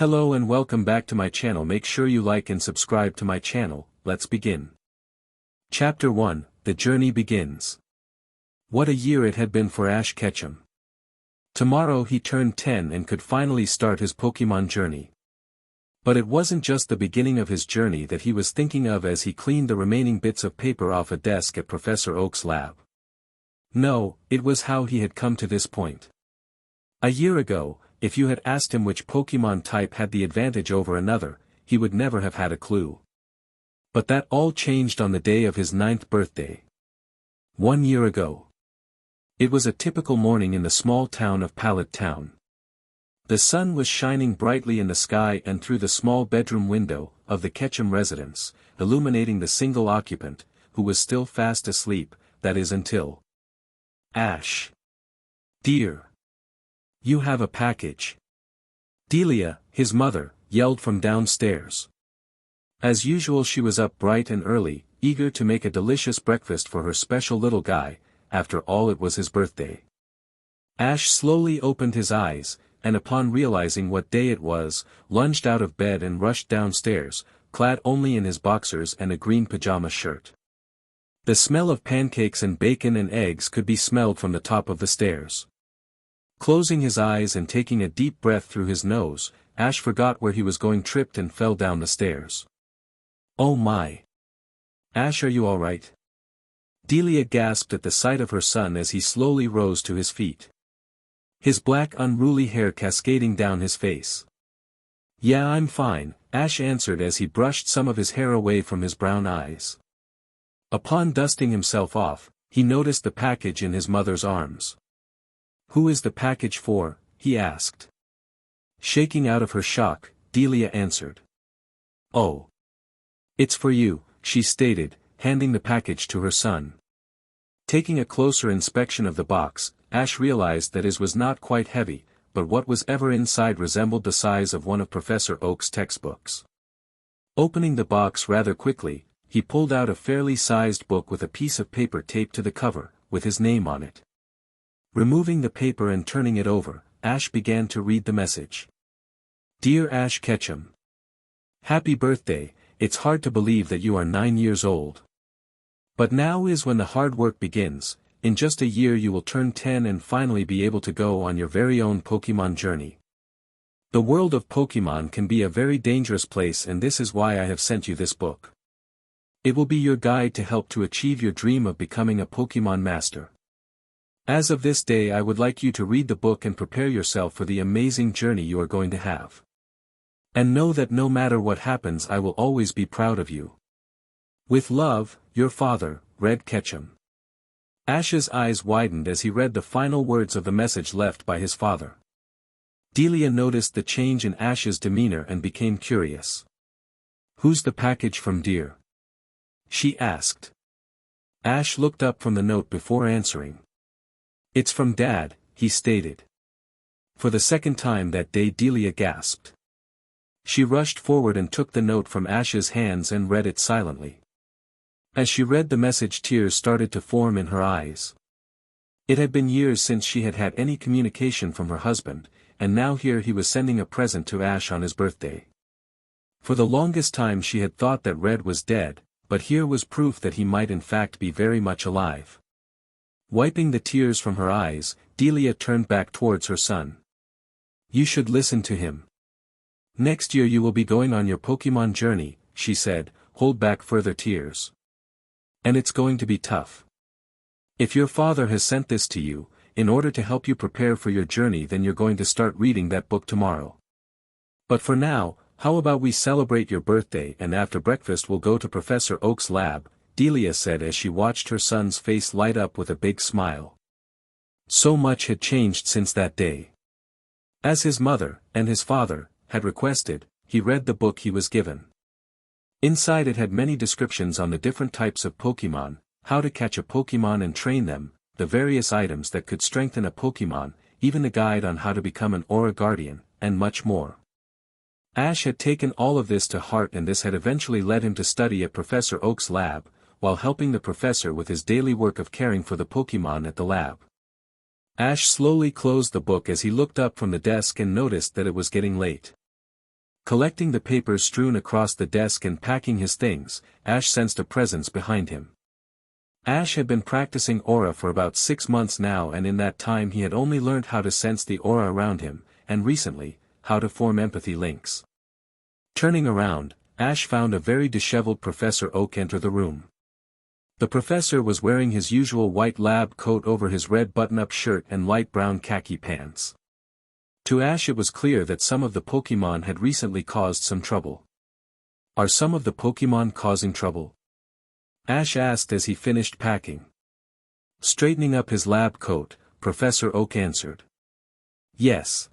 Hello and welcome back to my channel. Make sure you like and subscribe to my channel. Let's begin. Chapter 1, The Journey Begins. What a year it had been for Ash Ketchum. Tomorrow he turned 10 and could finally start his Pokémon journey. But it wasn't just the beginning of his journey that he was thinking of as he cleaned the remaining bits of paper off a desk at Professor Oak's lab. No, it was how he had come to this point. A year ago, if you had asked him which Pokémon type had the advantage over another, he would never have had a clue. But that all changed on the day of his 9th birthday. 1 year ago. It was a typical morning in the small town of Pallet Town. The sun was shining brightly in the sky and through the small bedroom window of the Ketchum residence, illuminating the single occupant, who was still fast asleep, that is until. Ash. Dear. You have a package. Delia, his mother, yelled from downstairs. As usual she was up bright and early, eager to make a delicious breakfast for her special little guy, after all it was his birthday. Ash slowly opened his eyes, and upon realizing what day it was, lunged out of bed and rushed downstairs, clad only in his boxers and a green pajama shirt. The smell of pancakes and bacon and eggs could be smelled from the top of the stairs. Closing his eyes and taking a deep breath through his nose, Ash forgot where he was going, tripped and fell down the stairs. Oh my! Ash, are you all right? Delia gasped at the sight of her son as he slowly rose to his feet. His black unruly hair cascading down his face. Yeah, I'm fine, Ash answered as he brushed some of his hair away from his brown eyes. Upon dusting himself off, he noticed the package in his mother's arms. Who is the package for? He asked. Shaking out of her shock, Delia answered. Oh. It's for you, she stated, handing the package to her son. Taking a closer inspection of the box, Ash realized that his was not quite heavy, but what was ever inside resembled the size of one of Professor Oak's textbooks. Opening the box rather quickly, he pulled out a fairly sized book with a piece of paper taped to the cover, with his name on it. Removing the paper and turning it over, Ash began to read the message. Dear Ash Ketchum. Happy birthday, it's hard to believe that you are 9 years old. But now is when the hard work begins. In just a year you will turn 10 and finally be able to go on your very own Pokémon journey. The world of Pokémon can be a very dangerous place, and this is why I have sent you this book. It will be your guide to help to achieve your dream of becoming a Pokémon master. As of this day I would like you to read the book and prepare yourself for the amazing journey you are going to have. And know that no matter what happens I will always be proud of you. With love, your father, Red Ketchum. Ash's eyes widened as he read the final words of the message left by his father. Delia noticed the change in Ash's demeanor and became curious. Who's the package from, dear? She asked. Ash looked up from the note before answering. It's from Dad, he stated. For the second time that day Delia gasped. She rushed forward and took the note from Ash's hands and read it silently. As she read the message, tears started to form in her eyes. It had been years since she had had any communication from her husband, and now here he was sending a present to Ash on his birthday. For the longest time she had thought that Red was dead, but here was proof that he might in fact be very much alive. Wiping the tears from her eyes, Delia turned back towards her son. You should listen to him. Next year you will be going on your Pokémon journey, she said, hold back further tears. And it's going to be tough. If your father has sent this to you, in order to help you prepare for your journey, then you're going to start reading that book tomorrow. But for now, how about we celebrate your birthday and after breakfast we'll go to Professor Oak's lab, Delia said as she watched her son's face light up with a big smile. So much had changed since that day. As his mother, and his father, had requested, he read the book he was given. Inside it had many descriptions on the different types of Pokémon, how to catch a Pokémon and train them, the various items that could strengthen a Pokémon, even a guide on how to become an Aura Guardian, and much more. Ash had taken all of this to heart, and this had eventually led him to study at Professor Oak's lab, while helping the professor with his daily work of caring for the Pokémon at the lab. Ash slowly closed the book as he looked up from the desk and noticed that it was getting late. Collecting the papers strewn across the desk and packing his things, Ash sensed a presence behind him. Ash had been practicing aura for about 6 months now, and in that time he had only learned how to sense the aura around him, and recently, how to form empathy links. Turning around, Ash found a very disheveled Professor Oak enter the room. The professor was wearing his usual white lab coat over his red button-up shirt and light brown khaki pants. To Ash it was clear that some of the Pokémon had recently caused some trouble. Are some of the Pokémon causing trouble? Ash asked as he finished packing. Straightening up his lab coat, Professor Oak answered. Yes.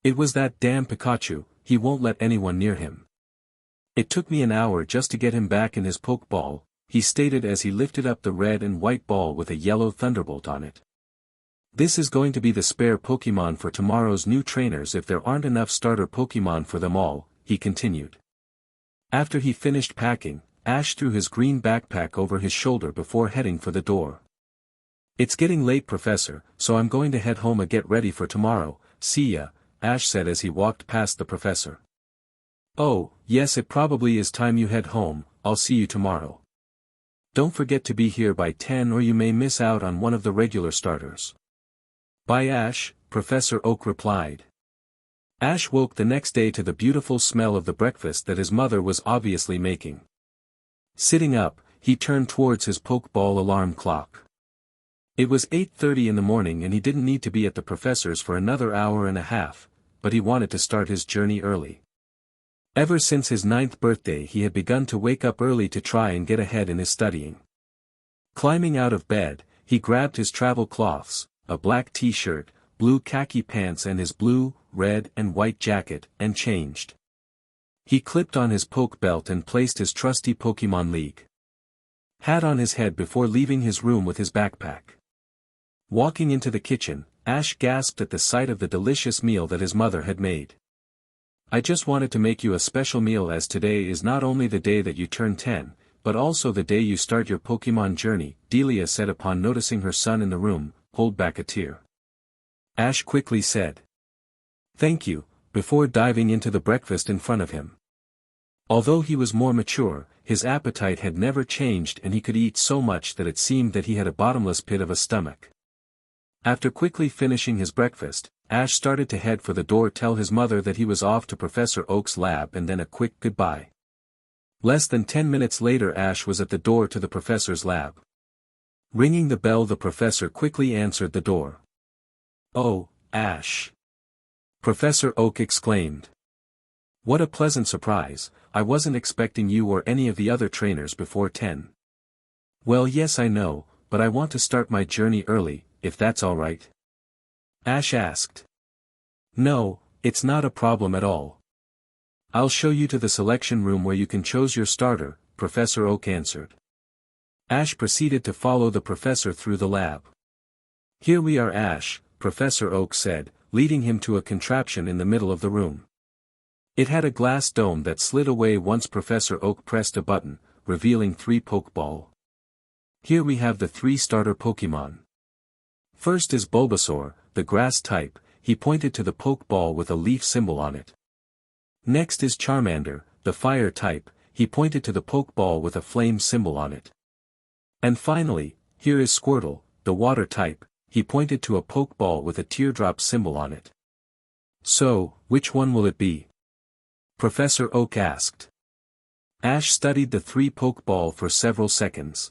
It was that damn Pikachu, he won't let anyone near him. It took me an hour just to get him back in his Pokeball, he stated as he lifted up the red and white ball with a yellow thunderbolt on it. This is going to be the spare Pokémon for tomorrow's new trainers if there aren't enough starter Pokémon for them all, he continued. After he finished packing, Ash threw his green backpack over his shoulder before heading for the door. It's getting late, Professor, so I'm going to head home and get ready for tomorrow. See ya, Ash said as he walked past the professor. Oh, yes, it probably is time you head home. I'll see you tomorrow. Don't forget to be here by 10 or you may miss out on one of the regular starters. Bye, Ash, Professor Oak replied. Ash woke the next day to the beautiful smell of the breakfast that his mother was obviously making. Sitting up, he turned towards his Pokeball alarm clock. It was 8:30 in the morning and he didn't need to be at the professor's for another hour and a half, but he wanted to start his journey early. Ever since his 9th birthday he had begun to wake up early to try and get ahead in his studying. Climbing out of bed, he grabbed his travel cloths, a black t-shirt, blue khaki pants and his blue, red and white jacket, and changed. He clipped on his poke belt and placed his trusty Pokémon League hat on his head before leaving his room with his backpack. Walking into the kitchen, Ash gasped at the sight of the delicious meal that his mother had made. I just wanted to make you a special meal as today is not only the day that you turn 10, but also the day you start your Pokémon journey, Delia said upon noticing her son in the room, hold back a tear. Ash quickly said, "Thank you," before diving into the breakfast in front of him. Although he was more mature, his appetite had never changed and he could eat so much that it seemed that he had a bottomless pit of a stomach. After quickly finishing his breakfast, Ash started to head for the door to tell his mother that he was off to Professor Oak's lab and then a quick goodbye. Less than 10 minutes later Ash was at the door to the professor's lab. Ringing the bell, the professor quickly answered the door. "Oh, Ash!" Professor Oak exclaimed. "What a pleasant surprise, I wasn't expecting you or any of the other trainers before 10. Well, yes, I know, but I want to start my journey early, if that's all right?" Ash asked. "No, it's not a problem at all. I'll show you to the selection room where you can choose your starter," Professor Oak answered. Ash proceeded to follow the professor through the lab. "Here we are, Ash," Professor Oak said, leading him to a contraption in the middle of the room. It had a glass dome that slid away once Professor Oak pressed a button, revealing 3 Pokeball. Here we have the 3 starter Pokémon. First is Bulbasaur, the grass type, he pointed to the Pokeball with a leaf symbol on it. Next is Charmander, the fire type, he pointed to the Pokeball with a flame symbol on it. And finally, here is Squirtle, the water type, he pointed to a Pokeball with a teardrop symbol on it. So, which one will it be? Professor Oak asked. Ash studied the 3 Pokeball for several seconds.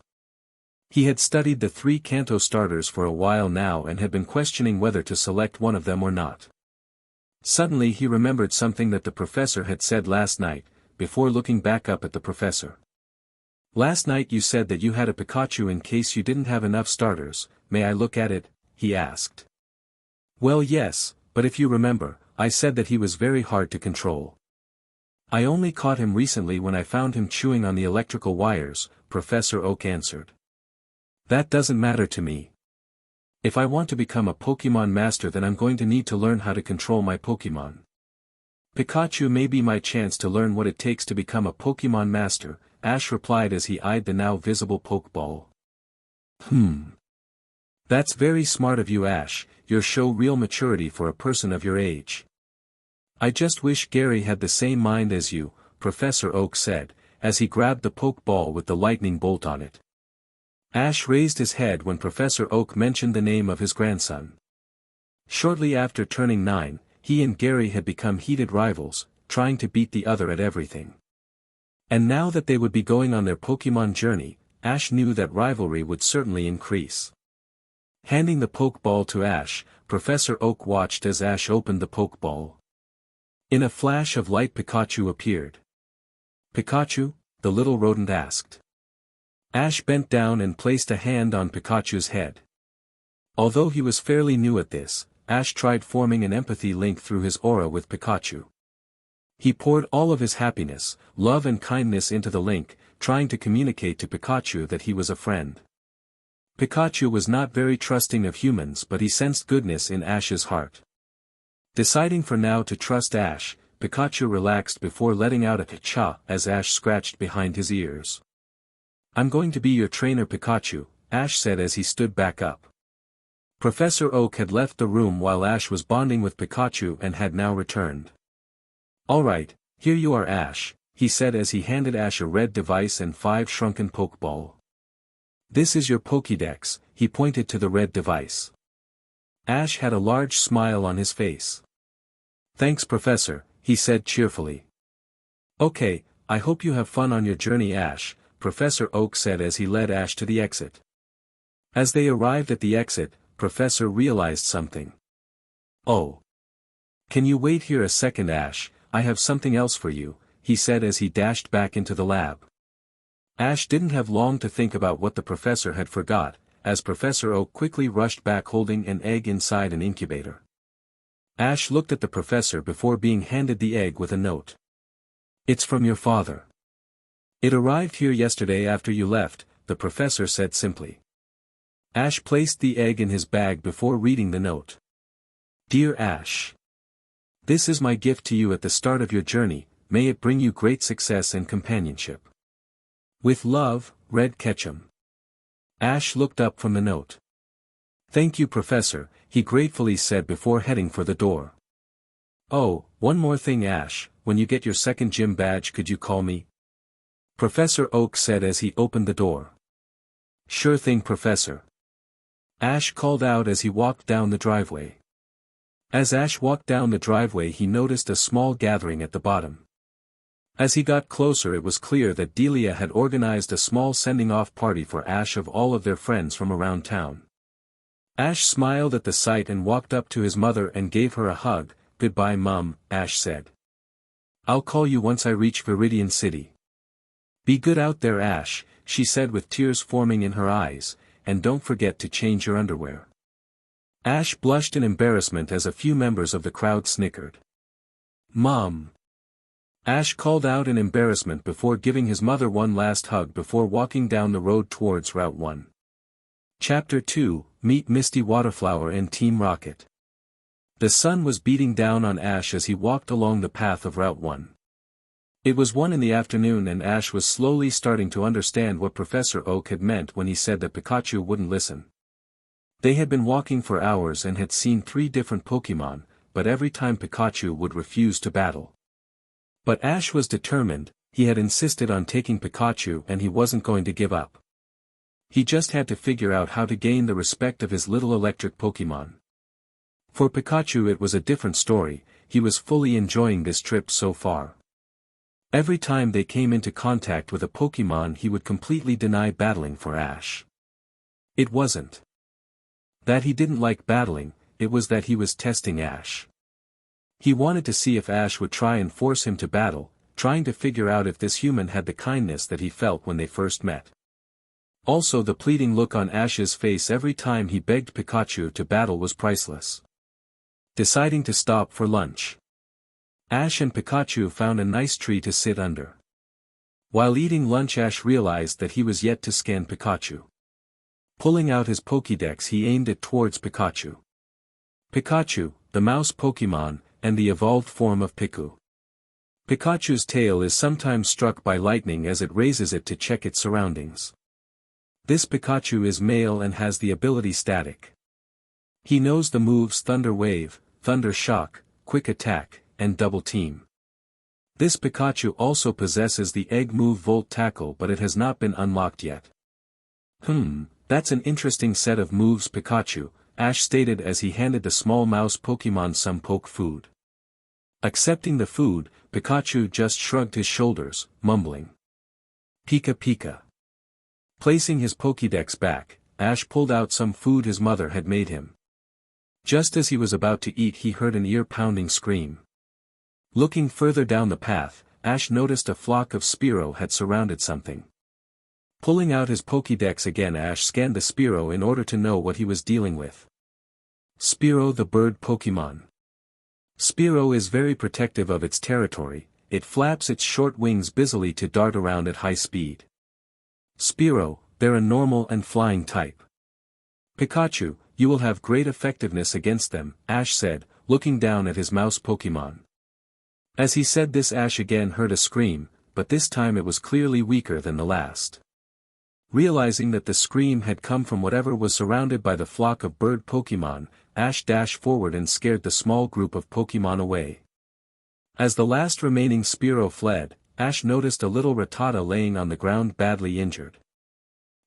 He had studied the 3 Kanto starters for a while now and had been questioning whether to select one of them or not. Suddenly he remembered something that the professor had said last night, before looking back up at the professor. "Last night you said that you had a Pikachu in case you didn't have enough starters, may I look at it?" he asked. "Well, yes, but if you remember, I said that he was very hard to control. I only caught him recently when I found him chewing on the electrical wires," Professor Oak answered. "That doesn't matter to me. If I want to become a Pokémon master then I'm going to need to learn how to control my Pokémon. Pikachu may be my chance to learn what it takes to become a Pokémon master," Ash replied as he eyed the now visible Pokeball. That's very smart of you, Ash, you show real maturity for a person of your age. I just wish Gary had the same mind as you, Professor Oak said, as he grabbed the Pokeball with the lightning bolt on it. Ash raised his head when Professor Oak mentioned the name of his grandson. Shortly after turning 9, he and Gary had become heated rivals, trying to beat the other at everything. And now that they would be going on their Pokémon journey, Ash knew that rivalry would certainly increase. Handing the Pokeball to Ash, Professor Oak watched as Ash opened the Pokeball. In a flash of light Pikachu appeared. "Pikachu?" the little rodent asked. Ash bent down and placed a hand on Pikachu's head. Although he was fairly new at this, Ash tried forming an empathy link through his aura with Pikachu. He poured all of his happiness, love and kindness into the link, trying to communicate to Pikachu that he was a friend. Pikachu was not very trusting of humans, but he sensed goodness in Ash's heart. Deciding for now to trust Ash, Pikachu relaxed before letting out a "cha" as Ash scratched behind his ears. "I'm going to be your trainer, Pikachu," Ash said as he stood back up. Professor Oak had left the room while Ash was bonding with Pikachu and had now returned. "Alright, here you are, Ash," he said as he handed Ash a red device and 5 shrunken Pokeball. "This is your Pokédex," he pointed to the red device. Ash had a large smile on his face. "Thanks, Professor," he said cheerfully. "Okay, I hope you have fun on your journey, Ash," Professor Oak said as he led Ash to the exit. As they arrived at the exit, Professor realized something. "Oh. Can you wait here a second, Ash? I have something else for you," he said as he dashed back into the lab. Ash didn't have long to think about what the professor had forgot, as Professor Oak quickly rushed back holding an egg inside an incubator. Ash looked at the professor before being handed the egg with a note. "It's from your father. It arrived here yesterday after you left," the professor said simply. Ash placed the egg in his bag before reading the note. "Dear Ash. This is my gift to you at the start of your journey, may it bring you great success and companionship. With love, Red Ketchum." Ash looked up from the note. "Thank you, Professor," he gratefully said before heading for the door. "Oh, one more thing, Ash, when you get your second gym badge could you call me?" Professor Oak said as he opened the door. "Sure thing, Professor." Ash called out as he walked down the driveway. As Ash walked down the driveway he noticed a small gathering at the bottom. As he got closer it was clear that Delia had organized a small sending-off party for Ash of all of their friends from around town. Ash smiled at the sight and walked up to his mother and gave her a hug. "Goodbye, Mum," Ash said. "I'll call you once I reach Vermilion City." "Be good out there, Ash," she said with tears forming in her eyes, "and don't forget to change your underwear." Ash blushed in embarrassment as a few members of the crowd snickered. "Mom!" Ash called out in embarrassment before giving his mother one last hug before walking down the road towards Route 1. Chapter 2, Meet Misty, Waterflower and Team Rocket. The sun was beating down on Ash as he walked along the path of Route 1. It was 1 in the afternoon and Ash was slowly starting to understand what Professor Oak had meant when he said that Pikachu wouldn't listen. They had been walking for hours and had seen 3 different Pokémon, but every time Pikachu would refuse to battle. But Ash was determined, he had insisted on taking Pikachu and he wasn't going to give up. He just had to figure out how to gain the respect of his little electric Pokémon. For Pikachu it was a different story, he was fully enjoying this trip so far. Every time they came into contact with a Pokémon he would completely deny battling for Ash. It wasn't that he didn't like battling, it was that he was testing Ash. He wanted to see if Ash would try and force him to battle, trying to figure out if this human had the kindness that he felt when they first met. Also the pleading look on Ash's face every time he begged Pikachu to battle was priceless. Deciding to stop for lunch, Ash and Pikachu found a nice tree to sit under. While eating lunch Ash realized that he was yet to scan Pikachu. Pulling out his Pokédex he aimed it towards Pikachu. Pikachu, the mouse Pokémon, and the evolved form of Piku. Pikachu's tail is sometimes struck by lightning as it raises it to check its surroundings. This Pikachu is male and has the ability Static. He knows the moves Thunder Wave, Thunder Shock, Quick Attack, and Double Team. This Pikachu also possesses the Egg Move Volt Tackle, but it has not been unlocked yet. That's an interesting set of moves, Pikachu, Ash stated as he handed the small mouse Pokémon some poke food. Accepting the food, Pikachu just shrugged his shoulders, mumbling, "Pika Pika." Placing his Pokédex back, Ash pulled out some food his mother had made him. Just as he was about to eat, he heard an ear-pounding scream. Looking further down the path, Ash noticed a flock of Spearow had surrounded something. Pulling out his Pokédex again, Ash scanned the Spearow in order to know what he was dealing with. Spearow, the bird Pokémon. Spearow is very protective of its territory. It flaps its short wings busily to dart around at high speed. Spearow, they're a normal and flying type. Pikachu, you will have great effectiveness against them, Ash said, looking down at his mouse Pokémon. As he said this, Ash again heard a scream, but this time it was clearly weaker than the last. Realizing that the scream had come from whatever was surrounded by the flock of bird Pokémon, Ash dashed forward and scared the small group of Pokémon away. As the last remaining Spearow fled, Ash noticed a little Rattata laying on the ground badly injured.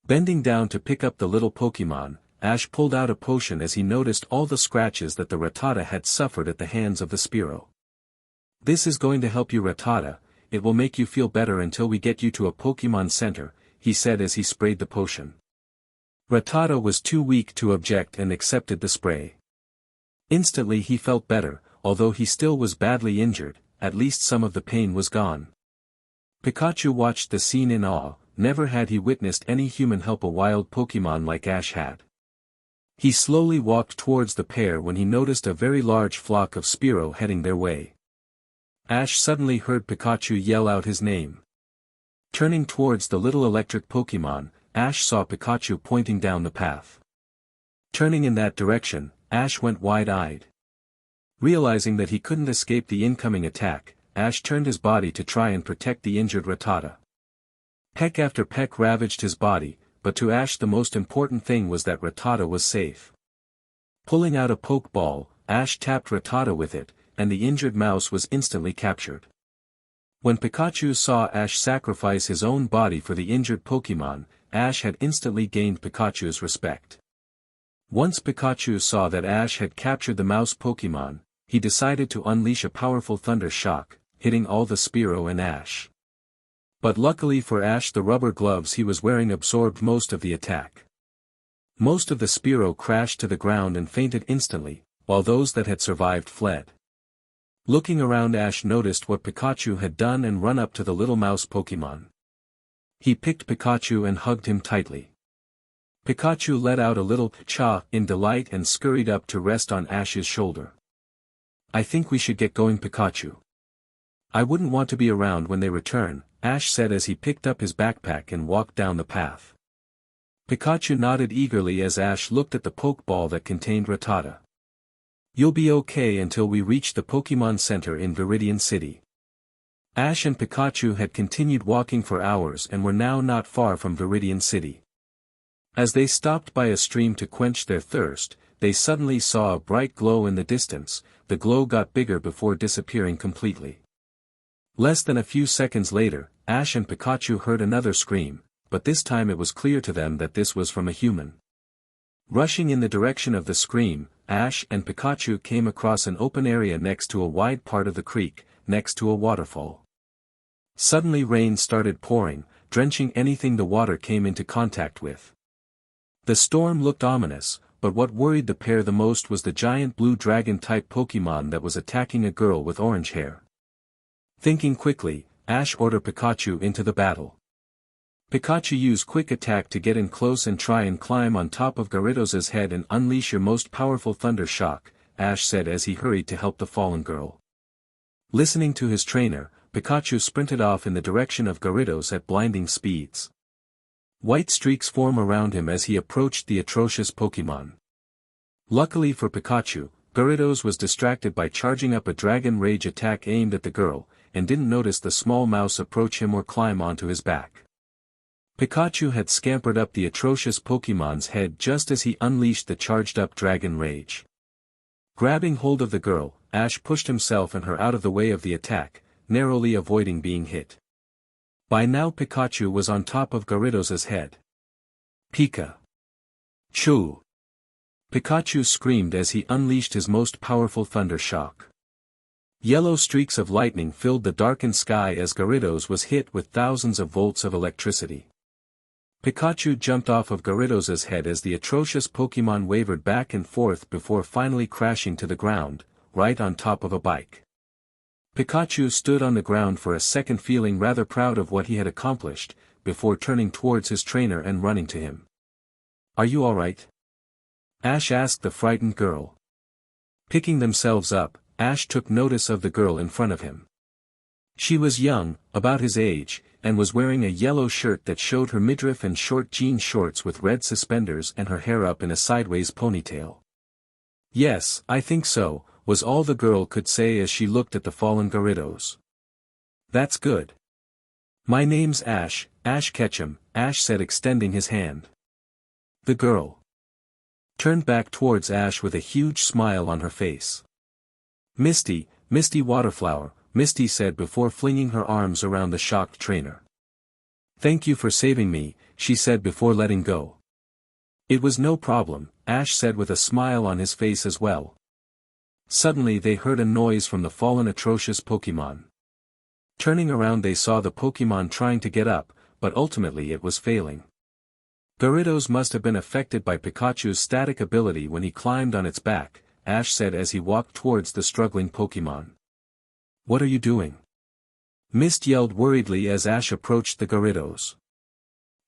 Bending down to pick up the little Pokémon, Ash pulled out a potion as he noticed all the scratches that the Rattata had suffered at the hands of the Spearow. "This is going to help you, Rattata. It will make you feel better until we get you to a Pokémon Center," he said as he sprayed the potion. Rattata was too weak to object and accepted the spray. Instantly he felt better, although he still was badly injured. At least some of the pain was gone. Pikachu watched the scene in awe. Never had he witnessed any human help a wild Pokémon like Ash had. He slowly walked towards the pair when he noticed a very large flock of Spearow heading their way. Ash suddenly heard Pikachu yell out his name. Turning towards the little electric Pokémon, Ash saw Pikachu pointing down the path. Turning in that direction, Ash went wide-eyed. Realizing that he couldn't escape the incoming attack, Ash turned his body to try and protect the injured Rattata. Peck after peck ravaged his body, but to Ash the most important thing was that Rattata was safe. Pulling out a Pokeball, Ash tapped Rattata with it, and the injured mouse was instantly captured. When Pikachu saw Ash sacrifice his own body for the injured Pokémon, Ash had instantly gained Pikachu's respect. Once Pikachu saw that Ash had captured the mouse Pokémon, he decided to unleash a powerful thunder shock, hitting all the Spearow and Ash. But luckily for Ash, the rubber gloves he was wearing absorbed most of the attack. Most of the Spearow crashed to the ground and fainted instantly, while those that had survived fled. Looking around, Ash noticed what Pikachu had done and run up to the little mouse Pokémon. He picked Pikachu and hugged him tightly. Pikachu let out a little "cha" in delight and scurried up to rest on Ash's shoulder. "I think we should get going, Pikachu. I wouldn't want to be around when they return," Ash said as he picked up his backpack and walked down the path. Pikachu nodded eagerly as Ash looked at the Pokeball that contained Rattata. "You'll be okay until we reach the Pokémon Center in Vermilion City." Ash and Pikachu had continued walking for hours and were now not far from Vermilion City. As they stopped by a stream to quench their thirst, they suddenly saw a bright glow in the distance. The glow got bigger before disappearing completely. Less than a few seconds later, Ash and Pikachu heard another scream, but this time it was clear to them that this was from a human. Rushing in the direction of the scream, Ash and Pikachu came across an open area next to a wide part of the creek, next to a waterfall. Suddenly rain started pouring, drenching anything the water came into contact with. The storm looked ominous, but what worried the pair the most was the giant blue dragon-type Pokémon that was attacking a girl with orange hair. Thinking quickly, Ash ordered Pikachu into the battle. Pikachu used Quick Attack to get in close and try and climb on top of Gyarados' head and unleash your most powerful thunder shock, Ash said as he hurried to help the fallen girl. Listening to his trainer, Pikachu sprinted off in the direction of Gyarados at blinding speeds. White streaks formed around him as he approached the atrocious Pokémon. Luckily for Pikachu, Gyarados was distracted by charging up a Dragon Rage attack aimed at the girl, and didn't notice the small mouse approach him or climb onto his back. Pikachu had scampered up the atrocious Pokémon's head just as he unleashed the charged-up Dragon Rage. Grabbing hold of the girl, Ash pushed himself and her out of the way of the attack, narrowly avoiding being hit. By now Pikachu was on top of Gyarados' head. Pikachu! Pikachu screamed as he unleashed his most powerful thunder shock. Yellow streaks of lightning filled the darkened sky as Gyarados was hit with thousands of volts of electricity. Pikachu jumped off of Gyarados' head as the atrocious Pokémon wavered back and forth before finally crashing to the ground, right on top of a bike. Pikachu stood on the ground for a second feeling rather proud of what he had accomplished, before turning towards his trainer and running to him. "Are you alright?" Ash asked the frightened girl. Picking themselves up, Ash took notice of the girl in front of him. She was young, about his age, and was wearing a yellow shirt that showed her midriff and short jean shorts with red suspenders and her hair up in a sideways ponytail. "Yes, I think so," was all the girl could say as she looked at the fallen Gyarados. "That's good. My name's Ash, Ash Ketchum," Ash said extending his hand. The girl turned back towards Ash with a huge smile on her face. "Misty, Misty Waterflower," Misty said before flinging her arms around the shocked trainer. "Thank you for saving me," she said before letting go. "It was no problem," Ash said with a smile on his face as well. Suddenly they heard a noise from the fallen atrocious Pokémon. Turning around they saw the Pokémon trying to get up, but ultimately it was failing. Gyarados must have been affected by Pikachu's static ability when he climbed on its back, Ash said as he walked towards the struggling Pokémon. "What are you doing?" Mist yelled worriedly as Ash approached the Gyarados.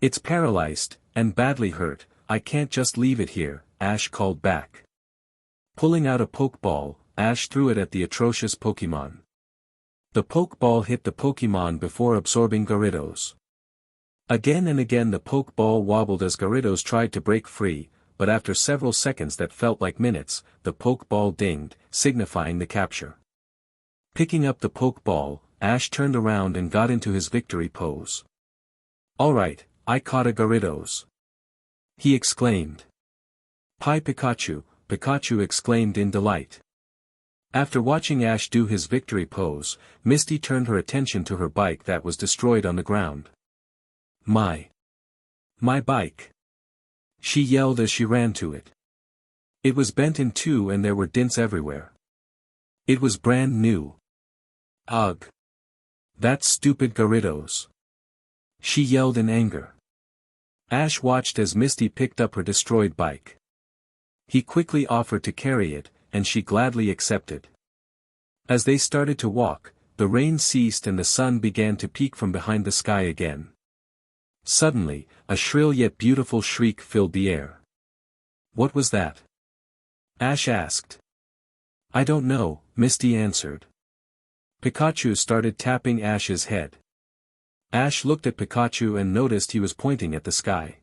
"It's paralyzed, and badly hurt, I can't just leave it here," Ash called back. Pulling out a Pokeball, Ash threw it at the atrocious Pokémon. The Pokeball hit the Pokémon before absorbing Gyarados. Again and again the Pokeball wobbled as Gyarados tried to break free, but after several seconds that felt like minutes, the Pokeball dinged, signifying the capture. Picking up the Pokeball, Ash turned around and got into his victory pose. "Alright, I caught a Gyarados!" he exclaimed. "Pie Pikachu!" Pikachu exclaimed in delight. After watching Ash do his victory pose, Misty turned her attention to her bike that was destroyed on the ground. My bike!" she yelled as she ran to it. It was bent in two and there were dents everywhere. It was brand new. "Ugh! That stupid Gyarados!" she yelled in anger. Ash watched as Misty picked up her destroyed bike. He quickly offered to carry it, and she gladly accepted. As they started to walk, the rain ceased and the sun began to peek from behind the sky again. Suddenly, a shrill yet beautiful shriek filled the air. "What was that?" Ash asked. "I don't know," Misty answered. Pikachu started tapping Ash's head. Ash looked at Pikachu and noticed he was pointing at the sky.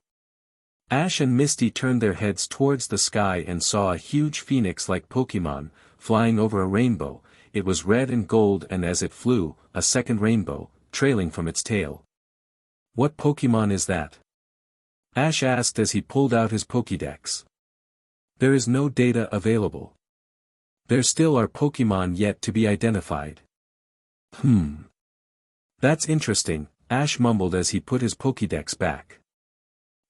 Ash and Misty turned their heads towards the sky and saw a huge phoenix-like Pokémon, flying over a rainbow. It was red and gold and as it flew, a second rainbow, trailing from its tail. "What Pokémon is that?" Ash asked as he pulled out his Pokédex. "There is no data available. There still are Pokémon yet to be identified." "That's interesting," Ash mumbled as he put his Pokédex back.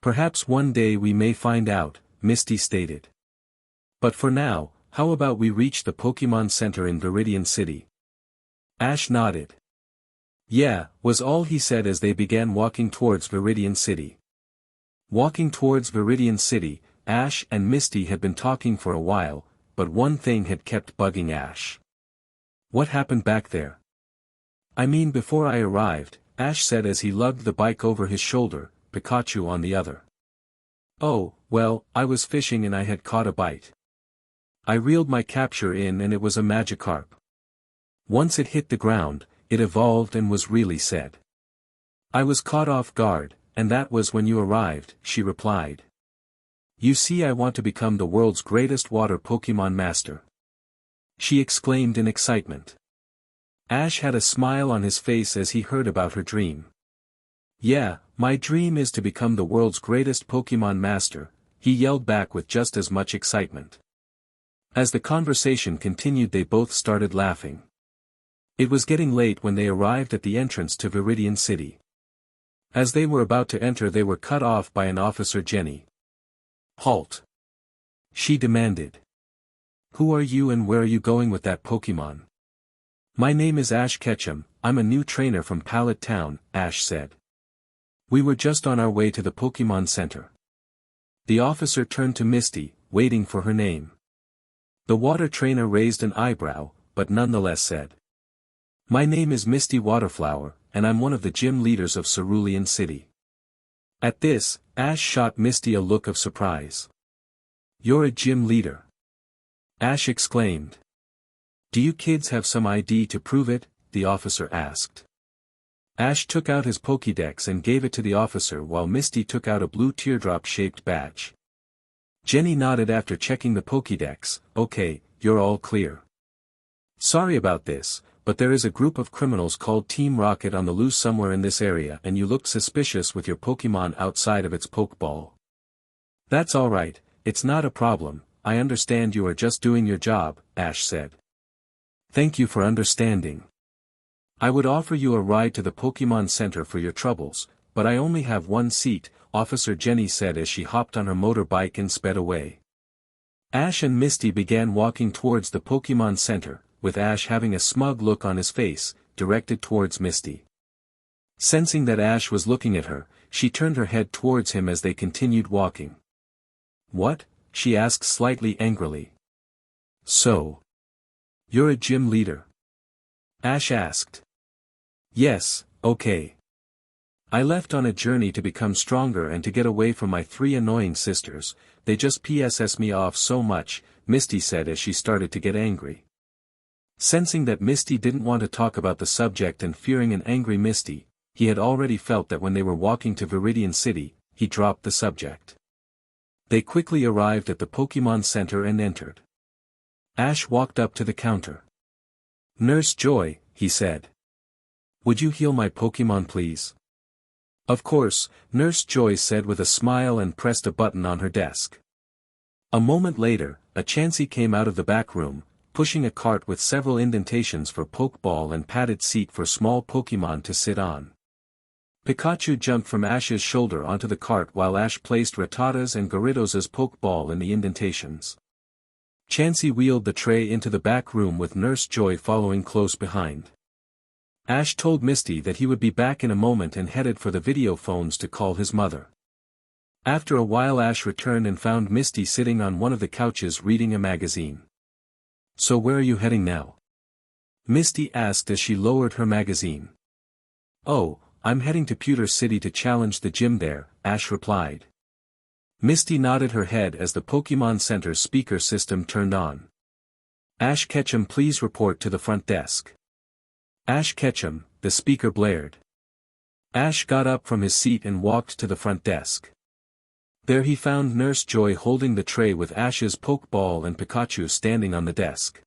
"Perhaps one day we may find out," Misty stated. "But for now, how about we reach the Pokémon Center in Vermilion City?" Ash nodded. "Yeah," was all he said as they began walking towards Vermilion City. Walking towards Vermilion City, Ash and Misty had been talking for a while, but one thing had kept bugging Ash. "What happened back there?" "I mean before I arrived," Ash said as he lugged the bike over his shoulder, Pikachu on the other. "Oh, well, I was fishing and I had caught a bite. I reeled my capture in and it was a Magikarp. Once it hit the ground, it evolved and was really sad. I was caught off guard, and that was when you arrived," she replied. "You see I want to become the world's greatest water Pokémon master," she exclaimed in excitement. Ash had a smile on his face as he heard about her dream. "Yeah, my dream is to become the world's greatest Pokémon master," he yelled back with just as much excitement. As the conversation continued they both started laughing. It was getting late when they arrived at the entrance to Vermilion City. As they were about to enter they were cut off by an officer. Jenny. Halt! She demanded. Who are you and where are you going with that Pokémon? My name is Ash Ketchum, I'm a new trainer from Pallet Town, Ash said. We were just on our way to the Pokémon Center. The officer turned to Misty, waiting for her name. The water trainer raised an eyebrow, but nonetheless said. My name is Misty Waterflower, and I'm one of the gym leaders of Vermilion City. At this, Ash shot Misty a look of surprise. You're a gym leader? Ash exclaimed. Do you kids have some ID to prove it? The officer asked. Ash took out his Pokédex and gave it to the officer while Misty took out a blue teardrop-shaped badge. Jenny nodded after checking the Pokédex. Okay, you're all clear. Sorry about this, but there is a group of criminals called Team Rocket on the loose somewhere in this area and you looked suspicious with your Pokémon outside of its Pokeball. That's alright, it's not a problem, I understand you are just doing your job, Ash said. Thank you for understanding. I would offer you a ride to the Pokémon Center for your troubles, but I only have one seat, Officer Jenny said as she hopped on her motorbike and sped away. Ash and Misty began walking towards the Pokémon Center, with Ash having a smug look on his face, directed towards Misty. Sensing that Ash was looking at her, she turned her head towards him as they continued walking. What? She asked slightly angrily. So. You're a gym leader? Ash asked. Yes, okay. I left on a journey to become stronger and to get away from my 3 annoying sisters, they just PSS me off so much, Misty said as she started to get angry. Sensing that Misty didn't want to talk about the subject and fearing an angry Misty, he had already felt that when they were walking to Vermilion City, he dropped the subject. They quickly arrived at the Pokémon Center and entered. Ash walked up to the counter. Nurse Joy, he said. Would you heal my Pokémon please? Of course, Nurse Joy said with a smile and pressed a button on her desk. A moment later, a Chansey came out of the back room, pushing a cart with several indentations for Pokeball and padded seat for small Pokémon to sit on. Pikachu jumped from Ash's shoulder onto the cart while Ash placed Rattata's and Gyarados' Pokeball in the indentations. Chansey wheeled the tray into the back room with Nurse Joy following close behind. Ash told Misty that he would be back in a moment and headed for the video phones to call his mother. After a while Ash returned and found Misty sitting on one of the couches reading a magazine. So where are you heading now? Misty asked as she lowered her magazine. Oh, I'm heading to Pewter City to challenge the gym there, Ash replied. Misty nodded her head as the Pokémon Center's speaker system turned on. Ash Ketchum please report to the front desk. Ash Ketchum, the speaker blared. Ash got up from his seat and walked to the front desk. There he found Nurse Joy holding the tray with Ash's Pokeball and Pikachu standing on the desk.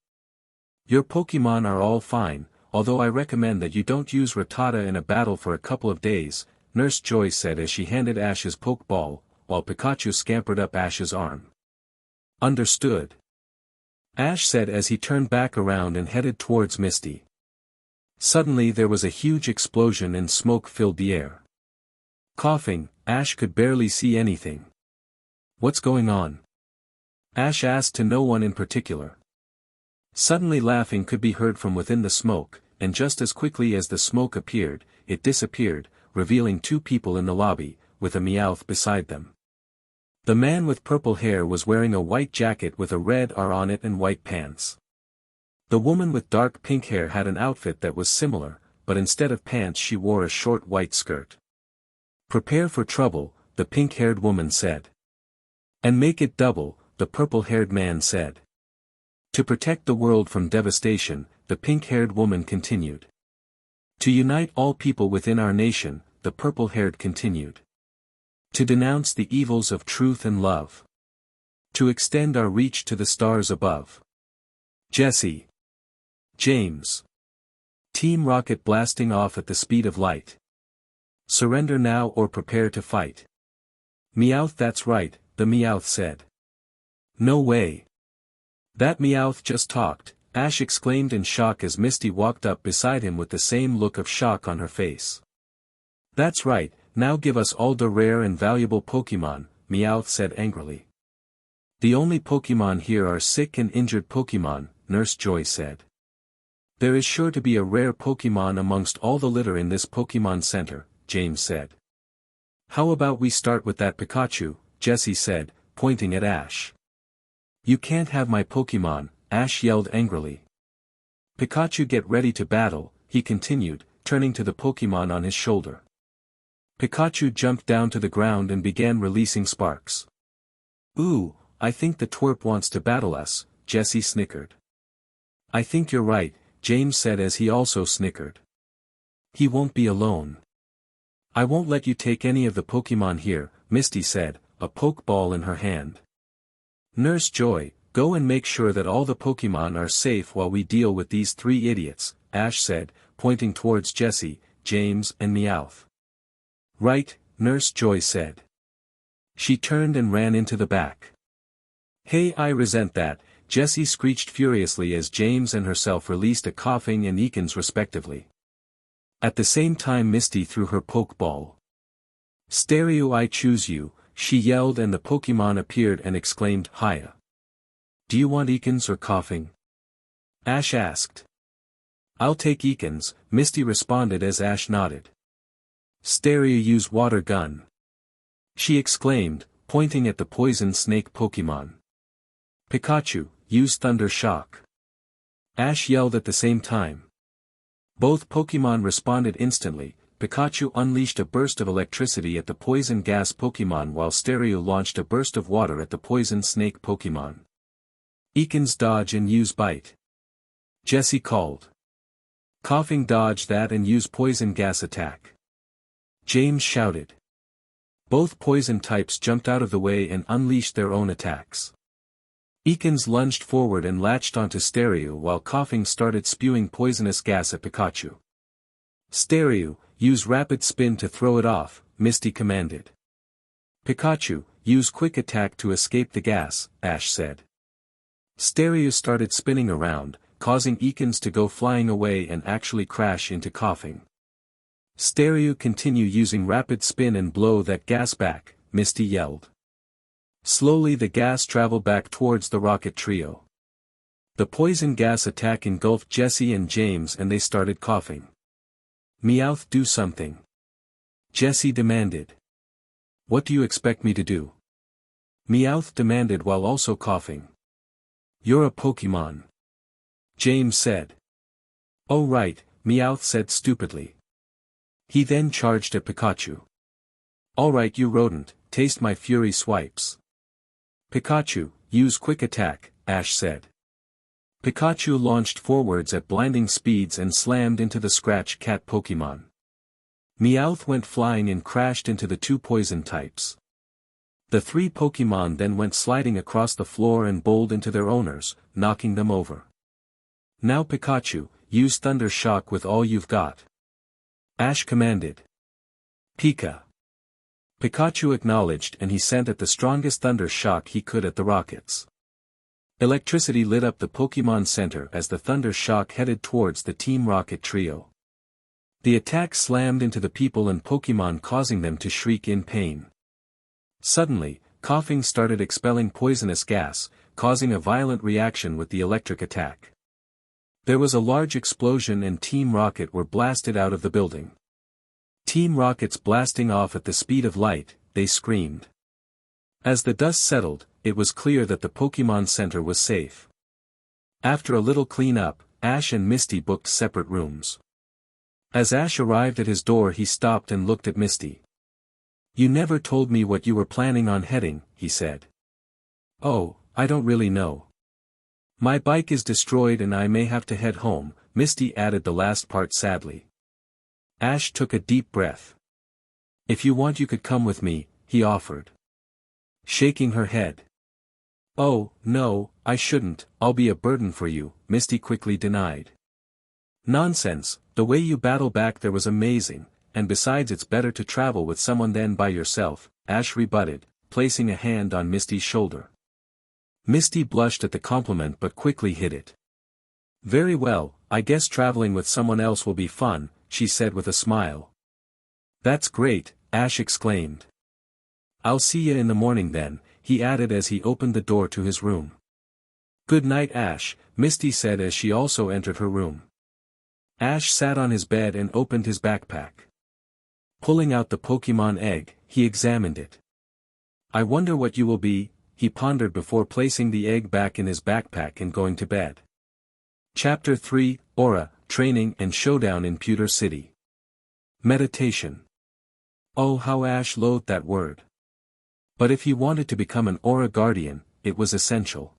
Your Pokémon are all fine, although I recommend that you don't use Rattata in a battle for a couple of days, Nurse Joy said as she handed Ash's Pokeball, while Pikachu scampered up Ash's arm. Understood. Ash said as he turned back around and headed towards Misty. Suddenly there was a huge explosion and smoke filled the air. Coughing, Ash could barely see anything. What's going on? Ash asked to no one in particular. Suddenly laughing could be heard from within the smoke, and just as quickly as the smoke appeared, it disappeared, revealing 2 people in the lobby, with a Meowth beside them. The man with purple hair was wearing a white jacket with a red R on it and white pants. The woman with dark pink hair had an outfit that was similar, but instead of pants she wore a short white skirt. Prepare for trouble, the pink-haired woman said. And make it double, the purple-haired man said. To protect the world from devastation, the pink-haired woman continued. To unite all people within our nation, the purple-haired continued. To denounce the evils of truth and love. To extend our reach to the stars above. Jesse. James. Team Rocket blasting off at the speed of light. Surrender now or prepare to fight. Meowth, that's right, the Meowth said. No way. That Meowth just talked, Ash exclaimed in shock as Misty walked up beside him with the same look of shock on her face. That's right, now give us all the rare and valuable Pokémon, Meowth said angrily. The only Pokémon here are sick and injured Pokémon, Nurse Joy said. There is sure to be a rare Pokémon amongst all the litter in this Pokémon Center, James said. How about we start with that Pikachu, Jessie said, pointing at Ash. You can't have my Pokémon, Ash yelled angrily. Pikachu, get ready to battle, he continued, turning to the Pokémon on his shoulder. Pikachu jumped down to the ground and began releasing sparks. Ooh, I think the twerp wants to battle us, Jessie snickered. I think you're right, James said as he also snickered. He won't be alone. I won't let you take any of the Pokémon here, Misty said, a Pokeball in her hand. Nurse Joy, go and make sure that all the Pokémon are safe while we deal with these three idiots, Ash said, pointing towards Jessie, James and Meowth. Right, Nurse Joy said. She turned and ran into the back. Hey, I resent that, Jessie screeched furiously as James and herself released a Coughing and Ekans respectively. At the same time Misty threw her Pokeball. Stereo, I choose you, she yelled and the Pokémon appeared and exclaimed, Hiya. Do you want Ekans or Coughing? Ash asked. I'll take Ekans, Misty responded as Ash nodded. Stereo, use Water Gun. She exclaimed, pointing at the Poison Snake Pokémon. Pikachu, use Thunder Shock. Ash yelled at the same time. Both Pokémon responded instantly. Pikachu unleashed a burst of electricity at the Poison Gas Pokémon while Stereo launched a burst of water at the Poison Snake Pokémon. Ekans, dodge and use Bite. Jessie called. Coughing, dodge that and use Poison Gas Attack. James shouted. Both poison types jumped out of the way and unleashed their own attacks. Ekans lunged forward and latched onto Stereo while Coughing started spewing poisonous gas at Pikachu. Stereo, use Rapid Spin to throw it off, Misty commanded. Pikachu, use Quick Attack to escape the gas, Ash said. Stereo started spinning around, causing Ekans to go flying away and actually crash into Coughing. Stereo, continue using Rapid Spin and blow that gas back, Misty yelled. Slowly the gas traveled back towards the rocket trio. The poison gas attack engulfed Jessie and James and they started coughing. Meowth, do something. Jessie demanded. What do you expect me to do? Meowth demanded while also coughing. You're a Pokémon. James said. Oh right, Meowth said stupidly. He then charged at Pikachu. Alright, you rodent, taste my fury swipes. Pikachu, use Quick Attack, Ash said. Pikachu launched forwards at blinding speeds and slammed into the Scratch Cat Pokémon. Meowth went flying and crashed into the two poison types. The three Pokémon then went sliding across the floor and bowled into their owners, knocking them over. Now Pikachu, use Thunder Shock with all you've got. Ash commanded. Pika. Pikachu acknowledged and he sent at the strongest Thunder Shock he could at the rockets. Electricity lit up the Pokémon Center as the Thunder Shock headed towards the Team Rocket trio. The attack slammed into the people and Pokémon causing them to shriek in pain. Suddenly, Coughing started expelling poisonous gas, causing a violent reaction with the electric attack. There was a large explosion and Team Rocket were blasted out of the building. Team Rocket's blasting off at the speed of light, they screamed. As the dust settled, it was clear that the Pokémon Center was safe. After a little clean-up, Ash and Misty booked separate rooms. As Ash arrived at his door he stopped and looked at Misty. You never told me what you were planning on heading, he said. Oh, I don't really know. My bike is destroyed and I may have to head home, Misty added the last part sadly. Ash took a deep breath. If you want you could come with me, he offered. Shaking her head. Oh, no, I shouldn't, I'll be a burden for you, Misty quickly denied. Nonsense, the way you battle back there was amazing, and besides it's better to travel with someone than by yourself, Ash rebutted, placing a hand on Misty's shoulder. Misty blushed at the compliment but quickly hid it. Very well, I guess traveling with someone else will be fun, she said with a smile. That's great, Ash exclaimed. I'll see you in the morning then, he added as he opened the door to his room. Good night Ash, Misty said as she also entered her room. Ash sat on his bed and opened his backpack. Pulling out the Pokémon egg, he examined it. I wonder what you will be, he pondered before placing the egg back in his backpack and going to bed. Chapter 3, Aura, Training and Showdown in Pewter City. Meditation. Oh how Ash loathed that word. But if he wanted to become an Aura Guardian, it was essential.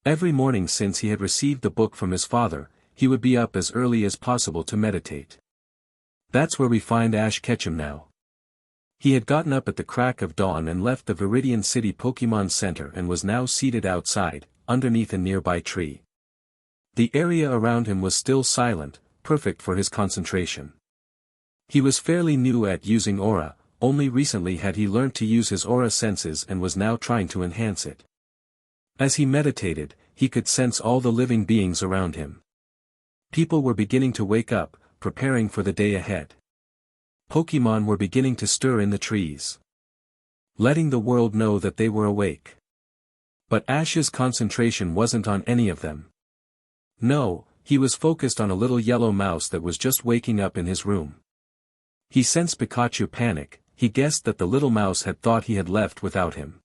Every morning since he had received the book from his father, he would be up as early as possible to meditate. That's where we find Ash Ketchum now. He had gotten up at the crack of dawn and left the Vermilion City Pokémon Center and was now seated outside, underneath a nearby tree. The area around him was still silent, perfect for his concentration. He was fairly new at using aura, only recently had he learnt to use his aura senses and was now trying to enhance it. As he meditated, he could sense all the living beings around him. People were beginning to wake up, preparing for the day ahead. Pokémon were beginning to stir in the trees, letting the world know that they were awake. But Ash's concentration wasn't on any of them. No, he was focused on a little yellow mouse that was just waking up in his room. He sensed Pikachu panic, he guessed that the little mouse had thought he had left without him.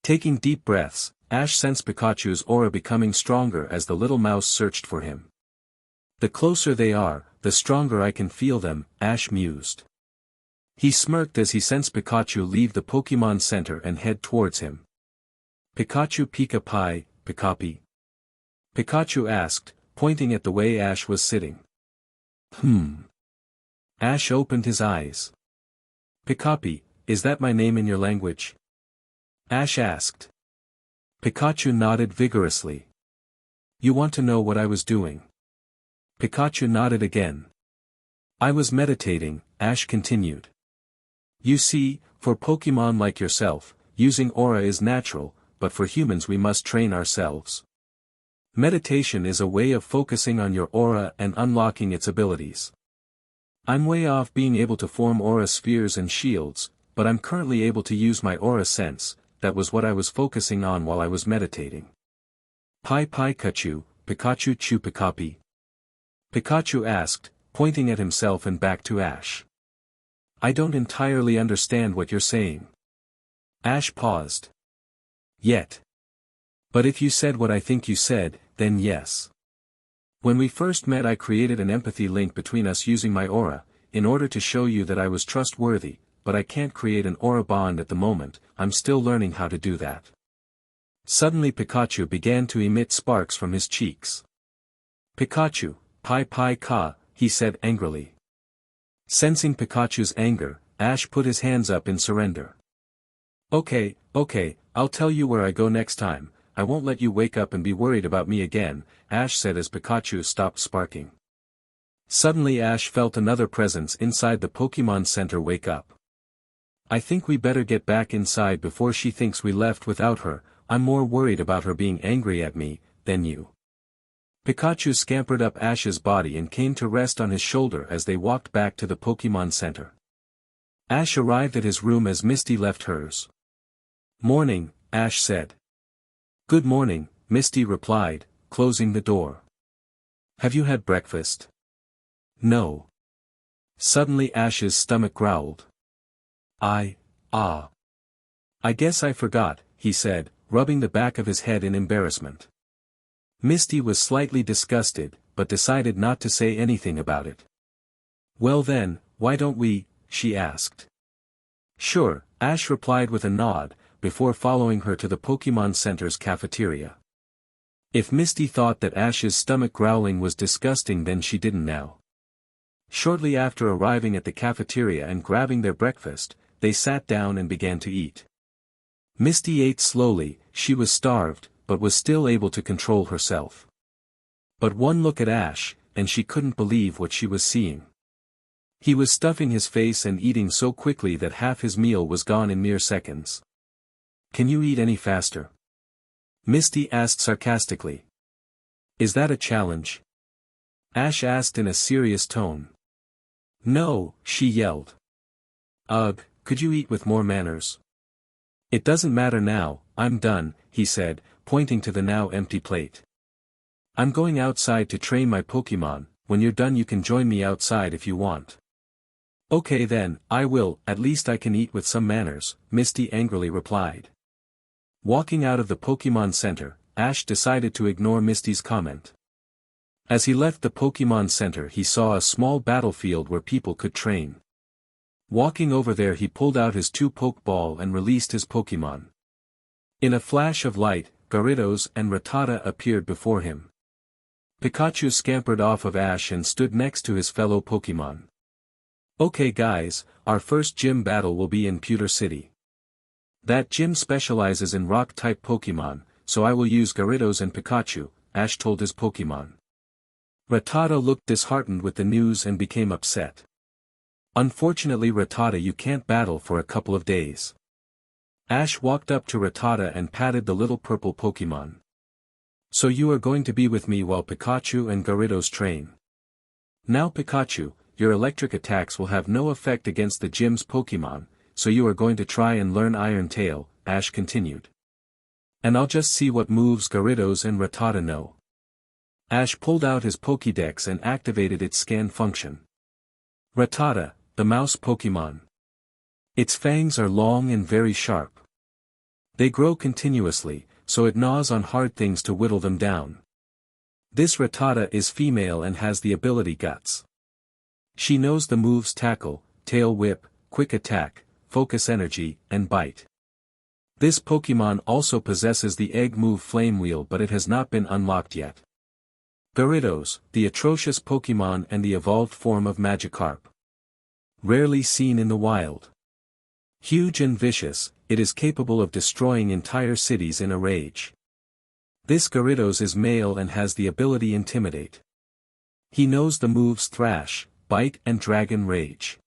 Taking deep breaths, Ash sensed Pikachu's aura becoming stronger as the little mouse searched for him. The closer they are, the stronger I can feel them, Ash mused. He smirked as he sensed Pikachu leave the Pokémon Center and head towards him. Pikachu Pika Pi, Pikapi? Pikachu asked, pointing at the way Ash was sitting. Ash opened his eyes. Pikapi, is that my name in your language? Ash asked. Pikachu nodded vigorously. You want to know what I was doing? Pikachu nodded again. I was meditating, Ash continued. You see, for Pokémon like yourself, using aura is natural, but for humans we must train ourselves. Meditation is a way of focusing on your aura and unlocking its abilities. I'm way off being able to form aura spheres and shields, but I'm currently able to use my aura sense, that was what I was focusing on while I was meditating. Pi Pikachu, Pikachu Chu Pikapi? Pikachu asked, pointing at himself and back to Ash. I don't entirely understand what you're saying. Ash paused. Yet. But if you said what I think you said, then yes. When we first met I created an empathy link between us using my aura, in order to show you that I was trustworthy, but I can't create an aura bond at the moment, I'm still learning how to do that. Suddenly Pikachu began to emit sparks from his cheeks. Pikachu, Pi Pi Ka, he said angrily. Sensing Pikachu's anger, Ash put his hands up in surrender. Okay, I'll tell you where I go next time, I won't let you wake up and be worried about me again, Ash said as Pikachu stopped sparking. Suddenly Ash felt another presence inside the Pokémon Center wake up. I think we better get back inside before she thinks we left without her, I'm more worried about her being angry at me, than you. Pikachu scampered up Ash's body and came to rest on his shoulder as they walked back to the Pokémon Center. Ash arrived at his room as Misty left hers. Morning, Ash said. Good morning, Misty replied, closing the door. Have you had breakfast? No. Suddenly Ash's stomach growled. I guess I forgot, he said, rubbing the back of his head in embarrassment. Misty was slightly disgusted, but decided not to say anything about it. Well then, why don't we, she asked. Sure, Ash replied with a nod, before following her to the Pokémon Center's cafeteria. If Misty thought that Ash's stomach growling was disgusting then she didn't now. Shortly after arriving at the cafeteria and grabbing their breakfast, they sat down and began to eat. Misty ate slowly, she was starved, but was still able to control herself. But one look at Ash, and she couldn't believe what she was seeing. He was stuffing his face and eating so quickly that half his meal was gone in mere seconds. Can you eat any faster? Misty asked sarcastically. Is that a challenge? Ash asked in a serious tone. No, she yelled. Ugh, could you eat with more manners? It doesn't matter now, I'm done, he said, pointing to the now empty plate. I'm going outside to train my Pokémon. When you're done you can join me outside if you want. Okay then, I will, at least I can eat with some manners, Misty angrily replied. Walking out of the Pokémon Center, Ash decided to ignore Misty's comment. As he left the Pokémon Center he saw a small battlefield where people could train. Walking over there he pulled out his 2 Pokeball and released his Pokémon. In a flash of light, Gyarados and Rattata appeared before him. Pikachu scampered off of Ash and stood next to his fellow Pokémon. Okay guys, our first gym battle will be in Pewter City. That gym specializes in rock-type Pokémon, so I will use Gyarados and Pikachu, Ash told his Pokémon. Rattata looked disheartened with the news and became upset. Unfortunately Rattata, you can't battle for a couple of days. Ash walked up to Rattata and patted the little purple Pokémon. So you are going to be with me while Pikachu and Gyarados train. Now Pikachu, your electric attacks will have no effect against the gym's Pokémon, so you are going to try and learn Iron Tail, Ash continued. And I'll just see what moves Gyarados and Rattata know. Ash pulled out his Pokédex and activated its scan function. Rattata, the mouse Pokémon. Its fangs are long and very sharp. They grow continuously, so it gnaws on hard things to whittle them down. This Rattata is female and has the ability Guts. She knows the moves Tackle, Tail Whip, Quick Attack, Focus Energy, and Bite. This Pokémon also possesses the egg move Flame Wheel, but it has not been unlocked yet. Gyarados, the atrocious Pokémon and the evolved form of Magikarp. Rarely seen in the wild. Huge and vicious, it is capable of destroying entire cities in a rage. This Gyarados is male and has the ability Intimidate. He knows the moves Thrash, Bite and Dragon Rage.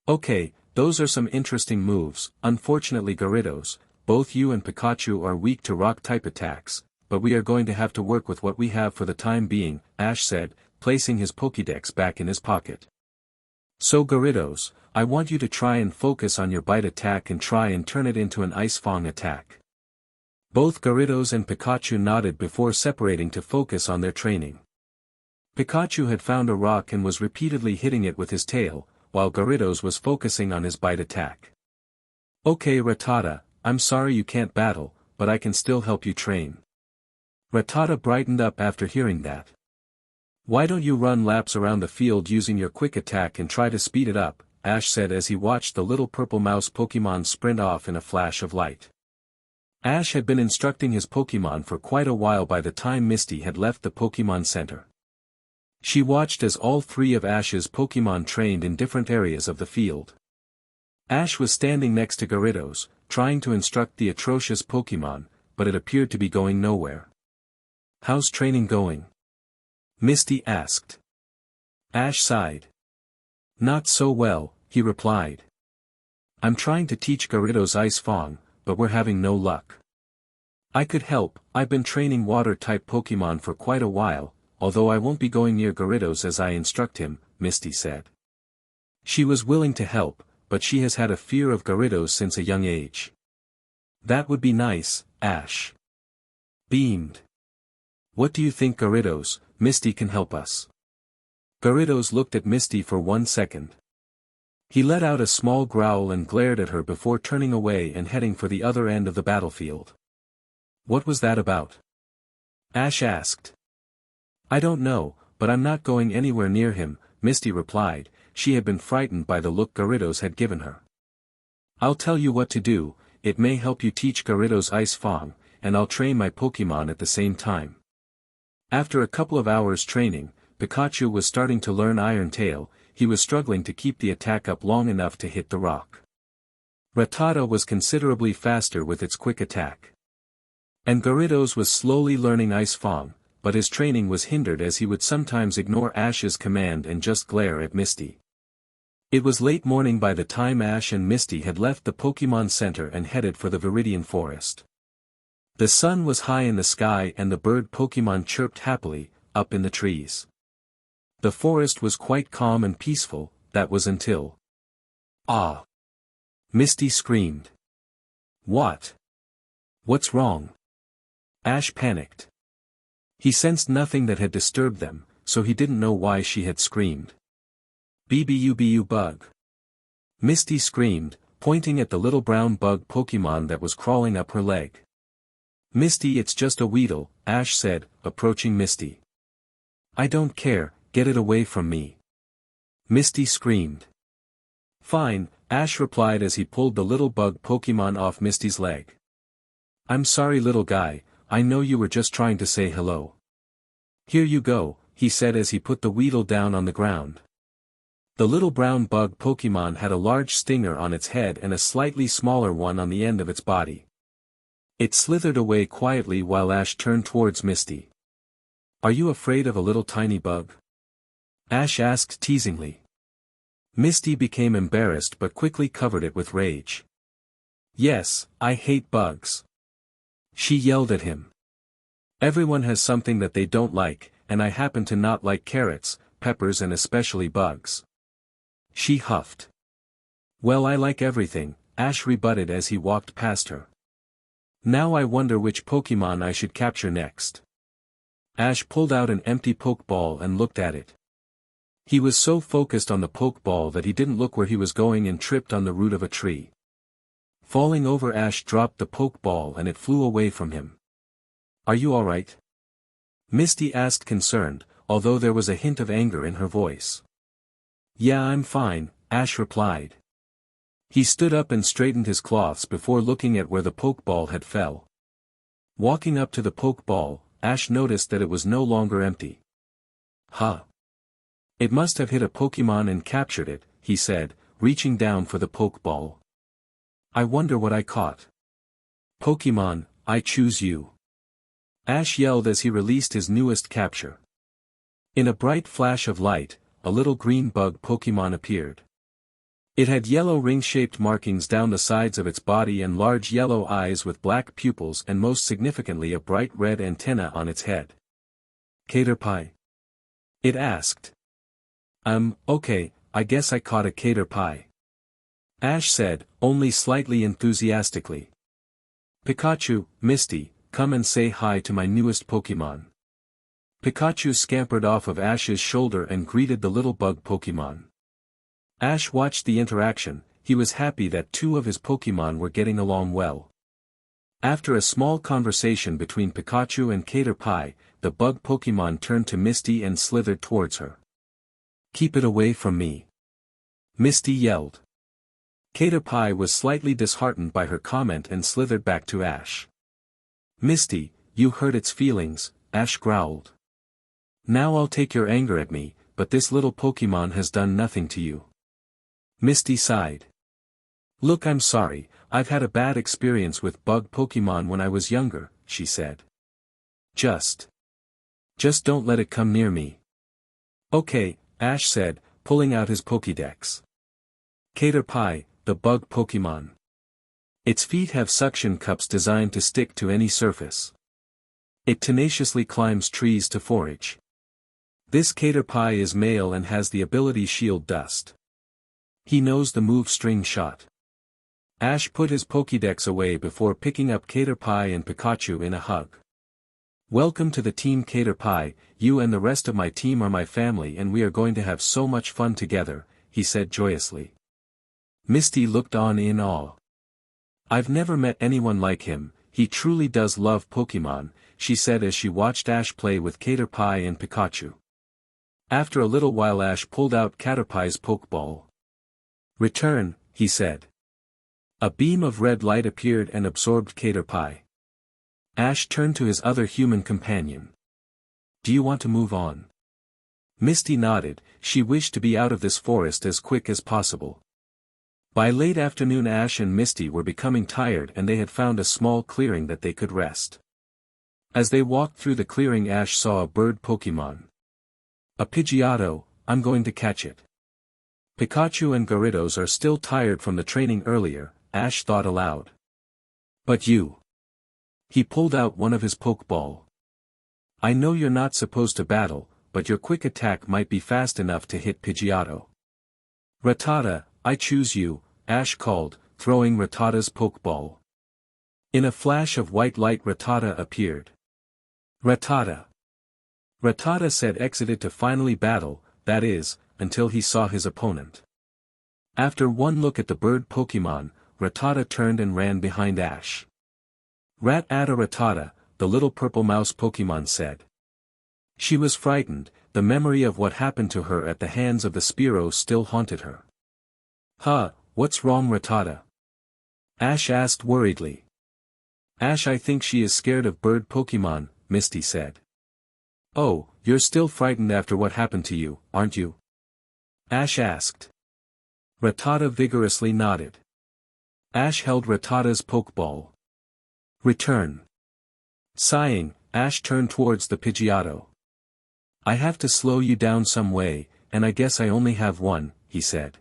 Okay, those are some interesting moves. Unfortunately Gyarados, both you and Pikachu are weak to rock-type attacks, but we are going to have to work with what we have for the time being, Ash said, placing his Pokédex back in his pocket. So Gyarados, I want you to try and focus on your Bite attack and try and turn it into an Ice Fang attack. Both Gyarados and Pikachu nodded before separating to focus on their training. Pikachu had found a rock and was repeatedly hitting it with his tail, while Gyarados was focusing on his Bite attack. Okay Rattata, I'm sorry you can't battle, but I can still help you train. Rattata brightened up after hearing that. Why don't you run laps around the field using your quick attack and try to speed it up, Ash said as he watched the little purple mouse Pokémon sprint off in a flash of light. Ash had been instructing his Pokémon for quite a while by the time Misty had left the Pokémon Center. She watched as all 3 of Ash's Pokémon trained in different areas of the field. Ash was standing next to Gyarados, trying to instruct the atrocious Pokémon, but it appeared to be going nowhere. How's training going? Misty asked. Ash sighed. Not so well, he replied. I'm trying to teach Gyarados Ice Fang, but we're having no luck. I could help, I've been training water-type Pokémon for quite a while, although I won't be going near Gyarados as I instruct him, Misty said. She was willing to help, but she has had a fear of Gyarados since a young age. That would be nice, Ash beamed. What do you think Gyarados, Misty can help us? Gyarados looked at Misty for 1 second. He let out a small growl and glared at her before turning away and heading for the other end of the battlefield. What was that about? Ash asked. I don't know, but I'm not going anywhere near him, Misty replied. She had been frightened by the look Gyarados had given her. I'll tell you what to do, it may help you teach Gyarados Ice Fang, and I'll train my Pokémon at the same time. After a couple of hours training, Pikachu was starting to learn Iron Tail. He was struggling to keep the attack up long enough to hit the rock. Rattata was considerably faster with its quick attack. And Gyarados was slowly learning Ice Fang, but his training was hindered as he would sometimes ignore Ash's command and just glare at Misty. It was late morning by the time Ash and Misty had left the Pokémon Center and headed for the Viridian Forest. The sun was high in the sky and the bird Pokémon chirped happily, up in the trees. The forest was quite calm and peaceful, that was until... Ah! Misty screamed. What? What's wrong? Ash panicked. He sensed nothing that had disturbed them, so he didn't know why she had screamed. BBUBU bug. Misty screamed, pointing at the little brown bug Pokémon that was crawling up her leg. Misty, it's just a Weedle, Ash said, approaching Misty. I don't care, get it away from me. Misty screamed. Fine, Ash replied as he pulled the little bug Pokémon off Misty's leg. I'm sorry little guy, I know you were just trying to say hello. Here you go, he said as he put the Weedle down on the ground. The little brown bug Pokémon had a large stinger on its head and a slightly smaller one on the end of its body. It slithered away quietly while Ash turned towards Misty. Are you afraid of a little tiny bug? Ash asked teasingly. Misty became embarrassed but quickly covered it with rage. Yes, I hate bugs. She yelled at him. Everyone has something that they don't like, and I happen to not like carrots, peppers and especially bugs. She huffed. Well, I like everything, Ash rebutted as he walked past her. Now I wonder which Pokémon I should capture next. Ash pulled out an empty Pokeball and looked at it. He was so focused on the Pokeball that he didn't look where he was going and tripped on the root of a tree. Falling over, Ash dropped the Pokeball and it flew away from him. Are you alright? Misty asked concerned, although there was a hint of anger in her voice. Yeah, I'm fine, Ash replied. He stood up and straightened his cloths before looking at where the Pokeball had fell. Walking up to the Pokeball, Ash noticed that it was no longer empty. Huh. It must have hit a Pokémon and captured it, he said, reaching down for the Pokeball. I wonder what I caught. Pokémon, I choose you. Ash yelled as he released his newest capture. In a bright flash of light, a little green bug Pokémon appeared. It had yellow ring-shaped markings down the sides of its body and large yellow eyes with black pupils and most significantly a bright red antenna on its head. Caterpie? It asked. Okay, I guess I caught a Caterpie. Ash said, only slightly enthusiastically. Pikachu, Misty, come and say hi to my newest Pokémon. Pikachu scampered off of Ash's shoulder and greeted the little bug Pokémon. Ash watched the interaction, he was happy that two of his Pokémon were getting along well. After a small conversation between Pikachu and Caterpie, the bug Pokémon turned to Misty and slithered towards her. Keep it away from me. Misty yelled. Caterpie was slightly disheartened by her comment and slithered back to Ash. Misty, you hurt its feelings, Ash growled. Now I'll take your anger at me, but this little Pokémon has done nothing to you. Misty sighed. Look, I'm sorry, I've had a bad experience with bug Pokémon when I was younger, she said. Just don't let it come near me. Okay, Ash said, pulling out his Pokédex. Caterpie, the bug Pokémon. Its feet have suction cups designed to stick to any surface. It tenaciously climbs trees to forage. This Caterpie is male and has the ability Shield Dust. He knows the move String Shot. Ash put his Pokédex away before picking up Caterpie and Pikachu in a hug. Welcome to the team Caterpie, you and the rest of my team are my family and we are going to have so much fun together, he said joyously. Misty looked on in awe. I've never met anyone like him, he truly does love Pokémon, she said as she watched Ash play with Caterpie and Pikachu. After a little while Ash pulled out Caterpie's Pokeball. Return, he said. A beam of red light appeared and absorbed Caterpie. Ash turned to his other human companion. Do you want to move on? Misty nodded, she wished to be out of this forest as quick as possible. By late afternoon Ash and Misty were becoming tired and they had found a small clearing that they could rest. As they walked through the clearing Ash saw a bird Pokémon. A Pidgeotto, I'm going to catch it. Pikachu and Gyarados are still tired from the training earlier, Ash thought aloud. But you. He pulled out one of his Pokeball. I know you're not supposed to battle, but your quick attack might be fast enough to hit Pidgeotto. Rattata, I choose you, Ash called, throwing Rattata's Pokeball. In a flash of white light Rattata appeared. Rattata. Rattata said exited to finally battle, that is, until he saw his opponent. After one look at the bird Pokémon, Rattata turned and ran behind Ash. Rattata Rattata, the little purple mouse Pokémon said. She was frightened, the memory of what happened to her at the hands of the Spearow still haunted her. Huh, what's wrong Rattata? Ash asked worriedly. Ash, I think she is scared of bird Pokémon, Misty said. Oh, you're still frightened after what happened to you, aren't you? Ash asked. Rattata vigorously nodded. Ash held Rattata's Pokeball. Return. Sighing, Ash turned towards the Pidgeotto. I have to slow you down some way, and I guess I only have one, he said.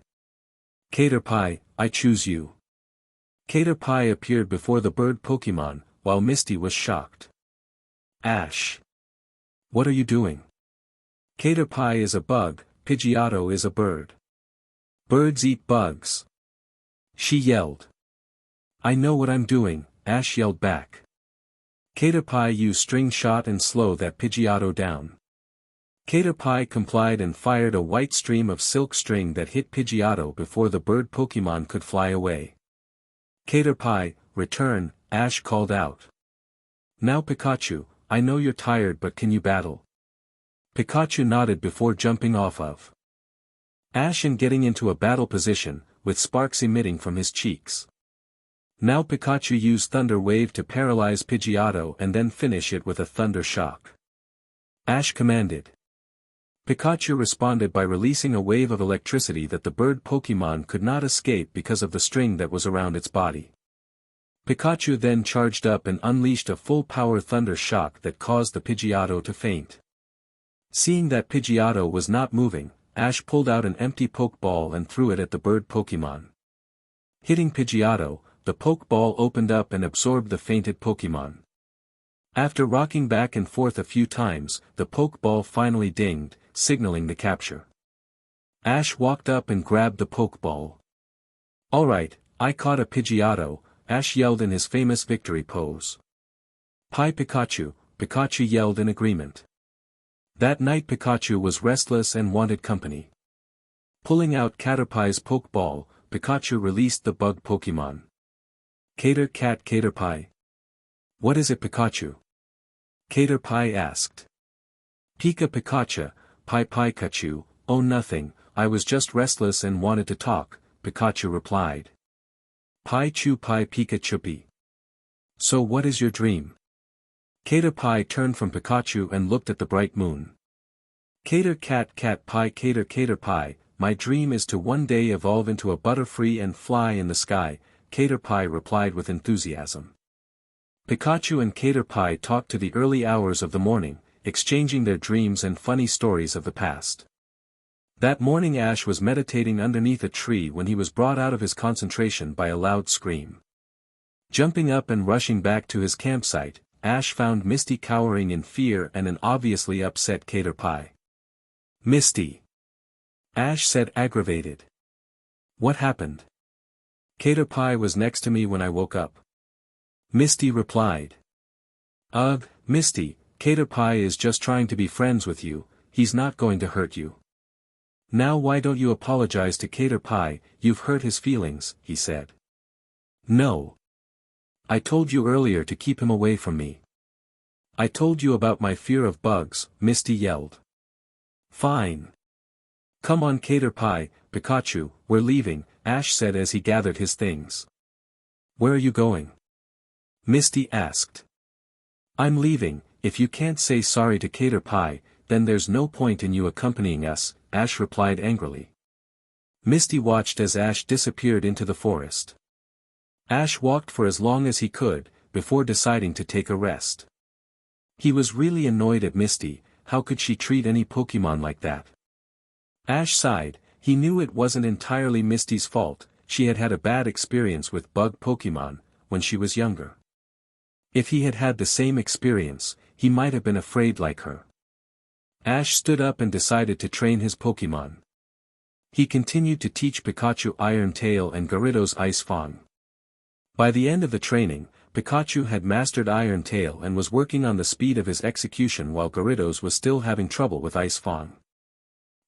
Caterpie, I choose you. Caterpie appeared before the bird Pokémon, while Misty was shocked. Ash. What are you doing? Caterpie is a bug, Pidgeotto is a bird. Birds eat bugs. She yelled. I know what I'm doing, Ash yelled back. Caterpie used string shot and slow that Pidgeotto down. Caterpie complied and fired a white stream of silk string that hit Pidgeotto before the bird Pokémon could fly away. Caterpie, return, Ash called out. Now Pikachu, I know you're tired but can you battle? Pikachu nodded before jumping off of Ash and getting into a battle position, with sparks emitting from his cheeks. Now Pikachu used Thunder Wave to paralyze Pidgeotto and then finish it with a Thunder Shock. Ash commanded. Pikachu responded by releasing a wave of electricity that the bird Pokémon could not escape because of the string that was around its body. Pikachu then charged up and unleashed a full-power Thunder Shock that caused the Pidgeotto to faint. Seeing that Pidgeotto was not moving, Ash pulled out an empty Pokeball and threw it at the bird Pokémon. Hitting Pidgeotto, the Pokeball opened up and absorbed the fainted Pokémon. After rocking back and forth a few times, the Pokeball finally dinged, signaling the capture. Ash walked up and grabbed the Pokeball. Alright, I caught a Pidgeotto, Ash yelled in his famous victory pose. Pie Pikachu, Pikachu yelled in agreement. That night Pikachu was restless and wanted company. Pulling out Caterpie's Pokeball, Pikachu released the bug Pokémon. Caterpie. What is it Pikachu? Caterpie asked. Pika Pikachu, Pikachu, oh nothing, I was just restless and wanted to talk, Pikachu replied. Pikachu. So what is your dream? Caterpie turned from Pikachu and looked at the bright moon. Caterpie, my dream is to one day evolve into a butterfree and fly in the sky, Caterpie replied with enthusiasm. Pikachu and Caterpie talked to the early hours of the morning, exchanging their dreams and funny stories of the past. That morning Ash was meditating underneath a tree when he was brought out of his concentration by a loud scream. Jumping up and rushing back to his campsite, Ash found Misty cowering in fear and an obviously upset Caterpie. Misty. Ash said aggravated. What happened? Caterpie was next to me when I woke up. Misty replied. Ugh, Misty, Caterpie is just trying to be friends with you, he's not going to hurt you. Now why don't you apologize to Caterpie, you've hurt his feelings, he said. No. I told you earlier to keep him away from me. I told you about my fear of bugs, Misty yelled. Fine. Come on Caterpie, Pikachu, we're leaving, Ash said as he gathered his things. Where are you going? Misty asked. I'm leaving, if you can't say sorry to Caterpie, then there's no point in you accompanying us, Ash replied angrily. Misty watched as Ash disappeared into the forest. Ash walked for as long as he could, before deciding to take a rest. He was really annoyed at Misty, how could she treat any Pokémon like that? Ash sighed, he knew it wasn't entirely Misty's fault, she had had a bad experience with bug Pokémon, when she was younger. If he had had the same experience, he might have been afraid like her. Ash stood up and decided to train his Pokémon. He continued to teach Pikachu Iron Tail and Gyarados Ice Fang. By the end of the training, Pikachu had mastered Iron Tail and was working on the speed of his execution while Gyarados was still having trouble with Ice Fang.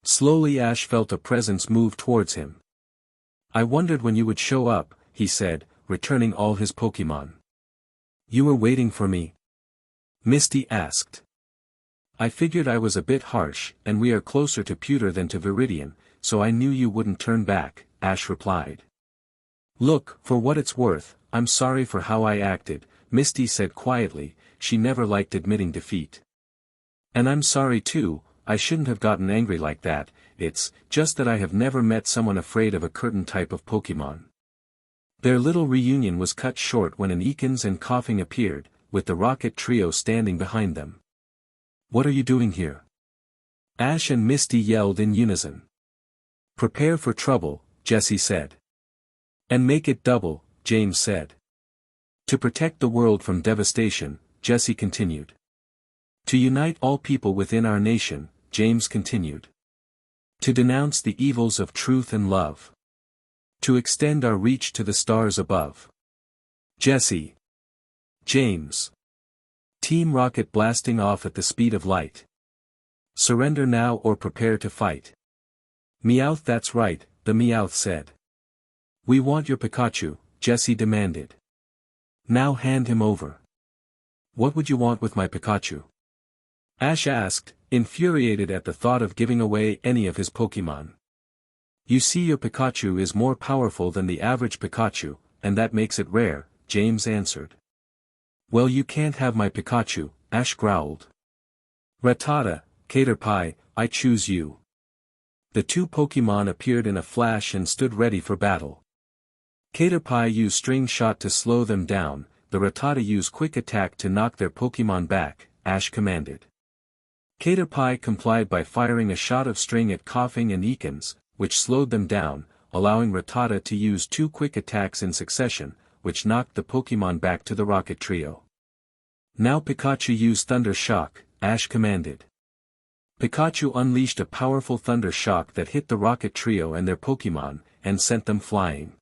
Slowly Ash felt a presence move towards him. "I wondered when you would show up," he said, returning all his Pokémon. "You were waiting for me?" Misty asked. "I figured I was a bit harsh, and we are closer to Pewter than to Viridian, so I knew you wouldn't turn back," Ash replied. "Look, for what it's worth, I'm sorry for how I acted," Misty said quietly. She never liked admitting defeat. "And I'm sorry too, I shouldn't have gotten angry like that. It's just that I have never met someone afraid of a certain type of Pokémon." Their little reunion was cut short when an Ekans and Coughing appeared, with the Rocket Trio standing behind them. "What are you doing here?" Ash and Misty yelled in unison. "Prepare for trouble," Jessie said. "And make it double," James said. "To protect the world from devastation," Jessie continued. "To unite all people within our nation," James continued. "To denounce the evils of truth and love. To extend our reach to the stars above." Jessie. James. Team Rocket blasting off at the speed of light. "Surrender now or prepare to fight." "Meowth, that's right," the Meowth said. "We want your Pikachu," Jessie demanded. "Now hand him over." "What would you want with my Pikachu?" Ash asked, infuriated at the thought of giving away any of his Pokémon. "You see, your Pikachu is more powerful than the average Pikachu, and that makes it rare," James answered. "Well, you can't have my Pikachu," Ash growled. "Rattata, Caterpie, I choose you." The two Pokémon appeared in a flash and stood ready for battle. Caterpie used String Shot to slow them down, the Rattata used Quick Attack to knock their Pokémon back, Ash commanded. Caterpie complied by firing a shot of string at Coughing and Ekans, which slowed them down, allowing Rattata to use 2 quick attacks in succession, which knocked the Pokémon back to the Rocket Trio. "Now Pikachu use Thunder Shock," Ash commanded. Pikachu unleashed a powerful Thunder Shock that hit the Rocket Trio and their Pokémon, and sent them flying.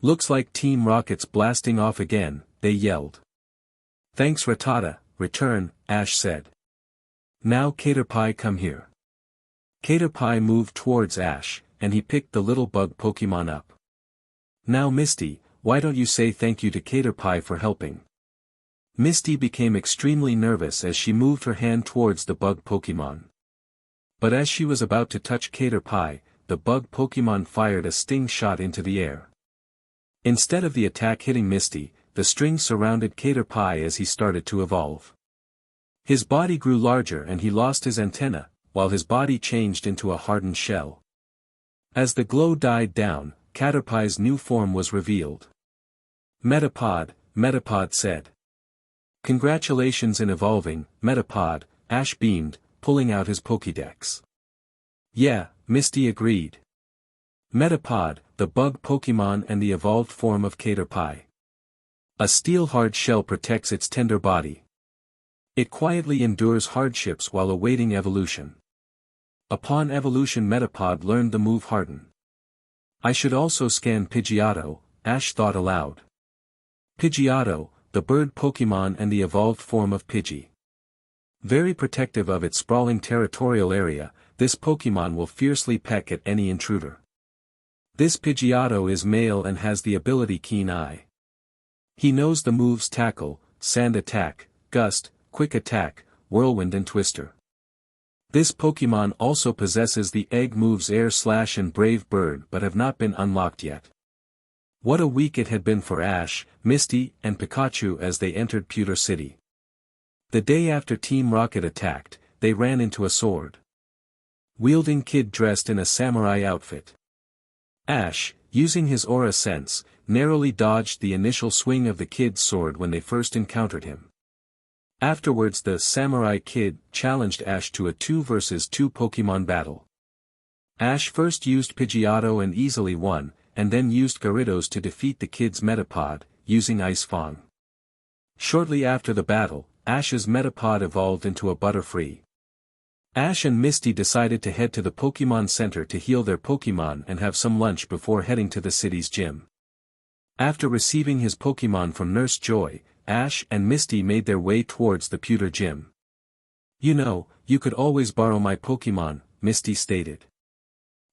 "Looks like Team Rocket's blasting off again," they yelled. "Thanks Rattata, return," Ash said. "Now Caterpie, come here." Caterpie moved towards Ash, and he picked the little bug Pokémon up. "Now Misty, why don't you say thank you to Caterpie for helping?" Misty became extremely nervous as she moved her hand towards the bug Pokémon. But as she was about to touch Caterpie, the bug Pokémon fired a sting shot into the air. Instead of the attack hitting Misty, the string surrounded Caterpie as he started to evolve. His body grew larger and he lost his antenna, while his body changed into a hardened shell. As the glow died down, Caterpie's new form was revealed. "Metapod," Metapod said. "Congratulations in evolving, Metapod," Ash beamed, pulling out his Pokédex. "Yeah," Misty agreed. Metapod, the bug Pokémon and the evolved form of Caterpie. A steel-hard shell protects its tender body. It quietly endures hardships while awaiting evolution. Upon evolution, Metapod learned the move Harden. "I should also scan Pidgeotto," Ash thought aloud. Pidgeotto, the bird Pokémon and the evolved form of Pidgey. Very protective of its sprawling territorial area, this Pokémon will fiercely peck at any intruder. This Pidgeotto is male and has the ability Keen Eye. He knows the moves Tackle, Sand Attack, Gust, Quick Attack, Whirlwind and Twister. This Pokémon also possesses the egg moves Air Slash and Brave Bird but have not been unlocked yet. What a week it had been for Ash, Misty, and Pikachu as they entered Pewter City. The day after Team Rocket attacked, they ran into a sword-wielding kid dressed in a samurai outfit. Ash, using his aura sense, narrowly dodged the initial swing of the kid's sword when they first encountered him. Afterwards the samurai kid challenged Ash to a 2 vs 2 Pokémon battle. Ash first used Pidgeotto and easily won, and then used Gyarados to defeat the kid's Metapod, using Ice Fang. Shortly after the battle, Ash's Metapod evolved into a Butterfree. Ash and Misty decided to head to the Pokémon Center to heal their Pokémon and have some lunch before heading to the city's gym. After receiving his Pokémon from Nurse Joy, Ash and Misty made their way towards the Pewter Gym. "You know, you could always borrow my Pokémon," Misty stated.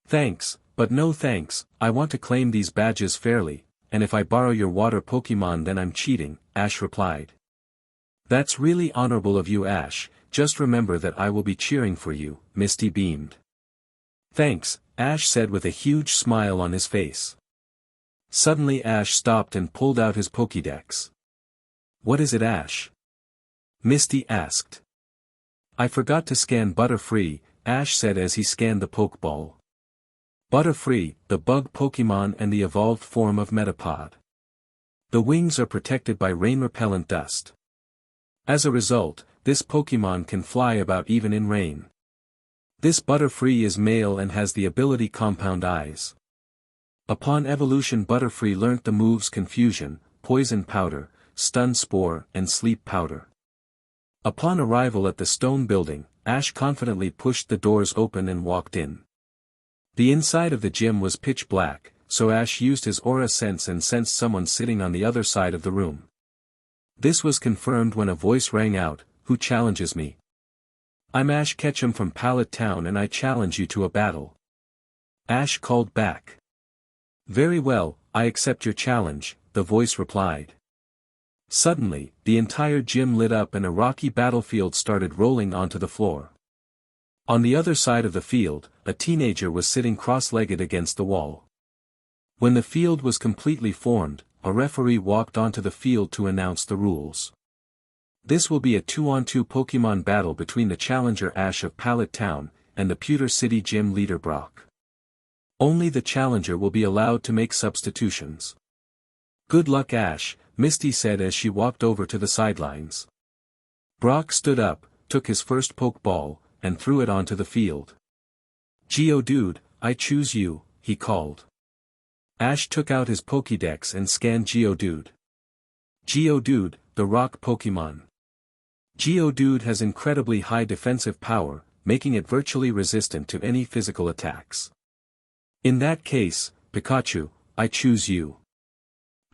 "Thanks, but no thanks, I want to claim these badges fairly, and if I borrow your water Pokémon then I'm cheating," Ash replied. "That's really honorable of you, Ash, just remember that I will be cheering for you," Misty beamed. "Thanks," Ash said with a huge smile on his face. Suddenly Ash stopped and pulled out his Pokédex. "What is it, Ash?" Misty asked. "I forgot to scan Butterfree," Ash said as he scanned the Pokeball. Butterfree, the bug Pokémon and the evolved form of Metapod. The wings are protected by rain-repellent dust. As a result, this Pokémon can fly about even in rain. This Butterfree is male and has the ability Compound Eyes. Upon evolution, Butterfree learnt the moves Confusion, Poison Powder, Stun Spore and Sleep Powder. Upon arrival at the stone building, Ash confidently pushed the doors open and walked in. The inside of the gym was pitch black, so Ash used his aura sense and sensed someone sitting on the other side of the room. This was confirmed when a voice rang out, "Who challenges me?" "I'm Ash Ketchum from Pallet Town and I challenge you to a battle." Ash called back. "Very well, I accept your challenge," the voice replied. Suddenly, the entire gym lit up and a rocky battlefield started rolling onto the floor. On the other side of the field, a teenager was sitting cross-legged against the wall. When the field was completely formed, a referee walked onto the field to announce the rules. This will be a 2-on-2 Pokémon battle between the challenger Ash of Pallet Town, and the Pewter City gym leader Brock. Only the challenger will be allowed to make substitutions. "Good luck, Ash," Misty said as she walked over to the sidelines. Brock stood up, took his first Pokeball, and threw it onto the field. "Geodude, I choose you," he called. Ash took out his Pokédex and scanned Geodude. Geodude, the rock Pokémon. Geodude has incredibly high defensive power, making it virtually resistant to any physical attacks. "In that case, Pikachu, I choose you,"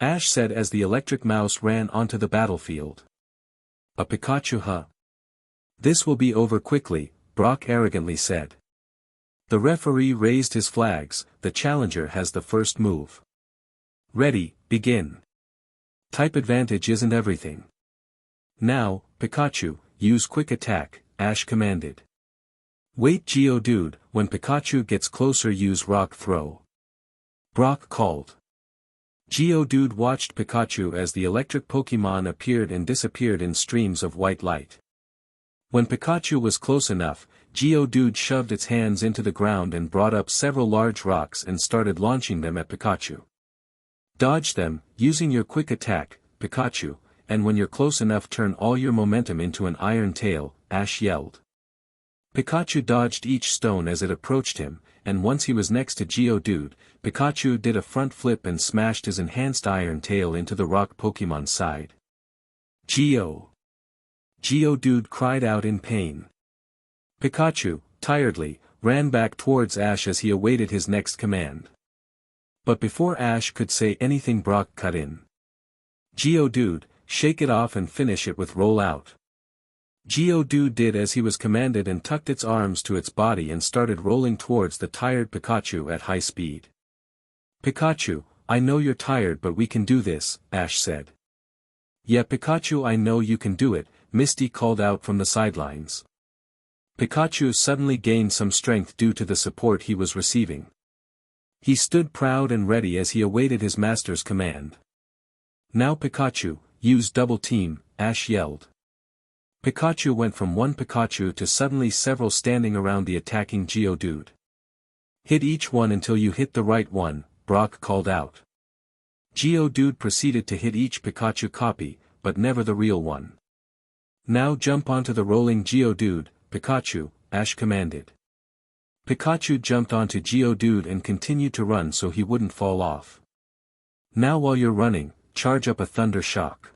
Ash said as the electric mouse ran onto the battlefield. "A Pikachu, huh? This will be over quickly," Brock arrogantly said. The referee raised his flags, "The challenger has the first move. Ready, begin. Type advantage isn't everything. Now, Pikachu, use quick attack," Ash commanded. "Wait, Geodude, when Pikachu gets closer use rock throw," Brock called. Geodude watched Pikachu as the electric Pokémon appeared and disappeared in streams of white light. When Pikachu was close enough, Geodude shoved its hands into the ground and brought up several large rocks and started launching them at Pikachu. "Dodge them, using your quick attack, Pikachu, and when you're close enough turn all your momentum into an iron tail," Ash yelled. Pikachu dodged each stone as it approached him, and once he was next to Geodude, Pikachu did a front flip and smashed his enhanced iron tail into the rock Pokémon's side. Geodude cried out in pain. Pikachu, tiredly, ran back towards Ash as he awaited his next command. But before Ash could say anything, Brock cut in. "Geodude, shake it off and finish it with roll out." Geodude did as he was commanded and tucked its arms to its body and started rolling towards the tired Pikachu at high speed. "Pikachu, I know you're tired but we can do this," Ash said. "Yeah, Pikachu, I know you can do it," Misty called out from the sidelines. Pikachu suddenly gained some strength due to the support he was receiving. He stood proud and ready as he awaited his master's command. "Now Pikachu, use double team," Ash yelled. Pikachu went from one Pikachu to suddenly several standing around the attacking Geodude. "Hit each one until you hit the right one," Brock called out. Geodude proceeded to hit each Pikachu copy, but never the real one. "Now jump onto the rolling Geodude, Pikachu," Ash commanded. Pikachu jumped onto Geodude and continued to run so he wouldn't fall off. "Now while you're running, charge up a Thunder Shock."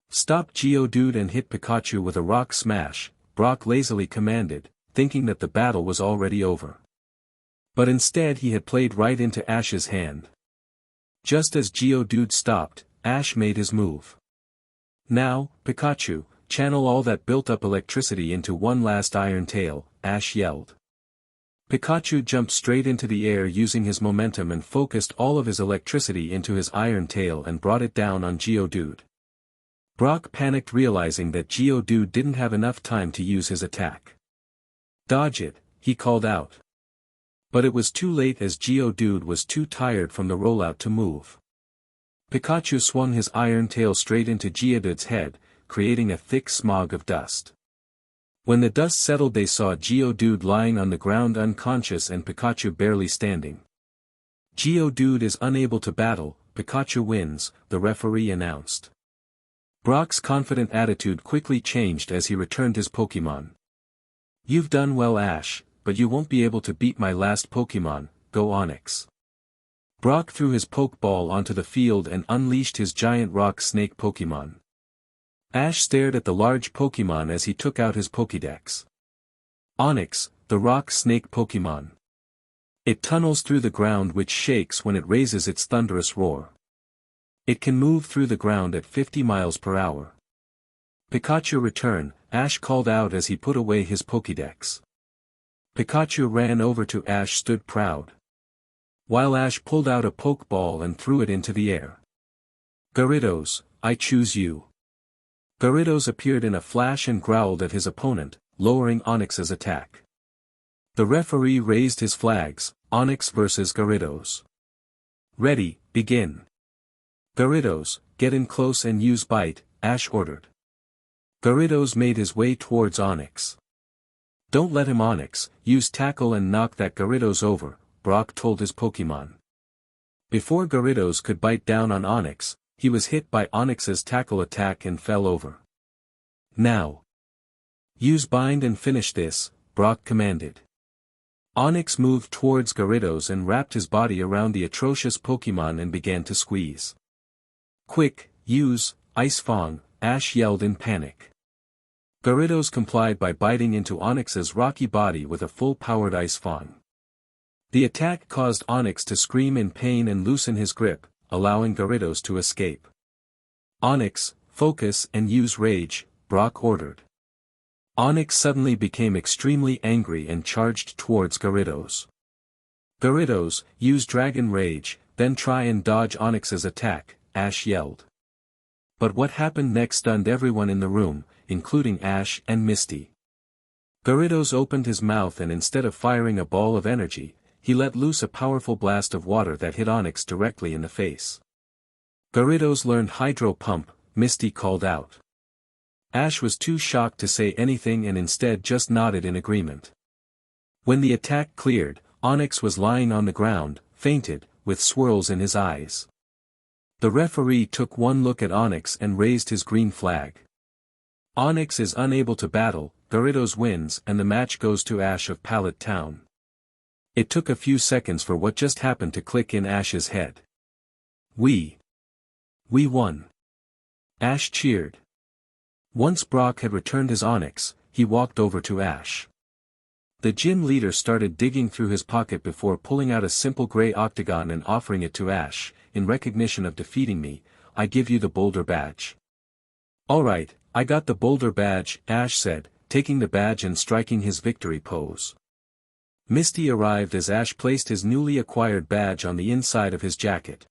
Stop Geodude and hit Pikachu with a rock smash, Brock lazily commanded, thinking that the battle was already over. But instead he had played right into Ash's hand. Just as Geodude stopped, Ash made his move. Now, Pikachu, channel all that built-up electricity into one last Iron Tail, Ash yelled. Pikachu jumped straight into the air using his momentum and focused all of his electricity into his Iron Tail and brought it down on Geodude. Brock panicked realizing that Geodude didn't have enough time to use his attack. Dodge it, he called out. But it was too late as Geodude was too tired from the rollout to move. Pikachu swung his Iron Tail straight into Geodude's head, creating a thick smog of dust. When the dust settled they saw Geodude lying on the ground unconscious and Pikachu barely standing. Geodude is unable to battle, Pikachu wins, the referee announced. Brock's confident attitude quickly changed as he returned his Pokémon. You've done well, Ash, but you won't be able to beat my last Pokémon, go Onix. Brock threw his Pokeball onto the field and unleashed his giant rock snake Pokémon. Ash stared at the large Pokémon as he took out his Pokédex. Onix, the rock snake Pokémon. It tunnels through the ground which shakes when it raises its thunderous roar. It can move through the ground at 50 miles per hour. Pikachu return, Ash called out as he put away his Pokédex. Pikachu ran over to Ash stood proud. While Ash pulled out a Pokeball and threw it into the air. Gyarados, I choose you. Gyarados appeared in a flash and growled at his opponent, lowering Onix's attack. The referee raised his flags, Onix vs Gyarados. Ready, begin. Gyarados, get in close and use Bite, Ash ordered. Gyarados made his way towards Onix. Don't let him Onix, use Tackle and knock that Gyarados over, Brock told his Pokémon. Before Gyarados could bite down on Onix, he was hit by Onix's Tackle attack and fell over. Now. Use Bind and finish this, Brock commanded. Onix moved towards Gyarados and wrapped his body around the atrocious Pokémon and began to squeeze. Quick, use, Ice Fang, Ash yelled in panic. Gyarados complied by biting into Onix's rocky body with a full-powered Ice Fang. The attack caused Onix to scream in pain and loosen his grip, allowing Gyarados to escape. Onix, focus and use Rage, Brock ordered. Onix suddenly became extremely angry and charged towards Gyarados. Gyarados, use Dragon Rage, then try and dodge Onix's attack, Ash yelled. But what happened next stunned everyone in the room, including Ash and Misty. Gyarados opened his mouth and instead of firing a ball of energy, he let loose a powerful blast of water that hit Onix directly in the face. Gyarados learned Hydro Pump, Misty called out. Ash was too shocked to say anything and instead just nodded in agreement. When the attack cleared, Onix was lying on the ground, fainted, with swirls in his eyes. The referee took one look at Onix and raised his green flag. Onix is unable to battle, Gyarados wins and the match goes to Ash of Pallet Town. It took a few seconds for what just happened to click in Ash's head. We won. Ash cheered. Once Brock had returned his Onix, he walked over to Ash. The gym leader started digging through his pocket before pulling out a simple gray octagon and offering it to Ash. In recognition of defeating me, I give you the Boulder Badge. Alright, I got the Boulder Badge, Ash said, taking the badge and striking his victory pose. Misty arrived as Ash placed his newly acquired badge on the inside of his jacket.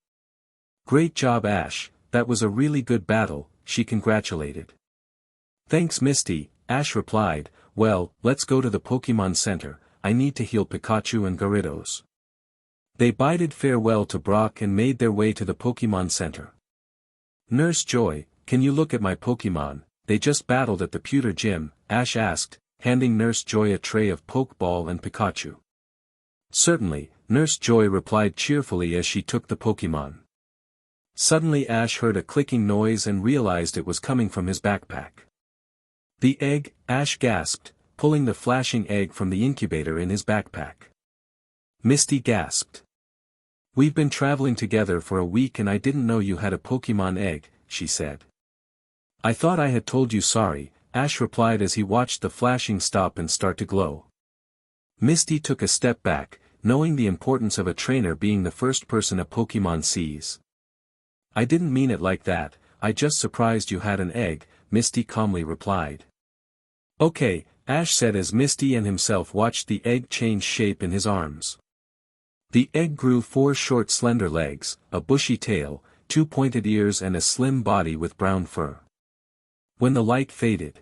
Great job, Ash, that was a really good battle, she congratulated. Thanks, Misty, Ash replied. Well, let's go to the Pokémon Center, I need to heal Pikachu and Gyarados. They bided farewell to Brock and made their way to the Pokémon Center. Nurse Joy, can you look at my Pokémon? They just battled at the Pewter Gym, Ash asked, handing Nurse Joy a tray of Pokeball and Pikachu. Certainly, Nurse Joy replied cheerfully as she took the Pokémon. Suddenly Ash heard a clicking noise and realized it was coming from his backpack. The egg, Ash gasped, pulling the flashing egg from the incubator in his backpack. Misty gasped. We've been traveling together for a week and I didn't know you had a Pokémon egg, she said. I thought I had told you sorry, Ash replied as he watched the flashing stop and start to glow. Misty took a step back, knowing the importance of a trainer being the first person a Pokémon sees. I didn't mean it like that, I just surprised you had an egg, Misty calmly replied. Okay, Ash said as Misty and himself watched the egg change shape in his arms. The egg grew 4 short slender legs, a bushy tail, 2 pointed ears and a slim body with brown fur. When the light faded,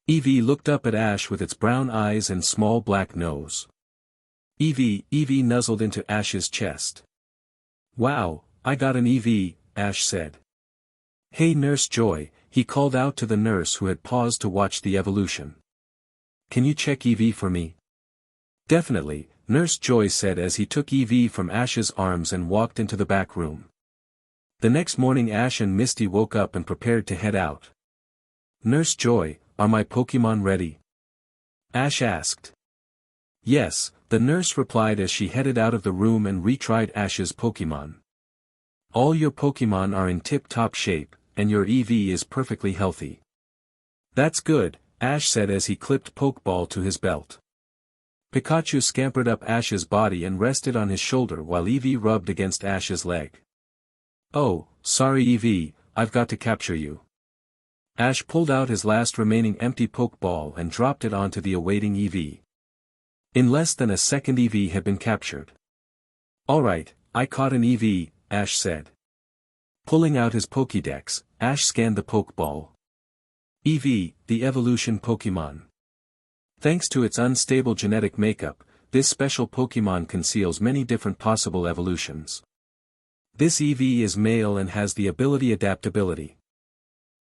Eevee looked up at Ash with its brown eyes and small black nose. Eevee nuzzled into Ash's chest. Wow, I got an Eevee, Ash said. Hey Nurse Joy, he called out to the nurse who had paused to watch the evolution. Can you check Eevee for me? Definitely, Nurse Joy said as he took Eevee from Ash's arms and walked into the back room. The next morning Ash and Misty woke up and prepared to head out. Nurse Joy, are my Pokémon ready? Ash asked. Yes, the nurse replied as she headed out of the room and retried Ash's Pokémon. All your Pokémon are in tip-top shape, and your Eevee is perfectly healthy. That's good, Ash said as he clipped Pokeball to his belt. Pikachu scampered up Ash's body and rested on his shoulder while Eevee rubbed against Ash's leg. Oh, sorry Eevee, I've got to capture you. Ash pulled out his last remaining empty Pokeball and dropped it onto the awaiting Eevee. In less than a second Eevee had been captured. Alright, I caught an Eevee, Ash said. Pulling out his Pokédex, Ash scanned the Pokeball. Eevee, the evolution Pokémon. Thanks to its unstable genetic makeup, this special Pokémon conceals many different possible evolutions. This Eevee is male and has the ability adaptability.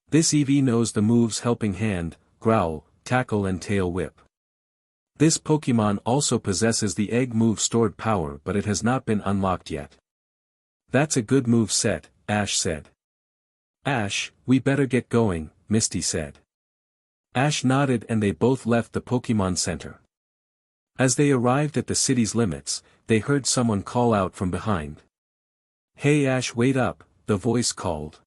This Eevee knows the moves Helping Hand, Growl, Tackle and Tail Whip. This Pokémon also possesses the egg move Stored Power but it has not been unlocked yet. That's a good move set, Ash said. Ash, we better get going, Misty said. Ash nodded and they both left the Pokémon Center. As they arrived at the city's limits, they heard someone call out from behind. Hey Ash, wait up, the voice called.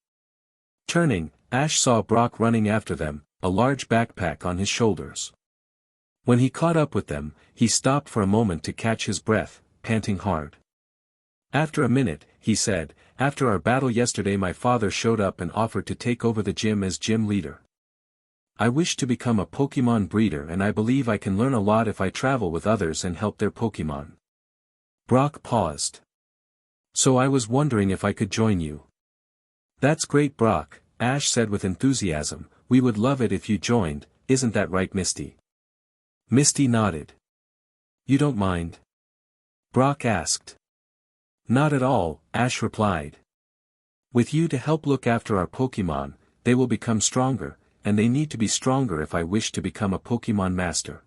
Turning, Ash saw Brock running after them, a large backpack on his shoulders. When he caught up with them, he stopped for a moment to catch his breath, panting hard. After a minute, he said, after our battle yesterday my father showed up and offered to take over the gym as gym leader. I wish to become a Pokémon breeder and I believe I can learn a lot if I travel with others and help their Pokémon. Brock paused. So I was wondering if I could join you. That's great Brock, Ash said with enthusiasm, we would love it if you joined, isn't that right Misty? Misty nodded. You don't mind? Brock asked. Not at all, Ash replied. With you to help look after our Pokémon, they will become stronger, and they need to be stronger if I wish to become a Pokémon master.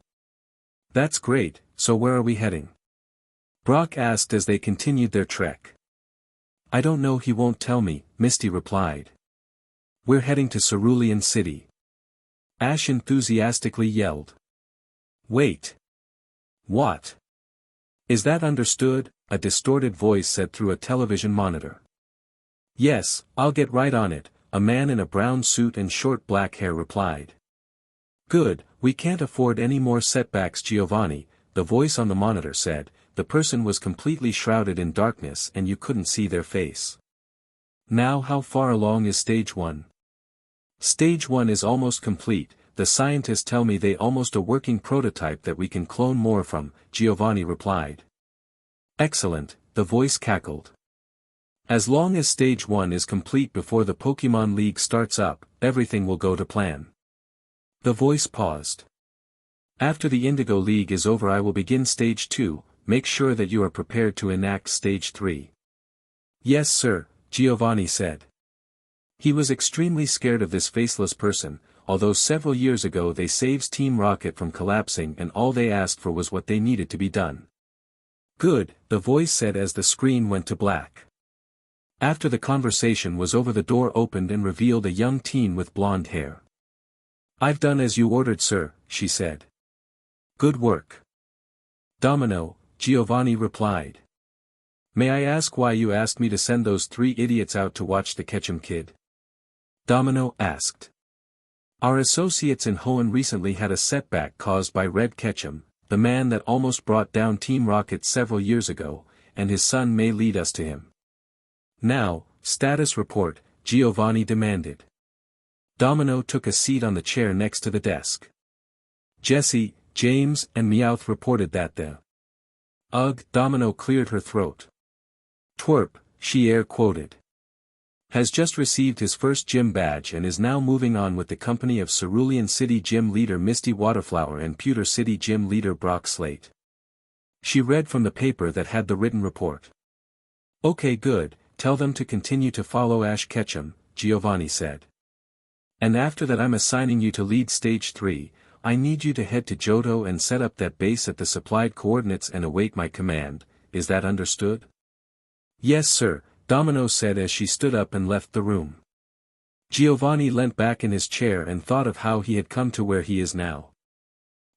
That's great, so where are we heading? Brock asked as they continued their trek. I don't know, he won't tell me, Misty replied. We're heading to Cerulean City. Ash enthusiastically yelled. Wait. What? Is that understood? A distorted voice said through a television monitor. Yes, I'll get right on it, a man in a brown suit and short black hair replied. Good, we can't afford any more setbacks Giovanni, the voice on the monitor said. The person was completely shrouded in darkness and you couldn't see their face. Now how far along is Stage 1? Stage 1 is almost complete, the scientists tell me they almost a working prototype that we can clone more from, Giovanni replied. Excellent, the voice cackled. As long as Stage 1 is complete before the Pokémon League starts up, everything will go to plan. The voice paused. After the Indigo League is over I will begin Stage 2, make sure that you are prepared to enact Stage 3. Yes sir, Giovanni said. He was extremely scared of this faceless person, although several years ago they saved Team Rocket from collapsing and all they asked for was what they needed to be done. Good, the voice said as the screen went to black. After the conversation was over the door opened and revealed a young teen with blonde hair. I've done as you ordered sir, she said. Good work. Domino, Giovanni replied. May I ask why you asked me to send those 3 idiots out to watch the Ketchum kid? Domino asked. Our associates in Hoenn recently had a setback caused by Red Ketchum, the man that almost brought down Team Rocket several years ago, and his son may lead us to him. Now, status report, Giovanni demanded. Domino took a seat on the chair next to the desk. Jesse, James and Meowth reported that the Domino cleared her throat. Twerp, she air quoted. Has just received his first gym badge and is now moving on with the company of Cerulean City Gym Leader Misty Waterflower and Pewter City Gym Leader Brock Slate. She read from the paper that had the written report. Okay, good, tell them to continue to follow Ash Ketchum, Giovanni said. And after that I'm assigning you to lead Stage 3, I need you to head to Johto and set up that base at the supplied coordinates and await my command, is that understood? Yes sir, Domino said as she stood up and left the room. Giovanni leant back in his chair and thought of how he had come to where he is now.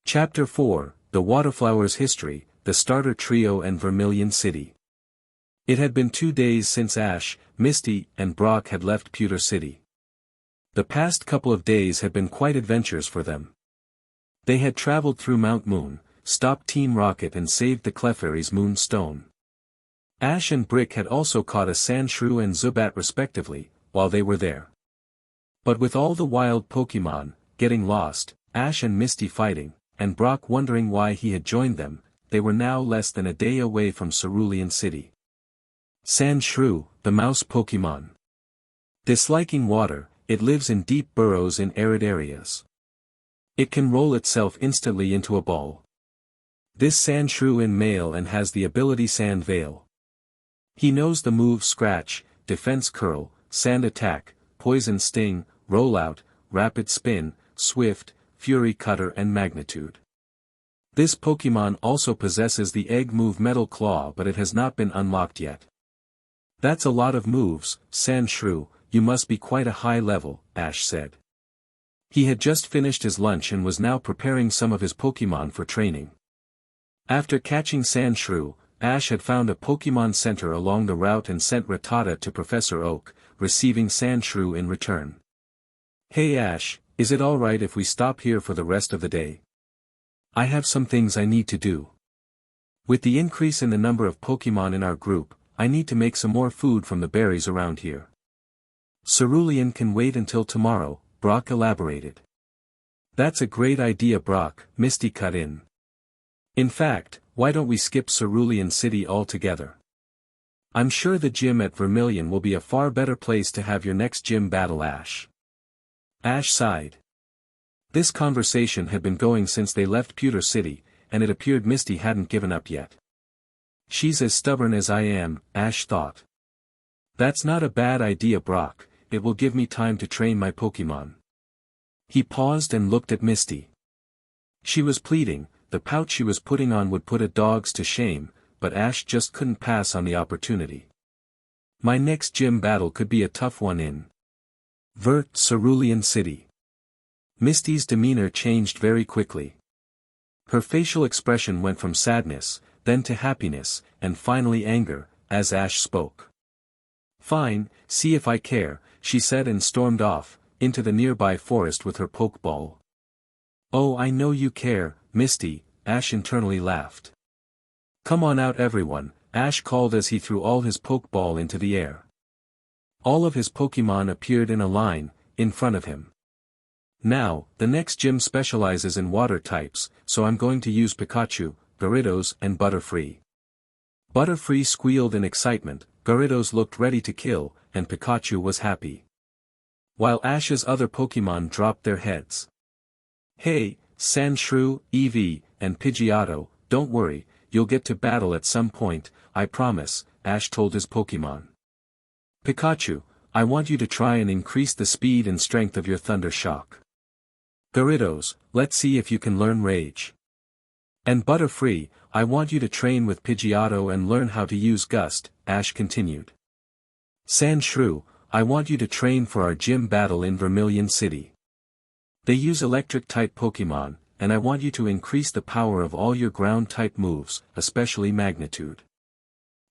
Chapter 4, The Waterflower's History, the Starter Trio and Vermilion City. It had been 2 days since Ash, Misty, and Brock had left Pewter City. The past couple of days had been quite adventures for them. They had traveled through Mount Moon, stopped Team Rocket and saved the Clefairy's Moon Stone. Ash and Brick had also caught a Sandshrew and Zubat respectively, while they were there. But with all the wild Pokémon, getting lost, Ash and Misty fighting, and Brock wondering why he had joined them, they were now less than a day away from Cerulean City. Sandshrew, the mouse Pokémon. Disliking water, it lives in deep burrows in arid areas. It can roll itself instantly into a ball. This Sandshrew is male and has the ability Sand Veil. He knows the moves Scratch, Defense Curl, Sand Attack, Poison Sting, Rollout, Rapid Spin, Swift, Fury Cutter and Magnitude. This Pokémon also possesses the Egg move Metal Claw but it has not been unlocked yet. That's a lot of moves, Sandshrew, you must be quite a high level, Ash said. He had just finished his lunch and was now preparing some of his Pokémon for training. After catching Sandshrew, Ash had found a Pokémon Center along the route and sent Rattata to Professor Oak, receiving Sandshrew in return. Hey Ash, is it alright if we stop here for the rest of the day? I have some things I need to do. With the increase in the number of Pokémon in our group, I need to make some more food from the berries around here. Cerulean can wait until tomorrow, Brock elaborated. That's a great idea Brock, Misty cut in. In fact, why don't we skip Cerulean City altogether? I'm sure the gym at Vermilion will be a far better place to have your next gym battle Ash. Ash sighed. This conversation had been going since they left Pewter City, and it appeared Misty hadn't given up yet. She's as stubborn as I am, Ash thought. That's not a bad idea Brock, it will give me time to train my Pokémon. He paused and looked at Misty. She was pleading. The pouch she was putting on would put a dog's to shame, but Ash just couldn't pass on the opportunity. My next gym battle could be a tough one in Cerulean City. Misty's demeanor changed very quickly. Her facial expression went from sadness, then to happiness, and finally anger, as Ash spoke. Fine, see if I care, she said and stormed off, into the nearby forest with her Pokeball. Oh I know you care, Misty, Ash internally laughed. Come on out everyone, Ash called as he threw all his Pokeball into the air. All of his Pokémon appeared in a line, in front of him. Now, the next gym specializes in water types, so I'm going to use Pikachu, Gyarados and Butterfree. Butterfree squealed in excitement, Gyarados looked ready to kill, and Pikachu was happy. While Ash's other Pokémon dropped their heads. Hey, Sandshrew, Eevee, and Pidgeotto, don't worry, you'll get to battle at some point, I promise, Ash told his Pokémon. Pikachu, I want you to try and increase the speed and strength of your Thunder Shock. Gyarados, let's see if you can learn Rage. And Butterfree, I want you to train with Pidgeotto and learn how to use Gust, Ash continued. Sandshrew, I want you to train for our gym battle in Vermilion City. They use electric-type Pokémon, and I want you to increase the power of all your ground-type moves, especially Magnitude.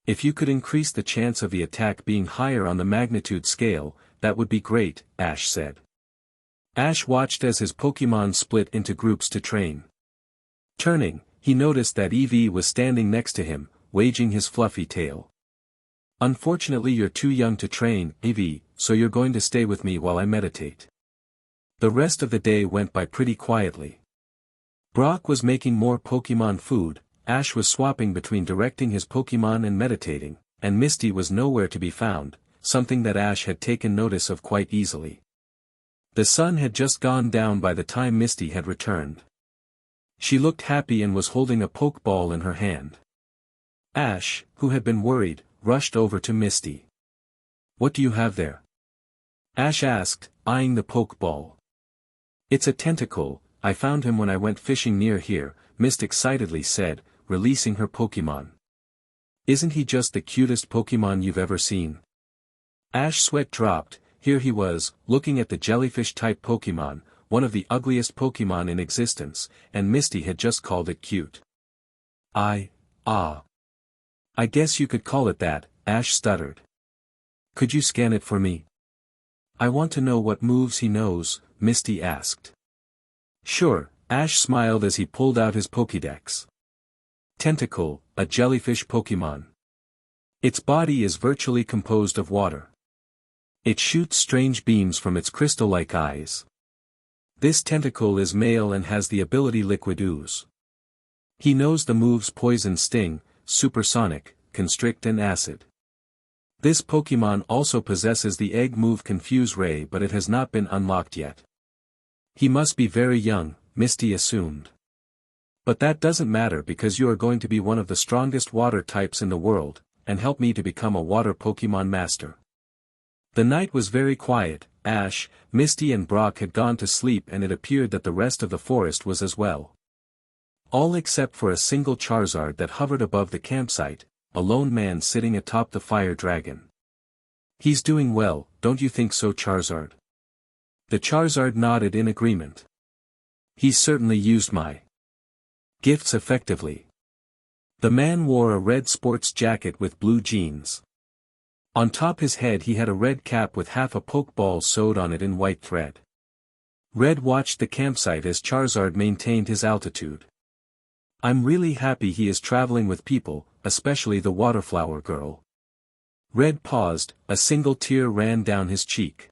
If you could increase the chance of the attack being higher on the Magnitude scale, that would be great, Ash said. Ash watched as his Pokémon split into groups to train. Turning, he noticed that Eevee was standing next to him, waging his fluffy tail. Unfortunately, you're too young to train, Eevee, so you're going to stay with me while I meditate. The rest of the day went by pretty quietly. Brock was making more Pokémon food, Ash was swapping between directing his Pokémon and meditating, and Misty was nowhere to be found, something that Ash had taken notice of quite easily. The sun had just gone down by the time Misty had returned. She looked happy and was holding a Pokeball in her hand. Ash, who had been worried, rushed over to Misty. "What do you have there?" Ash asked, eyeing the Pokeball. "It's a tentacle, I found him when I went fishing near here," Misty excitedly said, releasing her Pokémon. "Isn't he just the cutest Pokémon you've ever seen?" Ash's sweat dropped. Here he was, looking at the jellyfish-type Pokémon, one of the ugliest Pokémon in existence, and Misty had just called it cute. I guess you could call it that," Ash stuttered. "Could you scan it for me?" "I want to know what moves he knows," Misty asked. "Sure," Ash smiled as he pulled out his Pokédex. Tentacle, a jellyfish Pokémon. Its body is virtually composed of water. It shoots strange beams from its crystal-like eyes. This tentacle is male and has the ability Liquid Ooze. He knows the moves Poison Sting, Supersonic, Constrict and Acid. This Pokémon also possesses the egg move Confuse Ray, but it has not been unlocked yet. He must be very young, Misty assumed. But that doesn't matter because you are going to be one of the strongest water types in the world, and help me to become a water Pokémon master. The night was very quiet. Ash, Misty and Brock had gone to sleep and it appeared that the rest of the forest was as well. All except for a single Charizard that hovered above the campsite, a lone man sitting atop the fire dragon. "He's doing well, don't you think so, Charizard?" The Charizard nodded in agreement. "He's certainly used my gifts effectively." The man wore a red sports jacket with blue jeans. On top his head he had a red cap with half a Pokeball sewed on it in white thread. Red watched the campsite as Charizard maintained his altitude. "I'm really happy he is traveling with people, especially the Waterflower girl." Red paused, a single tear ran down his cheek.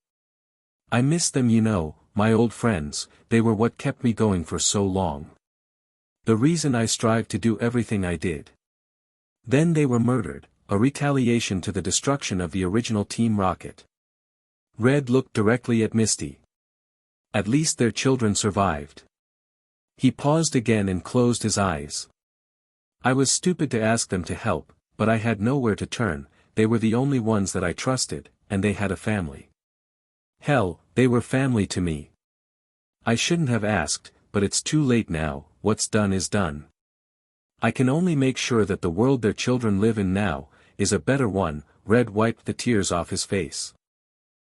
"I miss them, you know, my old friends, they were what kept me going for so long. The reason I strived to do everything I did. Then they were murdered, a retaliation to the destruction of the original Team Rocket." Red looked directly at Misty. "At least their children survived." He paused again and closed his eyes. "I was stupid to ask them to help, but I had nowhere to turn, they were the only ones that I trusted, and they had a family. Hell, they were family to me. I shouldn't have asked, but it's too late now, what's done is done. I can only make sure that the world their children live in now, is a better one." Red wiped the tears off his face.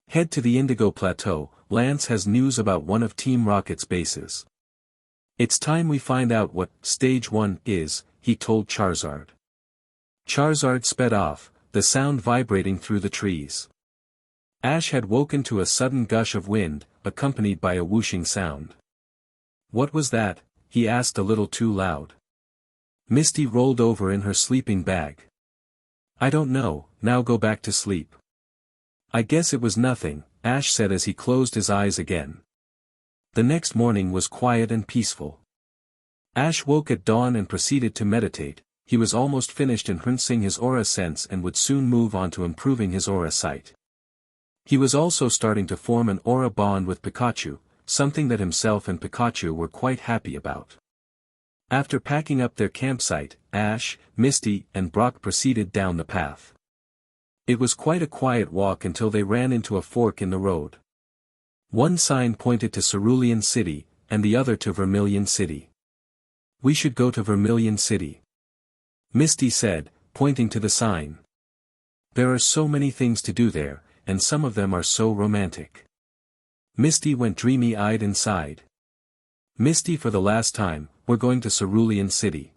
"Head to the Indigo Plateau, Lance has news about one of Team Rocket's bases. It's time we find out what Stage 1 is," he told Charizard. Charizard sped off, the sound vibrating through the trees. Ash had woken to a sudden gush of wind, accompanied by a whooshing sound. "What was that?" he asked a little too loud. Misty rolled over in her sleeping bag. "I don't know, now go back to sleep." "I guess it was nothing," Ash said as he closed his eyes again. The next morning was quiet and peaceful. Ash woke at dawn and proceeded to meditate. He was almost finished enhancing his aura sense and would soon move on to improving his aura sight. He was also starting to form an aura bond with Pikachu, something that himself and Pikachu were quite happy about. After packing up their campsite, Ash, Misty, and Brock proceeded down the path. It was quite a quiet walk until they ran into a fork in the road. One sign pointed to Cerulean City, and the other to Vermilion City. "We should go to Vermilion City," Misty said, pointing to the sign. "There are so many things to do there, and some of them are so romantic." Misty went dreamy-eyed inside. "Misty, for the last time, we're going to Cerulean City.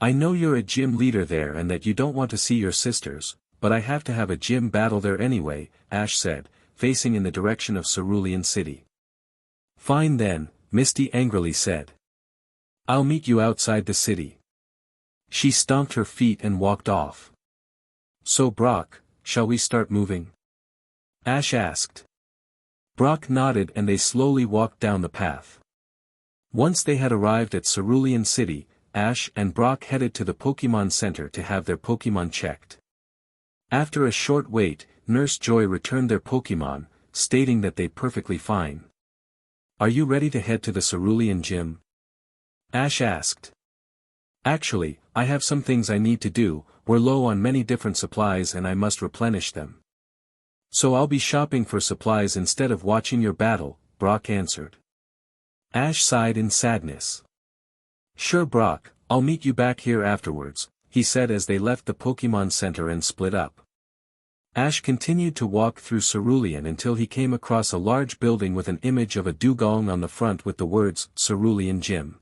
I know you're a gym leader there and that you don't want to see your sisters, but I have to have a gym battle there anyway," Ash said, facing in the direction of Cerulean City. Fine then, Misty angrily said. I'll meet you outside the city. She stomped her feet and walked off. So Brock, shall we start moving? Ash asked. Brock nodded and they slowly walked down the path. Once they had arrived at Vermilion City, Ash and Brock headed to the Pokémon Center to have their Pokémon checked. After a short wait, Nurse Joy returned their Pokémon, stating that they're perfectly fine. Are you ready to head to the Cerulean Gym? Ash asked. Actually, I have some things I need to do, we're low on many different supplies and I must replenish them. So I'll be shopping for supplies instead of watching your battle, Brock answered. Ash sighed in sadness. Sure Brock, I'll meet you back here afterwards, he said as they left the Pokémon Center and split up. Ash continued to walk through Cerulean until he came across a large building with an image of a dugong on the front with the words, Cerulean Gym.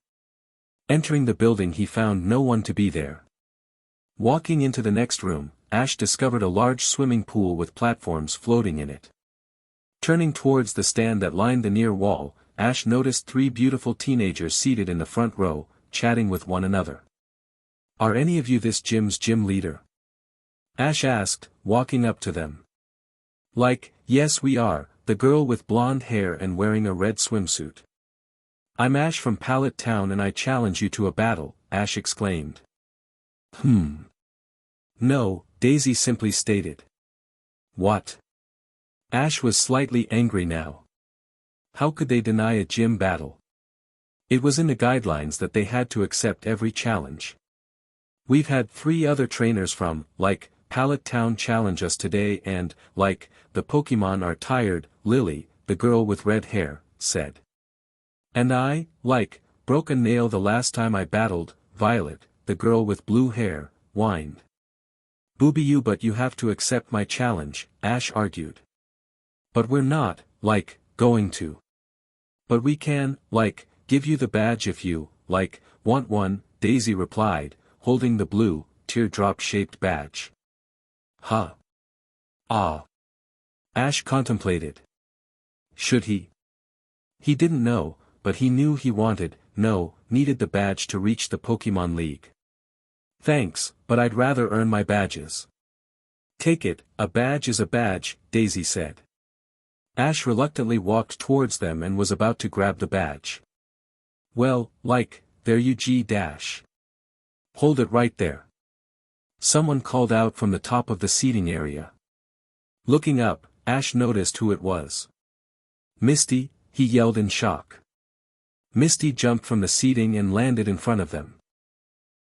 Entering the building he found no one to be there. Walking into the next room, Ash discovered a large swimming pool with platforms floating in it. Turning towards the stand that lined the near wall, Ash noticed 3 beautiful teenagers seated in the front row, chatting with one another. Are any of you this gym's gym leader? Ash asked, walking up to them. Yes we are, the girl with blonde hair and wearing a red swimsuit. I'm Ash from Pallet Town and I challenge you to a battle, Ash exclaimed. No, Daisy simply stated. What? Ash was slightly angry now. How could they deny a gym battle? It was in the guidelines that they had to accept every challenge. We've had 3 other trainers from, Pallet Town challenge us today and, the Pokémon are tired, Lily, the girl with red hair, said. And I, broke a nail the last time I battled, Violet, the girl with blue hair, whined. Booby you but you have to accept my challenge, Ash argued. But we're not, going to. But we can, give you the badge if you, want one, Daisy replied, holding the blue, teardrop-shaped badge. Huh. Ah. Ash contemplated. Should he? He didn't know, but he knew he needed the badge to reach the Pokémon League. Thanks, but I'd rather earn my badges. Take it, a badge is a badge, Daisy said. Ash reluctantly walked towards them and was about to grab the badge. Well, there you dash. Hold it right there. Someone called out from the top of the seating area. Looking up, Ash noticed who it was. Misty, he yelled in shock. Misty jumped from the seating and landed in front of them.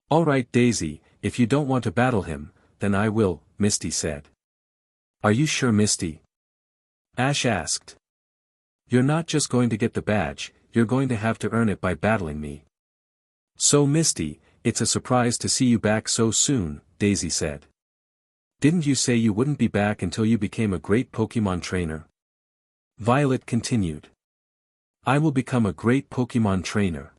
All right Daisy, if you don't want to battle him, then I will, Misty said. Are you sure Misty? Ash asked. You're not just going to get the badge, you're going to have to earn it by battling me. So Misty, it's a surprise to see you back so soon, Daisy said. Didn't you say you wouldn't be back until you became a great Pokémon trainer? Violet continued. I will become a great Pokémon trainer.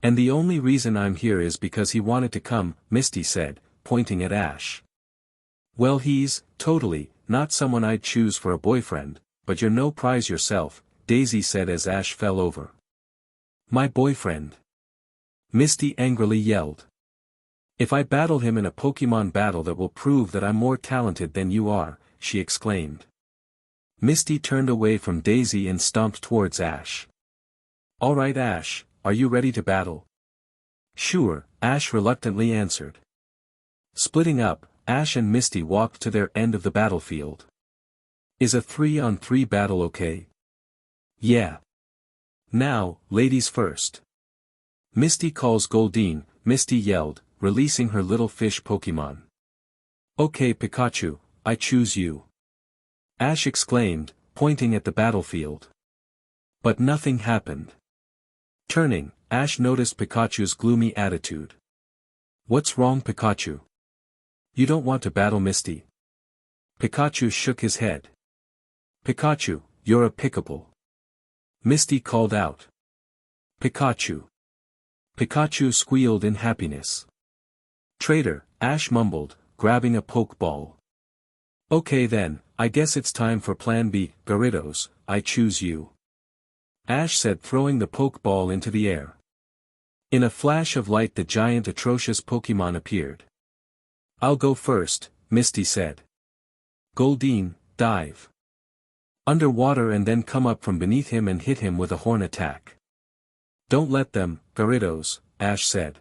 And the only reason I'm here is because he wanted to come, Misty said, pointing at Ash. Well he's, totally, not someone I'd choose for a boyfriend, but you're no prize yourself, Daisy said as Ash fell over. My boyfriend. Misty angrily yelled. If I battle him in a Pokémon battle that will prove that I'm more talented than you are, she exclaimed. Misty turned away from Daisy and stomped towards Ash. Alright Ash, are you ready to battle? Sure, Ash reluctantly answered. Splitting up, Ash and Misty walked to their end of the battlefield. Is a 3-on-3 battle okay? Yeah. Now, ladies first. Misty calls Goldeen, Misty yelled, releasing her little fish Pokémon. Okay Pikachu, I choose you. Ash exclaimed, pointing at the battlefield. But nothing happened. Turning, Ash noticed Pikachu's gloomy attitude. What's wrong Pikachu? You don't want to battle Misty? Pikachu shook his head. Pikachu, you're a pickable. Misty called out. Pikachu. Pikachu squealed in happiness. Traitor, Ash mumbled, grabbing a Pokeball. Okay then, I guess it's time for Plan B, Gyarados, I choose you. Ash said, throwing the Pokeball into the air. In a flash of light the giant atrocious Pokémon appeared. I'll go first, Misty said. Goldeen, dive underwater and then come up from beneath him and hit him with a horn attack. Don't let them, Gyarados, Ash said.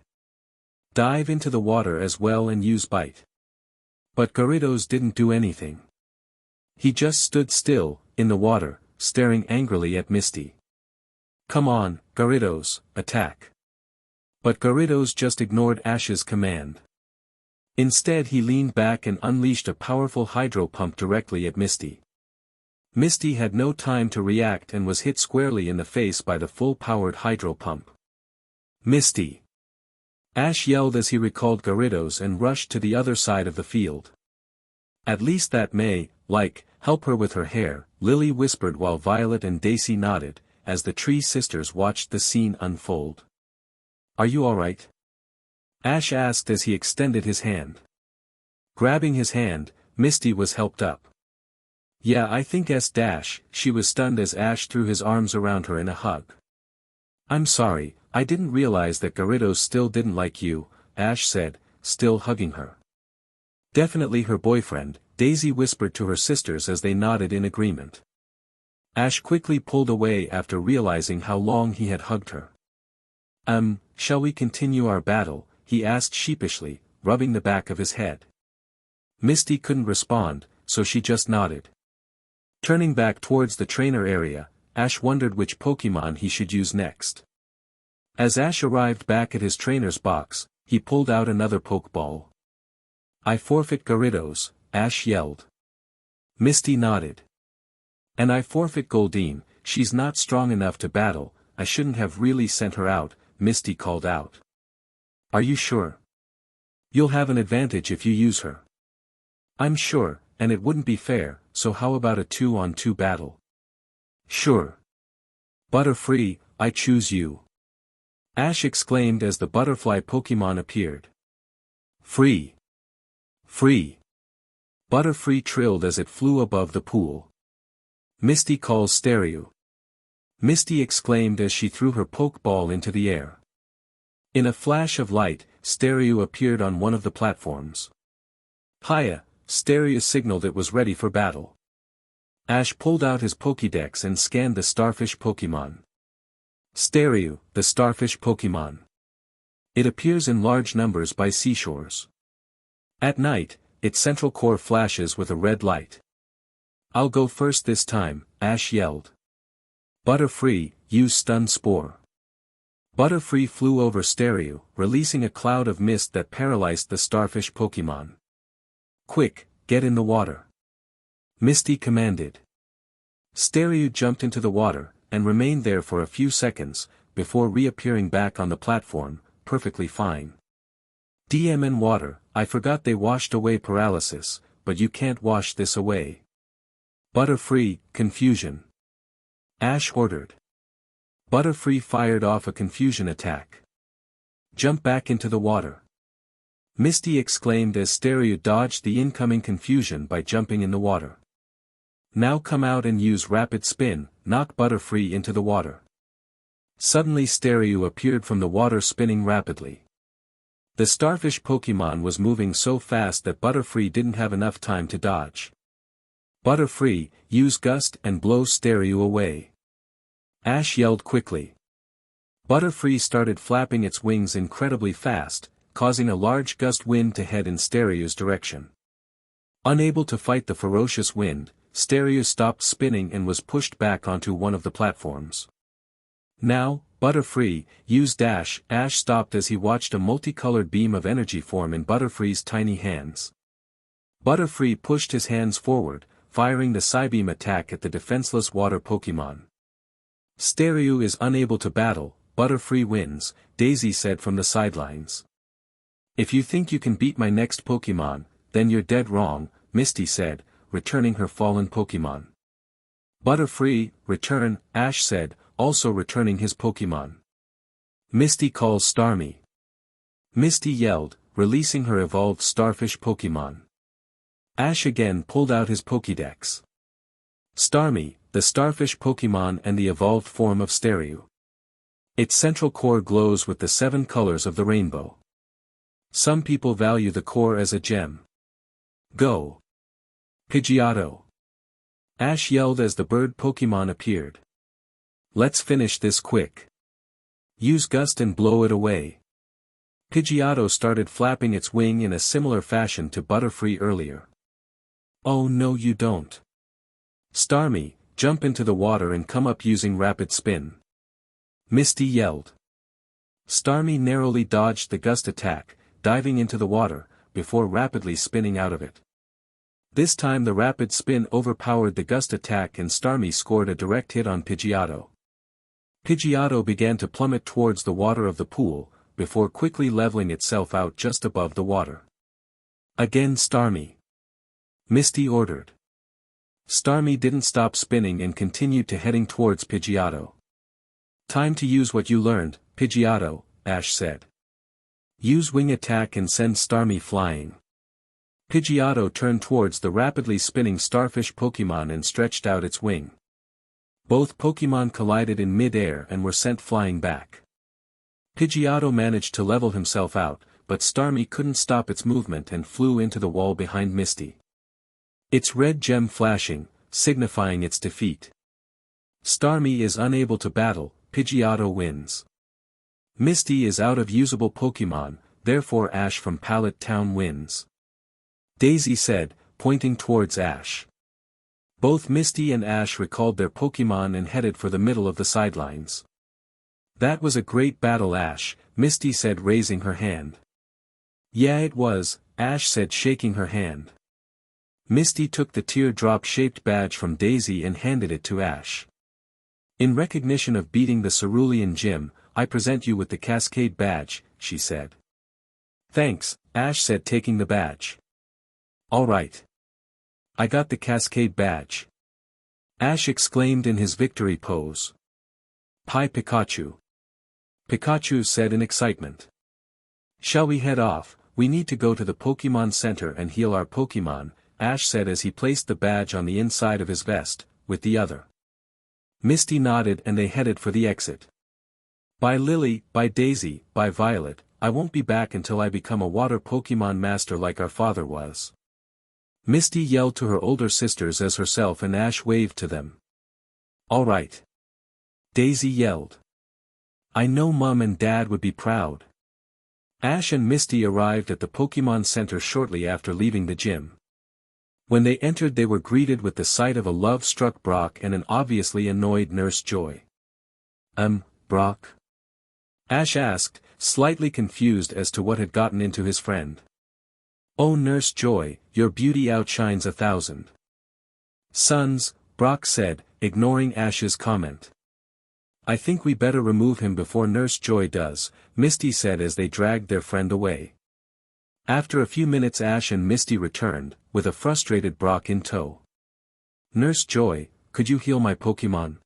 Dive into the water as well and use bite. But Gyarados didn't do anything. He just stood still, in the water, staring angrily at Misty. Come on, Gyarados, attack. But Gyarados just ignored Ash's command. Instead he leaned back and unleashed a powerful hydro pump directly at Misty. Misty had no time to react and was hit squarely in the face by the full-powered hydro pump. Misty! Ash yelled as he recalled Gyarados and rushed to the other side of the field. At least that may, help her with her hair, Lily whispered while Violet and Daisy nodded, as the Tree Sisters watched the scene unfold. Are you alright? Ash asked as he extended his hand. Grabbing his hand, Misty was helped up. Yeah, I think she was stunned as Ash threw his arms around her in a hug. I'm sorry, I didn't realize that Gyarados still didn't like you, Ash said, still hugging her. Definitely her boyfriend, Daisy whispered to her sisters as they nodded in agreement. Ash quickly pulled away after realizing how long he had hugged her. Shall we continue our battle? He asked sheepishly, rubbing the back of his head. Misty couldn't respond, so she just nodded. Turning back towards the trainer area, Ash wondered which Pokémon he should use next. As Ash arrived back at his trainer's box, he pulled out another Pokeball. I forfeit Gyarados, Ash yelled. Misty nodded. And I forfeit Goldeen, she's not strong enough to battle, I shouldn't have really sent her out, Misty called out. Are you sure? You'll have an advantage if you use her. I'm sure, and it wouldn't be fair, so how about a 2-on-2 battle? Sure. Butterfree, I choose you. Ash exclaimed as the butterfly Pokémon appeared. Free! Free! Butterfree trilled as it flew above the pool. Misty calls Stereo. Misty exclaimed as she threw her Pokeball into the air. In a flash of light, Stereo appeared on one of the platforms. Hiya, Stereo signaled it was ready for battle. Ash pulled out his Pokédex and scanned the starfish Pokémon. Stereo, the starfish Pokémon. It appears in large numbers by seashores. At night, its central core flashes with a red light. I'll go first this time, Ash yelled. Butterfree, use Stun Spore. Butterfree flew over Stereo, releasing a cloud of mist that paralyzed the starfish Pokémon. Quick, get in the water. Misty commanded. Stereo jumped into the water, and remained there for a few seconds, before reappearing back on the platform, perfectly fine. DMN water, I forgot they washed away paralysis, but you can't wash this away. Butterfree, confusion. Ash ordered. Butterfree fired off a confusion attack. Jump back into the water. Misty exclaimed as Stereo dodged the incoming confusion by jumping in the water. Now come out and use rapid spin, knock Butterfree into the water. Suddenly Stereo appeared from the water spinning rapidly. The starfish Pokémon was moving so fast that Butterfree didn't have enough time to dodge. Butterfree, use Gust and blow Stereo away. Ash yelled quickly. Butterfree started flapping its wings incredibly fast, causing a large gust wind to head in Stereo's direction. Unable to fight the ferocious wind, Stereo stopped spinning and was pushed back onto one of the platforms. Now, Butterfree, use Dash. Ash stopped as he watched a multicolored beam of energy form in Butterfree's tiny hands. Butterfree pushed his hands forward, firing the Psybeam attack at the defenseless water Pokémon. Stereo is unable to battle, Butterfree wins, Daisy said from the sidelines. If you think you can beat my next Pokémon, then you're dead wrong, Misty said, returning her fallen Pokémon. Butterfree, return, Ash said, also returning his Pokémon. Misty calls Starmie. Misty yelled, releasing her evolved starfish Pokémon. Ash again pulled out his Pokédex. Starmie, the starfish Pokémon and the evolved form of Stereo. Its central core glows with the 7 colors of the rainbow. Some people value the core as a gem. Go! Pidgeotto! Ash yelled as the bird Pokémon appeared. Let's finish this quick. Use Gust and blow it away. Pidgeotto started flapping its wing in a similar fashion to Butterfree earlier. Oh no you don't. Starmie, jump into the water and come up using Rapid Spin. Misty yelled. Starmie narrowly dodged the Gust attack, diving into the water, before rapidly spinning out of it. This time the Rapid Spin overpowered the Gust attack and Starmie scored a direct hit on Pidgeotto. Pidgeotto began to plummet towards the water of the pool, before quickly leveling itself out just above the water. Again Starmie. Misty ordered. Starmie didn't stop spinning and continued to heading towards Pidgeotto. Time to use what you learned, Pidgeotto, Ash said. Use Wing Attack and send Starmie flying. Pidgeotto turned towards the rapidly spinning starfish Pokémon and stretched out its wing. Both Pokémon collided in mid-air and were sent flying back. Pidgeotto managed to level himself out, but Starmie couldn't stop its movement and flew into the wall behind Misty. Its red gem flashing, signifying its defeat. Starmie is unable to battle, Pidgeotto wins. Misty is out of usable Pokémon, therefore Ash from Pallet Town wins. Daisy said, pointing towards Ash. Both Misty and Ash recalled their Pokémon and headed for the middle of the sidelines. That was a great battle Ash, Misty said raising her hand. Yeah it was, Ash said shaking her hand. Misty took the teardrop-shaped badge from Daisy and handed it to Ash. In recognition of beating the Cerulean Gym, I present you with the Cascade badge, she said. Thanks, Ash said taking the badge. Alright. I got the Cascade badge. Ash exclaimed in his victory pose. Hi Pikachu. Pikachu said in excitement. Shall we head off? We need to go to the Pokémon Center and heal our Pokémon, Ash said as he placed the badge on the inside of his vest, with the other. Misty nodded and they headed for the exit. By Lily, by Daisy, by Violet, I won't be back until I become a water Pokémon master like our father was. Misty yelled to her older sisters as herself and Ash waved to them. Alright. Daisy yelled. I know Mum and Dad would be proud. Ash and Misty arrived at the Pokémon Center shortly after leaving the gym. When they entered they were greeted with the sight of a love-struck Brock and an obviously annoyed Nurse Joy. Brock? Ash asked, slightly confused as to what had gotten into his friend. Oh Nurse Joy, your beauty outshines 1,000 suns, Brock said, ignoring Ash's comment. I think we better remove him before Nurse Joy does, Misty said as they dragged their friend away. After a few minutes Ash and Misty returned, with a frustrated Brock in tow. Nurse Joy, could you heal my Pokémon?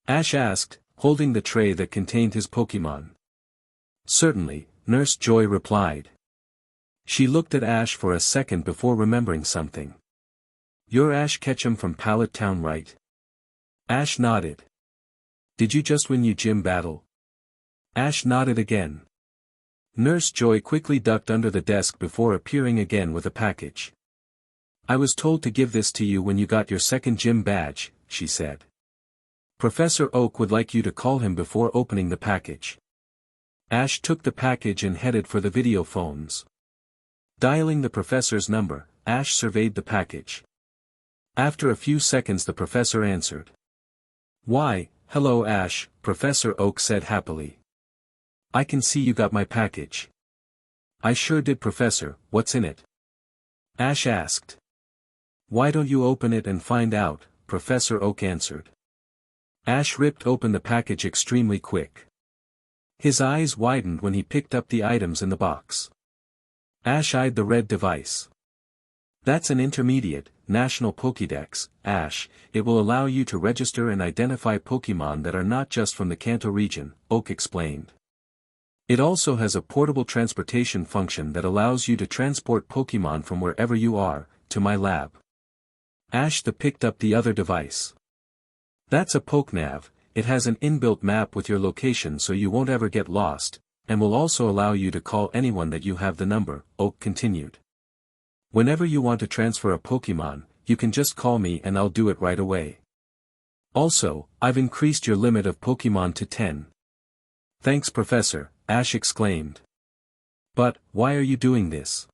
Ash asked, holding the tray that contained his Pokémon. Certainly, Nurse Joy replied. She looked at Ash for a second before remembering something. You're Ash Ketchum from Pallet Town, right? Ash nodded. Did you just win your gym battle? Ash nodded again. Nurse Joy quickly ducked under the desk before appearing again with a package. I was told to give this to you when you got your second gym badge, she said. Professor Oak would like you to call him before opening the package. Ash took the package and headed for the video phones. Dialing the professor's number, Ash surveyed the package. After a few seconds the professor answered. Why, hello Ash, Professor Oak said happily. I can see you got my package. I sure did Professor, what's in it? Ash asked. Why don't you open it and find out, Professor Oak answered. Ash ripped open the package extremely quick. His eyes widened when he picked up the items in the box. Ash eyed the red device. That's an intermediate, national Pokédex, Ash. It will allow you to register and identify Pokémon that are not just from the Kanto region, Oak explained. It also has a portable transportation function that allows you to transport Pokémon from wherever you are, to my lab. Ash picked up the other device. That's a PokeNav. It has an inbuilt map with your location so you won't ever get lost, and will also allow you to call anyone that you have the number, Oak continued. Whenever you want to transfer a Pokemon, you can just call me and I'll do it right away. Also, I've increased your limit of Pokemon to 10. Thanks Professor, Ash exclaimed. But, why are you doing this?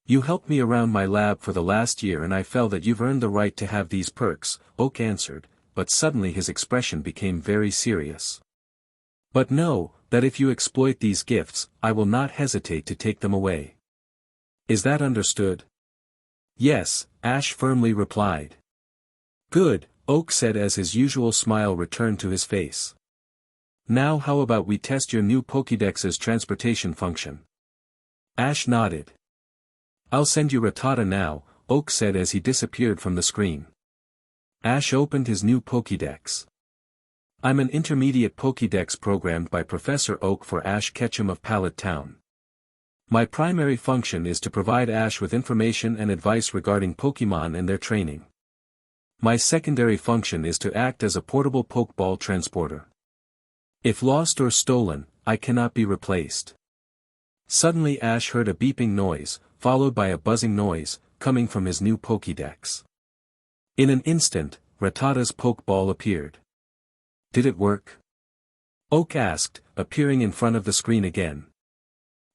You helped me around my lab for the last year and I felt that you've earned the right to have these perks, Oak answered, but suddenly his expression became very serious. But know, that if you exploit these gifts, I will not hesitate to take them away. Is that understood? Yes, Ash firmly replied. Good, Oak said as his usual smile returned to his face. Now how about we test your new Pokédex's transportation function? Ash nodded. I'll send you Rattata now, Oak said as he disappeared from the screen. Ash opened his new Pokédex. I'm an intermediate Pokédex programmed by Professor Oak for Ash Ketchum of Pallet Town. My primary function is to provide Ash with information and advice regarding Pokémon and their training. My secondary function is to act as a portable Pokeball transporter. If lost or stolen, I cannot be replaced. Suddenly Ash heard a beeping noise, followed by a buzzing noise, coming from his new Pokédex. In an instant, Rattata's Pokeball appeared. Did it work? Oak asked, appearing in front of the screen again.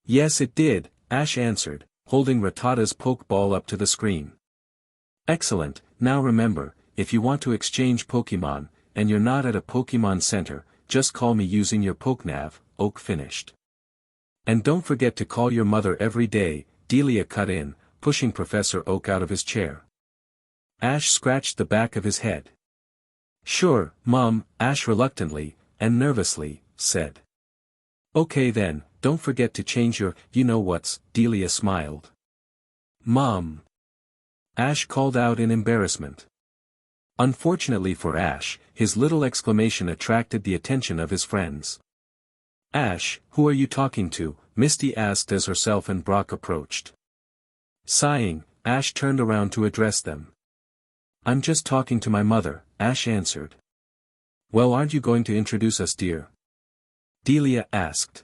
Yes it did, Ash answered, holding Rattata's Pokeball up to the screen. Excellent, now remember, if you want to exchange Pokemon, and you're not at a Pokemon Center, just call me using your PokeNav, Oak finished. And don't forget to call your mother every day, Delia cut in, pushing Professor Oak out of his chair. Ash scratched the back of his head. Sure, Mom, Ash reluctantly, and nervously, said. Okay then, don't forget to change your, you-know-whats, Delia smiled. Mom. Ash called out in embarrassment. Unfortunately for Ash, his little exclamation attracted the attention of his friends. Ash, who are you talking to? Misty asked as herself and Brock approached. Sighing, Ash turned around to address them. I'm just talking to my mother, Ash answered. Well, aren't you going to introduce us, dear? Delia asked.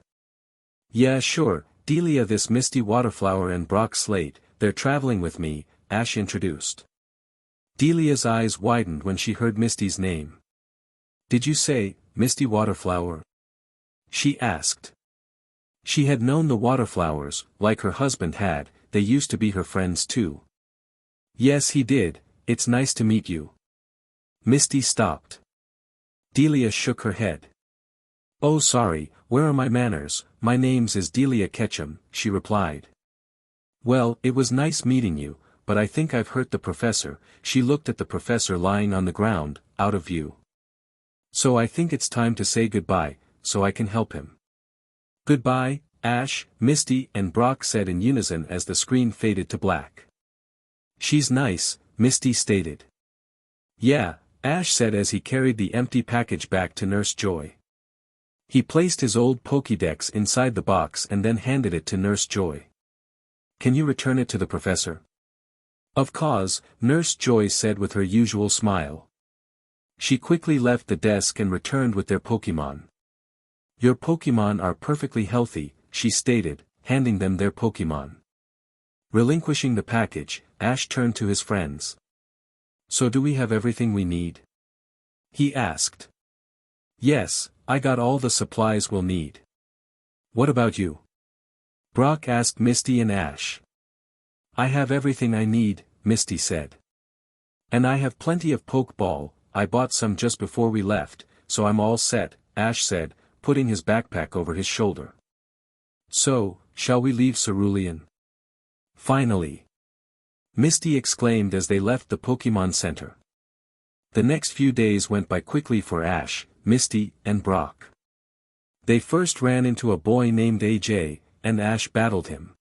Yeah, sure, Delia, this Misty Waterflower and Brock Slate, they're traveling with me, Ash introduced. Delia's eyes widened when she heard Misty's name. Did you say, Misty Waterflower? She asked. She had known the Waterflowers, like her husband had, they used to be her friends too. Yes he did, it's nice to meet you. Misty stopped. Delia shook her head. Oh sorry, where are my manners, my name's is Delia Ketchum, she replied. Well, it was nice meeting you, but I think I've hurt the professor, she looked at the professor lying on the ground, out of view. So I think it's time to say goodbye, so I can help him. Goodbye, Ash, Misty and Brock said in unison as the screen faded to black. She's nice, Misty stated. Yeah, Ash said as he carried the empty package back to Nurse Joy. He placed his old Pokédex inside the box and then handed it to Nurse Joy. Can you return it to the professor? Of course, Nurse Joy said with her usual smile. She quickly left the desk and returned with their Pokémon. Your Pokémon are perfectly healthy, she stated, handing them their Pokémon. Relinquishing the package, Ash turned to his friends. So do we have everything we need? He asked. Yes, I got all the supplies we'll need. What about you? Brock asked Misty and Ash. I have everything I need, Misty said. And I have plenty of Pokeball, I bought some just before we left, so I'm all set, Ash said, putting his backpack over his shoulder. So, shall we leave Cerulean? Finally. Misty exclaimed as they left the Pokemon Center. The next few days went by quickly for Ash, Misty, and Brock. They first ran into a boy named AJ, and Ash battled him.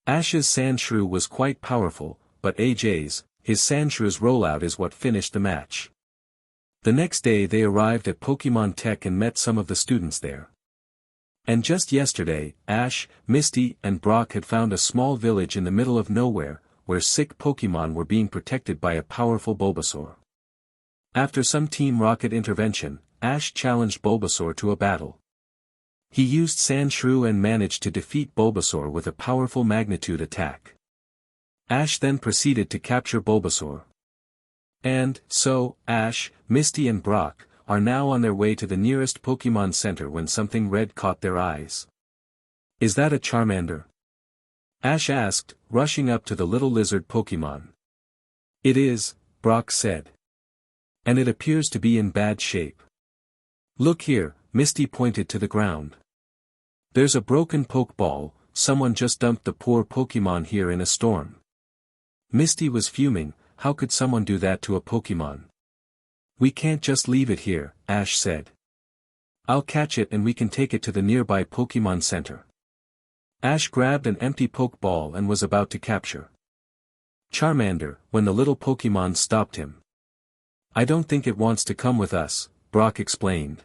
Ash's Sandshrew was quite powerful, but AJ's, his Sandshrew's rollout is what finished the match. The next day they arrived at Pokemon Tech and met some of the students there. And just yesterday, Ash, Misty, and Brock had found a small village in the middle of nowhere, where sick Pokemon were being protected by a powerful Bulbasaur. After some Team Rocket intervention, Ash challenged Bulbasaur to a battle. He used Sandshrew and managed to defeat Bulbasaur with a powerful magnitude attack. Ash then proceeded to capture Bulbasaur. And, so, Ash, Misty and Brock, are now on their way to the nearest Pokémon Center when something red caught their eyes. "Is that a Charmander?" Ash asked, rushing up to the little lizard Pokémon. "It is," Brock said. "And it appears to be in bad shape. Look here," Misty pointed to the ground. "There's a broken Pokeball, someone just dumped the poor Pokémon here in a storm." Misty was fuming. How could someone do that to a Pokémon? "We can't just leave it here," Ash said. "I'll catch it and we can take it to the nearby Pokémon Center." Ash grabbed an empty Pokeball and was about to capture Charmander, when the little Pokémon stopped him. "I don't think it wants to come with us," Brock explained.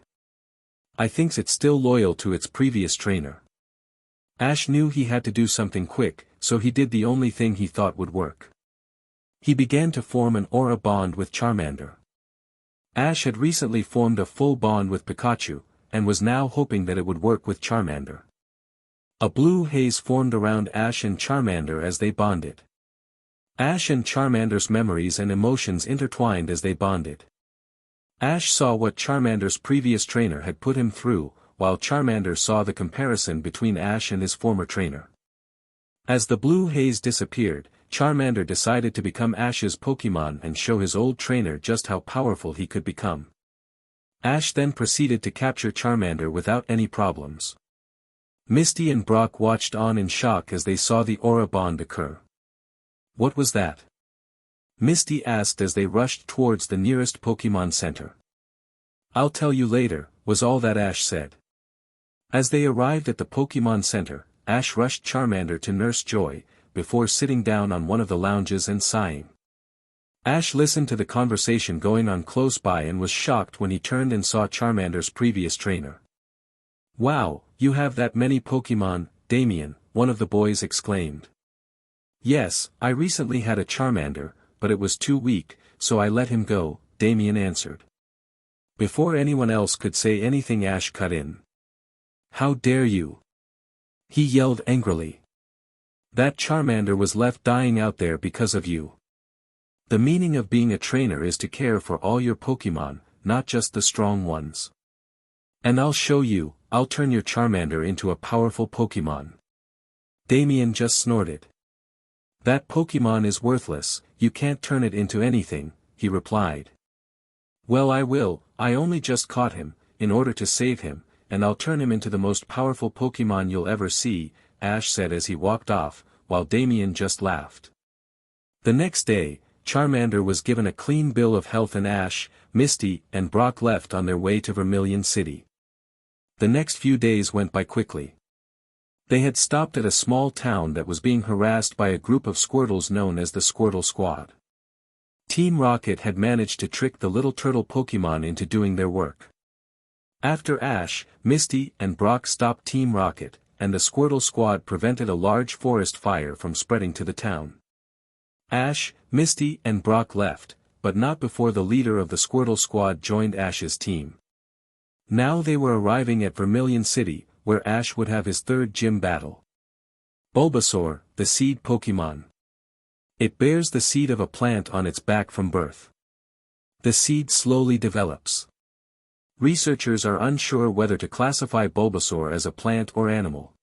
"I think it's still loyal to its previous trainer." Ash knew he had to do something quick, so he did the only thing he thought would work. He began to form an aura bond with Charmander. Ash had recently formed a full bond with Pikachu, and was now hoping that it would work with Charmander. A blue haze formed around Ash and Charmander as they bonded. Ash and Charmander's memories and emotions intertwined as they bonded. Ash saw what Charmander's previous trainer had put him through, while Charmander saw the comparison between Ash and his former trainer. As the blue haze disappeared, Charmander decided to become Ash's Pokémon and show his old trainer just how powerful he could become. Ash then proceeded to capture Charmander without any problems. Misty and Brock watched on in shock as they saw the aura bond occur. "What was that?" Misty asked as they rushed towards the nearest Pokémon Center. "I'll tell you later," was all that Ash said. As they arrived at the Pokémon Center, Ash rushed Charmander to Nurse Joy, before sitting down on one of the lounges and sighing. Ash listened to the conversation going on close by and was shocked when he turned and saw Charmander's previous trainer. "Wow, you have that many Pokémon, Damien," one of the boys exclaimed. "Yes, I recently had a Charmander, but it was too weak, so I let him go," Damien answered. Before anyone else could say anything, Ash cut in. "How dare you!" he yelled angrily. "That Charmander was left dying out there because of you. The meaning of being a trainer is to care for all your Pokémon, not just the strong ones. And I'll show you, I'll turn your Charmander into a powerful Pokémon." Damien just snorted. "That Pokémon is worthless, you can't turn it into anything," he replied. "Well, I will, I only just caught him, in order to save him, and I'll turn him into the most powerful Pokémon you'll ever see," Ash said as he walked off, while Damien just laughed. The next day, Charmander was given a clean bill of health and Ash, Misty, and Brock left on their way to Vermilion City. The next few days went by quickly. They had stopped at a small town that was being harassed by a group of Squirtles known as the Squirtle Squad. Team Rocket had managed to trick the little turtle Pokémon into doing their work. After Ash, Misty, and Brock stopped Team Rocket, and the Squirtle Squad prevented a large forest fire from spreading to the town. Ash, Misty, and Brock left, but not before the leader of the Squirtle Squad joined Ash's team. Now they were arriving at Vermilion City, where Ash would have his third gym battle. Bulbasaur, the seed Pokémon. It bears the seed of a plant on its back from birth. The seed slowly develops. Researchers are unsure whether to classify Bulbasaur as a plant or animal.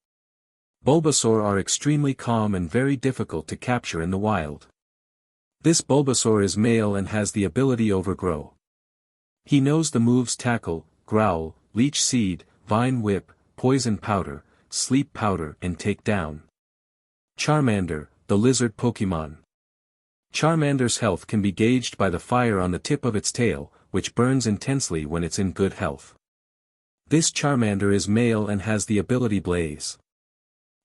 Bulbasaur are extremely calm and very difficult to capture in the wild. This Bulbasaur is male and has the ability Overgrow. He knows the moves Tackle, Growl, Leech Seed, Vine Whip, Poison Powder, Sleep Powder and Take Down. Charmander, the lizard Pokémon. Charmander's health can be gauged by the fire on the tip of its tail, which burns intensely when it's in good health. This Charmander is male and has the ability Blaze.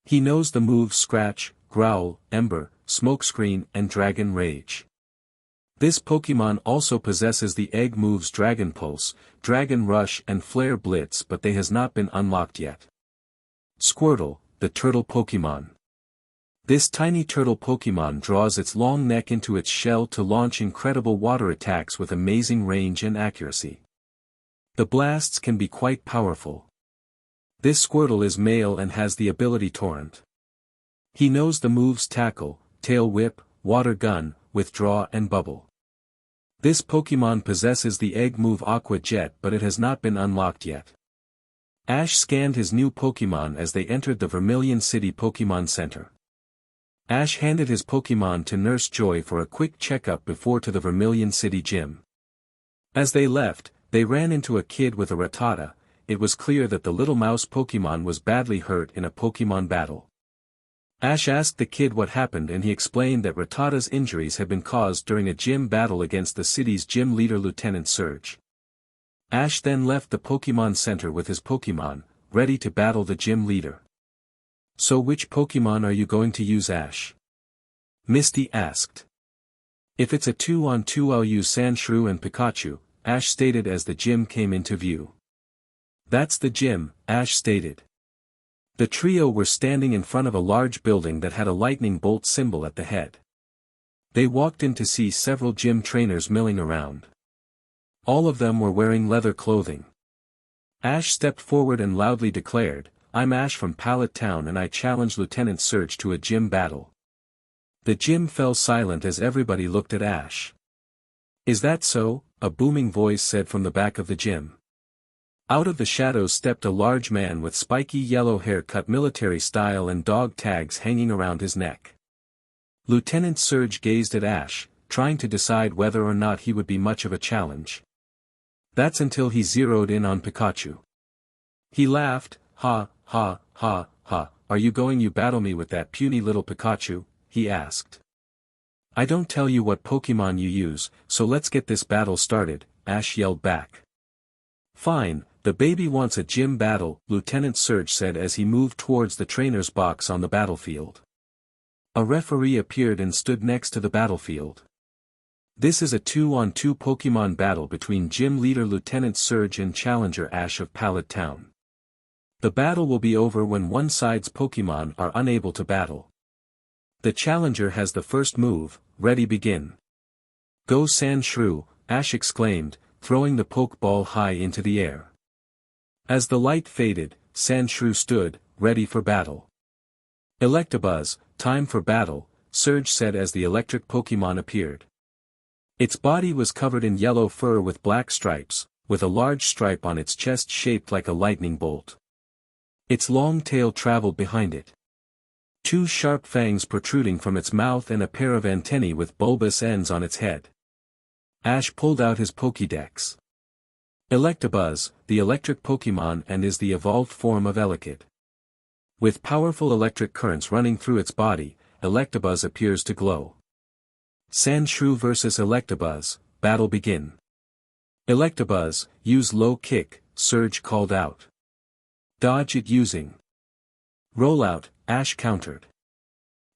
He knows the moves Scratch, Growl, Ember, Smokescreen and Dragon Rage. This Pokémon also possesses the egg moves Dragon Pulse, Dragon Rush and Flare Blitz, but they has not been unlocked yet. Squirtle, the turtle Pokémon. This tiny turtle Pokémon draws its long neck into its shell to launch incredible water attacks with amazing range and accuracy. The blasts can be quite powerful. This Squirtle is male and has the ability Torrent. He knows the moves Tackle, Tail Whip, Water Gun, Withdraw and Bubble. This Pokémon possesses the egg move Aqua Jet, but it has not been unlocked yet. Ash scanned his new Pokémon as they entered the Vermilion City Pokémon Center. Ash handed his Pokémon to Nurse Joy for a quick checkup before to the Vermilion City gym. As they left, they ran into a kid with a Rattata. It was clear that the little mouse Pokémon was badly hurt in a Pokémon battle. Ash asked the kid what happened and he explained that Rattata's injuries had been caused during a gym battle against the city's gym leader Lieutenant Surge. Ash then left the Pokémon Center with his Pokémon, ready to battle the gym leader. So which Pokémon are you going to use, Ash? Misty asked. If it's a 2-on-2 I'll use Sandshrew and Pikachu, Ash stated as the gym came into view. That's the gym, Ash stated. The trio were standing in front of a large building that had a lightning bolt symbol at the head. They walked in to see several gym trainers milling around. All of them were wearing leather clothing. Ash stepped forward and loudly declared, "I'm Ash from Pallet Town and I challenge Lieutenant Surge to a gym battle." The gym fell silent as everybody looked at Ash. "Is that so?" a booming voice said from the back of the gym. Out of the shadows stepped a large man with spiky yellow hair cut military style and dog tags hanging around his neck. Lieutenant Surge gazed at Ash, trying to decide whether or not he would be much of a challenge. That's until he zeroed in on Pikachu. He laughed, "Ha, ha, ha, ha, are you going to battle me with that puny little Pikachu?" he asked. "I don't tell you what Pokémon you use, so let's get this battle started," Ash yelled back. "Fine, the baby wants a gym battle," Lieutenant Surge said as he moved towards the trainer's box on the battlefield. A referee appeared and stood next to the battlefield. This is a 2-on-2 Pokémon battle between gym leader Lieutenant Surge and challenger Ash of Pallet Town. The battle will be over when one side's Pokémon are unable to battle. The challenger has the first move. Ready, begin. "Go Sandshrew," Ash exclaimed, throwing the Pokeball high into the air. As the light faded, Sandshrew stood, ready for battle. "Electabuzz, time for battle," Surge said as the electric Pokémon appeared. Its body was covered in yellow fur with black stripes, with a large stripe on its chest shaped like a lightning bolt. Its long tail traveled behind it. Two sharp fangs protruding from its mouth and a pair of antennae with bulbous ends on its head. Ash pulled out his Pokédex. Electabuzz, the electric Pokémon and is the evolved form of Elekid. With powerful electric currents running through its body, Electabuzz appears to glow. Sandshrew vs Electabuzz, battle begin. Electabuzz, use low kick, Surge called out. Dodge it using. Rollout, Ash countered.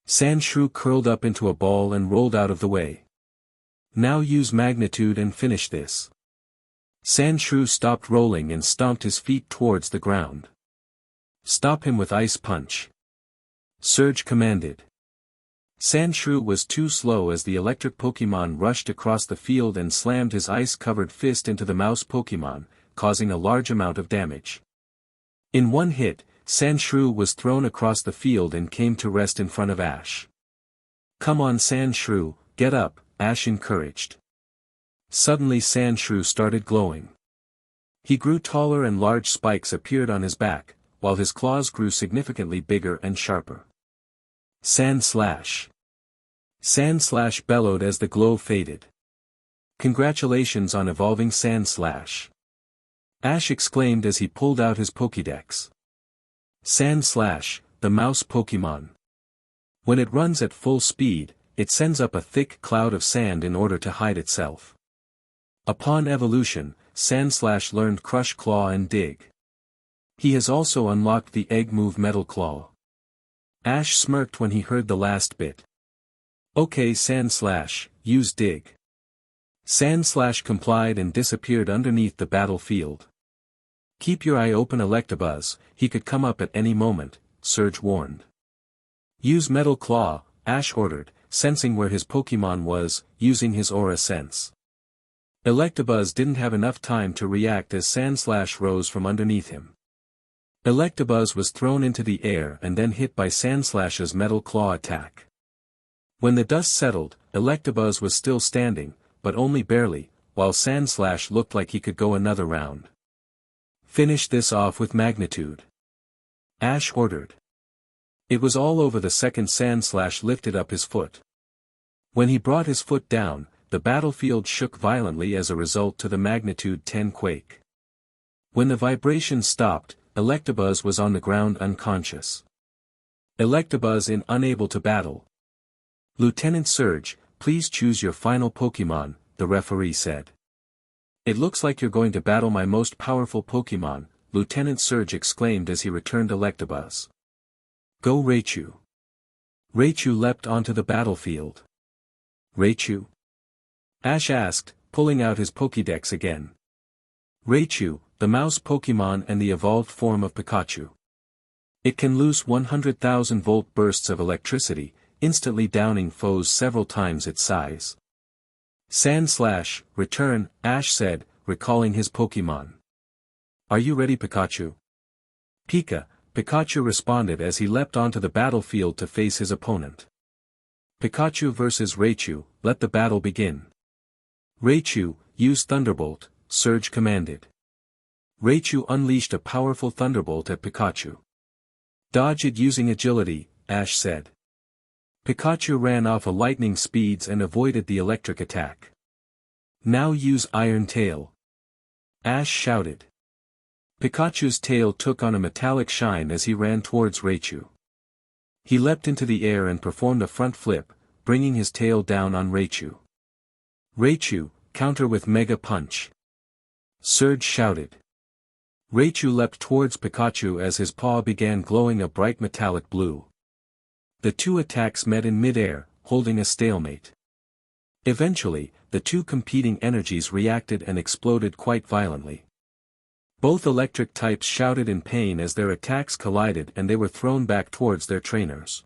Sandshrew curled up into a ball and rolled out of the way. Now use magnitude and finish this. Sandshrew stopped rolling and stomped his feet towards the ground. Stop him with Ice Punch. Surge commanded. Sandshrew was too slow as the electric Pokémon rushed across the field and slammed his ice-covered fist into the mouse Pokémon, causing a large amount of damage. In one hit, Sandshrew was thrown across the field and came to rest in front of Ash. "Come on Sandshrew, get up," Ash encouraged. Suddenly Sandshrew started glowing. He grew taller and large spikes appeared on his back, while his claws grew significantly bigger and sharper. Sandslash! Sandslash bellowed as the glow faded. "Congratulations on evolving Sandslash!" Ash exclaimed as he pulled out his Pokédex. Sandslash, the mouse Pokémon. When it runs at full speed, it sends up a thick cloud of sand in order to hide itself. Upon evolution, Sandslash learned Crush Claw and Dig. He has also unlocked the egg move Metal Claw. Ash smirked when he heard the last bit. "Okay Sandslash, use Dig." Sandslash complied and disappeared underneath the battlefield. "Keep your eye open Electabuzz, he could come up at any moment," Surge warned. Use Metal Claw, Ash ordered, sensing where his Pokémon was, using his Aura Sense. Electabuzz didn't have enough time to react as Sandslash rose from underneath him. Electabuzz was thrown into the air and then hit by Sandslash's Metal Claw attack. When the dust settled, Electabuzz was still standing, but only barely, while Sandslash looked like he could go another round. Finish this off with magnitude. Ash ordered. It was all over the second Sandslash lifted up his foot. When he brought his foot down, the battlefield shook violently as a result to the magnitude 10 quake. When the vibration stopped, Electabuzz was on the ground unconscious. Electabuzz unable to battle. Lieutenant Surge, please choose your final Pokémon, the referee said. It looks like you're going to battle my most powerful Pokémon, Lieutenant Surge exclaimed as he returned Electabuzz. Go Raichu. Raichu leapt onto the battlefield. Raichu? Ash asked, pulling out his Pokédex again. Raichu, the mouse Pokémon and the evolved form of Pikachu. It can loose 100,000-volt bursts of electricity, instantly downing foes several times its size. Sandslash, return, Ash said, recalling his Pokémon. Are you ready Pikachu? Pikachu responded as he leapt onto the battlefield to face his opponent. Pikachu vs Raichu, let the battle begin. Raichu, use Thunderbolt, Surge commanded. Raichu unleashed a powerful Thunderbolt at Pikachu. Dodge it using agility, Ash said. Pikachu ran off at lightning speeds and avoided the electric attack. Now use Iron Tail. Ash shouted. Pikachu's tail took on a metallic shine as he ran towards Raichu. He leapt into the air and performed a front flip, bringing his tail down on Raichu. Raichu, counter with Mega Punch. Surge shouted. Raichu leapt towards Pikachu as his paw began glowing a bright metallic blue. The two attacks met in mid-air, holding a stalemate. Eventually, the two competing energies reacted and exploded quite violently. Both electric types shouted in pain as their attacks collided and they were thrown back towards their trainers.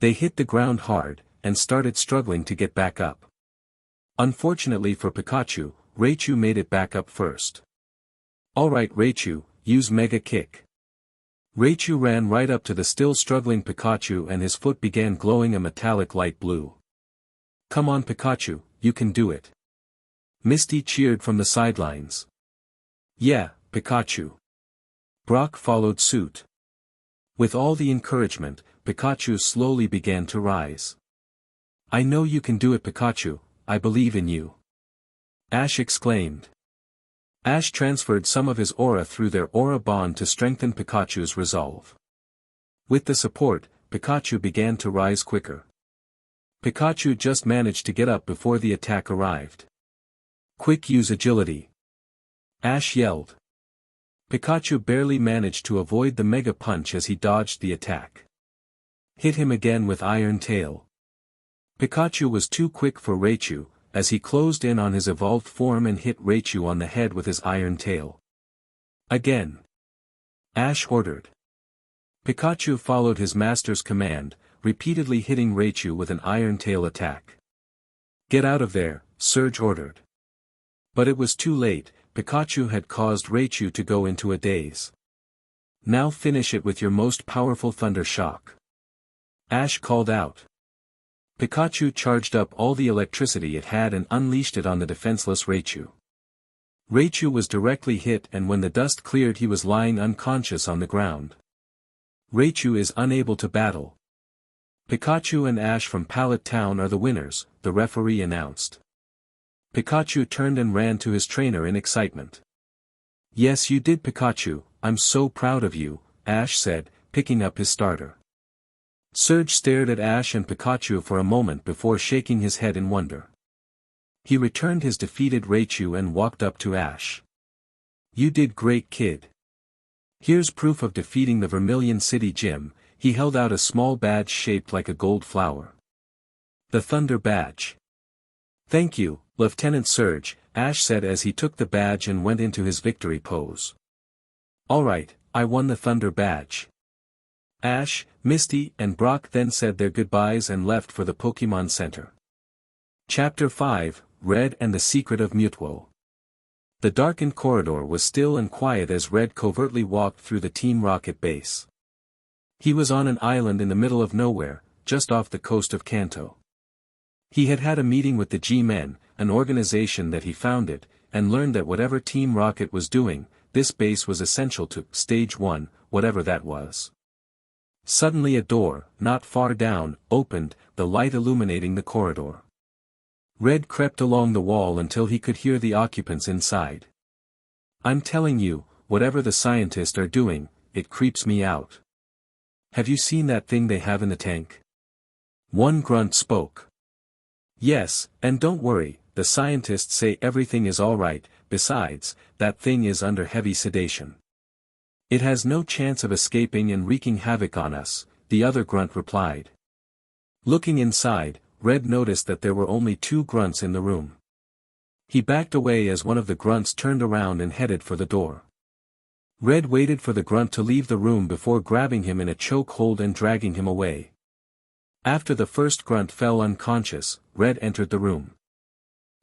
They hit the ground hard, and started struggling to get back up. Unfortunately for Pikachu, Raichu made it back up first. Alright Raichu, use Mega Kick. Raichu ran right up to the still struggling Pikachu and his foot began glowing a metallic light blue. Come on Pikachu, you can do it. Misty cheered from the sidelines. Yeah, Pikachu. Brock followed suit. With all the encouragement, Pikachu slowly began to rise. I know you can do it Pikachu, I believe in you. Ash exclaimed. Ash transferred some of his aura through their aura bond to strengthen Pikachu's resolve. With the support, Pikachu began to rise quicker. Pikachu just managed to get up before the attack arrived. Quick use agility. Ash yelled. Pikachu barely managed to avoid the Mega Punch as he dodged the attack. Hit him again with Iron Tail. Pikachu was too quick for Raichu, as he closed in on his evolved form and hit Raichu on the head with his Iron Tail. Again. Ash ordered. Pikachu followed his master's command, repeatedly hitting Raichu with an Iron Tail attack. Get out of there, Surge ordered. But it was too late, Pikachu had caused Raichu to go into a daze. Now finish it with your most powerful Thunder Shock. Ash called out. Pikachu charged up all the electricity it had and unleashed it on the defenseless Raichu. Raichu was directly hit and when the dust cleared he was lying unconscious on the ground. Raichu is unable to battle. Pikachu and Ash from Pallet Town are the winners, the referee announced. Pikachu turned and ran to his trainer in excitement. Yes you did Pikachu, I'm so proud of you, Ash said, picking up his starter. Surge stared at Ash and Pikachu for a moment before shaking his head in wonder. He returned his defeated Raichu and walked up to Ash. You did great kid. Here's proof of defeating the Vermilion City gym, he held out a small badge shaped like a gold flower. The Thunder Badge. Thank you, Lieutenant Surge, Ash said as he took the badge and went into his victory pose. Alright, I won the Thunder Badge. Ash, Misty, and Brock then said their goodbyes and left for the Pokémon Center. Chapter 5, Red and the Secret of Mutwo. The darkened corridor was still and quiet as Red covertly walked through the Team Rocket base. He was on an island in the middle of nowhere, just off the coast of Kanto. He had had a meeting with the G-Men, an organization that he founded, and learned that whatever Team Rocket was doing, this base was essential to Stage 1, whatever that was. Suddenly a door, not far down, opened, the light illuminating the corridor. Red crept along the wall until he could hear the occupants inside. I'm telling you, whatever the scientists are doing, it creeps me out. Have you seen that thing they have in the tank? One grunt spoke. Yes, and don't worry, the scientists say everything is alright, besides, that thing is under heavy sedation. It has no chance of escaping and wreaking havoc on us, the other grunt replied. Looking inside, Red noticed that there were only 2 grunts in the room. He backed away as one of the grunts turned around and headed for the door. Red waited for the grunt to leave the room before grabbing him in a chokehold and dragging him away. After the first grunt fell unconscious, Red entered the room.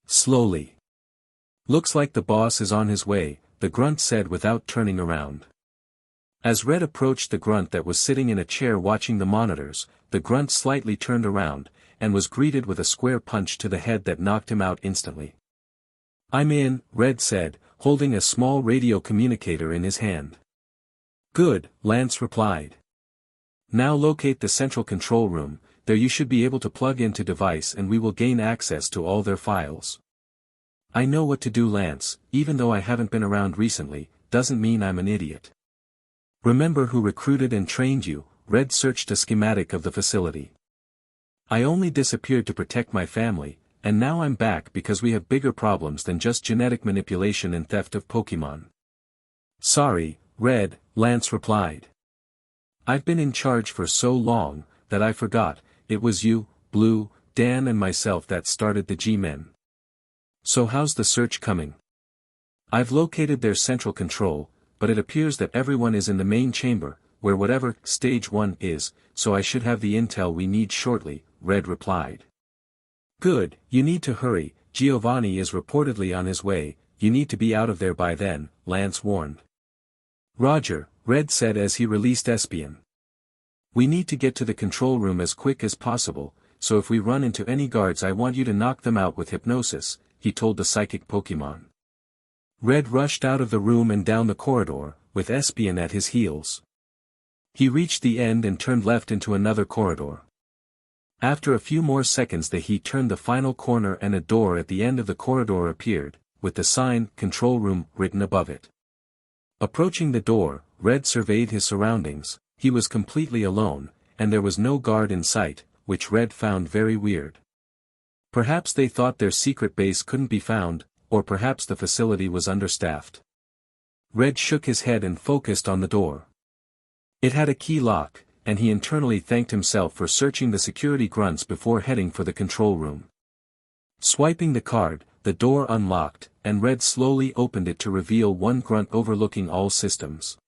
Slowly. Looks like the boss is on his way, the grunt said without turning around. As Red approached the grunt that was sitting in a chair watching the monitors, the grunt slightly turned around, and was greeted with a square punch to the head that knocked him out instantly. I'm in, Red said, holding a small radio communicator in his hand. Good, Lance replied. Now locate the central control room, there you should be able to plug into device and we will gain access to all their files. I know what to do, Lance, even though I haven't been around recently, doesn't mean I'm an idiot. Remember who recruited and trained you? Red searched a schematic of the facility. I only disappeared to protect my family, and now I'm back because we have bigger problems than just genetic manipulation and theft of Pokémon. Sorry, Red, Lance replied. I've been in charge for so long, that I forgot, it was you, Blue, Dan and myself that started the G-Men. So how's the search coming? I've located their central control, but it appears that everyone is in the main chamber, where whatever Stage 1 is, so I should have the intel we need shortly, Red replied. Good, you need to hurry, Giovanni is reportedly on his way, you need to be out of there by then, Lance warned. Roger, Red said as he released Espion. We need to get to the control room as quick as possible, so if we run into any guards I want you to knock them out with hypnosis, he told the psychic Pokémon. Red rushed out of the room and down the corridor, with Espion at his heels. He reached the end and turned left into another corridor. After a few more seconds he turned the final corner and a door at the end of the corridor appeared, with the sign, Control Room, written above it. Approaching the door, Red surveyed his surroundings, he was completely alone, and there was no guard in sight, which Red found very weird. Perhaps they thought their secret base couldn't be found, or perhaps the facility was understaffed. Red shook his head and focused on the door. It had a key lock, and he internally thanked himself for searching the security grunts before heading for the control room. Swiping the card, the door unlocked, and Red slowly opened it to reveal one grunt overlooking all systems.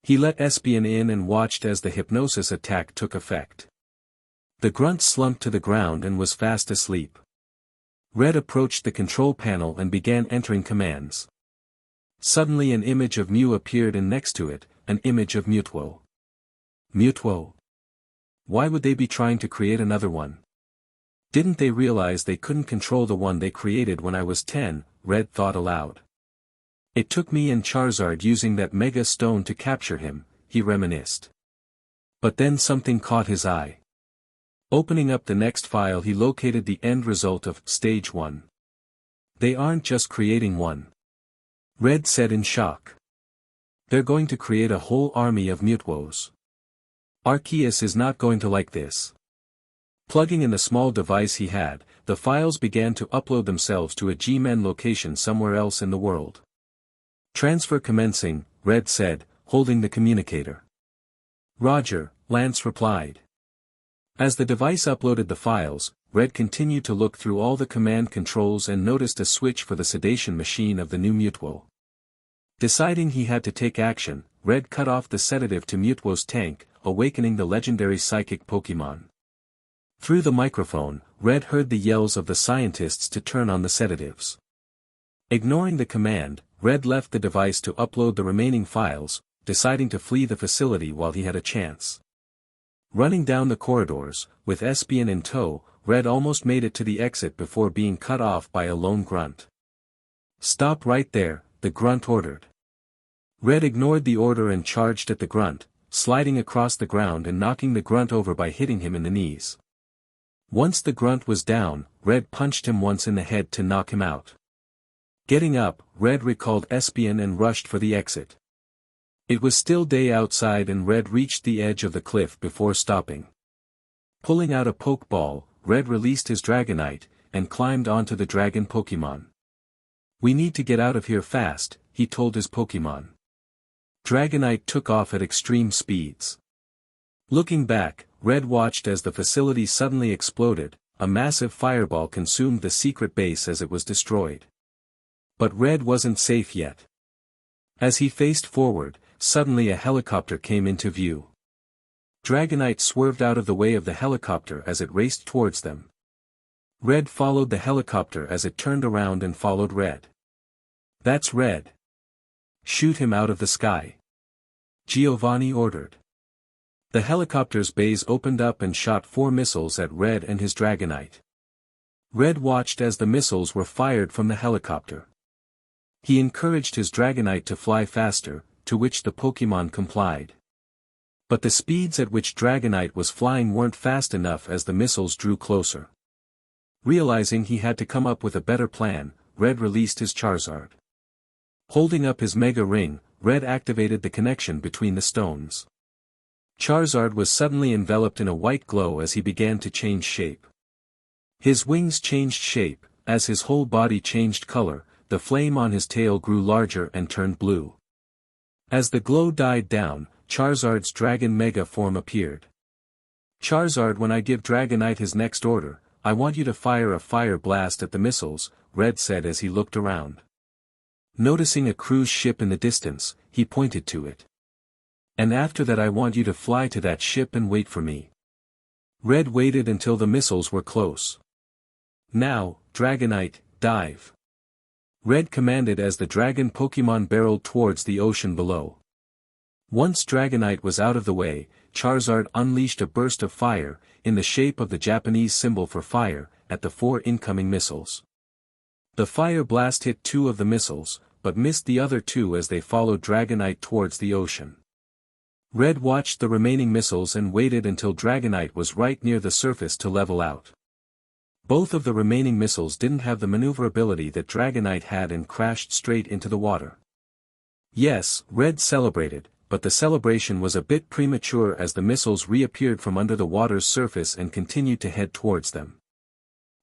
He let Espion in and watched as the hypnosis attack took effect. The grunt slumped to the ground and was fast asleep. Red approached the control panel and began entering commands. Suddenly an image of Mew appeared and next to it, an image of Mutwo. Mutwo? Why would they be trying to create another one? Didn't they realize they couldn't control the one they created when I was 10, Red thought aloud. It took me and Charizard using that Mega Stone to capture him, he reminisced. But then something caught his eye. Opening up the next file he located the end result of Stage 1. They aren't just creating one. Red said in shock. They're going to create a whole army of Mutwos. Arceus is not going to like this. Plugging in the small device he had, the files began to upload themselves to a G-Men location somewhere else in the world. Transfer commencing, Red said, holding the communicator. Roger, Lance replied. As the device uploaded the files, Red continued to look through all the command controls and noticed a switch for the sedation machine of the new Mutwo. Deciding he had to take action, Red cut off the sedative to Mutwo's tank, awakening the legendary psychic Pokémon. Through the microphone, Red heard the yells of the scientists to turn on the sedatives. Ignoring the command, Red left the device to upload the remaining files, deciding to flee the facility while he had a chance. Running down the corridors, with Espion in tow, Red almost made it to the exit before being cut off by a lone grunt. "Stop right there," the grunt ordered. Red ignored the order and charged at the grunt, sliding across the ground and knocking the grunt over by hitting him in the knees. Once the grunt was down, Red punched him once in the head to knock him out. Getting up, Red recalled Espion and rushed for the exit. It was still day outside and Red reached the edge of the cliff before stopping. Pulling out a Pokeball, Red released his Dragonite, and climbed onto the Dragon Pokémon. "We need to get out of here fast," he told his Pokémon. Dragonite took off at extreme speeds. Looking back, Red watched as the facility suddenly exploded, a massive fireball consumed the secret base as it was destroyed. But Red wasn't safe yet. As he faced forward, suddenly a helicopter came into view. Dragonite swerved out of the way of the helicopter as it raced towards them. Red followed the helicopter as it turned around and followed Red. "That's Red. Shoot him out of the sky," Giovanni ordered. The helicopter's bays opened up and shot 4 missiles at Red and his Dragonite. Red watched as the missiles were fired from the helicopter. He encouraged his Dragonite to fly faster, to which the Pokémon complied. But the speeds at which Dragonite was flying weren't fast enough as the missiles drew closer. Realizing he had to come up with a better plan, Red released his Charizard. Holding up his Mega Ring, Red activated the connection between the stones. Charizard was suddenly enveloped in a white glow as he began to change shape. His wings changed shape, as his whole body changed color, the flame on his tail grew larger and turned blue. As the glow died down, Charizard's Dragon Mega form appeared. "Charizard, when I give Dragonite his next order, I want you to fire a fire blast at the missiles," Red said as he looked around. Noticing a cruise ship in the distance, he pointed to it. "And after that I want you to fly to that ship and wait for me." Red waited until the missiles were close. "Now, Dragonite, dive," Red commanded as the Dragon Pokémon barreled towards the ocean below. Once Dragonite was out of the way, Charizard unleashed a burst of fire, in the shape of the Japanese symbol for fire, at the 4 incoming missiles. The fire blast hit 2 of the missiles, but missed the other 2 as they followed Dragonite towards the ocean. Red watched the remaining missiles and waited until Dragonite was right near the surface to level out. Both of the remaining missiles didn't have the maneuverability that Dragonite had and crashed straight into the water. Yes, Red celebrated, but the celebration was a bit premature as the missiles reappeared from under the water's surface and continued to head towards them.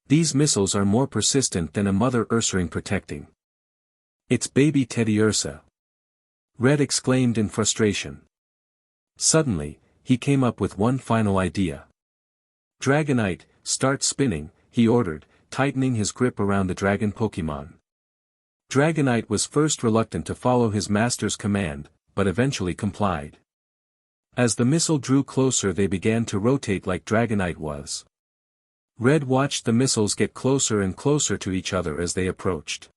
"These missiles are more persistent than a Mother Ursaring protecting. It's baby Teddy Ursa," Red exclaimed in frustration. Suddenly, he came up with one final idea. "Dragonite, start spinning," he ordered, tightening his grip around the Dragon Pokémon. Dragonite was first reluctant to follow his master's command, but eventually complied. As the missile drew closer they began to rotate like Dragonite was. Red watched the missiles get closer and closer to each other as they approached.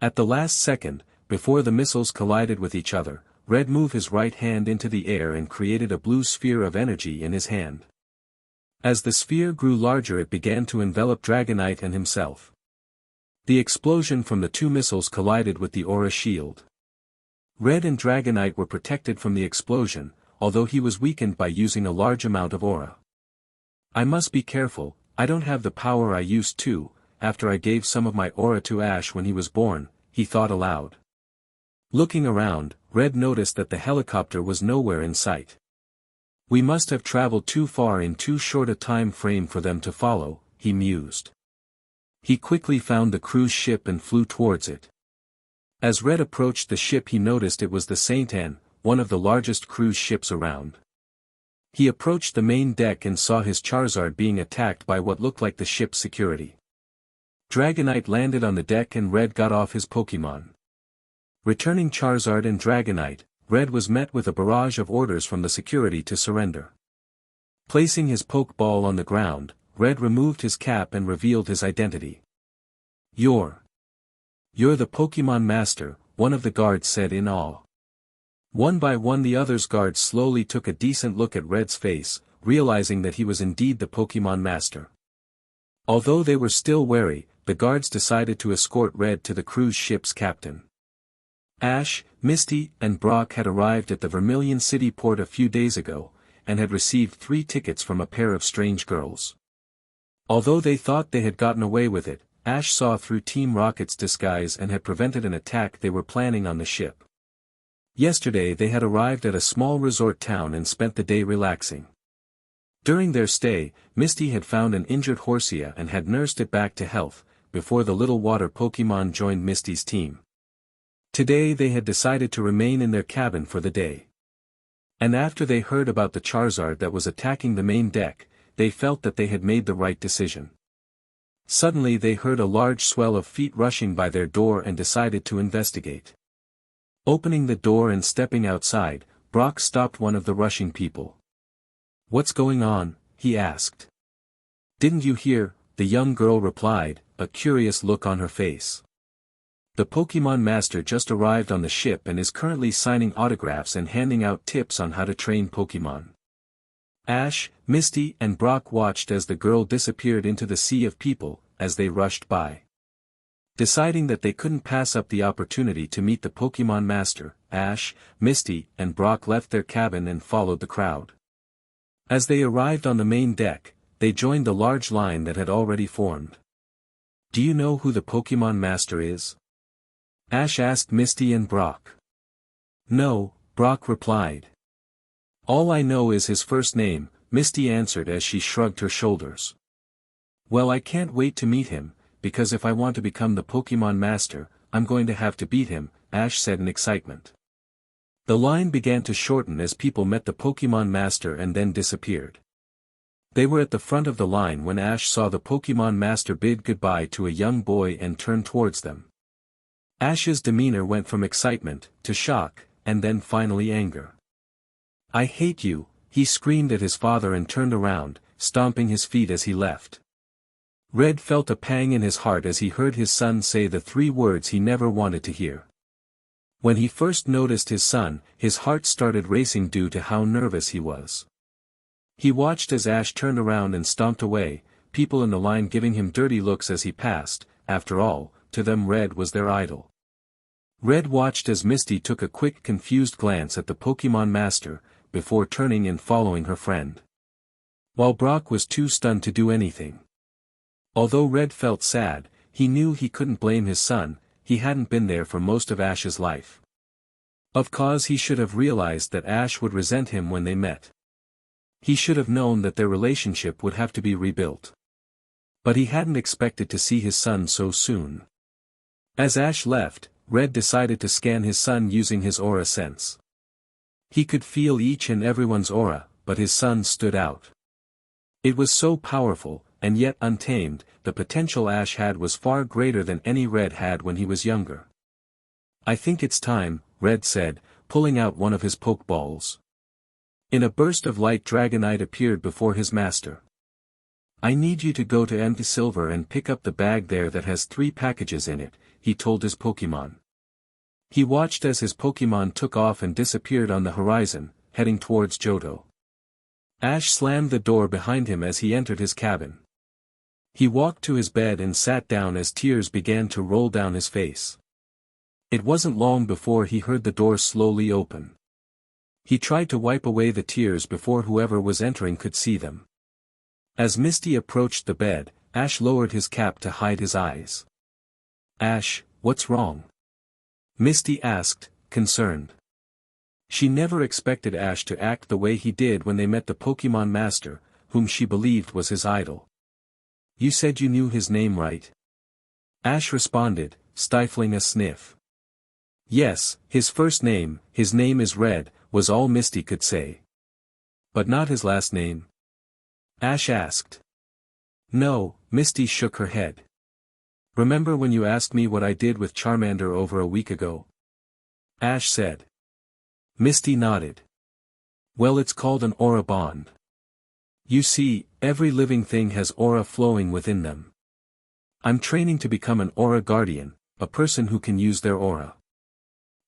At the last second, before the missiles collided with each other, Red moved his right hand into the air and created a blue sphere of energy in his hand. As the sphere grew larger it began to envelop Dragonite and himself. The explosion from the 2 missiles collided with the aura shield. Red and Dragonite were protected from the explosion, although he was weakened by using a large amount of aura. "I must be careful, I don't have the power I used to, after I gave some of my aura to Ash when he was born," he thought aloud. Looking around, Red noticed that the helicopter was nowhere in sight. "We must have traveled too far in too short a time frame for them to follow," he mused. He quickly found the cruise ship and flew towards it. As Red approached the ship he noticed it was the Saint Anne, one of the largest cruise ships around. He approached the main deck and saw his Charizard being attacked by what looked like the ship's security. Dragonite landed on the deck and Red got off his Pokémon. Returning Charizard and Dragonite, Red was met with a barrage of orders from the security to surrender. Placing his Pokeball on the ground, Red removed his cap and revealed his identity. You're the Pokémon Master, one of the guards said in awe. One by one the other guards slowly took a decent look at Red's face, realizing that he was indeed the Pokémon Master. Although they were still wary, the guards decided to escort Red to the cruise ship's captain. Ash, Misty, and Brock had arrived at the Vermilion City port a few days ago, and had received 3 tickets from a pair of strange girls. Although they thought they had gotten away with it, Ash saw through Team Rocket's disguise and had prevented an attack they were planning on the ship. Yesterday they had arrived at a small resort town and spent the day relaxing. During their stay, Misty had found an injured Horsia and had nursed it back to health, before the little water Pokémon joined Misty's team. Today they had decided to remain in their cabin for the day. And after they heard about the Charizard that was attacking the main deck, they felt that they had made the right decision. Suddenly they heard a large swell of feet rushing by their door and decided to investigate. Opening the door and stepping outside, Brock stopped one of the rushing people. "What's going on?" he asked. "Didn't you hear?" the young girl replied, a curious look on her face. "The Pokémon Master just arrived on the ship and is currently signing autographs and handing out tips on how to train Pokémon." Ash, Misty, and Brock watched as the girl disappeared into the sea of people, as they rushed by. Deciding that they couldn't pass up the opportunity to meet the Pokémon Master, Ash, Misty, and Brock left their cabin and followed the crowd. As they arrived on the main deck, they joined the large line that had already formed. "Do you know who the Pokémon Master is?" Ash asked Misty and Brock. "No," Brock replied. "All I know is his first name," Misty answered as she shrugged her shoulders. "Well, I can't wait to meet him, because if I want to become the Pokémon Master, I'm going to have to beat him," Ash said in excitement. The line began to shorten as people met the Pokémon Master and then disappeared. They were at the front of the line when Ash saw the Pokémon Master bid goodbye to a young boy and turned towards them. Ash's demeanor went from excitement, to shock, and then finally anger. "I hate you," he screamed at his father and turned around, stomping his feet as he left. Red felt a pang in his heart as he heard his son say the 3 words he never wanted to hear. When he first noticed his son, his heart started racing due to how nervous he was. He watched as Ash turned around and stomped away, people in the line giving him dirty looks as he passed. After all, to them Red was their idol. Red watched as Misty took a quick confused glance at the Pokémon Master, before turning and following her friend. While Brock was too stunned to do anything. Although Red felt sad, he knew he couldn't blame his son, he hadn't been there for most of Ash's life. Of course he should have realized that Ash would resent him when they met. He should have known that their relationship would have to be rebuilt. But he hadn't expected to see his son so soon. As Ash left, Red decided to scan his son using his aura sense. He could feel each and everyone's aura, but his son stood out. It was so powerful, and yet untamed, the potential Ash had was far greater than any Red had when he was younger. "I think it's time," Red said, pulling out one of his Pokeballs. In a burst of light Dragonite appeared before his master. "I need you to go to Empty Silver and pick up the bag there that has 3 packages in it," he told his Pokémon. He watched as his Pokémon took off and disappeared on the horizon, heading towards Johto. Ash slammed the door behind him as he entered his cabin. He walked to his bed and sat down as tears began to roll down his face. It wasn't long before he heard the door slowly open. He tried to wipe away the tears before whoever was entering could see them. As Misty approached the bed, Ash lowered his cap to hide his eyes. "Ash, what's wrong?" Misty asked, concerned. She never expected Ash to act the way he did when they met the Pokémon Master, whom she believed was his idol. "You said you knew his name, right?" Ash responded, stifling a sniff. "Yes, his first name, his name is Red," was all Misty could say. "But not his last name?" Ash asked. "No," Misty shook her head. "Remember when you asked me what I did with Charmander over a week ago?" Ash said. Misty nodded. Well, it's called an aura bond. You see, every living thing has aura flowing within them. I'm training to become an aura guardian, a person who can use their aura.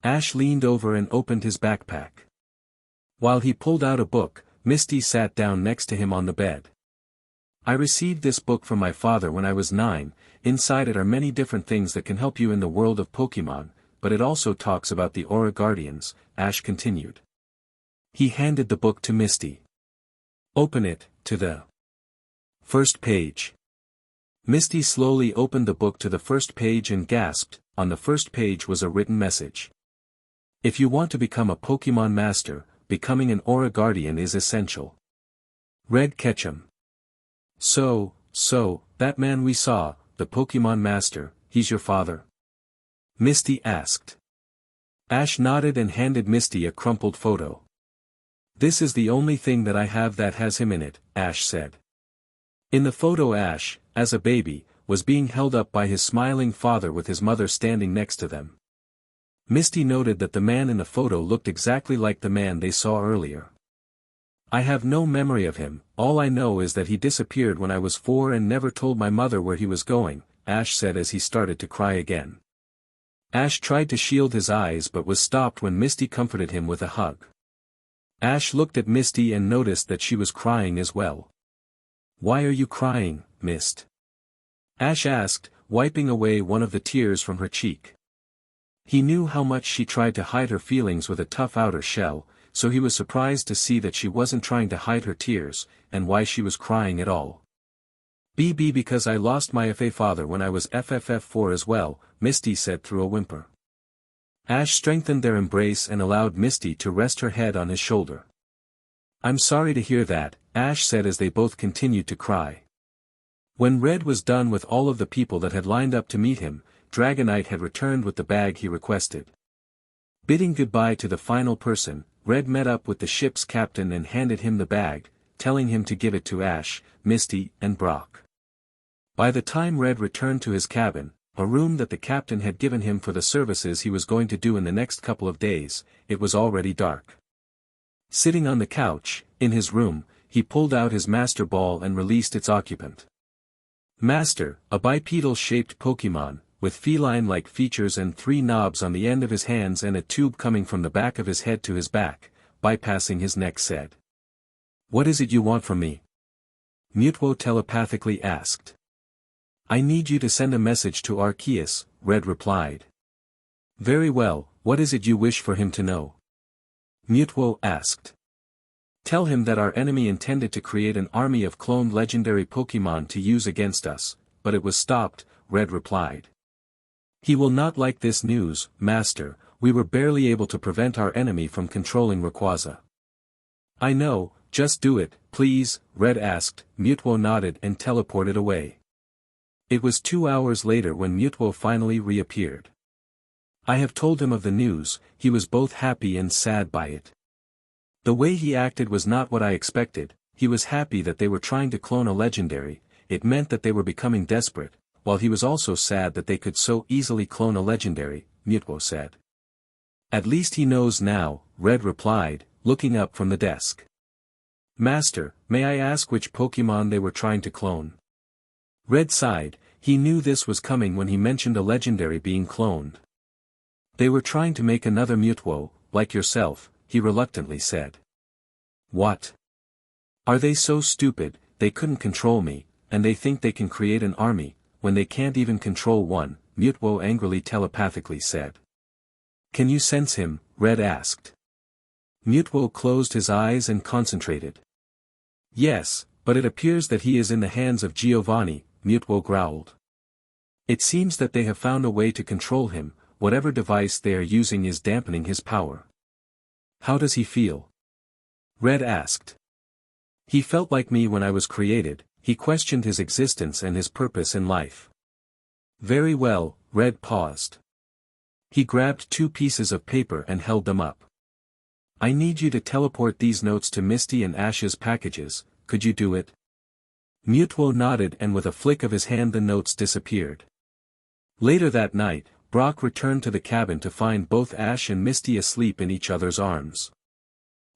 Ash leaned over and opened his backpack. While he pulled out a book, Misty sat down next to him on the bed. I received this book from my father when I was 9, inside it are many different things that can help you in the world of Pokémon, but it also talks about the Aura Guardians, Ash continued. He handed the book to Misty. Open it, to the first page. Misty slowly opened the book to the first page and gasped. On the first page was a written message. If you want to become a Pokémon Master, becoming an Aura Guardian is essential. Red Ketchum. So, that man we saw, the Pokémon Master, he's your father? Misty asked. Ash nodded and handed Misty a crumpled photo. This is the only thing that I have that has him in it, Ash said. In the photo Ash, as a baby, was being held up by his smiling father with his mother standing next to them. Misty noted that the man in the photo looked exactly like the man they saw earlier. I have no memory of him, all I know is that he disappeared when I was 4 and never told my mother where he was going, Ash said as he started to cry again. Ash tried to shield his eyes but was stopped when Misty comforted him with a hug. Ash looked at Misty and noticed that she was crying as well. Why are you crying, Mist? Ash asked, wiping away one of the tears from her cheek. He knew how much she tried to hide her feelings with a tough outer shell, so he was surprised to see that she wasn't trying to hide her tears, and why she was crying at all. Because I lost my FA father when I was FFF4 as well, Misty said through a whimper. Ash strengthened their embrace and allowed Misty to rest her head on his shoulder. I'm sorry to hear that, Ash said as they both continued to cry. When Red was done with all of the people that had lined up to meet him, Dragonite had returned with the bag he requested. Bidding goodbye to the final person, Red met up with the ship's captain and handed him the bag, telling him to give it to Ash, Misty, and Brock. By the time Red returned to his cabin, a room that the captain had given him for the services he was going to do in the next couple of days, it was already dark. Sitting on the couch, in his room, he pulled out his Master Ball and released its occupant. Master, a bipedal-shaped Pokémon, with feline-like features and 3 knobs on the end of his hands and a tube coming from the back of his head to his back, bypassing his neck said. What is it you want from me? Mutwo telepathically asked. I need you to send a message to Arceus, Red replied. Very well, what is it you wish for him to know? Mutwo asked. Tell him that our enemy intended to create an army of cloned legendary Pokémon to use against us, but it was stopped, Red replied. He will not like this news, Master, we were barely able to prevent our enemy from controlling Rayquaza. I know, just do it, please, Red asked, Mutwo nodded and teleported away. It was 2 hours later when Mutwo finally reappeared. I have told him of the news, he was both happy and sad by it. The way he acted was not what I expected, he was happy that they were trying to clone a legendary, it meant that they were becoming desperate, while he was also sad that they could so easily clone a legendary, Mutwo said. At least he knows now, Red replied, looking up from the desk. Master, may I ask which Pokémon they were trying to clone? Red sighed, he knew this was coming when he mentioned a legendary being cloned. They were trying to make another Mutwo, like yourself, he reluctantly said. What? Are they so stupid, they couldn't control me, and they think they can create an army, when they can't even control one, Mutwo angrily telepathically said. Can you sense him? Red asked. Mutwo closed his eyes and concentrated. Yes, but it appears that he is in the hands of Giovanni, Mutwo growled. It seems that they have found a way to control him, whatever device they are using is dampening his power. How does he feel? Red asked. He felt like me when I was created, he questioned his existence and his purpose in life. Very well, Red paused. He grabbed 2 pieces of paper and held them up. I need you to teleport these notes to Misty and Ash's packages, could you do it? Mutwo nodded and with a flick of his hand the notes disappeared. Later that night, Brock returned to the cabin to find both Ash and Misty asleep in each other's arms.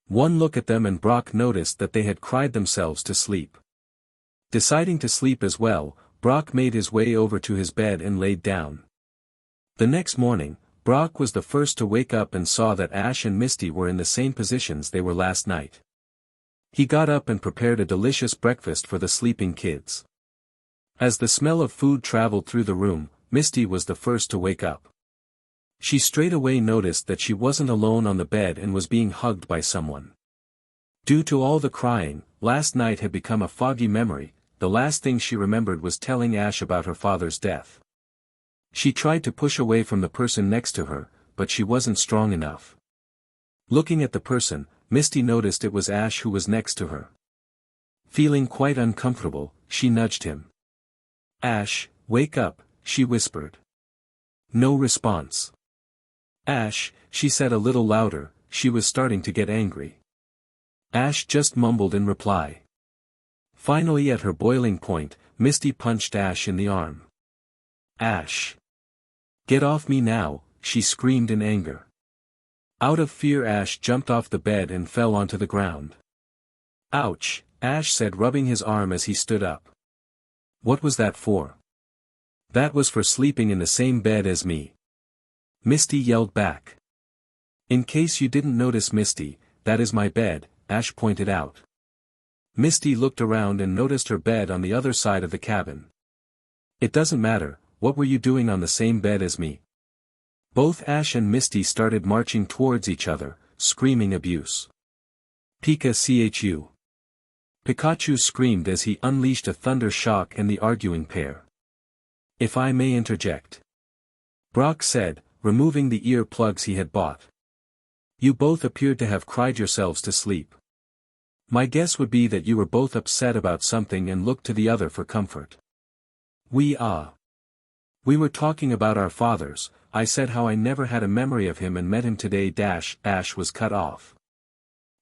One look at them and Brock noticed that they had cried themselves to sleep. Deciding to sleep as well, Brock made his way over to his bed and laid down. The next morning, Brock was the first to wake up and saw that Ash and Misty were in the same positions they were last night. He got up and prepared a delicious breakfast for the sleeping kids. As the smell of food traveled through the room, Misty was the first to wake up. She straight away noticed that she wasn't alone on the bed and was being hugged by someone. Due to all the crying, last night had become a foggy memory. The last thing she remembered was telling Ash about her father's death. She tried to push away from the person next to her, but she wasn't strong enough. Looking at the person, Misty noticed it was Ash who was next to her. Feeling quite uncomfortable, she nudged him. "Ash, wake up," she whispered. No response. "Ash," she said a little louder, she was starting to get angry. Ash just mumbled in reply. Finally at her boiling point, Misty punched Ash in the arm. "Ash! Get off me now," she screamed in anger. Out of fear Ash jumped off the bed and fell onto the ground. "Ouch," Ash said rubbing his arm as he stood up. "What was that for?" "That was for sleeping in the same bed as me," Misty yelled back. "In case you didn't notice, Misty, that is my bed," Ash pointed out. Misty looked around and noticed her bed on the other side of the cabin. "It doesn't matter, what were you doing on the same bed as me?" Both Ash and Misty started marching towards each other, screaming abuse. Pikachu! Pikachu screamed as he unleashed a thunder shock and the arguing pair. "If I may interject," Brock said, removing the ear plugs he had bought. "You both appeared to have cried yourselves to sleep. My guess would be that you were both upset about something and looked to the other for comfort." We were talking about our fathers. I said how I never had a memory of him and met him today. Ash was cut off.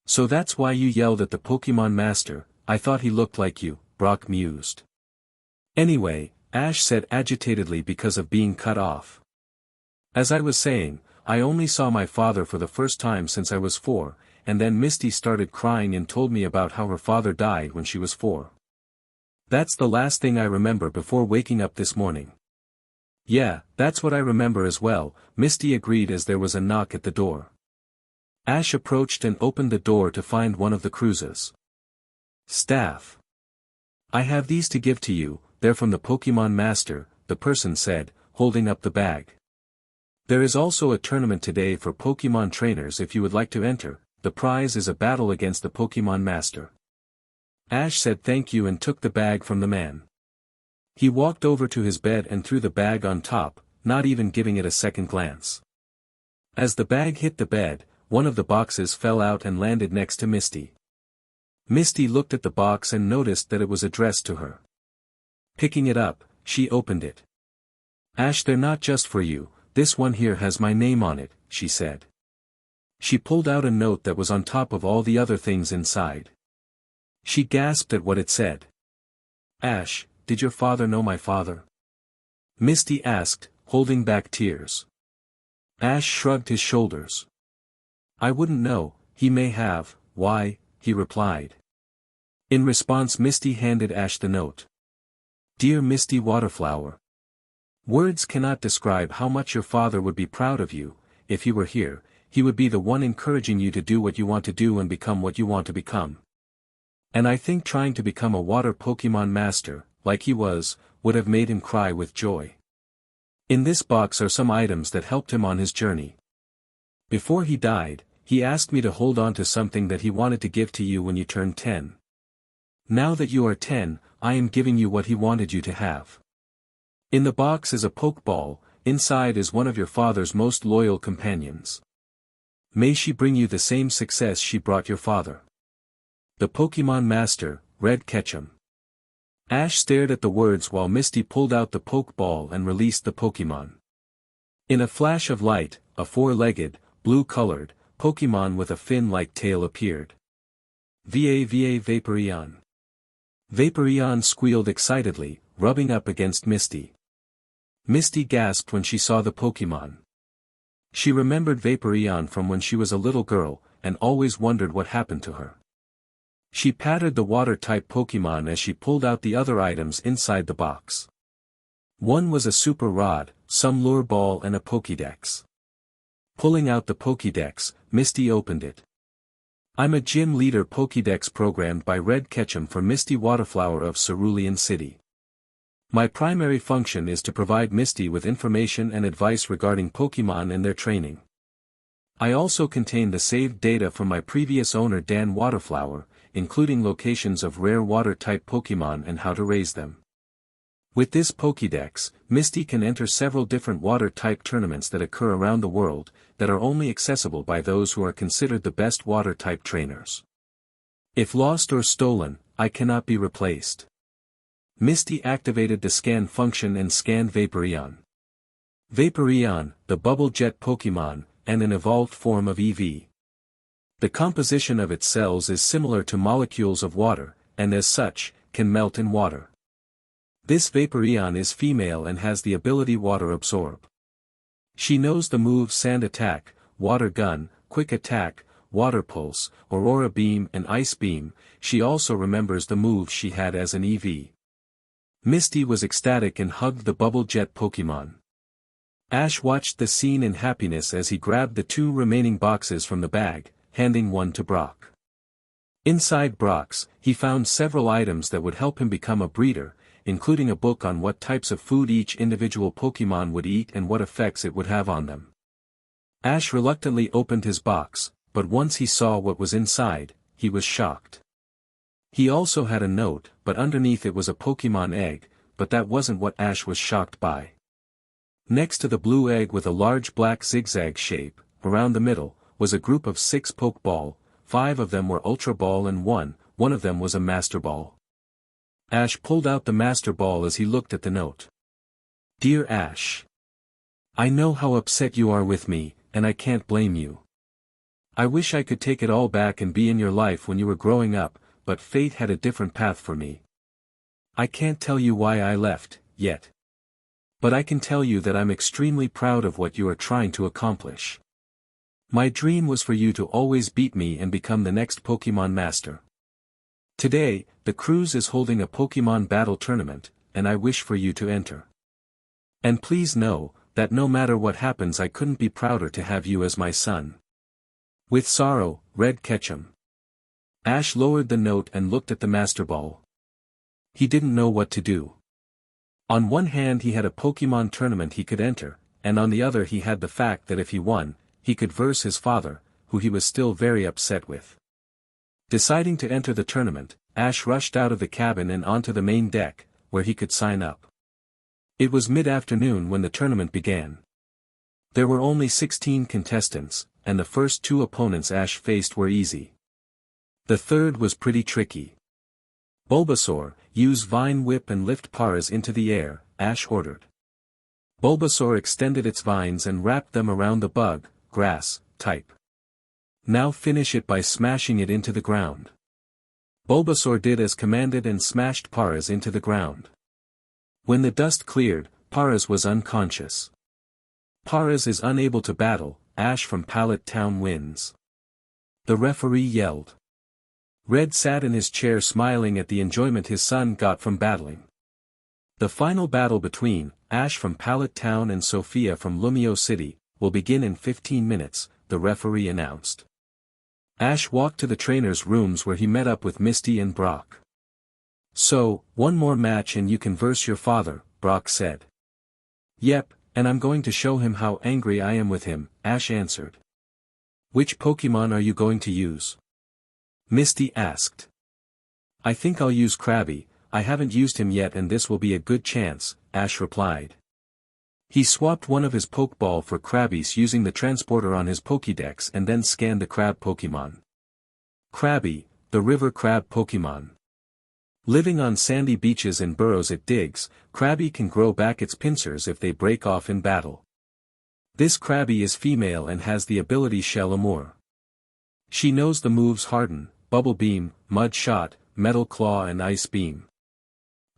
"So that's why you yelled at the Pokémon Master. I thought he looked like you," Brock mused. "Anyway," Ash said agitatedly because of being cut off. "As I was saying, I only saw my father for the first time since I was 4, and then Misty started crying and told me about how her father died when she was 4. That's the last thing I remember before waking up this morning." "Yeah, that's what I remember as well," Misty agreed as there was a knock at the door. Ash approached and opened the door to find one of the cruises. "Staff. I have these to give to you, they're from the Pokémon Master," the person said, holding up the bag. "There is also a tournament today for Pokémon trainers if you would like to enter. The prize is a battle against the Pokémon Master." Ash said thank you and took the bag from the man. He walked over to his bed and threw the bag on top, not even giving it a second glance. As the bag hit the bed, one of the boxes fell out and landed next to Misty. Misty looked at the box and noticed that it was addressed to her. Picking it up, she opened it. "Ash, they're not just for you, this one here has my name on it," she said. She pulled out a note that was on top of all the other things inside. She gasped at what it said. "Ash, did your father know my father?" Misty asked, holding back tears. Ash shrugged his shoulders. "I wouldn't know, he may have, why," he replied. In response Misty handed Ash the note. "Dear Misty Waterflower. Words cannot describe how much your father would be proud of you. If he were here, he would be the one encouraging you to do what you want to do and become what you want to become. And I think trying to become a water Pokémon master, like he was, would have made him cry with joy. In this box are some items that helped him on his journey. Before he died, he asked me to hold on to something that he wanted to give to you when you turned 10. Now that you are 10, I am giving you what he wanted you to have. In the box is a Pokeball, inside is one of your father's most loyal companions. May she bring you the same success she brought your father. The Pokémon Master, Red Ketchum." Ash stared at the words while Misty pulled out the Pokeball and released the Pokémon. In a flash of light, a 4-legged, blue-colored, Pokémon with a fin-like tail appeared. Va Vaporeon. Vaporeon squealed excitedly, rubbing up against Misty. Misty gasped when she saw the Pokémon. She remembered Vaporeon from when she was a little girl, and always wondered what happened to her. She patted the water-type Pokémon as she pulled out the other items inside the box. One was a super rod, some lure ball and a Pokédex. Pulling out the Pokédex, Misty opened it. I'm a gym leader Pokédex programmed by Red Ketchum for Misty Waterflower of Cerulean City. My primary function is to provide Misty with information and advice regarding Pokémon and their training. I also contain the saved data from my previous owner Dan Waterflower, including locations of rare water-type Pokémon and how to raise them. With this Pokédex, Misty can enter several different water-type tournaments that occur around the world, that are only accessible by those who are considered the best water-type trainers. If lost or stolen, I cannot be replaced. Misty activated the scan function and scanned Vaporeon. Vaporeon, the bubble jet Pokémon, and an evolved form of EV. The composition of its cells is similar to molecules of water, and as such, can melt in water. This Vaporeon is female and has the ability Water Absorb. She knows the moves Sand Attack, Water Gun, Quick Attack, Water Pulse, Aurora Beam and Ice Beam. She also remembers the moves she had as an EV. Misty was ecstatic and hugged the bubble jet Pokémon. Ash watched the scene in happiness as he grabbed the 2 remaining boxes from the bag, handing one to Brock. Inside Brock's, he found several items that would help him become a breeder, including a book on what types of food each individual Pokémon would eat and what effects it would have on them. Ash reluctantly opened his box, but once he saw what was inside, he was shocked. He also had a note, but underneath it was a Pokémon egg, but that wasn't what Ash was shocked by. Next to the blue egg with a large black zigzag shape, around the middle, was a group of 6 Pokeball. 5 of them were Ultra Ball and one of them was a Master Ball. Ash pulled out the Master Ball as he looked at the note. Dear Ash. I know how upset you are with me, and I can't blame you. I wish I could take it all back and be in your life when you were growing up, but fate had a different path for me. I can't tell you why I left, yet. But I can tell you that I'm extremely proud of what you are trying to accomplish. My dream was for you to always beat me and become the next Pokémon Master. Today, the cruise is holding a Pokémon battle tournament, and I wish for you to enter. And please know, that no matter what happens I couldn't be prouder to have you as my son. With sorrow, Red Ketchum. Ash lowered the note and looked at the Master Ball. He didn't know what to do. On one hand he had a Pokémon tournament he could enter, and on the other he had the fact that if he won, he could verse his father, who he was still very upset with. Deciding to enter the tournament, Ash rushed out of the cabin and onto the main deck, where he could sign up. It was mid-afternoon when the tournament began. There were only 16 contestants, and the first 2 opponents Ash faced were easy. The third was pretty tricky. Bulbasaur, use Vine Whip and lift Paras into the air, Ash ordered. Bulbasaur extended its vines and wrapped them around the bug, grass, type. Now finish it by smashing it into the ground. Bulbasaur did as commanded and smashed Paras into the ground. When the dust cleared, Paras was unconscious. Paras is unable to battle, Ash from Pallet Town wins. The referee yelled. Red sat in his chair smiling at the enjoyment his son got from battling. The final battle between Ash from Pallet Town and Sophia from Lumio City will begin in 15 minutes, the referee announced. Ash walked to the trainer's rooms where he met up with Misty and Brock. So, one more match and you can verse your father, Brock said. Yep, and I'm going to show him how angry I am with him, Ash answered. Which Pokémon are you going to use? Misty asked. I think I'll use Krabby, I haven't used him yet and this will be a good chance, Ash replied. He swapped one of his Pokeball for Krabby's using the transporter on his Pokédex and then scanned the crab Pokémon. Krabby, the river crab Pokémon. Living on sandy beaches and burrows it digs, Krabby can grow back its pincers if they break off in battle. This Krabby is female and has the ability Shell Amour. She knows the moves Harden, Bubble Beam, Mud Shot, Metal Claw and Ice Beam.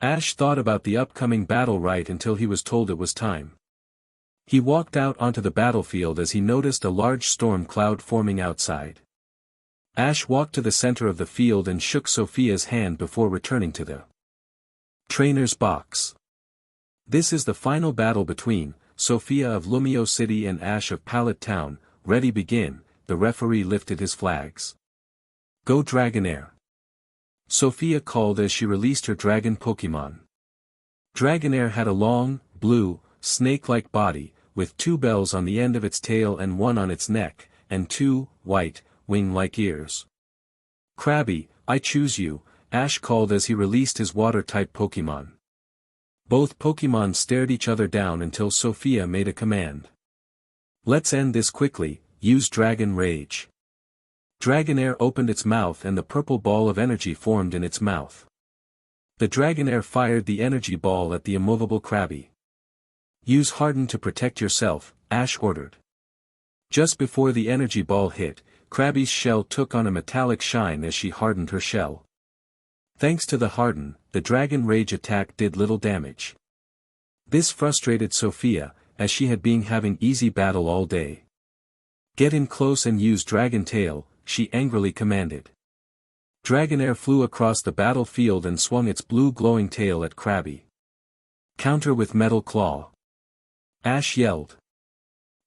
Ash thought about the upcoming battle right until he was told it was time. He walked out onto the battlefield as he noticed a large storm cloud forming outside. Ash walked to the center of the field and shook Sophia's hand before returning to the trainer's box. This is the final battle between Sophia of Vermilion City and Ash of Pallet Town. Ready, begin. The referee lifted his flags. Go Dragonair! Sophia called as she released her dragon Pokémon. Dragonair had a long, blue, snake-like body, with 2 bells on the end of its tail and 1 on its neck, and 2, white, wing-like ears. Krabby, I choose you, Ash called as he released his water-type Pokémon. Both Pokémon stared each other down until Sophia made a command. Let's end this quickly, use Dragon Rage. Dragonair opened its mouth and the purple ball of energy formed in its mouth. The Dragonair fired the energy ball at the immovable Krabby. Use Harden to protect yourself, Ash ordered. Just before the energy ball hit, Krabby's shell took on a metallic shine as she hardened her shell. Thanks to the harden, the Dragon Rage attack did little damage. This frustrated Sophia, as she had been having easy battle all day. Get in close and use Dragon Tail, she angrily commanded. Dragonair flew across the battlefield and swung its blue glowing tail at Krabby. Counter with Metal Claw! Ash yelled.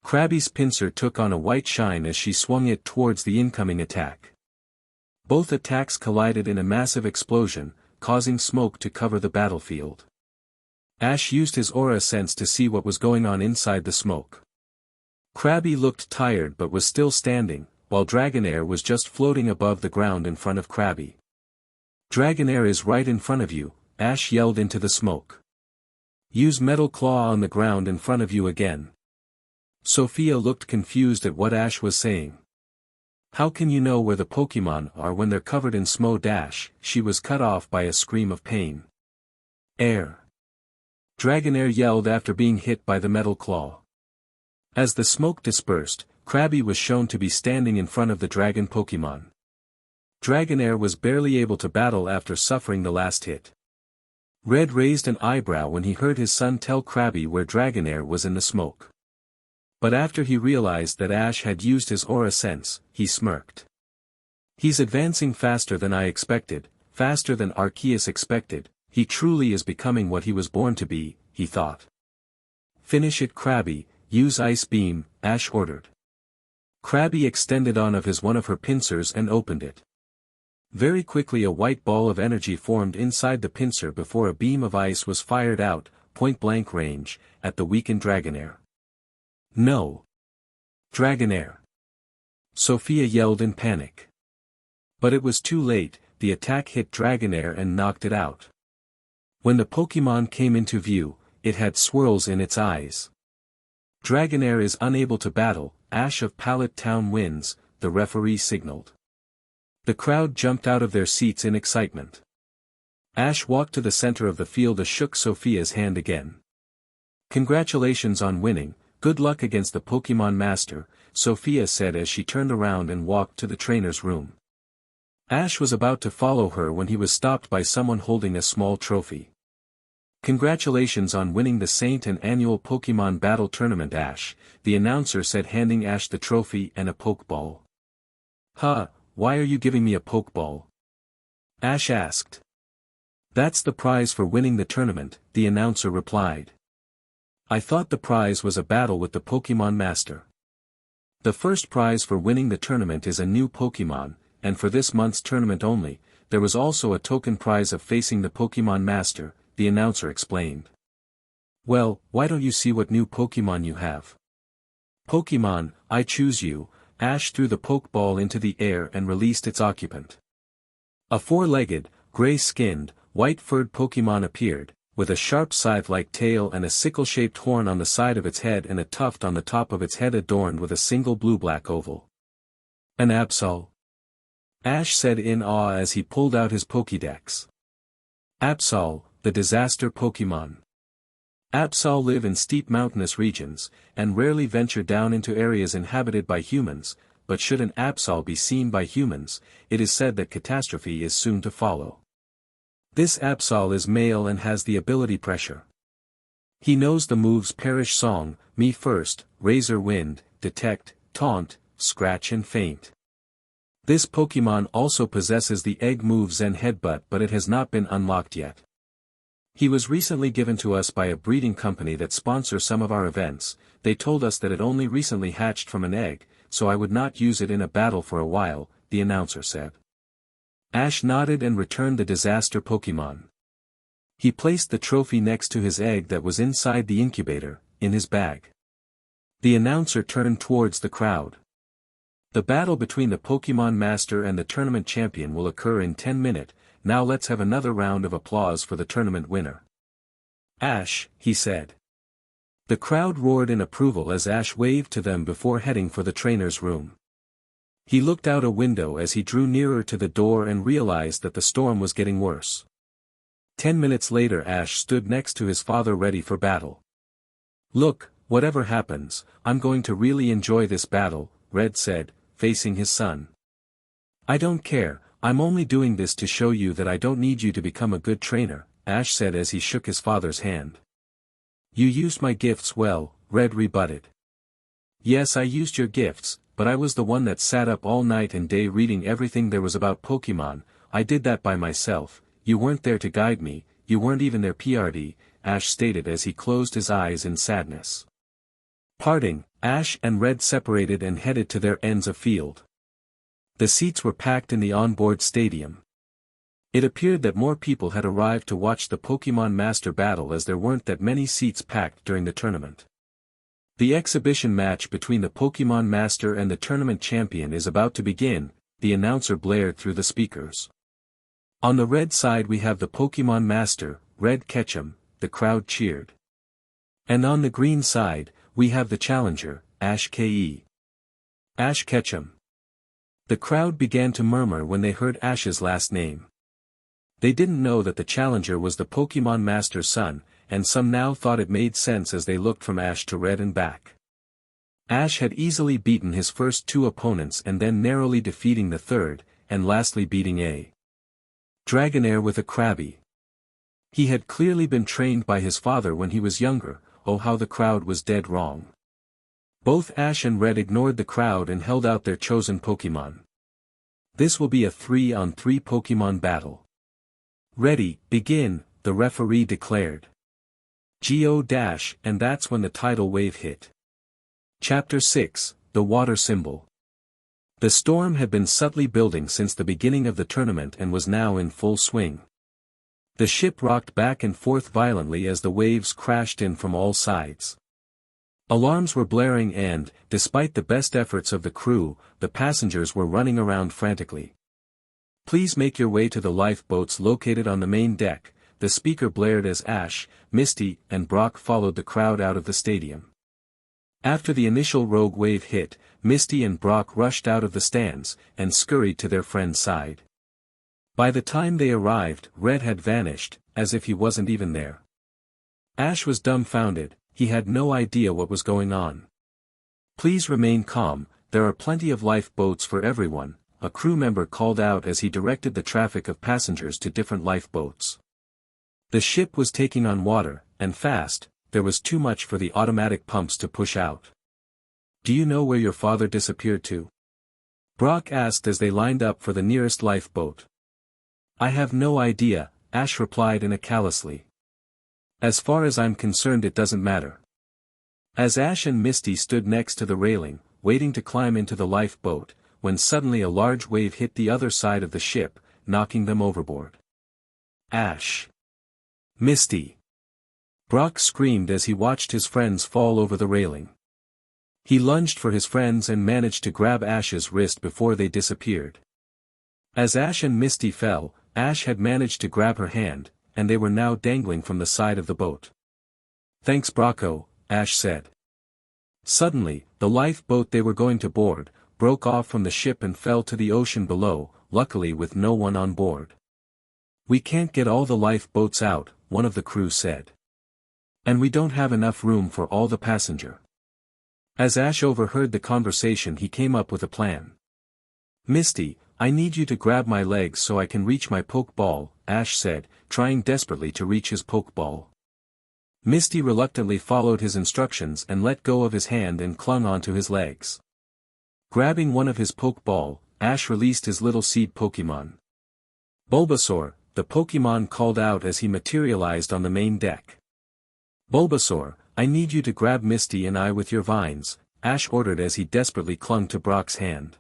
Krabby's pincer took on a white shine as she swung it towards the incoming attack. Both attacks collided in a massive explosion, causing smoke to cover the battlefield. Ash used his aura sense to see what was going on inside the smoke. Krabby looked tired but was still standing, while Dragonair was just floating above the ground in front of Krabby. Dragonair is right in front of you, Ash yelled into the smoke. Use Metal Claw on the ground in front of you again. Sophia looked confused at what Ash was saying. How can you know where the Pokémon are when they're covered in smoke? She was cut off by a scream of pain. Air! Dragonair yelled after being hit by the Metal Claw. As the smoke dispersed, Krabby was shown to be standing in front of the dragon Pokémon. Dragonair was barely able to battle after suffering the last hit. Red raised an eyebrow when he heard his son tell Krabby where Dragonair was in the smoke. But after he realized that Ash had used his aura sense, he smirked. He's advancing faster than I expected, faster than Arceus expected, he truly is becoming what he was born to be, he thought. Finish it Krabby, use Ice Beam, Ash ordered. Krabby extended one of her pincers and opened it. Very quickly a white ball of energy formed inside the pincer before a beam of ice was fired out, point-blank range, at the weakened Dragonair. No! Dragonair! Sophia yelled in panic. But it was too late, the attack hit Dragonair and knocked it out. When the Pokémon came into view, it had swirls in its eyes. Dragonair is unable to battle, Ash of Pallet Town wins, the referee signaled. The crowd jumped out of their seats in excitement. Ash walked to the center of the field and shook Sophia's hand again. Congratulations on winning, good luck against the Pokémon Master, Sophia said as she turned around and walked to the trainer's room. Ash was about to follow her when he was stopped by someone holding a small trophy. Congratulations on winning the Saint and annual Pokémon Battle Tournament Ash, the announcer said handing Ash the trophy and a Pokeball. Huh, why are you giving me a Pokeball? Ash asked. That's the prize for winning the tournament, the announcer replied. I thought the prize was a battle with the Pokémon Master. The first prize for winning the tournament is a new Pokémon, and for this month's tournament only, there was also a token prize of facing the Pokémon Master, the announcer explained. Well, why don't you see what new Pokémon you have? Pokémon, I choose you, Ash threw the Pokeball into the air and released its occupant. A four-legged, gray-skinned, white-furred Pokémon appeared, with a sharp scythe-like tail and a sickle-shaped horn on the side of its head and a tuft on the top of its head adorned with a single blue-black oval. An Absol? Ash said in awe as he pulled out his Pokédex. Absol, the disaster Pokémon. Absol live in steep mountainous regions, and rarely venture down into areas inhabited by humans, but should an Absol be seen by humans, it is said that catastrophe is soon to follow. This Absol is male and has the ability Pressure. He knows the moves Perish Song, Me First, Razor Wind, Detect, Taunt, Scratch and Faint. This Pokémon also possesses the egg move Zen Headbutt, but it has not been unlocked yet. He was recently given to us by a breeding company that sponsors some of our events. They told us that it only recently hatched from an egg, so I would not use it in a battle for a while, the announcer said. Ash nodded and returned the disaster Pokémon. He placed the trophy next to his egg that was inside the incubator, in his bag. The announcer turned towards the crowd. The battle between the Pokémon Master and the tournament champion will occur in 10 minutes, now let's have another round of applause for the tournament winner. Ash, he said. The crowd roared in approval as Ash waved to them before heading for the trainer's room. He looked out a window as he drew nearer to the door and realized that the storm was getting worse. 10 minutes later Ash stood next to his father ready for battle. Look, whatever happens, I'm going to really enjoy this battle, Red said, facing his son. I don't care, I'm only doing this to show you that I don't need you to become a good trainer, Ash said as he shook his father's hand. You used my gifts well, Red rebutted. Yes, I used your gifts, but I was the one that sat up all night and day reading everything there was about Pokémon. I did that by myself, you weren't there to guide me, you weren't even there PRD, Ash stated as he closed his eyes in sadness. Parting, Ash and Red separated and headed to their ends of field. The seats were packed in the onboard stadium. It appeared that more people had arrived to watch the Pokémon Master battle as there weren't that many seats packed during the tournament. The exhibition match between the Pokémon Master and the tournament champion is about to begin, the announcer blared through the speakers. On the red side we have the Pokémon Master, Red Ketchum, the crowd cheered. And on the green side, we have the challenger, Ash Ke. Ash Ketchum. The crowd began to murmur when they heard Ash's last name. They didn't know that the challenger was the Pokémon Master's son, and some now thought it made sense as they looked from Ash to Red and back. Ash had easily beaten his first two opponents and then narrowly defeating the third, and lastly beating a Dragonair with a Krabby. He had clearly been trained by his father when he was younger. Oh, how the crowd was dead wrong. Both Ash and Red ignored the crowd and held out their chosen Pokémon. This will be a 3-on-3 Pokémon battle. Ready, begin, the referee declared. Go dash, and that's when the tidal wave hit. Chapter 6, The Water Symbol. The storm had been subtly building since the beginning of the tournament and was now in full swing. The ship rocked back and forth violently as the waves crashed in from all sides. Alarms were blaring and, despite the best efforts of the crew, the passengers were running around frantically. Please make your way to the lifeboats located on the main deck, the speaker blared as Ash, Misty, and Brock followed the crowd out of the stadium. After the initial rogue wave hit, Misty and Brock rushed out of the stands, and scurried to their friend's side. By the time they arrived, Red had vanished, as if he wasn't even there. Ash was dumbfounded, he had no idea what was going on. Please remain calm, there are plenty of lifeboats for everyone, a crew member called out as he directed the traffic of passengers to different lifeboats. The ship was taking on water, and fast, there was too much for the automatic pumps to push out. Do you know where your father disappeared to? Brock asked as they lined up for the nearest lifeboat. I have no idea, Ash replied in a callously. As far as I'm concerned it doesn't matter. As Ash and Misty stood next to the railing, waiting to climb into the lifeboat, when suddenly a large wave hit the other side of the ship, knocking them overboard. Ash. Misty. Brock screamed as he watched his friends fall over the railing. He lunged for his friends and managed to grab Ash's wrist before they disappeared. As Ash and Misty fell, Ash had managed to grab her hand, and they were now dangling from the side of the boat. Thanks Brocco, Ash said. Suddenly, the lifeboat they were going to board, broke off from the ship and fell to the ocean below, luckily with no one on board. We can't get all the lifeboats out, one of the crew said. And we don't have enough room for all the passenger. As Ash overheard the conversation he came up with a plan. Misty, I need you to grab my legs so I can reach my Pokeball, Ash said, trying desperately to reach his Pokeball. Misty reluctantly followed his instructions and let go of his hand and clung onto his legs. Grabbing one of his Pokeball, Ash released his little seed Pokemon. Bulbasaur, the Pokemon called out as he materialized on the main deck. Bulbasaur, I need you to grab Misty and I with your vines, Ash ordered as he desperately clung to Brock's hand.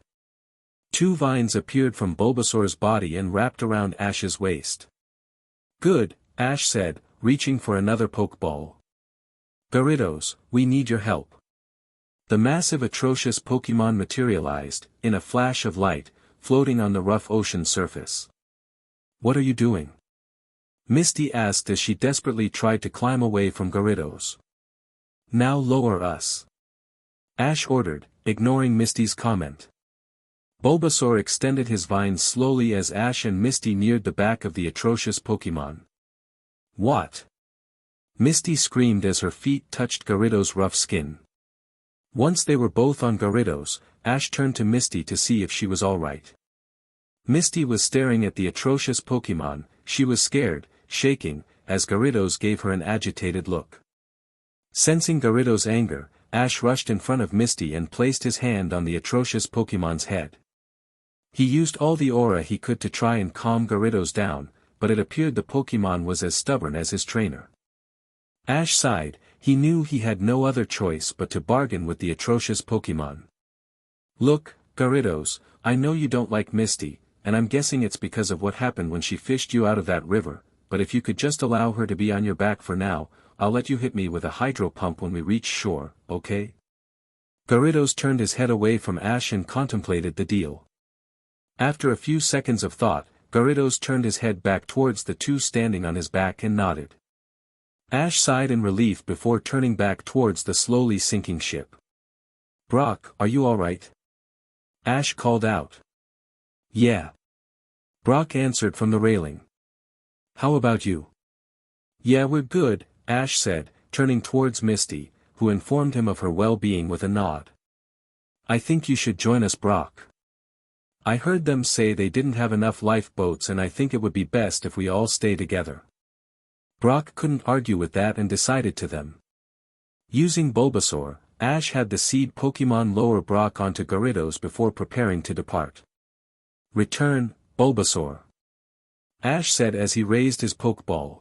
2 vines appeared from Bulbasaur's body and wrapped around Ash's waist. Good, Ash said, reaching for another Pokeball. Gyarados, we need your help. The massive atrocious Pokemon materialized, in a flash of light, floating on the rough ocean surface. What are you doing? Misty asked as she desperately tried to climb away from Gyarados. Now lower us. Ash ordered, ignoring Misty's comment. Bulbasaur extended his vines slowly as Ash and Misty neared the back of the atrocious Pokemon. What? Misty screamed as her feet touched Gyarados' rough skin. Once they were both on Gyarados, Ash turned to Misty to see if she was alright. Misty was staring at the atrocious Pokemon. She was scared, shaking, as Gyarados gave her an agitated look. Sensing Gyarados' anger, Ash rushed in front of Misty and placed his hand on the atrocious Pokemon's head. He used all the aura he could to try and calm Gyarados down, but it appeared the Pokemon was as stubborn as his trainer. Ash sighed, he knew he had no other choice but to bargain with the atrocious Pokemon. Look, Gyarados, I know you don't like Misty, and I'm guessing it's because of what happened when she fished you out of that river, but if you could just allow her to be on your back for now, I'll let you hit me with a hydro pump when we reach shore, okay? Gyarados turned his head away from Ash and contemplated the deal. After a few seconds of thought, Gyarados turned his head back towards the 2 standing on his back and nodded. Ash sighed in relief before turning back towards the slowly sinking ship. Brock, are you alright? Ash called out. Yeah. Brock answered from the railing. How about you? Yeah, we're good, Ash said, turning towards Misty, who informed him of her well-being with a nod. I think you should join us, Brock. I heard them say they didn't have enough lifeboats and I think it would be best if we all stay together. Brock couldn't argue with that and decided to them. Using Bulbasaur, Ash had the seed Pokemon lower Brock onto Gyarados before preparing to depart. Return, Bulbasaur. Ash said as he raised his Pokeball.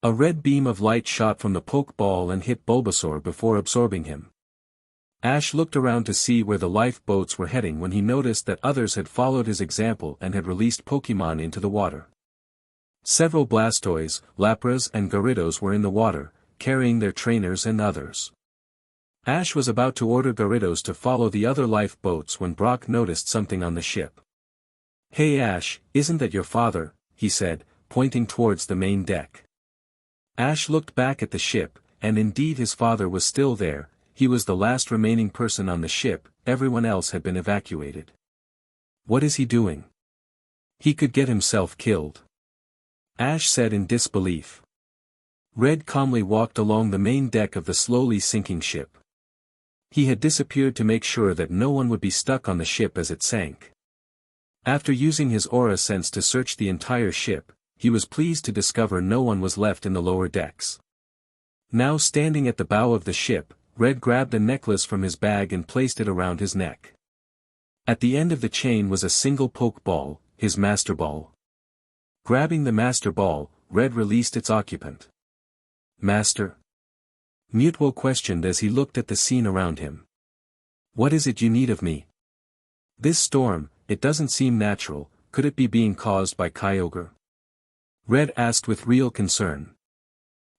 A red beam of light shot from the Pokeball and hit Bulbasaur before absorbing him. Ash looked around to see where the lifeboats were heading when he noticed that others had followed his example and had released Pokemon into the water. Several Blastoise, Lapras and Gyarados were in the water, carrying their trainers and others. Ash was about to order Gyarados to follow the other lifeboats when Brock noticed something on the ship. Hey Ash, isn't that your father? He said, pointing towards the main deck. Ash looked back at the ship, and indeed his father was still there. He was the last remaining person on the ship, everyone else had been evacuated. What is he doing? He could get himself killed. Ash said in disbelief. Red calmly walked along the main deck of the slowly sinking ship. He had disappeared to make sure that no one would be stuck on the ship as it sank. After using his aura sense to search the entire ship, he was pleased to discover no one was left in the lower decks. Now standing at the bow of the ship, Red grabbed a necklace from his bag and placed it around his neck. At the end of the chain was a single Pokeball, his Master Ball. Grabbing the Master Ball, Red released its occupant. Master? Mutwo questioned as he looked at the scene around him. What is it you need of me? This storm, it doesn't seem natural, could it be being caused by Kyogre? Red asked with real concern.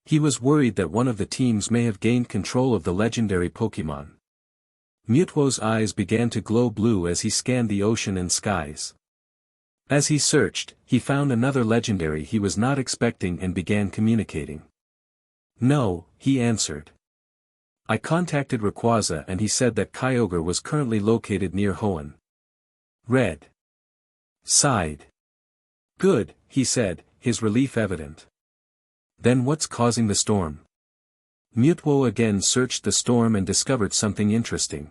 He was worried that one of the teams may have gained control of the legendary Pokémon. Mutwo's eyes began to glow blue as he scanned the ocean and skies. As he searched, he found another legendary he was not expecting and began communicating. No, he answered. I contacted Rayquaza and he said that Kyogre was currently located near Hoenn. Red sighed. Good, he said, his relief evident. Then what's causing the storm? Mutwo again searched the storm and discovered something interesting.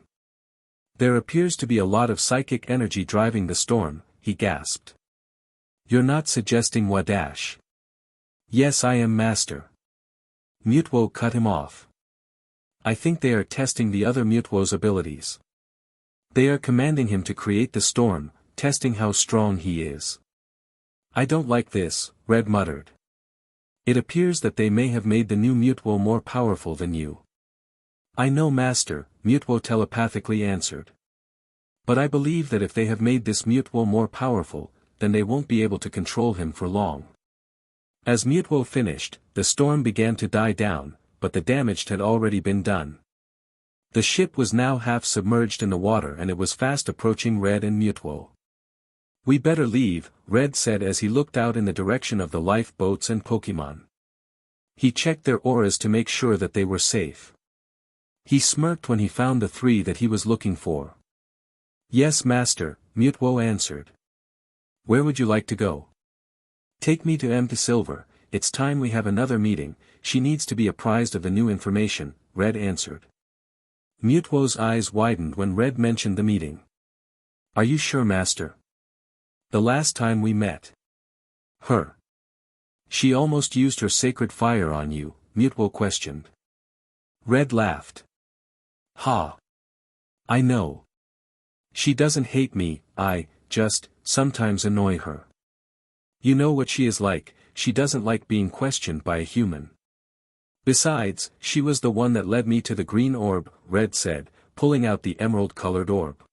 There appears to be a lot of psychic energy driving the storm, he gasped. You're not suggesting what, Ash? Yes, I am, Master. Mutwo cut him off. I think they are testing the other Mutwo's abilities. They are commanding him to create the storm, testing how strong he is. I don't like this, Red muttered. It appears that they may have made the new Mutwo more powerful than you. I know, Master, Mutwo telepathically answered. But I believe that if they have made this Mutwo more powerful, then they won't be able to control him for long. As Mutwo finished, the storm began to die down, but the damage had already been done. The ship was now half submerged in the water and it was fast approaching Red and Mutwo. We better leave, Red said as he looked out in the direction of the lifeboats and Pokémon. He checked their auras to make sure that they were safe. He smirked when he found the three that he was looking for. Yes, Master, Mutwo answered. Where would you like to go? Take me to M. Silver. It's time we have another meeting, she needs to be apprised of the new information, Red answered. Mutwo's eyes widened when Red mentioned the meeting. Are you sure, Master? The last time we met. Her. She almost used her sacred fire on you, Mutwo questioned. Red laughed. Ha. I know. She doesn't hate me, I, just, sometimes annoy her. You know what she is like, she doesn't like being questioned by a human. Besides, she was the one that led me to the green orb, Red said, pulling out the emerald-colored orb.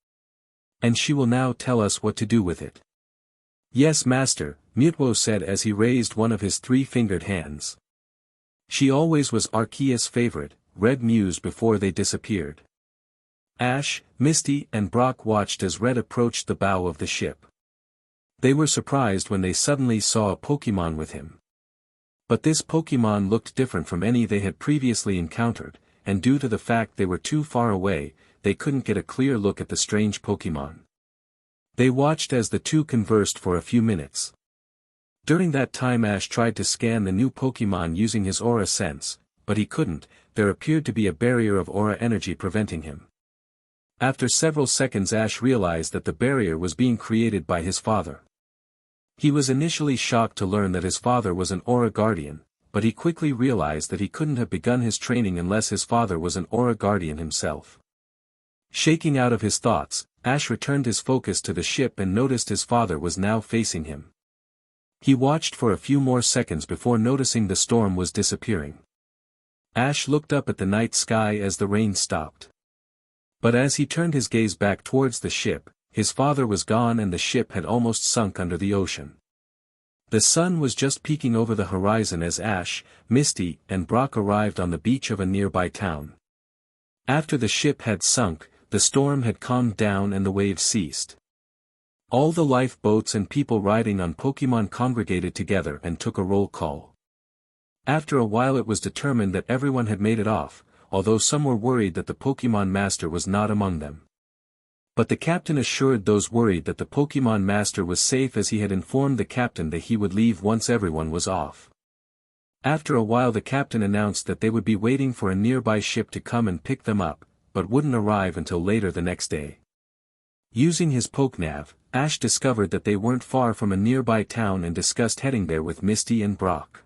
And she will now tell us what to do with it. Yes, Master, Mutwo said as he raised one of his three-fingered hands. She always was Arceus' favorite, Red mused before they disappeared. Ash, Misty and Brock watched as Red approached the bow of the ship. They were surprised when they suddenly saw a Pokémon with him. But this Pokémon looked different from any they had previously encountered, and due to the fact they were too far away, they couldn't get a clear look at the strange Pokémon. They watched as the two conversed for a few minutes. During that time Ash tried to scan the new Pokémon using his aura sense, but he couldn't, there appeared to be a barrier of aura energy preventing him. After several seconds Ash realized that the barrier was being created by his father. He was initially shocked to learn that his father was an aura guardian, but he quickly realized that he couldn't have begun his training unless his father was an aura guardian himself. Shaking out of his thoughts, Ash returned his focus to the ship and noticed his father was now facing him. He watched for a few more seconds before noticing the storm was disappearing. Ash looked up at the night sky as the rain stopped. But as he turned his gaze back towards the ship, his father was gone and the ship had almost sunk under the ocean. The sun was just peeking over the horizon as Ash, Misty, and Brock arrived on the beach of a nearby town. After the ship had sunk, the storm had calmed down and the waves ceased. All the lifeboats and people riding on Pokémon congregated together and took a roll call. After a while it was determined that everyone had made it off, although some were worried that the Pokémon Master was not among them. But the captain assured those worried that the Pokémon Master was safe as he had informed the captain that he would leave once everyone was off. After a while the captain announced that they would be waiting for a nearby ship to come and pick them up, but wouldn't arrive until later the next day. Using his Pokenav, Ash discovered that they weren't far from a nearby town and discussed heading there with Misty and Brock.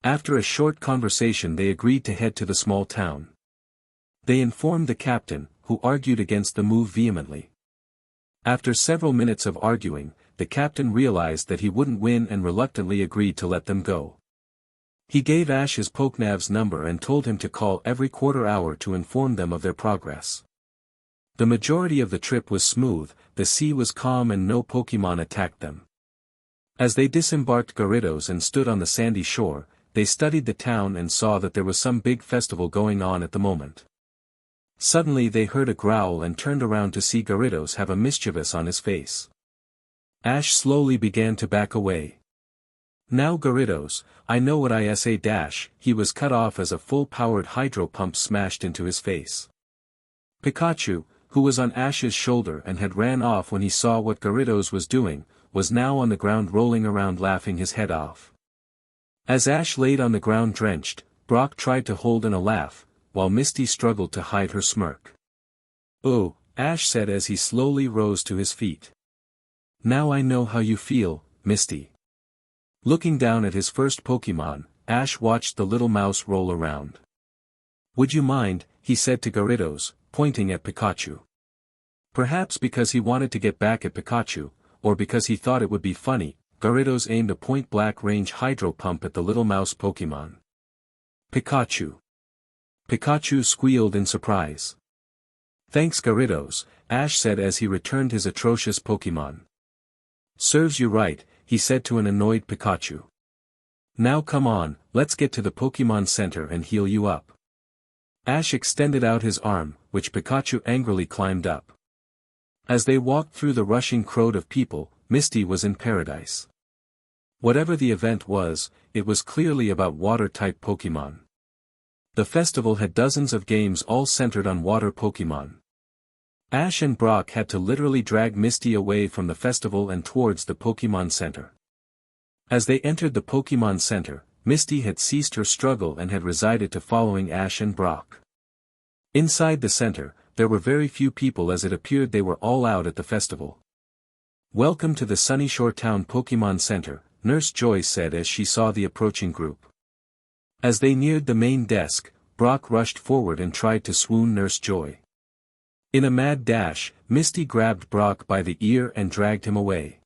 After a short conversation they agreed to head to the small town. They informed the captain, who argued against the move vehemently. After several minutes of arguing, the captain realized that he wouldn't win and reluctantly agreed to let them go. He gave Ash his Pokenav's number and told him to call every quarter hour to inform them of their progress. The majority of the trip was smooth, the sea was calm and no Pokemon attacked them. As they disembarked Gyarados and stood on the sandy shore, they studied the town and saw that there was some big festival going on at the moment. Suddenly they heard a growl and turned around to see Gyarados have a mischievous on his face. Ash slowly began to back away. Now Gyarados, I know what I say dash, he was cut off as a full-powered hydro pump smashed into his face. Pikachu, who was on Ash's shoulder and had ran off when he saw what Gyarados was doing, was now on the ground rolling around laughing his head off. As Ash laid on the ground drenched, Brock tried to hold in a laugh, while Misty struggled to hide her smirk. Oh, Ash said as he slowly rose to his feet. Now I know how you feel, Misty. Looking down at his first Pokémon, Ash watched the little mouse roll around. Would you mind, he said to Gyarados, pointing at Pikachu. Perhaps because he wanted to get back at Pikachu, or because he thought it would be funny, Gyarados aimed a point-blank range hydro pump at the little mouse Pokémon. Pikachu. Pikachu squealed in surprise. Thanks Gyarados, Ash said as he returned his atrocious Pokémon. Serves you right, he said to an annoyed Pikachu. Now come on, let's get to the Pokémon Center and heal you up. Ash extended out his arm, which Pikachu angrily climbed up. As they walked through the rushing crowd of people, Misty was in paradise. Whatever the event was, it was clearly about water-type Pokémon. The festival had dozens of games all centered on water Pokémon. Ash and Brock had to literally drag Misty away from the festival and towards the Pokémon Center. As they entered the Pokémon Center, Misty had ceased her struggle and had resigned to following Ash and Brock. Inside the center, there were very few people as it appeared they were all out at the festival. Welcome to the Sunnyshore's Town Pokémon Center, Nurse Joy said as she saw the approaching group. As they neared the main desk, Brock rushed forward and tried to swoon Nurse Joy. In a mad dash, Misty grabbed Brock by the ear and dragged him away.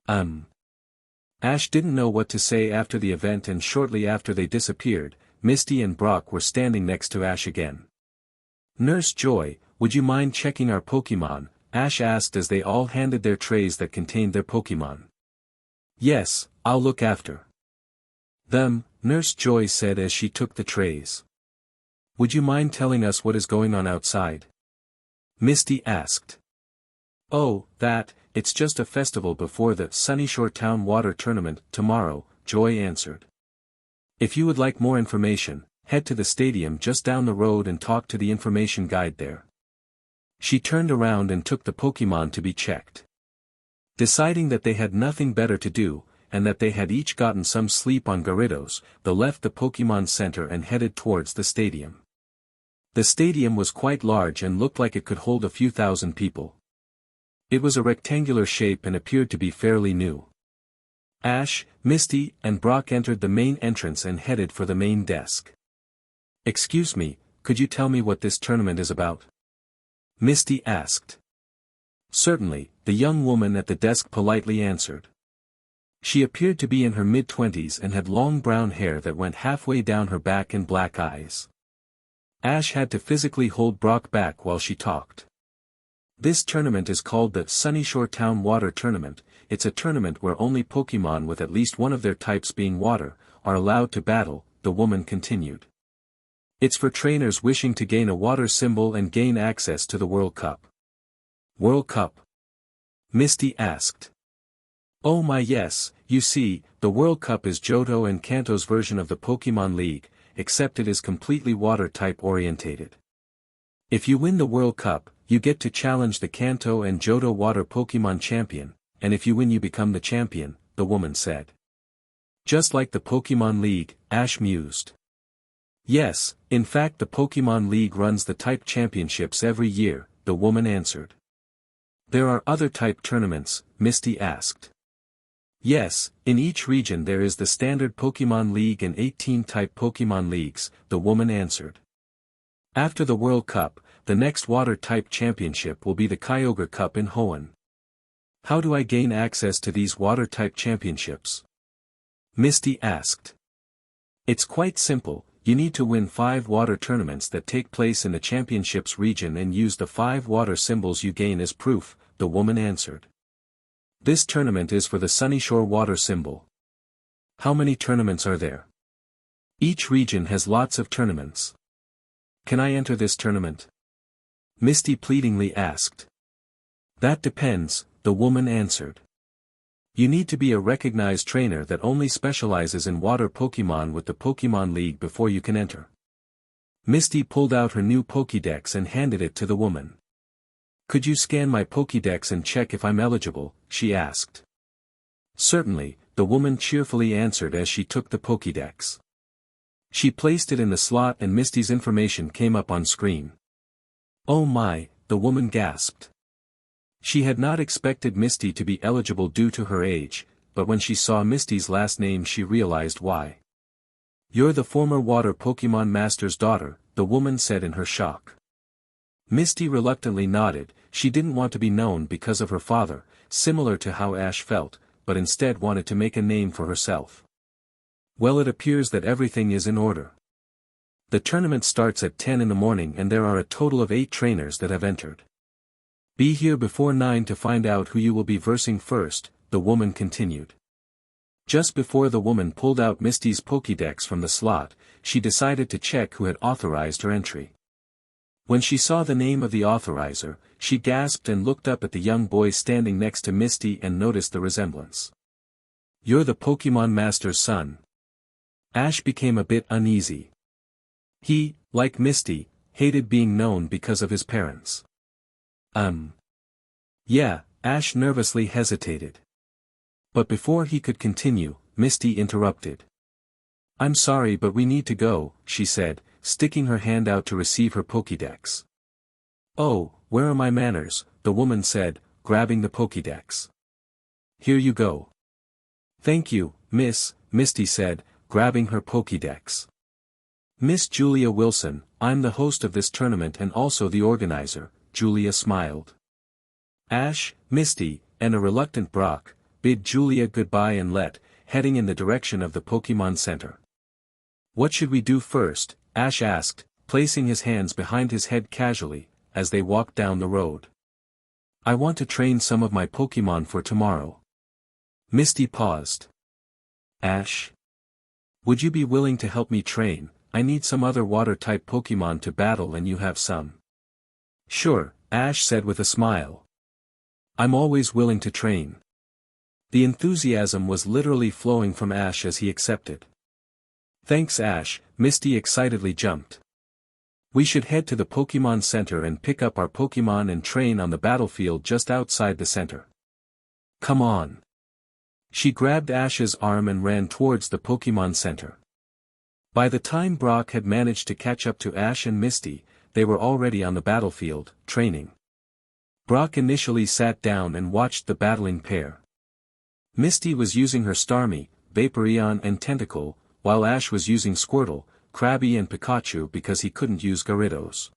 Ash didn't know what to say after the event, and shortly after they disappeared, Misty and Brock were standing next to Ash again. Nurse Joy, would you mind checking our Pokémon? Ash asked as they all handed their trays that contained their Pokémon. Yes, I'll look after them, Nurse Joy said as she took the trays. Would you mind telling us what is going on outside? Misty asked. Oh, it's just a festival before the Sunnyshore's Town Water Tournament tomorrow, Joy answered. If you would like more information, head to the stadium just down the road and talk to the information guide there. She turned around and took the Pokémon to be checked. Deciding that they had nothing better to do, and that they had each gotten some sleep on Gyarados, they left the Pokémon Center and headed towards the stadium. The stadium was quite large and looked like it could hold a few thousand people. It was a rectangular shape and appeared to be fairly new. Ash, Misty, and Brock entered the main entrance and headed for the main desk. Excuse me, could you tell me what this tournament is about? Misty asked. Certainly, the young woman at the desk politely answered. She appeared to be in her mid-20s and had long brown hair that went halfway down her back and black eyes. Ash had to physically hold Brock back while she talked. This tournament is called the Sunnyshore's Town Water Tournament. It's a tournament where only Pokémon with at least one of their types being water are allowed to battle, the woman continued. It's for trainers wishing to gain a water symbol and gain access to the World Cup. World Cup? Misty asked. Oh my yes, you see, the World Cup is Johto and Kanto's version of the Pokémon League, except it is completely water-type orientated. If you win the World Cup, you get to challenge the Kanto and Johto Water Pokémon champion, and if you win you become the champion, the woman said. Just like the Pokémon League, Ash mused. Yes, in fact the Pokémon League runs the type championships every year, the woman answered. There are other type tournaments, Misty asked. Yes, in each region there is the standard Pokémon League and 18 type Pokémon Leagues, the woman answered. After the World Cup, the next water-type championship will be the Kyogre Cup in Hoenn. How do I gain access to these water-type championships? Misty asked. It's quite simple. You need to win 5 water tournaments that take place in the championships region and use the 5 water symbols you gain as proof, the woman answered. This tournament is for the Sunnyshore water symbol. How many tournaments are there? Each region has lots of tournaments. Can I enter this tournament? Misty pleadingly asked. That depends, the woman answered. You need to be a recognized trainer that only specializes in water Pokémon with the Pokémon League before you can enter. Misty pulled out her new Pokédex and handed it to the woman. Could you scan my Pokédex and check if I'm eligible? She asked. Certainly, the woman cheerfully answered as she took the Pokédex. She placed it in the slot and Misty's information came up on screen. Oh my, the woman gasped. She had not expected Misty to be eligible due to her age, but when she saw Misty's last name she realized why. "You're the former water Pokémon Master's daughter," the woman said in her shock. Misty reluctantly nodded. She didn't want to be known because of her father, similar to how Ash felt, but instead wanted to make a name for herself. "Well, it appears that everything is in order. The tournament starts at 10 in the morning and there are a total of 8 trainers that have entered. Be here before 9 to find out who you will be versing first," the woman continued. Just before the woman pulled out Misty's Pokédex from the slot, she decided to check who had authorized her entry. When she saw the name of the authorizer, she gasped and looked up at the young boy standing next to Misty and noticed the resemblance. "You're the Pokémon Master's son." Ash became a bit uneasy. He, like Misty, hated being known because of his parents. Yeah, Ash nervously hesitated. But before he could continue, Misty interrupted. "I'm sorry but we need to go," she said, sticking her hand out to receive her Pokédex. "Oh, where are my manners?" the woman said, grabbing the Pokédex. "Here you go." "Thank you, miss," Misty said, grabbing her Pokédex. "Miss Julia Wilson, I'm the host of this tournament and also the organizer," Julia smiled. Ash, Misty, and a reluctant Brock, bid Julia goodbye and left, heading in the direction of the Pokémon Center. "What should we do first?" Ash asked, placing his hands behind his head casually, as they walked down the road. "I want to train some of my Pokémon for tomorrow." Misty paused. "Ash? Would you be willing to help me train? I need some other water-type Pokémon to battle and you have some." "Sure," Ash said with a smile. "I'm always willing to train." The enthusiasm was literally flowing from Ash as he accepted. "Thanks Ash," Misty excitedly jumped. "We should head to the Pokémon Center and pick up our Pokémon and train on the battlefield just outside the center. Come on." She grabbed Ash's arm and ran towards the Pokémon Center. By the time Brock had managed to catch up to Ash and Misty, they were already on the battlefield, training. Brock initially sat down and watched the battling pair. Misty was using her Starmie, Vaporeon and Tentacle, while Ash was using Squirtle, Krabby and Pikachu because he couldn't use Gyarados.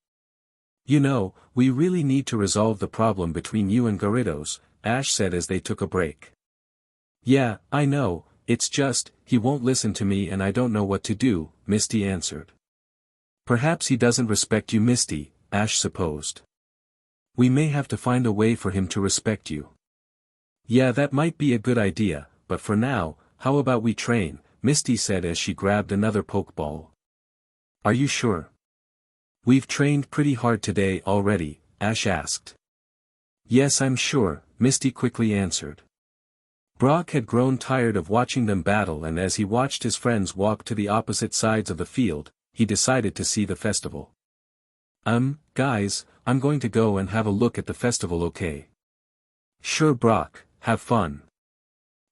"You know, we really need to resolve the problem between you and Gyarados," Ash said as they took a break. "Yeah, I know, it's just, he won't listen to me and I don't know what to do," Misty answered. "Perhaps he doesn't respect you, Misty," Ash supposed. "We may have to find a way for him to respect you." "Yeah, that might be a good idea, but for now, how about we train?" Misty said as she grabbed another Pokeball. "Are you sure?" "We've trained pretty hard today already," Ash asked. "Yes, I'm sure," Misty quickly answered. Brock had grown tired of watching them battle and as he watched his friends walk to the opposite sides of the field, he decided to see the festival. Guys, I'm going to go and have a look at the festival, okay?" "Sure Brock, have fun."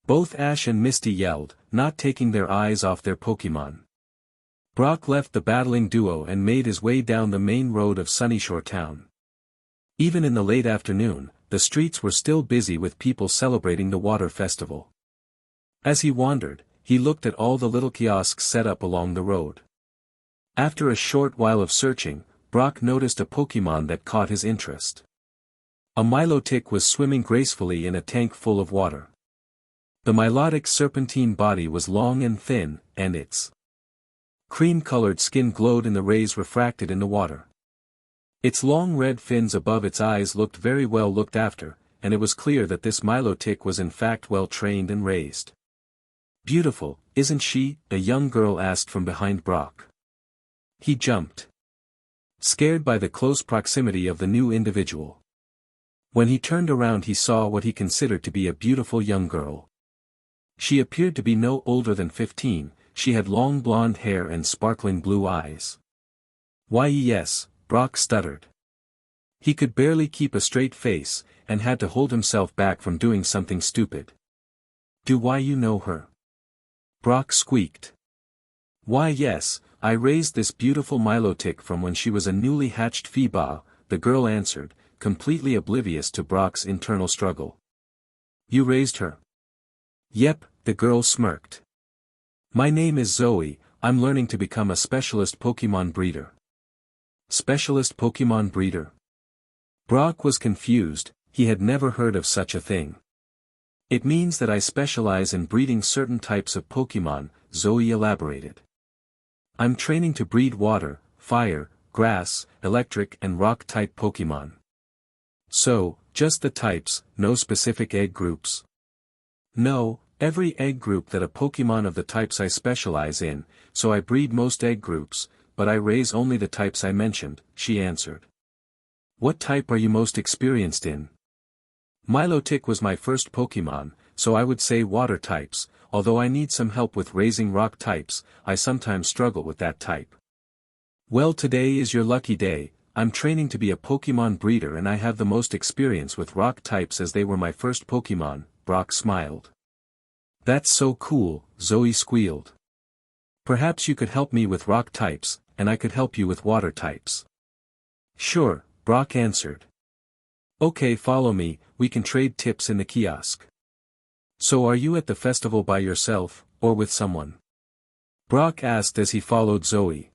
Both Ash and Misty yelled, not taking their eyes off their Pokémon. Brock left the battling duo and made his way down the main road of Sunyshore Town. Even in the late afternoon, the streets were still busy with people celebrating the water festival. As he wandered, he looked at all the little kiosks set up along the road. After a short while of searching, Brock noticed a Pokémon that caught his interest. A Milotic was swimming gracefully in a tank full of water. The Milotic's serpentine body was long and thin, and its cream-colored skin glowed in the rays refracted in the water. Its long red fins above its eyes looked very well looked after, and it was clear that this Milotic was in fact well trained and raised. "Beautiful, isn't she?" a young girl asked from behind Brock. He jumped, scared by the close proximity of the new individual. When he turned around he saw what he considered to be a beautiful young girl. She appeared to be no older than 15, she had long blonde hair and sparkling blue eyes. "Why yes," Brock stuttered. He could barely keep a straight face, and had to hold himself back from doing something stupid. "Do why you know her?" Brock squeaked. "Why yes, I raised this beautiful Milotic from when she was a newly hatched Feebaa," the girl answered, completely oblivious to Brock's internal struggle. "You raised her?" Yep, the girl smirked. My name is Zoe, I'm learning to become a specialist Pokémon breeder. Specialist Pokémon breeder? Brock was confused, he had never heard of such a thing. It means that I specialize in breeding certain types of Pokémon, Zoe elaborated. I'm training to breed water, fire, grass, electric and rock-type Pokémon. So, just the types, no specific egg groups? No, every egg group that a Pokémon of the types I specialize in, so I breed most egg groups, but I raise only the types I mentioned, she answered. What type are you most experienced in? Milotic was my first Pokémon, so I would say water types, although I need some help with raising rock types, I sometimes struggle with that type. Well, today is your lucky day, I'm training to be a Pokémon breeder and I have the most experience with rock types as they were my first Pokémon, Brock smiled. That's so cool, Zoe squealed. Perhaps you could help me with rock types, and I could help you with water types. Sure, Brock answered. Okay, follow me, we can trade tips in the kiosk. So are you at the festival by yourself, or with someone? Brock asked as he followed Zoe.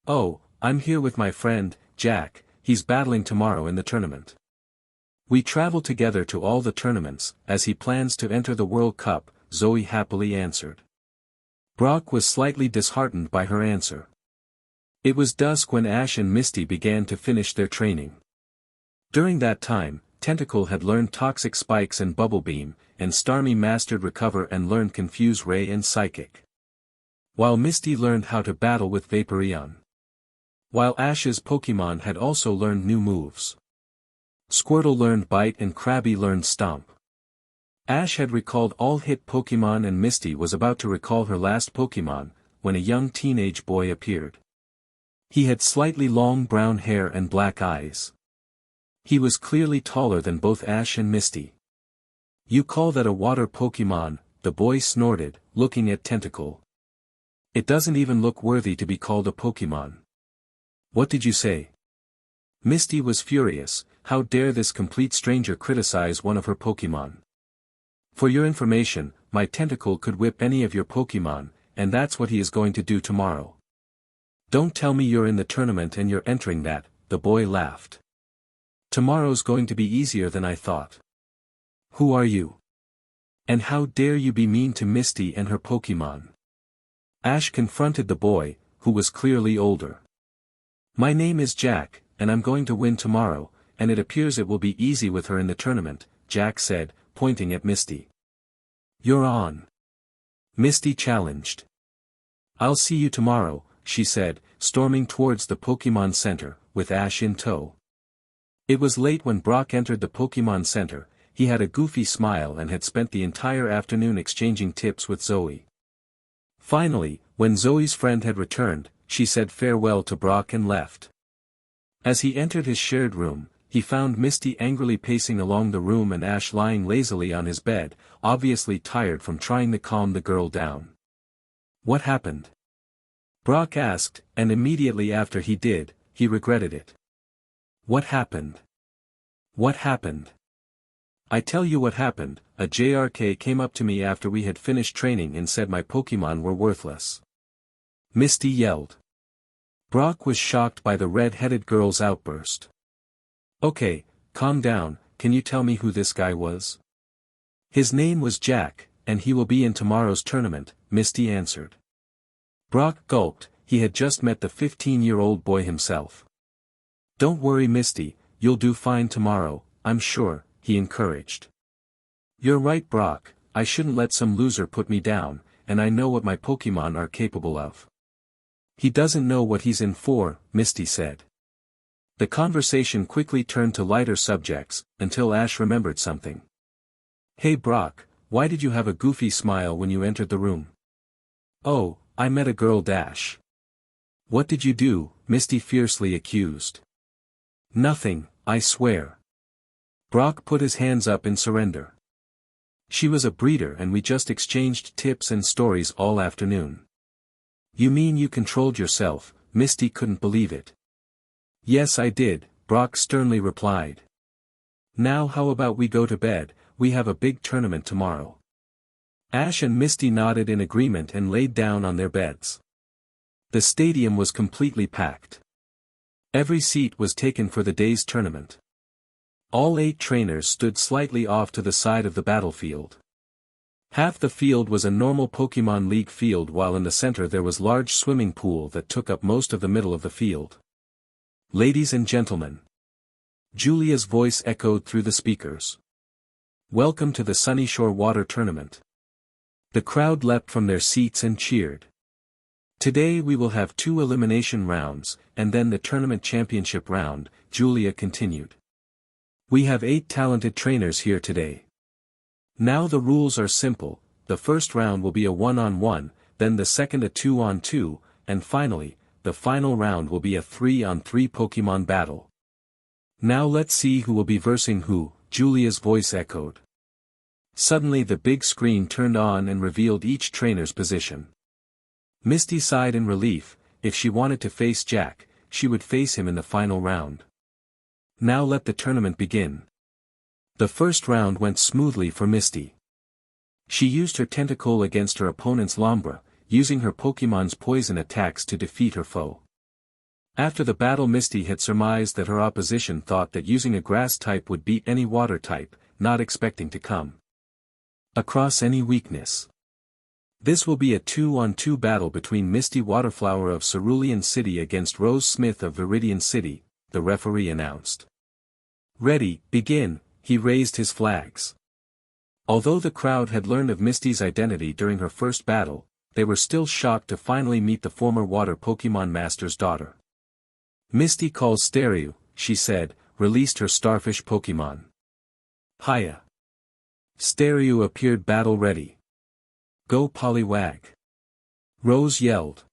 Oh, I'm here with my friend, Jack, he's battling tomorrow in the tournament. We travel together to all the tournaments, as he plans to enter the World Cup, Zoe happily answered. Brock was slightly disheartened by her answer. It was dusk when Ash and Misty began to finish their training. During that time, Tentacle had learned Toxic Spikes and Bubble Beam, and Starmie mastered Recover and learned Confuse Ray and Psychic. While Misty learned how to battle with Vaporeon. While Ash's Pokémon had also learned new moves. Squirtle learned Bite and Krabby learned Stomp. Ash had recalled all hit Pokémon and Misty was about to recall her last Pokémon, when a young teenage boy appeared. He had slightly long brown hair and black eyes. He was clearly taller than both Ash and Misty. You call that a water Pokémon, the boy snorted, looking at Tentacle. It doesn't even look worthy to be called a Pokémon. What did you say? Misty was furious, how dare this complete stranger criticize one of her Pokémon. For your information, my Tentacle could whip any of your Pokémon, and that's what he is going to do tomorrow. Don't tell me you're in the tournament and you're entering that, the boy laughed. Tomorrow's going to be easier than I thought. Who are you? And how dare you be mean to Misty and her Pokémon? Ash confronted the boy, who was clearly older. My name is Jack, and I'm going to win tomorrow, and it appears it will be easy with her in the tournament, Jack said, pointing at Misty. You're on. Misty challenged. I'll see you tomorrow, she said, storming towards the Pokémon Center, with Ash in tow. It was late when Brock entered the Pokémon Center, he had a goofy smile and had spent the entire afternoon exchanging tips with Zoe. Finally, when Zoe's friend had returned, she said farewell to Brock and left. As he entered his shared room, he found Misty angrily pacing along the room and Ash lying lazily on his bed, obviously tired from trying to calm the girl down. What happened? Brock asked, and immediately after he did, he regretted it. What happened? What happened? I tell you what happened, a JRK came up to me after we had finished training and said my Pokémon were worthless. Misty yelled. Brock was shocked by the red-headed girl's outburst. Okay, calm down, can you tell me who this guy was? His name was Jack, and he will be in tomorrow's tournament, Misty answered. Brock gulped, he had just met the 15-year-old boy himself. Don't worry Misty, you'll do fine tomorrow, I'm sure, he encouraged. You're right Brock, I shouldn't let some loser put me down, and I know what my Pokémon are capable of. He doesn't know what he's in for, Misty said. The conversation quickly turned to lighter subjects, until Ash remembered something. Hey Brock, why did you have a goofy smile when you entered the room? Oh, I met a girl Dash. What did you do? Misty fiercely accused. Nothing, I swear. Brock put his hands up in surrender. She was a breeder and we just exchanged tips and stories all afternoon. You mean you controlled yourself? Misty couldn't believe it. Yes I did, Brock sternly replied. Now how about we go to bed, we have a big tournament tomorrow. Ash and Misty nodded in agreement and laid down on their beds. The stadium was completely packed. Every seat was taken for the day's tournament. All 8 trainers stood slightly off to the side of the battlefield. Half the field was a normal Pokémon League field, while in the center there was a large swimming pool that took up most of the middle of the field. Ladies and gentlemen. Julia's voice echoed through the speakers. Welcome to the Sunnyshore Water Tournament. The crowd leapt from their seats and cheered. Today we will have 2 elimination rounds, and then the tournament championship round, Julia continued. We have 8 talented trainers here today. Now the rules are simple, the first round will be a 1-on-1, then the second a 2-on-2, and finally, the final round will be a 3-on-3 Pokémon battle. Now let's see who will be versing who, Julia's voice echoed. Suddenly the big screen turned on and revealed each trainer's position. Misty sighed in relief. If she wanted to face Jack, she would face him in the final round. Now let the tournament begin. The first round went smoothly for Misty. She used her tentacle against her opponent's Lombra, using her Pokémon's poison attacks to defeat her foe. After the battle, Misty had surmised that her opposition thought that using a grass type would beat any water type, not expecting to come across any weakness. This will be a 2-on-2 battle between Misty Waterflower of Cerulean City against Rose Smith of Viridian City, the referee announced. Ready, begin, he raised his flags. Although the crowd had learned of Misty's identity during her first battle, they were still shocked to finally meet the former Water Pokémon Master's daughter. Misty calls Stereo, she said, released her starfish Pokémon. Hiya. Stereo appeared battle ready. Go Poliwag. Rose yelled.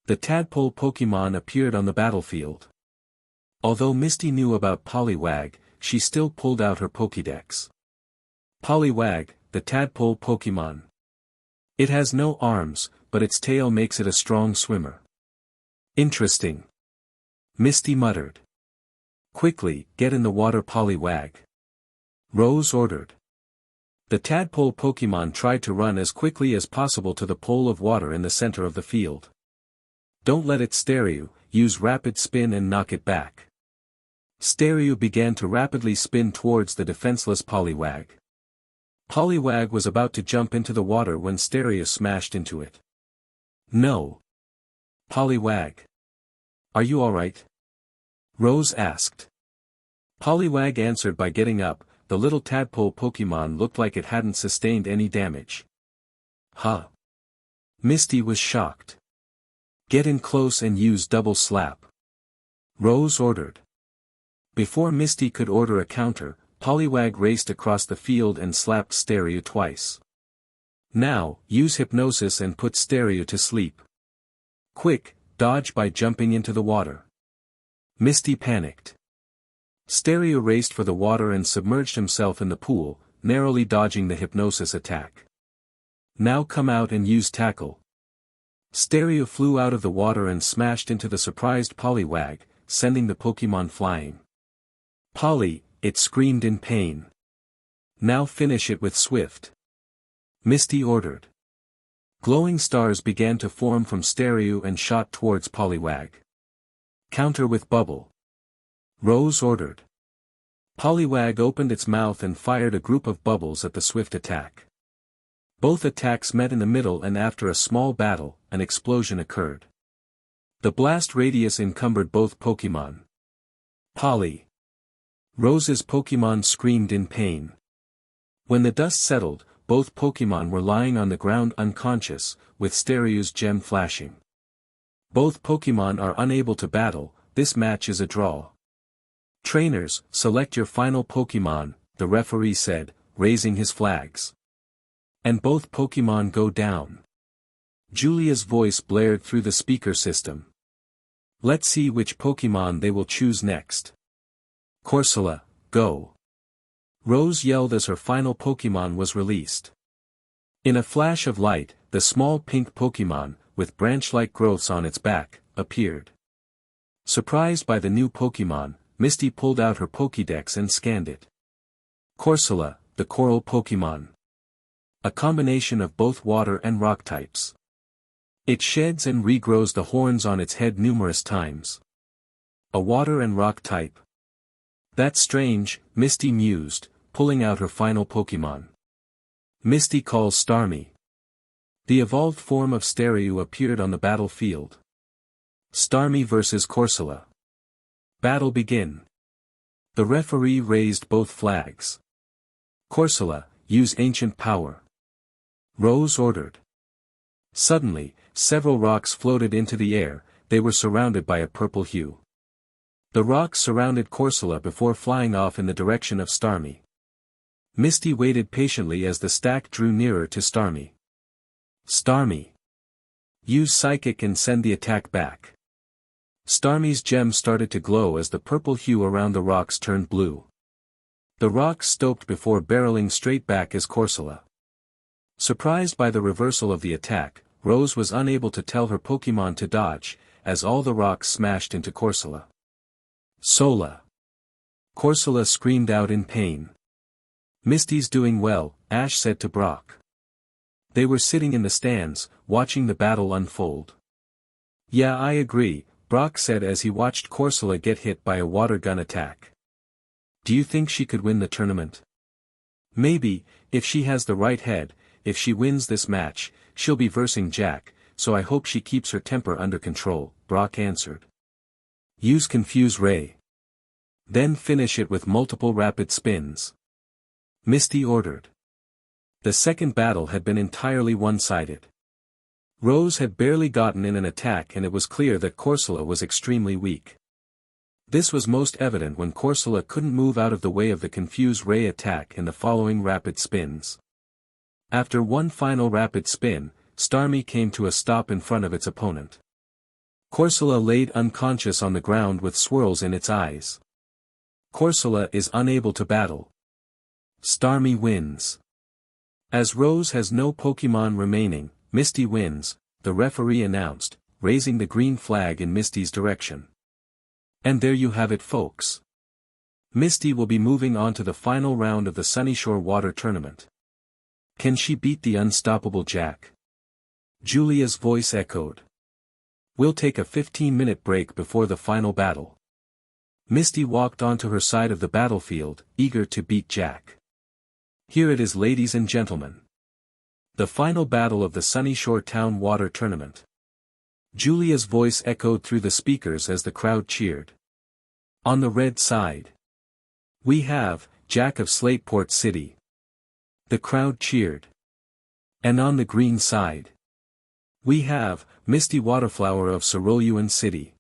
The tadpole Pokémon appeared on the battlefield. Although Misty knew about Poliwag, she still pulled out her Pokédex. Poliwag, the tadpole Pokémon. It has no arms, but its tail makes it a strong swimmer. Interesting. Misty muttered. Quickly, get in the water, Poliwag. Rose ordered. The tadpole Pokémon tried to run as quickly as possible to the pool of water in the center of the field. Don't let it Stereo, use rapid spin and knock it back. Stereo began to rapidly spin towards the defenseless Poliwag. Poliwag was about to jump into the water when Stereo smashed into it. No. Poliwag. Are you alright? Rose asked. Poliwag answered by getting up. The little tadpole Pokémon looked like it hadn't sustained any damage. Huh? Misty was shocked. Get in close and use double slap. Rose ordered. Before Misty could order a counter, Poliwag raced across the field and slapped Stereo twice. Now, use hypnosis and put Stereo to sleep. Quick, dodge by jumping into the water. Misty panicked. Stereo raced for the water and submerged himself in the pool, narrowly dodging the hypnosis attack. Now come out and use tackle. Stereo flew out of the water and smashed into the surprised Poliwag, sending the Pokémon flying. Polly, it screamed in pain. Now finish it with Swift. Misty ordered. Glowing stars began to form from Stereo and shot towards Poliwag. Counter with Bubble. Rose ordered. Poliwag opened its mouth and fired a group of bubbles at the Swift attack. Both attacks met in the middle, and after a small battle, an explosion occurred. The blast radius encumbered both Pokémon. Polly. Rose's Pokémon screamed in pain. When the dust settled, both Pokémon were lying on the ground unconscious, with Stereo's gem flashing. Both Pokémon are unable to battle. This match is a draw. Trainers, select your final Pokémon, the referee said, raising his flags. And both Pokémon go down. Julia's voice blared through the speaker system. Let's see which Pokémon they will choose next. Corsola, go. Rose yelled as her final Pokémon was released. In a flash of light, the small pink Pokémon, with branch-like growths on its back, appeared. Surprised by the new Pokémon, Misty pulled out her Pokédex and scanned it. Corsola, the coral Pokémon. A combination of both water and rock types. It sheds and regrows the horns on its head numerous times. A water and rock type. That's strange, Misty mused, pulling out her final Pokémon. Misty calls Starmie. The evolved form of Staryu appeared on the battlefield. Starmie vs Corsola. Battle begin. The referee raised both flags. Corsola, use ancient power. Rose ordered. Suddenly, several rocks floated into the air, they were surrounded by a purple hue. The rocks surrounded Corsola before flying off in the direction of Starmie. Misty waited patiently as the stack drew nearer to Starmie. Starmie. Use Psychic and send the attack back. Starmie's gem started to glow as the purple hue around the rocks turned blue. The rocks stopped before barreling straight back as Corsola. Surprised by the reversal of the attack, Rose was unable to tell her Pokémon to dodge, as all the rocks smashed into Corsola. Sola. Corsola screamed out in pain. Misty's doing well, Ash said to Brock. They were sitting in the stands, watching the battle unfold. Yeah, I agree, Brock said as he watched Corsola get hit by a water gun attack. Do you think she could win the tournament? Maybe, if she has the right head. If she wins this match, she'll be versing Jack, so I hope she keeps her temper under control, Brock answered. Use Confuse Ray. Then finish it with multiple rapid spins. Misty ordered. The second battle had been entirely one-sided. Rose had barely gotten in an attack and it was clear that Corsola was extremely weak. This was most evident when Corsola couldn't move out of the way of the Confuse Ray attack in the following rapid spins. After one final rapid spin, Starmie came to a stop in front of its opponent. Corsola laid unconscious on the ground with swirls in its eyes. Corsola is unable to battle. Starmie wins. As Rose has no Pokémon remaining, Misty wins, the referee announced, raising the green flag in Misty's direction. And there you have it, folks. Misty will be moving on to the final round of the Sunyshore Water Tournament. Can she beat the unstoppable Jack? Julia's voice echoed. We'll take a 15-minute break before the final battle. Misty walked onto her side of the battlefield, eager to beat Jack. Here it is, ladies and gentlemen. The final battle of the Sunyshore Town Water Tournament. Julia's voice echoed through the speakers as the crowd cheered. On the red side, we have Jack of Slateport City. The crowd cheered. And on the green side, we have Misty Waterflower of Cerulean City.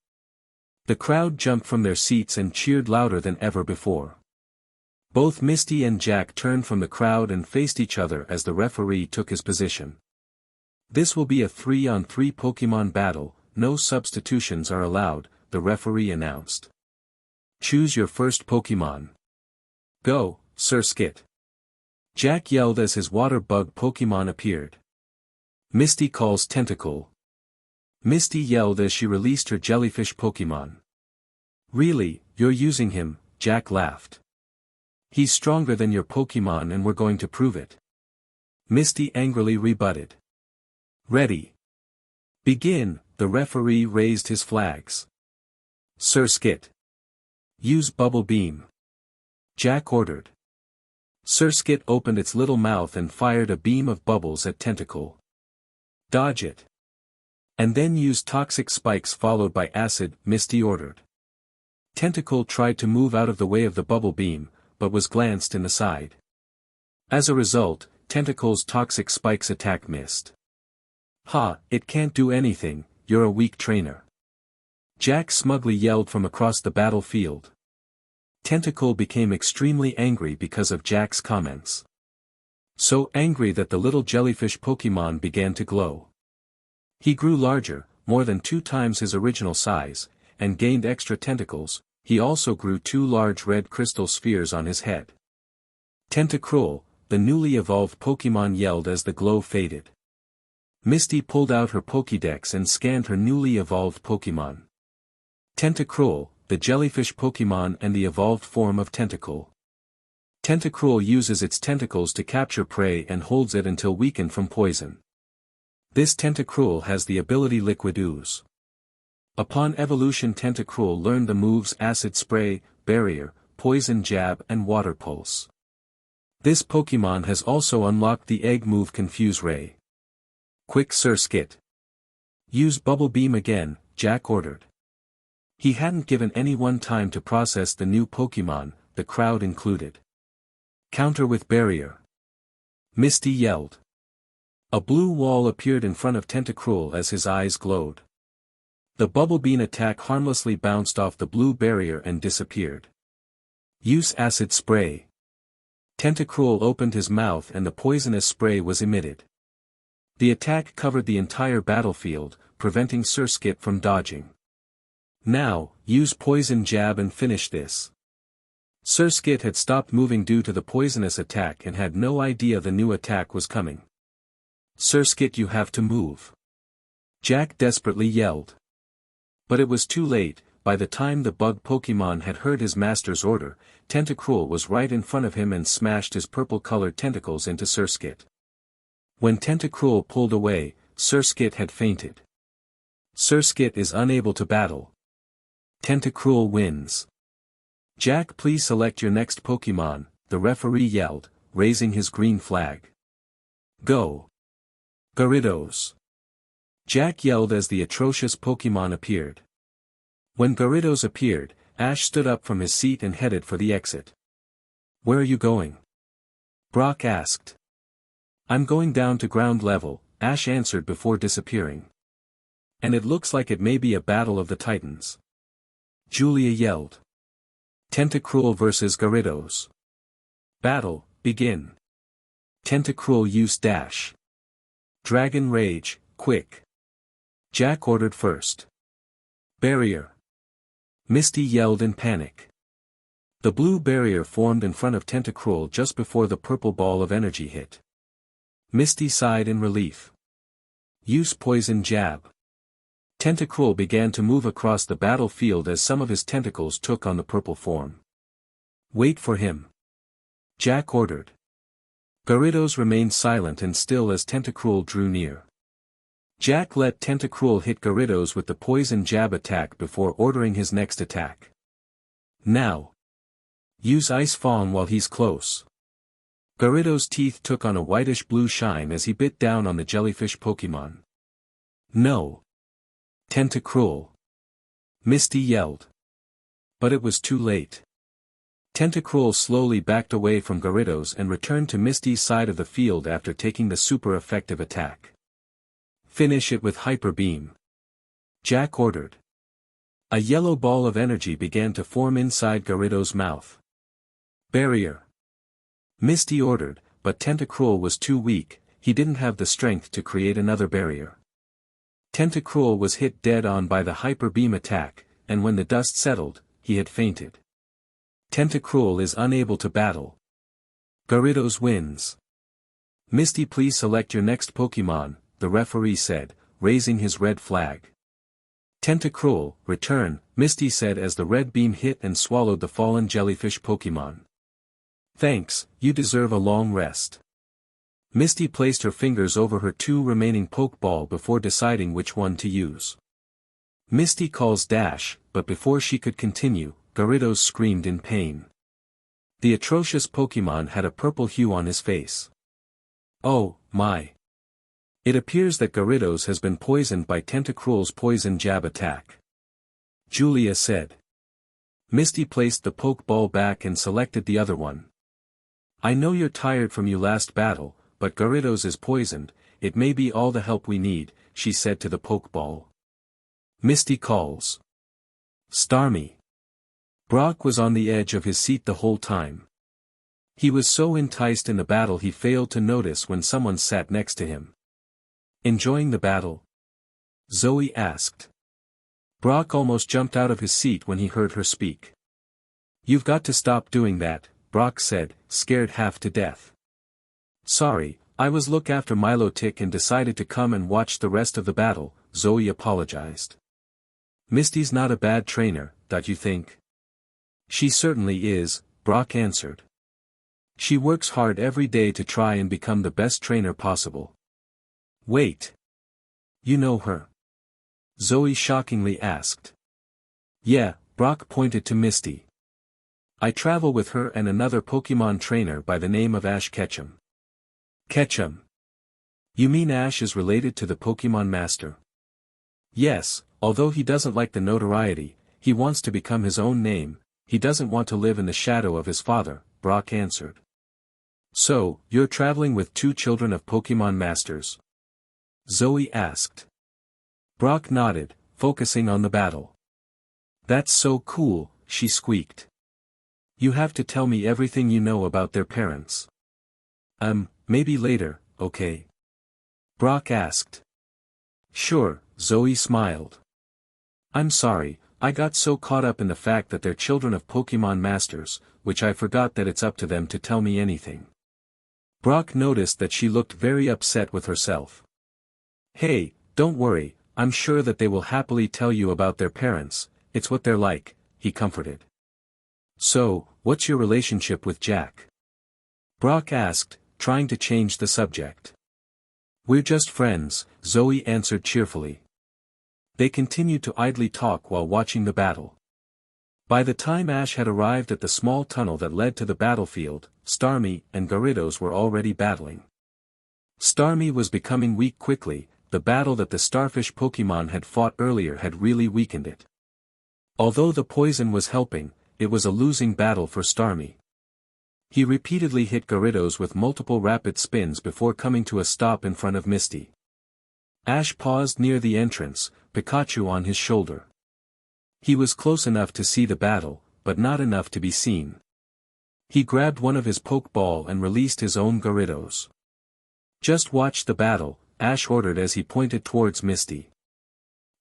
The crowd jumped from their seats and cheered louder than ever before. Both Misty and Jack turned from the crowd and faced each other as the referee took his position. This will be a 3-on-3 Pokémon battle, no substitutions are allowed, the referee announced. Choose your first Pokémon. Go, Sir Skit. Jack yelled as his water bug Pokémon appeared. Misty calls Tentacle. Misty yelled as she released her jellyfish Pokémon. Really, you're using him, Jack laughed. He's stronger than your Pokémon and we're going to prove it. Misty angrily rebutted. Ready. Begin, the referee raised his flags. Sir Skit. Use Bubble Beam. Jack ordered. Sir Skit opened its little mouth and fired a beam of bubbles at Tentacle. Dodge it. And then use Toxic Spikes followed by Acid, Misty ordered. Tentacle tried to move out of the way of the bubble beam, but was glanced in the side. As a result, Tentacle's Toxic Spikes attack missed. Ha, it can't do anything, you're a weak trainer. Jack smugly yelled from across the battlefield. Tentacle became extremely angry because of Jack's comments. So angry that the little jellyfish Pokémon began to glow. He grew larger, more than 2 times his original size, and gained extra tentacles. He also grew 2 large red crystal spheres on his head. Tentacruel, the newly evolved Pokémon, yelled as the glow faded. Misty pulled out her Pokédex and scanned her newly evolved Pokémon. Tentacruel, the jellyfish Pokémon and the evolved form of Tentacle. Tentacruel uses its tentacles to capture prey and holds it until weakened from poison. This Tentacruel has the ability Liquid Ooze. Upon evolution, Tentacruel learned the moves Acid Spray, Barrier, Poison Jab and Water Pulse. This Pokémon has also unlocked the egg move Confuse Ray. Quick Surskit. Use Bubble Beam again, Jack ordered. He hadn't given anyone time to process the new Pokémon, the crowd included. Counter with Barrier. Misty yelled. A blue wall appeared in front of Tentacruel as his eyes glowed. The Bubble Beam attack harmlessly bounced off the blue barrier and disappeared. Use Acid Spray. Tentacruel opened his mouth and the poisonous spray was emitted. The attack covered the entire battlefield, preventing Surskit from dodging. Now, use Poison Jab and finish this. Surskit had stopped moving due to the poisonous attack and had no idea the new attack was coming. Surskit, you have to move. Jack desperately yelled. But it was too late. By the time the bug Pokémon had heard his master's order, Tentacruel was right in front of him and smashed his purple-colored tentacles into Surskit. When Tentacruel pulled away, Surskit had fainted. Surskit is unable to battle. Tentacruel wins. Jack, please select your next Pokémon, the referee yelled, raising his green flag. Go. Gyarados. Jack yelled as the atrocious Pokémon appeared. When Gyarados appeared, Ash stood up from his seat and headed for the exit. Where are you going? Brock asked. I'm going down to ground level, Ash answered before disappearing. And it looks like it may be a battle of the Titans. Julia yelled. Tentacruel vs Gyarados. Battle, begin. Tentacruel use Dash. Dragon Rage, quick. Jack ordered first. Barrier. Misty yelled in panic. The blue barrier formed in front of Tentacruel just before the purple ball of energy hit. Misty sighed in relief. Use Poison Jab. Tentacruel began to move across the battlefield as some of his tentacles took on the purple form. Wait for him. Jack ordered. Gyarados remained silent and still as Tentacruel drew near. Jack let Tentacruel hit Gyarados with the Poison Jab attack before ordering his next attack. Now. Use Ice Fawn while he's close. Gyarados' teeth took on a whitish-blue shine as he bit down on the jellyfish Pokémon. No. Tentacruel. Misty yelled. But it was too late. Tentacruel slowly backed away from Gyarados and returned to Misty's side of the field after taking the super effective attack. Finish it with Hyper Beam. Jack ordered. A yellow ball of energy began to form inside Gyarados' mouth. Barrier. Misty ordered, but Tentacruel was too weak, he didn't have the strength to create another barrier. Tentacruel was hit dead on by the Hyper Beam attack, and when the dust settled, he had fainted. Tentacruel is unable to battle. Gyarados wins. Misty, please select your next Pokémon, the referee said, raising his red flag. Tentacruel, return, Misty said as the red beam hit and swallowed the fallen jellyfish Pokémon. Thanks, you deserve a long rest. Misty placed her fingers over her two remaining Pokeball before deciding which one to use. Misty calls Dash, but before she could continue, Gyarados screamed in pain. The atrocious Pokémon had a purple hue on his face. Oh, my. It appears that Gyarados has been poisoned by Tentacruel's Poison Jab attack. Julia said. Misty placed the Pokeball back and selected the other one. I know you're tired from your last battle, but Gyarados is poisoned, it may be all the help we need, she said to the Pokeball. Misty calls. Starmie. Brock was on the edge of his seat the whole time. He was so enticed in the battle he failed to notice when someone sat next to him. Enjoying the battle? Zoe asked. Brock almost jumped out of his seat when he heard her speak. You've got to stop doing that, Brock said, scared half to death. Sorry, I was look after Milotic and decided to come and watch the rest of the battle, Zoe apologized. Misty's not a bad trainer, don't you think? She certainly is, Brock answered. She works hard every day to try and become the best trainer possible. Wait. You know her? Zoe shockingly asked. Yeah, Brock pointed to Misty. I travel with her and another Pokémon trainer by the name of Ash Ketchum. Ketchum. You mean Ash is related to the Pokémon Master? Yes, although he doesn't like the notoriety, he wants to become his own name, he doesn't want to live in the shadow of his father, Brock answered. So, you're traveling with two children of Pokémon Masters? Zoe asked. Brock nodded, focusing on the battle. That's so cool, she squeaked. You have to tell me everything you know about their parents. Maybe later, okay? Brock asked. Sure, Zoe smiled. I'm sorry, I got so caught up in the fact that they're children of Pokémon Masters, which I forgot that it's up to them to tell me anything. Brock noticed that she looked very upset with herself. Hey, don't worry, I'm sure that they will happily tell you about their parents, it's what they're like, he comforted. So, what's your relationship with Jack? Brock asked, trying to change the subject. We're just friends, Zoe answered cheerfully. They continued to idly talk while watching the battle. By the time Ash had arrived at the small tunnel that led to the battlefield, Starmie and Gyarados were already battling. Starmie was becoming weak quickly, the battle that the starfish Pokémon had fought earlier had really weakened it. Although the poison was helping, it was a losing battle for Starmie. He repeatedly hit Gyarados with multiple rapid spins before coming to a stop in front of Misty. Ash paused near the entrance, Pikachu on his shoulder. He was close enough to see the battle, but not enough to be seen. He grabbed one of his Pokeball and released his own Gyarados. Just watch the battle, Ash ordered as he pointed towards Misty.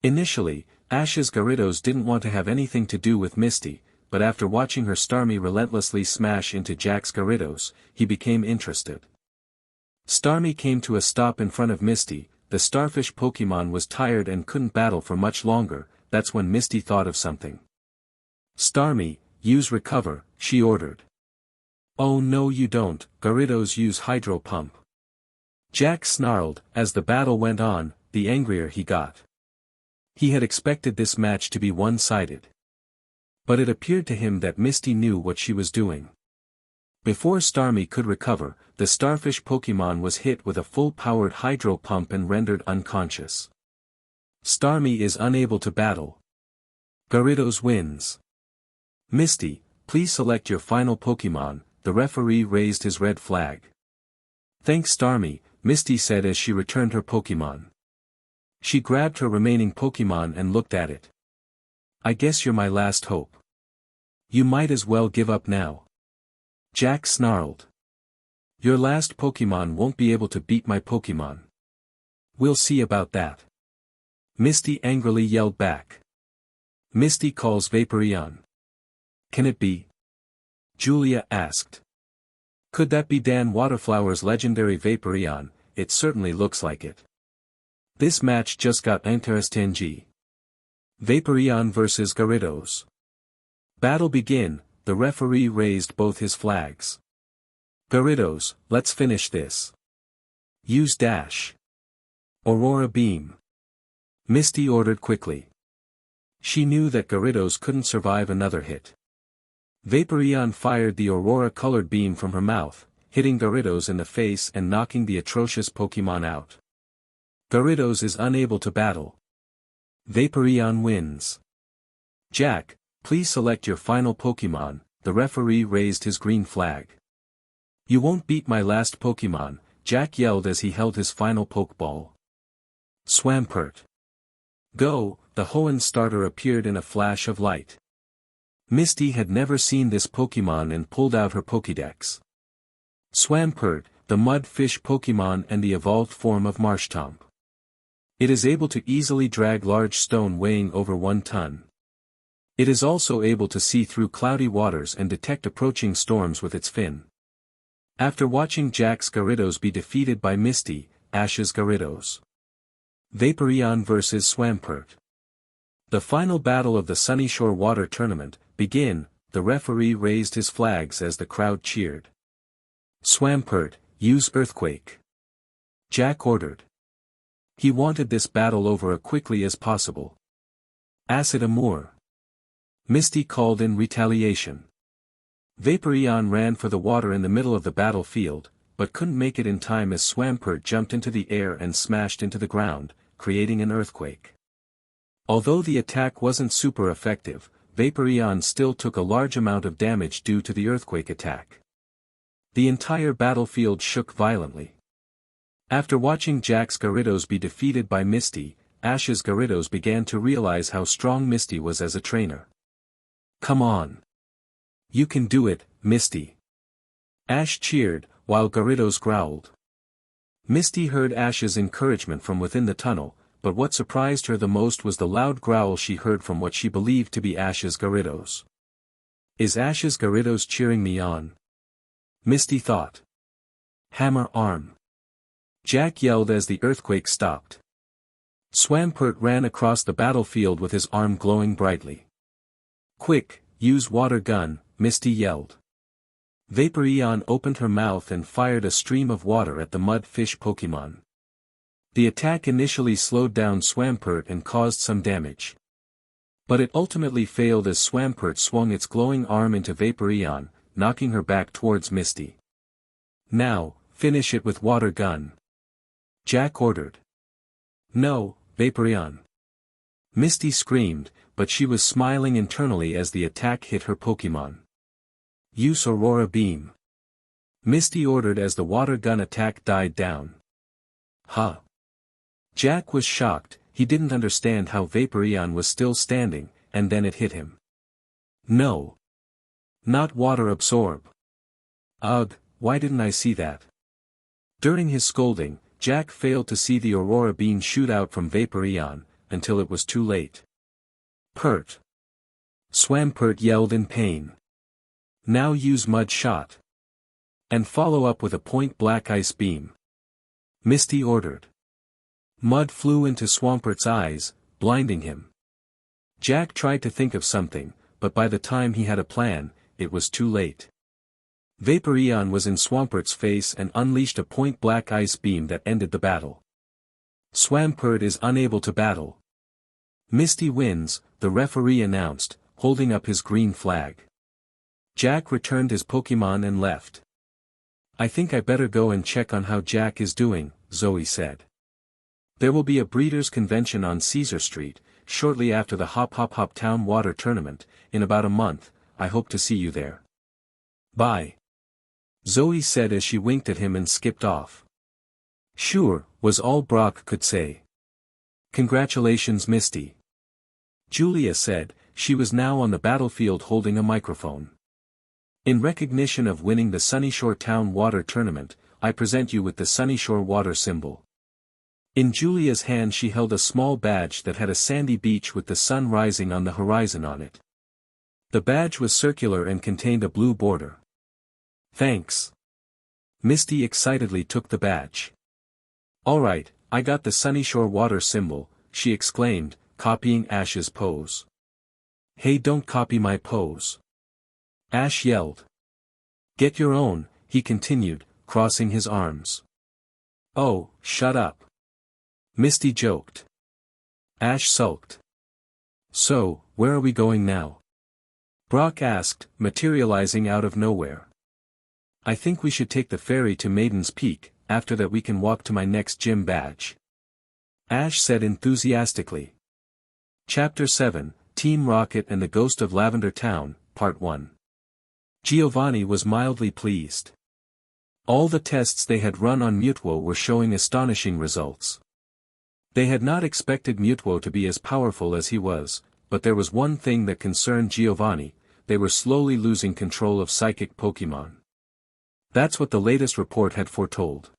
Initially, Ash's Gyarados didn't want to have anything to do with Misty, but after watching her Starmie relentlessly smash into Jack's Gyarados, he became interested. Starmie came to a stop in front of Misty, the starfish Pokémon was tired and couldn't battle for much longer, that's when Misty thought of something. Starmie, use Recover, she ordered. Oh no you don't, Gyarados use Hydro Pump. Jack snarled, as the battle went on, the angrier he got. He had expected this match to be one-sided. But it appeared to him that Misty knew what she was doing. Before Starmie could recover, the starfish Pokémon was hit with a full-powered Hydro Pump and rendered unconscious. Starmie is unable to battle. Gyarados wins. Misty, please select your final Pokémon, the referee raised his red flag. Thanks Starmie, Misty said as she returned her Pokémon. She grabbed her remaining Pokémon and looked at it. I guess you're my last hope. You might as well give up now. Jack snarled. Your last Pokémon won't be able to beat my Pokémon. We'll see about that. Misty angrily yelled back. Misty calls Vaporeon. Can it be? Julia asked. Could that be Dan Waterflower's legendary Vaporeon? It certainly looks like it. This match just got interesting. Vaporeon vs Gyarados. Battle begin, the referee raised both his flags. Gyarados, let's finish this. Use Dash. Aurora Beam. Misty ordered quickly. She knew that Gyarados couldn't survive another hit. Vaporeon fired the aurora-colored beam from her mouth, hitting Gyarados in the face and knocking the atrocious Pokémon out. Gyarados is unable to battle. Vaporeon wins. Jack, please select your final Pokémon, the referee raised his green flag. You won't beat my last Pokémon, Jack yelled as he held his final Pokeball. Swampert. Go, the Hoenn starter appeared in a flash of light. Misty had never seen this Pokémon and pulled out her Pokédex. Swampert, the mud fish Pokémon and the evolved form of Marshtomp. It is able to easily drag large stone weighing over 1 ton. It is also able to see through cloudy waters and detect approaching storms with its fin. After watching Jack's Gyarados be defeated by Misty, Ash's Gyarados. Vaporeon vs Swampert. The final battle of the Sunnyshore Water Tournament, begin, the referee raised his flags as the crowd cheered. Swampert, use Earthquake. Jack ordered. He wanted this battle over as quickly as possible. Acid Amour. Misty called in retaliation. Vaporeon ran for the water in the middle of the battlefield, but couldn't make it in time as Swampert jumped into the air and smashed into the ground, creating an earthquake. Although the attack wasn't super effective, Vaporeon still took a large amount of damage due to the earthquake attack. The entire battlefield shook violently. After watching Jack's Gyarados be defeated by Misty, Ash's Gyarados began to realize how strong Misty was as a trainer. Come on! You can do it, Misty! Ash cheered, while Gyarados growled. Misty heard Ash's encouragement from within the tunnel, but what surprised her the most was the loud growl she heard from what she believed to be Ash's Gyarados. Is Ash's Gyarados cheering me on? Misty thought. Hammer arm! Jack yelled as the earthquake stopped. Swampert ran across the battlefield with his arm glowing brightly. Quick, use water gun, Misty yelled. Vaporeon opened her mouth and fired a stream of water at the mud fish Pokémon. The attack initially slowed down Swampert and caused some damage. But it ultimately failed as Swampert swung its glowing arm into Vaporeon, knocking her back towards Misty. Now, finish it with water gun. Jack ordered. No, Vaporeon. Misty screamed, but she was smiling internally as the attack hit her Pokémon. Use Aurora Beam. Misty ordered as the water gun attack died down. Huh. Jack was shocked, he didn't understand how Vaporeon was still standing, and then it hit him. No. Not water absorb. Ugh, why didn't I see that? During his scolding, Jack failed to see the Aurora Beam shoot out from Vaporeon, until it was too late. Pert. Swampert yelled in pain. Now use Mud Shot. And follow up with a point-blank Ice Beam. Misty ordered. Mud flew into Swampert's eyes, blinding him. Jack tried to think of something, but by the time he had a plan, it was too late. Vaporeon was in Swampert's face and unleashed a point-blank ice beam that ended the battle. Swampert is unable to battle. Misty wins, the referee announced, holding up his green flag. Jack returned his Pokémon and left. I think I better go and check on how Jack is doing, Zoe said. There will be a breeders' convention on Caesar Street, shortly after the Hop Town Water Tournament, in about a month. I hope to see you there. Bye. Zoe said as she winked at him and skipped off. Sure, was all Brock could say. Congratulations, Misty. Julia said, she was now on the battlefield holding a microphone. In recognition of winning the Sunyshore Town Water Tournament, I present you with the Sunyshore Water symbol. In Julia's hand she held a small badge that had a sandy beach with the sun rising on the horizon on it. The badge was circular and contained a blue border. Thanks. Misty excitedly took the badge. Alright, I got the Sunyshore Water symbol, she exclaimed, copying Ash's pose. Hey, don't copy my pose. Ash yelled. Get your own, he continued, crossing his arms. Oh, shut up. Misty joked. Ash sulked. So, where are we going now? Brock asked, materializing out of nowhere. I think we should take the ferry to Maiden's Peak, after that we can walk to my next gym badge. Ash said enthusiastically. Chapter 7, Team Rocket and the Ghost of Lavender Town, Part 1. Giovanni was mildly pleased. All the tests they had run on Mutwo were showing astonishing results. They had not expected Mutwo to be as powerful as he was, but there was one thing that concerned Giovanni: they were slowly losing control of psychic Pokémon. That's what the latest report had foretold.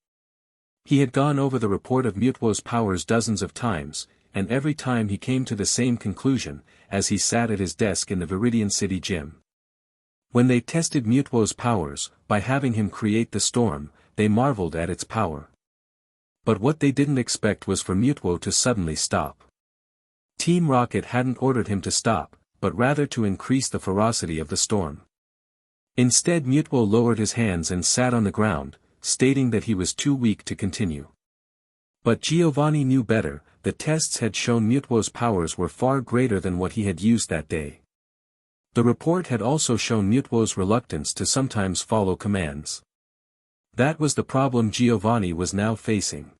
He had gone over the report of Mutwo's powers dozens of times, and every time he came to the same conclusion, as he sat at his desk in the Vermilion City gym. When they tested Mutwo's powers, by having him create the storm, they marveled at its power. But what they didn't expect was for Mutwo to suddenly stop. Team Rocket hadn't ordered him to stop, but rather to increase the ferocity of the storm. Instead Mutwo lowered his hands and sat on the ground, stating that he was too weak to continue. But Giovanni knew better. The tests had shown Mutwo's powers were far greater than what he had used that day. The report had also shown Mutwo's reluctance to sometimes follow commands. That was the problem Giovanni was now facing.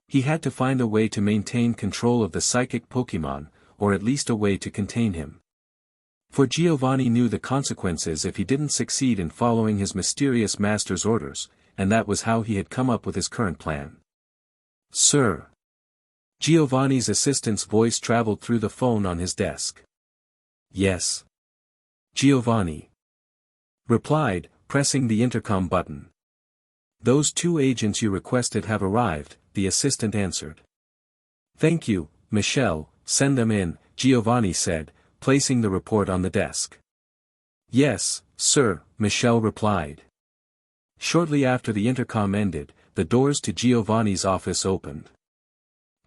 He had to find a way to maintain control of the psychic Pokémon, or at least a way to contain him. For Giovanni knew the consequences if he didn't succeed in following his mysterious master's orders, and that was how he had come up with his current plan. "Sir." Giovanni's assistant's voice traveled through the phone on his desk. "Yes." Giovanni replied, pressing the intercom button. "Those 2 agents you requested have arrived," the assistant answered. "Thank you, Michelle, send them in," Giovanni said, placing the report on the desk. "Yes, sir," Michelle replied. Shortly after the intercom ended, the doors to Giovanni's office opened.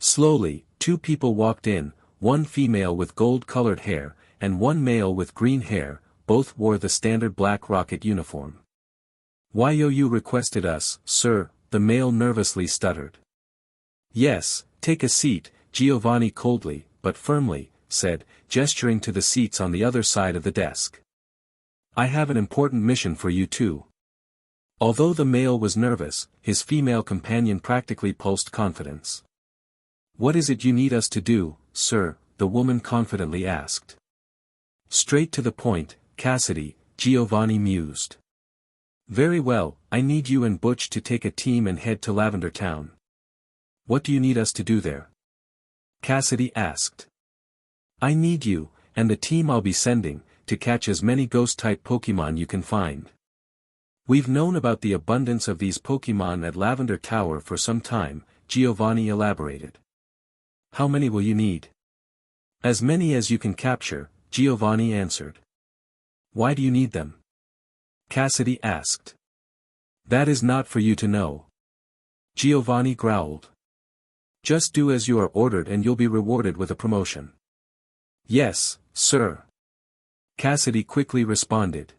Slowly, 2 people walked in, one female with gold-colored hair, and one male with green hair. Both wore the standard black rocket uniform. "You requested us, sir," the male nervously stuttered. "Yes, take a seat," Giovanni coldly, but firmly, said, gesturing to the seats on the other side of the desk. "I have an important mission for you too." Although the male was nervous, his female companion practically pulsed confidence. "What is it you need us to do, sir?" the woman confidently asked. "Straight to the point, Cassidy," Giovanni mused. "Very well, I need you and Butch to take a team and head to Lavender Town." "What do you need us to do there?" Cassidy asked. "I need you, and the team I'll be sending, to catch as many ghost-type Pokémon you can find. We've known about the abundance of these Pokémon at Lavender Tower for some time," Giovanni elaborated. "How many will you need?" "As many as you can capture," Giovanni answered. "Why do you need them?" Cassidy asked. "That is not for you to know." Giovanni growled. "Just do as you are ordered and you'll be rewarded with a promotion." "Yes, sir." Cassidy quickly responded.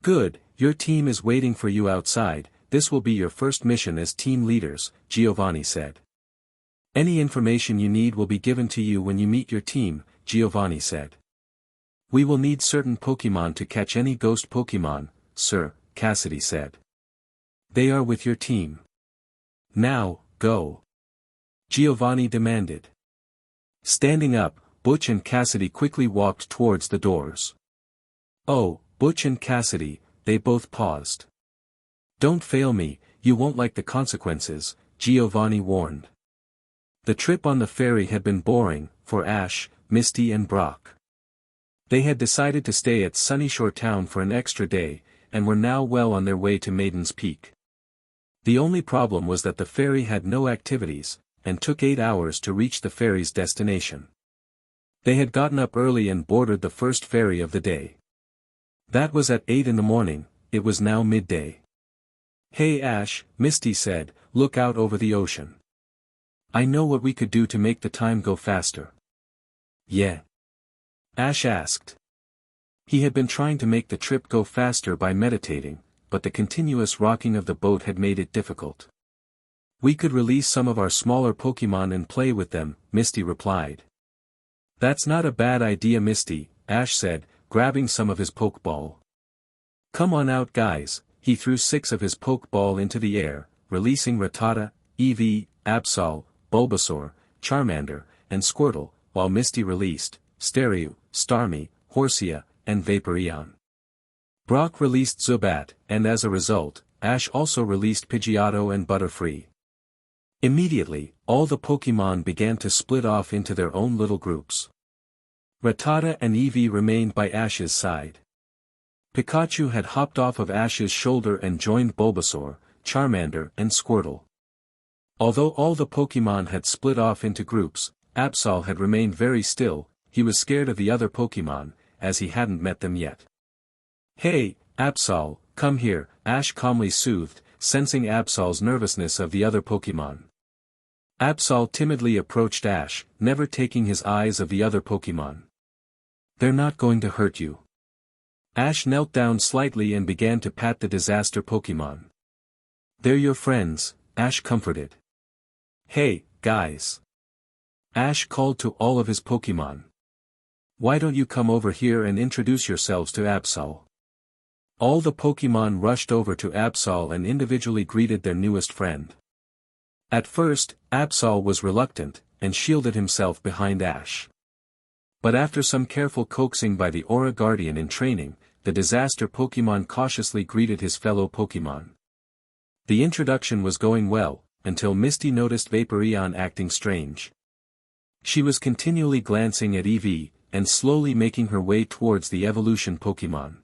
"Good, your team is waiting for you outside. This will be your first mission as team leaders," Giovanni said. "Any information you need will be given to you when you meet your team," Giovanni said. "We will need certain Pokémon to catch any ghost Pokémon, sir," Cassidy said. "They are with your team. Now, go," Giovanni demanded. Standing up, Butch and Cassidy quickly walked towards the doors. "Oh, Butch and Cassidy," they both paused. "Don't fail me, you won't like the consequences," Giovanni warned. The trip on the ferry had been boring, for Ash, Misty and Brock. They had decided to stay at Sunnyshore Town for an extra day, and were now well on their way to Maiden's Peak. The only problem was that the ferry had no activities, and took 8 hours to reach the ferry's destination. They had gotten up early and boarded the first ferry of the day. That was at 8 in the morning. It was now midday. "Hey Ash," Misty said, "look out over the ocean. I know what we could do to make the time go faster." "Yeah?" Ash asked. He had been trying to make the trip go faster by meditating, but the continuous rocking of the boat had made it difficult. "We could release some of our smaller Pokémon and play with them," Misty replied. "That's not a bad idea, Misty," Ash said, grabbing some of his Pokeball. "Come on out guys," he threw 6 of his Pokeball into the air, releasing Rattata, Eevee, Absol, Bulbasaur, Charmander, and Squirtle, while Misty released Staryu, Starmie, Horsea, and Vaporeon. Brock released Zubat, and as a result, Ash also released Pidgeotto and Butterfree. Immediately, all the Pokémon began to split off into their own little groups. Rattata and Eevee remained by Ash's side. Pikachu had hopped off of Ash's shoulder and joined Bulbasaur, Charmander and Squirtle. Although all the Pokémon had split off into groups, Absol had remained very still. He was scared of the other Pokémon, as he hadn't met them yet. "Hey, Absol, come here," Ash calmly soothed, sensing Absol's nervousness of the other Pokémon. Absol timidly approached Ash, never taking his eyes of the other Pokémon. "They're not going to hurt you." Ash knelt down slightly and began to pat the disaster Pokémon. "They're your friends," Ash comforted. "Hey, guys." Ash called to all of his Pokémon. "Why don't you come over here and introduce yourselves to Absol?" All the Pokémon rushed over to Absol and individually greeted their newest friend. At first, Absol was reluctant, and shielded himself behind Ash. But after some careful coaxing by the Aura Guardian in training, the disaster Pokémon cautiously greeted his fellow Pokémon. The introduction was going well, until Misty noticed Vaporeon acting strange. She was continually glancing at Eevee, and slowly making her way towards the evolution Pokémon.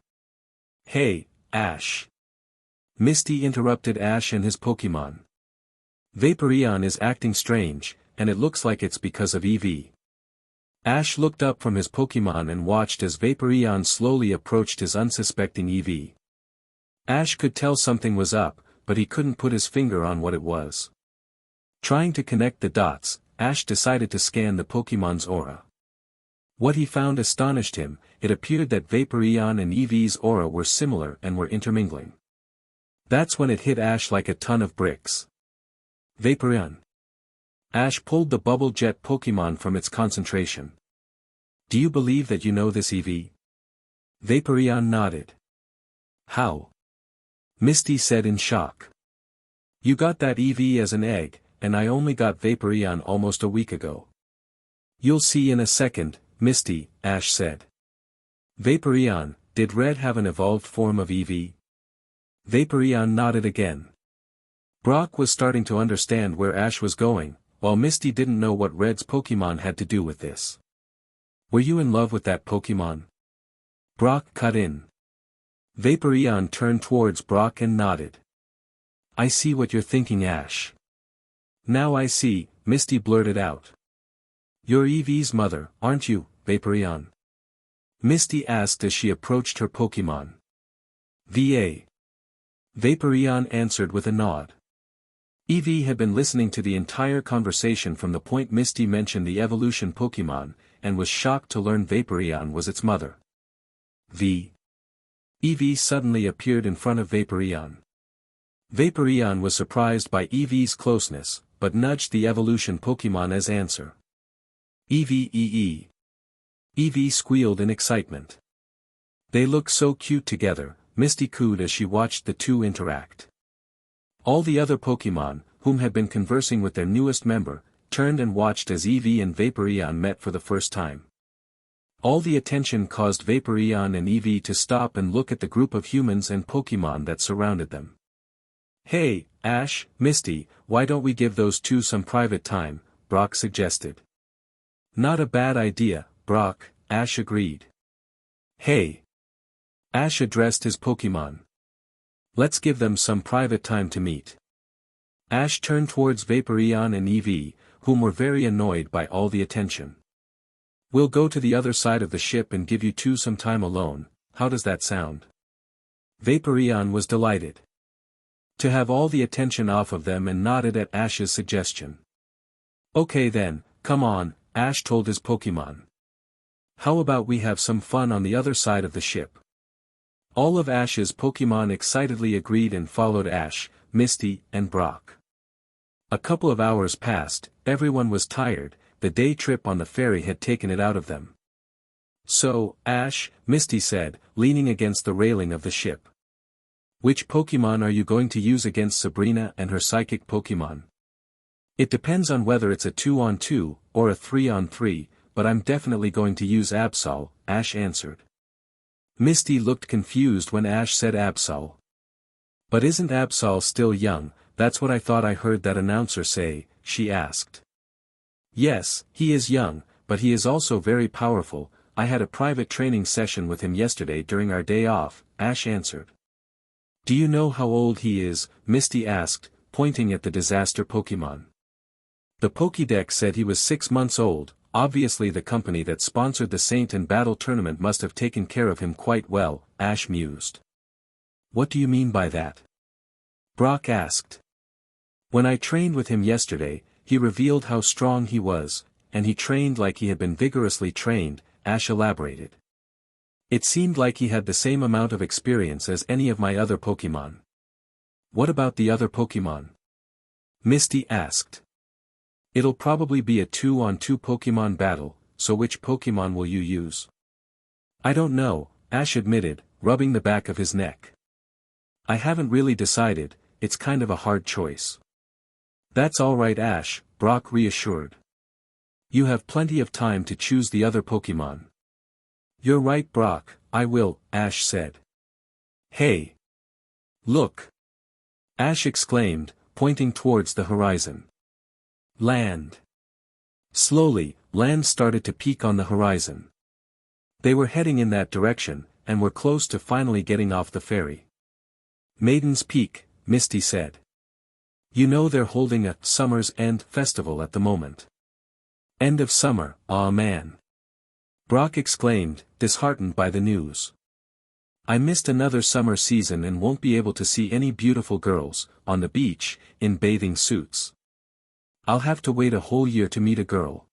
"Hey, Ash." Misty interrupted Ash and his Pokémon. "Vaporeon is acting strange, and it looks like it's because of Eevee." Ash looked up from his Pokémon and watched as Vaporeon slowly approached his unsuspecting Eevee. Ash could tell something was up, but he couldn't put his finger on what it was. Trying to connect the dots, Ash decided to scan the Pokémon's aura. What he found astonished him. It appeared that Vaporeon and Eevee's aura were similar and were intermingling. That's when it hit Ash like a ton of bricks. "Vaporeon." Ash pulled the Bubble Jet Pokémon from its concentration. "Do you believe that you know this Eevee?" Vaporeon nodded. "How?" Misty said in shock. "You got that Eevee as an egg, and I only got Vaporeon almost a week ago." "You'll see in a second, Misty," Ash said. "Vaporeon, did Red have an evolved form of Eevee?" Vaporeon nodded again. Brock was starting to understand where Ash was going, while Misty didn't know what Red's Pokémon had to do with this. "Were you in love with that Pokémon?" Brock cut in. Vaporeon turned towards Brock and nodded. "I see what you're thinking, Ash." "Now I see," Misty blurted out. "You're Eevee's mother, aren't you, Vaporeon?" Misty asked as she approached her Pokémon. "Va." Vaporeon answered with a nod. Eevee had been listening to the entire conversation from the point Misty mentioned the evolution Pokémon, and was shocked to learn Vaporeon was its mother. Eevee suddenly appeared in front of Vaporeon. Vaporeon was surprised by Eevee's closeness, but nudged the evolution Pokémon as answer. "Eevee." Eevee squealed in excitement. "They look so cute together," Misty cooed as she watched the two interact. All the other Pokémon, whom had been conversing with their newest member, turned and watched as Eevee and Vaporeon met for the first time. All the attention caused Vaporeon and Eevee to stop and look at the group of humans and Pokémon that surrounded them. "Hey, Ash, Misty, why don't we give those two some private time?" Brock suggested. "Not a bad idea, Brock," Ash agreed. "Hey." Ash addressed his Pokémon. "Let's give them some private time to meet." Ash turned towards Vaporeon and Eevee, whom were very annoyed by all the attention. "We'll go to the other side of the ship and give you two some time alone, how does that sound?" Vaporeon was delighted to have all the attention off of them and nodded at Ash's suggestion. "Okay then, come on," Ash told his Pokémon. "How about we have some fun on the other side of the ship?" All of Ash's Pokémon excitedly agreed and followed Ash, Misty, and Brock. A couple of hours passed, everyone was tired, the day trip on the ferry had taken it out of them. "So, Ash," Misty said, leaning against the railing of the ship. "Which Pokémon are you going to use against Sabrina and her psychic Pokémon?" "It depends on whether it's a 2-on-2, or a 3-on-3, but I'm definitely going to use Absol," Ash answered. Misty looked confused when Ash said Absol. "But isn't Absol still young? That's what I thought I heard that announcer say," she asked. "Yes, he is young, but he is also very powerful. I had a private training session with him yesterday during our day off," Ash answered. "Do you know how old he is?" Misty asked, pointing at the disaster Pokémon. The Pokédex said he was 6 months old. Obviously the company that sponsored the Saint and Battle tournament must have taken care of him quite well, Ash mused. "What do you mean by that?" Brock asked. "When I trained with him yesterday, he revealed how strong he was, and he trained like he had been vigorously trained," Ash elaborated. It seemed like he had the same amount of experience as any of my other Pokémon. What about the other Pokémon? Misty asked. It'll probably be a 2-on-2 Pokémon battle, so which Pokémon will you use? I don't know, Ash admitted, rubbing the back of his neck. I haven't really decided, it's kind of a hard choice. That's alright Ash, Brock reassured. You have plenty of time to choose the other Pokémon. You're right Brock, I will, Ash said. Hey! Look! Ash exclaimed, pointing towards the horizon. Land! Slowly, land started to peak on the horizon. They were heading in that direction, and were close to finally getting off the ferry. Maiden's Peak, Misty said. You know they're holding a Summer's End festival at the moment. End of summer, aw man. Brock exclaimed, disheartened by the news. I missed another summer season and won't be able to see any beautiful girls, on the beach, in bathing suits. I'll have to wait a whole year to meet a girl.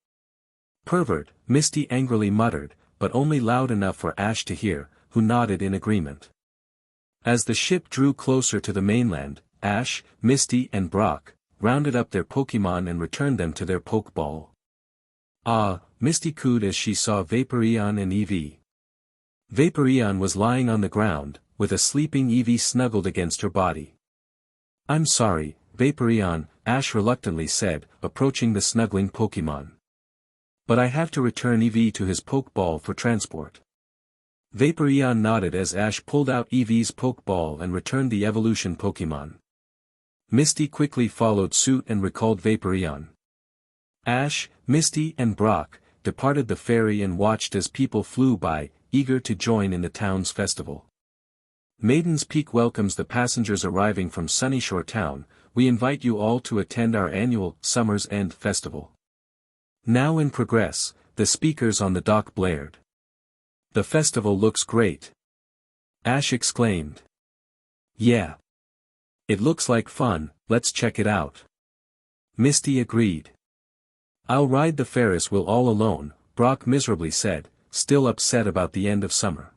Pervert, Misty angrily muttered, but only loud enough for Ash to hear, who nodded in agreement. As the ship drew closer to the mainland, Ash, Misty and Brock, rounded up their Pokémon and returned them to their Pokeball. Ah, Misty cooed as she saw Vaporeon and Eevee. Vaporeon was lying on the ground, with a sleeping Eevee snuggled against her body. I'm sorry, Vaporeon, Ash reluctantly said, approaching the snuggling Pokémon. But I have to return Eevee to his Pokeball for transport. Vaporeon nodded as Ash pulled out Eevee's Pokeball and returned the evolution Pokémon. Misty quickly followed suit and recalled Vaporeon. Ash, Misty and Brock departed the ferry and watched as people flew by, eager to join in the town's festival. Maiden's Peak welcomes the passengers arriving from Sunnyshore Town. We invite you all to attend our annual Summer's End Festival. Now in progress, the speakers on the dock blared. The festival looks great. Ash exclaimed. Yeah. It looks like fun, let's check it out. Misty agreed. I'll ride the Ferris wheel all alone, Brock miserably said, still upset about the end of summer.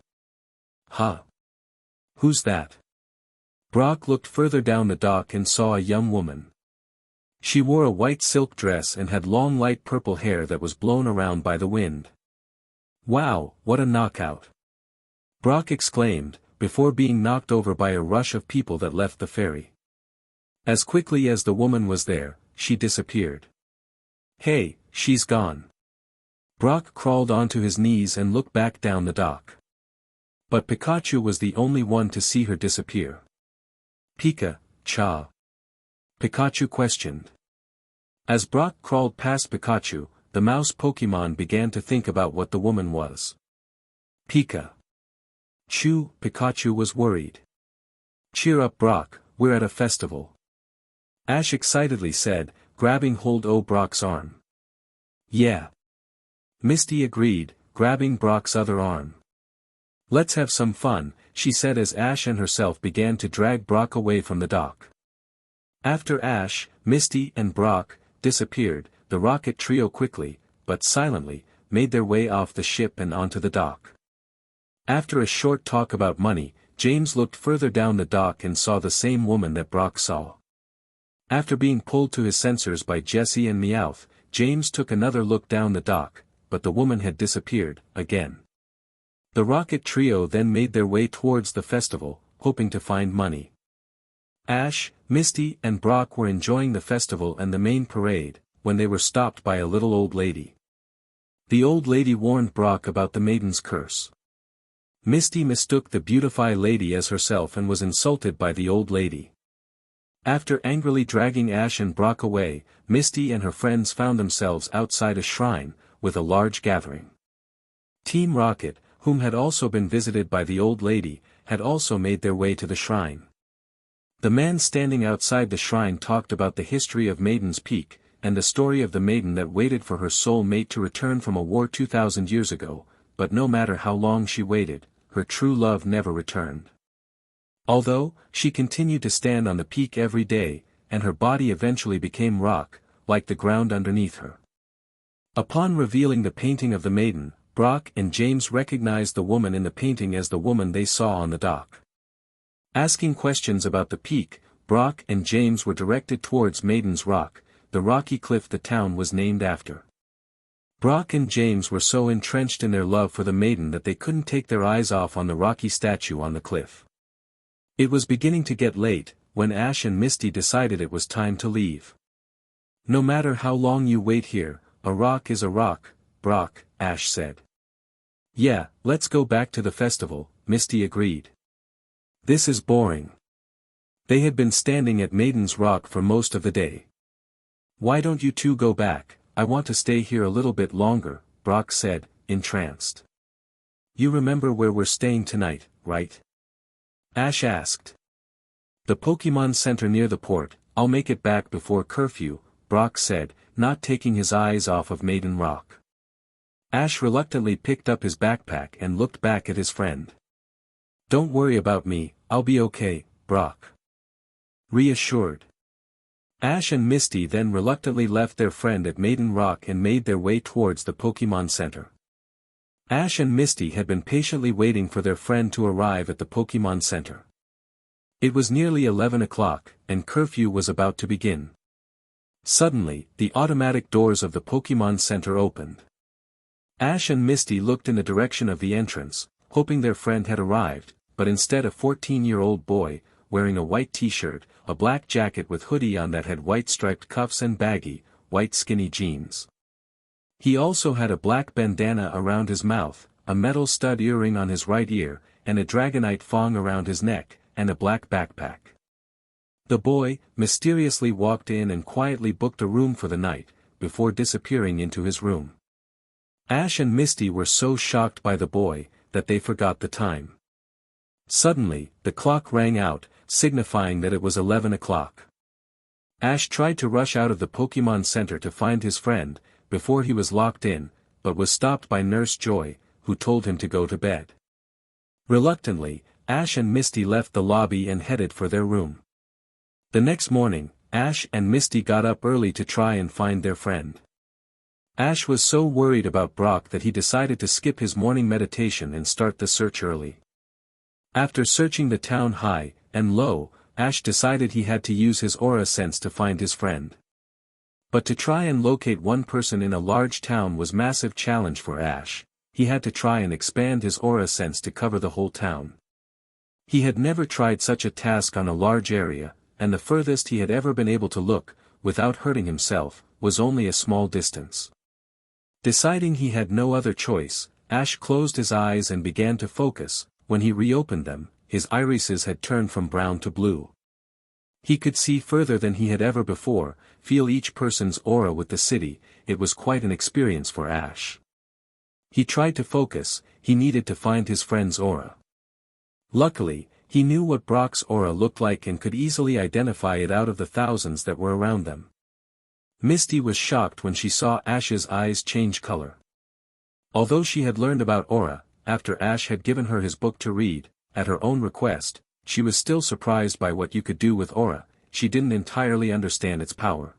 Huh? Who's that? Brock looked further down the dock and saw a young woman. She wore a white silk dress and had long light purple hair that was blown around by the wind. Wow, what a knockout! Brock exclaimed, before being knocked over by a rush of people that left the ferry. As quickly as the woman was there, she disappeared. Hey, she's gone. Brock crawled onto his knees and looked back down the dock. But Pikachu was the only one to see her disappear. Pika-cha? Pikachu questioned. As Brock crawled past Pikachu, the mouse Pokémon began to think about what the woman was. Pikachu, Pikachu was worried. Cheer up Brock, we're at a festival. Ash excitedly said, grabbing hold of Brock's arm. Yeah. Misty agreed, grabbing Brock's other arm. Let's have some fun, she said as Ash and herself began to drag Brock away from the dock. After Ash, Misty and Brock disappeared, the rocket trio quickly, but silently, made their way off the ship and onto the dock. After a short talk about money, James looked further down the dock and saw the same woman that Brock saw. After being pulled to his senses by Jessie and Meowth, James took another look down the dock, but the woman had disappeared, again. The rocket trio then made their way towards the festival, hoping to find money. Ash, Misty and Brock were enjoying the festival and the main parade, when they were stopped by a little old lady. The old lady warned Brock about the maiden's curse. Misty mistook the beautiful lady as herself and was insulted by the old lady. After angrily dragging Ash and Brock away, Misty and her friends found themselves outside a shrine, with a large gathering. Team Rocket, whom had also been visited by the old lady, had also made their way to the shrine. The man standing outside the shrine talked about the history of Maiden's Peak, and the story of the maiden that waited for her soul mate to return from a war 2,000 years ago, but no matter how long she waited, her true love never returned. Although, she continued to stand on the peak every day, and her body eventually became rock, like the ground underneath her. Upon revealing the painting of the maiden, Brock and James recognized the woman in the painting as the woman they saw on the dock. Asking questions about the peak, Brock and James were directed towards Maiden's Rock, the rocky cliff the town was named after. Brock and James were so entrenched in their love for the maiden that they couldn't take their eyes off on the rocky statue on the cliff. It was beginning to get late, when Ash and Misty decided it was time to leave. "No matter how long you wait here, a rock is a rock, Brock," Ash said. "Yeah, let's go back to the festival," Misty agreed. "This is boring." They had been standing at Maiden's Rock for most of the day. "Why don't you two go back? I want to stay here a little bit longer," Brock said, entranced. "You remember where we're staying tonight, right?" Ash asked. "The Pokémon Center near the port. I'll make it back before curfew," Brock said, not taking his eyes off of Maiden Rock. Ash reluctantly picked up his backpack and looked back at his friend. "Don't worry about me, I'll be okay," Brock reassured. Ash and Misty then reluctantly left their friend at Maiden Rock and made their way towards the Pokémon Center. Ash and Misty had been patiently waiting for their friend to arrive at the Pokémon Center. It was nearly 11 o'clock, and curfew was about to begin. Suddenly, the automatic doors of the Pokémon Center opened. Ash and Misty looked in the direction of the entrance, hoping their friend had arrived, but instead a 14-year-old boy, wearing a white t-shirt, a black jacket with hoodie on that had white striped cuffs and baggy, white skinny jeans. He also had a black bandana around his mouth, a metal stud earring on his right ear, and a dragonite thong around his neck, and a black backpack. The boy mysteriously walked in and quietly booked a room for the night, before disappearing into his room. Ash and Misty were so shocked by the boy, that they forgot the time. Suddenly, the clock rang out, signifying that it was 11 o'clock. Ash tried to rush out of the Pokémon Center to find his friend, before he was locked in, but was stopped by Nurse Joy, who told him to go to bed. Reluctantly, Ash and Misty left the lobby and headed for their room. The next morning, Ash and Misty got up early to try and find their friend. Ash was so worried about Brock that he decided to skip his morning meditation and start the search early. After searching the town high and low, Ash decided he had to use his aura sense to find his friend. But to try and locate one person in a large town was a massive challenge for Ash. He had to try and expand his aura sense to cover the whole town. He had never tried such a task on a large area, and the furthest he had ever been able to look, without hurting himself, was only a small distance. Deciding he had no other choice, Ash closed his eyes and began to focus. When he reopened them, his irises had turned from brown to blue. He could see further than he had ever before, feel each person's aura with the city. It was quite an experience for Ash. He tried to focus, he needed to find his friend's aura. Luckily, he knew what Brock's aura looked like and could easily identify it out of the thousands that were around them. Misty was shocked when she saw Ash's eyes change color. Although she had learned about aura, after Ash had given her his book to read, at her own request, she was still surprised by what you could do with aura. She didn't entirely understand its power.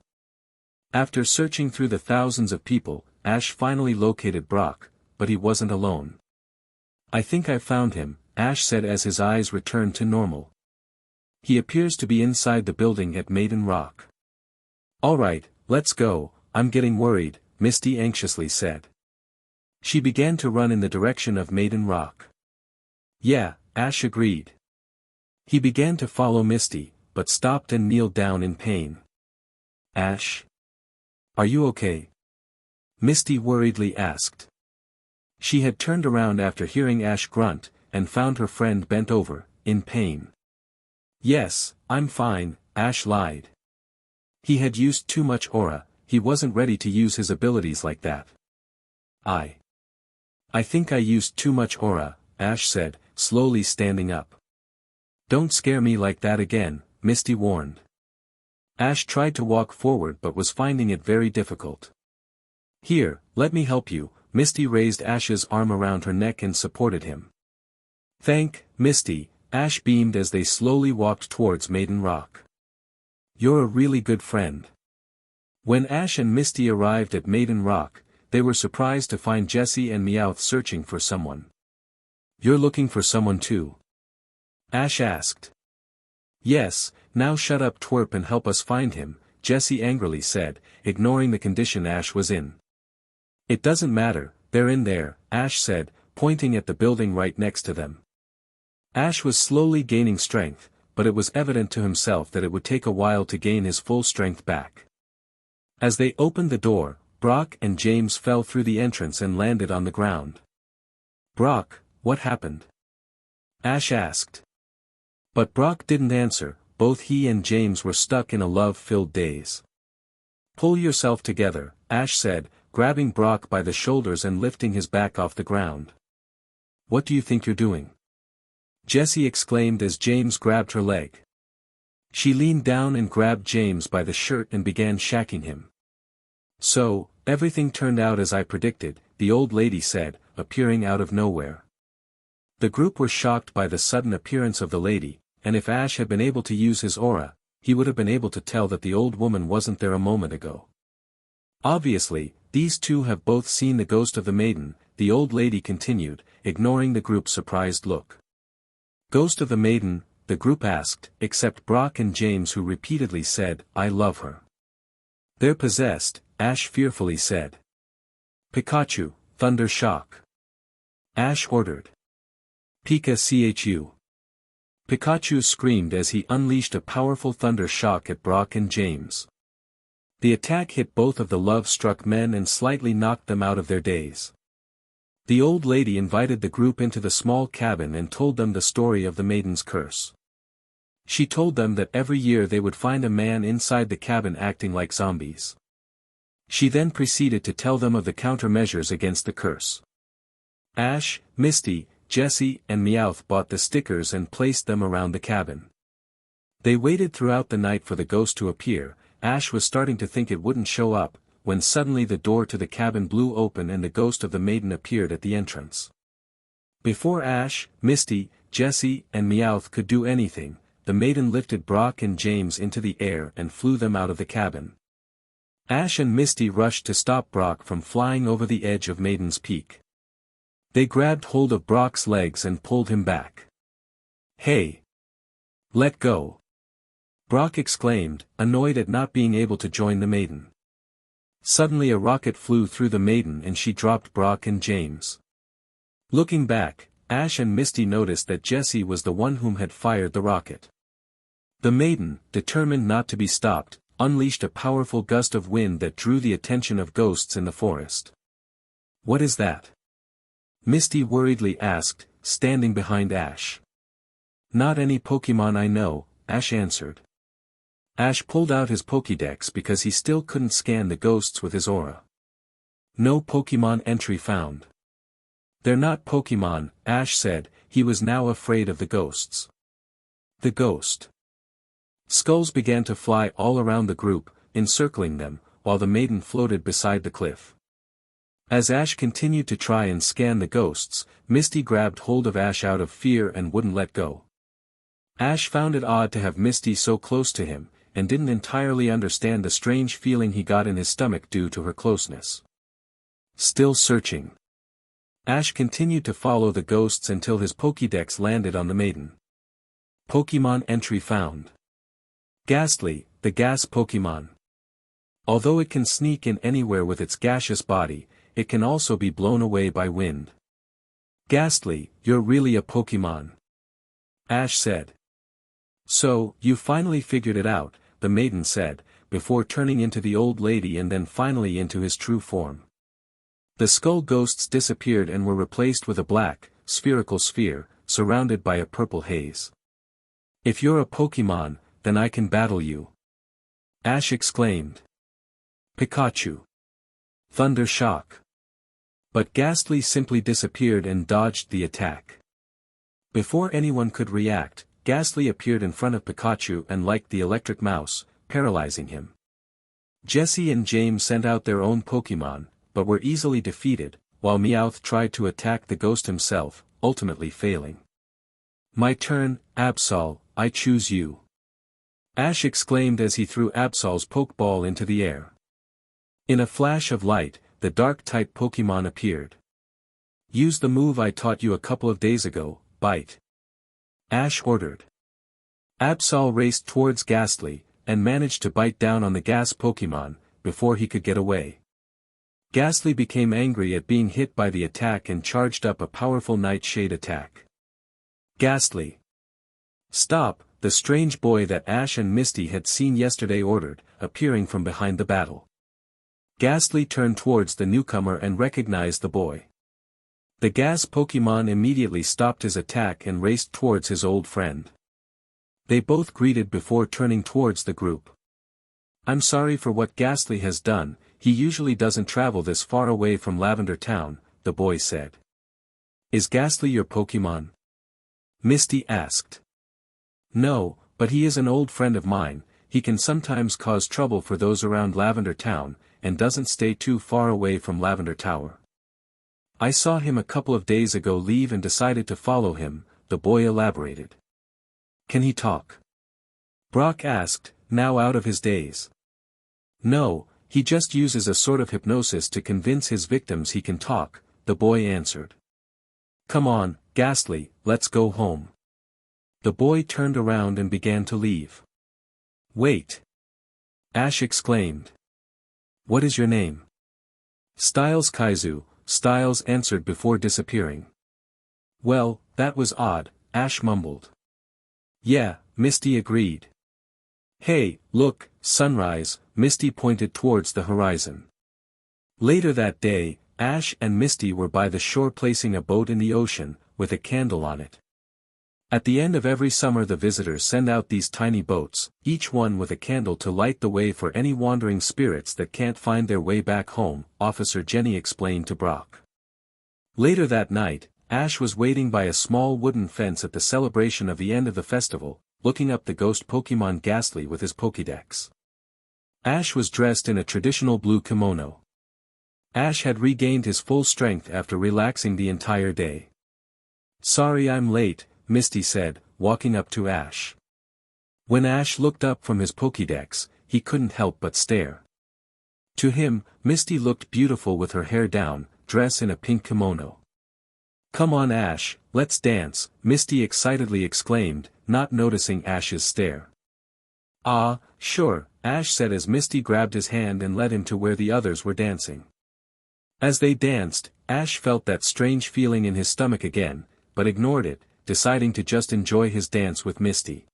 After searching through the thousands of people, Ash finally located Brock, but he wasn't alone. "I think I found him," Ash said as his eyes returned to normal. "He appears to be inside the building at Maiden Rock." "Alright, let's go, I'm getting worried," Misty anxiously said. She began to run in the direction of Maiden Rock. "Yeah," Ash agreed. He began to follow Misty, but stopped and kneeled down in pain. "Ash? Are you okay?" Misty worriedly asked. She had turned around after hearing Ash grunt, and found her friend bent over, in pain. "Yes, I'm fine," Ash lied. He had used too much aura, he wasn't ready to use his abilities like that. I think I used too much aura," Ash said, slowly standing up. "Don't scare me like that again," Misty warned. Ash tried to walk forward but was finding it very difficult. "Here, let me help you," Misty raised Ash's arm around her neck and supported him. "Thank, Misty," Ash beamed as they slowly walked towards Maiden Rock. "You're a really good friend." When Ash and Misty arrived at Maiden Rock, they were surprised to find Jessie and Meowth searching for someone. "You're looking for someone too?" Ash asked. "Yes, now shut up twerp and help us find him," Jessie angrily said, ignoring the condition Ash was in. "It doesn't matter, they're in there," Ash said, pointing at the building right next to them. Ash was slowly gaining strength, but it was evident to himself that it would take a while to gain his full strength back. As they opened the door, Brock and James fell through the entrance and landed on the ground. "Brock, what happened?" Ash asked. But Brock didn't answer, both he and James were stuck in a love-filled daze. "Pull yourself together," Ash said, grabbing Brock by the shoulders and lifting his back off the ground. "What do you think you're doing?" Jessie exclaimed as James grabbed her leg. She leaned down and grabbed James by the shirt and began shaking him. "So, everything turned out as I predicted," the old lady said, appearing out of nowhere. The group were shocked by the sudden appearance of the lady, and if Ash had been able to use his aura, he would have been able to tell that the old woman wasn't there a moment ago. "Obviously, these two have both seen the ghost of the maiden," the old lady continued, ignoring the group's surprised look. "Ghost of the maiden?" the group asked, except Brock and James, who repeatedly said, "I love her." "They're possessed," Ash fearfully said. "Pikachu, Thunder Shock!" Ash ordered. "Pikachu!" Pikachu screamed as he unleashed a powerful thunder shock at Brock and James. The attack hit both of the love-struck men and slightly knocked them out of their daze. The old lady invited the group into the small cabin and told them the story of the maiden's curse. She told them that every year they would find a man inside the cabin acting like zombies. She then proceeded to tell them of the countermeasures against the curse. Ash, Misty, Jessie, and Meowth bought the stickers and placed them around the cabin. They waited throughout the night for the ghost to appear. Ash was starting to think it wouldn't show up, when suddenly the door to the cabin blew open and the ghost of the maiden appeared at the entrance. Before Ash, Misty, Jessie, and Meowth could do anything, the maiden lifted Brock and James into the air and flew them out of the cabin. Ash and Misty rushed to stop Brock from flying over the edge of Maiden's Peak. They grabbed hold of Brock's legs and pulled him back. "Hey! Let go!" Brock exclaimed, annoyed at not being able to join the maiden. Suddenly a rocket flew through the maiden and she dropped Brock and James. Looking back, Ash and Misty noticed that Jessie was the one whom had fired the rocket. The maiden, determined not to be stopped, unleashed a powerful gust of wind that drew the attention of ghosts in the forest. "What is that?" Misty worriedly asked, standing behind Ash. "Not any Pokémon I know," Ash answered. Ash pulled out his Pokédex because he still couldn't scan the ghosts with his aura. "No Pokémon entry found." "They're not Pokémon," Ash said. He was now afraid of the ghosts. The ghost. Skulls began to fly all around the group, encircling them, while the maiden floated beside the cliff. As Ash continued to try and scan the ghosts, Misty grabbed hold of Ash out of fear and wouldn't let go. Ash found it odd to have Misty so close to him, and didn't entirely understand the strange feeling he got in his stomach due to her closeness. Still searching. Ash continued to follow the ghosts until his Pokédex landed on the maiden. Pokémon entry found. Ghastly, the gas Pokémon. Although it can sneak in anywhere with its gaseous body, it can also be blown away by wind. "Ghastly, you're really a Pokémon," Ash said. "So, you finally figured it out," the maiden said, before turning into the old lady and then finally into his true form. The skull ghosts disappeared and were replaced with a black, spherical sphere, surrounded by a purple haze. "If you're a Pokémon, then I can battle you," Ash exclaimed. "Pikachu! Thunder Shock!" But Ghastly simply disappeared and dodged the attack. Before anyone could react, Ghastly appeared in front of Pikachu and like the electric mouse, paralyzing him. Jessie and James sent out their own Pokémon, but were easily defeated, while Meowth tried to attack the ghost himself, ultimately failing. "My turn, Absol, I choose you," Ash exclaimed as he threw Absol's Pokeball into the air. In a flash of light, the Dark-type Pokémon appeared. Use the move I taught you a couple of days ago, Bite. Ash ordered. Absol raced towards Ghastly, and managed to bite down on the Gas Pokémon, before he could get away. Ghastly became angry at being hit by the attack and charged up a powerful Nightshade attack. Ghastly. Stop, the strange boy that Ash and Misty had seen yesterday ordered, appearing from behind the battle. Ghastly turned towards the newcomer and recognized the boy. The Gas Pokémon immediately stopped his attack and raced towards his old friend. They both greeted before turning towards the group. I'm sorry for what Ghastly has done, he usually doesn't travel this far away from Lavender Town, the boy said. Is Ghastly your Pokémon? Misty asked. No, but he is an old friend of mine, he can sometimes cause trouble for those around Lavender Town, and doesn't stay too far away from Lavender Tower. I saw him a couple of days ago leave and decided to follow him, the boy elaborated. Can he talk? Brock asked, now out of his daze. No, he just uses a sort of hypnosis to convince his victims he can talk, the boy answered. Come on, Ghastly, let's go home. The boy turned around and began to leave. Wait! Ash exclaimed. What is your name? Styles Kaizu, Styles answered before disappearing. Well, that was odd, Ash mumbled. Yeah, Misty agreed. Hey, look, sunrise, Misty pointed towards the horizon. Later that day, Ash and Misty were by the shore placing a boat in the ocean, with a candle on it. At the end of every summer the visitors send out these tiny boats, each one with a candle to light the way for any wandering spirits that can't find their way back home, Officer Jenny explained to Brock. Later that night, Ash was waiting by a small wooden fence at the celebration of the end of the festival, looking up the ghost Pokémon Ghastly with his Pokédex. Ash was dressed in a traditional blue kimono. Ash had regained his full strength after relaxing the entire day. Sorry I'm late, Misty said, walking up to Ash. When Ash looked up from his Pokédex, he couldn't help but stare. To him, Misty looked beautiful with her hair down, dressed in a pink kimono. Come on Ash, let's dance, Misty excitedly exclaimed, not noticing Ash's stare. Ah, sure, Ash said as Misty grabbed his hand and led him to where the others were dancing. As they danced, Ash felt that strange feeling in his stomach again, but ignored it, deciding to just enjoy his dance with Misty.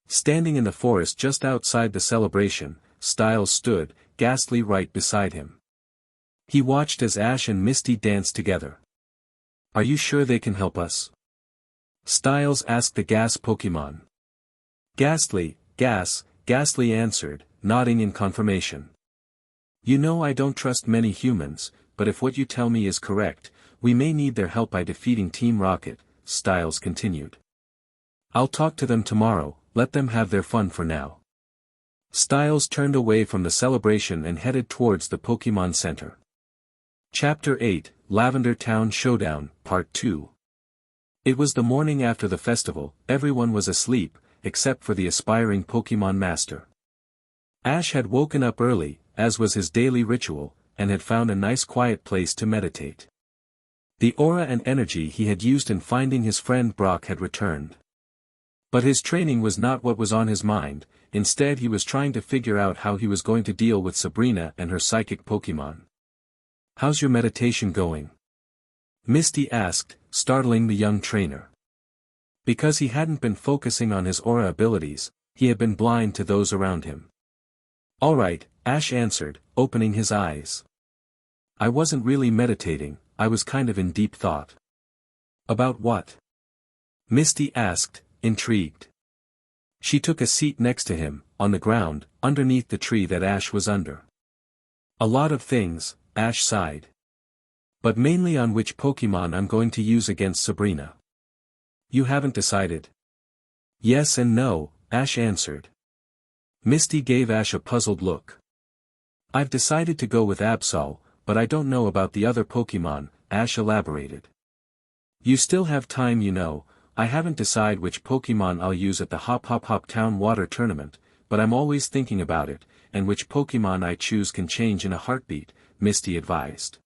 Standing in the forest just outside the celebration, Styles stood, Ghastly right beside him. He watched as Ash and Misty danced together. Are you sure they can help us? Styles asked the Gas Pokémon. Ghastly answered, nodding in confirmation. You know I don't trust many humans, but if what you tell me is correct, we may need their help by defeating Team Rocket, Styles continued. I'll talk to them tomorrow, let them have their fun for now. Styles turned away from the celebration and headed towards the Pokémon Center. Chapter 8, Lavender Town Showdown, Part 2. It was the morning after the festival, everyone was asleep, except for the aspiring Pokémon Master. Ash had woken up early, as was his daily ritual, and had found a nice quiet place to meditate. The aura and energy he had used in finding his friend Brock had returned. But his training was not what was on his mind, instead he was trying to figure out how he was going to deal with Sabrina and her psychic Pokémon. How's your meditation going? Misty asked, startling the young trainer. Because he hadn't been focusing on his aura abilities, he had been blind to those around him. All right, Ash answered, opening his eyes. I wasn't really meditating, I was kind of in deep thought. About what? Misty asked, intrigued. She took a seat next to him, on the ground, underneath the tree that Ash was under. A lot of things, Ash sighed. But mainly on which Pokémon I'm going to use against Sabrina. You haven't decided? Yes and no, Ash answered. Misty gave Ash a puzzled look. I've decided to go with Absol, but I don't know about the other Pokémon, Ash elaborated. You still have time you know, I haven't decided which Pokémon I'll use at the Hop Hop Hop Town Water Tournament, but I'm always thinking about it, and which Pokémon I choose can change in a heartbeat, Misty advised.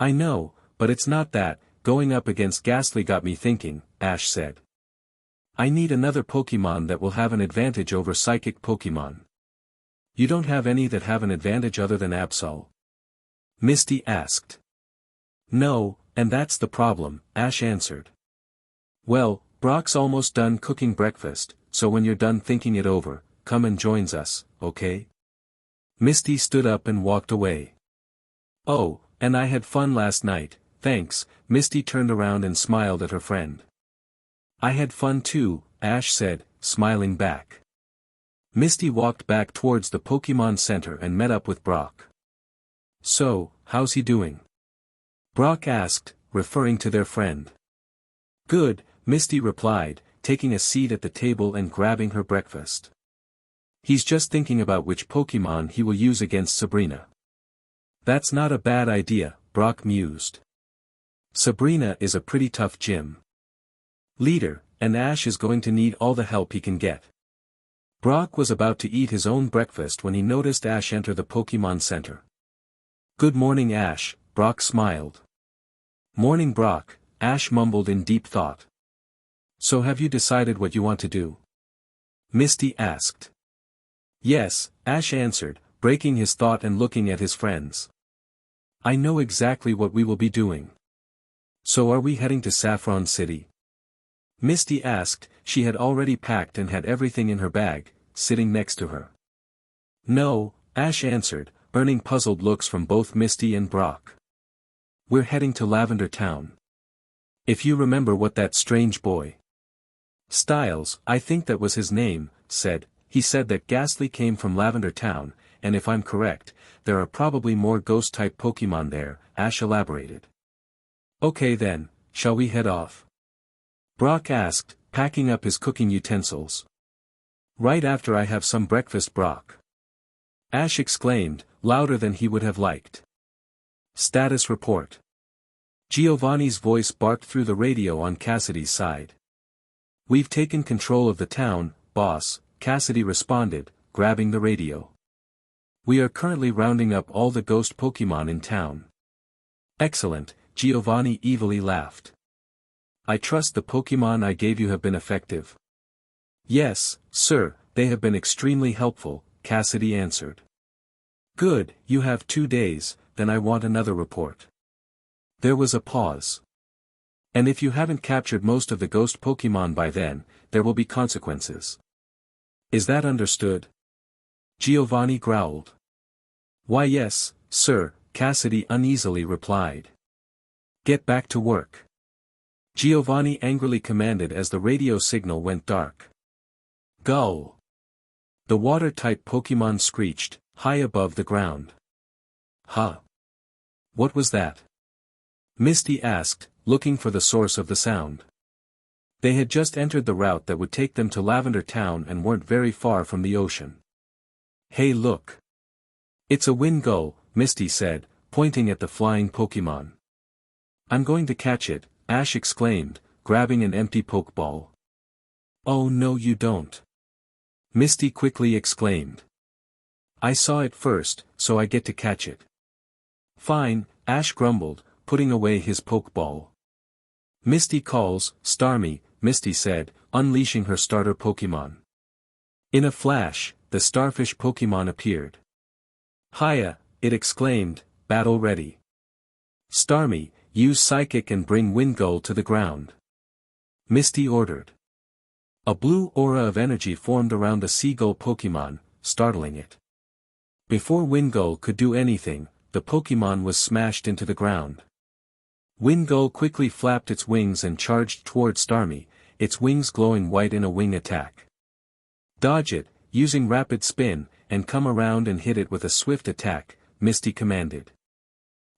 I know, but it's not that, going up against Ghastly got me thinking, Ash said. I need another Pokémon that will have an advantage over Psychic Pokémon. You don't have any that have an advantage other than Absol? Misty asked. No, and that's the problem, Ash answered. Well, Brock's almost done cooking breakfast, so when you're done thinking it over, come and joins us, okay? Misty stood up and walked away. Oh, and I had fun last night, thanks. Misty turned around and smiled at her friend. I had fun too, Ash said, smiling back. Misty walked back towards the Pokémon Center and met up with Brock. So, how's he doing? Brock asked, referring to their friend. Good, Misty replied, taking a seat at the table and grabbing her breakfast. He's just thinking about which Pokémon he will use against Sabrina. That's not a bad idea, Brock mused. Sabrina is a pretty tough gym leader, and Ash is going to need all the help he can get. Brock was about to eat his own breakfast when he noticed Ash enter the Pokémon Center. Good morning, Ash, Brock smiled. Morning, Brock, Ash mumbled in deep thought. So have you decided what you want to do? Misty asked. Yes, Ash answered, breaking his thought and looking at his friends. I know exactly what we will be doing. So are we heading to Saffron City? Misty asked. She had already packed and had everything in her bag, sitting next to her. No, Ash answered, earning puzzled looks from both Misty and Brock. We're heading to Lavender Town. If you remember what that strange boy, Styles, I think that was his name, said, he said that Ghastly came from Lavender Town, and if I'm correct, there are probably more ghost-type Pokémon there, Ash elaborated. Okay then, shall we head off? Brock asked, packing up his cooking utensils. Right after I have some breakfast, Brock. Ash exclaimed, louder than he would have liked. Status report. Giovanni's voice barked through the radio on Cassidy's side. We've taken control of the town, boss, Cassidy responded, grabbing the radio. We are currently rounding up all the ghost Pokémon in town. Excellent, Giovanni evilly laughed. I trust the Pokémon I gave you have been effective. Yes, sir, they have been extremely helpful, Cassidy answered. Good, you have 2 days, then I want another report. There was a pause. And if you haven't captured most of the ghost Pokémon by then, there will be consequences. Is that understood? Giovanni growled. Why yes, sir, Cassidy uneasily replied. Get back to work. Giovanni angrily commanded as the radio signal went dark. Gull. The water-type Pokémon screeched, high above the ground. Huh? What was that? Misty asked, looking for the source of the sound. They had just entered the route that would take them to Lavender Town and weren't very far from the ocean. Hey look. It's a wind gull, Misty said, pointing at the flying Pokémon. I'm going to catch it, Ash exclaimed, grabbing an empty Pokeball. Oh no you don't. Misty quickly exclaimed. I saw it first, so I get to catch it. Fine, Ash grumbled, putting away his Pokeball. Misty calls, Starmie, Misty said, unleashing her starter Pokémon. In a flash, the starfish Pokémon appeared. Hiya, it exclaimed, battle ready. Starmie, use Psychic and bring Windgull to the ground. Misty ordered. A blue aura of energy formed around the seagull Pokémon, startling it. Before Windgull could do anything, the Pokémon was smashed into the ground. Windgull quickly flapped its wings and charged toward Starmie, its wings glowing white in a wing attack. Dodge it, using rapid spin, and come around and hit it with a swift attack, Misty commanded.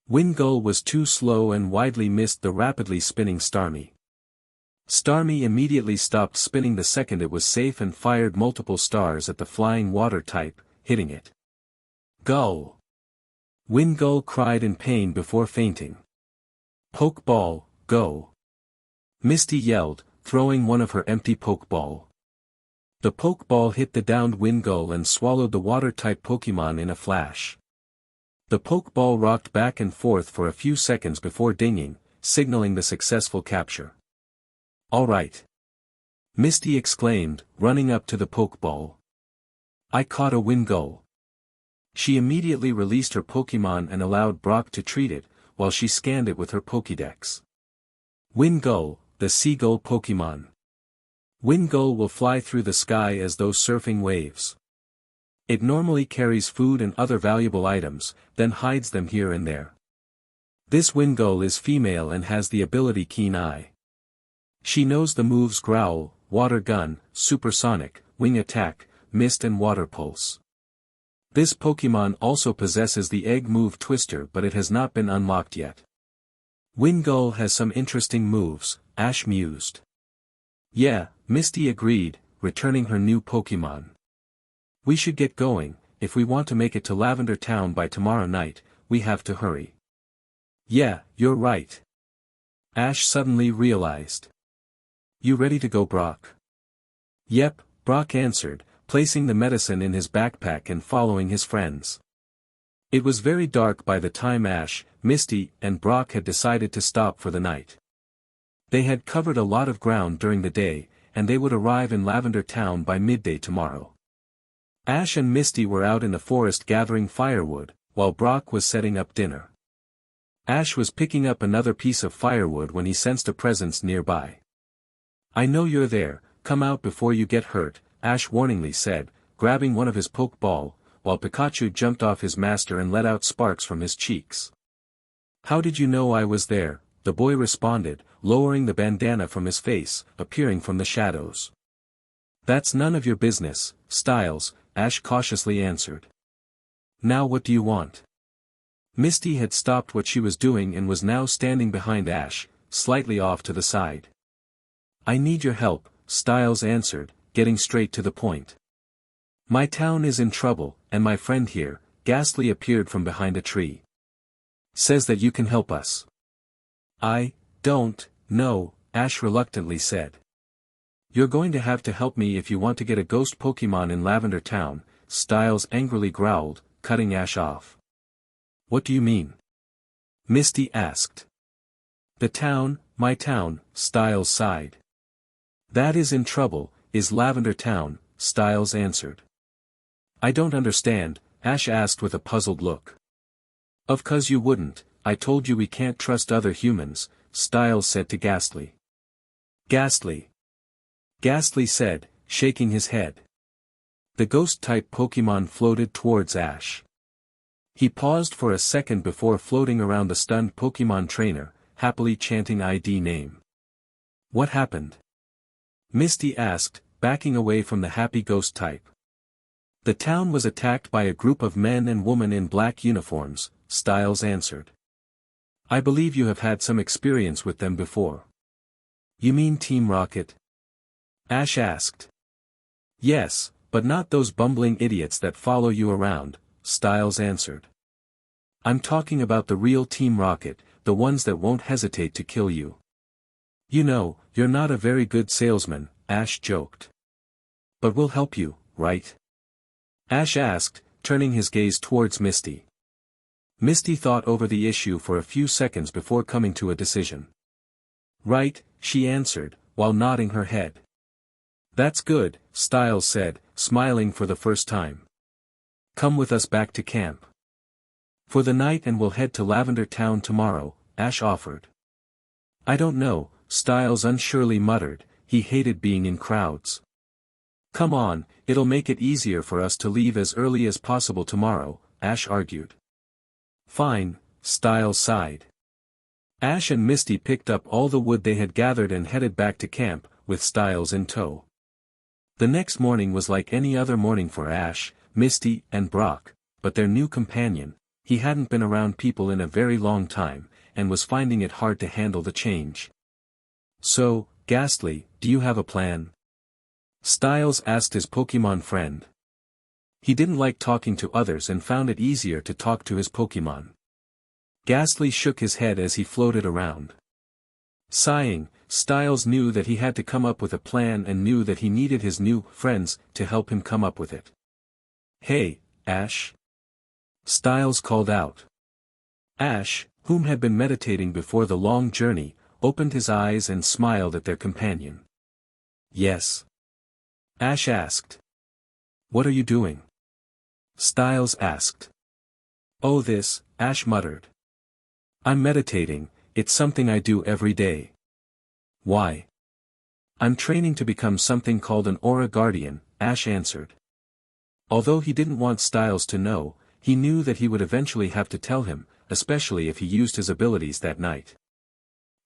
Windgull was too slow and widely missed the rapidly spinning Starmie. Starmie immediately stopped spinning the second it was safe and fired multiple stars at the flying water type, hitting it. Gull! Windgull cried in pain before fainting. Pokeball, go! Misty yelled, throwing one of her empty Pokeball. The Pokeball hit the downed Windgull and swallowed the water-type Pokémon in a flash. The Pokeball rocked back and forth for a few seconds before dinging, signaling the successful capture. "All right," Misty exclaimed, running up to the Pokeball. "I caught a Wingull." She immediately released her Pokémon and allowed Brock to treat it, while she scanned it with her Pokédex. Wingull, the seagull Pokémon. Wingull will fly through the sky as though surfing waves. It normally carries food and other valuable items, then hides them here and there. This Wingull is female and has the ability Keen Eye. She knows the moves Growl, Water Gun, Supersonic, Wing Attack, Mist and Water Pulse. This Pokémon also possesses the egg move Twister, but it has not been unlocked yet. Wingull has some interesting moves, Ash mused. "Yeah," Misty agreed, returning her new Pokémon. "We should get going. If we want to make it to Lavender Town by tomorrow night, we have to hurry." "Yeah, you're right," Ash suddenly realized. "You ready to go, Brock?" "Yep," Brock answered, placing the medicine in his backpack and following his friends. It was very dark by the time Ash, Misty, and Brock had decided to stop for the night. They had covered a lot of ground during the day, and they would arrive in Lavender Town by midday tomorrow. Ash and Misty were out in the forest gathering firewood, while Brock was setting up dinner. Ash was picking up another piece of firewood when he sensed a presence nearby. "I know you're there, come out before you get hurt," Ash warningly said, grabbing one of his Pokeball, while Pikachu jumped off his master and let out sparks from his cheeks. "How did you know I was there?" the boy responded, lowering the bandana from his face, appearing from the shadows. "That's none of your business, Styles," Ash cautiously answered. "Now what do you want?" Misty had stopped what she was doing and was now standing behind Ash, slightly off to the side. "I need your help," Styles answered, getting straight to the point. "My town is in trouble, and my friend here," Ghastly appeared from behind a tree. "Says that you can help us." "I don't know," Ash reluctantly said. "You're going to have to help me if you want to get a ghost Pokémon in Lavender Town," Styles angrily growled, cutting Ash off. "What do you mean?" Misty asked. "The town, my town," Styles sighed. "That is in trouble, is Lavender Town," Styles answered. "I don't understand," Ash asked with a puzzled look. "Of course you wouldn't, I told you we can't trust other humans," Styles said to Ghastly. "Ghastly," Ghastly said, shaking his head. The ghost-type Pokémon floated towards Ash. He paused for a second before floating around the stunned Pokémon trainer, happily chanting ID name. "What happened?" Misty asked, backing away from the happy ghost type. "The town was attacked by a group of men and women in black uniforms," Styles answered. "I believe you have had some experience with them before." "You mean Team Rocket?" Ash asked. "Yes, but not those bumbling idiots that follow you around," Styles answered. "I'm talking about the real Team Rocket, the ones that won't hesitate to kill you." "You know, you're not a very good salesman," Ash joked. "But we'll help you, right?" Ash asked, turning his gaze towards Misty. Misty thought over the issue for a few seconds before coming to a decision. "Right," she answered, while nodding her head. "That's good," Styles said, smiling for the first time. "Come with us back to camp for the night and we'll head to Lavender Town tomorrow," Ash offered. "I don't know," Styles unsurely muttered, he hated being in crowds. "Come on, it'll make it easier for us to leave as early as possible tomorrow," Ash argued. "Fine," Styles sighed. Ash and Misty picked up all the wood they had gathered and headed back to camp, with Styles in tow. The next morning was like any other morning for Ash, Misty, and Brock, but their new companion, he hadn't been around people in a very long time, and was finding it hard to handle the change. "So, Ghastly, do you have a plan?" Styles asked his Pokémon friend. He didn't like talking to others and found it easier to talk to his Pokémon. Ghastly shook his head as he floated around. Sighing, Styles knew that he had to come up with a plan and knew that he needed his new friends to help him come up with it. "Hey, Ash. Styles called out. Ash, whom had been meditating before the long journey, opened his eyes and smiled at their companion. Yes. Ash asked. What are you doing? Styles asked. Oh this, Ash muttered. I'm meditating, it's something I do every day. Why? I'm training to become something called an Aura Guardian, Ash answered. Although he didn't want Styles to know, he knew that he would eventually have to tell him, especially if he used his abilities that night.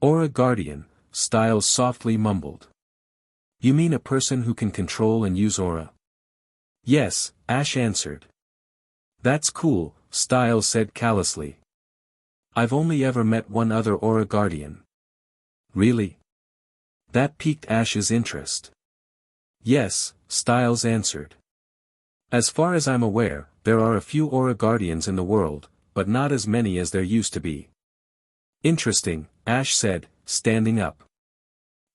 Aura Guardian, Styles softly mumbled. You mean a person who can control and use aura? Yes, Ash answered. That's cool, Styles said callously. I've only ever met one other Aura Guardian. Really? That piqued Ash's interest. Yes, Styles answered. As far as I'm aware, there are a few Aura Guardians in the world, but not as many as there used to be. Interesting, Ash said, standing up.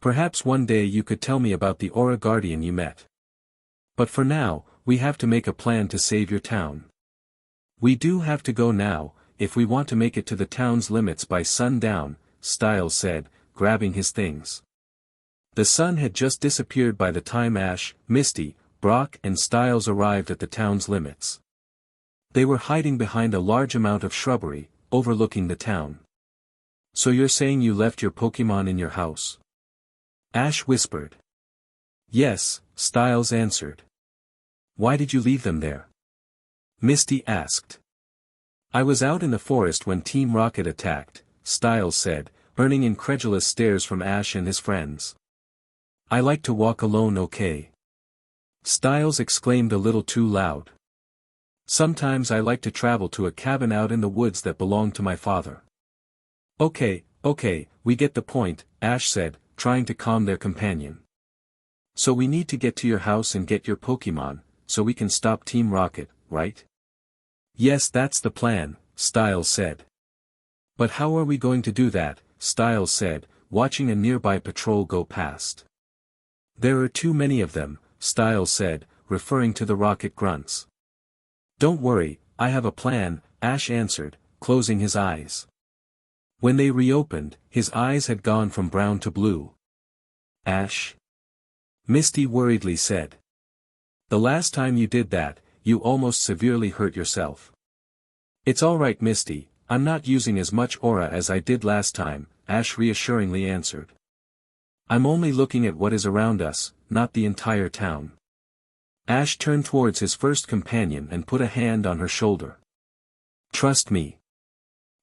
Perhaps one day you could tell me about the Aura Guardian you met. But for now, we have to make a plan to save your town. We do have to go now, if we want to make it to the town's limits by sundown, Styles said, grabbing his things. The sun had just disappeared by the time Ash, Misty, Brock and Styles arrived at the town's limits. They were hiding behind a large amount of shrubbery, overlooking the town. So you're saying you left your Pokémon in your house? Ash whispered. Yes, Styles answered. Why did you leave them there? Misty asked. I was out in the forest when Team Rocket attacked, Styles said, earning incredulous stares from Ash and his friends. I like to walk alone, okay? Styles exclaimed a little too loud. Sometimes I like to travel to a cabin out in the woods that belonged to my father. Okay, we get the point, Ash said, trying to calm their companion. So we need to get to your house and get your Pokémon, so we can stop Team Rocket, right? Yes, that's the plan, Styles said. But how are we going to do that, Styles said, watching a nearby patrol go past. There are too many of them, Styles said, referring to the rocket grunts. Don't worry, I have a plan, Ash answered, closing his eyes. When they reopened, his eyes had gone from brown to blue. Ash? Misty worriedly said. The last time you did that, you almost severely hurt yourself. It's alright Misty, I'm not using as much aura as I did last time, Ash reassuringly answered. I'm only looking at what is around us, not the entire town. Ash turned towards his first companion and put a hand on her shoulder. Trust me.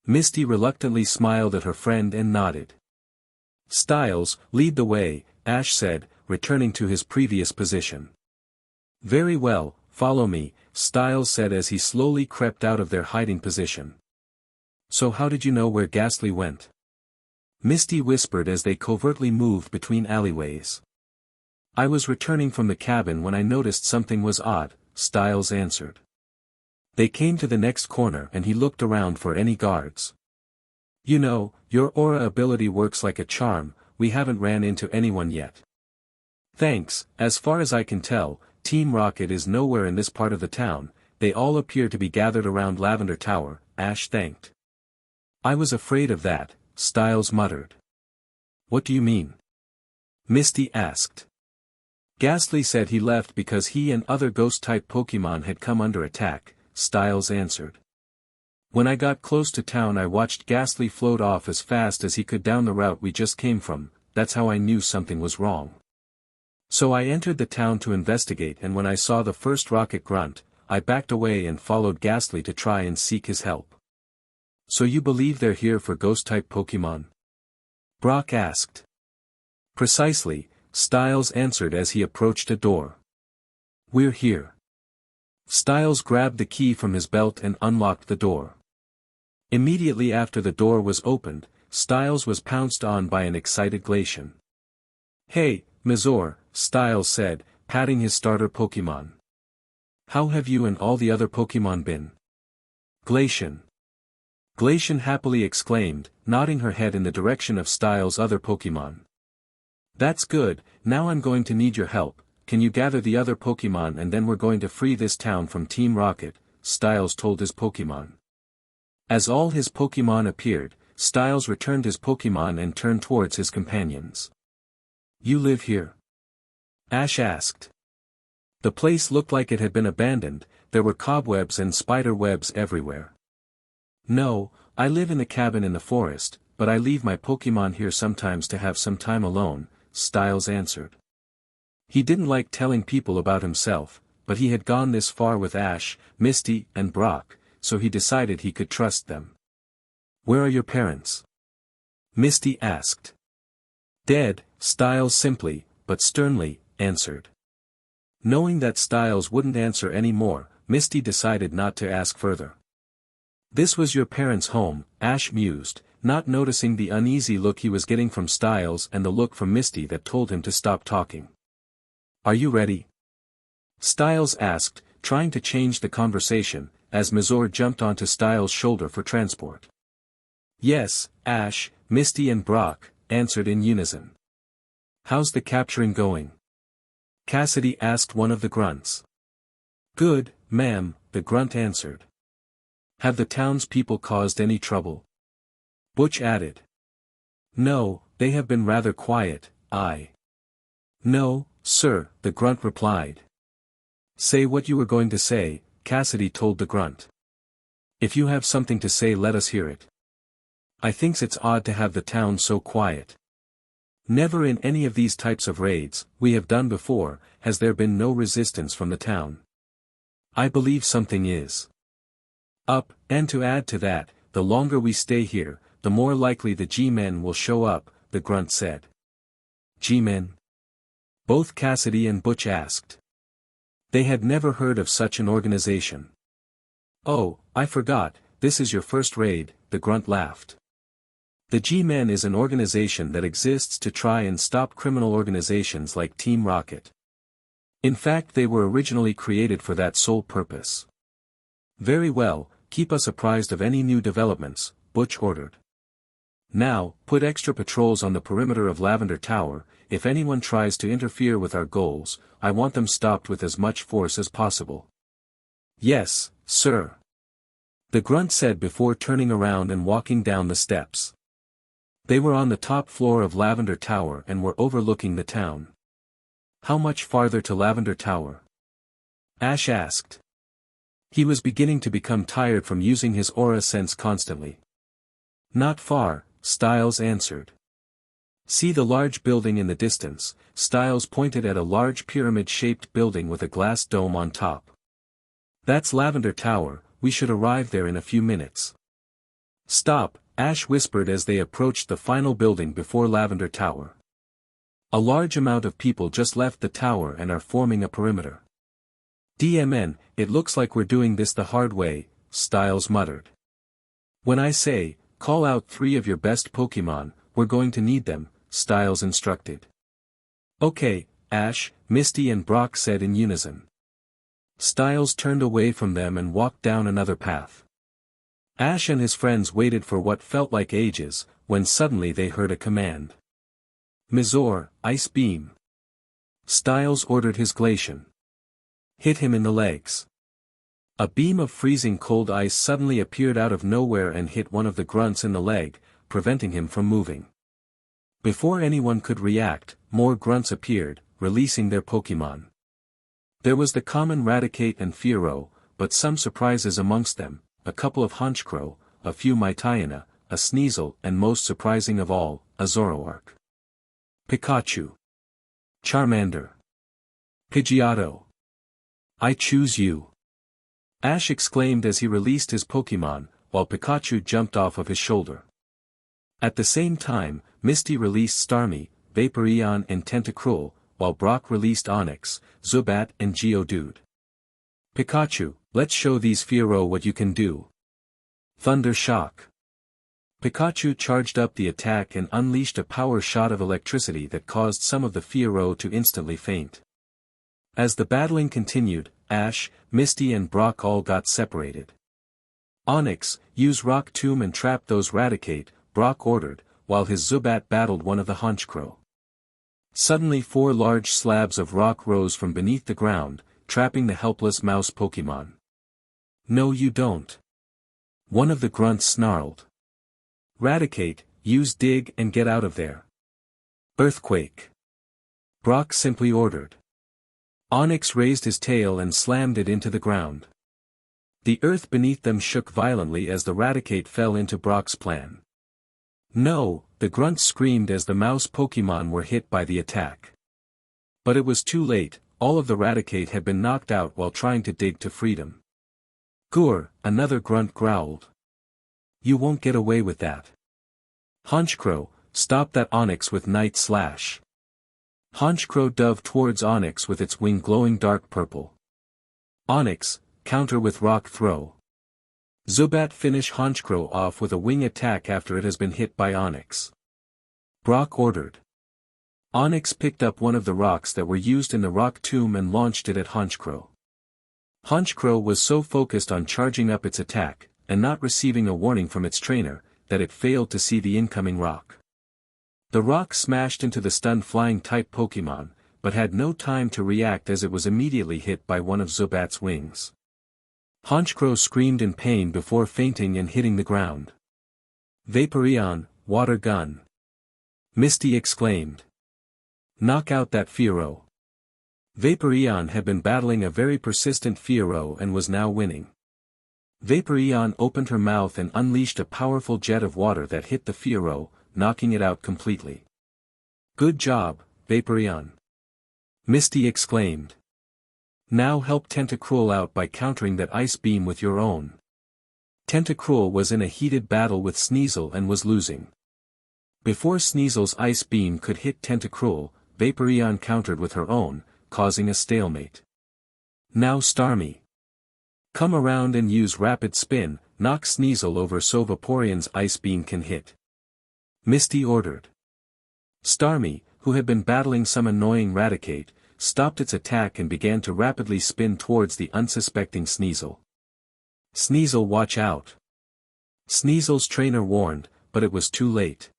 Misty reluctantly smiled at her friend and nodded. Styles, lead the way, Ash said, returning to his previous position. Very well, follow me, Styles said as he slowly crept out of their hiding position. So how did you know where Ghastly went? Misty whispered as they covertly moved between alleyways. I was returning from the cabin when I noticed something was odd, Styles answered. They came to the next corner and he looked around for any guards. You know, your aura ability works like a charm, we haven't ran into anyone yet. Thanks, as far as I can tell, Team Rocket is nowhere in this part of the town, they all appear to be gathered around Lavender Tower, Ash thanked. I was afraid of that, Styles muttered. What do you mean? Misty asked. Ghastly said he left because he and other ghost-type Pokémon had come under attack, Styles answered. When I got close to town I watched Ghastly float off as fast as he could down the route we just came from, that's how I knew something was wrong. So I entered the town to investigate and when I saw the first rocket grunt, I backed away and followed Ghastly to try and seek his help. So you believe they're here for ghost-type Pokémon? Brock asked. Precisely, Styles answered as he approached a door. We're here. Styles grabbed the key from his belt and unlocked the door. Immediately after the door was opened, Styles was pounced on by an excited Glacian. Hey, Mizor, Styles said, patting his starter Pokémon. How have you and all the other Pokémon been? Glacian. Glacian happily exclaimed, nodding her head in the direction of Styles' other Pokémon. That's good, now I'm going to need your help, can you gather the other Pokémon and then we're going to free this town from Team Rocket, Styles told his Pokémon. As all his Pokémon appeared, Styles returned his Pokémon and turned towards his companions. "You live here?" Ash asked. The place looked like it had been abandoned. There were cobwebs and spider webs everywhere. "No, I live in the cabin in the forest, but I leave my Pokémon here sometimes to have some time alone," Styles answered. He didn't like telling people about himself, but he had gone this far with Ash, Misty, and Brock, so he decided he could trust them. "Where are your parents?" Misty asked. "Dead," Styles simply, but sternly, answered. Knowing that Styles wouldn't answer any more, Misty decided not to ask further. "This was your parents' home," Ash mused, not noticing the uneasy look he was getting from Styles and the look from Misty that told him to stop talking. "Are you ready?" Styles asked, trying to change the conversation, as Mazor jumped onto Styles' shoulder for transport. "Yes," Ash, Misty and Brock answered in unison. "How's the capturing going?" Cassidy asked one of the grunts. "Good, ma'am," the grunt answered. "Have the townspeople caused any trouble?" Butch added. "No, they have been rather quiet, "No, sir," the grunt replied. "Say what you were going to say," Cassidy told the grunt. "If you have something to say, let us hear it. I thinks it's odd to have the town so quiet. Never in any of these types of raids we have done before has there been no resistance from the town. I believe something is up, and to add to that, the longer we stay here, the more likely the G-men will show up," the grunt said. "G-men?" both Cassidy and Butch asked. They had never heard of such an organization. "Oh, I forgot, this is your first raid," the grunt laughed. The G-men is an organization that exists to try and stop criminal organizations like Team Rocket. In fact, they were originally created for that sole purpose. "Very well, keep us apprised of any new developments," Butch ordered. "Now, put extra patrols on the perimeter of Lavender Tower. If anyone tries to interfere with our goals, I want them stopped with as much force as possible." "Yes, sir," the grunt said before turning around and walking down the steps. They were on the top floor of Lavender Tower and were overlooking the town. "How much farther to Lavender Tower?" Ash asked. He was beginning to become tired from using his aura sense constantly. "Not far," Styles answered. "See the large building in the distance?" Styles pointed at a large pyramid-shaped building with a glass dome on top. "That's Lavender Tower, we should arrive there in a few minutes." "Stop," Ash whispered as they approached the final building before Lavender Tower. "A large amount of people just left the tower and are forming a perimeter." "DMN, it looks like we're doing this the hard way," Styles muttered. "When I say, call out 3 of your best Pokémon, we're going to need them," Styles instructed. "Okay," Ash, Misty and Brock said in unison. Styles turned away from them and walked down another path. Ash and his friends waited for what felt like ages, when suddenly they heard a command. "Mazor, Ice Beam." Styles ordered his Glacian. "Hit him in the legs." A beam of freezing cold ice suddenly appeared out of nowhere and hit one of the grunts in the leg, preventing him from moving. Before anyone could react, more grunts appeared, releasing their Pokémon. There was the common Raticate and Fearow, but some surprises amongst them, a couple of Honchkrow, a few Mytiana, a Sneasel and most surprising of all, a Zoroark. Pikachu. Charmander. Pidgeotto. "I choose you!" Ash exclaimed as he released his Pokémon, while Pikachu jumped off of his shoulder. At the same time, Misty released Starmie, Vaporeon and Tentacruel, while Brock released Onix, Zubat and Geodude. "Pikachu, let's show these Fearow what you can do." Thunder Shock. Pikachu charged up the attack and unleashed a power shot of electricity that caused some of the Fearow to instantly faint. As the battling continued, Ash, Misty and Brock all got separated. "Onix, use Rock Tomb and trap those Raticate," Brock ordered, while his Zubat battled one of the Honchkrow. Suddenly 4 large slabs of rock rose from beneath the ground, trapping the helpless mouse Pokémon. No you don't. One of the grunts snarled. Raticate, use dig and get out of there. Earthquake. Brock simply ordered. Onyx raised his tail and slammed it into the ground. The earth beneath them shook violently as the Raticate fell into Brock's plan. No, the grunts screamed as the mouse Pokémon were hit by the attack. But it was too late, all of the Raticate had been knocked out while trying to dig to freedom. Gur, another grunt growled. You won't get away with that. Honchkrow, stop that Onyx with Night Slash. Honchkrow dove towards Onyx with its wing glowing dark purple. Onyx, counter with Rock Throw. Zubat finish Honchkrow off with a wing attack after it has been hit by Onyx. Brock ordered. Onyx picked up one of the rocks that were used in the rock tomb and launched it at Honchkrow. Honchkrow was so focused on charging up its attack, and not receiving a warning from its trainer, that it failed to see the incoming rock. The rock smashed into the stunned flying-type Pokémon, but had no time to react as it was immediately hit by one of Zubat's wings. Honchkrow screamed in pain before fainting and hitting the ground. Vaporeon, water gun. Misty exclaimed. Knock out that Fearow. Vaporeon had been battling a very persistent Fearow and was now winning. Vaporeon opened her mouth and unleashed a powerful jet of water that hit the Fearow, knocking it out completely. Good job, Vaporeon. Misty exclaimed. Now help Tentacruel out by countering that ice beam with your own. Tentacruel was in a heated battle with Sneasel and was losing. Before Sneasel's ice beam could hit Tentacruel, Vaporeon countered with her own, causing a stalemate. Now Starmie. Come around and use Rapid Spin, knock Sneasel over so Vaporeon's ice beam can hit. Misty ordered. Starmie, who had been battling some annoying Raticate, stopped its attack and began to rapidly spin towards the unsuspecting Sneasel. Sneasel, watch out. Sneasel's trainer warned, but it was too late.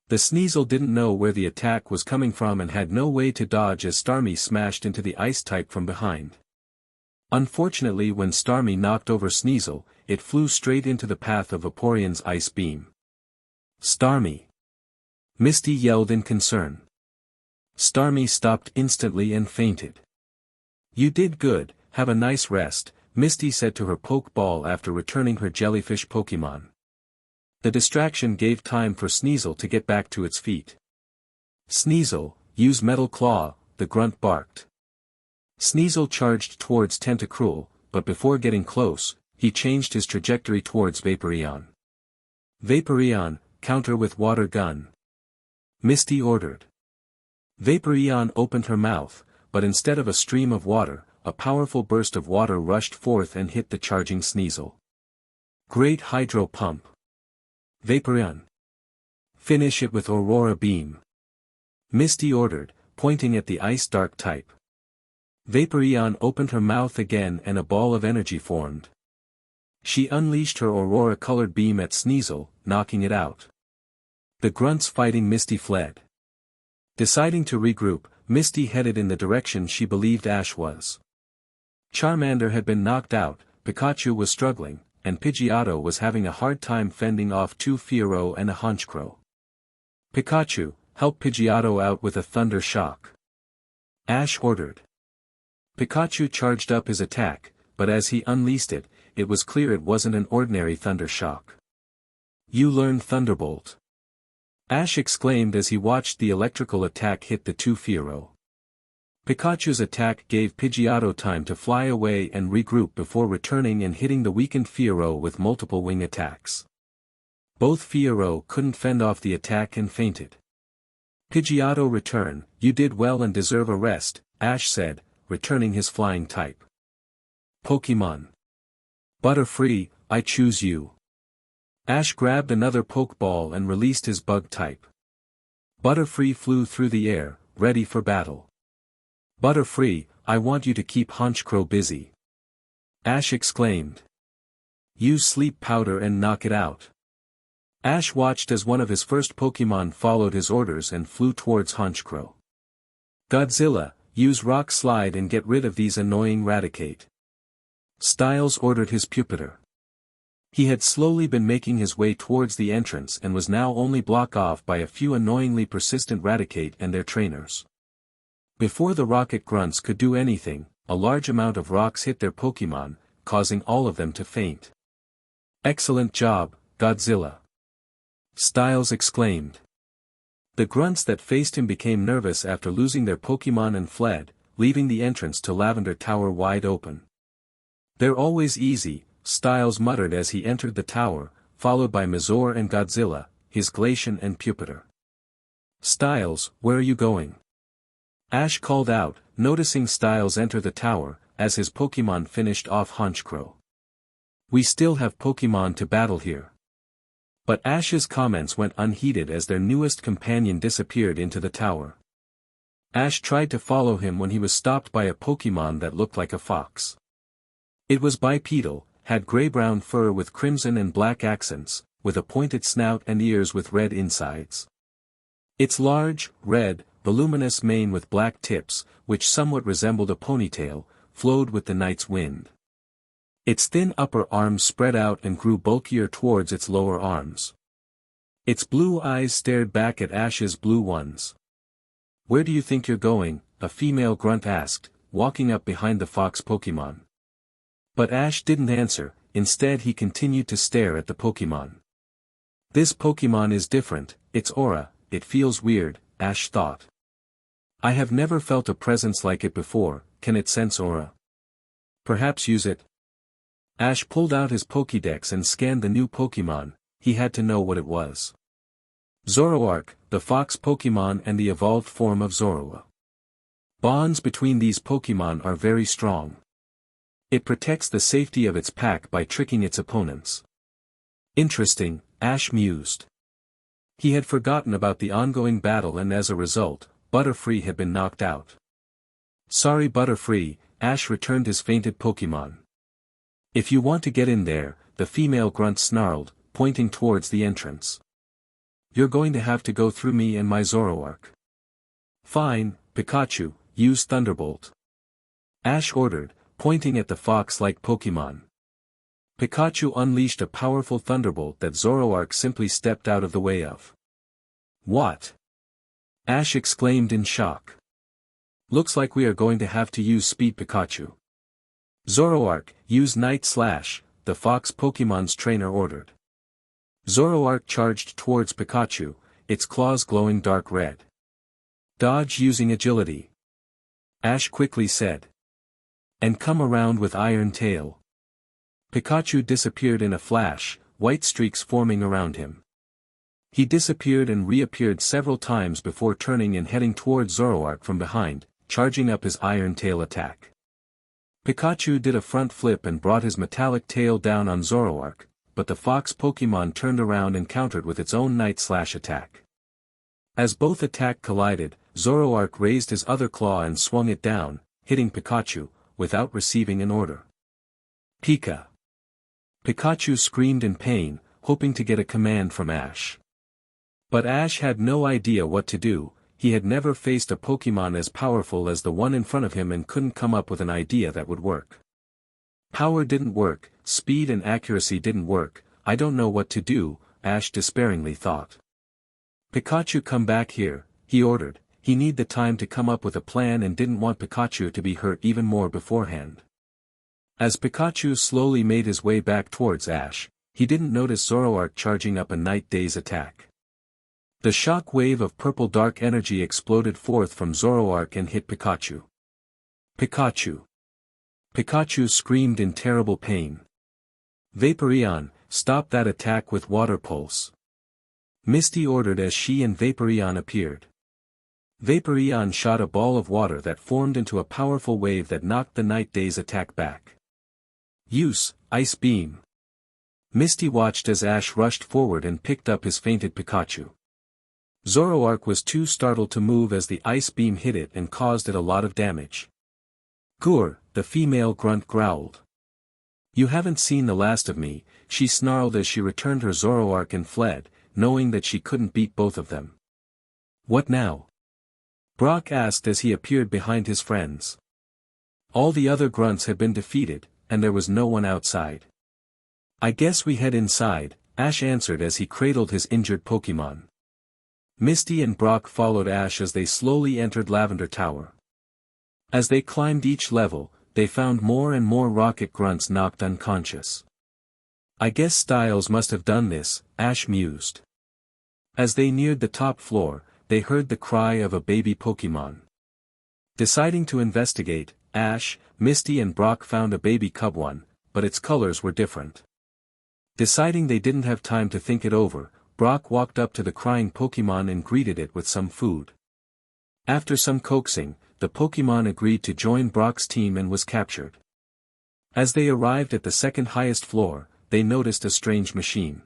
The Sneasel didn't know where the attack was coming from and had no way to dodge as Starmie smashed into the ice type from behind. Unfortunately, when Starmie knocked over Sneasel, it flew straight into the path of Vaporeon's ice beam. Starmie! Misty yelled in concern. Starmie stopped instantly and fainted. You did good, have a nice rest, Misty said to her Pokeball after returning her jellyfish Pokémon. The distraction gave time for Sneasel to get back to its feet. Sneasel, use Metal Claw, the grunt barked. Sneasel charged towards Tentacruel, but before getting close, he changed his trajectory towards Vaporeon. Vaporeon, counter with Water Gun. Misty ordered. Vaporeon opened her mouth, but instead of a stream of water, a powerful burst of water rushed forth and hit the charging Sneasel. Great Hydro Pump. Vaporeon. Finish it with Aurora Beam. Misty ordered, pointing at the Ice Dark type. Vaporeon opened her mouth again and a ball of energy formed. She unleashed her Aurora-colored beam at Sneasel, knocking it out. The grunts fighting Misty fled. Deciding to regroup, Misty headed in the direction she believed Ash was. Charmander had been knocked out, Pikachu was struggling, and Pidgeotto was having a hard time fending off two Fearow and a Honchkrow. Pikachu, help Pidgeotto out with a Thunder Shock. Ash ordered. Pikachu charged up his attack, but as he unleashed it, it was clear it wasn't an ordinary Thunder Shock. You learned Thunderbolt. Ash exclaimed as he watched the electrical attack hit the two Fearow. Pikachu's attack gave Pidgeotto time to fly away and regroup before returning and hitting the weakened Fearow with multiple wing attacks. Both Fearow couldn't fend off the attack and fainted. Pidgeotto, return, you did well and deserve a rest, Ash said, returning his flying type. Pokémon. Butterfree, I choose you. Ash grabbed another Pokeball and released his bug type. Butterfree flew through the air, ready for battle. Butterfree, I want you to keep Honchkrow busy. Ash exclaimed. Use Sleep Powder and knock it out. Ash watched as one of his first Pokémon followed his orders and flew towards Honchkrow. Godzilla, use Rock Slide and get rid of these annoying Raticate. Styles ordered his pupitre. He had slowly been making his way towards the entrance and was now only blocked off by a few annoyingly persistent Rattata and their trainers. Before the rocket grunts could do anything, a large amount of rocks hit their Pokémon, causing all of them to faint. "Excellent job, Godzilla!" Styles exclaimed. The grunts that faced him became nervous after losing their Pokémon and fled, leaving the entrance to Lavender Tower wide open. "They're always easy," Styles muttered as he entered the tower, followed by Mazor and Godzilla, his Glacian and Pupitre. "Styles, where are you going?" Ash called out, noticing Styles enter the tower, as his Pokémon finished off Honchkrow. "We still have Pokémon to battle here." But Ash's comments went unheeded as their newest companion disappeared into the tower. Ash tried to follow him when he was stopped by a Pokémon that looked like a fox. It was bipedal, had gray-brown fur with crimson and black accents, with a pointed snout and ears with red insides. Its large, red, voluminous mane with black tips, which somewhat resembled a ponytail, flowed with the night's wind. Its thin upper arms spread out and grew bulkier towards its lower arms. Its blue eyes stared back at Ash's blue ones. "Where do you think you're going?" a female grunt asked, walking up behind the fox Pokémon. But Ash didn't answer, instead he continued to stare at the Pokémon. "This Pokémon is different, its aura, it feels weird," Ash thought. "I have never felt a presence like it before, can it sense aura? Perhaps use it?" Ash pulled out his Pokédex and scanned the new Pokémon, he had to know what it was. Zoroark, the fox Pokémon and the evolved form of Zorua. Bonds between these Pokémon are very strong. It protects the safety of its pack by tricking its opponents. Interesting, Ash mused. He had forgotten about the ongoing battle and as a result, Butterfree had been knocked out. "Sorry Butterfree," Ash returned his fainted Pokémon. "If you want to get in there," the female grunt snarled, pointing towards the entrance. "You're going to have to go through me and my Zoroark." "Fine, Pikachu, use Thunderbolt," Ash ordered, pointing at the fox-like Pokémon. Pikachu unleashed a powerful Thunderbolt that Zoroark simply stepped out of the way of. "What?" Ash exclaimed in shock. "Looks like we are going to have to use Speed Pikachu." "Zoroark, use Night Slash," the fox Pokémon's trainer ordered. Zoroark charged towards Pikachu, its claws glowing dark red. "Dodge using Agility," Ash quickly said. "And come around with Iron Tail." Pikachu disappeared in a flash, white streaks forming around him. He disappeared and reappeared several times before turning and heading towards Zoroark from behind, charging up his Iron Tail attack. Pikachu did a front flip and brought his metallic tail down on Zoroark, but the fox Pokémon turned around and countered with its own Night Slash attack. As both attacks collided, Zoroark raised his other claw and swung it down, hitting Pikachu, without receiving an order. "Pika!" Pikachu screamed in pain, hoping to get a command from Ash. But Ash had no idea what to do, he had never faced a Pokémon as powerful as the one in front of him and couldn't come up with an idea that would work. Power didn't work, speed and accuracy didn't work, I don't know what to do, Ash despairingly thought. "Pikachu, come back here," he ordered. He needed the time to come up with a plan and didn't want Pikachu to be hurt even more beforehand. As Pikachu slowly made his way back towards Ash, he didn't notice Zoroark charging up a Night Daze attack. The shock wave of purple dark energy exploded forth from Zoroark and hit Pikachu. "Pikachu!" Pikachu screamed in terrible pain. "Vaporeon, stop that attack with Water Pulse," Misty ordered as she and Vaporeon appeared. Vaporeon shot a ball of water that formed into a powerful wave that knocked the Night Daze attack back. "Use Ice Beam." Misty watched as Ash rushed forward and picked up his fainted Pikachu. Zoroark was too startled to move as the Ice Beam hit it and caused it a lot of damage. "Gur," the female grunt growled. "You haven't seen the last of me," she snarled as she returned her Zoroark and fled, knowing that she couldn't beat both of them. "What now?" Brock asked as he appeared behind his friends. All the other grunts had been defeated, and there was no one outside. I guess we head inside, Ash answered as he cradled his injured Pokémon. Misty and Brock followed Ash as they slowly entered Lavender Tower. As they climbed each level, they found more and more rocket grunts knocked unconscious. I guess Styles must have done this, Ash mused. As they neared the top floor, they heard the cry of a baby Pokémon. Deciding to investigate, Ash, Misty and Brock found a baby cub one, but its colors were different. Deciding they didn't have time to think it over, Brock walked up to the crying Pokémon and greeted it with some food. After some coaxing, the Pokémon agreed to join Brock's team and was captured. As they arrived at the second highest floor, they noticed a strange machine.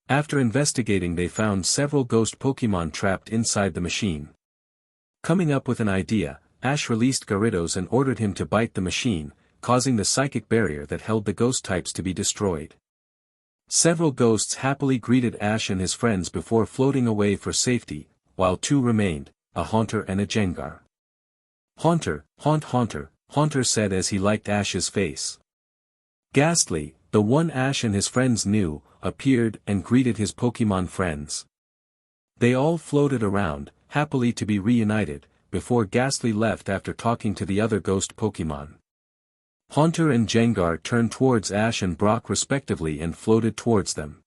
After investigating, they found several ghost Pokémon trapped inside the machine. Coming up with an idea, Ash released Gyarados and ordered him to bite the machine, causing the psychic barrier that held the ghost types to be destroyed. Several ghosts happily greeted Ash and his friends before floating away for safety, while two remained, a Haunter and a Gengar. Haunter, Haunter said as he liked Ash's face. Ghastly, the one Ash and his friends knew, appeared and greeted his Pokémon friends. They all floated around, happily to be reunited, before Ghastly left after talking to the other ghost Pokémon. Haunter and Gengar turned towards Ash and Brock respectively and floated towards them.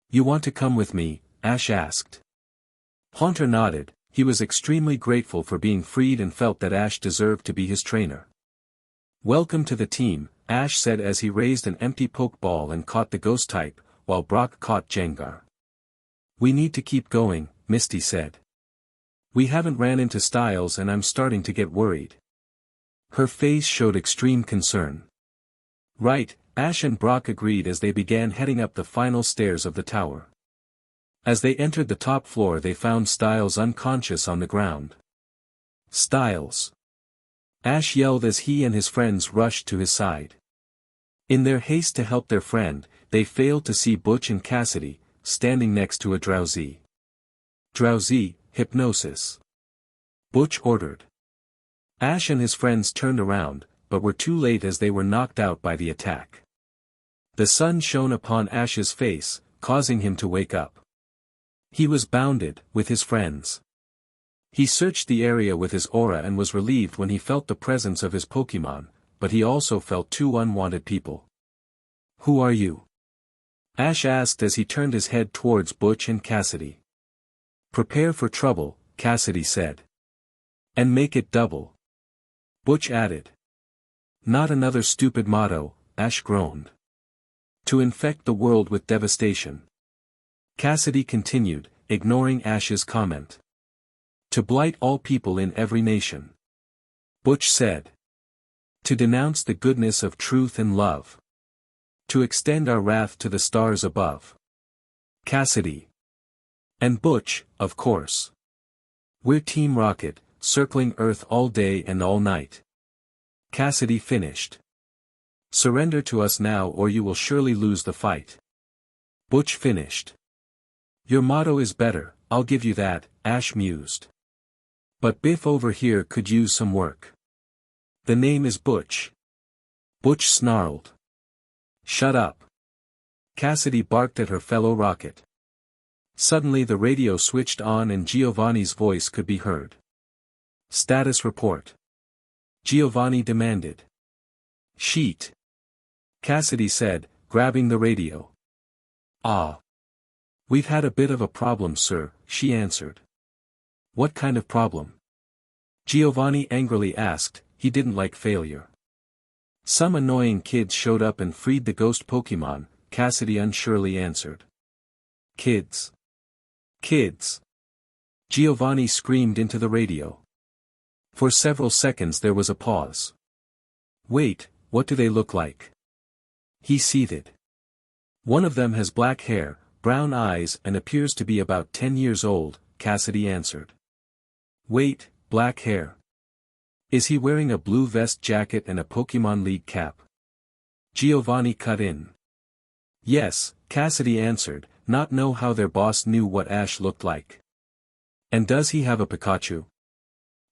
"You want to come with me?" Ash asked. Haunter nodded. He was extremely grateful for being freed and felt that Ash deserved to be his trainer. "Welcome to the team," Ash said as he raised an empty Pokeball and caught the ghost type, while Brock caught Gengar. "We need to keep going," Misty said. "We haven't ran into Styles and I'm starting to get worried." Her face showed extreme concern. "Right," Ash and Brock agreed as they began heading up the final stairs of the tower. As they entered the top floor, they found Styles unconscious on the ground. "Styles!" Ash yelled as he and his friends rushed to his side. In their haste to help their friend, they failed to see Butch and Cassidy, standing next to a Drowsy. "Drowsy, hypnosis!" Butch ordered. Ash and his friends turned around, but were too late as they were knocked out by the attack. The sun shone upon Ash's face, causing him to wake up. He was bounded, with his friends. He searched the area with his aura and was relieved when he felt the presence of his Pokémon, but he also felt two unwanted people. "Who are you?" Ash asked as he turned his head towards Butch and Cassidy. "Prepare for trouble," Cassidy said. "And make it double," Butch added. "Not another stupid motto," Ash groaned. "To infect the world with devastation," Cassidy continued, ignoring Ash's comment. "To blight all people in every nation," Butch said. "To denounce the goodness of truth and love. To extend our wrath to the stars above," Cassidy. "And Butch, of course. We're Team Rocket, circling Earth all day and all night," Cassidy finished. "Surrender to us now or you will surely lose the fight," Butch finished. "Your motto is better, I'll give you that," Ash mused. "But Biff over here could use some work. The name is Butch." Butch snarled. "Shut up," Cassidy barked at her fellow Rocket. Suddenly the radio switched on and Giovanni's voice could be heard. "Status report," Giovanni demanded. "Sheet," Cassidy said, grabbing the radio. "Ah. We've had a bit of a problem, sir," she answered. "What kind of problem?" Giovanni angrily asked. He didn't like failure. "Some annoying kids showed up and freed the ghost Pokémon," Cassidy unsurely answered. "Kids. Kids!" Giovanni screamed into the radio. For several seconds there was a pause. "Wait, what do they look like?" he seethed. "One of them has black hair, brown eyes and appears to be about 10 years old," Cassidy answered. "Wait, black hair. Is he wearing a blue vest jacket and a Pokémon League cap?" Giovanni cut in. "Yes," Cassidy answered, not know how their boss knew what Ash looked like. "And does he have a Pikachu?"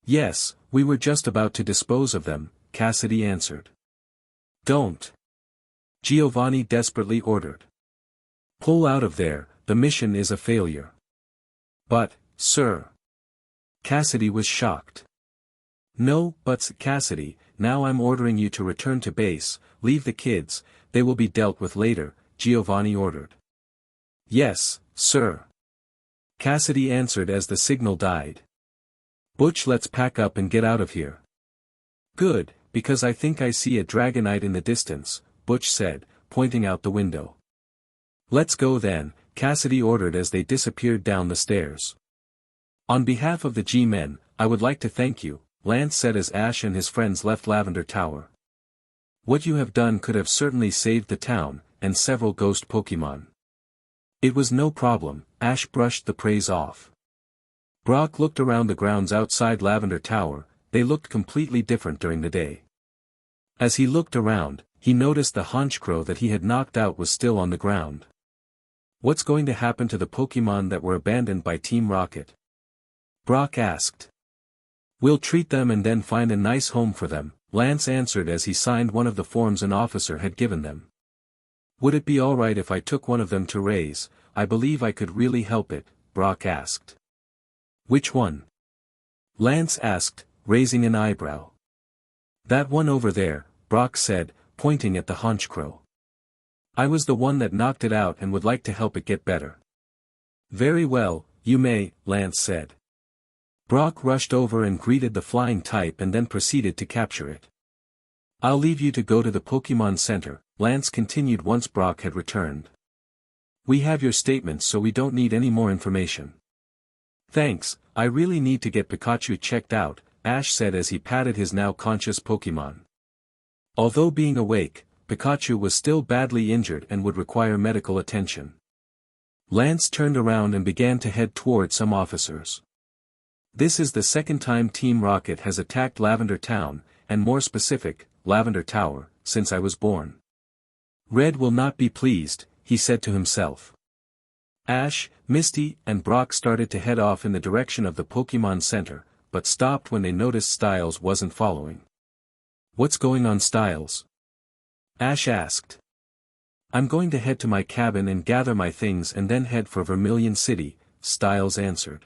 "Yes, we were just about to dispose of them," Cassidy answered. Don't. Giovanni desperately ordered. Pull out of there, the mission is a failure. But, sir. Cassidy was shocked. No, but Cassidy, now I'm ordering you to return to base, leave the kids, they will be dealt with later, Giovanni ordered. Yes, sir. Cassidy answered as the signal died. Butch, let's pack up and get out of here. Good, because I think I see a Dragonite in the distance, Butch said, pointing out the window. Let's go then, Cassidy ordered as they disappeared down the stairs. On behalf of the G-Men, I would like to thank you, Lance said as Ash and his friends left Lavender Tower. What you have done could have certainly saved the town, and several ghost Pokémon. It was no problem, Ash brushed the praise off. Brock looked around the grounds outside Lavender Tower, they looked completely different during the day. As he looked around, he noticed the Honchkrow that he had knocked out was still on the ground. What's going to happen to the Pokémon that were abandoned by Team Rocket? Brock asked. We'll treat them and then find a nice home for them, Lance answered as he signed one of the forms an officer had given them. Would it be alright if I took one of them to raise? I believe I could really help it, Brock asked. Which one? Lance asked, raising an eyebrow. That one over there, Brock said, pointing at the Honchkrow. I was the one that knocked it out and would like to help it get better. Very well, you may, Lance said. Brock rushed over and greeted the flying type and then proceeded to capture it. I'll leave you to go to the Pokémon Center, Lance continued once Brock had returned. We have your statements so we don't need any more information. Thanks, I really need to get Pikachu checked out, Ash said as he patted his now conscious Pokémon. Although being awake, Pikachu was still badly injured and would require medical attention. Lance turned around and began to head toward some officers. This is the second time Team Rocket has attacked Lavender Town, and more specific, Lavender Tower, since I was born. Red will not be pleased, he said to himself. Ash, Misty, and Brock started to head off in the direction of the Pokémon Center, but stopped when they noticed Styles wasn't following. What's going on, Styles? Ash asked. I'm going to head to my cabin and gather my things and then head for Vermilion City, Styles answered.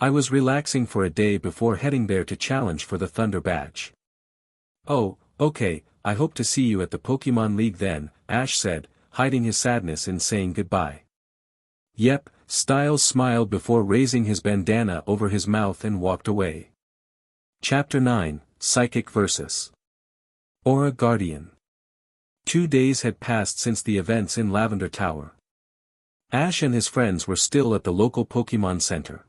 I was relaxing for a day before heading there to challenge for the Thunder Badge. Oh, okay, I hope to see you at the Pokémon League then, Ash said, hiding his sadness in saying goodbye. Yep, Styles smiled before raising his bandana over his mouth and walked away. Chapter 9, Psychic vs. Aura Guardian. 2 days had passed since the events in Lavender Tower. Ash and his friends were still at the local Pokémon Center.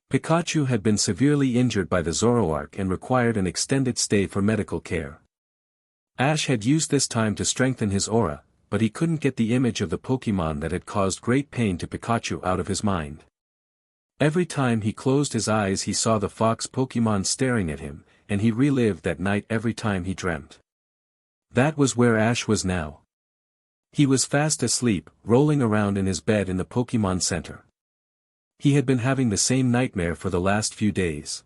Pikachu had been severely injured by the Zoroark and required an extended stay for medical care. Ash had used this time to strengthen his aura, but he couldn't get the image of the Pokémon that had caused great pain to Pikachu out of his mind. Every time he closed his eyes he saw the fox Pokémon staring at him, and he relived that night every time he dreamt. That was where Ash was now. He was fast asleep, rolling around in his bed in the Pokémon Center. He had been having the same nightmare for the last few days.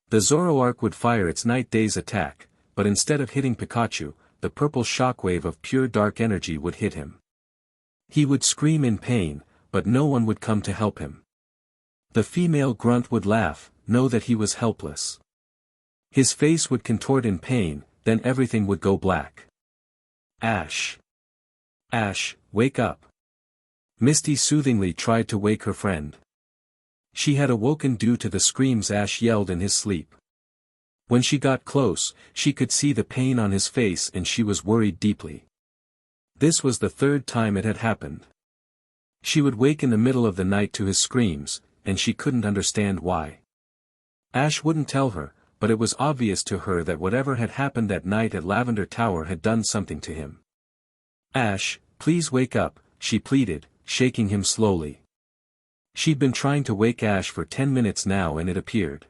The Zoroark would fire its Night Daze attack, but instead of hitting Pikachu, the purple shockwave of pure dark energy would hit him. He would scream in pain, but no one would come to help him. The female grunt would laugh, know that he was helpless. His face would contort in pain, then everything would go black. Ash. Ash, wake up. Misty soothingly tried to wake her friend. She had awoken due to the screams Ash yelled in his sleep. When she got close, she could see the pain on his face and she was worried deeply. This was the third time it had happened. She would wake in the middle of the night to his screams, and she couldn't understand why. Ash wouldn't tell her, but it was obvious to her that whatever had happened that night at Lavender Tower had done something to him. Ash, please wake up, she pleaded, shaking him slowly. She'd been trying to wake Ash for 10 minutes now and it appeared.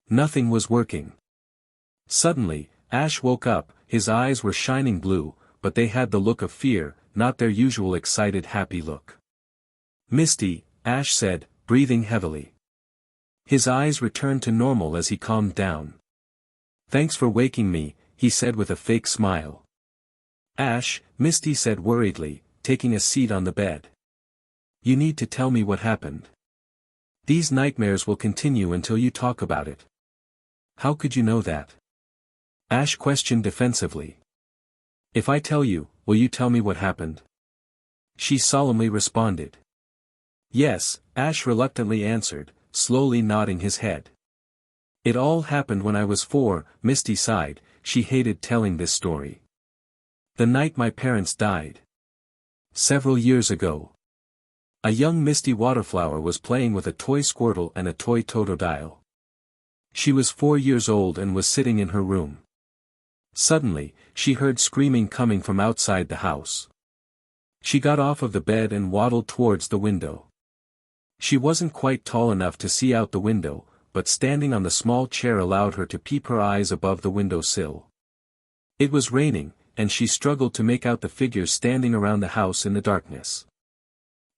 Nothing was working. Suddenly, Ash woke up, his eyes were shining blue, but they had the look of fear, not their usual excited happy look. Misty, Ash said, breathing heavily. His eyes returned to normal as he calmed down. Thanks for waking me, he said with a fake smile. Ash, Misty said worriedly, taking a seat on the bed. You need to tell me what happened. These nightmares will continue until you talk about it. How could you know that? Ash questioned defensively. If I tell you, will you tell me what happened? She solemnly responded. Yes, Ash reluctantly answered, slowly nodding his head. It all happened when I was 4, Misty sighed. She hated telling this story. The night my parents died. Several years ago. A young Misty Waterflower was playing with a toy Squirtle and a toy Totodile. She was 4 years old and was sitting in her room. Suddenly, she heard screaming coming from outside the house. She got off of the bed and waddled towards the window. She wasn't quite tall enough to see out the window, but standing on the small chair allowed her to peep her eyes above the window sill. It was raining, and she struggled to make out the figures standing around the house in the darkness.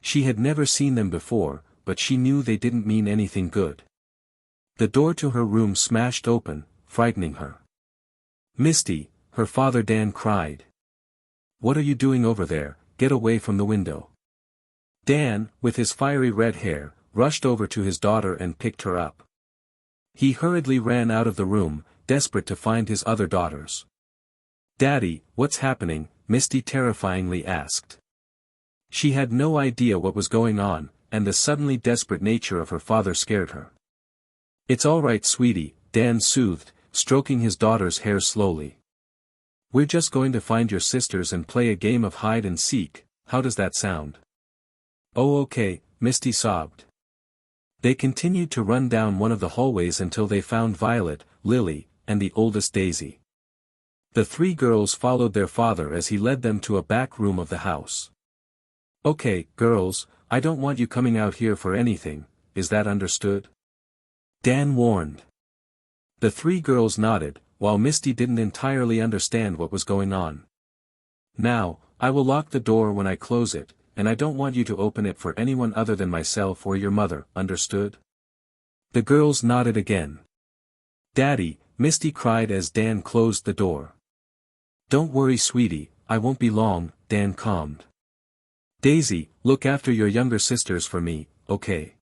She had never seen them before, but she knew they didn't mean anything good. The door to her room smashed open, frightening her. Misty, her father Dan cried. What are you doing over there? Get away from the window. Dan, with his fiery red hair, rushed over to his daughter and picked her up. He hurriedly ran out of the room, desperate to find his other daughters. Daddy, what's happening? Misty terrifyingly asked. She had no idea what was going on, and the suddenly desperate nature of her father scared her. It's all right, sweetie, Dan soothed, stroking his daughter's hair slowly. We're just going to find your sisters and play a game of hide and seek. How does that sound? Oh okay, Misty sobbed. They continued to run down one of the hallways until they found Violet, Lily, and the oldest Daisy. The 3 girls followed their father as he led them to a back room of the house. Okay, girls, I don't want you coming out here for anything, is that understood? Dan warned. The 3 girls nodded, while Misty didn't entirely understand what was going on. Now, I will lock the door when I close it, and I don't want you to open it for anyone other than myself or your mother, understood? The girls nodded again. Daddy, Misty cried as Dan closed the door. Don't worry, sweetie, I won't be long, Dan calmed. Daisy, look after your younger sisters for me, okay?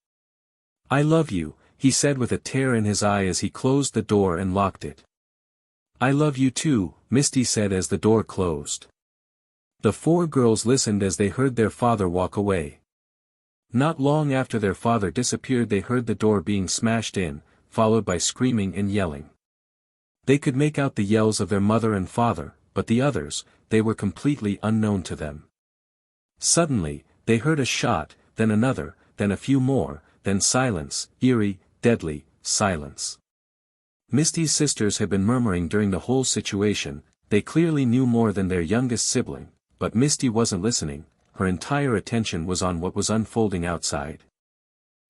I love you, he said with a tear in his eye as he closed the door and locked it. I love you too, Misty said as the door closed. The 4 girls listened as they heard their father walk away. Not long after their father disappeared, they heard the door being smashed in, followed by screaming and yelling. They could make out the yells of their mother and father, but the others, they were completely unknown to them. Suddenly, they heard a shot, then another, then a few more, then silence, eerie, deadly, silence. Misty's sisters had been murmuring during the whole situation. They clearly knew more than their youngest sibling, but Misty wasn't listening, her entire attention was on what was unfolding outside.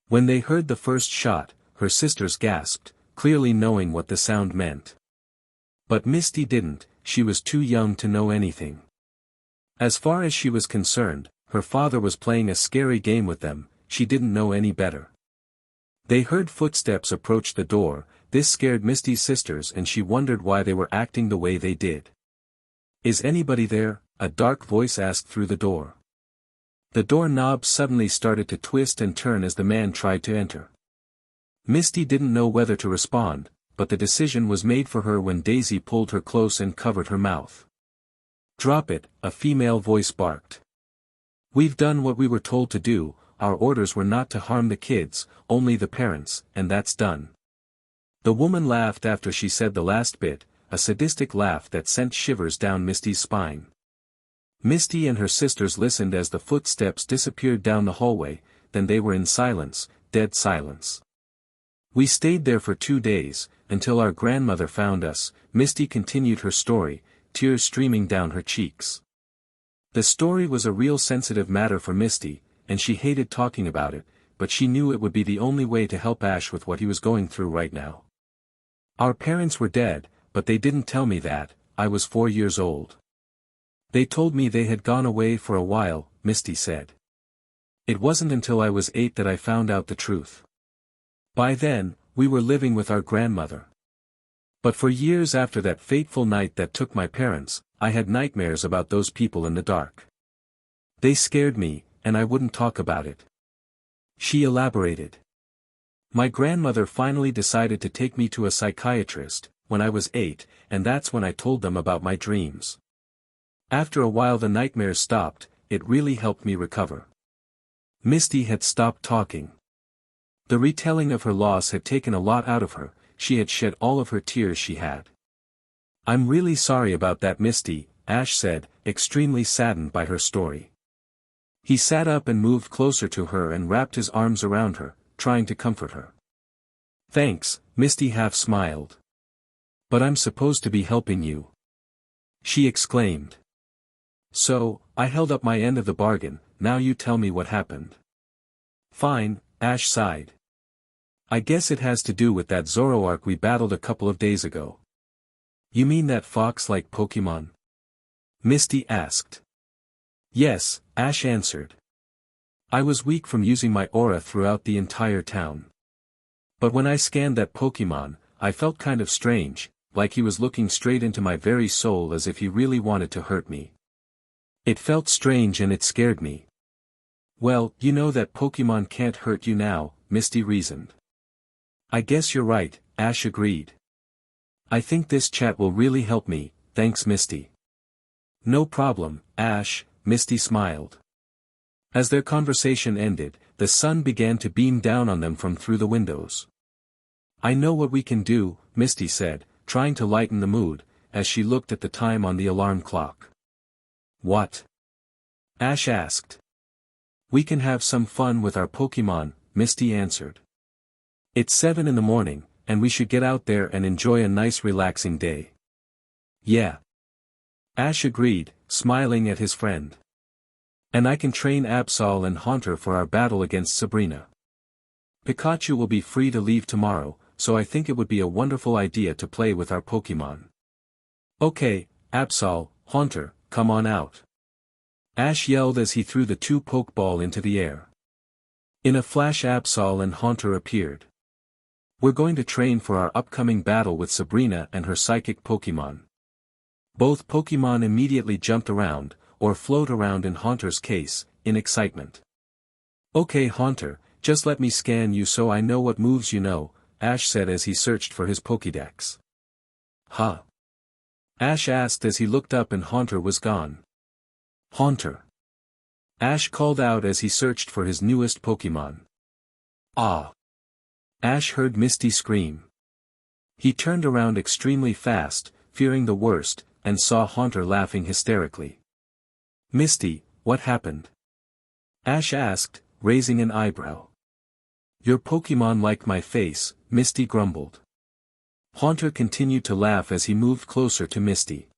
When they heard the first shot, her sisters gasped, clearly knowing what the sound meant. But Misty didn't, she was too young to know anything. As far as she was concerned, her father was playing a scary game with them, she didn't know any better. They heard footsteps approach the door. This scared Misty's sisters and she wondered why they were acting the way they did. Is anybody there? A dark voice asked through the door. The doorknob suddenly started to twist and turn as the man tried to enter. Misty didn't know whether to respond, but the decision was made for her when Daisy pulled her close and covered her mouth. Drop it, a female voice barked. We've done what we were told to do, our orders were not to harm the kids, only the parents, and that's done. The woman laughed after she said the last bit, a sadistic laugh that sent shivers down Misty's spine. Misty and her sisters listened as the footsteps disappeared down the hallway, then they were in silence, dead silence. We stayed there for 2 days, until our grandmother found us. Misty continued her story, tears streaming down her cheeks. The story was a real sensitive matter for Misty, and she hated talking about it, but she knew it would be the only way to help Ash with what he was going through right now. Our parents were dead, but they didn't tell me that. I was 4 years old. They told me they had gone away for a while, Misty said. It wasn't until I was 8 that I found out the truth. By then, we were living with our grandmother. But for years after that fateful night that took my parents, I had nightmares about those people in the dark. They scared me, and I wouldn't talk about it. She elaborated. My grandmother finally decided to take me to a psychiatrist, when I was 8, and that's when I told them about my dreams. After a while the nightmares stopped, it really helped me recover. Misty had stopped talking. The retelling of her loss had taken a lot out of her, she had shed all of her tears she had. I'm really sorry about that, Misty, Ash said, extremely saddened by her story. He sat up and moved closer to her and wrapped his arms around her, trying to comfort her. Thanks, Misty half smiled. But I'm supposed to be helping you. She exclaimed. So, I held up my end of the bargain, now you tell me what happened. Fine, Ash sighed. I guess it has to do with that Zoroark we battled a couple of days ago. You mean that fox-like Pokémon? Misty asked. Yes, Ash answered. I was weak from using my aura throughout the entire town. But when I scanned that Pokémon, I felt kind of strange, like he was looking straight into my very soul as if he really wanted to hurt me. It felt strange and it scared me. Well, you know that Pokémon can't hurt you now, Misty reasoned. I guess you're right, Ash agreed. I think this chat will really help me, thanks Misty. No problem, Ash, Misty smiled. As their conversation ended, the sun began to beam down on them from through the windows. I know what we can do, Misty said, trying to lighten the mood, as she looked at the time on the alarm clock. What? Ash asked. We can have some fun with our Pokémon, Misty answered. It's 7 in the morning, and we should get out there and enjoy a nice relaxing day. Yeah. Ash agreed, smiling at his friend. And I can train Absol and Haunter for our battle against Sabrina. Pikachu will be free to leave tomorrow, so I think it would be a wonderful idea to play with our Pokémon. Okay, Absol, Haunter, come on out. Ash yelled as he threw the 2 Pokeball into the air. In a flash Absol and Haunter appeared. We're going to train for our upcoming battle with Sabrina and her psychic Pokémon. Both Pokémon immediately jumped around, or float around in Haunter's case, in excitement. Okay Haunter, just let me scan you so I know what moves you know, Ash said as he searched for his Pokédex. Huh? Ash asked as he looked up and Haunter was gone. Haunter. Ash called out as he searched for his newest Pokémon. Ah! Ash heard Misty scream. He turned around extremely fast, fearing the worst, and saw Haunter laughing hysterically. Misty, what happened? Ash asked, raising an eyebrow. Your Pokémon like my face, Misty grumbled. Haunter continued to laugh as he moved closer to Misty.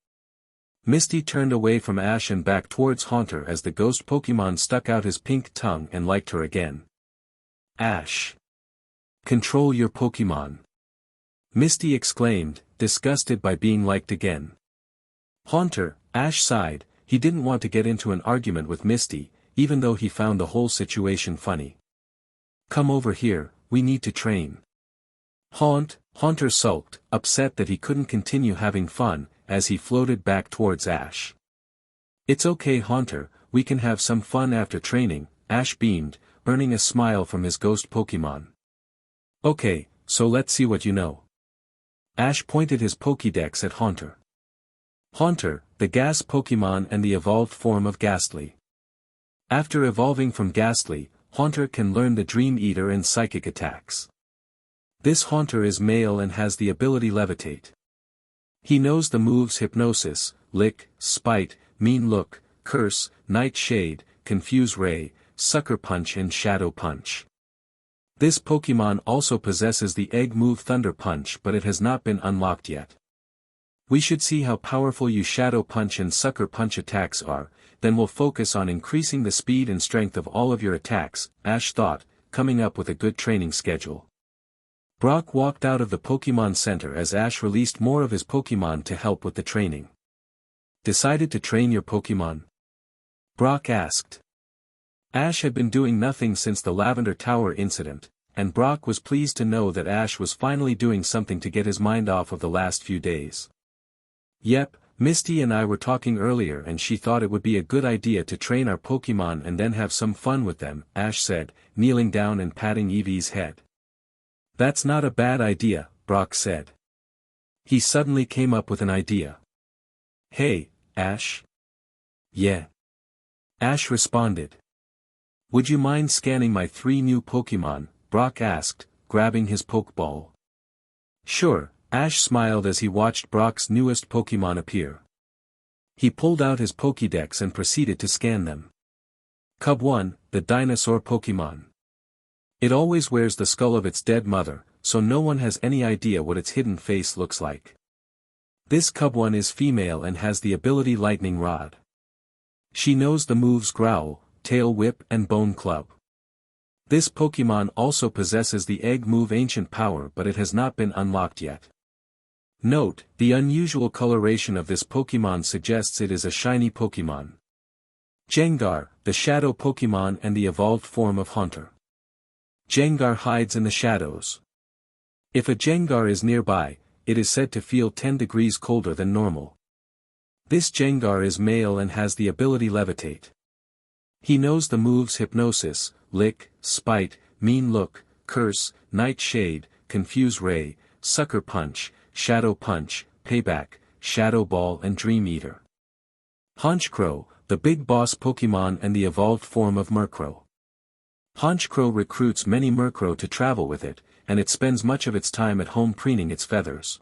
Misty turned away from Ash and back towards Haunter as the ghost Pokémon stuck out his pink tongue and liked her again. Ash. Control your Pokémon. Misty exclaimed, disgusted by being liked again. Haunter, Ash sighed, he didn't want to get into an argument with Misty, even though he found the whole situation funny. Come over here, we need to train. Haunter sulked, upset that he couldn't continue having fun, as he floated back towards Ash. It's okay Haunter, we can have some fun after training, Ash beamed, earning a smile from his ghost Pokémon. Okay, so let's see what you know. Ash pointed his Pokédex at Haunter. Haunter, the gas Pokémon and the evolved form of Ghastly. After evolving from Ghastly, Haunter can learn the Dream Eater and Psychic attacks. This Haunter is male and has the ability Levitate. He knows the moves Hypnosis, Lick, Spite, Mean Look, Curse, Nightshade, Confuse Ray, Sucker Punch and Shadow Punch. This Pokémon also possesses the egg move Thunder Punch but it has not been unlocked yet. We should see how powerful your Shadow Punch and Sucker Punch attacks are, then we'll focus on increasing the speed and strength of all of your attacks, Ash thought, coming up with a good training schedule. Brock walked out of the Pokémon Center as Ash released more of his Pokémon to help with the training. Decided to train your Pokémon? Brock asked. Ash had been doing nothing since the Lavender Tower incident, and Brock was pleased to know that Ash was finally doing something to get his mind off of the last few days. "Yep, Misty and I were talking earlier and she thought it would be a good idea to train our Pokémon and then have some fun with them," Ash said, kneeling down and patting Eevee's head. "That's not a bad idea," Brock said. He suddenly came up with an idea. "Hey, Ash?" "Yeah." Ash responded. "Would you mind scanning my 3 new Pokémon?" Brock asked, grabbing his Pokeball. "Sure," Ash smiled as he watched Brock's newest Pokémon appear. He pulled out his Pokédex and proceeded to scan them. Cub 1, the dinosaur Pokémon. It always wears the skull of its dead mother, so no one has any idea what its hidden face looks like. This Cub 1 is female and has the ability Lightning Rod. She knows the moves Growl, Tail Whip and Bone Club. This Pokémon also possesses the Egg move Ancient Power, but it has not been unlocked yet. Note, the unusual coloration of this Pokémon suggests it is a shiny Pokémon. Gengar, the Shadow Pokémon and the evolved form of Haunter. Gengar hides in the shadows. If a Gengar is nearby, it is said to feel 10 degrees colder than normal. This Gengar is male and has the ability Levitate. He knows the moves Hypnosis, Lick, Spite, Mean Look, Curse, Nightshade, Confuse Ray, Sucker Punch, Shadow Punch, Payback, Shadow Ball and Dream Eater. Honchkrow, the big boss Pokémon and the evolved form of Murkrow. Honchkrow recruits many Murkrow to travel with it, and it spends much of its time at home preening its feathers.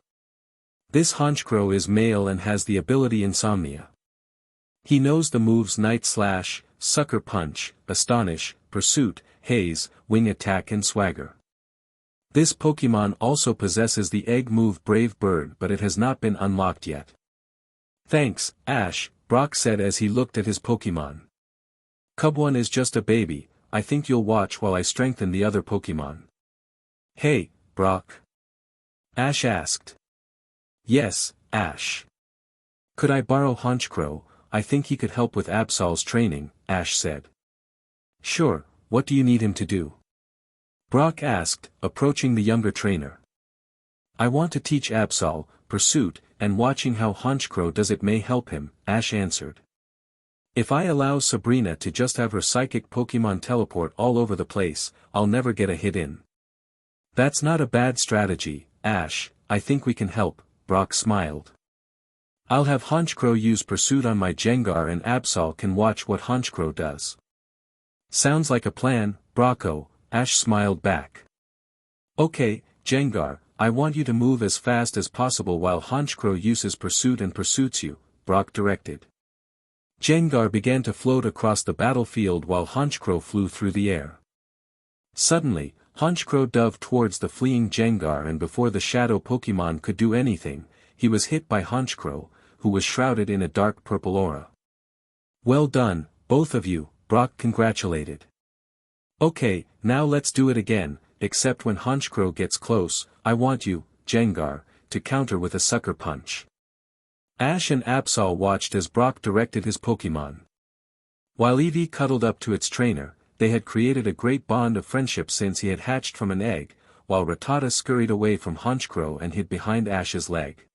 This Honchkrow is male and has the ability Insomnia. He knows the moves Night Slash, Sucker Punch, Astonish, Pursuit, Haze, Wing Attack and Swagger. This Pokémon also possesses the Egg move Brave Bird, but it has not been unlocked yet. "Thanks, Ash," Brock said as he looked at his Pokémon. "Cub 1 is just a baby, I think you'll watch while I strengthen the other Pokémon." "Hey, Brock?" Ash asked. "Yes, Ash. Could I borrow Honchkrow? I think he could help with Absol's training," Ash said. "Sure, what do you need him to do?" Brock asked, approaching the younger trainer. "I want to teach Absol, Pursuit, and watching how Honchkrow does it may help him," Ash answered. "If I allow Sabrina to just have her psychic Pokémon teleport all over the place, I'll never get a hit in." "That's not a bad strategy, Ash, I think we can help," Brock smiled. "I'll have Honchkrow use Pursuit on my Gengar and Absol can watch what Honchkrow does." "Sounds like a plan, Brocco," Ash smiled back. "Okay, Gengar, I want you to move as fast as possible while Honchkrow uses Pursuit and pursues you," Brock directed. Gengar began to float across the battlefield while Honchkrow flew through the air. Suddenly, Honchkrow dove towards the fleeing Gengar, and before the shadow Pokémon could do anything, he was hit by Honchkrow, who was shrouded in a dark purple aura. "Well done, both of you," Brock congratulated. "Okay, now let's do it again, except when Honchkrow gets close, I want you, Gengar, to counter with a Sucker Punch." Ash and Absol watched as Brock directed his Pokémon. While Eevee cuddled up to its trainer, they had created a great bond of friendship since he had hatched from an egg, while Rattata scurried away from Honchkrow and hid behind Ash's leg.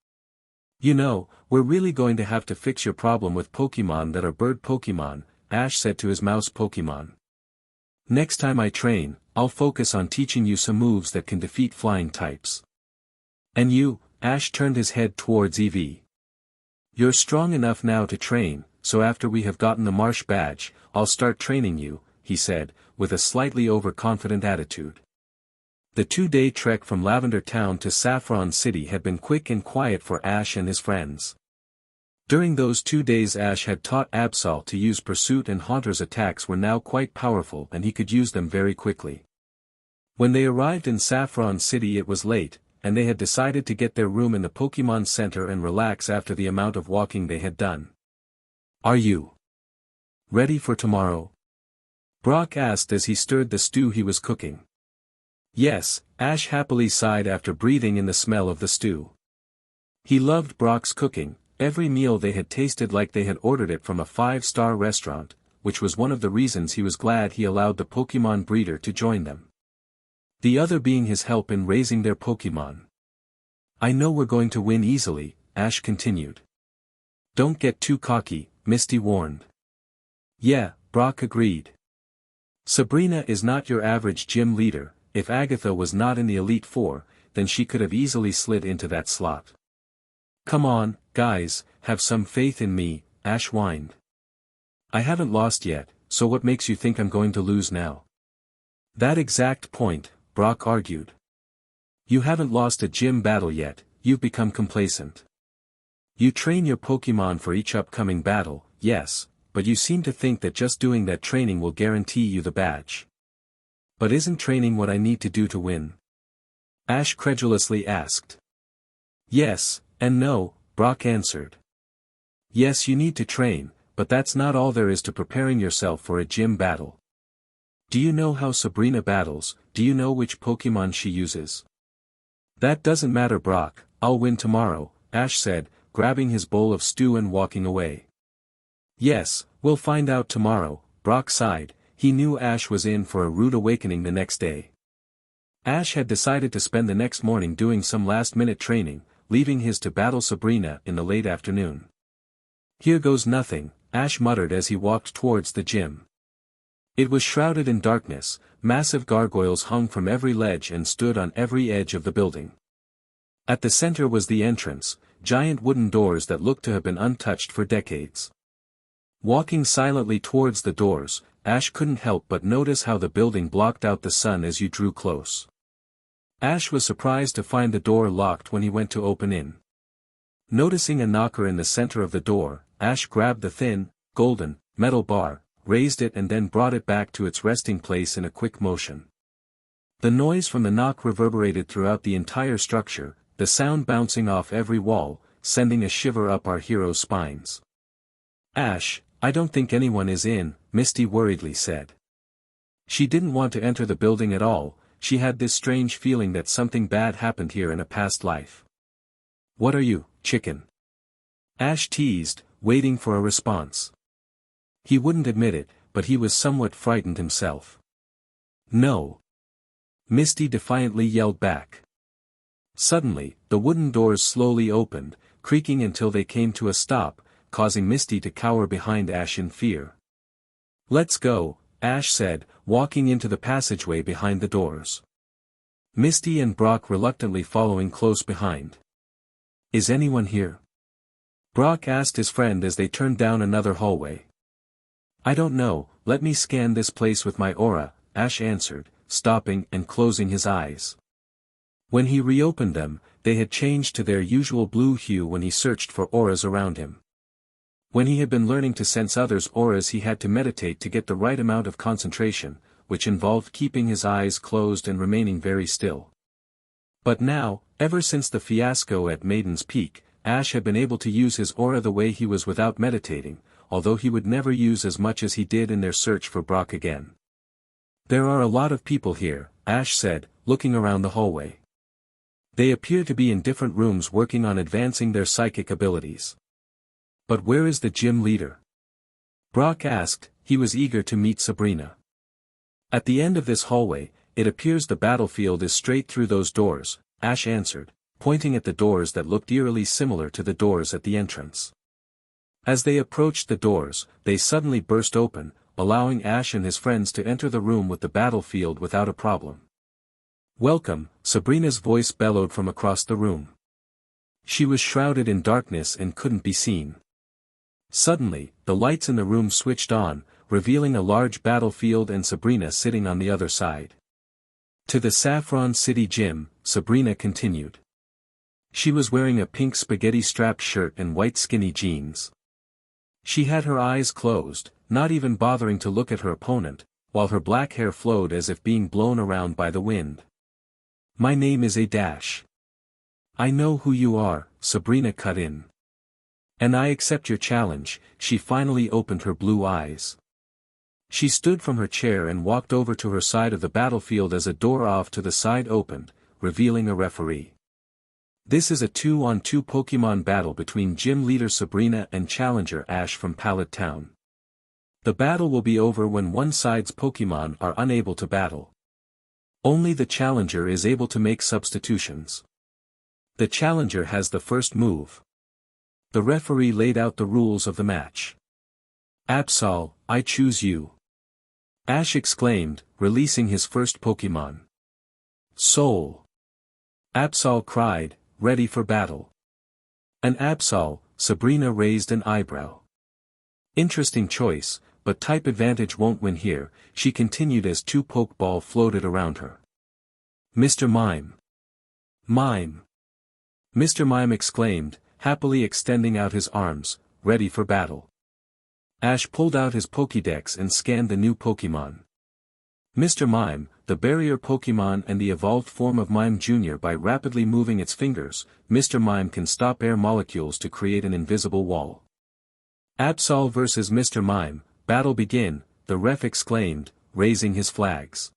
"You know, we're really going to have to fix your problem with Pokémon that are bird Pokémon," Ash said to his mouse Pokémon. "Next time I train, I'll focus on teaching you some moves that can defeat flying types." "And you," Ash turned his head towards Eevee. "You're strong enough now to train, so after we have gotten the Marsh badge, I'll start training you," he said, with a slightly overconfident attitude. The 2-day trek from Lavender Town to Saffron City had been quick and quiet for Ash and his friends. During those 2 days Ash had taught Absol to use Pursuit, and Haunter's attacks were now quite powerful and he could use them very quickly. When they arrived in Saffron City it was late, and they had decided to get their room in the Pokémon Center and relax after the amount of walking they had done. "Are you ready for tomorrow?" Brock asked as he stirred the stew he was cooking. "Yes," Ash happily sighed after breathing in the smell of the stew. He loved Brock's cooking, every meal they had tasted like they had ordered it from a 5-star restaurant, which was one of the reasons he was glad he allowed the Pokémon breeder to join them. The other being his help in raising their Pokémon. I know we're going to win easily, Ash continued. Don't get too cocky, Misty warned. Yeah, Brock agreed. Sabrina is not your average gym leader. If Agatha was not in the Elite Four, then she could have easily slid into that slot. Come on, guys, have some faith in me, Ash whined. I haven't lost yet, so what makes you think I'm going to lose now? That exact point, Brock argued. You haven't lost a gym battle yet, you've become complacent. You train your Pokémon for each upcoming battle, yes, but you seem to think that just doing that training will guarantee you the badge. But isn't training what I need to do to win? Ash credulously asked. Yes, and no, Brock answered. Yes, you need to train, but that's not all there is to preparing yourself for a gym battle. Do you know how Sabrina battles? Do you know which Pokémon she uses? That doesn't matter, Brock, I'll win tomorrow, Ash said, grabbing his bowl of stew and walking away. Yes, we'll find out tomorrow, Brock sighed. He knew Ash was in for a rude awakening the next day. Ash had decided to spend the next morning doing some last-minute training, leaving his to battle Sabrina in the late afternoon. Here goes nothing, Ash muttered as he walked towards the gym. It was shrouded in darkness, massive gargoyles hung from every ledge and stood on every edge of the building. At the center was the entrance, giant wooden doors that looked to have been untouched for decades. Walking silently towards the doors, Ash couldn't help but notice how the building blocked out the sun as you drew close. Ash was surprised to find the door locked when he went to open in. Noticing a knocker in the center of the door, Ash grabbed the thin, golden, metal bar, raised it and then brought it back to its resting place in a quick motion. The noise from the knock reverberated throughout the entire structure, the sound bouncing off every wall, sending a shiver up our hero's spines. Ash, I don't think anyone is in, Misty worriedly said. She didn't want to enter the building at all, she had this strange feeling that something bad happened here in a past life. What are you, chicken? Ash teased, waiting for a response. He wouldn't admit it, but he was somewhat frightened himself. No. Misty defiantly yelled back. Suddenly, the wooden doors slowly opened, creaking until they came to a stop, causing Misty to cower behind Ash in fear. Let's go, Ash said, walking into the passageway behind the doors. Misty and Brock reluctantly following close behind. Is anyone here? Brock asked his friend as they turned down another hallway. I don't know, let me scan this place with my aura, Ash answered, stopping and closing his eyes. When he reopened them, they had changed to their usual blue hue when he searched for auras around him. When he had been learning to sense others' auras, he had to meditate to get the right amount of concentration, which involved keeping his eyes closed and remaining very still. But now, ever since the fiasco at Maiden's Peak, Ash had been able to use his aura the way he was without meditating, although he would never use as much as he did in their search for Brock again. There are a lot of people here, Ash said, looking around the hallway. They appear to be in different rooms working on advancing their psychic abilities. But where is the gym leader? Brock asked. He was eager to meet Sabrina. At the end of this hallway, it appears the battlefield is straight through those doors, Ash answered, pointing at the doors that looked eerily similar to the doors at the entrance. As they approached the doors, they suddenly burst open, allowing Ash and his friends to enter the room with the battlefield without a problem. Welcome, Sabrina's voice bellowed from across the room. She was shrouded in darkness and couldn't be seen. Suddenly, the lights in the room switched on, revealing a large battlefield and Sabrina sitting on the other side. To the Saffron City gym, Sabrina continued. She was wearing a pink spaghetti-straped shirt and white skinny jeans. She had her eyes closed, not even bothering to look at her opponent, while her black hair flowed as if being blown around by the wind. My name is Adash. I know who you are, Sabrina cut in. And I accept your challenge. She finally opened her blue eyes. She stood from her chair and walked over to her side of the battlefield as a door off to the side opened, revealing a referee. This is a 2-on-2 Pokémon battle between gym leader Sabrina and challenger Ash from Pallet Town. The battle will be over when one side's Pokémon are unable to battle. Only the challenger is able to make substitutions. The challenger has the first move. The referee laid out the rules of the match. Absol, I choose you. Ash exclaimed, releasing his first Pokémon. Soul. Absol cried, ready for battle. An Absol, Sabrina raised an eyebrow. Interesting choice, but type advantage won't win here, she continued as two Pokeball floated around her. Mr. Mime. Mime. Mr. Mime exclaimed, happily extending out his arms, ready for battle. Ash pulled out his Pokédex and scanned the new Pokémon. Mr. Mime, the barrier Pokémon and the evolved form of Mime Jr. By rapidly moving its fingers, Mr. Mime can stop air molecules to create an invisible wall. Absol vs. Mr. Mime, battle begin, the ref exclaimed, raising his flags.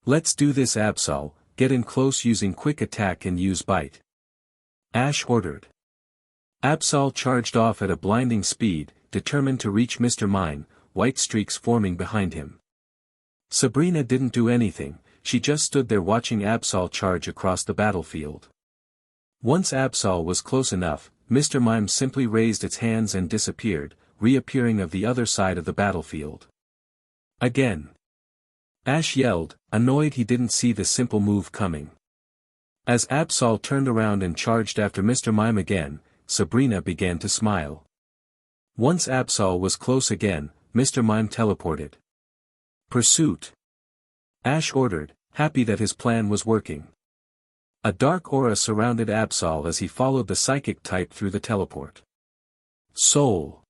Let's do this Absol, get in close using quick attack and use bite. Ash ordered. Absol charged off at a blinding speed, determined to reach Mr. Mime, white streaks forming behind him. Sabrina didn't do anything, she just stood there watching Absol charge across the battlefield. Once Absol was close enough, Mr. Mime simply raised its hands and disappeared, reappearing of the other side of the battlefield. Again. Ash yelled, annoyed he didn't see the simple move coming. As Absol turned around and charged after Mr. Mime again, Sabrina began to smile. Once Absol was close again, Mr. Mime teleported. Pursuit. Ash ordered, happy that his plan was working. A dark aura surrounded Absol as he followed the psychic type through the teleport. Soul.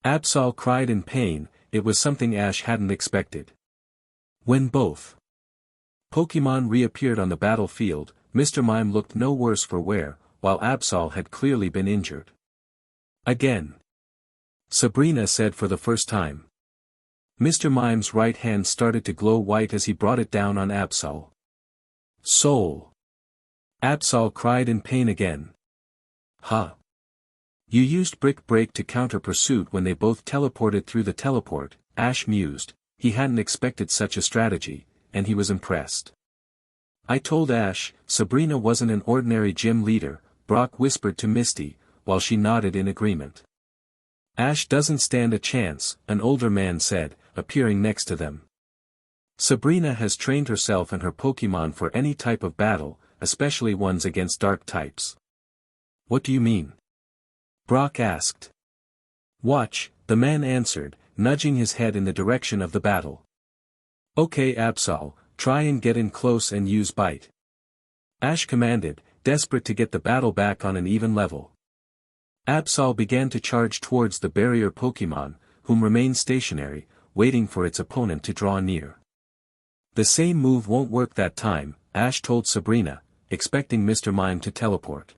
Absol cried in pain, it was something Ash hadn't expected. When both Pokémon reappeared on the battlefield, Mr. Mime looked no worse for wear, while Absol had clearly been injured. Again. Sabrina said for the first time. Mr. Mime's right hand started to glow white as he brought it down on Absol. Soul. Absol cried in pain again. Huh. You used Brick Break to counter Pursuit when they both teleported through the teleport, Ash mused, he hadn't expected such a strategy, and he was impressed. I told Ash, Sabrina wasn't an ordinary gym leader, Brock whispered to Misty, while she nodded in agreement. Ash doesn't stand a chance, an older man said, appearing next to them. Sabrina has trained herself and her Pokémon for any type of battle, especially ones against dark types. What do you mean? Brock asked. Watch, the man answered, nudging his head in the direction of the battle. Okay Absol, try and get in close and use bite. Ash commanded, desperate to get the battle back on an even level. Absol began to charge towards the barrier Pokémon, whom remained stationary, waiting for its opponent to draw near. The same move won't work that time, Ash told Sabrina, expecting Mr. Mime to teleport.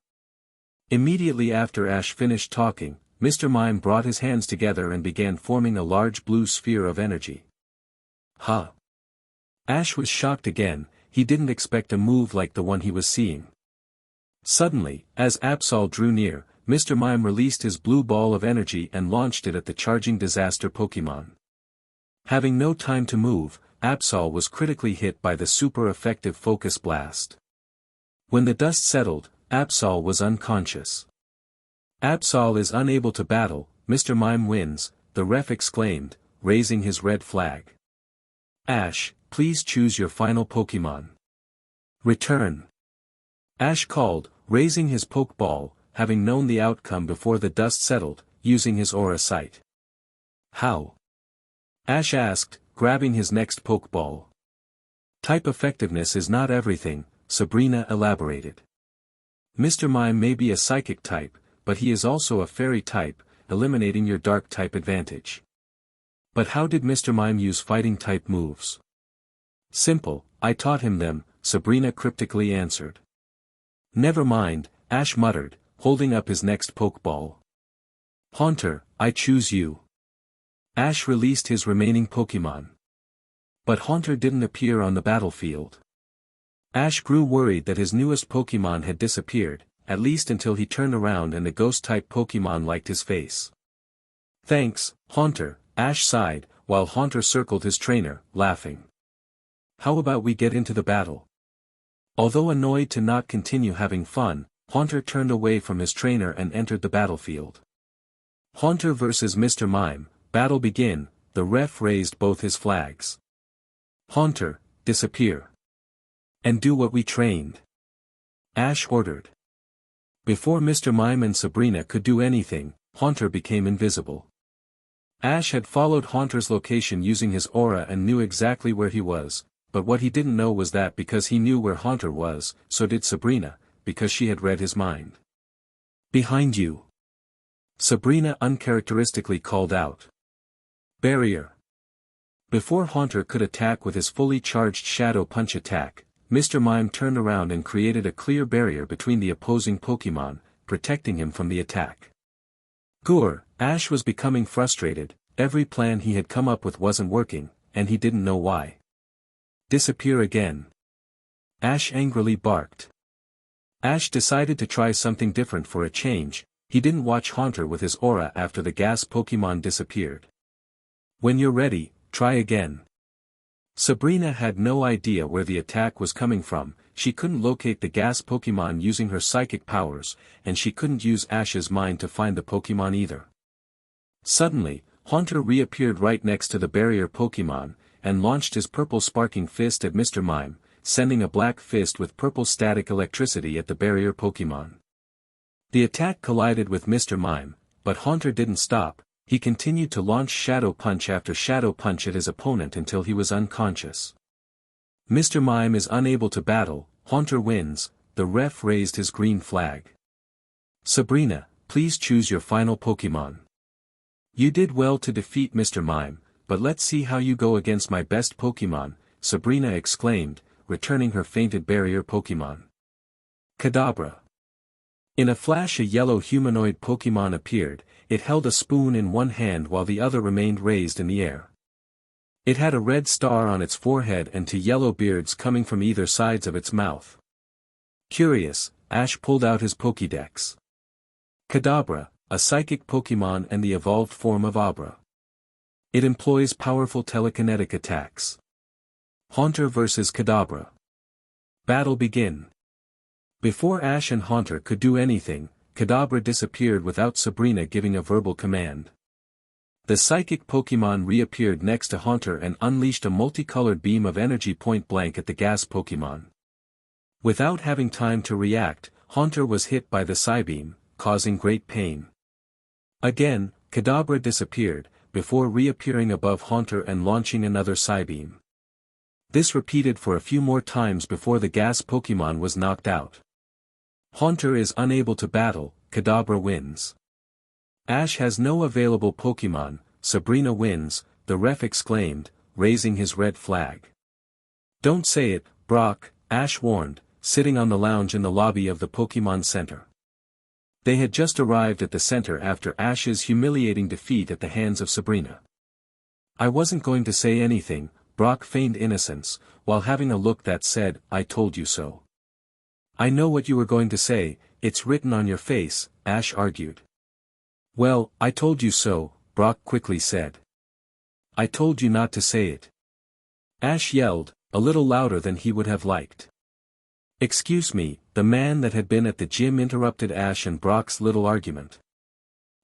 Immediately after Ash finished talking, Mr. Mime brought his hands together and began forming a large blue sphere of energy. Huh. Ash was shocked again, he didn't expect a move like the one he was seeing. Suddenly, as Absol drew near, Mr. Mime released his blue ball of energy and launched it at the charging disaster Pokémon. Having no time to move, Absol was critically hit by the super effective Focus Blast. When the dust settled, Absol was unconscious. Absol is unable to battle, Mr. Mime wins, the ref exclaimed, raising his red flag. Ash, please choose your final Pokémon. Return. Ash called, raising his Pokeball, having known the outcome before the dust settled, using his aura sight. How? Ash asked, grabbing his next Pokeball. Type effectiveness is not everything, Sabrina elaborated. Mr. Mime may be a psychic type, but he is also a fairy type, eliminating your dark type advantage. But how did Mr. Mime use fighting type moves? Simple, I taught him them, Sabrina cryptically answered. Never mind, Ash muttered, holding up his next Pokeball. Haunter, I choose you. Ash released his remaining Pokémon. But Haunter didn't appear on the battlefield. Ash grew worried that his newest Pokémon had disappeared, at least until he turned around and the ghost-type Pokémon liked his face. Thanks, Haunter, Ash sighed, while Haunter circled his trainer, laughing. how about we get into the battle? Although annoyed to not continue having fun, Haunter turned away from his trainer and entered the battlefield. Haunter vs Mr. Mime, battle begin, the ref raised both his flags. Haunter, disappear. And do what we trained. Ash ordered. Before Mr. Mime and Sabrina could do anything, Haunter became invisible. Ash had followed Haunter's location using his aura and knew exactly where he was, but what he didn't know was that because he knew where Haunter was, so did Sabrina, because she had read his mind. Behind you. Sabrina uncharacteristically called out. Barrier. Before Haunter could attack with his fully charged Shadow Punch attack, Mr. Mime turned around and created a clear barrier between the opposing Pokémon, protecting him from the attack. Gur, Ash was becoming frustrated, every plan he had come up with wasn't working, and he didn't know why. Disappear again. Ash angrily barked. Ash decided to try something different for a change. He didn't watch Haunter with his aura after the gas Pokémon disappeared. When you're ready, try again. Sabrina had no idea where the attack was coming from, she couldn't locate the gas Pokémon using her psychic powers, and she couldn't use Ash's mind to find the Pokémon either. Suddenly, Haunter reappeared right next to the barrier Pokémon, and launched his purple sparking fist at Mr. Mime, sending a black fist with purple static electricity at the barrier Pokémon. The attack collided with Mr. Mime, but Haunter didn't stop. He continued to launch Shadow Punch after Shadow Punch at his opponent until he was unconscious. Mr. Mime is unable to battle, Haunter wins, the ref raised his green flag. Sabrina, please choose your final Pokémon. You did well to defeat Mr. Mime, but let's see how you go against my best Pokémon, Sabrina exclaimed, returning her fainted barrier Pokémon. Kadabra. In a flash a yellow humanoid Pokémon appeared. It held a spoon in one hand while the other remained raised in the air. It had a red star on its forehead and two yellow beards coming from either sides of its mouth. Curious, Ash pulled out his Pokédex. Kadabra, a psychic Pokémon and the evolved form of Abra. It employs powerful telekinetic attacks. Haunter vs Kadabra. Battle begin. Before Ash and Haunter could do anything, Kadabra disappeared without Sabrina giving a verbal command. The psychic Pokémon reappeared next to Haunter and unleashed a multicolored beam of energy point blank at the gas Pokémon. Without having time to react, Haunter was hit by the Psybeam, causing great pain. Again, Kadabra disappeared, before reappearing above Haunter and launching another Psybeam. This repeated for a few more times before the gas Pokémon was knocked out. Haunter is unable to battle, Kadabra wins. Ash has no available Pokémon, Sabrina wins, the ref exclaimed, raising his red flag. Don't say it, Brock, Ash warned, sitting on the lounge in the lobby of the Pokémon Center. They had just arrived at the center after Ash's humiliating defeat at the hands of Sabrina. I wasn't going to say anything, Brock feigned innocence, while having a look that said, I told you so. I know what you were going to say, it's written on your face, Ash argued. Well, I told you so, Brock quickly said. I told you not to say it. Ash yelled, a little louder than he would have liked. Excuse me, the man that had been at the gym interrupted Ash and Brock's little argument.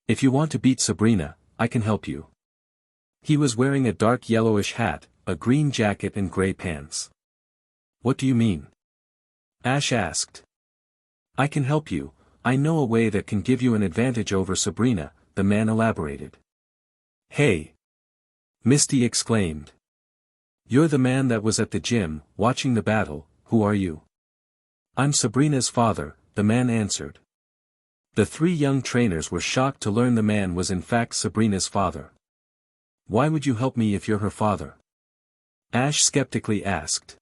If you want to beat Sabrina, I can help you. He was wearing a dark yellowish hat, a green jacket and gray pants. What do you mean? Ash asked. I can help you, I know a way that can give you an advantage over Sabrina, the man elaborated. Hey! Misty exclaimed. You're the man that was at the gym, watching the battle, who are you? I'm Sabrina's father, the man answered. The three young trainers were shocked to learn the man was in fact Sabrina's father. Why would you help me if you're her father? Ash skeptically asked.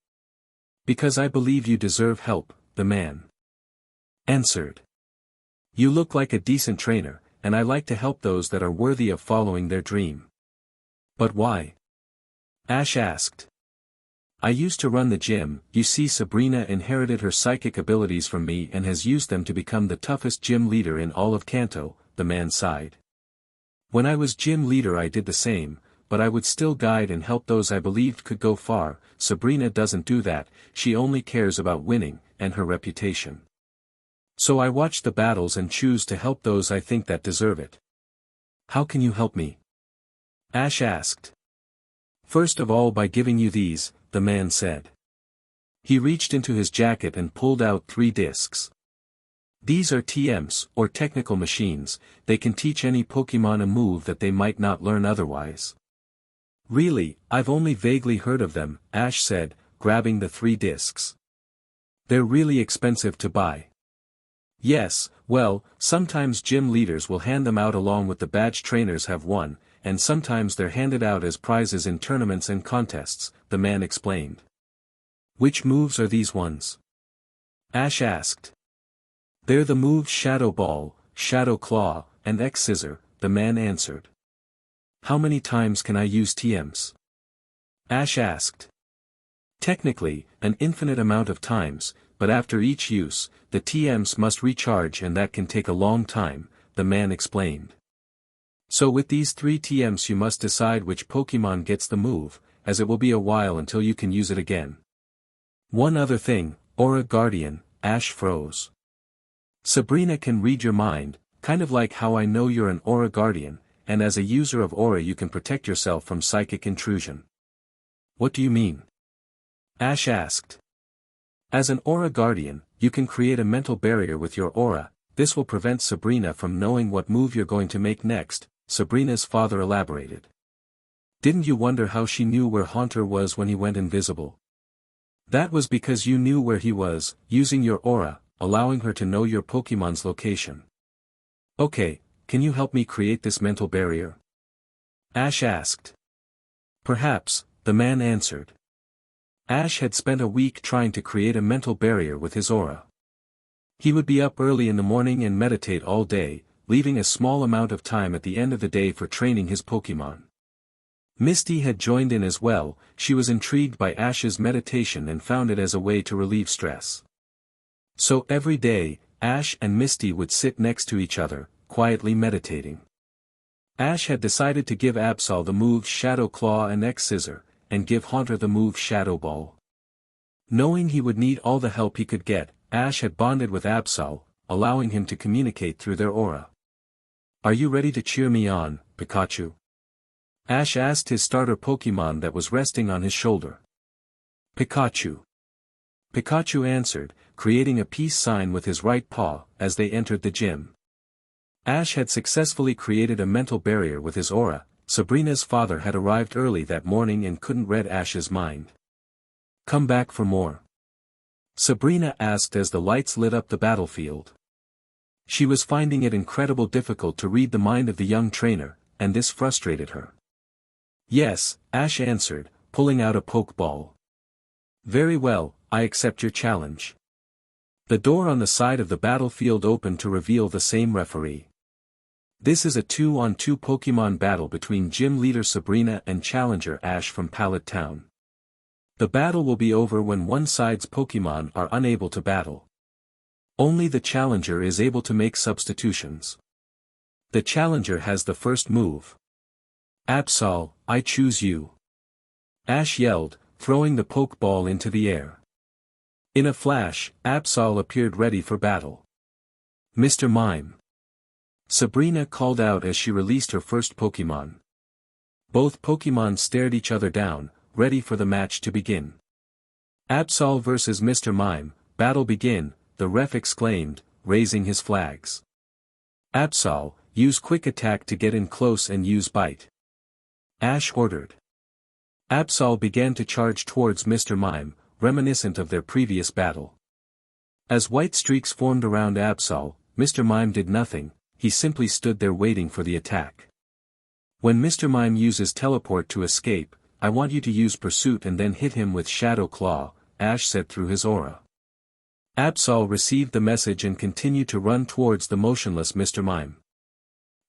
Because I believe you deserve help, the man answered. You look like a decent trainer, and I like to help those that are worthy of following their dream. But why? Ash asked. I used to run the gym, you see Sabrina inherited her psychic abilities from me and has used them to become the toughest gym leader in all of Kanto, the man sighed. When I was gym leader I did the same, but I would still guide and help those I believed could go far. Sabrina doesn't do that, she only cares about winning, and her reputation. So I watch the battles and choose to help those I think that deserve it. How can you help me? Ash asked. First of all, by giving you these, the man said. He reached into his jacket and pulled out 3 discs. These are TMs, or technical machines. They can teach any Pokémon a move that they might not learn otherwise. Really, I've only vaguely heard of them, Ash said, grabbing the 3 discs. They're really expensive to buy. Yes, well, sometimes gym leaders will hand them out along with the badge trainers have won, and sometimes they're handed out as prizes in tournaments and contests, the man explained. Which moves are these ones? Ash asked. They're the moves Shadow Ball, Shadow Claw, and X-Scissor, the man answered. How many times can I use TMs? Ash asked. Technically, an infinite amount of times, but after each use, the TMs must recharge and that can take a long time, the man explained. So with these 3 TMs you must decide which Pokémon gets the move, as it will be a while until you can use it again. One other thing, Aura Guardian, Ash froze. Sabrina can read your mind, kind of like how I know you're an Aura Guardian, and as a user of Aura you can protect yourself from psychic intrusion. What do you mean? Ash asked. As an Aura Guardian, you can create a mental barrier with your aura. This will prevent Sabrina from knowing what move you're going to make next, Sabrina's father elaborated. Didn't you wonder how she knew where Haunter was when he went invisible? That was because you knew where he was, using your aura, allowing her to know your Pokémon's location. Okay, can you help me create this mental barrier? Ash asked. Perhaps, the man answered. Ash had spent a week trying to create a mental barrier with his aura. He would be up early in the morning and meditate all day, leaving a small amount of time at the end of the day for training his Pokémon. Misty had joined in as well. She was intrigued by Ash's meditation and found it as a way to relieve stress. So every day, Ash and Misty would sit next to each other, quietly meditating. Ash had decided to give Absol the moves Shadow Claw and X-Scissor, and give Haunter the move Shadow Ball. Knowing he would need all the help he could get, Ash had bonded with Absol, allowing him to communicate through their aura. Are you ready to cheer me on, Pikachu? Ash asked his starter Pokémon that was resting on his shoulder. Pikachu. Pikachu answered, creating a peace sign with his right paw, as they entered the gym. Ash had successfully created a mental barrier with his aura. Sabrina's father had arrived early that morning and couldn't read Ash's mind. Come back for more? Sabrina asked as the lights lit up the battlefield. She was finding it incredibly difficult to read the mind of the young trainer, and this frustrated her. Yes, Ash answered, pulling out a Pokeball. Very well, I accept your challenge. The door on the side of the battlefield opened to reveal the same referee. This is a 2-on-2 Pokémon battle between Gym Leader Sabrina and Challenger Ash from Pallet Town. The battle will be over when one side's Pokémon are unable to battle. Only the Challenger is able to make substitutions. The Challenger has the first move. Absol, I choose you. Ash yelled, throwing the Pokeball into the air. In a flash, Absol appeared ready for battle. Mr. Mime. Sabrina called out as she released her first Pokémon. Both Pokémon stared each other down, ready for the match to begin. Absol vs. Mr. Mime, battle begin, the ref exclaimed, raising his flags. Absol, use quick attack to get in close and use bite. Ash ordered. Absol began to charge towards Mr. Mime, reminiscent of their previous battle. As white streaks formed around Absol, Mr. Mime did nothing, he simply stood there waiting for the attack. When Mr. Mime uses teleport to escape, I want you to use pursuit and then hit him with Shadow Claw, Ash said through his aura. Absol received the message and continued to run towards the motionless Mr. Mime.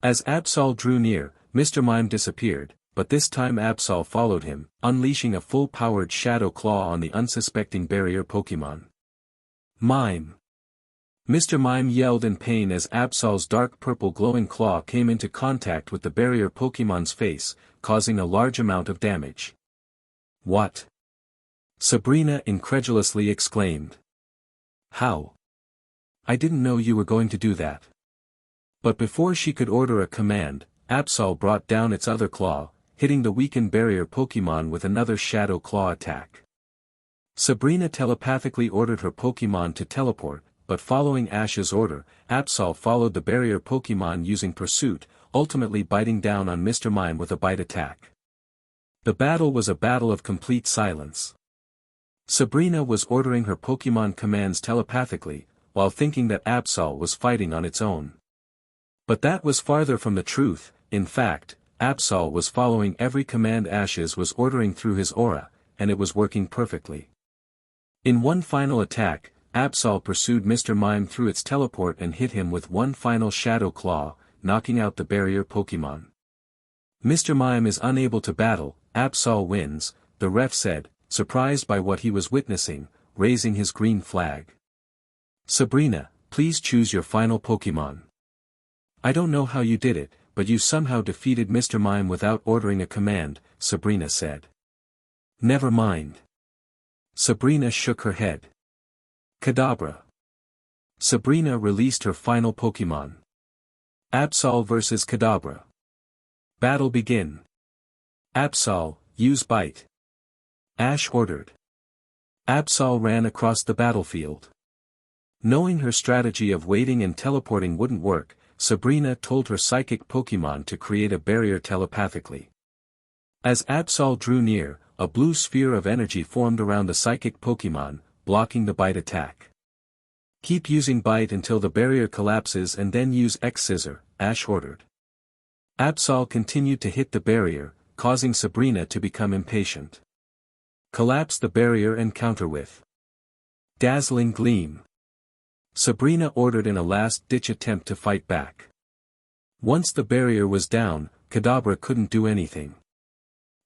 As Absol drew near, Mr. Mime disappeared, but this time Absol followed him, unleashing a full-powered Shadow Claw on the unsuspecting barrier Pokémon. Mime. Mr. Mime yelled in pain as Absol's dark purple glowing claw came into contact with the barrier Pokémon's face, causing a large amount of damage. What? Sabrina incredulously exclaimed. How? I didn't know you were going to do that. But before she could order a command, Absol brought down its other claw, hitting the weakened barrier Pokémon with another Shadow Claw attack. Sabrina telepathically ordered her Pokémon to teleport, but following Ash's order, Absol followed the barrier Pokémon using Pursuit, ultimately biting down on Mr. Mime with a bite attack. The battle was a battle of complete silence. Sabrina was ordering her Pokémon commands telepathically, while thinking that Absol was fighting on its own. But that was farther from the truth. In fact, Absol was following every command Ashes was ordering through his aura, and it was working perfectly. In one final attack, Absol pursued Mr. Mime through its teleport and hit him with one final Shadow Claw, knocking out the barrier Pokémon. Mr. Mime is unable to battle, Absol wins, the ref said, surprised by what he was witnessing, raising his green flag. Sabrina, please choose your final Pokémon. I don't know how you did it, but you somehow defeated Mr. Mime without ordering a command, Sabrina said. Never mind. Sabrina shook her head. Kadabra. Sabrina released her final Pokémon. Absol vs Kadabra. Battle begin. Absol, use Bite. Ash ordered. Absol ran across the battlefield. Knowing her strategy of waiting and teleporting wouldn't work, Sabrina told her psychic Pokémon to create a barrier telepathically. As Absol drew near, a blue sphere of energy formed around the psychic Pokémon, blocking the Bite attack. Keep using Bite until the barrier collapses and then use X-Scissor, Ash ordered. Absol continued to hit the barrier, causing Sabrina to become impatient. Collapse the barrier and counter with Dazzling Gleam. Sabrina ordered in a last-ditch attempt to fight back. Once the barrier was down, Kadabra couldn't do anything.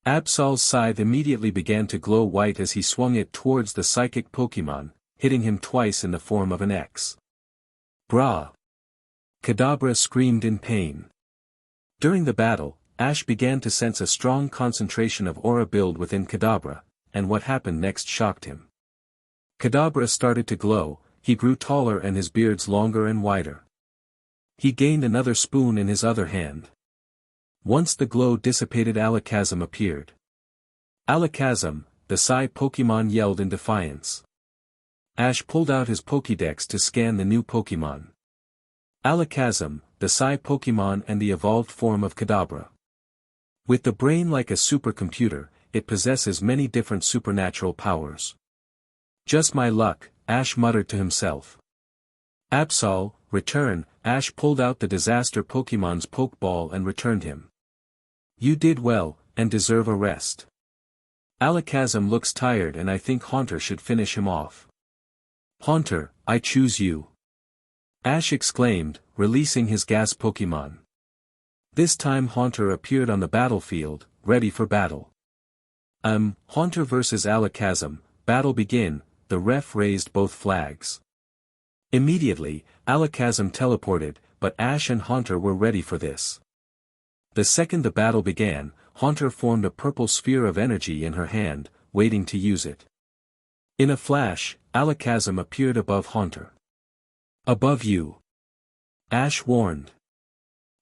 Absol's scythe immediately began to glow white as he swung it towards the psychic Pokémon, hitting him twice in the form of an X. Brah! Kadabra screamed in pain. During the battle, Ash began to sense a strong concentration of aura build within Kadabra, and what happened next shocked him. Kadabra started to glow, he grew taller and his beards longer and wider. He gained another spoon in his other hand. Once the glow dissipated, Alakazam appeared. Alakazam, the Psy Pokémon yelled in defiance. Ash pulled out his Pokédex to scan the new Pokémon. Alakazam, the Psy Pokémon and the evolved form of Kadabra. With the brain like a supercomputer, it possesses many different supernatural powers. Just my luck, Ash muttered to himself. Absol, return. Ash pulled out the disaster Pokémon's Pokeball and returned him. You did well, and deserve a rest. Alakazam looks tired and I think Haunter should finish him off. Haunter, I choose you. Ash exclaimed, releasing his gas Pokémon. This time Haunter appeared on the battlefield, ready for battle. Haunter vs Alakazam, battle begin, the ref raised both flags. Immediately, Alakazam teleported, but Ash and Haunter were ready for this. The second the battle began, Haunter formed a purple sphere of energy in her hand, waiting to use it. In a flash, Alakazam appeared above Haunter. Above you. Ash warned.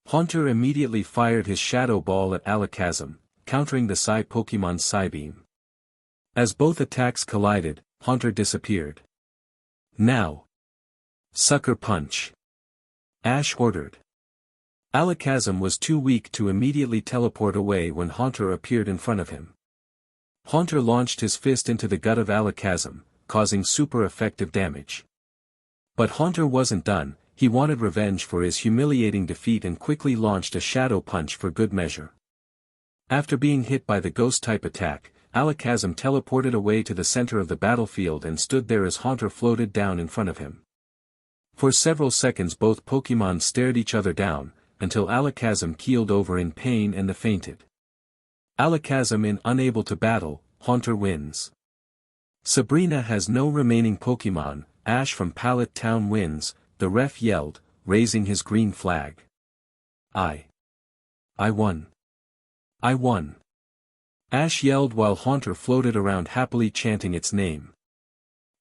Haunter immediately fired his Shadow Ball at Alakazam, countering the Psy Pokémon's Psybeam. As both attacks collided, Haunter disappeared. Now. Sucker Punch. Ash ordered. Alakazam was too weak to immediately teleport away when Haunter appeared in front of him. Haunter launched his fist into the gut of Alakazam, causing super effective damage. But Haunter wasn't done, he wanted revenge for his humiliating defeat and quickly launched a Shadow Punch for good measure. After being hit by the Ghost-type attack, Alakazam teleported away to the center of the battlefield and stood there as Haunter floated down in front of him. For several seconds both Pokémon stared each other down, until Alakazam keeled over in pain and fainted. Alakazam unable to battle, Haunter wins. Sabrina has no remaining Pokémon, Ash from Pallet Town wins, the ref yelled, raising his green flag. I won. I won. Ash yelled while Haunter floated around happily chanting its name.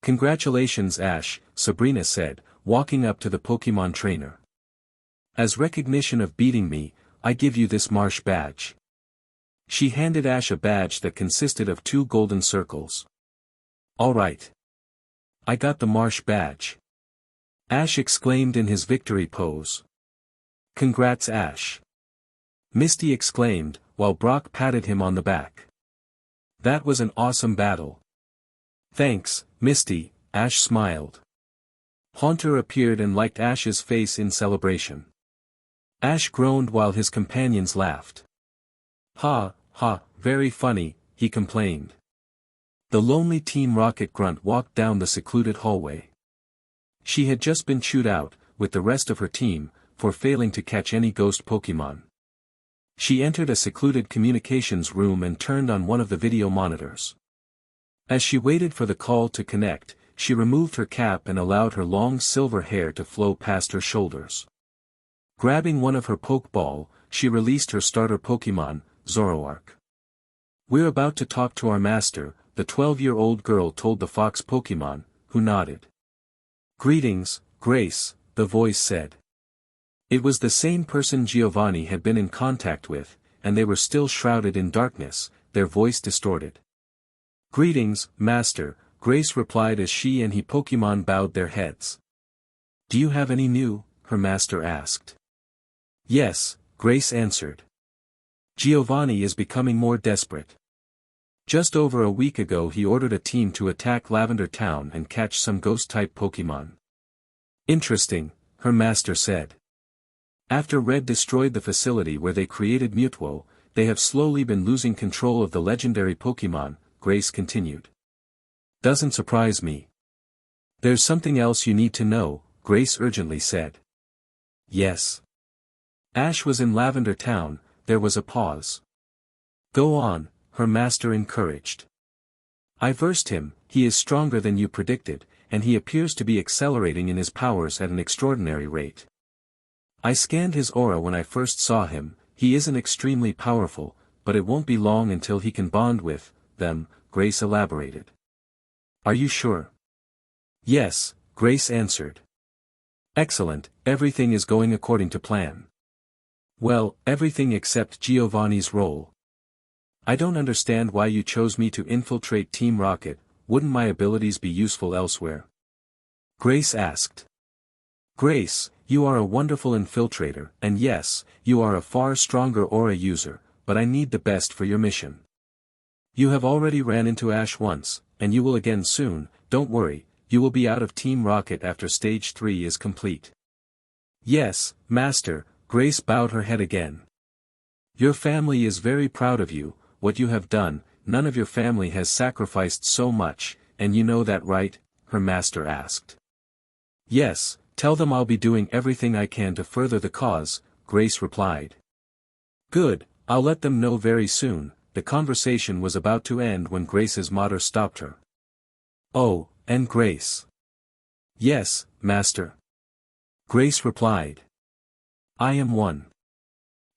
Congratulations Ash, Sabrina said, walking up to the Pokémon trainer. As recognition of beating me, I give you this Marsh badge. She handed Ash a badge that consisted of 2 golden circles. Alright. I got the Marsh badge. Ash exclaimed in his victory pose. Congrats Ash. Misty exclaimed, while Brock patted him on the back. That was an awesome battle. Thanks, Misty, Ash smiled. Haunter appeared and liked Ash's face in celebration. Ash groaned while his companions laughed. Ha, ha, very funny, he complained. The lonely Team Rocket grunt walked down the secluded hallway. She had just been chewed out, with the rest of her team, for failing to catch any ghost Pokémon. She entered a secluded communications room and turned on one of the video monitors. As she waited for the call to connect, she removed her cap and allowed her long silver hair to flow past her shoulders. Grabbing one of her Pokeball, she released her starter Pokémon, Zoroark. We're about to talk to our master, the 12-year-old girl told the fox Pokémon, who nodded. Greetings, Grace, the voice said. It was the same person Giovanni had been in contact with, and they were still shrouded in darkness, their voice distorted. Greetings, Master, Grace replied as she and he Pokémon bowed their heads. Do you have any new? Her master asked. Yes, Grace answered. Giovanni is becoming more desperate. Just over a week ago he ordered a team to attack Lavender Town and catch some ghost-type Pokémon. Interesting, her master said. After Red destroyed the facility where they created Mutuo, they have slowly been losing control of the legendary Pokémon, Grace continued. Doesn't surprise me. There's something else you need to know, Grace urgently said. Yes. Ash was in Lavender Town, there was a pause. Go on, her master encouraged. I versed him, he is stronger than you predicted, and he appears to be accelerating in his powers at an extraordinary rate. I scanned his aura when I first saw him, he isn't extremely powerful, but it won't be long until he can bond with them, Grace elaborated. Are you sure? Yes, Grace answered. Excellent, everything is going according to plan. Well, everything except Giovanni's role. I don't understand why you chose me to infiltrate Team Rocket, wouldn't my abilities be useful elsewhere? Grace asked. Grace, you are a wonderful infiltrator, and yes, you are a far stronger aura user, but I need the best for your mission. You have already ran into Ash once, and you will again soon, don't worry, you will be out of Team Rocket after Stage 3 is complete. Yes, Master, Grace bowed her head again. Your family is very proud of you, what you have done, none of your family has sacrificed so much, and you know that right? Her master asked. Yes, tell them I'll be doing everything I can to further the cause, Grace replied. Good, I'll let them know very soon. The conversation was about to end when Grace's mother stopped her. Oh, and Grace. Yes, Master. Grace replied. I am one.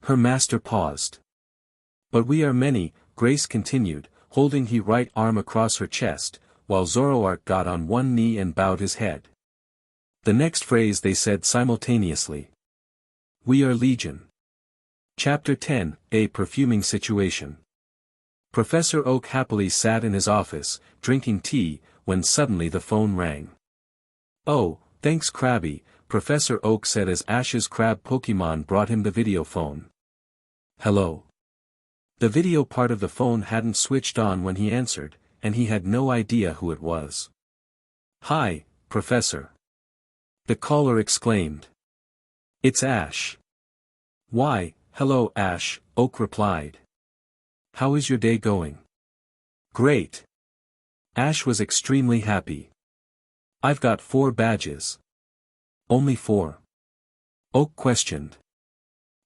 Her master paused. But we are many, Grace continued, holding his right arm across her chest, while Zoroark got on one knee and bowed his head. The next phrase they said simultaneously. We are Legion. Chapter 10, A Perfuming Situation. Professor Oak happily sat in his office, drinking tea, when suddenly the phone rang. Oh, thanks Krabby, Professor Oak said as Ash's crab Pokémon brought him the video phone. Hello. The video part of the phone hadn't switched on when he answered, and he had no idea who it was. Hi, Professor. The caller exclaimed. It's Ash. Why, hello Ash, Oak replied. How is your day going? Great. Ash was extremely happy. I've got 4 badges. Only 4? Oak questioned.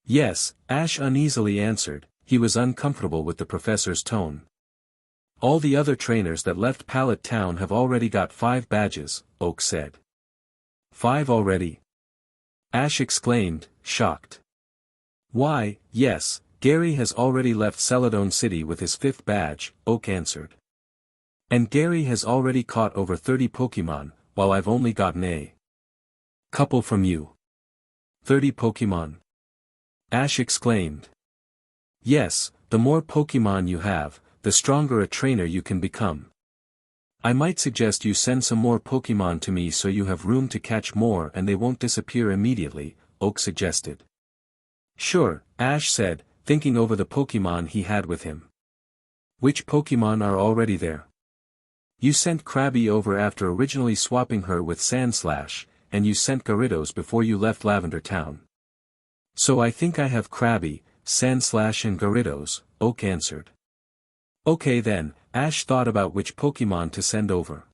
Yes, Ash uneasily answered, he was uncomfortable with the professor's tone. All the other trainers that left Pallet Town have already got 5 badges, Oak said. 5 already? Ash exclaimed, shocked. Why, yes, Gary has already left Celadon City with his 5th badge, Oak answered. And Gary has already caught over 30 Pokémon, while I've only gotten a couple from you. 30 Pokémon? Ash exclaimed. Yes, the more Pokémon you have, the stronger a trainer you can become. I might suggest you send some more Pokémon to me so you have room to catch more and they won't disappear immediately, Oak suggested. Sure, Ash said, thinking over the Pokémon he had with him. Which Pokémon are already there? You sent Krabby over after originally swapping her with Sandslash, and you sent Gyarados before you left Lavender Town. So I think I have Krabby, Sandslash and Gyarados, Oak answered. Okay then, Ash thought about which Pokémon to send over.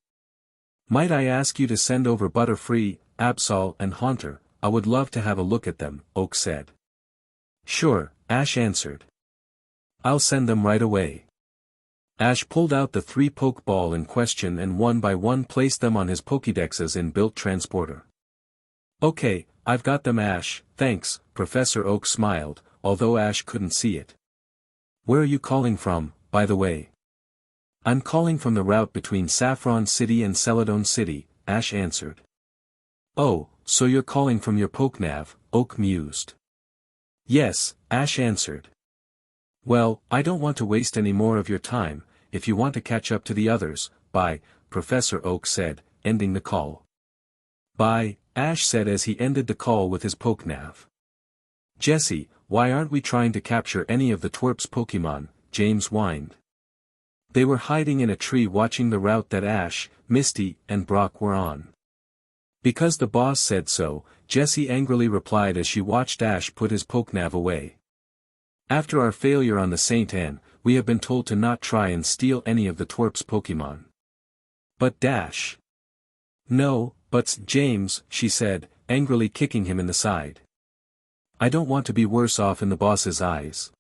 Might I ask you to send over Butterfree, Absol and Haunter? I would love to have a look at them, Oak said. Sure, Ash answered. I'll send them right away. Ash pulled out the 3 Pokeball in question and one by one placed them on his Pokédex's inbuilt transporter. Okay, I've got them Ash, thanks, Professor Oak smiled, although Ash couldn't see it. Where are you calling from, by the way? I'm calling from the route between Saffron City and Celadon City, Ash answered. Oh, so you're calling from your Pokenav, Oak mused. Yes, Ash answered. Well, I don't want to waste any more of your time, if you want to catch up to the others, bye, Professor Oak said, ending the call. Bye, Ash said as he ended the call with his Pokenav. Jessie, why aren't we trying to capture any of the twerp's Pokemon? James whined. They were hiding in a tree watching the route that Ash, Misty, and Brock were on. Because the boss said so, Jessie angrily replied as she watched Ash put his Pokenav away. After our failure on the Saint Anne, we have been told to not try and steal any of the twerp's Pokemon. But Dash. No, but James, she said, angrily kicking him in the side. I don't want to be worse off in the boss's eyes.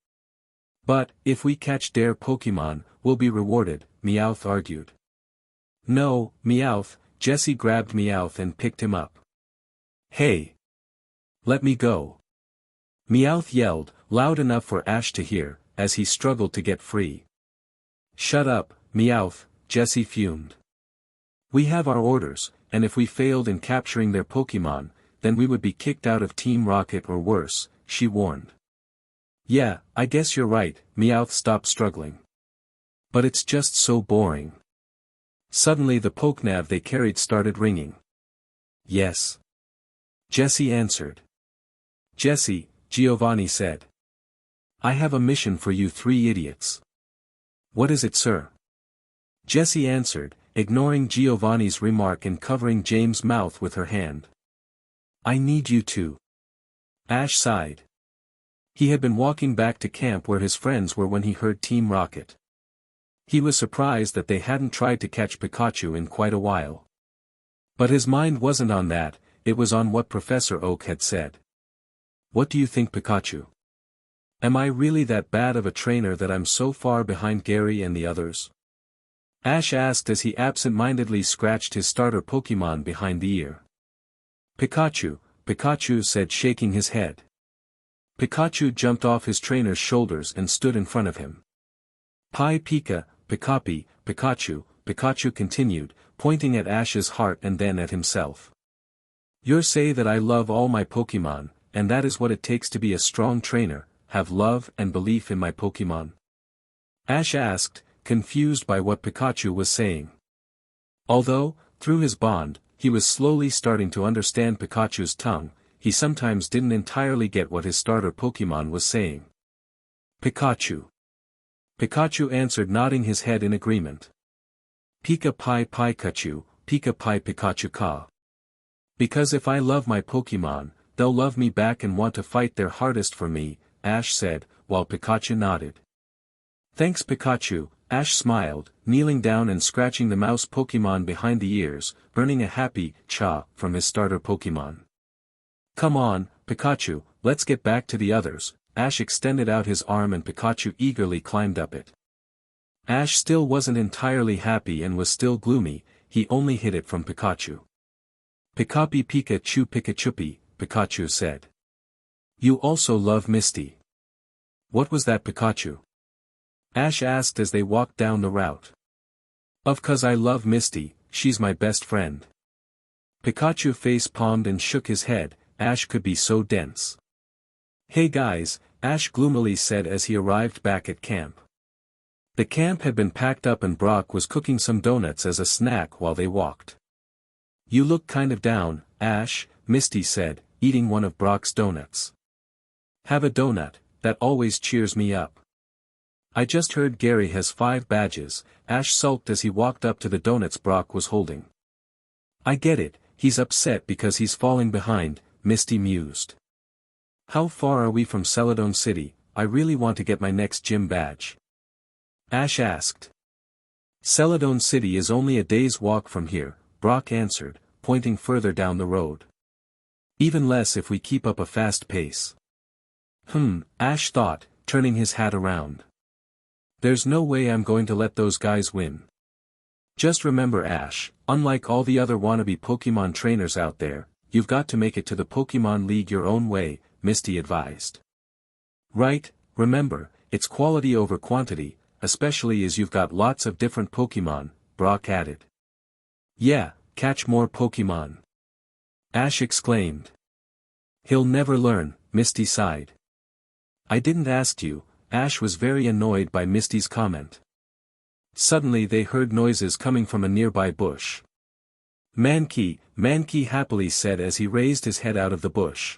But, if we catch their Pokemon, we'll be rewarded, Meowth argued. No, Meowth, Jessie grabbed Meowth and picked him up. Hey! Let me go! Meowth yelled, loud enough for Ash to hear, as he struggled to get free. Shut up, Meowth, Jessie fumed. We have our orders, and if we failed in capturing their Pokemon, then we would be kicked out of Team Rocket or worse, she warned. Yeah, I guess you're right, Meowth stopped struggling. But it's just so boring. Suddenly the Pokenav they carried started ringing. Yes. Jessie answered. Jessie, Giovanni said. I have a mission for you 3 idiots. What is it, sir? Jessie answered, ignoring Giovanni's remark and covering James' mouth with her hand. I need you to. Ash sighed. He had been walking back to camp where his friends were when he heard Team Rocket. He was surprised that they hadn't tried to catch Pikachu in quite a while. But his mind wasn't on that, it was on what Professor Oak had said. What do you think, Pikachu? Am I really that bad of a trainer that I'm so far behind Gary and the others? Ash asked as he absent-mindedly scratched his starter Pokemon behind the ear. Pikachu, Pikachu said, shaking his head. Pikachu jumped off his trainer's shoulders and stood in front of him. Pi Pika, Pikapi, Pikachu, Pikachu continued, pointing at Ash's heart and then at himself. You say that I love all my Pokemon, and that is what it takes to be a strong trainer, have love and belief in my Pokemon? Ash asked, confused by what Pikachu was saying. Although, through his bond, he was slowly starting to understand Pikachu's tongue, he sometimes didn't entirely get what his starter Pokemon was saying. Pikachu. Pikachu answered, nodding his head in agreement. Pika Pi Pikachu, Pika Pi Pikachu Ka. Because if I love my Pokemon, they'll love me back and want to fight their hardest for me, Ash said, while Pikachu nodded. Thanks Pikachu, Ash smiled, kneeling down and scratching the mouse Pokemon behind the ears, earning a happy cha from his starter Pokemon. Come on, Pikachu, let's get back to the others. Ash extended out his arm and Pikachu eagerly climbed up it. Ash still wasn't entirely happy and was still gloomy, he only hid it from Pikachu. Pikapi Pikachu Pikachupi, Pikachu said. You also love Misty. What was that, Pikachu? Ash asked as they walked down the route. Of course I love Misty, she's my best friend. Pikachu face-palmed and shook his head. Ash could be so dense. Hey guys, Ash gloomily said as he arrived back at camp. The camp had been packed up and Brock was cooking some donuts as a snack while they walked. You look kind of down, Ash, Misty said, eating one of Brock's donuts. Have a donut, that always cheers me up. I just heard Gary has 5 badges, Ash sulked as he walked up to the donuts Brock was holding. I get it, he's upset because he's falling behind, Misty mused. How far are we from Celadon City? I really want to get my next gym badge. Ash asked. Celadon City is only a day's walk from here, Brock answered, pointing further down the road. Even less if we keep up a fast pace. Ash thought, turning his hat around. There's no way I'm going to let those guys win. Just remember, Ash, unlike all the other wannabe Pokémon trainers out there, you've got to make it to the Pokémon League your own way, Misty advised. Right, remember, it's quality over quantity, especially as you've got lots of different Pokémon, Brock added. Yeah, catch more Pokémon. Ash exclaimed. He'll never learn, Misty sighed. I didn't ask you, Ash was very annoyed by Misty's comment. Suddenly they heard noises coming from a nearby bush. Mankey happily said as he raised his head out of the bush.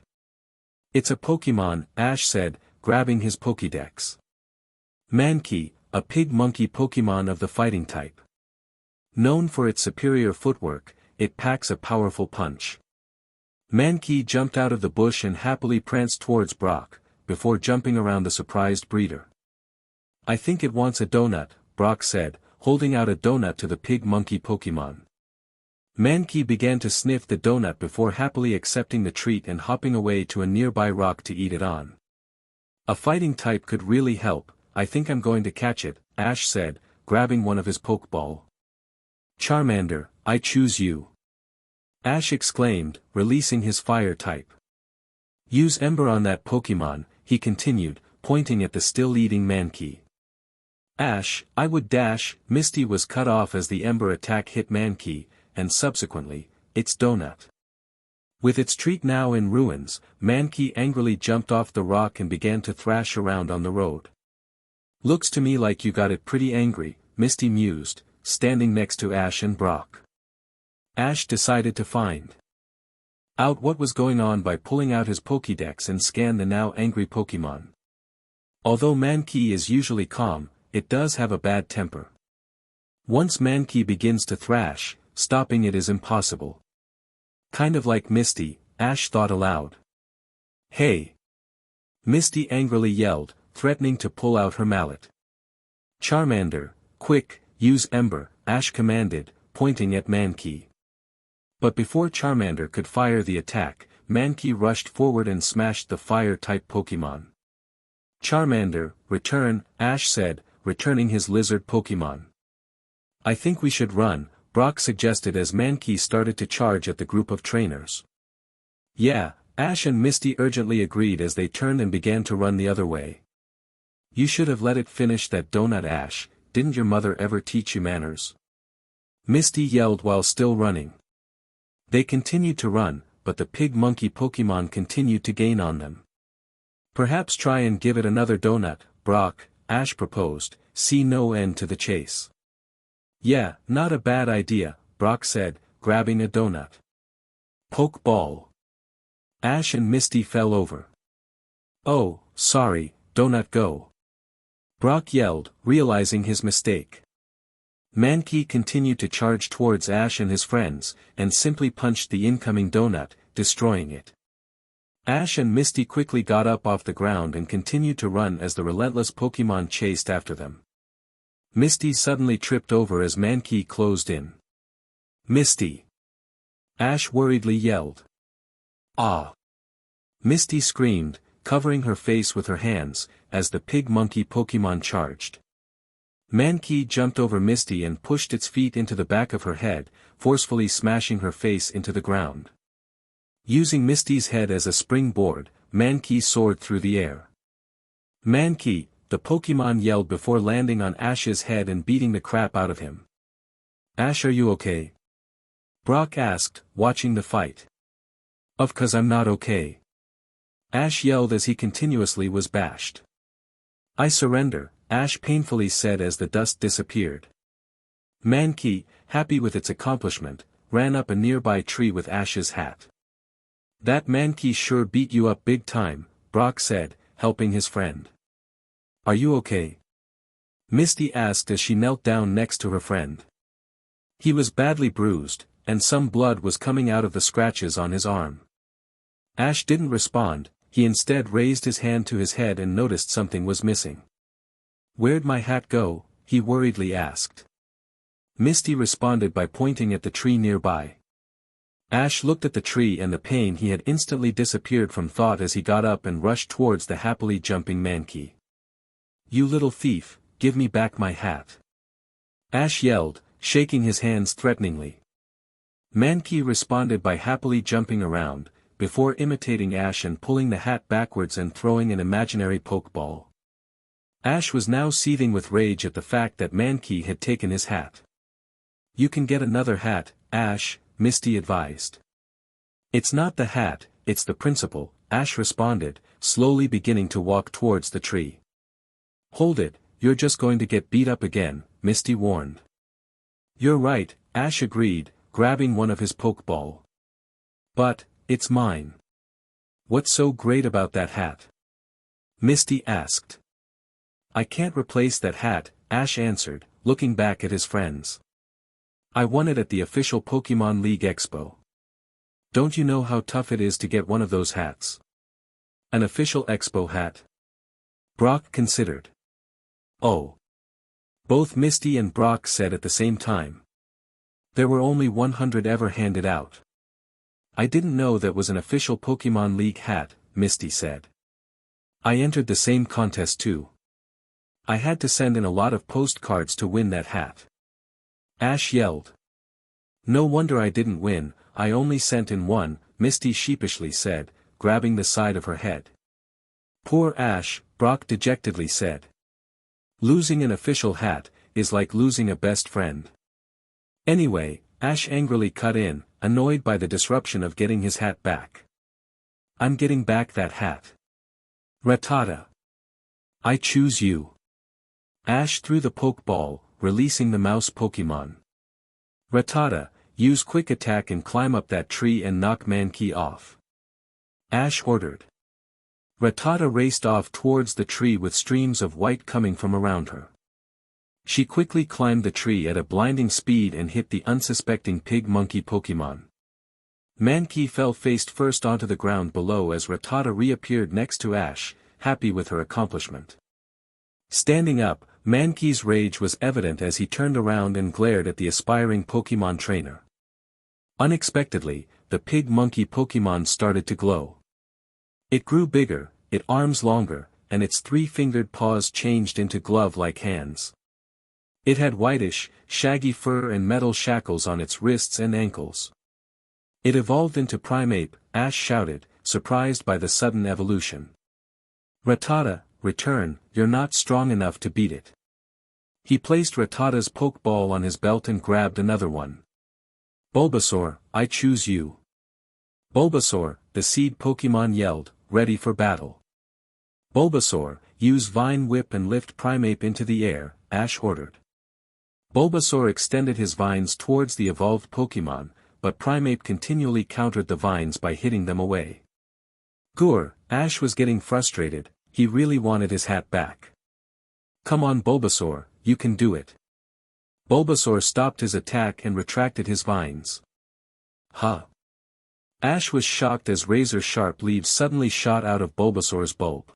It's a Pokémon, Ash said, grabbing his Pokédex. Mankey, a pig-monkey Pokémon of the fighting type. Known for its superior footwork, it packs a powerful punch. Mankey jumped out of the bush and happily pranced towards Brock, before jumping around the surprised breeder. I think it wants a donut, Brock said, holding out a donut to the pig-monkey Pokémon. Mankey began to sniff the donut before happily accepting the treat and hopping away to a nearby rock to eat it on. A fighting type could really help, I think I'm going to catch it, Ash said, grabbing one of his Pokeball. Charmander, I choose you. Ash exclaimed, releasing his fire type. Use Ember on that Pokémon, he continued, pointing at the still eating Mankey. Ash, I would dash, Misty was cut off as the Ember attack hit Mankey, and subsequently, its donut. With its treat now in ruins, Mankey angrily jumped off the rock and began to thrash around on the road. Looks to me like you got it pretty angry, Misty mused, standing next to Ash and Brock. Ash decided to find out what was going on by pulling out his Pokédex and scan the now angry Pokémon. Although Mankey is usually calm, it does have a bad temper. Once Mankey begins to thrash, stopping it is impossible. Kind of like Misty, Ash thought aloud. Hey! Misty angrily yelled, threatening to pull out her mallet. Charmander, quick, use Ember, Ash commanded, pointing at Mankey. But before Charmander could fire the attack, Mankey rushed forward and smashed the fire-type Pokémon. Charmander, return, Ash said, returning his lizard Pokémon. I think we should run, Brock suggested as Mankey started to charge at the group of trainers. Yeah, Ash and Misty urgently agreed as they turned and began to run the other way. You should have let it finish that donut, Ash, didn't your mother ever teach you manners? Misty yelled while still running. They continued to run, but the pig-monkey Pokémon continued to gain on them. Perhaps try and give it another donut, Brock, Ash proposed, see no end to the chase. Yeah, not a bad idea, Brock said, grabbing a donut. Pokeball. Ash and Misty fell over. Oh, sorry, donut go. Brock yelled, realizing his mistake. Mankey continued to charge towards Ash and his friends, and simply punched the incoming donut, destroying it. Ash and Misty quickly got up off the ground and continued to run as the relentless Pokémon chased after them. Misty suddenly tripped over as Mankey closed in. Misty! Ash worriedly yelled. Ah! Misty screamed, covering her face with her hands, as the pig-monkey Pokémon charged. Mankey jumped over Misty and pushed its feet into the back of her head, forcefully smashing her face into the ground. Using Misty's head as a springboard, Mankey soared through the air. Mankey, the Pokémon yelled before landing on Ash's head and beating the crap out of him. Ash, are you okay? Brock asked, watching the fight. Of course I'm not okay. Ash yelled as he continuously was bashed. I surrender, Ash painfully said as the dust disappeared. Mankey, happy with its accomplishment, ran up a nearby tree with Ash's hat. That Mankey sure beat you up big time, Brock said, helping his friend. Are you okay? Misty asked as she knelt down next to her friend. He was badly bruised, and some blood was coming out of the scratches on his arm. Ash didn't respond, he instead raised his hand to his head and noticed something was missing. Where'd my hat go? He worriedly asked. Misty responded by pointing at the tree nearby. Ash looked at the tree and the pain he had instantly disappeared from thought as he got up and rushed towards the happily jumping Mankey. You little thief, give me back my hat. Ash yelled, shaking his hands threateningly. Mankey responded by happily jumping around, before imitating Ash and pulling the hat backwards and throwing an imaginary pokeball. Ash was now seething with rage at the fact that Mankey had taken his hat. You can get another hat, Ash, Misty advised. It's not the hat, it's the principle, Ash responded, slowly beginning to walk towards the tree. Hold it, you're just going to get beat up again, Misty warned. You're right, Ash agreed, grabbing one of his pokeball. But, it's mine. What's so great about that hat? Misty asked. I can't replace that hat, Ash answered, looking back at his friends. I won it at the official Pokémon League Expo. Don't you know how tough it is to get one of those hats? An official Expo hat? Brock considered. Oh. Both Misty and Brock said at the same time. There were only 100 ever handed out. I didn't know that was an official Pokémon League hat, Misty said. I entered the same contest too. I had to send in a lot of postcards to win that hat. Ash yelled. No wonder I didn't win, I only sent in one, Misty sheepishly said, grabbing the side of her head. Poor Ash, Brock dejectedly said. Losing an official hat is like losing a best friend. Anyway, Ash angrily cut in, annoyed by the disruption of getting his hat back. I'm getting back that hat. Rattata. I choose you. Ash threw the Pokeball, releasing the mouse Pokémon. Rattata, use quick attack and climb up that tree and knock Mankey off. Ash ordered. Rattata raced off towards the tree with streams of white coming from around her. She quickly climbed the tree at a blinding speed and hit the unsuspecting pig-monkey Pokémon. Mankey fell face first onto the ground below as Rattata reappeared next to Ash, happy with her accomplishment. Standing up, Mankey's rage was evident as he turned around and glared at the aspiring Pokémon trainer. Unexpectedly, the pig-monkey Pokémon started to glow. It grew bigger, its arms longer, and its three-fingered paws changed into glove-like hands. It had whitish, shaggy fur and metal shackles on its wrists and ankles. It evolved into Primeape, Ash shouted, surprised by the sudden evolution. Rattata, return, you're not strong enough to beat it. He placed Rattata's Pokeball on his belt and grabbed another one. Bulbasaur, I choose you. Bulbasaur, the seed Pokémon yelled, ready for battle. Bulbasaur, use Vine Whip and lift Primeape into the air, Ash ordered. Bulbasaur extended his vines towards the evolved Pokémon, but Primeape continually countered the vines by hitting them away. Goor, Ash was getting frustrated, he really wanted his hat back. Come on Bulbasaur, you can do it. Bulbasaur stopped his attack and retracted his vines. Huh. Ash was shocked as razor-sharp leaves suddenly shot out of Bulbasaur's bulb.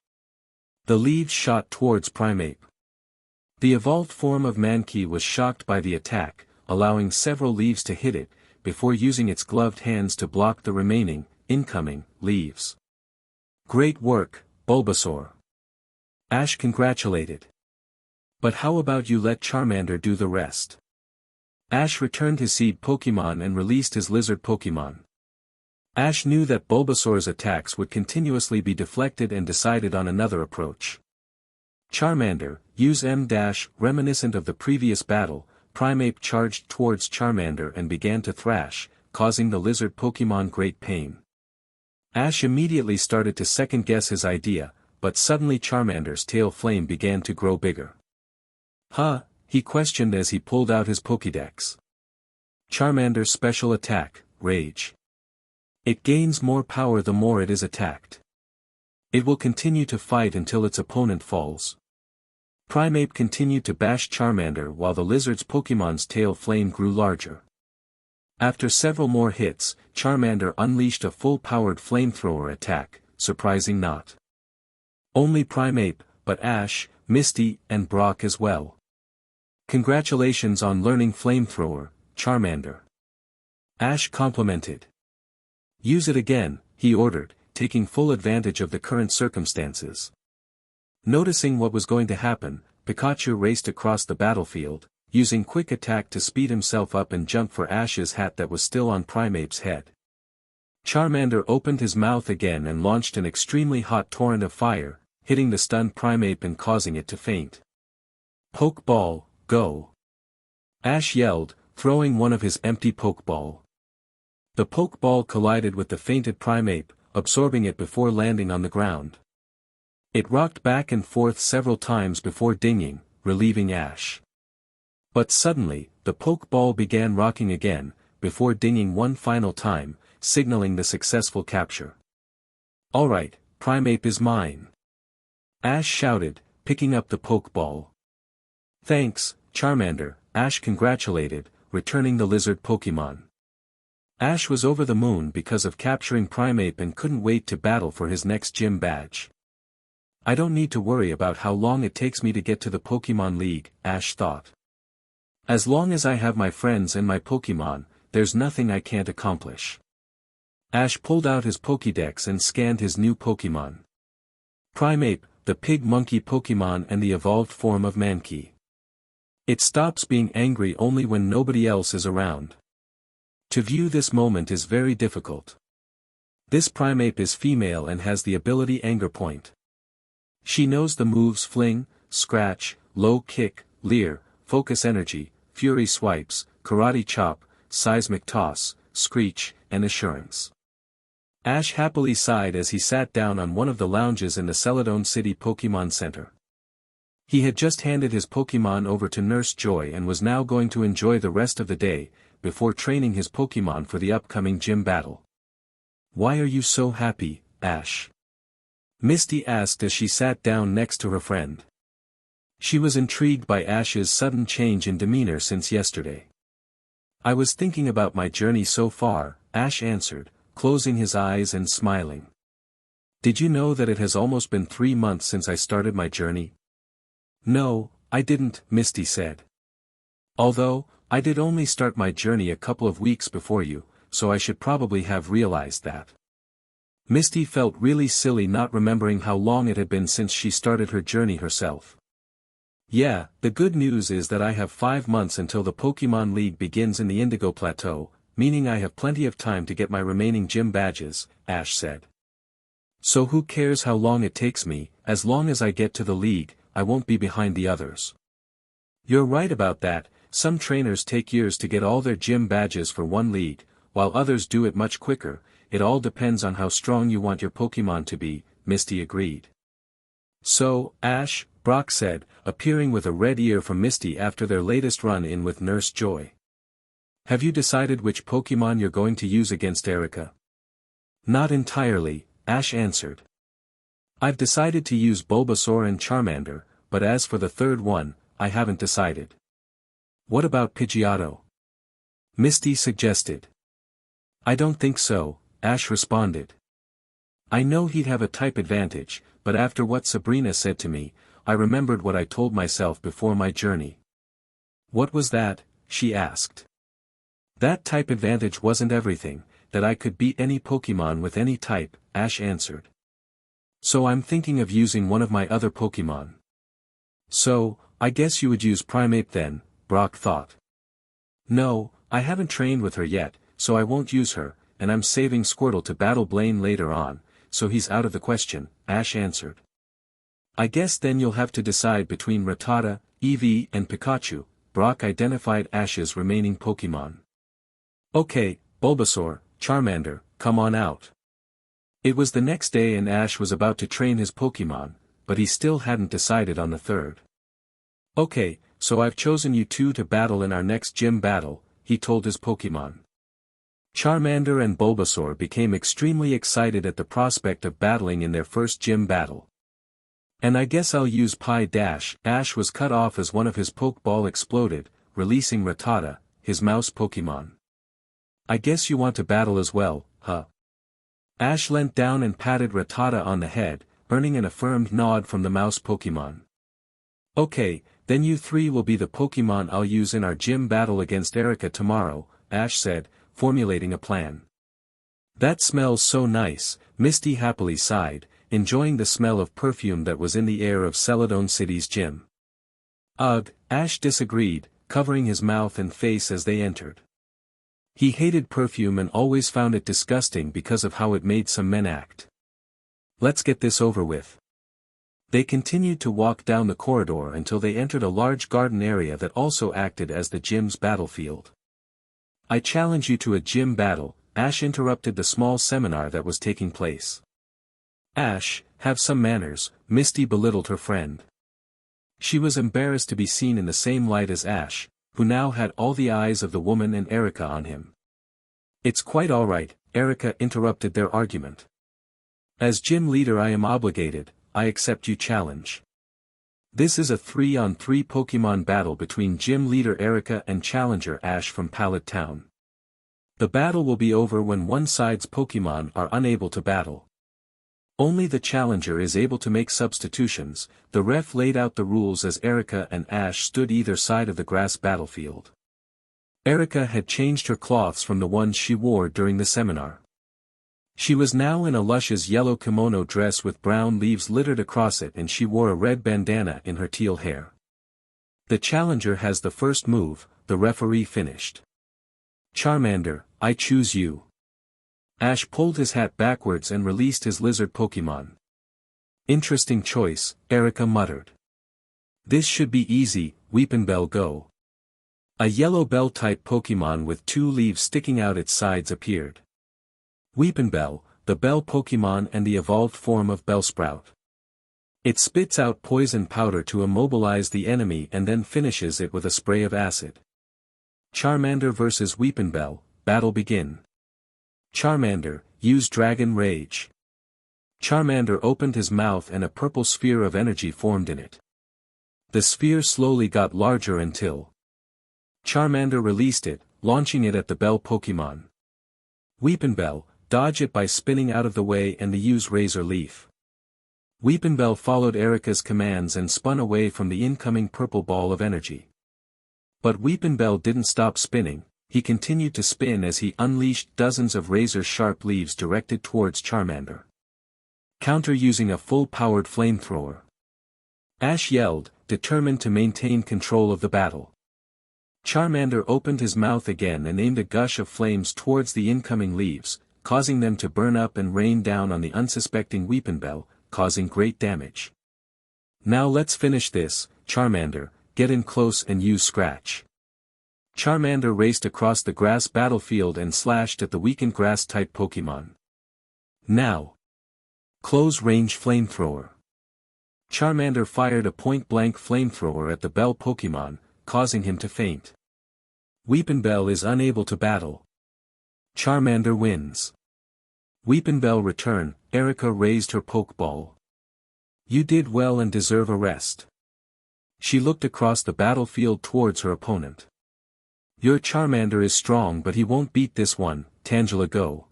The leaves shot towards Primeape. The evolved form of Mankey was shocked by the attack, allowing several leaves to hit it, before using its gloved hands to block the remaining, incoming, leaves. Great work, Bulbasaur. Ash congratulated. But how about you let Charmander do the rest? Ash returned his seed Pokémon and released his lizard Pokémon. Ash knew that Bulbasaur's attacks would continuously be deflected and decided on another approach. Charmander, use M-, reminiscent of the previous battle, Primeape charged towards Charmander and began to thrash, causing the lizard Pokémon great pain. Ash immediately started to second-guess his idea, but suddenly Charmander's tail flame began to grow bigger. Huh? He questioned as he pulled out his Pokédex. Charmander's special attack, Rage. It gains more power the more it is attacked. It will continue to fight until its opponent falls. Primeape continued to bash Charmander while the lizard's Pokémon's tail flame grew larger. After several more hits, Charmander unleashed a full-powered flamethrower attack, surprising not only Primeape, but Ash, Misty, and Brock as well. Congratulations on learning Flamethrower, Charmander. Ash complimented. Use it again, he ordered, taking full advantage of the current circumstances. Noticing what was going to happen, Pikachu raced across the battlefield, using quick attack to speed himself up and jump for Ash's hat that was still on Primeape's head. Charmander opened his mouth again and launched an extremely hot torrent of fire, hitting the stunned Primeape and causing it to faint. Pokeball, go! Ash yelled, throwing one of his empty Pokeball. The Pokeball collided with the fainted Primeape, absorbing it before landing on the ground. It rocked back and forth several times before dinging, relieving Ash. But suddenly, the Pokeball began rocking again, before dinging one final time, signaling the successful capture. Alright, Primeape is mine! Ash shouted, picking up the Pokeball. Thanks, Charmander, Ash congratulated, returning the lizard Pokémon. Ash was over the moon because of capturing Primeape and couldn't wait to battle for his next gym badge. I don't need to worry about how long it takes me to get to the Pokémon League, Ash thought. As long as I have my friends and my Pokémon, there's nothing I can't accomplish. Ash pulled out his Pokédex and scanned his new Pokémon. Primeape, the pig-monkey Pokémon and the evolved form of Mankey. It stops being angry only when nobody else is around. To view this moment is very difficult. This Primeape is female and has the ability Anger Point. She knows the moves Fling, Scratch, Low Kick, Leer, Focus Energy, Fury Swipes, Karate Chop, Seismic Toss, Screech, and Assurance. Ash happily sighed as he sat down on one of the lounges in the Celadon City Pokémon Center. He had just handed his Pokémon over to Nurse Joy and was now going to enjoy the rest of the day, before training his Pokémon for the upcoming gym battle. Why are you so happy, Ash? Misty asked as she sat down next to her friend. She was intrigued by Ash's sudden change in demeanor since yesterday. I was thinking about my journey so far, Ash answered, closing his eyes and smiling. Did you know that it has almost been 3 months since I started my journey? No, I didn't, Misty said. Although, I did only start my journey a couple of weeks before you, so I should probably have realized that. Misty felt really silly not remembering how long it had been since she started her journey herself. Yeah, the good news is that I have 5 months until the Pokémon League begins in the Indigo Plateau, meaning I have plenty of time to get my remaining gym badges, Ash said. So who cares how long it takes me, as long as I get to the league, I won't be behind the others. You're right about that. Some trainers take years to get all their gym badges for one league, while others do it much quicker. It all depends on how strong you want your Pokémon to be, Misty agreed. So, Ash, Brock said, appearing with a red ear from Misty after their latest run-in with Nurse Joy. Have you decided which Pokémon you're going to use against Erica? Not entirely, Ash answered. I've decided to use Bulbasaur and Charmander, but as for the third one, I haven't decided. What about Pidgeotto? Misty suggested. I don't think so, Ash responded. I know he'd have a type advantage, but after what Sabrina said to me, I remembered what I told myself before my journey. What was that? She asked. That type advantage wasn't everything, that I could beat any Pokémon with any type, Ash answered. So I'm thinking of using one of my other Pokémon. So, I guess you would use Primeape then, Brock thought. No, I haven't trained with her yet, so I won't use her, and I'm saving Squirtle to battle Blaine later on, so he's out of the question, Ash answered. I guess then you'll have to decide between Rattata, Eevee and Pikachu. Brock identified Ash's remaining Pokémon. Okay, Bulbasaur, Charmander, come on out. It was the next day and Ash was about to train his Pokémon, but he still hadn't decided on the third. Okay, so I've chosen you two to battle in our next gym battle, he told his Pokémon. Charmander and Bulbasaur became extremely excited at the prospect of battling in their first gym battle. And I guess I'll use Pi Dash. Ash was cut off as one of his Pokeball exploded, releasing Rattata, his mouse Pokémon. I guess you want to battle as well, huh? Ash leant down and patted Rattata on the head, earning an affirmed nod from the mouse Pokémon. Okay, then you three will be the Pokémon I'll use in our gym battle against Erica tomorrow, Ash said, formulating a plan. That smells so nice, Misty happily sighed, enjoying the smell of perfume that was in the air of Celadon City's gym. Ugh, Ash disagreed, covering his mouth and face as they entered. He hated perfume and always found it disgusting because of how it made some men act. Let's get this over with. They continued to walk down the corridor until they entered a large garden area that also acted as the gym's battlefield. I challenge you to a gym battle, Ash interrupted the small seminar that was taking place. Ash, have some manners, Misty belittled her friend. She was embarrassed to be seen in the same light as Ash, who now had all the eyes of the woman and Erica on him. It's quite alright, Erica interrupted their argument. As gym leader I am obligated, I accept your challenge. This is a 3-on-3 Pokémon battle between gym leader Erica and challenger Ash from Pallet Town. The battle will be over when one side's Pokémon are unable to battle. Only the challenger is able to make substitutions. The ref laid out the rules as Erica and Ash stood either side of the grass battlefield. Erica had changed her cloths from the ones she wore during the seminar. She was now in a luscious yellow kimono dress with brown leaves littered across it and she wore a red bandana in her teal hair. The challenger has the first move, the referee finished. Charmander, I choose you. Ash pulled his hat backwards and released his lizard Pokémon. Interesting choice, Erica muttered. This should be easy, Weepinbell go. A yellow bell-type Pokémon with 2 leaves sticking out its sides appeared. Weepinbell, the bell Pokémon and the evolved form of Bellsprout. It spits out poison powder to immobilize the enemy and then finishes it with a spray of acid. Charmander vs Weepinbell, battle begin. Charmander, use Dragon Rage. Charmander opened his mouth and a purple sphere of energy formed in it. The sphere slowly got larger until Charmander released it, launching it at the bell Pokémon. Weepinbell, dodge it by spinning out of the way and use Razor Leaf. Weepinbell followed Erica's commands and spun away from the incoming purple ball of energy. But Weepinbell didn't stop spinning. He continued to spin as he unleashed dozens of razor-sharp leaves directed towards Charmander. Counter using a full-powered flamethrower. Ash yelled, determined to maintain control of the battle. Charmander opened his mouth again and aimed a gush of flames towards the incoming leaves, causing them to burn up and rain down on the unsuspecting Weepinbell, causing great damage. Now let's finish this, Charmander, get in close and use Scratch. Charmander raced across the grass battlefield and slashed at the weakened grass-type Pokémon. Now. Close-range flamethrower. Charmander fired a point-blank flamethrower at the bell Pokémon, causing him to faint. Weepinbell is unable to battle. Charmander wins. Weepinbell return, Erica raised her Pokeball. You did well and deserve a rest. She looked across the battlefield towards her opponent. Your Charmander is strong but he won't beat this one, Tangela go.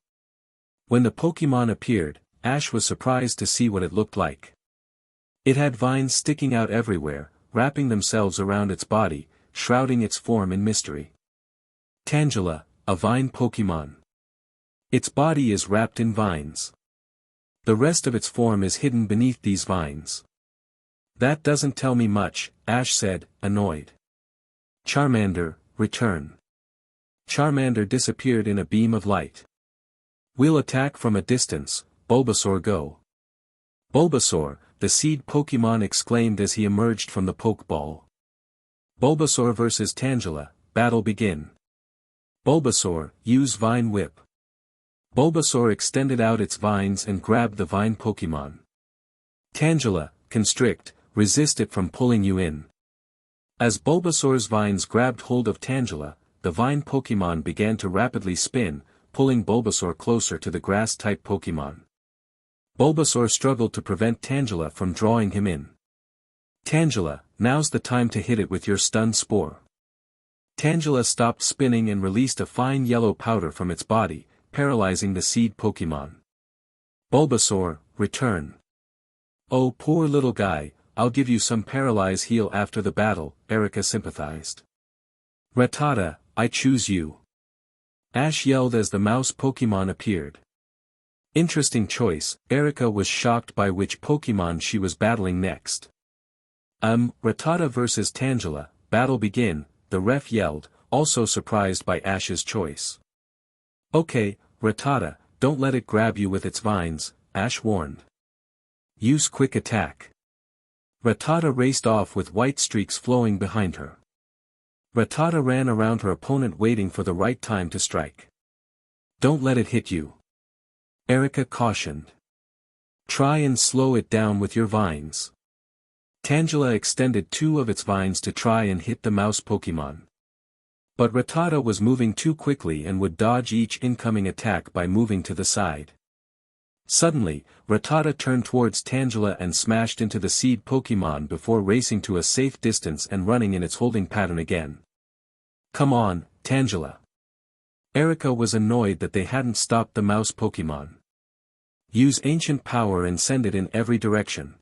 When the Pokémon appeared, Ash was surprised to see what it looked like. It had vines sticking out everywhere, wrapping themselves around its body, shrouding its form in mystery. Tangela, a vine Pokémon. Its body is wrapped in vines. The rest of its form is hidden beneath these vines. That doesn't tell me much, Ash said, annoyed. Charmander, return. Charmander disappeared in a beam of light. We'll attack from a distance, Bulbasaur go. Bulbasaur, the seed Pokémon exclaimed as he emerged from the Pokeball. Bulbasaur vs Tangela, battle begin. Bulbasaur, use Vine Whip. Bulbasaur extended out its vines and grabbed the vine Pokémon. Tangela, constrict, resist it from pulling you in. As Bulbasaur's vines grabbed hold of Tangela, the vine Pokémon began to rapidly spin, pulling Bulbasaur closer to the grass-type Pokémon. Bulbasaur struggled to prevent Tangela from drawing him in. Tangela, now's the time to hit it with your stun spore. Tangela stopped spinning and released a fine yellow powder from its body, paralyzing the seed Pokémon. Bulbasaur, return. Oh poor little guy, I'll give you some paralyze heal after the battle, Erica sympathized. Rattata, I choose you. Ash yelled as the mouse Pokémon appeared. Interesting choice, Erica was shocked by which Pokémon she was battling next. Rattata vs Tangela, battle begin, the ref yelled, also surprised by Ash's choice. Okay, Rattata, don't let it grab you with its vines, Ash warned. Use quick attack. Rattata raced off with white streaks flowing behind her. Rattata ran around her opponent waiting for the right time to strike. Don't let it hit you. Erica cautioned. Try and slow it down with your vines. Tangela extended two of its vines to try and hit the mouse Pokémon. But Rattata was moving too quickly and would dodge each incoming attack by moving to the side. Suddenly, Rattata turned towards Tangela and smashed into the seed Pokémon before racing to a safe distance and running in its holding pattern again. Come on, Tangela. Erica was annoyed that they hadn't stopped the mouse Pokémon. Use ancient power and send it in every direction.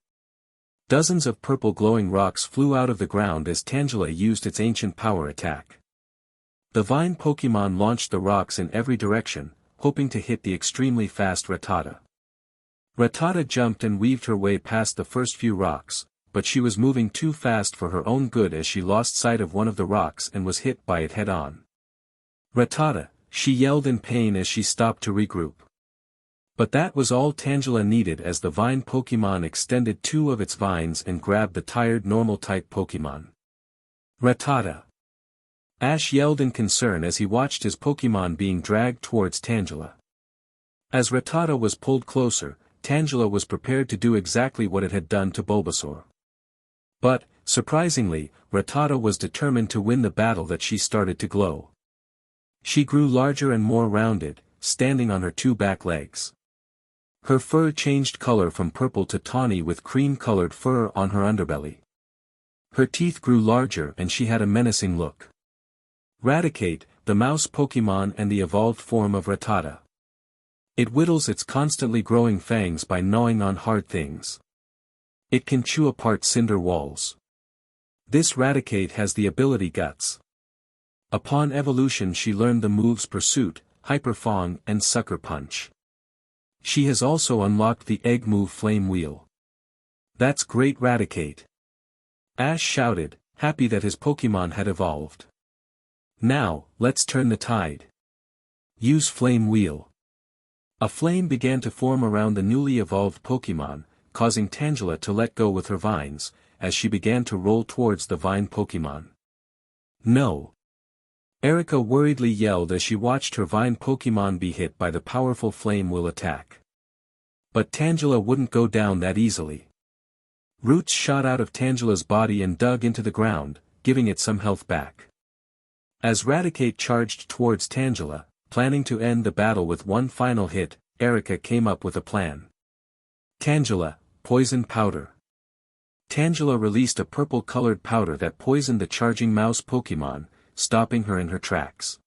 Dozens of purple glowing rocks flew out of the ground as Tangela used its ancient power attack. The vine Pokémon launched the rocks in every direction, hoping to hit the extremely fast Rattata. Rattata jumped and weaved her way past the first few rocks, but she was moving too fast for her own good as she lost sight of one of the rocks and was hit by it head-on. Rattata, she yelled in pain as she stopped to regroup. But that was all Tangela needed as the vine Pokémon extended two of its vines and grabbed the tired normal-type Pokémon. Rattata. Ash yelled in concern as he watched his Pokémon being dragged towards Tangela. As Rattata was pulled closer, Tangela was prepared to do exactly what it had done to Bulbasaur. But, surprisingly, Rattata was determined to win the battle that she started to glow. She grew larger and more rounded, standing on her two back legs. Her fur changed color from purple to tawny with cream-colored fur on her underbelly. Her teeth grew larger and she had a menacing look. Raticate, the mouse Pokémon and the evolved form of Rattata. It whittles its constantly growing fangs by gnawing on hard things. It can chew apart cinder walls. This Raticate has the ability Guts. Upon evolution she learned the moves Pursuit, Hyper Fang and Sucker Punch. She has also unlocked the egg move Flame Wheel. That's great Raticate! Ash shouted, happy that his Pokémon had evolved. Now, let's turn the tide. Use Flame Wheel. A flame began to form around the newly evolved Pokémon, causing Tangela to let go with her vines, as she began to roll towards the vine Pokémon. No! Erica worriedly yelled as she watched her vine Pokémon be hit by the powerful Flame Wheel attack. But Tangela wouldn't go down that easily. Roots shot out of Tangela's body and dug into the ground, giving it some health back. As Raticate charged towards Tangela, planning to end the battle with one final hit, Erica came up with a plan. Tangela, Poison Powder. Tangela released a purple-colored powder that poisoned the charging mouse Pokémon, stopping her in her tracks.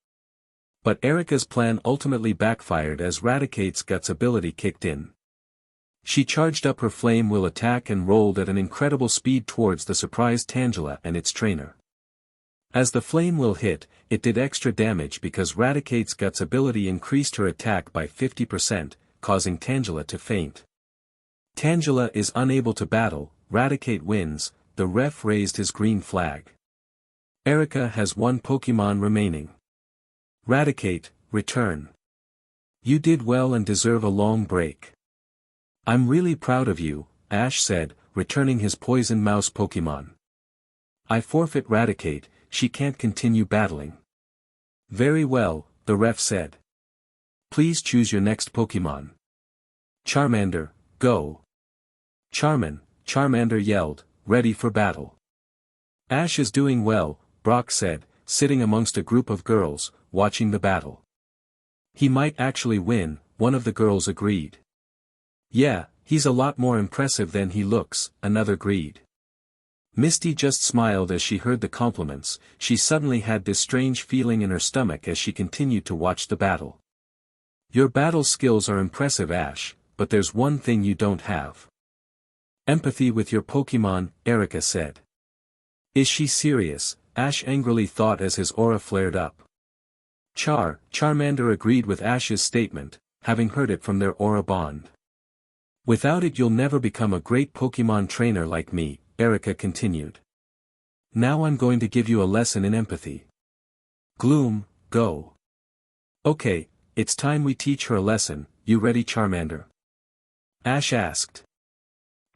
But Erica's plan ultimately backfired as Raticate's Guts ability kicked in. She charged up her Flame Wheel attack and rolled at an incredible speed towards the surprised Tangela and its trainer. As the Flame Wheel hit, it did extra damage because Raticate's Guts ability increased her attack by 50%, causing Tangela to faint. Tangela is unable to battle, Raticate wins, the ref raised his green flag. Erica has one Pokémon remaining. Raticate, return. You did well and deserve a long break. I'm really proud of you, Ash said, returning his poison mouse Pokémon. I forfeit Raticate, she can't continue battling. Very well, the ref said. Please choose your next Pokémon. Charmander, go. Charmander yelled, ready for battle. Ash is doing well, Brock said, sitting amongst a group of girls, watching the battle. He might actually win, one of the girls agreed. Yeah, he's a lot more impressive than he looks, another agreed. Misty just smiled as she heard the compliments. She suddenly had this strange feeling in her stomach as she continued to watch the battle. Your battle skills are impressive, Ash, but there's one thing you don't have. Empathy with your Pokémon, Erica said. Is she serious? Ash angrily thought as his aura flared up. Charmander agreed with Ash's statement, having heard it from their aura bond. Without it you'll never become a great Pokémon trainer like me, Erica continued. Now I'm going to give you a lesson in empathy. Gloom, go. Okay, it's time we teach her a lesson. You ready, Charmander? Ash asked.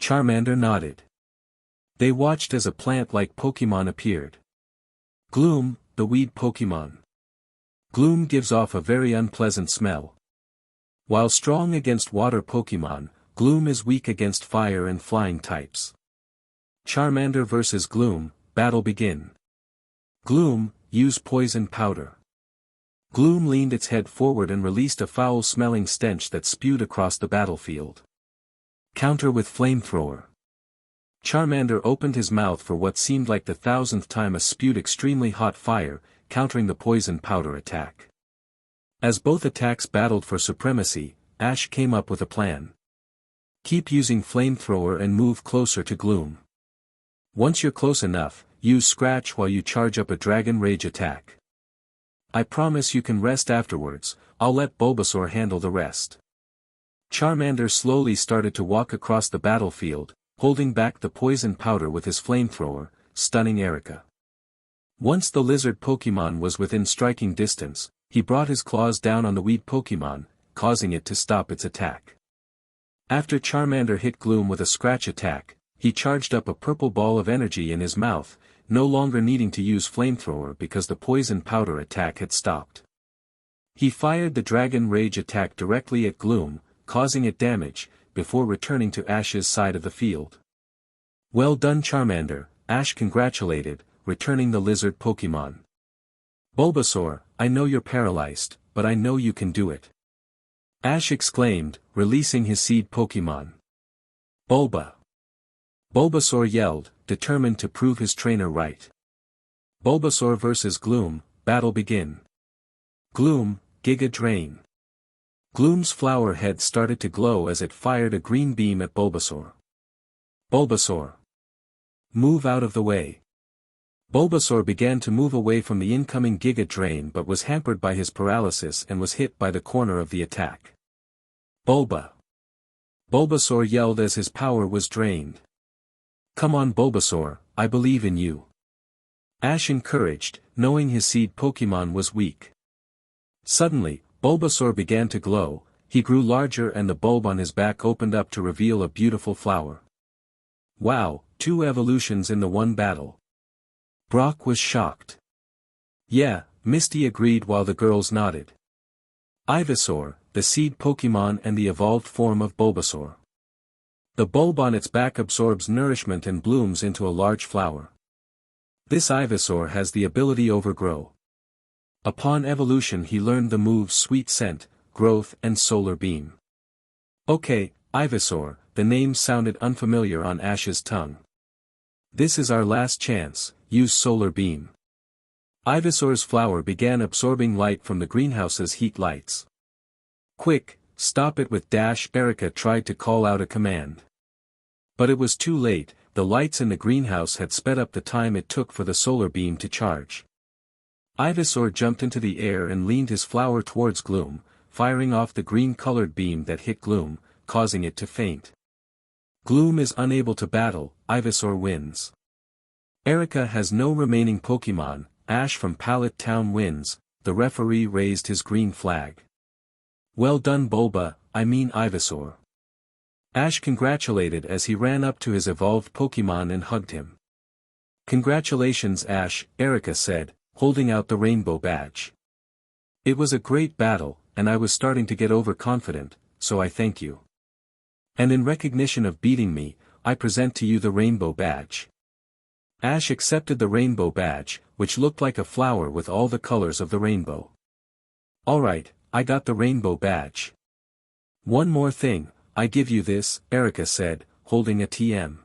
Charmander nodded. They watched as a plant-like Pokémon appeared. Gloom, the weed Pokémon. Gloom gives off a very unpleasant smell. While strong against water Pokémon, Gloom is weak against fire and flying types. Charmander vs. Gloom, battle begin. Gloom, use poison powder. Gloom leaned its head forward and released a foul-smelling stench that spewed across the battlefield. Counter with flamethrower. Charmander opened his mouth for what seemed like the 1000th time and spewed extremely hot fire, countering the poison powder attack. As both attacks battled for supremacy, Ash came up with a plan. Keep using flamethrower and move closer to Gloom. Once you're close enough, use Scratch while you charge up a Dragon Rage attack. I promise you can rest afterwards, I'll let Bulbasaur handle the rest. Charmander slowly started to walk across the battlefield, holding back the poison powder with his flamethrower, stunning Erica. Once the lizard Pokémon was within striking distance, he brought his claws down on the weed Pokémon, causing it to stop its attack. After Charmander hit Gloom with a Scratch attack, he charged up a purple ball of energy in his mouth, no longer needing to use flamethrower because the poison powder attack had stopped. He fired the Dragon Rage attack directly at Gloom, causing it damage, before returning to Ash's side of the field. Well done, Charmander, Ash congratulated, returning the lizard Pokémon. Bulbasaur, I know you're paralyzed, but I know you can do it. Ash exclaimed, releasing his seed Pokémon. Bulbasaur yelled, determined to prove his trainer right. Bulbasaur vs. Gloom, battle begin. Gloom, Giga Drain. Gloom's flower head started to glow as it fired a green beam at Bulbasaur. Bulbasaur, move out of the way. Bulbasaur began to move away from the incoming Giga Drain but was hampered by his paralysis and was hit by the corner of the attack. Bulbasaur yelled as his power was drained. Come on, Bulbasaur, I believe in you. Ash encouraged, knowing his seed Pokémon was weak. Suddenly, Bulbasaur began to glow, he grew larger and the bulb on his back opened up to reveal a beautiful flower. Wow, 2 evolutions in the one battle. Brock was shocked. Yeah, Misty agreed while the girls nodded. Ivysaur, the seed Pokémon and the evolved form of Bulbasaur. The bulb on its back absorbs nourishment and blooms into a large flower. This Ivysaur has the ability Overgrow. Upon evolution he learned the moves Sweet Scent, Growth and Solar Beam. Okay, Ivysaur, the name sounded unfamiliar on Ash's tongue. This is our last chance, use Solar Beam. Ivysaur's flower began absorbing light from the greenhouse's heat lights. Quick, stop it with dash. Erica tried to call out a command. But it was too late, the lights in the greenhouse had sped up the time it took for the solar beam to charge. Ivysaur jumped into the air and leaned his flower towards Gloom, firing off the green-colored beam that hit Gloom, causing it to faint. Gloom is unable to battle, Ivysaur wins. Erica has no remaining Pokémon, Ash from Pallet Town wins, the referee raised his green flag. Well done Ivysaur. Ash congratulated as he ran up to his evolved Pokémon and hugged him. Congratulations Ash, Erica said, holding out the rainbow badge. It was a great battle, and I was starting to get overconfident, so I thank you. And in recognition of beating me, I present to you the rainbow badge. Ash accepted the rainbow badge, which looked like a flower with all the colors of the rainbow. Alright, I got the rainbow badge. One more thing, I give you this, Erica said, holding a TM.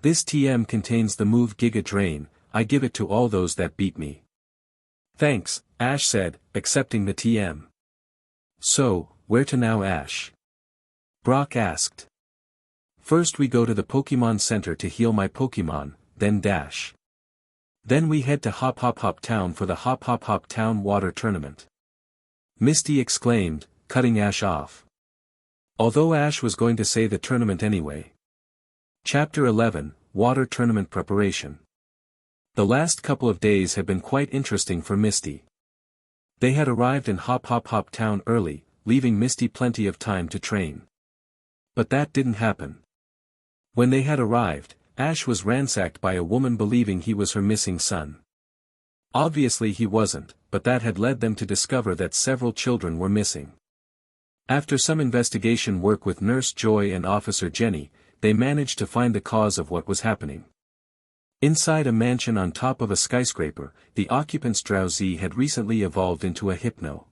This TM contains the move Giga Drain, I give it to all those that beat me. Thanks, Ash said, accepting the TM. So, where to now Ash? Brock asked. First we go to the Pokémon Center to heal my Pokémon, then Dash. Then we head to Hop Hop Hop Town for the Hop Hop Hop Town Water Tournament. Misty exclaimed, cutting Ash off. Although Ash was going to say the tournament anyway. Chapter 11, Water Tournament Preparation. The last couple of days had been quite interesting for Misty. They had arrived in Hop Hop Hop Town early, leaving Misty plenty of time to train. But that didn't happen. When they had arrived, Ash was ransacked by a woman believing he was her missing son. Obviously he wasn't, but that had led them to discover that several children were missing. After some investigation work with Nurse Joy and Officer Jenny, they managed to find the cause of what was happening. Inside a mansion on top of a skyscraper, the occupant's Drowsy had recently evolved into a Hypno.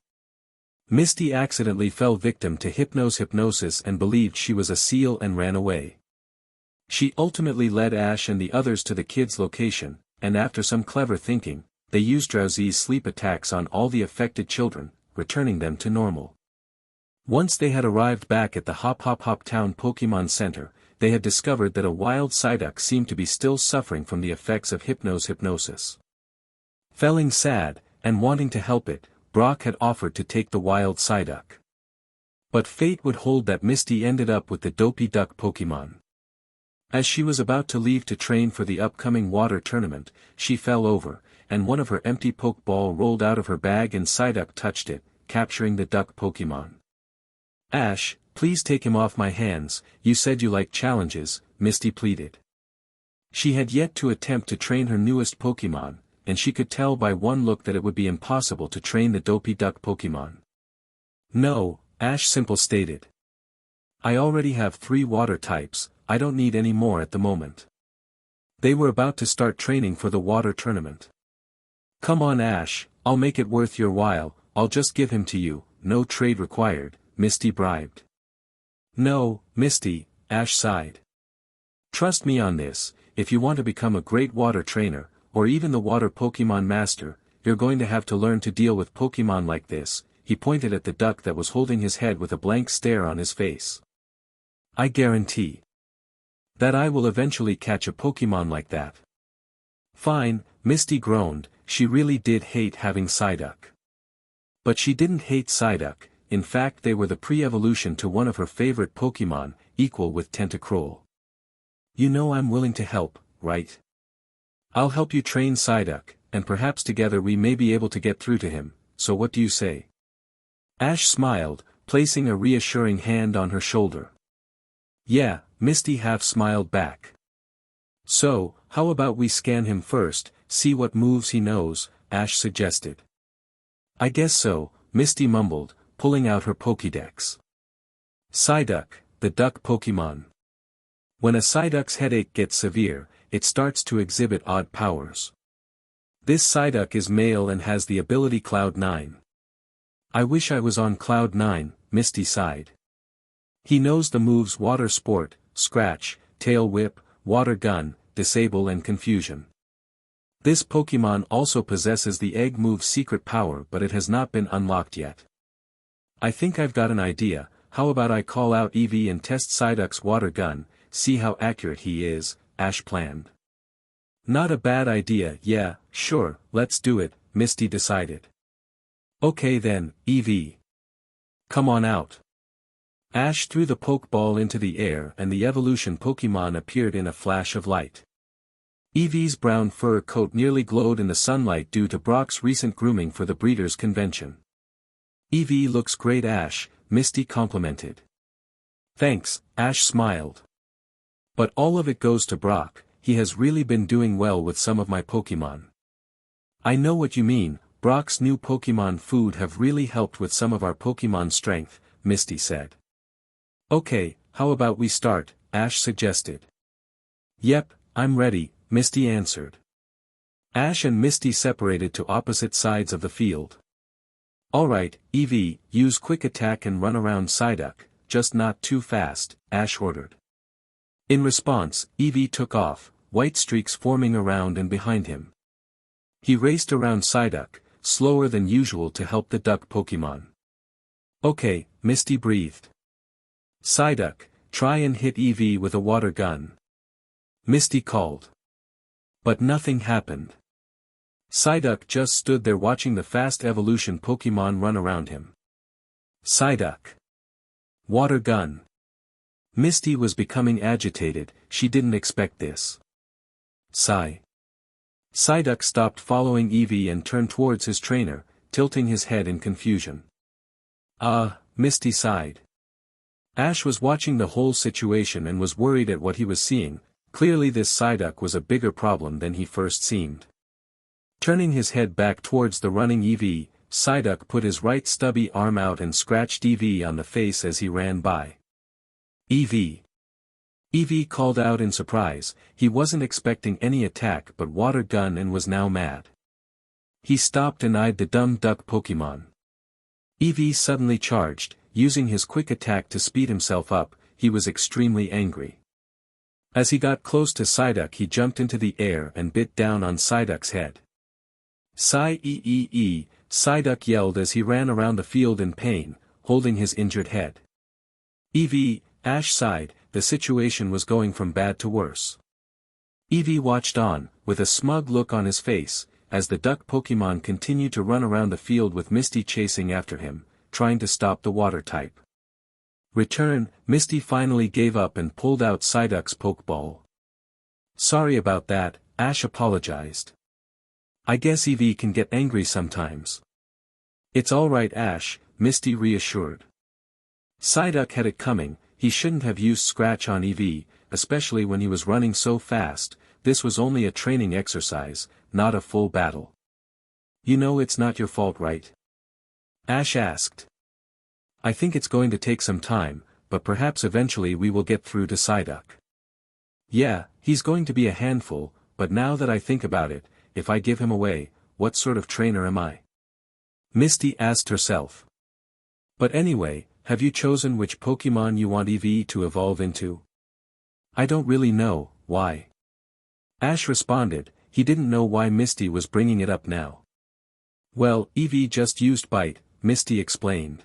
Misty accidentally fell victim to Hypno's hypnosis and believed she was a seal and ran away. She ultimately led Ash and the others to the kid's location, and after some clever thinking, they used Drowsy's sleep attacks on all the affected children, returning them to normal. Once they had arrived back at the Hop Hop Hop Town Pokémon Center, they had discovered that a wild Psyduck seemed to be still suffering from the effects of Hypno's hypnosis. Feeling sad, and wanting to help it, Brock had offered to take the wild Psyduck. But fate would hold that Misty ended up with the Dopey Duck Pokémon. As she was about to leave to train for the upcoming water tournament, she fell over, and one of her empty Pokeball rolled out of her bag and Psyduck touched it, capturing the duck Pokémon. Ash, please take him off my hands, you said you like challenges, Misty pleaded. She had yet to attempt to train her newest Pokémon, and she could tell by one look that it would be impossible to train the Dopey Duck Pokémon. No, Ash simply stated. I already have 3 water types, I don't need any more at the moment. They were about to start training for the water tournament. Come on Ash, I'll make it worth your while, I'll just give him to you, no trade required, Misty bribed. No, Misty, Ash sighed. Trust me on this, if you want to become a great water trainer, or even the water Pokémon master, you're going to have to learn to deal with Pokémon like this, he pointed at the duck that was holding his head with a blank stare on his face. I guarantee that I will eventually catch a Pokémon like that. Fine, Misty groaned, she really did hate having Psyduck. But she didn't hate Psyduck, in fact they were the pre-evolution to one of her favorite Pokémon, equal with Tentacruel. You know I'm willing to help, right? I'll help you train Psyduck, and perhaps together we may be able to get through to him, so what do you say? Ash smiled, placing a reassuring hand on her shoulder. Yeah, Misty half smiled back. So, how about we scan him first, see what moves he knows, Ash suggested. I guess so, Misty mumbled, pulling out her Pokédex. Psyduck, the duck Pokémon. When a Psyduck's headache gets severe, it starts to exhibit odd powers. This Psyduck is male and has the ability Cloud 9. I wish I was on Cloud 9, Misty sighed. He knows the moves Water Sport, Scratch, Tail Whip, Water Gun, Disable and Confusion. This Pokémon also possesses the Egg Move's secret power but it has not been unlocked yet. I think I've got an idea, how about I call out Eevee and test Psyduck's Water Gun, see how accurate he is, Ash planned. Not a bad idea, yeah, sure, let's do it, Misty decided. Okay then, Eevee. Come on out. Ash threw the Pokeball into the air and the evolution Pokémon appeared in a flash of light. Eevee's brown fur coat nearly glowed in the sunlight due to Brock's recent grooming for the Breeders' Convention. Eevee looks great, Ash, Misty complimented. Thanks, Ash smiled. But all of it goes to Brock, he has really been doing well with some of my Pokémon. I know what you mean, Brock's new Pokémon food have really helped with some of our Pokémon strength, Misty said. Okay, how about we start, Ash suggested. Yep, I'm ready, Misty answered. Ash and Misty separated to opposite sides of the field. Alright, Eevee, use quick attack and run around Psyduck, just not too fast, Ash ordered. In response, Eevee took off, white streaks forming around and behind him. He raced around Psyduck, slower than usual to help the duck Pokémon. Okay, Misty breathed. Psyduck, try and hit Eevee with a water gun. Misty called. But nothing happened. Psyduck just stood there watching the fast evolution Pokémon run around him. Psyduck. Water gun. Misty was becoming agitated, she didn't expect this. Psyduck stopped following Eevee and turned towards his trainer, tilting his head in confusion. Misty sighed. Ash was watching the whole situation and was worried at what he was seeing, clearly this Psyduck was a bigger problem than he first seemed. Turning his head back towards the running Eevee, Psyduck put his right stubby arm out and scratched Eevee on the face as he ran by. Eevee. Eevee called out in surprise, he wasn't expecting any attack but water gun and was now mad. He stopped and eyed the dumb duck Pokémon. Eevee suddenly charged, using his quick attack to speed himself up, he was extremely angry. As he got close to Psyduck he jumped into the air and bit down on Psyduck's head. Psyduck yelled as he ran around the field in pain, holding his injured head. Eevee, Ash sighed, the situation was going from bad to worse. Eevee watched on, with a smug look on his face, as the duck Pokémon continued to run around the field with Misty chasing after him, trying to stop the water type. Misty finally gave up and pulled out Psyduck's Pokeball. Sorry about that, Ash apologized. I guess Eevee can get angry sometimes. It's alright, Ash, Misty reassured. Psyduck had it coming, he shouldn't have used Scratch on Eevee, especially when he was running so fast, this was only a training exercise, not a full battle. You know it's not your fault, right? Ash asked. I think it's going to take some time, but perhaps eventually we will get through to Psyduck. Yeah, he's going to be a handful, but now that I think about it, if I give him away, what sort of trainer am I? Misty asked herself. But anyway, have you chosen which Pokémon you want Eevee to evolve into? I don't really know, why? Ash responded, he didn't know why Misty was bringing it up now. Well, Eevee just used Bite, Misty explained.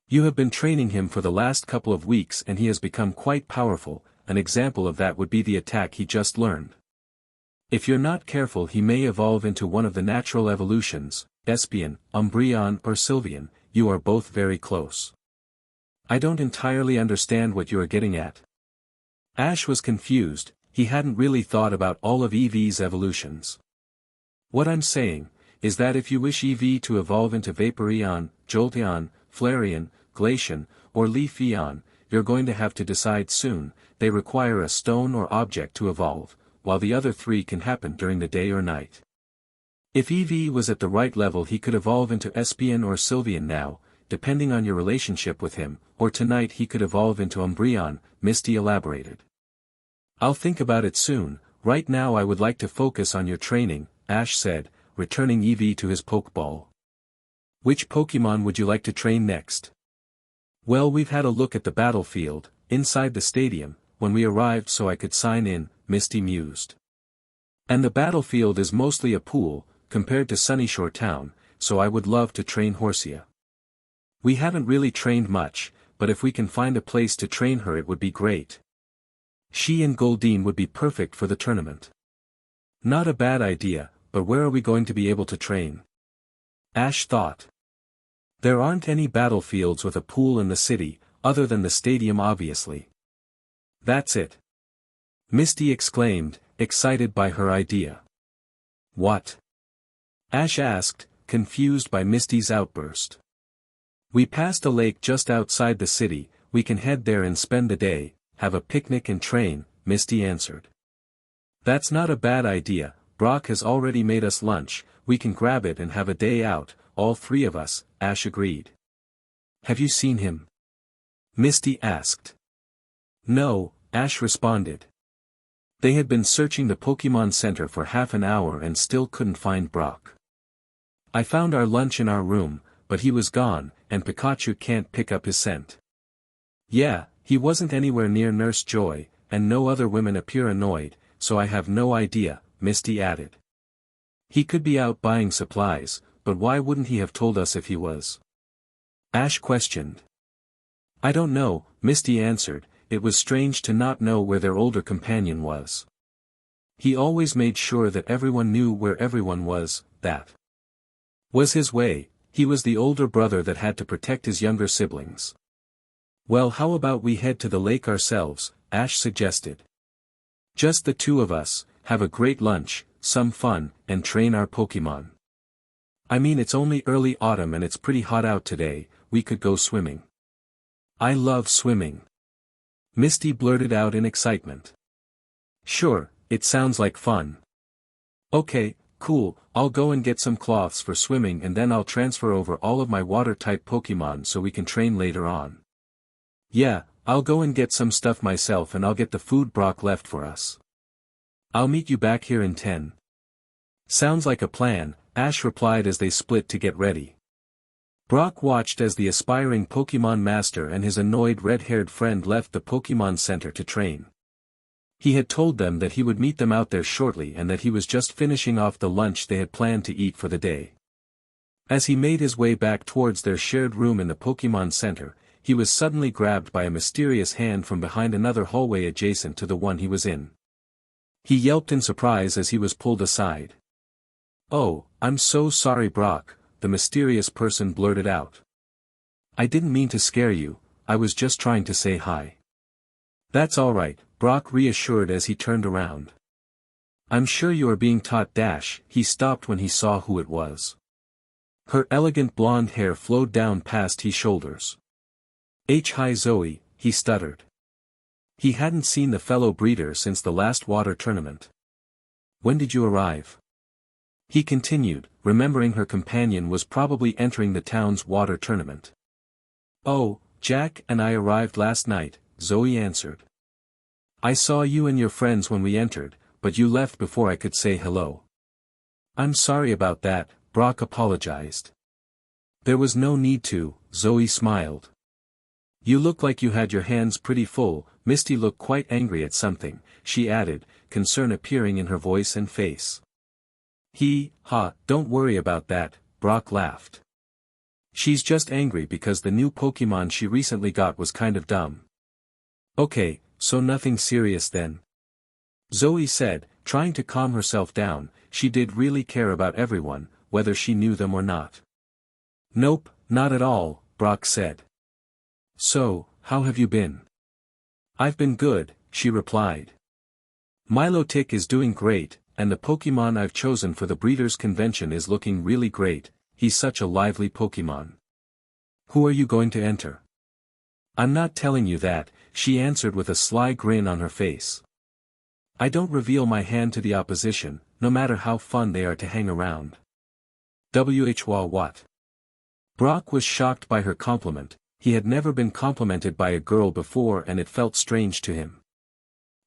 You have been training him for the last couple of weeks and he has become quite powerful, an example of that would be the attack he just learned. If you're not careful he may evolve into one of the natural evolutions, Espeon, Umbreon or Sylveon, you are both very close. I don't entirely understand what you are getting at. Ash was confused, he hadn't really thought about all of Eevee's evolutions. What I'm saying, is that if you wish Eevee to evolve into Vaporeon, Jolteon, Flareon, Glaceon, or Leafeon, you're going to have to decide soon, they require a stone or object to evolve, while the other three can happen during the day or night. If Eevee was at the right level he could evolve into Espeon or Sylveon now, depending on your relationship with him, or tonight he could evolve into Umbreon, Misty elaborated. I'll think about it soon, right now I would like to focus on your training, Ash said, returning Eevee to his Pokeball. Which Pokemon would you like to train next? Well, we've had a look at the battlefield, inside the stadium, when we arrived so I could sign in, Misty mused. And the battlefield is mostly a pool, compared to Sunyshore Town, so I would love to train Horsia. We haven't really trained much, but if we can find a place to train her it would be great. She and Goldeen would be perfect for the tournament. Not a bad idea, but where are we going to be able to train? Ash thought. There aren't any battlefields with a pool in the city, other than the stadium obviously. That's it. Misty exclaimed, excited by her idea. What? Ash asked, confused by Misty's outburst. We passed a lake just outside the city, we can head there and spend the day, have a picnic and train, Misty answered. That's not a bad idea, Brock has already made us lunch, we can grab it and have a day out, all three of us, Ash agreed. Have you seen him? Misty asked. No, Ash responded. They had been searching the Pokémon Center for half an hour and still couldn't find Brock. I found our lunch in our room, but he was gone, and Pikachu can't pick up his scent. Yeah, he wasn't anywhere near Nurse Joy, and no other women appear annoyed, so I have no idea, Misty added. He could be out buying supplies, but why wouldn't he have told us if he was? Ash questioned. I don't know, Misty answered, it was strange to not know where their older companion was. He always made sure that everyone knew where everyone was, that was his way, he was the older brother that had to protect his younger siblings. Well, how about we head to the lake ourselves, Ash suggested. Just the two of us, have a great lunch, some fun, and train our Pokémon. I mean it's only early autumn and it's pretty hot out today, we could go swimming. I love swimming. Misty blurted out in excitement. Sure, it sounds like fun. Okay, cool, I'll go and get some cloths for swimming and then I'll transfer over all of my water-type Pokémon so we can train later on. Yeah, I'll go and get some stuff myself and I'll get the food Brock left for us. I'll meet you back here in 10. Sounds like a plan, Ash replied as they split to get ready. Brock watched as the aspiring Pokémon master and his annoyed red-haired friend left the Pokémon Center to train. He had told them that he would meet them out there shortly and that he was just finishing off the lunch they had planned to eat for the day. As he made his way back towards their shared room in the Pokémon Center, he was suddenly grabbed by a mysterious hand from behind another hallway adjacent to the one he was in. He yelped in surprise as he was pulled aside. Oh, I'm so sorry Brock, the mysterious person blurted out. I didn't mean to scare you, I was just trying to say hi. That's alright, Brock reassured as he turned around. I'm sure you are being taught dash, he stopped when he saw who it was. Her elegant blonde hair flowed down past his shoulders. Hi Zoe, he stuttered. He hadn't seen the fellow breeder since the last water tournament. When did you arrive? He continued, remembering her companion was probably entering the town's water tournament. Oh, Jack and I arrived last night, Zoe answered. I saw you and your friends when we entered, but you left before I could say hello. I'm sorry about that, Brock apologized. There was no need to, Zoe smiled. You look like you had your hands pretty full, Misty looked quite angry at something, she added, concern appearing in her voice and face. Don't worry about that, Brock laughed. She's just angry because the new Pokémon she recently got was kind of dumb. Okay, so nothing serious then. Zoe said, trying to calm herself down, she did really care about everyone, whether she knew them or not. Nope, not at all, Brock said. So, how have you been? I've been good, she replied. Milotic is doing great, and the Pokémon I've chosen for the Breeders' Convention is looking really great, he's such a lively Pokémon. Who are you going to enter? I'm not telling you that, she answered with a sly grin on her face. I don't reveal my hand to the opposition, no matter how fun they are to hang around. What? Brock was shocked by her compliment, he had never been complimented by a girl before and it felt strange to him.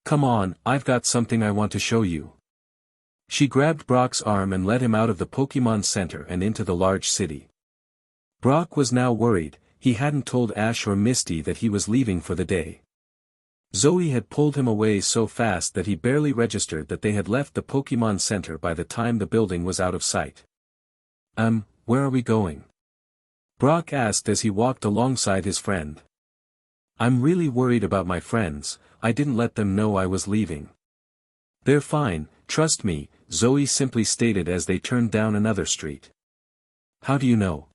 Come on, I've got something I want to show you. She grabbed Brock's arm and led him out of the Pokémon Center and into the large city. Brock was now worried, he hadn't told Ash or Misty that he was leaving for the day. Zoe had pulled him away so fast that he barely registered that they had left the Pokémon Center by the time the building was out of sight. Where are we going? Brock asked as he walked alongside his friend. I'm really worried about my friends, I didn't let them know I was leaving. They're fine, trust me, Zoe simply stated as they turned down another street. How do you know?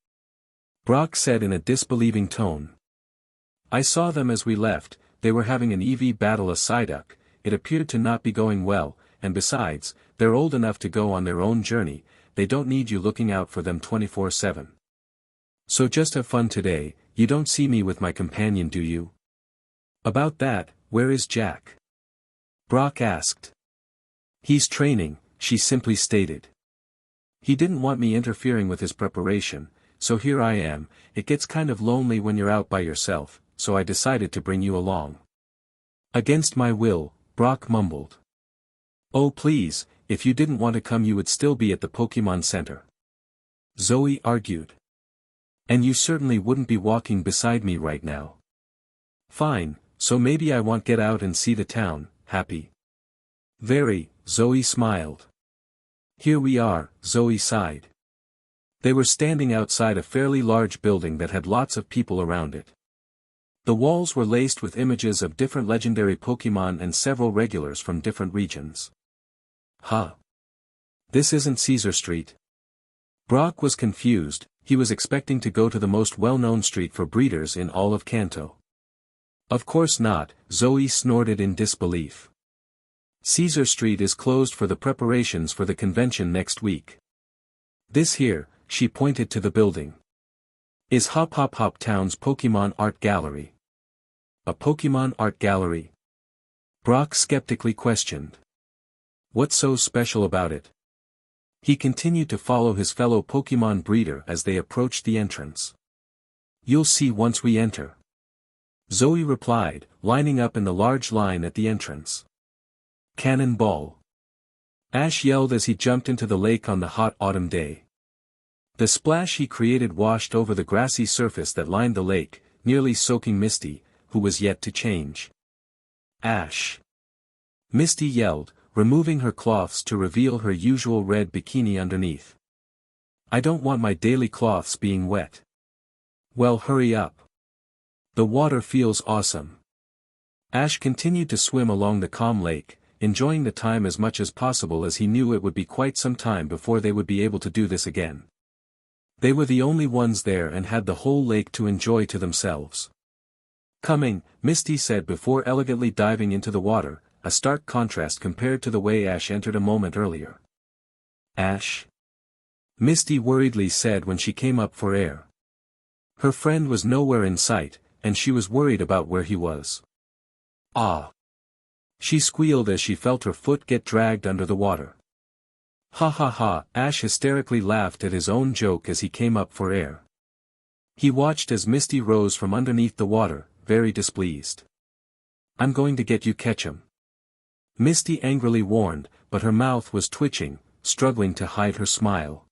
Brock said in a disbelieving tone. I saw them as we left, they were having an EV battle a Psyduck, it appeared to not be going well, and besides, they're old enough to go on their own journey, they don't need you looking out for them 24/7. So just have fun today, you don't see me with my companion do you? About that, where is Jack? Brock asked. He's training, she simply stated. He didn't want me interfering with his preparation, so here I am. It gets kind of lonely when you're out by yourself, so I decided to bring you along. Against my will, Brock mumbled. Oh please, if you didn't want to come you would still be at the Pokémon Center. Zoe argued. And you certainly wouldn't be walking beside me right now. Fine, so maybe I won't get out and see the town, happy? Very, Zoe smiled. Here we are, Zoe sighed. They were standing outside a fairly large building that had lots of people around it. The walls were laced with images of different legendary Pokémon and several regulars from different regions. Huh? This isn't Caesar Street. Brock was confused, he was expecting to go to the most well-known street for breeders in all of Kanto. Of course not, Zoe snorted in disbelief. Caesar Street is closed for the preparations for the convention next week. This here, she pointed to the building, is Hop Hop Hop Town's Pokémon Art Gallery. A Pokémon Art Gallery? Brock skeptically questioned. What's so special about it? He continued to follow his fellow Pokémon breeder as they approached the entrance. You'll see once we enter. Zoe replied, lining up in the large line at the entrance. Cannonball! Ash yelled as he jumped into the lake on the hot autumn day. The splash he created washed over the grassy surface that lined the lake, nearly soaking Misty, who was yet to change. Ash! Misty yelled, removing her cloths to reveal her usual red bikini underneath. I don't want my daily cloths being wet. Well, hurry up. The water feels awesome. Ash continued to swim along the calm lake, enjoying the time as much as possible as he knew it would be quite some time before they would be able to do this again. They were the only ones there and had the whole lake to enjoy to themselves. Coming, Misty said before elegantly diving into the water, a stark contrast compared to the way Ash entered a moment earlier. Ash? Misty worriedly said when she came up for air. Her friend was nowhere in sight, and she was worried about where he was. Ah! She squealed as she felt her foot get dragged under the water. Ha ha ha! Ash hysterically laughed at his own joke as he came up for air. He watched as Misty rose from underneath the water, very displeased. I'm going to get you Ketchum. Misty angrily warned, but her mouth was twitching, struggling to hide her smile.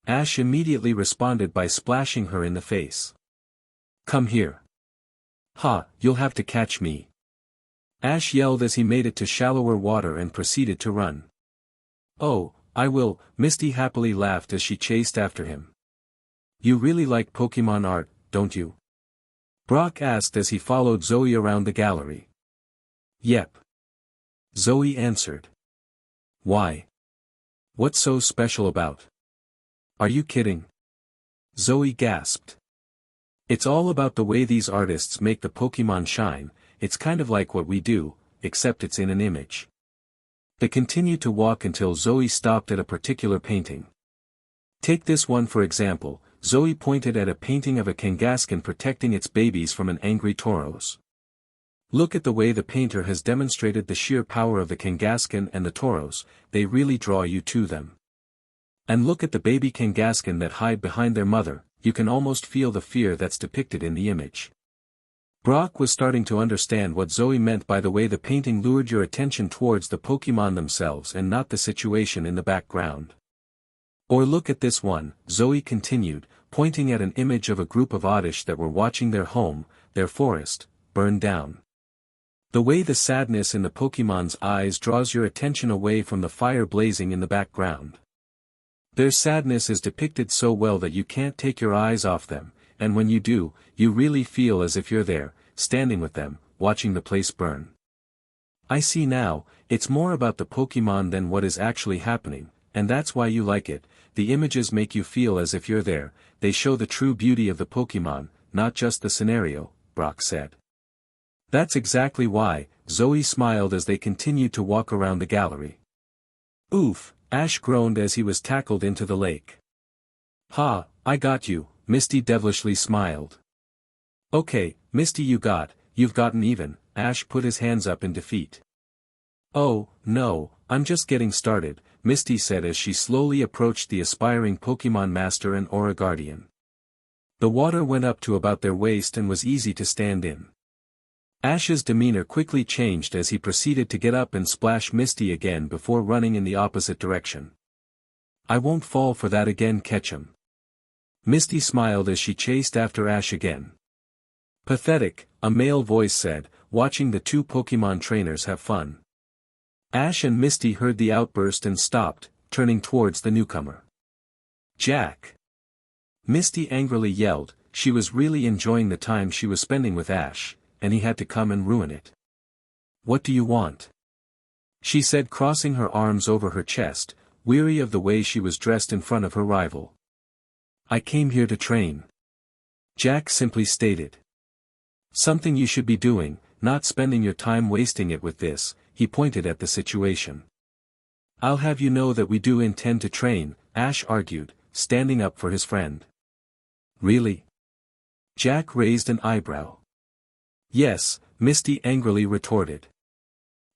Ash immediately responded by splashing her in the face. Come here. Ha, you'll have to catch me. Ash yelled as he made it to shallower water and proceeded to run. Oh, I will, Misty happily laughed as she chased after him. You really like Pokémon art, don't you? Brock asked as he followed Zoe around the gallery. Yep. Zoe answered. Why? What's so special about? Are you kidding? Zoe gasped. It's all about the way these artists make the Pokémon shine. It's kind of like what we do, except it's in an image. They continued to walk until Zoe stopped at a particular painting. Take this one for example. Zoe pointed at a painting of a Kangaskhan protecting its babies from an angry Tauros. Look at the way the painter has demonstrated the sheer power of the Kangaskhan and the Tauros, they really draw you to them. And look at the baby Kangaskhan that hide behind their mother, you can almost feel the fear that's depicted in the image. Brock was starting to understand what Zoe meant by the way the painting lured your attention towards the Pokémon themselves and not the situation in the background. Or look at this one, Zoe continued, pointing at an image of a group of Oddish that were watching their home, their forest, burn down. The way the sadness in the Pokémon's eyes draws your attention away from the fire blazing in the background. Their sadness is depicted so well that you can't take your eyes off them, and when you do, you really feel as if you're there, standing with them, watching the place burn. I see now, it's more about the Pokémon than what is actually happening, and that's why you like it. The images make you feel as if you're there, they show the true beauty of the Pokémon, not just the scenario, Brock said. That's exactly why, Zoe smiled as they continued to walk around the gallery. Oof, Ash groaned as he was tackled into the lake. Ha, I got you, Misty devilishly smiled. Okay, Misty, you've gotten even. Ash put his hands up in defeat. Oh, no, I'm just getting started, Misty said as she slowly approached the aspiring Pokémon Master and Aura Guardian. The water went up to about their waist and was easy to stand in. Ash's demeanor quickly changed as he proceeded to get up and splash Misty again before running in the opposite direction. I won't fall for that again, Ketchum. Misty smiled as she chased after Ash again. Pathetic, a male voice said, watching the two Pokémon trainers have fun. Ash and Misty heard the outburst and stopped, turning towards the newcomer. Jack! Misty angrily yelled. She was really enjoying the time she was spending with Ash, and he had to come and ruin it. What do you want? She said, crossing her arms over her chest, weary of the way she was dressed in front of her rival. I came here to train. Jack simply stated. Something you should be doing, not spending your time wasting it with this, he pointed at the situation. I'll have you know that we do intend to train, Ash argued, standing up for his friend. Really? Jack raised an eyebrow. Yes, Misty angrily retorted.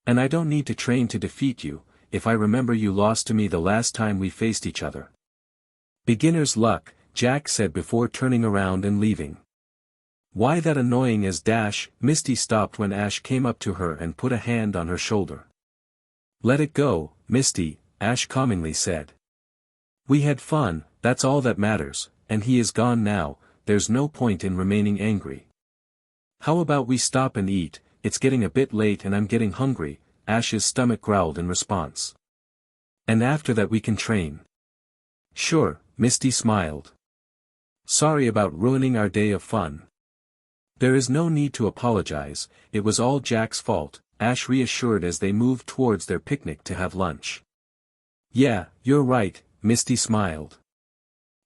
And I don't need to train to defeat you, if I remember you lost to me the last time we faced each other. Beginner's luck, Jack said before turning around and leaving. Why that annoying as dash, Misty stopped when Ash came up to her and put a hand on her shoulder. Let it go, Misty, Ash calmingly said. We had fun, that's all that matters, and he is gone now, there's no point in remaining angry. How about we stop and eat, it's getting a bit late and I'm getting hungry, Ash's stomach growled in response. And after that we can train. Sure, Misty smiled. Sorry about ruining our day of fun. There is no need to apologize, it was all Jack's fault, Ash reassured as they moved towards their picnic to have lunch. Yeah, you're right, Misty smiled.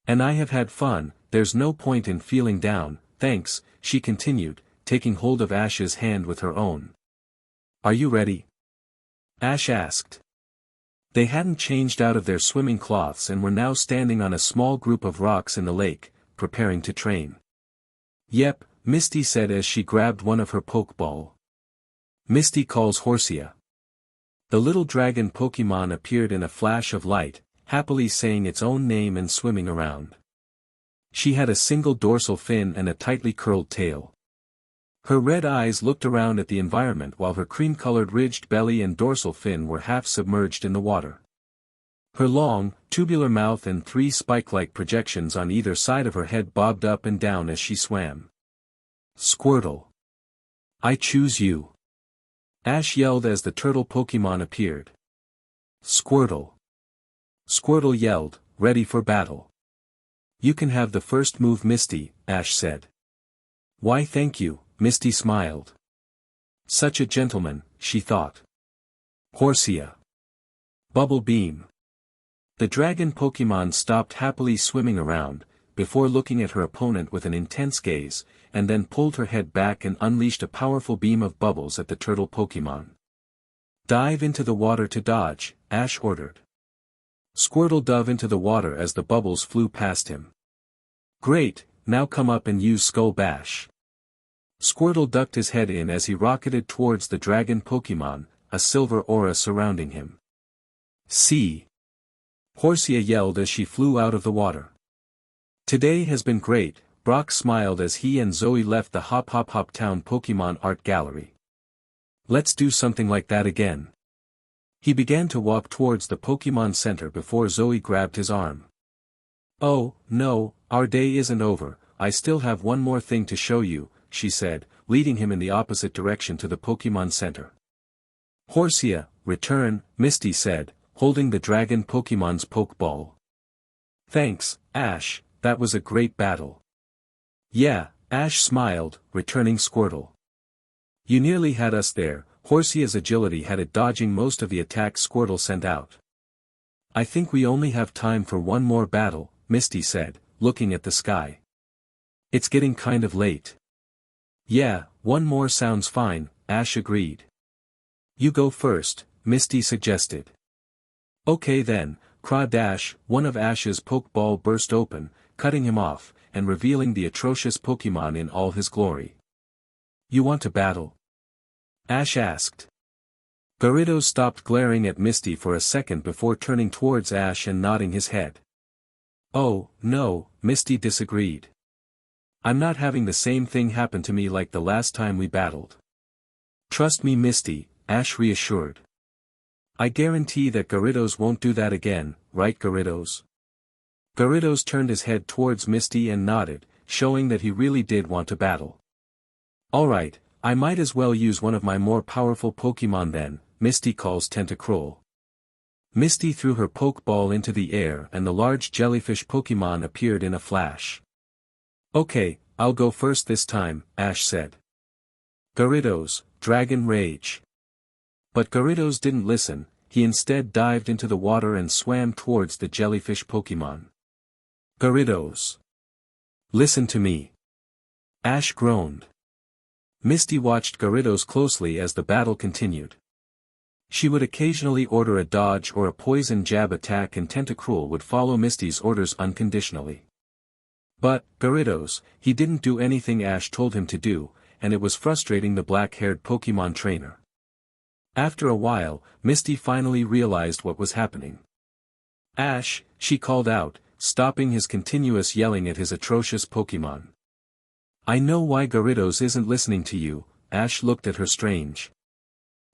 And I have had fun, there's no point in feeling down, thanks, she continued, taking hold of Ash's hand with her own. Are you ready? Ash asked. They hadn't changed out of their swimming cloths and were now standing on a small group of rocks in the lake, preparing to train. Yep, Misty said as she grabbed one of her Pokeball. Misty calls Horsia. The little dragon Pokémon appeared in a flash of light, happily saying its own name and swimming around. She had a single dorsal fin and a tightly curled tail. Her red eyes looked around at the environment while her cream-colored ridged belly and dorsal fin were half submerged in the water. Her long, tubular mouth and three spike-like projections on either side of her head bobbed up and down as she swam. Squirtle. I choose you. Ash yelled as the turtle Pokémon appeared. Squirtle. Squirtle yelled, ready for battle. You can have the first move, Misty, Ash said. Why thank you, Misty smiled. Such a gentleman, she thought. Horsia. Bubble Beam. The dragon Pokémon stopped happily swimming around, before looking at her opponent with an intense gaze, and then pulled her head back and unleashed a powerful beam of bubbles at the turtle Pokémon. Dive into the water to dodge, Ash ordered. Squirtle dove into the water as the bubbles flew past him. Great, now come up and use Skull Bash. Squirtle ducked his head in as he rocketed towards the dragon Pokémon, a silver aura surrounding him. See! Horsia yelled as she flew out of the water. Today has been great, Brock smiled as he and Zoe left the Hop Hop Hop Town Pokémon Art Gallery. Let's do something like that again. He began to walk towards the Pokémon Center before Zoe grabbed his arm. Oh, no, our day isn't over, I still have one more thing to show you, she said, leading him in the opposite direction to the Pokémon Center. Horsia, return, Misty said, holding the dragon Pokémon's Pokeball. Thanks, Ash, that was a great battle. Yeah, Ash smiled, returning Squirtle. You nearly had us there, Horsia's agility had it dodging most of the attacks Squirtle sent out. I think we only have time for one more battle, Misty said, looking at the sky. It's getting kind of late. Yeah, one more sounds fine, Ash agreed. You go first, Misty suggested. Okay then, cried Ash. One of Ash's Pokeball burst open, cutting him off, and revealing the atrocious Pokémon in all his glory. "You want to battle?" Ash asked. Gyarados stopped glaring at Misty for a second before turning towards Ash and nodding his head. "Oh, no," Misty disagreed. "I'm not having the same thing happen to me like the last time we battled." "Trust me, Misty," Ash reassured. "I guarantee that Gyarados won't do that again, right Gyarados?" Gyarados turned his head towards Misty and nodded, showing that he really did want to battle. "Alright, I might as well use one of my more powerful Pokémon then," Misty calls Tentacruel. Misty threw her Pokeball into the air and the large jellyfish Pokémon appeared in a flash. "Okay, I'll go first this time," Ash said. "Gyarados, Dragon Rage." But Gyarados didn't listen, he instead dived into the water and swam towards the jellyfish Pokémon. "Gyarados! Listen to me!" Ash groaned. Misty watched Gyarados closely as the battle continued. She would occasionally order a dodge or a poison jab attack and Tentacruel would follow Misty's orders unconditionally. But, Gyarados, he didn't do anything Ash told him to do, and it was frustrating the black-haired Pokémon trainer. After a while, Misty finally realized what was happening. "Ash," she called out, stopping his continuous yelling at his atrocious Pokémon. "I know why Gyarados isn't listening to you," Ash looked at her strange.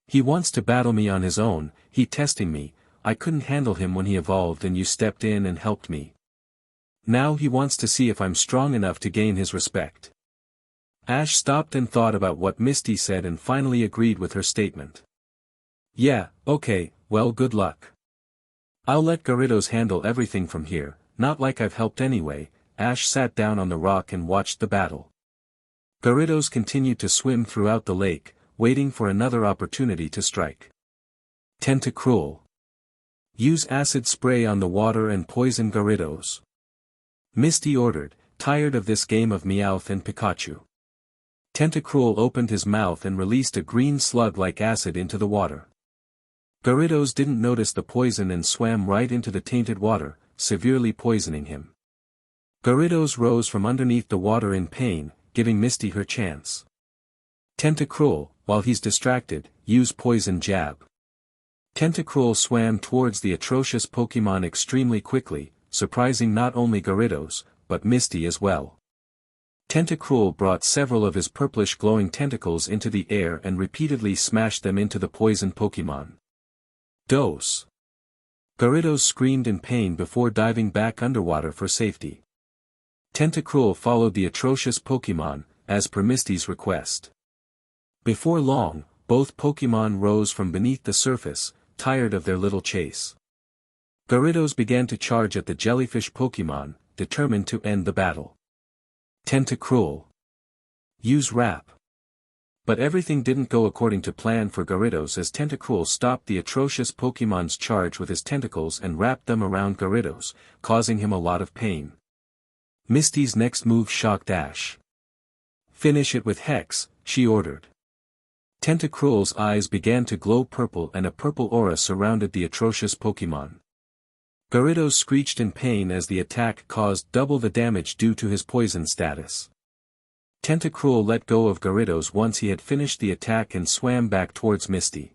"He wants to battle me on his own, he testing me, I couldn't handle him when he evolved and you stepped in and helped me. Now he wants to see if I'm strong enough to gain his respect." Ash stopped and thought about what Misty said and finally agreed with her statement. "Yeah, okay, well good luck. I'll let Gyarados handle everything from here, not like I've helped anyway." Ash sat down on the rock and watched the battle. Gyarados continued to swim throughout the lake, waiting for another opportunity to strike. Tentacruel. Use acid spray on the water and poison Gyarados. Misty ordered, tired of this game of Meowth and Pikachu. Tentacruel opened his mouth and released a green slug-like acid into the water. Gyarados didn't notice the poison and swam right into the tainted water, severely poisoning him. Gyarados rose from underneath the water in pain, giving Misty her chance. Tentacruel, while he's distracted, use poison jab. Tentacruel swam towards the atrocious Pokémon extremely quickly, surprising not only Gyarados, but Misty as well. Tentacruel brought several of his purplish glowing tentacles into the air and repeatedly smashed them into the poison Pokémon. Dose. Gyarados screamed in pain before diving back underwater for safety. Tentacruel followed the atrocious Pokémon, as per Misty's request. Before long, both Pokémon rose from beneath the surface, tired of their little chase. Gyarados began to charge at the jellyfish Pokémon, determined to end the battle. Tentacruel. Use Wrap. But everything didn't go according to plan for Gyarados as Tentacruel stopped the atrocious Pokémon's charge with his tentacles and wrapped them around Gyarados, causing him a lot of pain. Misty's next move shocked Ash. "Finish it with Hex," she ordered. Tentacruel's eyes began to glow purple and a purple aura surrounded the atrocious Pokémon. Gyarados screeched in pain as the attack caused double the damage due to his poison status. Tentacruel let go of Gyarados once he had finished the attack and swam back towards Misty.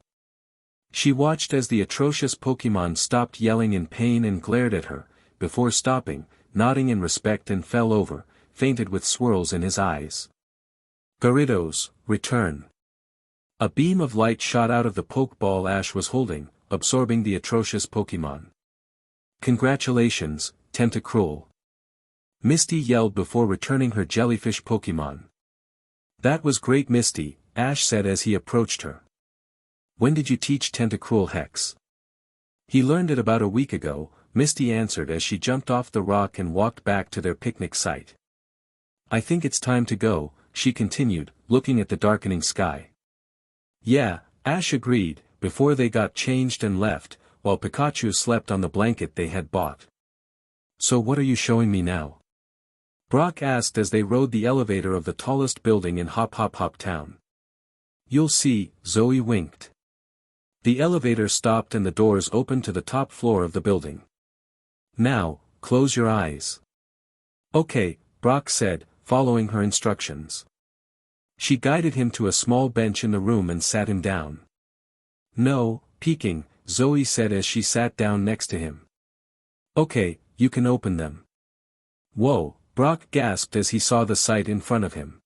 She watched as the atrocious Pokémon stopped yelling in pain and glared at her, before stopping, nodding in respect and fell over, fainted with swirls in his eyes. Gyarados, return. A beam of light shot out of the Pokeball Ash was holding, absorbing the atrocious Pokémon. "Congratulations, Tentacruel." Misty yelled before returning her jellyfish Pokémon. "That was great, Misty," Ash said as he approached her. "When did you teach Tentacruel Hex?" "He learned it about a week ago," Misty answered as she jumped off the rock and walked back to their picnic site. "I think it's time to go," she continued, looking at the darkening sky. "Yeah," Ash agreed, before they got changed and left, while Pikachu slept on the blanket they had bought. "So what are you showing me now?" Brock asked as they rode the elevator of the tallest building in Hop Hop Hop Town. "You'll see," Zoe winked. The elevator stopped and the doors opened to the top floor of the building. "Now, close your eyes." "Okay," Brock said, following her instructions. She guided him to a small bench in the room and sat him down. No, peeking, Zoe said as she sat down next to him. Okay, you can open them. Whoa, Brock gasped as he saw the sight in front of him.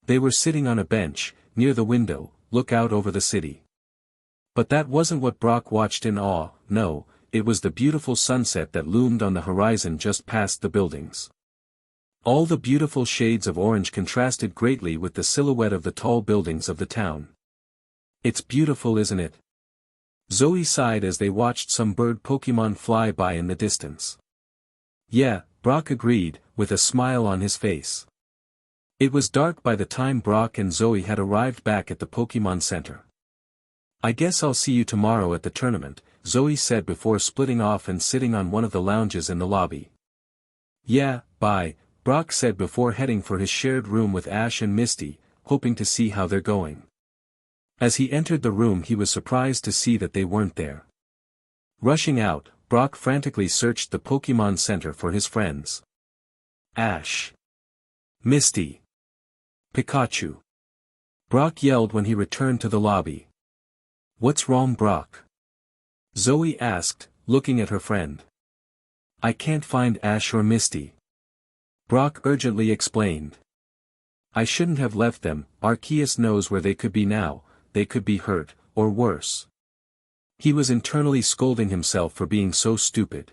They were sitting on a bench, near the window, look out over the city. But that wasn't what Brock watched in awe, no, it was the beautiful sunset that loomed on the horizon just past the buildings. All the beautiful shades of orange contrasted greatly with the silhouette of the tall buildings of the town. It's beautiful, isn't it? Zoe sighed as they watched some bird Pokémon fly by in the distance. Yeah, Brock agreed, with a smile on his face. It was dark by the time Brock and Zoe had arrived back at the Pokémon Center. I guess I'll see you tomorrow at the tournament, Zoe said before splitting off and sitting on one of the lounges in the lobby. Yeah, bye, Brock said before heading for his shared room with Ash and Misty, hoping to see how they're going. As he entered the room he was surprised to see that they weren't there. Rushing out, Brock frantically searched the Pokémon Center for his friends. Ash. Misty. Pikachu. Brock yelled when he returned to the lobby. What's wrong, Brock? Zoe asked, looking at her friend. I can't find Ash or Misty. Brock urgently explained. I shouldn't have left them, Arceus knows where they could be now, they could be hurt, or worse. He was internally scolding himself for being so stupid.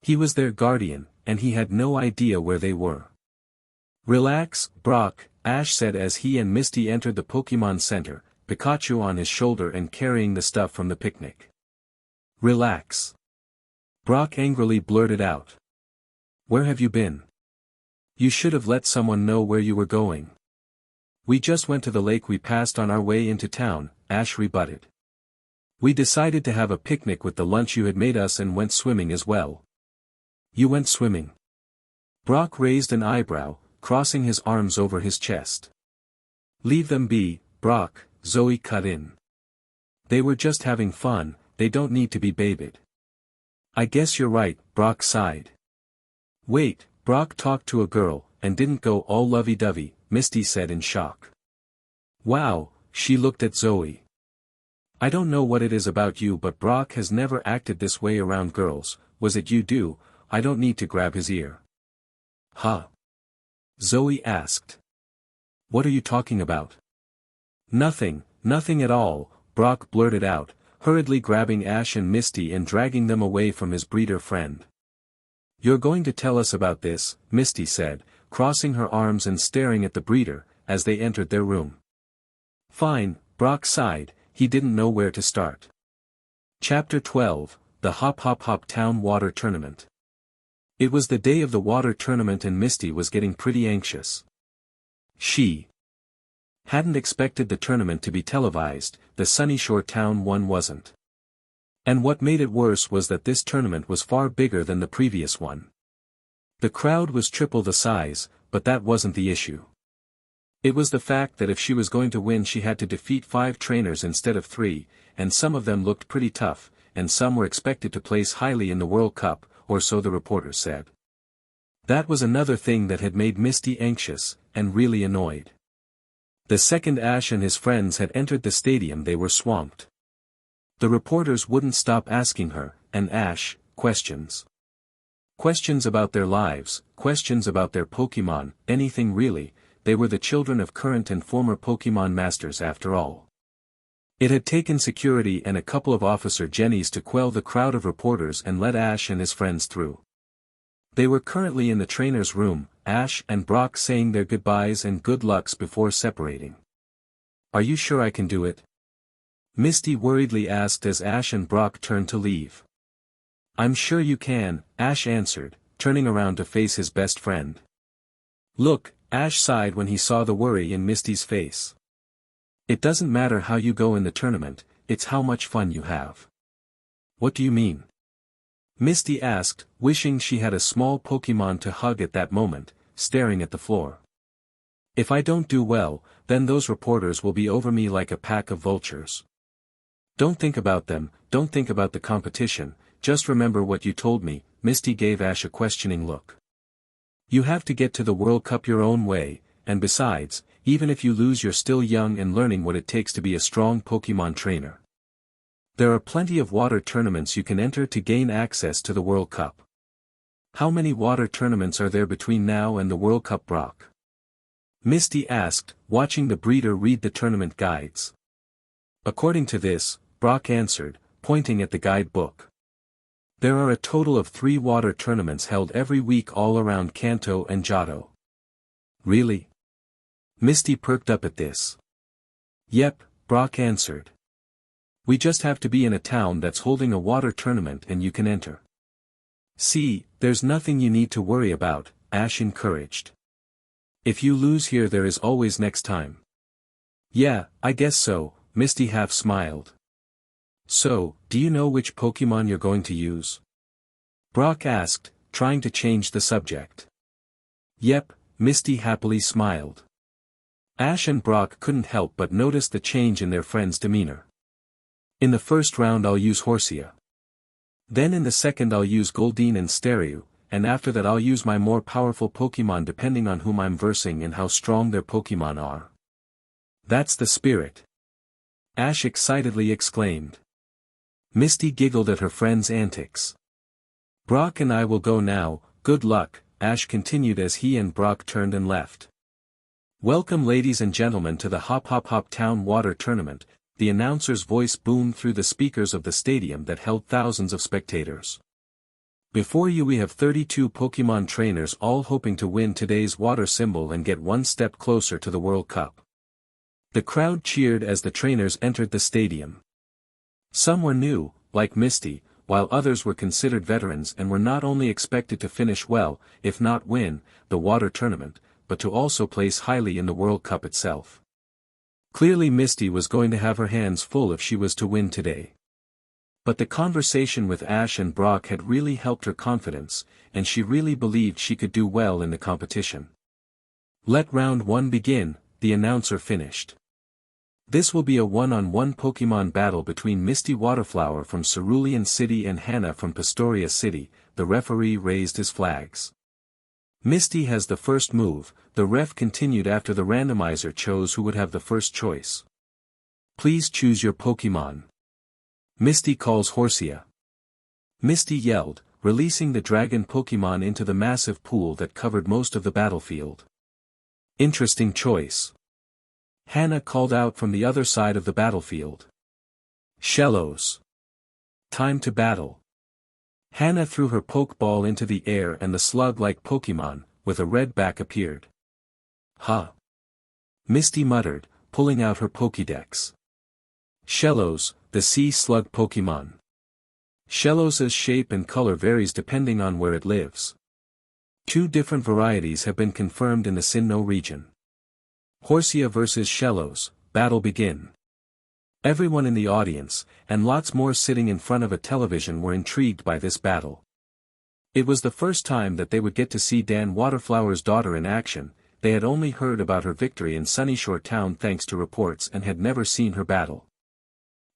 He was their guardian, and he had no idea where they were. Relax, Brock, Ash said as he and Misty entered the Pokémon Center, Pikachu on his shoulder and carrying the stuff from the picnic. Relax. Brock angrily blurted out. Where have you been? You should have let someone know where you were going. We just went to the lake we passed on our way into town, Ash rebutted. We decided to have a picnic with the lunch you had made us and went swimming as well. You went swimming? Brock raised an eyebrow, crossing his arms over his chest. Leave them be, Brock, Zoe cut in. They were just having fun, they don't need to be babied. I guess you're right, Brock sighed. Wait, Brock talked to a girl, and didn't go all lovey-dovey, Misty said in shock. Wow, she looked at Zoe. I don't know what it is about you but Brock has never acted this way around girls, was it you do, I don't need to grab his ear. Huh? Zoe asked. What are you talking about? Nothing, nothing at all, Brock blurted out, hurriedly grabbing Ash and Misty and dragging them away from his breeder friend. You're going to tell us about this, Misty said, crossing her arms and staring at the breeder, as they entered their room. Fine, Brock sighed, he didn't know where to start. Chapter 12, The Hop Hop Hop Town Water Tournament. It was the day of the water tournament and Misty was getting pretty anxious. She hadn't expected the tournament to be televised, the Sunnyshore's Town one wasn't. And what made it worse was that this tournament was far bigger than the previous one. The crowd was triple the size, but that wasn't the issue. It was the fact that if she was going to win she had to defeat 5 trainers instead of 3, and some of them looked pretty tough, and some were expected to place highly in the World Cup, or so the reporters said. That was another thing that had made Misty anxious, and really annoyed. The second Ash and his friends had entered the stadium they were swamped. The reporters wouldn't stop asking her, and Ash, questions. Questions about their lives, questions about their Pokémon, anything really, they were the children of current and former Pokémon masters after all. It had taken security and a couple of Officer Jennies to quell the crowd of reporters and let Ash and his friends through. They were currently in the trainer's room, Ash and Brock saying their goodbyes and good lucks before separating. Are you sure I can do it? Misty worriedly asked as Ash and Brock turned to leave. I'm sure you can, Ash answered, turning around to face his best friend. Look, Ash sighed when he saw the worry in Misty's face. It doesn't matter how you go in the tournament, it's how much fun you have. What do you mean? Misty asked, wishing she had a small Pokémon to hug at that moment, staring at the floor. If I don't do well, then those reporters will be over me like a pack of vultures. Don't think about them, don't think about the competition, just remember what you told me, Misty gave Ash a questioning look. You have to get to the World Cup your own way, and besides, even if you lose you're still young and learning what it takes to be a strong Pokémon trainer. There are plenty of water tournaments you can enter to gain access to the World Cup. How many water tournaments are there between now and the World Cup, Brock? Misty asked, watching the breeder read the tournament guides. According to this, Brock answered, pointing at the guidebook. There are a total of 3 water tournaments held every week all around Kanto and Johto. Really? Misty perked up at this. Yep, Brock answered. We just have to be in a town that's holding a water tournament and you can enter. See, there's nothing you need to worry about, Ash encouraged. If you lose here there is always next time. Yeah, I guess so, Misty half smiled. So, do you know which Pokémon you're going to use? Brock asked, trying to change the subject. Yep, Misty happily smiled. Ash and Brock couldn't help but notice the change in their friend's demeanor. In the first round I'll use Horsia. Then in the second I'll use Goldeen and Staryu, and after that I'll use my more powerful Pokémon depending on whom I'm versing and how strong their Pokémon are. That's the spirit. Ash excitedly exclaimed. Misty giggled at her friend's antics. Brock and I will go now, good luck, Ash continued as he and Brock turned and left. Welcome ladies and gentlemen to the Hop Hop Hop Town Water Tournament, the announcer's voice boomed through the speakers of the stadium that held thousands of spectators. Before you we have 32 Pokémon trainers all hoping to win today's water symbol and get one step closer to the World Cup. The crowd cheered as the trainers entered the stadium. Some were new, like Misty, while others were considered veterans and were not only expected to finish well, if not win, the water tournament, but to also place highly in the World Cup itself. Clearly Misty was going to have her hands full if she was to win today. But the conversation with Ash and Brock had really helped her confidence, and she really believed she could do well in the competition. Let round 1 begin, the announcer finished. This will be a one-on-one Pokémon battle between Misty Waterflower from Cerulean City and Hannah from Pastoria City, the referee raised his flags. Misty has the first move, the ref continued after the randomizer chose who would have the first choice. Please choose your Pokémon. Misty calls Horsia. Misty yelled, releasing the dragon Pokémon into the massive pool that covered most of the battlefield. Interesting choice. Hannah called out from the other side of the battlefield. Shellos. Time to battle. Hannah threw her Pokeball into the air and the slug-like Pokémon, with a red back appeared. Huh. Misty muttered, pulling out her Pokédex. Shellos, the sea slug Pokémon. Shellos' shape and color varies depending on where it lives. 2 different varieties have been confirmed in the Sinnoh region. Horsia vs Shellos, battle begin. Everyone in the audience, and lots more sitting in front of a television were intrigued by this battle. It was the first time that they would get to see Dan Waterflower's daughter in action. They had only heard about her victory in Sunyshore Town thanks to reports and had never seen her battle.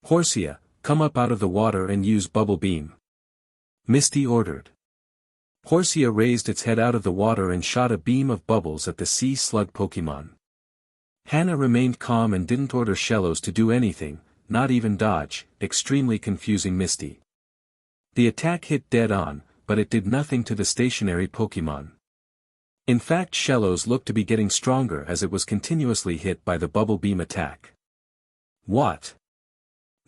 Horsia, come up out of the water and use Bubble Beam. Misty ordered. Horsia raised its head out of the water and shot a beam of bubbles at the sea slug Pokémon. Hannah remained calm and didn't order Shellos to do anything, not even dodge, extremely confusing Misty. The attack hit dead on, but it did nothing to the stationary Pokémon. In fact Shellos looked to be getting stronger as it was continuously hit by the Bubble Beam attack. What?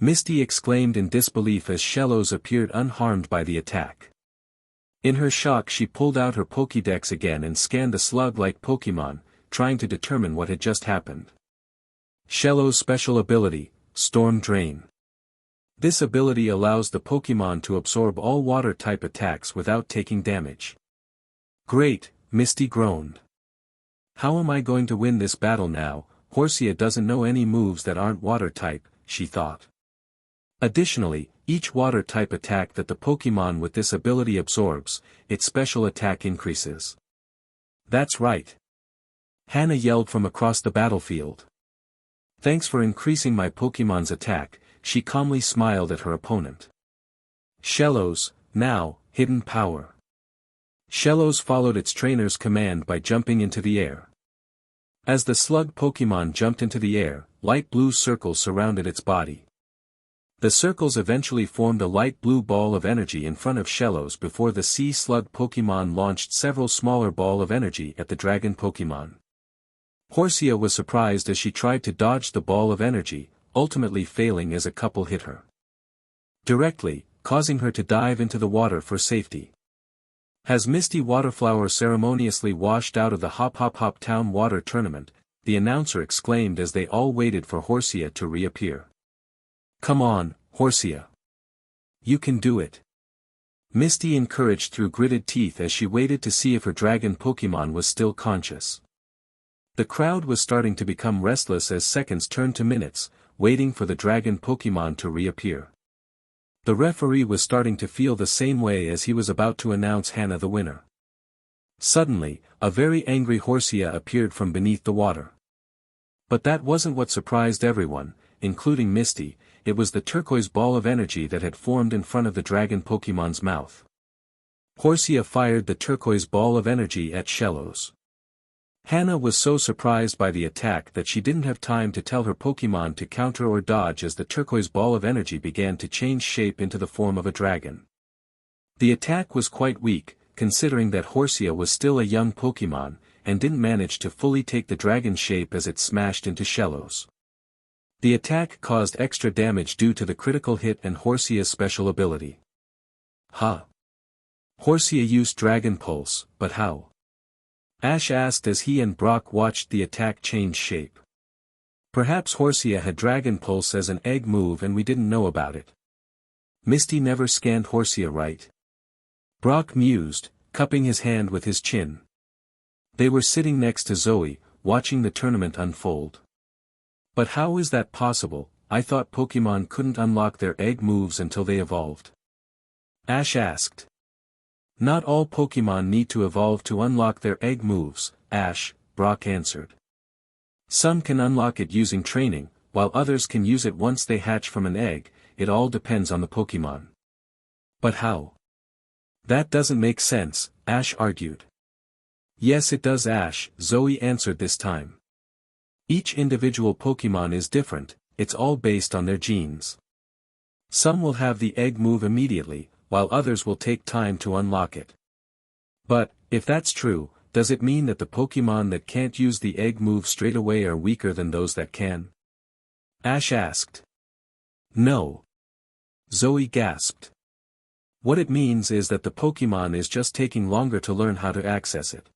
Misty exclaimed in disbelief as Shellos appeared unharmed by the attack. In her shock she pulled out her Pokédex again and scanned the slug-like Pokémon, trying to determine what had just happened. Shellos' special ability, Storm Drain. This ability allows the Pokémon to absorb all water-type attacks without taking damage. Great, Misty groaned. How am I going to win this battle now? Horsia doesn't know any moves that aren't water-type, she thought. Additionally, each water-type attack that the Pokémon with this ability absorbs, its special attack increases. That's right. Hannah yelled from across the battlefield. Thanks for increasing my Pokémon's attack, she calmly smiled at her opponent. Shellos, now, hidden power. Shellos followed its trainer's command by jumping into the air. As the slug Pokémon jumped into the air, light blue circles surrounded its body. The circles eventually formed a light blue ball of energy in front of Shellos before the sea slug Pokémon launched several smaller ball of energy at the dragon Pokémon. Horsia was surprised as she tried to dodge the ball of energy, ultimately failing as a couple hit her directly, causing her to dive into the water for safety. As Misty Waterflower ceremoniously washed out of the Hop Hop Hop Town water tournament, the announcer exclaimed as they all waited for Horsia to reappear. "Come on, Horsia. You can do it." Misty encouraged through gritted teeth as she waited to see if her dragon Pokémon was still conscious. The crowd was starting to become restless as seconds turned to minutes, waiting for the dragon Pokémon to reappear. The referee was starting to feel the same way as he was about to announce Hannah the winner. Suddenly, a very angry Horsia appeared from beneath the water. But that wasn't what surprised everyone, including Misty. It was the turquoise ball of energy that had formed in front of the dragon Pokémon's mouth. Horsia fired the turquoise ball of energy at Shellos. Hannah was so surprised by the attack that she didn't have time to tell her Pokémon to counter or dodge as the turquoise ball of energy began to change shape into the form of a dragon. The attack was quite weak, considering that Horsia was still a young Pokémon, and didn't manage to fully take the dragon shape as it smashed into Shellos. The attack caused extra damage due to the critical hit and Horsia's special ability. Horsia used Dragon Pulse, but how? Ash asked as he and Brock watched the attack change shape. Perhaps Horsia had Dragon Pulse as an egg move and we didn't know about it. Misty never scanned Horsia right. Brock mused, cupping his hand with his chin. They were sitting next to Zoe, watching the tournament unfold. But how is that possible? I thought Pokémon couldn't unlock their egg moves until they evolved. Ash asked. Not all Pokémon need to evolve to unlock their egg moves, Ash, Brock answered. Some can unlock it using training, while others can use it once they hatch from an egg. It all depends on the Pokémon. But how? That doesn't make sense, Ash argued. Yes it does, Ash, Zoe answered this time. Each individual Pokémon is different, it's all based on their genes. Some will have the egg move immediately, while others will take time to unlock it. But, if that's true, does it mean that the Pokémon that can't use the egg move straight away are weaker than those that can? Ash asked. No. Zoe gasped. What it means is that the Pokémon is just taking longer to learn how to access it.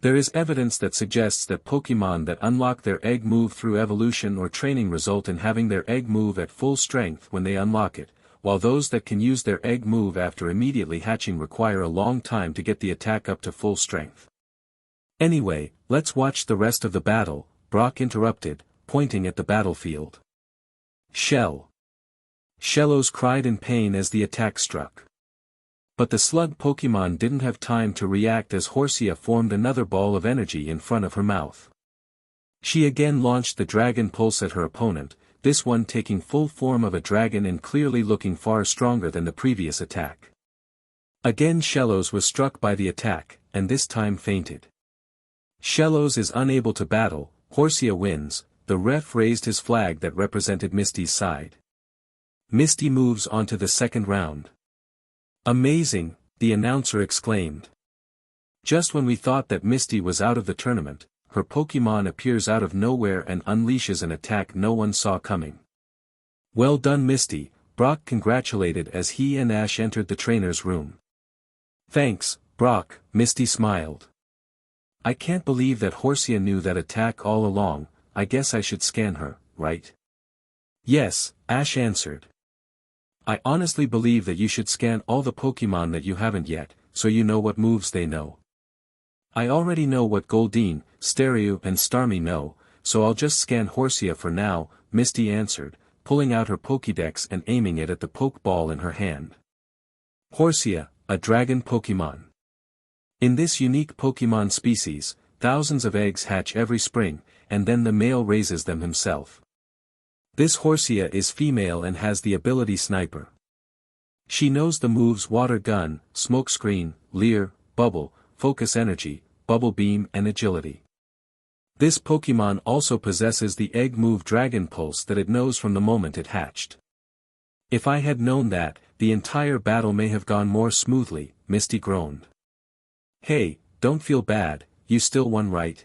There is evidence that suggests that Pokémon that unlock their egg move through evolution or training result in having their egg move at full strength when they unlock it, while those that can use their egg move after immediately hatching require a long time to get the attack up to full strength. Anyway, let's watch the rest of the battle, Brock interrupted, pointing at the battlefield. Shellos cried in pain as the attack struck. But the slug Pokémon didn't have time to react as Horsia formed another ball of energy in front of her mouth. She again launched the Dragon Pulse at her opponent, this one taking full form of a dragon and clearly looking far stronger than the previous attack. Again Shellos was struck by the attack, and this time fainted. Shellos is unable to battle, Horsia wins. The ref raised his flag that represented Misty's side. Misty moves on to the second round. Amazing, the announcer exclaimed. Just when we thought that Misty was out of the tournament, her Pokémon appears out of nowhere and unleashes an attack no one saw coming. Well done Misty, Brock congratulated as he and Ash entered the trainer's room. Thanks, Brock, Misty smiled. I can't believe that Horsia knew that attack all along. I guess I should scan her, right? Yes, Ash answered. I honestly believe that you should scan all the Pokémon that you haven't yet, so you know what moves they know. I already know what Goldeen, Staryu and Starmie know, so I'll just scan Horsia for now, Misty answered, pulling out her Pokédex and aiming it at the Pokeball in her hand. Horsia, a dragon Pokémon. In this unique Pokémon species, thousands of eggs hatch every spring, and then the male raises them himself. This Horsia is female and has the ability Sniper. She knows the moves Water Gun, Smoke Screen, Leer, Bubble, Focus Energy, Bubble Beam and Agility. This Pokémon also possesses the Egg Move Dragon Pulse that it knows from the moment it hatched. If I had known that, the entire battle may have gone more smoothly, Misty groaned. Hey, don't feel bad, you still won, right?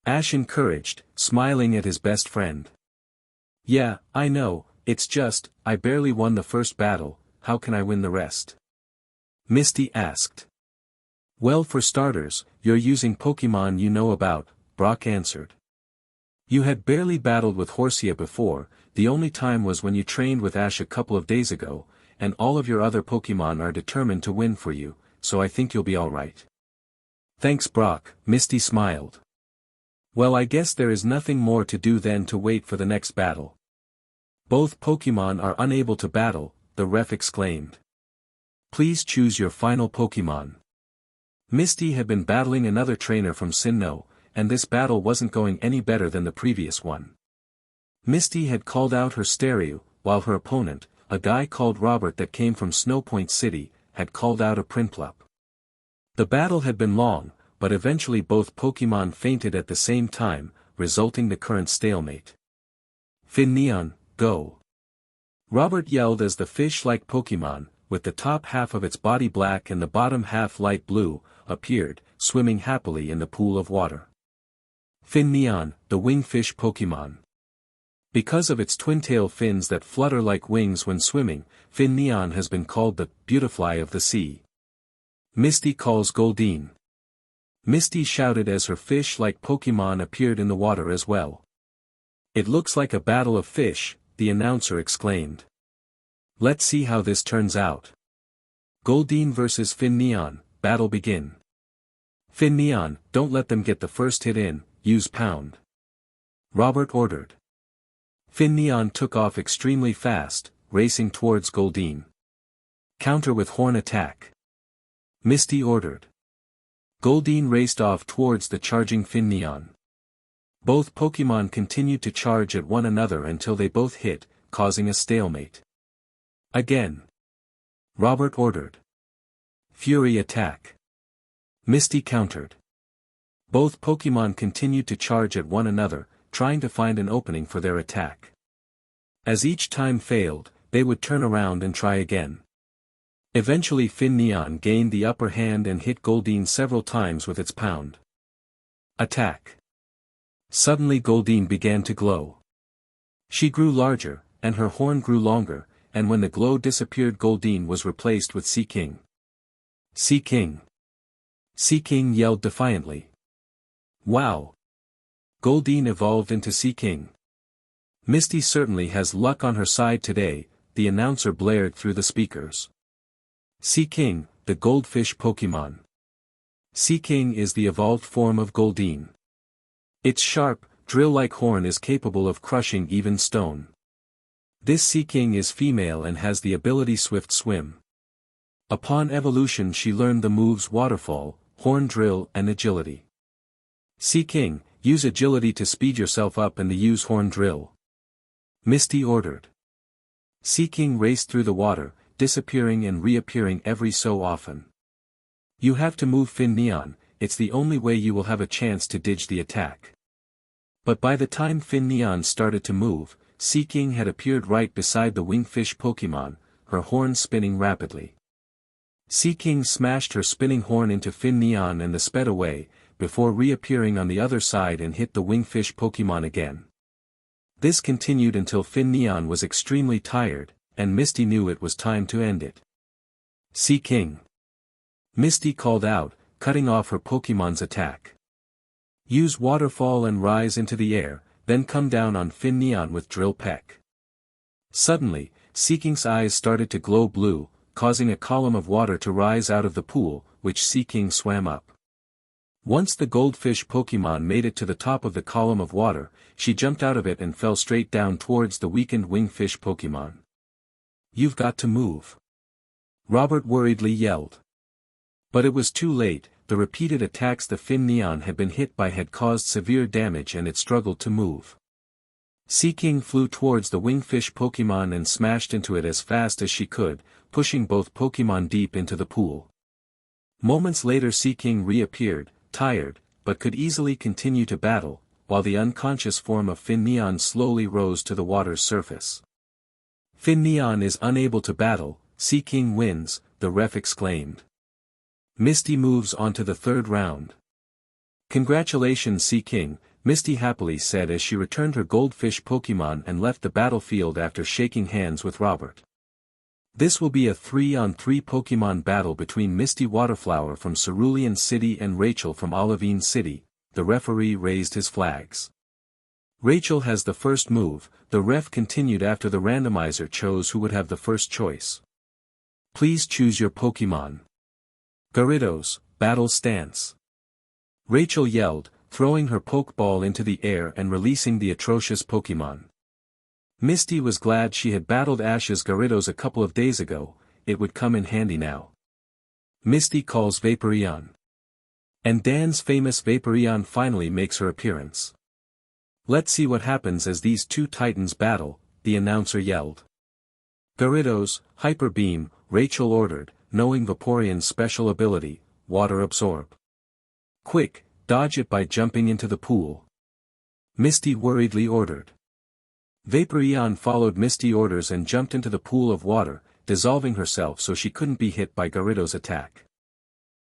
Ash encouraged, smiling at his best friend. Yeah, I know, it's just, I barely won the first battle, how can I win the rest? Misty asked. Well, for starters, you're using Pokémon you know about, Brock answered. You had barely battled with Horsia before, the only time was when you trained with Ash a couple of days ago, and all of your other Pokémon are determined to win for you, so I think you'll be alright. Thanks Brock, Misty smiled. Well, I guess there is nothing more to do than to wait for the next battle. Both Pokémon are unable to battle, the ref exclaimed. Please choose your final Pokémon. Misty had been battling another trainer from Sinnoh, and this battle wasn't going any better than the previous one. Misty had called out her Stereo, while her opponent, a guy called Robert that came from Snowpoint City, had called out a Prinplup. The battle had been long, but eventually both Pokémon fainted at the same time, resulting the current stalemate. Finneon, go! Robert yelled as the fish-like Pokémon, with the top half of its body black and the bottom half light blue, appeared, swimming happily in the pool of water. Finneon, the wingfish Pokémon. Because of its twin-tail fins that flutter like wings when swimming, Finneon has been called the Beautifly of the Sea. Misty calls Goldeen. Misty shouted as her fish-like Pokémon appeared in the water as well. It looks like a battle of fish, the announcer exclaimed. Let's see how this turns out. Goldeen vs Finneon, battle begin. Finneon, don't let them get the first hit in, use Pound. Robert ordered. Finneon took off extremely fast, racing towards Goldeen. Counter with Horn Attack. Misty ordered. Goldeen raced off towards the charging Finneon. Both Pokémon continued to charge at one another until they both hit, causing a stalemate. Again. Robert ordered. Fury Attack. Misty countered. Both Pokémon continued to charge at one another, trying to find an opening for their attack. As each time failed, they would turn around and try again. Eventually Finneon gained the upper hand and hit Goldeen several times with its Pound. Attack. Suddenly Goldeen began to glow. She grew larger, and her horn grew longer, and when the glow disappeared Goldeen was replaced with Sea King. Sea King. Sea King yelled defiantly. Wow! Goldeen evolved into Sea King. Misty certainly has luck on her side today, the announcer blared through the speakers. Sea King, the goldfish Pokémon. Sea King is the evolved form of Goldeen. Its sharp, drill-like horn is capable of crushing even stone. This Sea King is female and has the ability Swift Swim. Upon evolution she learned the moves Waterfall, Horn Drill and Agility. Sea King, use Agility to speed yourself up and use Horn Drill. Misty ordered. Sea King raced through the water, disappearing and reappearing every so often. You have to move Finneon, it's the only way you will have a chance to dodge the attack. But by the time Finneon started to move, Sea King had appeared right beside the wingfish Pokémon, her horn spinning rapidly. Sea King smashed her spinning horn into Finneon and sped away, before reappearing on the other side and hit the wingfish Pokémon again. This continued until Finneon was extremely tired, and Misty knew it was time to end it. Sea King. Misty called out, cutting off her Pokémon's attack. Use Waterfall and rise into the air, then come down on Finneon with Drill Peck. Suddenly, Sea King's eyes started to glow blue, causing a column of water to rise out of the pool, which Sea King swam up. Once the goldfish Pokémon made it to the top of the column of water, she jumped out of it and fell straight down towards the weakened wingfish Pokémon. You've got to move. Robert worriedly yelled. But it was too late, the repeated attacks the Finneon had been hit by had caused severe damage and it struggled to move. Sea King flew towards the wingfish Pokémon and smashed into it as fast as she could, pushing both Pokémon deep into the pool. Moments later Seaking reappeared, tired, but could easily continue to battle, while the unconscious form of Finneon slowly rose to the water's surface. Finneon is unable to battle, Seaking wins, the ref exclaimed. Misty moves on to the third round. Congratulations Seaking, Misty happily said as she returned her goldfish Pokémon and left the battlefield after shaking hands with Robert. This will be a 3-on-3 Pokémon battle between Misty Waterflower from Cerulean City and Rachel from Olivine City. The referee raised his flags. Rachel has the first move, the ref continued after the randomizer chose who would have the first choice. Please choose your Pokémon. Gyarados, battle stance. Rachel yelled, throwing her Pokeball into the air and releasing the atrocious Pokémon. Misty was glad she had battled Ash's Gyarados a couple of days ago, it would come in handy now. Misty calls Vaporeon. And Dan's famous Vaporeon finally makes her appearance. Let's see what happens as these two titans battle, the announcer yelled. Gyarados, Hyper Beam, Rachel ordered, knowing Vaporeon's special ability, Water Absorb. Quick, dodge it by jumping into the pool. Misty worriedly ordered. Vaporeon followed Misty orders and jumped into the pool of water, dissolving herself so she couldn't be hit by Gyarados' attack.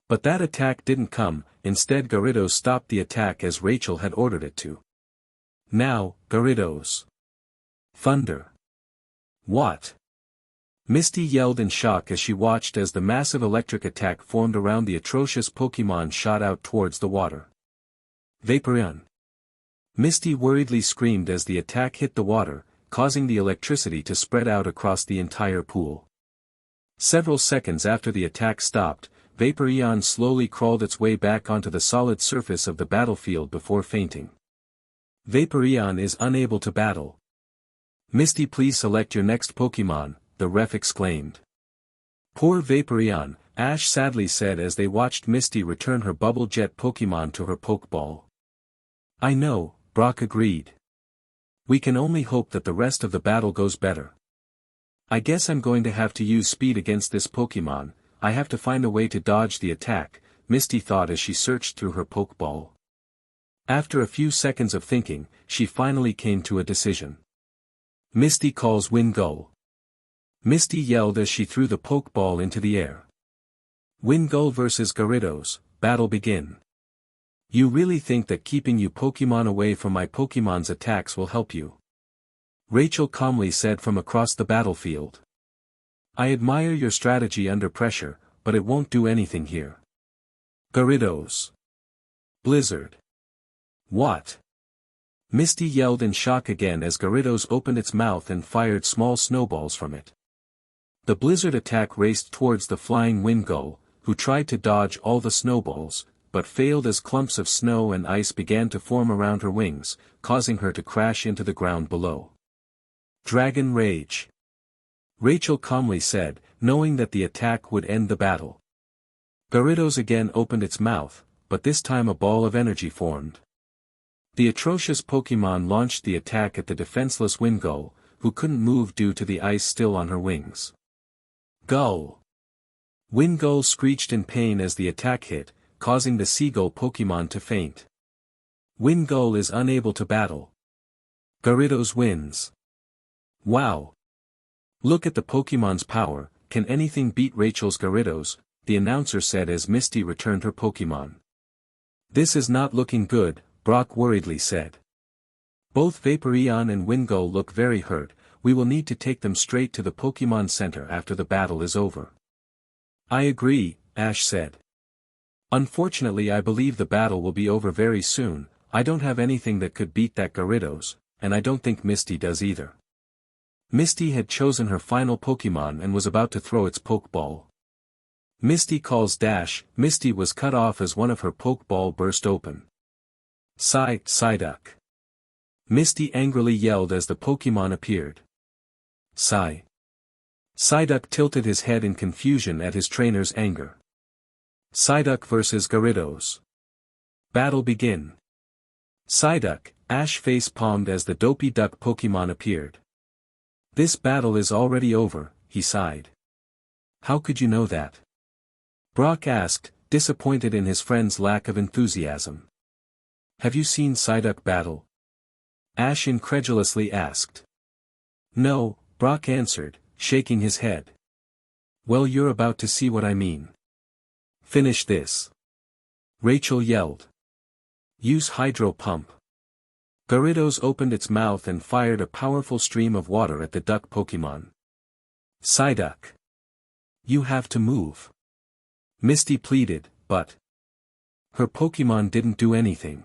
But that attack didn't come, instead Gyarados stopped the attack as Rachel had ordered it to. Now, Gyarados. Thunder. What? Misty yelled in shock as she watched as the massive electric attack formed around the atrocious Pokémon shot out towards the water. Vaporeon. Misty worriedly screamed as the attack hit the water, causing the electricity to spread out across the entire pool. Several seconds after the attack stopped, Vaporeon slowly crawled its way back onto the solid surface of the battlefield before fainting. Vaporeon is unable to battle. Misty, please select your next Pokémon, the ref exclaimed. Poor Vaporeon, Ash sadly said as they watched Misty return her Bubble Jet Pokémon to her Pokeball. I know, Brock agreed. We can only hope that the rest of the battle goes better. I guess I'm going to have to use speed against this Pokémon, I have to find a way to dodge the attack, Misty thought as she searched through her Pokeball. After a few seconds of thinking, she finally came to a decision. Misty calls Wingull. Misty yelled as she threw the Pokeball into the air. Wingull vs Gyarados, battle begin. You really think that keeping you Pokémon away from my Pokémon's attacks will help you? Rachel calmly said from across the battlefield. I admire your strategy under pressure, but it won't do anything here. Gyarados. Blizzard. What? Misty yelled in shock again as Gyarados opened its mouth and fired small snowballs from it. The blizzard attack raced towards the flying Wingull, who tried to dodge all the snowballs, but failed as clumps of snow and ice began to form around her wings, causing her to crash into the ground below. Dragon Rage. Rachel calmly said, knowing that the attack would end the battle. Gyarados again opened its mouth, but this time a ball of energy formed. The atrocious Pokémon launched the attack at the defenseless Wingull, who couldn't move due to the ice still on her wings. Gull. Wingull screeched in pain as the attack hit, causing the Seagull Pokémon to faint. Wingull is unable to battle. Gyarados wins. Wow. Look at the Pokémon's power, can anything beat Rachel's Gyarados, the announcer said as Misty returned her Pokémon. This is not looking good, Brock worriedly said. Both Vaporeon and Wingull look very hurt, we will need to take them straight to the Pokémon Center after the battle is over. I agree, Ash said. Unfortunately I believe the battle will be over very soon, I don't have anything that could beat that Gyarados, and I don't think Misty does either. Misty had chosen her final Pokémon and was about to throw its Pokeball. Misty calls dash, Misty was cut off as one of her Pokeball burst open. Psyduck. Misty angrily yelled as the Pokémon appeared. Psyduck tilted his head in confusion at his trainer's anger. Psyduck vs Gyarados. Battle begin. Psyduck, Ash face-palmed as the dopey duck Pokémon appeared. This battle is already over, he sighed. How could you know that? Brock asked, disappointed in his friend's lack of enthusiasm. "Have you seen Psyduck battle?" Ash incredulously asked. "No," Brock answered, shaking his head. "Well, you're about to see what I mean. Finish this." Rachel yelled. "Use hydro pump." Gyarados opened its mouth and fired a powerful stream of water at the duck Pokémon. "Psyduck, you have to move," Misty pleaded, but her Pokémon didn't do anything.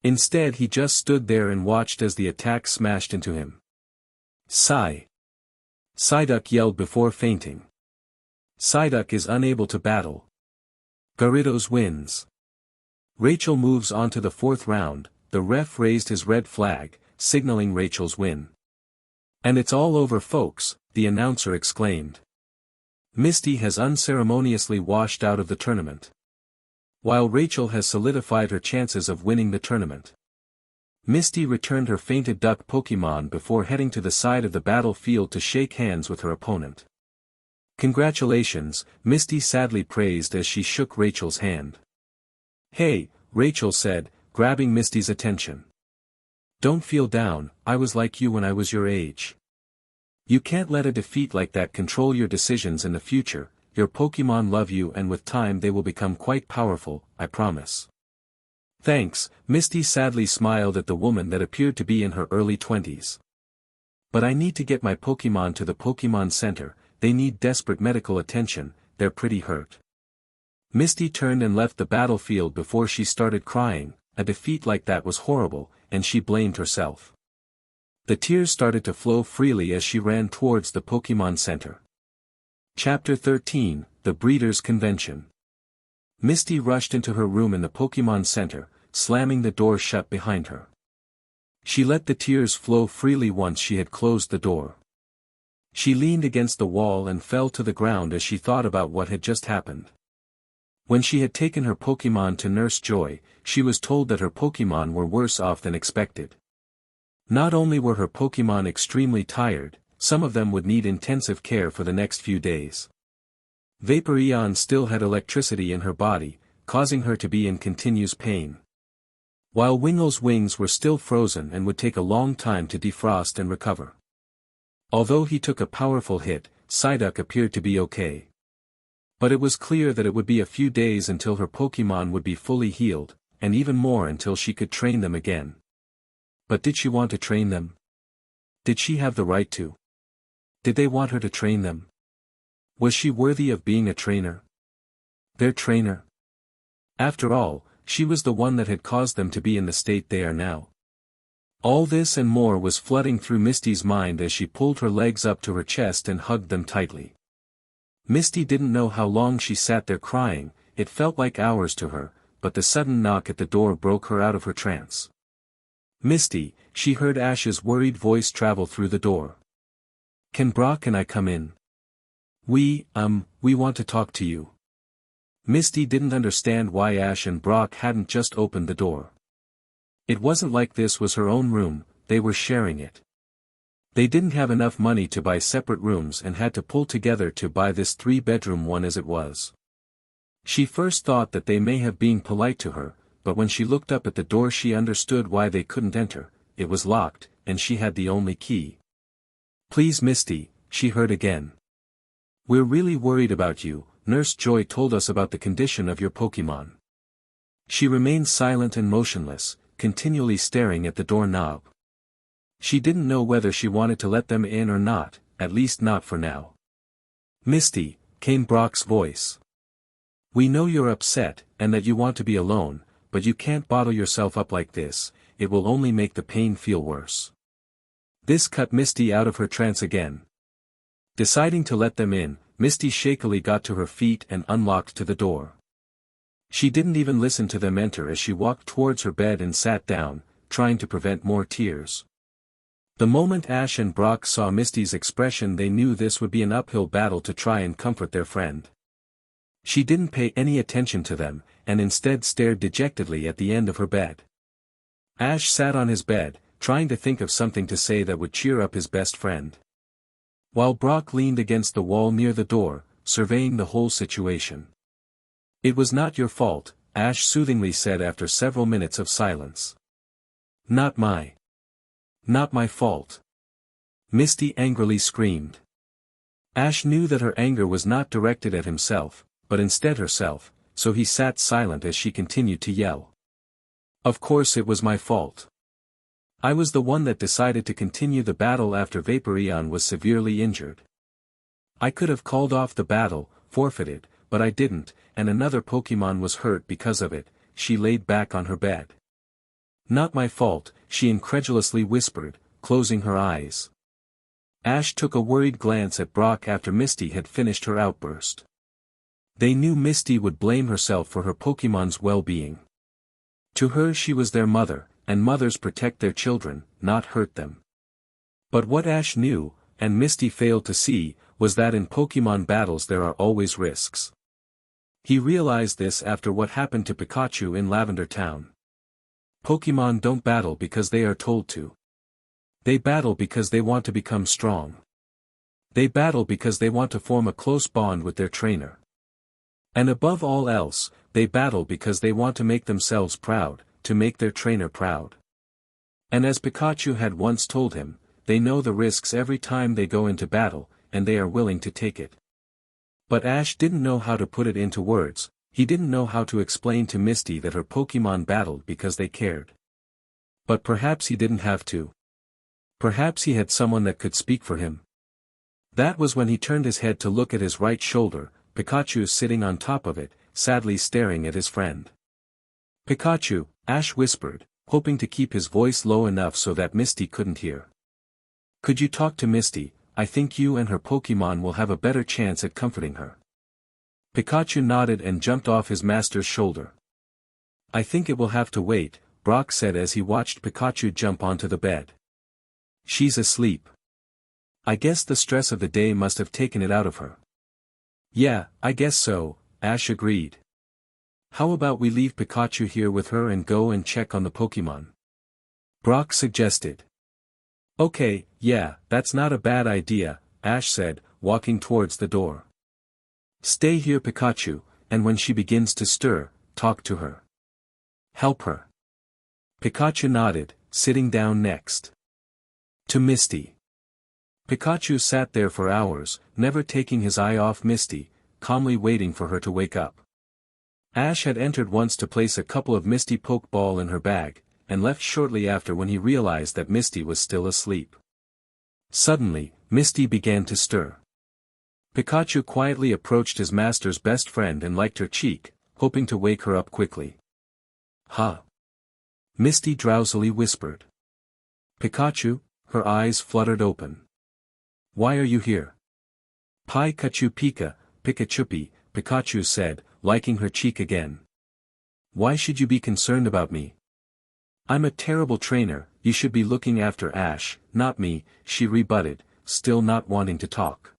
Instead, he just stood there and watched as the attack smashed into him. Psyduck yelled before fainting. Psyduck is unable to battle. Gyarados wins. Rachel moves on to the fourth round. The ref raised his red flag, signaling Rachel's win. "And it's all over, folks," the announcer exclaimed. Misty has unceremoniously washed out of the tournament, while Rachel has solidified her chances of winning the tournament. Misty returned her fainted duck Pokémon before heading to the side of the battlefield to shake hands with her opponent. "Congratulations," Misty sadly praised as she shook Rachel's hand. "Hey," Rachel said, grabbing Misty's attention. "Don't feel down, I was like you when I was your age. You can't let a defeat like that control your decisions in the future. Your Pokémon love you, and with time they will become quite powerful, I promise." "Thanks," Misty sadly smiled at the woman that appeared to be in her early 20s. "But I need to get my Pokémon to the Pokémon Center, they need desperate medical attention, they're pretty hurt." Misty turned and left the battlefield before she started crying. A defeat like that was horrible, and she blamed herself. The tears started to flow freely as she ran towards the Pokémon Center. Chapter 13, The Breeders' Convention. Misty rushed into her room in the Pokémon Center, slamming the door shut behind her. She let the tears flow freely once she had closed the door. She leaned against the wall and fell to the ground as she thought about what had just happened. When she had taken her Pokémon to Nurse Joy, she was told that her Pokémon were worse off than expected. Not only were her Pokémon extremely tired, some of them would need intensive care for the next few days. Vaporeon still had electricity in her body, causing her to be in continuous pain, while Wingle's wings were still frozen and would take a long time to defrost and recover. Although he took a powerful hit, Psyduck appeared to be okay. But it was clear that it would be a few days until her Pokémon would be fully healed, and even more until she could train them again. But did she want to train them? Did she have the right to? Did they want her to train them? Was she worthy of being a trainer? Their trainer? After all, she was the one that had caused them to be in the state they are now. All this and more was flooding through Misty's mind as she pulled her legs up to her chest and hugged them tightly. Misty didn't know how long she sat there crying, it felt like hours to her, but the sudden knock at the door broke her out of her trance. "Misty," she heard Ash's worried voice travel through the door. "Can Brock and I come in? We want to talk to you." Misty didn't understand why Ash and Brock hadn't just opened the door. It wasn't like this was her own room, they were sharing it. They didn't have enough money to buy separate rooms and had to pull together to buy this 3-bedroom one as it was. She first thought that they may have been polite to her, but when she looked up at the door she understood why they couldn't enter. It was locked, and she had the only key. "Please, Misty," she heard again. "We're really worried about you. Nurse Joy told us about the condition of your Pokémon." She remained silent and motionless, continually staring at the doorknob. She didn't know whether she wanted to let them in or not, at least not for now. "Misty," came Brock's voice. "We know you're upset, and that you want to be alone, but you can't bottle yourself up like this, it will only make the pain feel worse." This cut Misty out of her trance again. Deciding to let them in, Misty shakily got to her feet and unlocked to the door. She didn't even listen to them enter as she walked towards her bed and sat down, trying to prevent more tears. The moment Ash and Brock saw Misty's expression they knew this would be an uphill battle to try and comfort their friend. She didn't pay any attention to them, and instead stared dejectedly at the end of her bed. Ash sat on his bed, trying to think of something to say that would cheer up his best friend, while Brock leaned against the wall near the door, surveying the whole situation. It was not your fault, Ash soothingly said after several minutes of silence. Not my fault. Misty angrily screamed. Ash knew that her anger was not directed at himself, but instead herself, so he sat silent as she continued to yell. Of course it was my fault. I was the one that decided to continue the battle after Vaporeon was severely injured. I could have called off the battle, forfeited, but I didn't, and another Pokémon was hurt because of it. She laid back on her bed. Not my fault, she incredulously whispered, closing her eyes. Ash took a worried glance at Brock after Misty had finished her outburst. They knew Misty would blame herself for her Pokémon's well-being. To her she was their mother, and mothers protect their children, not hurt them. But what Ash knew, and Misty failed to see, was that in Pokémon battles there are always risks. He realized this after what happened to Pikachu in Lavender Town. Pokémon don't battle because they are told to. They battle because they want to become strong. They battle because they want to form a close bond with their trainer. And above all else, they battle because they want to make themselves proud, to make their trainer proud. And as Pikachu had once told him, they know the risks every time they go into battle, and they are willing to take it. But Ash didn't know how to put it into words. He didn't know how to explain to Misty that her Pokémon battled because they cared. But perhaps he didn't have to. Perhaps he had someone that could speak for him. That was when he turned his head to look at his right shoulder. Pikachu sitting on top of it, sadly staring at his friend. Pikachu, Ash whispered, hoping to keep his voice low enough so that Misty couldn't hear. Could you talk to Misty? I think you and her Pokémon will have a better chance at comforting her. Pikachu nodded and jumped off his master's shoulder. I think it will have to wait, Brock said as he watched Pikachu jump onto the bed. She's asleep. I guess the stress of the day must have taken it out of her. Yeah, I guess so, Ash agreed. How about we leave Pikachu here with her and go and check on the Pokémon? Brock suggested. Okay, yeah, that's not a bad idea, Ash said, walking towards the door. Stay here Pikachu, and when she begins to stir, talk to her. Help her. Pikachu nodded, sitting down next to Misty. Pikachu sat there for hours, never taking his eye off Misty, calmly waiting for her to wake up. Ash had entered once to place a couple of Misty Pokeball in her bag, and left shortly after when he realized that Misty was still asleep. Suddenly, Misty began to stir. Pikachu quietly approached his master's best friend and licked her cheek, hoping to wake her up quickly. Huh? Misty drowsily whispered. Pikachu, her eyes fluttered open. Why are you here? Pikachu Pikachupi, Pikachu said, liking her cheek again. Why should you be concerned about me? I'm a terrible trainer, you should be looking after Ash, not me, she rebutted, still not wanting to talk.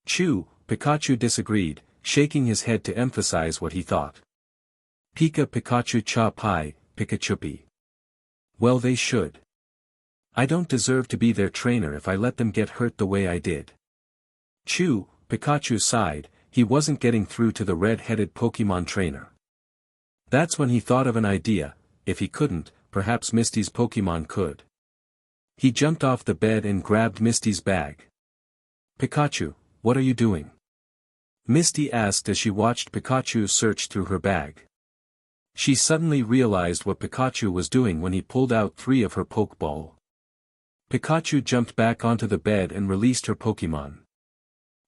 Pikachu disagreed, shaking his head to emphasize what he thought. Pikachu cha pai, Pikachupi. Well they should. I don't deserve to be their trainer if I let them get hurt the way I did. Pikachu sighed, he wasn't getting through to the red-headed Pokémon trainer. That's when he thought of an idea. If he couldn't, perhaps Misty's Pokémon could. He jumped off the bed and grabbed Misty's bag. Pikachu, what are you doing? Misty asked as she watched Pikachu search through her bag. She suddenly realized what Pikachu was doing when he pulled out 3 of her Pokeball. Pikachu jumped back onto the bed and released her Pokémon.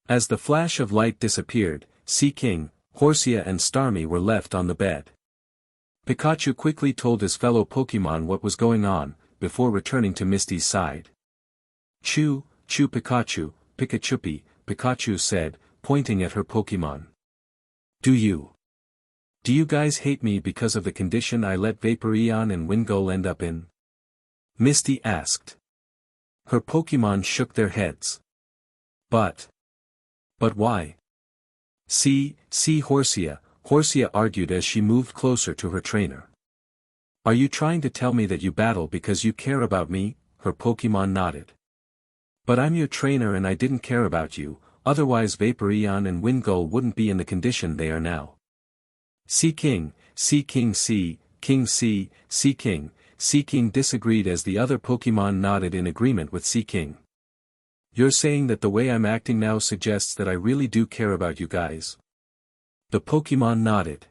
As the flash of light disappeared, Sea King, Horsia and Starmie were left on the bed. Pikachu quickly told his fellow Pokémon what was going on, before returning to Misty's side. Pikachu, Pikachupi, Pikachu said, pointing at her Pokémon. Do you guys hate me because of the condition I let Vaporeon and Wingull end up in? Misty asked. Her Pokémon shook their heads. But why? See Horsia, Horsia argued as she moved closer to her trainer. Are you trying to tell me that you battle because you care about me? Her Pokémon nodded. But I'm your trainer and I didn't care about you, otherwise Vaporeon and Wingull wouldn't be in the condition they are now. Sea King, Sea King Sea, King Sea, Sea King. Sea King disagreed as the other Pokémon nodded in agreement with Sea King. You're saying that the way I'm acting now suggests that I really do care about you guys? The Pokémon nodded.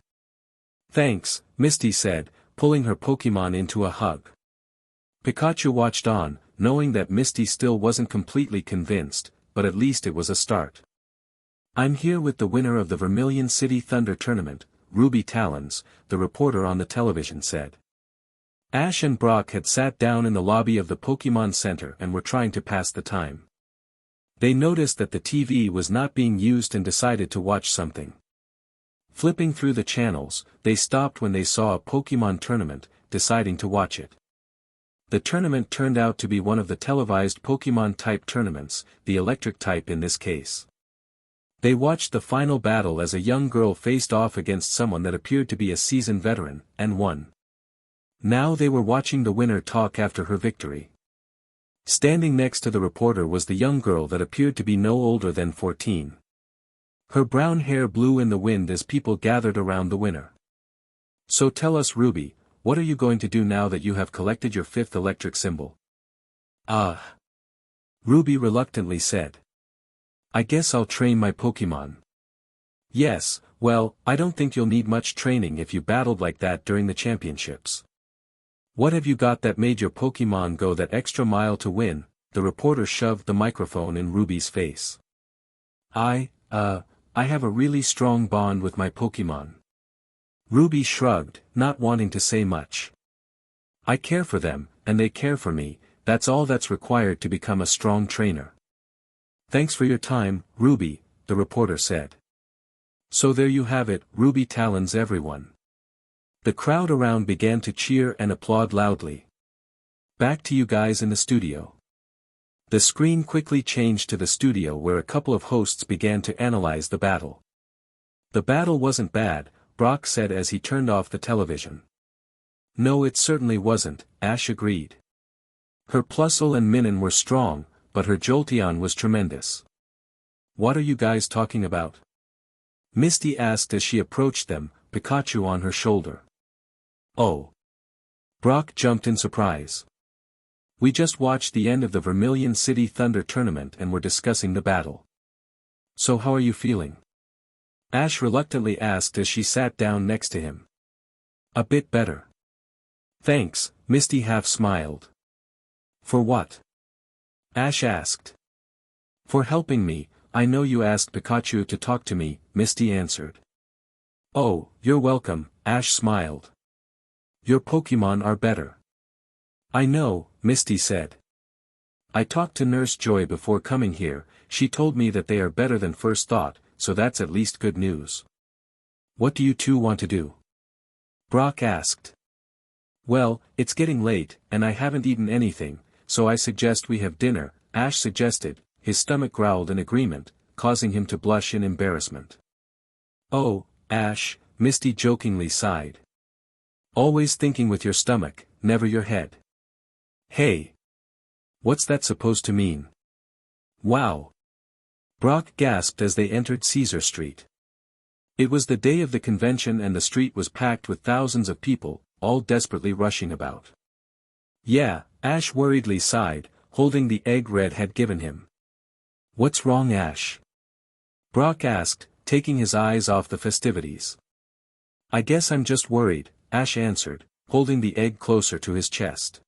Thanks, Misty said, pulling her Pokémon into a hug. Pikachu watched on, knowing that Misty still wasn't completely convinced, but at least it was a start. I'm here with the winner of the Vermilion City Thunder Tournament, Ruby Talons, the reporter on the television said. Ash and Brock had sat down in the lobby of the Pokémon Center and were trying to pass the time. They noticed that the TV was not being used and decided to watch something. Flipping through the channels, they stopped when they saw a Pokémon tournament, deciding to watch it. The tournament turned out to be one of the televised Pokémon-type tournaments, the electric type in this case. They watched the final battle as a young girl faced off against someone that appeared to be a seasoned veteran, and won. Now they were watching the winner talk after her victory. Standing next to the reporter was the young girl that appeared to be no older than 14. Her brown hair blew in the wind as people gathered around the winner. So tell us, Ruby, what are you going to do now that you have collected your 5th electric symbol? Ruby reluctantly said. I guess I'll train my Pokémon. Yes, well, I don't think you'll need much training if you battled like that during the championships. What have you got that made your Pokémon go that extra mile to win? The reporter shoved the microphone in Ruby's face. I have a really strong bond with my Pokémon. Ruby shrugged, not wanting to say much. I care for them, and they care for me, that's all that's required to become a strong trainer. Thanks for your time, Ruby, the reporter said. So there you have it, Ruby Talons everyone. The crowd around began to cheer and applaud loudly. Back to you guys in the studio. The screen quickly changed to the studio where a couple of hosts began to analyze the battle. The battle wasn't bad, Brock said as he turned off the television. No, it certainly wasn't, Ash agreed. Her Plusle and Minun were strong, but her Jolteon was tremendous. What are you guys talking about? Misty asked as she approached them, Pikachu on her shoulder. Oh. Brock jumped in surprise. We just watched the end of the Vermilion City Thunder Tournament and were discussing the battle. So how are you feeling? Ash reluctantly asked as she sat down next to him. A bit better. Thanks, Misty half smiled. For what? Ash asked. For helping me, I know you asked Pikachu to talk to me, Misty answered. Oh, you're welcome, Ash smiled. Your Pokémon are better. I know, Misty said. I talked to Nurse Joy before coming here, she told me that they are better than first thought, so that's at least good news. What do you two want to do? Brock asked. Well, it's getting late, and I haven't eaten anything, so I suggest we have dinner, Ash suggested, his stomach growled in agreement, causing him to blush in embarrassment. Oh, Ash, Misty jokingly sighed. Always thinking with your stomach, never your head. Hey! What's that supposed to mean? Wow! Brock gasped as they entered Caesar Street. It was the day of the convention and the street was packed with thousands of people, all desperately rushing about. Yeah, Ash worriedly sighed, holding the egg Red had given him. What's wrong, Ash? Brock asked, taking his eyes off the festivities. I guess I'm just worried, Ash answered, holding the egg closer to his chest.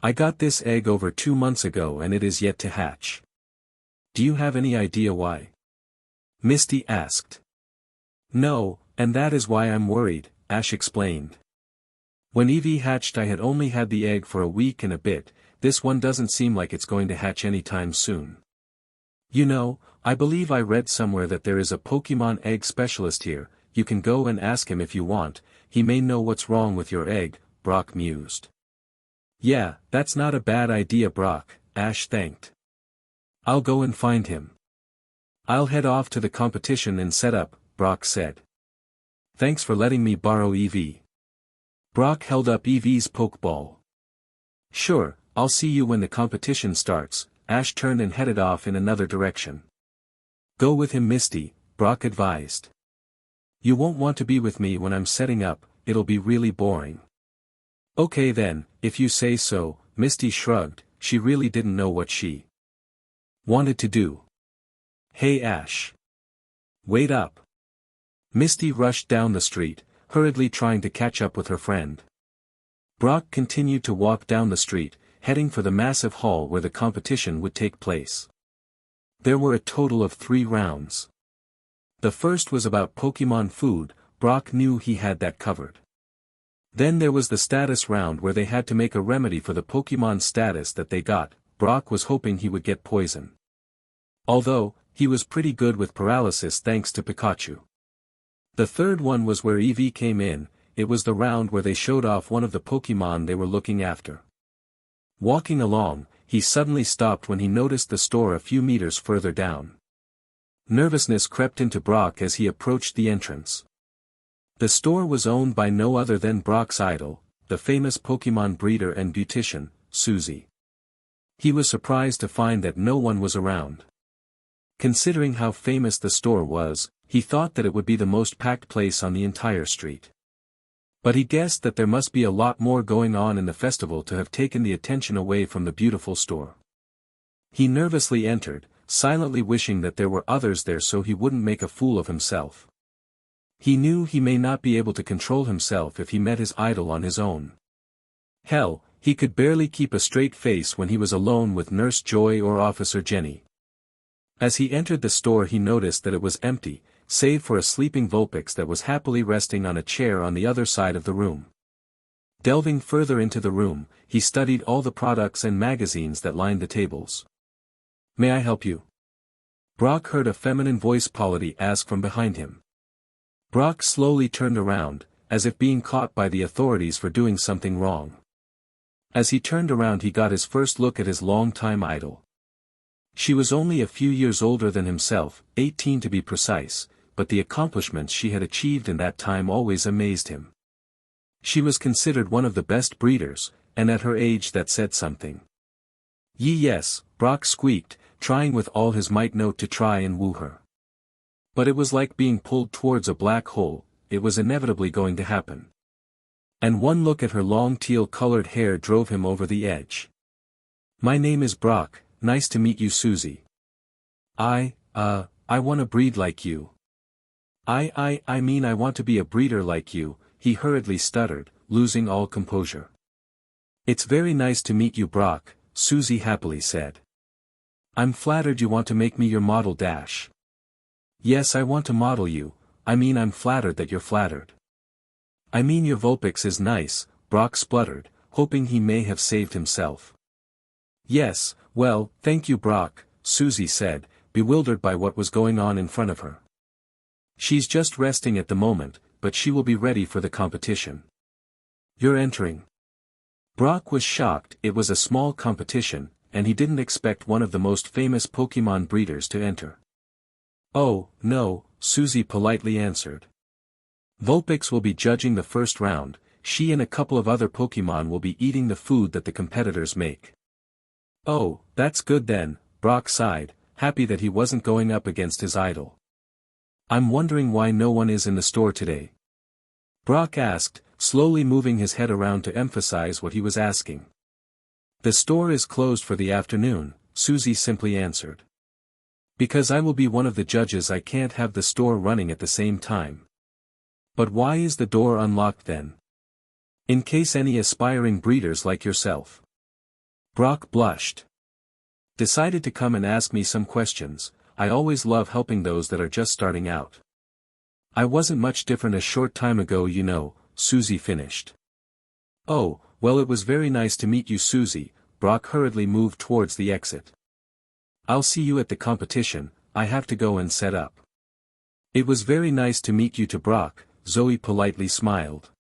I got this egg over 2 months ago and it is yet to hatch. Do you have any idea why? Misty asked. No, and that is why I'm worried, Ash explained. When Eevee hatched I had only had the egg for a week and a bit, this one doesn't seem like it's going to hatch anytime soon. You know, I believe I read somewhere that there is a Pokémon egg specialist here, you can go and ask him if you want, he may know what's wrong with your egg, Brock mused. Yeah, that's not a bad idea, Brock, Ash thanked. I'll go and find him. I'll head off to the competition and set up, Brock said. Thanks for letting me borrow Eevee. Brock held up Eevee's Pokeball. Sure, I'll see you when the competition starts, Ash turned and headed off in another direction. Go with him, Misty, Brock advised. You won't want to be with me when I'm setting up, it'll be really boring. Okay then, if you say so, Misty shrugged, she really didn't know what she wanted to do. Hey Ash. Wait up. Misty rushed down the street, hurriedly trying to catch up with her friend. Brock continued to walk down the street, heading for the massive hall where the competition would take place. There were a total of 3 rounds. The first was about Pokémon food. Brock knew he had that covered. Then there was the status round where they had to make a remedy for the Pokémon status that they got. Brock was hoping he would get poison. Although, he was pretty good with paralysis thanks to Pikachu. The third one was where Eevee came in. It was the round where they showed off one of the Pokémon they were looking after. Walking along, he suddenly stopped when he noticed the store a few meters further down. Nervousness crept into Brock as he approached the entrance. The store was owned by no other than Brock's idol, the famous Pokémon breeder and beautician, Susie. He was surprised to find that no one was around. Considering how famous the store was, he thought that it would be the most packed place on the entire street. But he guessed that there must be a lot more going on in the festival to have taken the attention away from the beautiful store. He nervously entered, silently wishing that there were others there so he wouldn't make a fool of himself. He knew he may not be able to control himself if he met his idol on his own. Hell, he could barely keep a straight face when he was alone with Nurse Joy or Officer Jenny. As he entered the store he noticed that it was empty, save for a sleeping Vulpix that was happily resting on a chair on the other side of the room. Delving further into the room, he studied all the products and magazines that lined the tables. May I help you? Brock heard a feminine voice Polity ask from behind him. Brock slowly turned around, as if being caught by the authorities for doing something wrong. As he turned around he got his first look at his longtime idol. She was only a few years older than himself, 18 to be precise, but the accomplishments she had achieved in that time always amazed him. She was considered one of the best breeders, and at her age that said something. Yes, Brock squeaked, trying with all his might to try and woo her. But it was like being pulled towards a black hole, it was inevitably going to happen. And one look at her long teal-colored hair drove him over the edge. My name is Brock, nice to meet you Susie. I wanna breed like you. I mean I want to be a breeder like you, he hurriedly stuttered, losing all composure. It's very nice to meet you Brock, Susie happily said. I'm flattered you want to make me your model dash. Yes I want to model you, I mean I'm flattered that you're flattered. I mean your Vulpix is nice, Brock spluttered, hoping he may have saved himself. Yes, well, thank you Brock, Susie said, bewildered by what was going on in front of her. She's just resting at the moment, but she will be ready for the competition. You're entering. Brock was shocked. It was a small competition, and he didn't expect one of the most famous Pokémon breeders to enter. Oh, no, Susie politely answered. Vulpix will be judging the first round, she and a couple of other Pokémon will be eating the food that the competitors make. Oh, that's good then, Brock sighed, happy that he wasn't going up against his idol. I'm wondering why no one is in the store today. Brock asked, slowly moving his head around to emphasize what he was asking. The store is closed for the afternoon, Susie simply answered. Because I will be one of the judges I can't have the store running at the same time. But why is the door unlocked then? In case any aspiring breeders like yourself. Brock blushed. Decided to come and ask me some questions. I always love helping those that are just starting out. I wasn't much different a short time ago you know, Susie finished. Oh, well it was very nice to meet you Susie, Brock hurriedly moved towards the exit. I'll see you at the competition, I have to go and set up. It was very nice to meet you to Brock, Zoe politely smiled.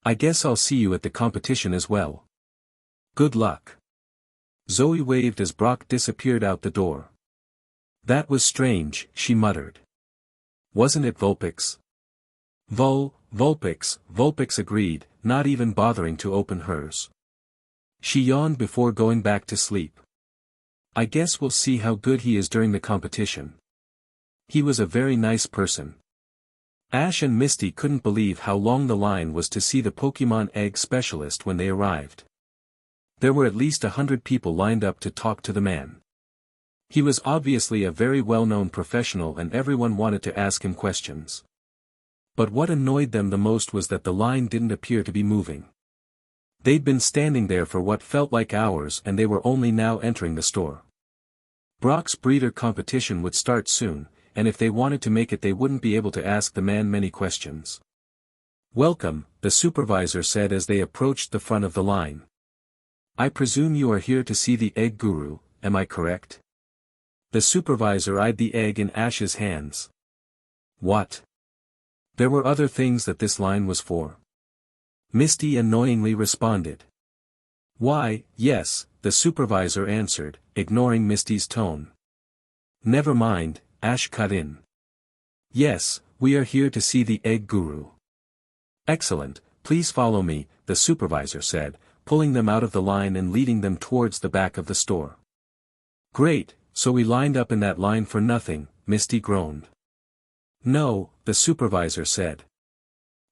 I guess I'll see you at the competition as well. Good luck. Zoe waved as Brock disappeared out the door. That was strange, she muttered. Wasn't it Vulpix? Vulpix agreed, not even bothering to open hers. She yawned before going back to sleep. I guess we'll see how good he is during the competition. He was a very nice person. Ash and Misty couldn't believe how long the line was to see the Pokémon egg specialist when they arrived. There were at least 100 people lined up to talk to the man. He was obviously a very well-known professional and everyone wanted to ask him questions. But what annoyed them the most was that the line didn't appear to be moving. They'd been standing there for what felt like hours and they were only now entering the store. Brock's breeder competition would start soon, and if they wanted to make it they wouldn't be able to ask the man many questions. "Welcome," the supervisor said as they approached the front of the line. "I presume you are here to see the egg guru, am I correct?" The supervisor eyed the egg in Ash's hands. "What?" There were other things that this line was for. Misty annoyingly responded. "Why, yes," the supervisor answered, ignoring Misty's tone. "Never mind," Ash cut in. "Yes, we are here to see the egg guru." "Excellent, please follow me," the supervisor said, pulling them out of the line and leading them towards the back of the store. "Great, so we lined up in that line for nothing," Misty groaned. "No," the supervisor said.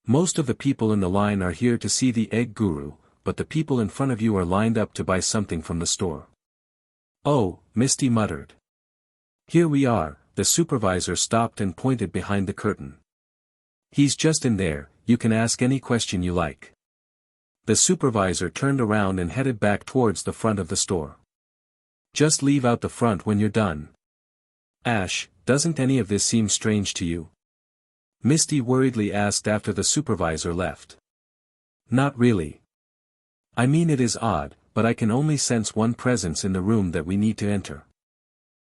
"Most of the people in the line are here to see the egg guru, but the people in front of you are lined up to buy something from the store." "Oh," Misty muttered. "Here we are," the supervisor stopped and pointed behind the curtain. "He's just in there, you can ask any question you like." The supervisor turned around and headed back towards the front of the store. "Just leave out the front when you're done." "Ash, doesn't any of this seem strange to you?" Misty worriedly asked after the supervisor left. "Not really. I mean it is odd, but I can only sense one presence in the room that we need to enter."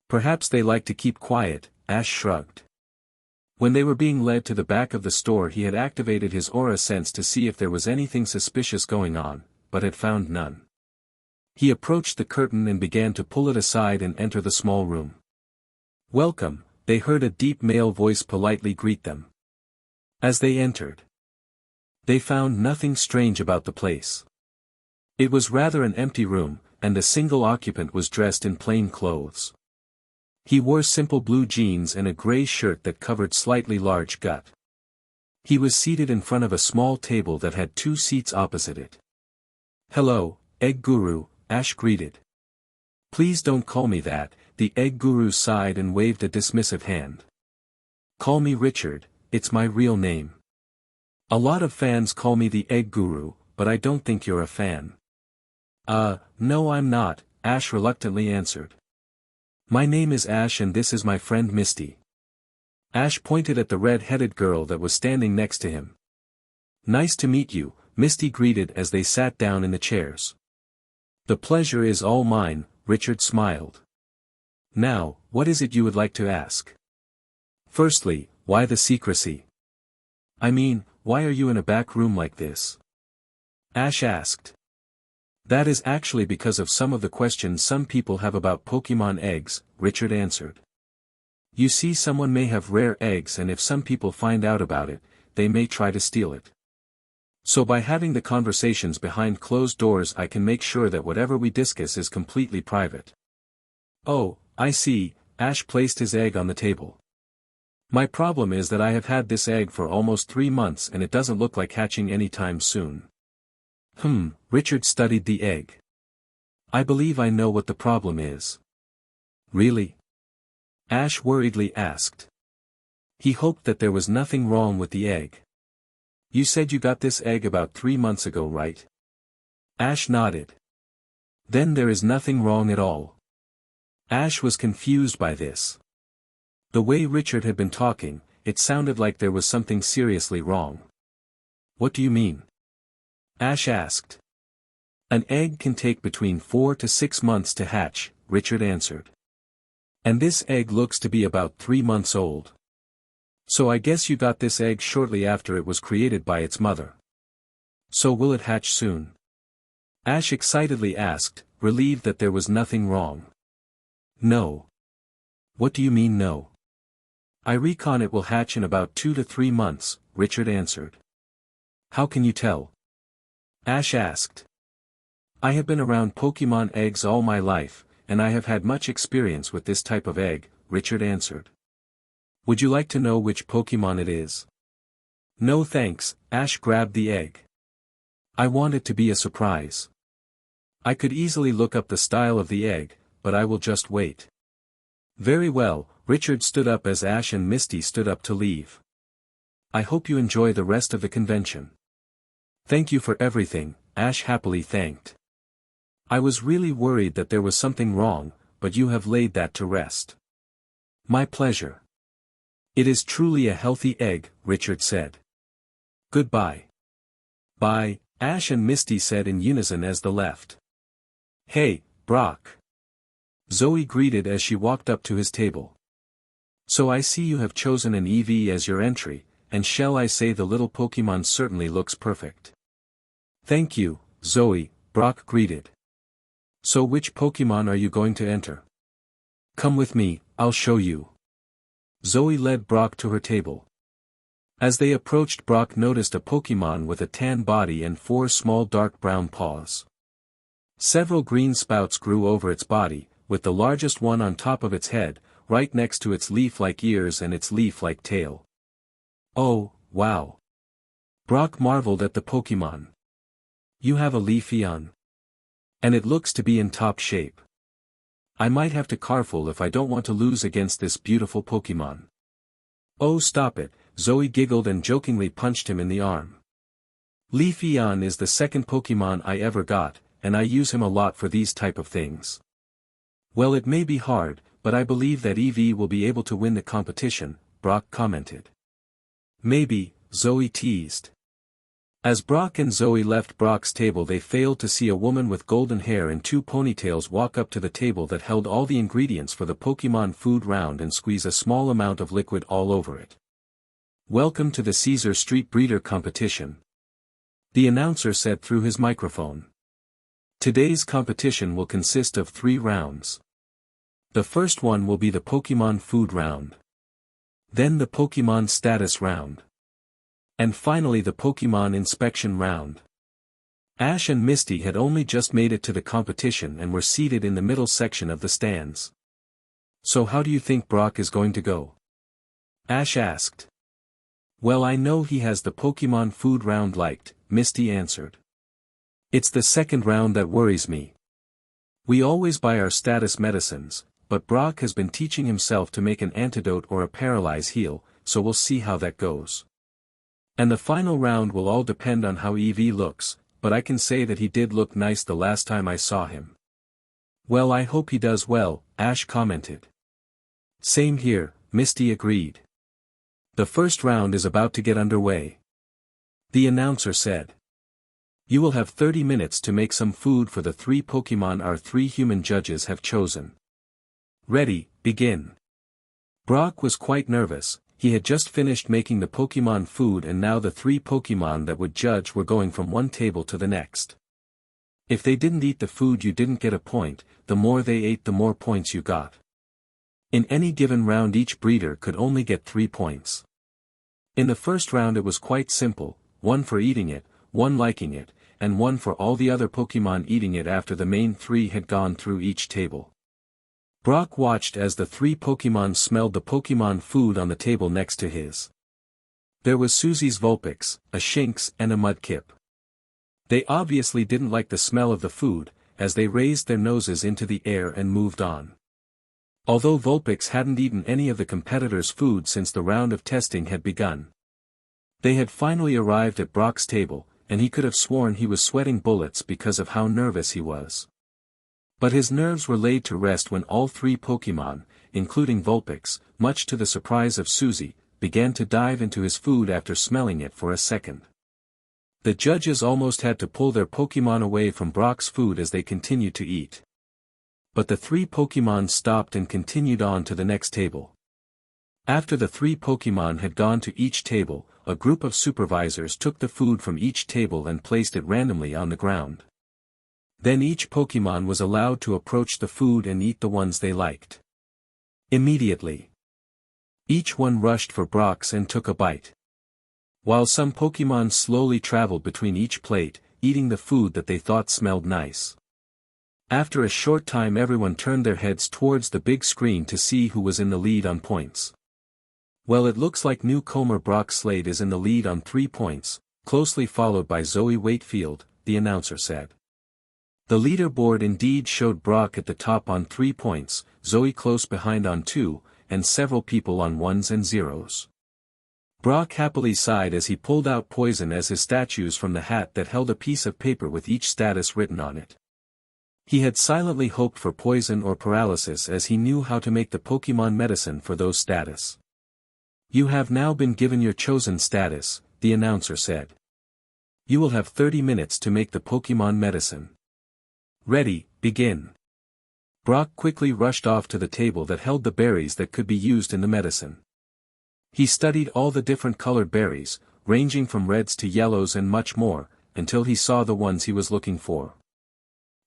"Perhaps they like to keep quiet," Ash shrugged. When they were being led to the back of the store he had activated his aura sense to see if there was anything suspicious going on, but had found none. He approached the curtain and began to pull it aside and enter the small room. "Welcome," they heard a deep male voice politely greet them. As they entered, they found nothing strange about the place. It was rather an empty room, and the single occupant was dressed in plain clothes. He wore simple blue jeans and a gray shirt that covered slightly large gut. He was seated in front of a small table that had 2 seats opposite it. "Hello, Egg Guru," Ash greeted. "Please don't call me that," the Egg Guru sighed and waved a dismissive hand. "Call me Richard, it's my real name. A lot of fans call me the Egg Guru, but I don't think you're a fan." No I'm not," Ash reluctantly answered. "My name is Ash and this is my friend Misty." Ash pointed at the red-headed girl that was standing next to him. "Nice to meet you," Misty greeted as they sat down in the chairs. "The pleasure is all mine," Richard smiled. "Now, what is it you would like to ask?" "Firstly, why the secrecy? I mean, why are you in a back room like this?" Ash asked. "That is actually because of some of the questions some people have about Pokémon eggs," Richard answered. "You see, someone may have rare eggs and if some people find out about it, they may try to steal it. So by having the conversations behind closed doors I can make sure that whatever we discuss is completely private." "Oh, I see," Ash placed his egg on the table. "My problem is that I have had this egg for almost 3 months and it doesn't look like hatching anytime soon." Richard studied the egg. "I believe I know what the problem is." "Really?" Ash worriedly asked. He hoped that there was nothing wrong with the egg. "You said you got this egg about 3 months ago, right?" Ash nodded. "Then there is nothing wrong at all." Ash was confused by this. The way Richard had been talking, it sounded like there was something seriously wrong. "What do you mean?" Ash asked. "An egg can take between 4 to 6 months to hatch," Richard answered. "And this egg looks to be about 3 months old. So I guess you got this egg shortly after it was created by its mother. So will it hatch soon?" Ash excitedly asked, relieved that there was nothing wrong. "No." "What do you mean no?" "I reckon it will hatch in about 2 to 3 months, Richard answered. "How can you tell?" Ash asked. "I have been around Pokémon eggs all my life, and I have had much experience with this type of egg," Richard answered. "Would you like to know which Pokémon it is?" No thanks, Ash grabbed the egg. I want it to be a surprise. I could easily look up the style of the egg, but I will just wait. Very well, Richard stood up as Ash and Misty stood up to leave. I hope you enjoy the rest of the convention. Thank you for everything, Ash happily thanked. I was really worried that there was something wrong, but you have laid that to rest. My pleasure. It is truly a healthy egg, Richard said. Goodbye. Bye, Ash and Misty said in unison as they left. Hey, Brock. Zoe greeted as she walked up to his table. So I see you have chosen an EV as your entry, and shall I say the little Pokémon certainly looks perfect. Thank you, Zoe, Brock greeted. So which Pokémon are you going to enter? Come with me, I'll show you. Zoe led Brock to her table. As they approached, Brock noticed a Pokémon with a tan body and 4 small dark brown paws. Several green spouts grew over its body, with the largest one on top of its head, right next to its leaf-like ears and its leaf-like tail. Oh, wow. Brock marveled at the Pokémon. You have a Leafeon. And it looks to be in top shape. I might have to careful if I don't want to lose against this beautiful Pokémon. Oh, stop it, Zoe giggled and jokingly punched him in the arm. Leafeon is the second Pokémon I ever got, and I use him a lot for these type of things. Well, it may be hard, but I believe that Eevee will be able to win the competition, Brock commented. Maybe, Zoe teased. As Brock and Zoe left Brock's table, they failed to see a woman with golden hair and 2 ponytails walk up to the table that held all the ingredients for the Pokémon food round and squeeze a small amount of liquid all over it. Welcome to the Caesar Street Breeder competition. The announcer said through his microphone. Today's competition will consist of 3 rounds. The first one will be the Pokémon food round. Then the Pokémon status round. And finally the Pokémon inspection round. Ash and Misty had only just made it to the competition and were seated in the middle section of the stands. So how do you think Brock is going to go? Ash asked. Well, I know he has the Pokémon food round liked, Misty answered. It's the second round that worries me. We always buy our status medicines, but Brock has been teaching himself to make an antidote or a paralyze heal, so we'll see how that goes. And the final round will all depend on how Eevee looks, but I can say that he did look nice the last time I saw him. Well, I hope he does well, Ash commented. Same here, Misty agreed. The first round is about to get underway. The announcer said. You will have 30 minutes to make some food for the 3 Pokémon our 3 human judges have chosen. Ready, begin. Brock was quite nervous. He had just finished making the Pokémon food and now the 3 Pokémon that would judge were going from one table to the next. If they didn't eat the food you didn't get a point, the more they ate the more points you got. In any given round each breeder could only get 3 points. In the first round it was quite simple, 1 for eating it, 1 liking it, and 1 for all the other Pokémon eating it after the main 3 had gone through each table. Brock watched as the 3 Pokémon smelled the Pokémon food on the table next to his. There was Susie's Vulpix, a Shinx and a Mudkip. They obviously didn't like the smell of the food, as they raised their noses into the air and moved on. Although Vulpix hadn't eaten any of the competitors' food since the round of testing had begun. They had finally arrived at Brock's table, and he could have sworn he was sweating bullets because of how nervous he was. But his nerves were laid to rest when all 3 Pokémon, including Vulpix, much to the surprise of Susie, began to dive into his food after smelling it for a second. The judges almost had to pull their Pokémon away from Brock's food as they continued to eat. But the 3 Pokémon stopped and continued on to the next table. After the 3 Pokémon had gone to each table, a group of supervisors took the food from each table and placed it randomly on the ground. Then each Pokémon was allowed to approach the food and eat the ones they liked. Immediately. Each one rushed for Brock's and took a bite. While some Pokémon slowly traveled between each plate, eating the food that they thought smelled nice. After a short time everyone turned their heads towards the big screen to see who was in the lead on points. Well, it looks like newcomer Brock Slade is in the lead on 3 points, closely followed by Zoe Wakefield, the announcer said. The leaderboard indeed showed Brock at the top on 3 points, Zoe close behind on 2, and several people on 1s and 0s. Brock happily sighed as he pulled out Poison as his statues from the hat that held a piece of paper with each status written on it. He had silently hoped for poison or paralysis as he knew how to make the Pokémon medicine for those status. You have now been given your chosen status, the announcer said. You will have 30 minutes to make the Pokémon medicine. Ready, begin. Brock quickly rushed off to the table that held the berries that could be used in the medicine. He studied all the different colored berries, ranging from reds to yellows and much more, until he saw the ones he was looking for.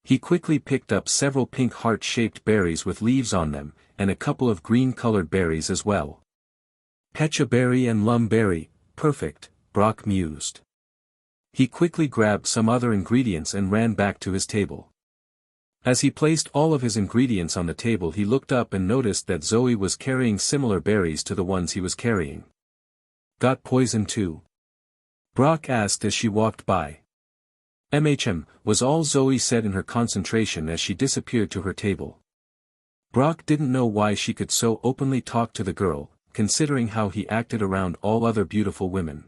He quickly picked up several pink heart-shaped berries with leaves on them, and a couple of green-colored berries as well. Pecha berry and lum berry, perfect, Brock mused. He quickly grabbed some other ingredients and ran back to his table. As he placed all of his ingredients on the table, he looked up and noticed that Zoe was carrying similar berries to the ones he was carrying. Got poison too? Brock asked as she walked by. Was all Zoe said in her concentration as she disappeared to her table. Brock didn't know why she could so openly talk to the girl, considering how he acted around all other beautiful women.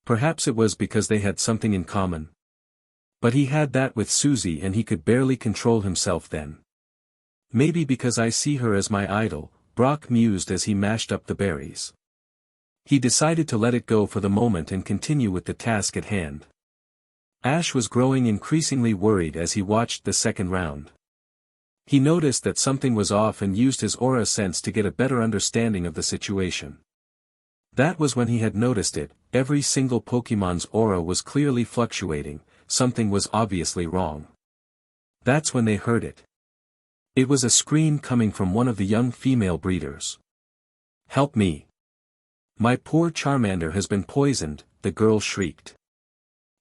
Perhaps it was because they had something in common. But he had that with Susie and he could barely control himself then. Maybe because I see her as my idol, Brock mused as he mashed up the berries. He decided to let it go for the moment and continue with the task at hand. Ash was growing increasingly worried as he watched the second round. He noticed that something was off and used his aura sense to get a better understanding of the situation. That was when he had noticed it, every single Pokémon's aura was clearly fluctuating, something was obviously wrong. That's when they heard it. It was a scream coming from one of the young female breeders. Help me! My poor Charmander has been poisoned, the girl shrieked.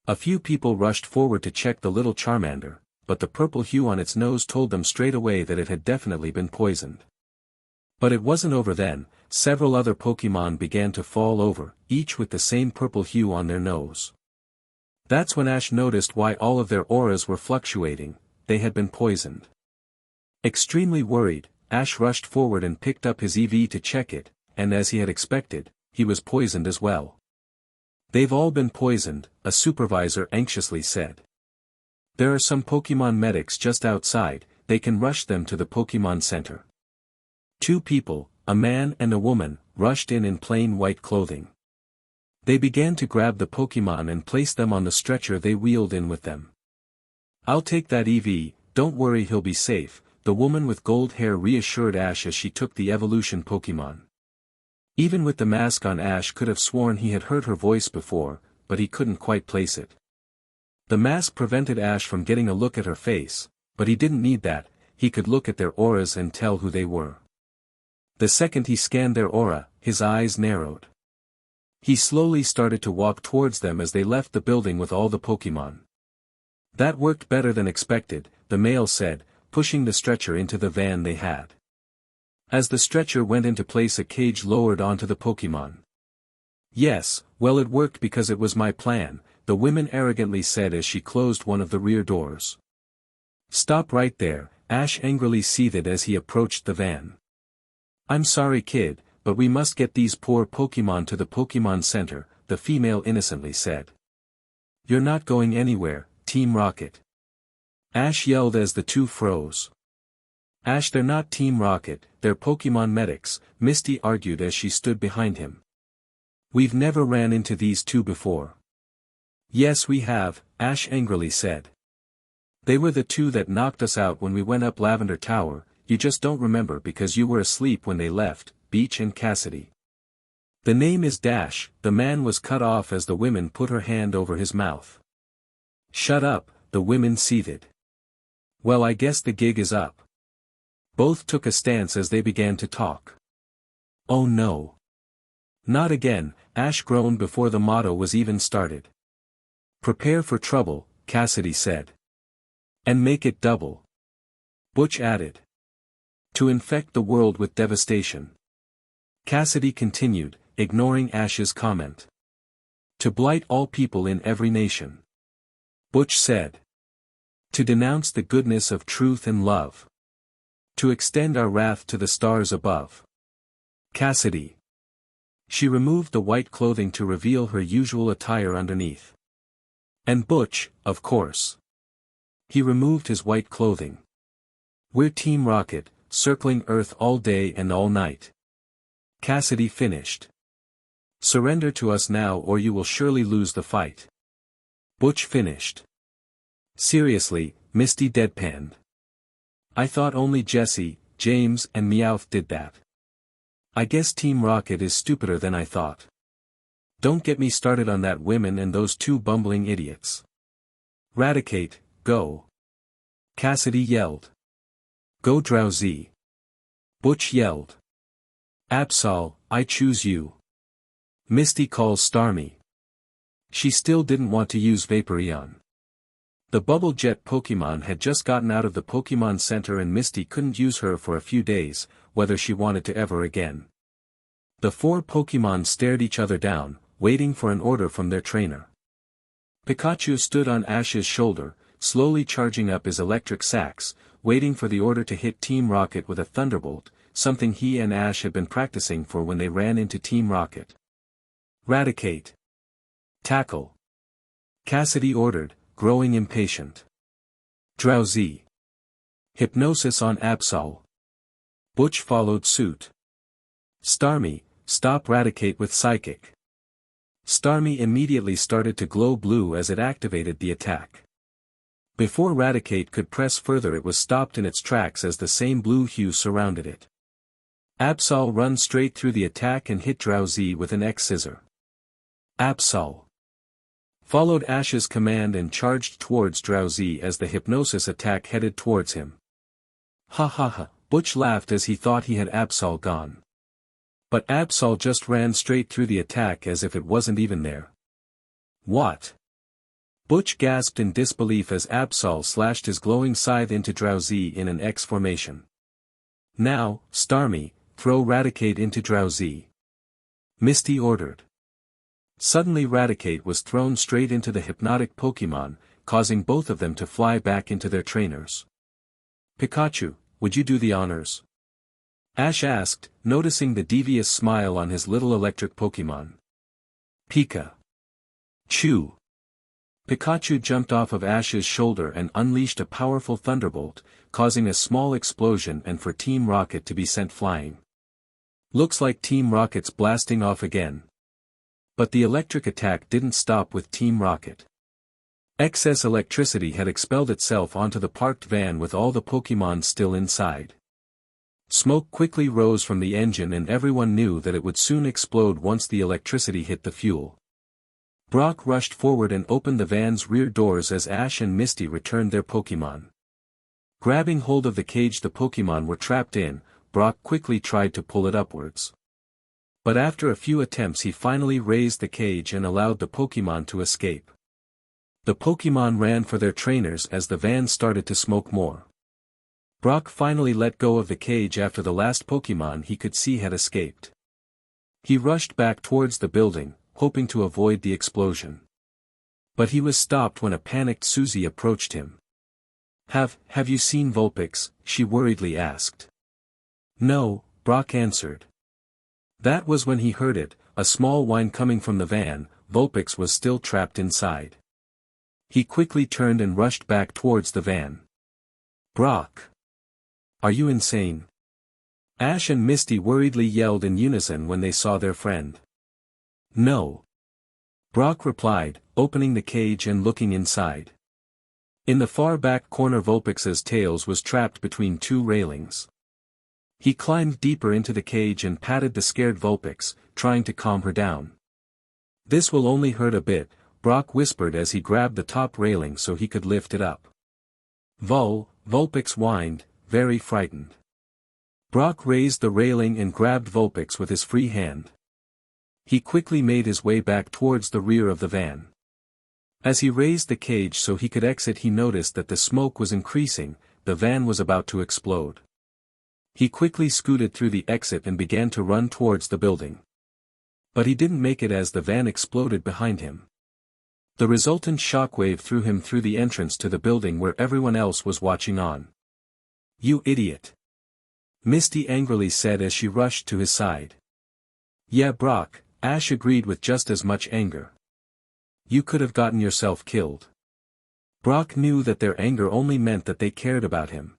A few people rushed forward to check the little Charmander, but the purple hue on its nose told them straight away that it had definitely been poisoned. But it wasn't over then, several other Pokémon began to fall over, each with the same purple hue on their nose. That's when Ash noticed why all of their auras were fluctuating, they had been poisoned. Extremely worried, Ash rushed forward and picked up his EV to check it, and as he had expected, he was poisoned as well. They've all been poisoned, a supervisor anxiously said. There are some Pokémon medics just outside, they can rush them to the Pokémon Center. 2 people, a man and a woman, rushed in plain white clothing. They began to grab the Pokémon and place them on the stretcher they wheeled in with them. I'll take that EV, don't worry, he'll be safe, the woman with gold hair reassured Ash as she took the evolution Pokémon. Even with the mask on, Ash could have sworn he had heard her voice before, but he couldn't quite place it. The mask prevented Ash from getting a look at her face, but he didn't need that, he could look at their auras and tell who they were. The second he scanned their aura, his eyes narrowed. He slowly started to walk towards them as they left the building with all the Pokémon. That worked better than expected, the male said, pushing the stretcher into the van they had. As the stretcher went into place, a cage lowered onto the Pokémon. Yes, well, it worked because it was my plan, the woman arrogantly said as she closed one of the rear doors. Stop right there, Ash angrily seethed as he approached the van. I'm sorry, kid, but we must get these poor Pokémon to the Pokémon Center, the female innocently said. You're not going anywhere, Team Rocket. Ash yelled as the two froze. Ash, they're not Team Rocket, they're Pokémon medics, Misty argued as she stood behind him. We've never ran into these two before. Yes we have, Ash angrily said. They were the two that knocked us out when we went up Lavender Tower, you just don't remember because you were asleep when they left, Beach and Cassidy. The name is Dash, the man was cut off as the woman put her hand over his mouth. Shut up, the women seethed. Well, I guess the gig is up. Both took a stance as they began to talk. Oh no. Not again, Ash groaned before the motto was even started. Prepare for trouble, Cassidy said. And make it double. Butch added. To infect the world with devastation. Cassidy continued, ignoring Ash's comment. To blight all people in every nation. Butch said. To denounce the goodness of truth and love. To extend our wrath to the stars above. Cassidy. She removed the white clothing to reveal her usual attire underneath. And Butch, of course. He removed his white clothing. We're Team Rocket, circling Earth all day and all night. Cassidy finished. Surrender to us now or you will surely lose the fight. Butch finished. Seriously, Misty deadpanned. I thought only Jesse, James and Meowth did that. I guess Team Rocket is stupider than I thought. Don't get me started on that women and those two bumbling idiots. Raticate, go. Cassidy yelled. Go Drowsy. Butch yelled. Absol, I choose you. Misty calls Starmie. She still didn't want to use Vaporeon. The Bubble Jet Pokémon had just gotten out of the Pokémon Center and Misty couldn't use her for a few days, whether she wanted to ever again. The four Pokémon stared each other down, waiting for an order from their trainer. Pikachu stood on Ash's shoulder, slowly charging up his electric sacks, waiting for the order to hit Team Rocket with a Thunderbolt, something he and Ash had been practicing for when they ran into Team Rocket. Raticate. Tackle. Cassidy ordered, growing impatient. Drowsy. Hypnosis on Absol. Butch followed suit. Starmie, stop Raticate with Psychic. Starmie immediately started to glow blue as it activated the attack. Before Raticate could press further it was stopped in its tracks as the same blue hue surrounded it. Absol ran straight through the attack and hit Drowsy with an X-Scissor. Absol followed Ash's command and charged towards Drowsy as the hypnosis attack headed towards him. Ha ha ha, Butch laughed as he thought he had Absol gone. But Absol just ran straight through the attack as if it wasn't even there. What? Butch gasped in disbelief as Absol slashed his glowing scythe into Drowsy in an X formation. Now, Starmie, throw Raticate into Drowsy. Misty ordered. Suddenly Raticate was thrown straight into the hypnotic Pokémon, causing both of them to fly back into their trainers. Pikachu, would you do the honors? Ash asked, noticing the devious smile on his little electric Pokémon. Pikachu. Pikachu jumped off of Ash's shoulder and unleashed a powerful thunderbolt, causing a small explosion and for Team Rocket to be sent flying. Looks like Team Rocket's blasting off again. But the electric attack didn't stop with Team Rocket. Excess electricity had expelled itself onto the parked van with all the Pokémon still inside. Smoke quickly rose from the engine and everyone knew that it would soon explode once the electricity hit the fuel. Brock rushed forward and opened the van's rear doors as Ash and Misty returned their Pokémon. Grabbing hold of the cage the Pokémon were trapped in, Brock quickly tried to pull it upwards. But after a few attempts he finally raised the cage and allowed the Pokémon to escape. The Pokémon ran for their trainers as the van started to smoke more. Brock finally let go of the cage after the last Pokémon he could see had escaped. He rushed back towards the building, hoping to avoid the explosion. But he was stopped when a panicked Susie approached him. Have you seen Vulpix? She worriedly asked. No, Brock answered. That was when he heard it, a small whine coming from the van. Vulpix was still trapped inside. He quickly turned and rushed back towards the van. Brock! Are you insane? Ash and Misty worriedly yelled in unison when they saw their friend. No. Brock replied, opening the cage and looking inside. In the far back corner Vulpix's tails was trapped between two railings. He climbed deeper into the cage and patted the scared Vulpix, trying to calm her down. This will only hurt a bit, Brock whispered as he grabbed the top railing so he could lift it up. Vulpix whined, very frightened. Brock raised the railing and grabbed Vulpix with his free hand. He quickly made his way back towards the rear of the van. As he raised the cage so he could exit he noticed that the smoke was increasing, the van was about to explode. He quickly scooted through the exit and began to run towards the building. But he didn't make it as the van exploded behind him. The resultant shockwave threw him through the entrance to the building where everyone else was watching on. "You idiot!" Misty angrily said as she rushed to his side. "Yeah, Brock," Ash agreed with just as much anger. "You could have gotten yourself killed." Brock knew that their anger only meant that they cared about him.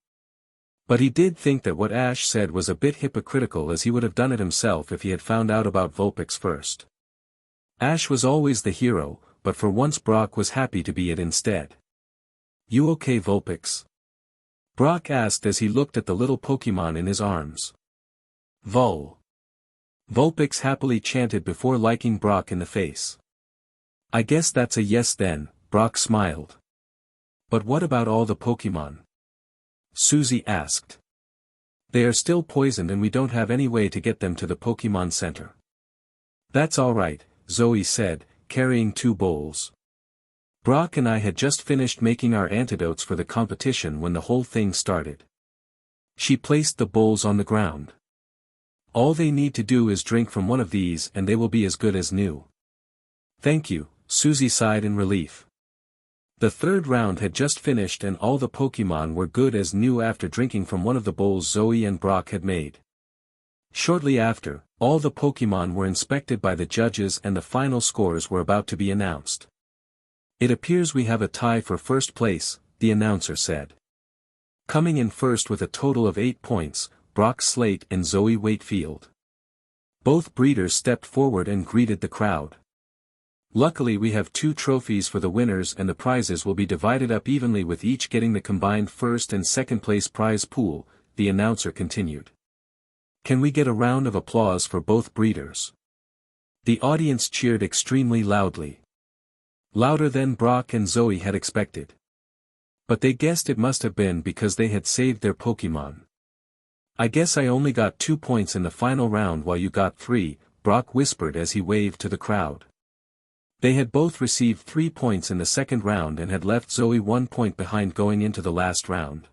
But he did think that what Ash said was a bit hypocritical, as he would have done it himself if he had found out about Vulpix first. Ash was always the hero, but for once Brock was happy to be it instead. "You okay, Vulpix?" Brock asked as he looked at the little Pokémon in his arms. Vulpix happily chanted before liking Brock in the face. "I guess that's a yes then," Brock smiled. "But what about all the Pokémon?" Susie asked. "They are still poisoned and we don't have any way to get them to the Pokémon Center." "That's alright," Zoe said, carrying 2 bowls. "Brock and I had just finished making our antidotes for the competition when the whole thing started." She placed the bowls on the ground. "All they need to do is drink from one of these and they will be as good as new." "Thank you," Susie sighed in relief. The 3rd round had just finished and all the Pokémon were good as new after drinking from one of the bowls Zoe and Brock had made. Shortly after, all the Pokémon were inspected by the judges and the final scores were about to be announced. "It appears we have a tie for first place," the announcer said. Coming in first with a total of 8 points, Brock Slate and Zoe Wakefield. Both breeders stepped forward and greeted the crowd. "Luckily we have 2 trophies for the winners and the prizes will be divided up evenly with each getting the combined first and second place prize pool," the announcer continued. "Can we get a round of applause for both breeders?" The audience cheered extremely loudly. Louder than Brock and Zoe had expected. But they guessed it must have been because they had saved their Pokémon. "I guess I only got 2 points in the final round while you got 3, Brock whispered as he waved to the crowd. They had both received 3 points in the second round and had left Zoe 1 point behind going into the last round.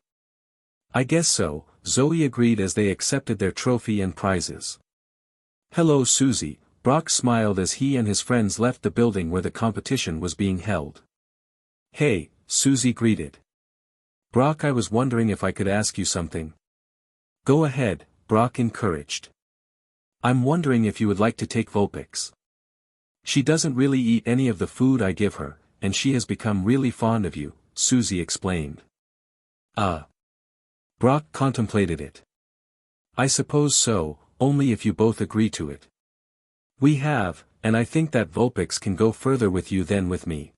"I guess so," Zoe agreed as they accepted their trophy and prizes. "Hello Susie," Brock smiled as he and his friends left the building where the competition was being held. "Hey," Susie greeted. "Brock, I was wondering if I could ask you something." "Go ahead," Brock encouraged. "I'm wondering if you would like to take Vulpix. She doesn't really eat any of the food I give her, and she has become really fond of you," Susie explained. Brock contemplated it. "I suppose so, only if you both agree to it. We have, and I think that Vulpix can go further with you than with me."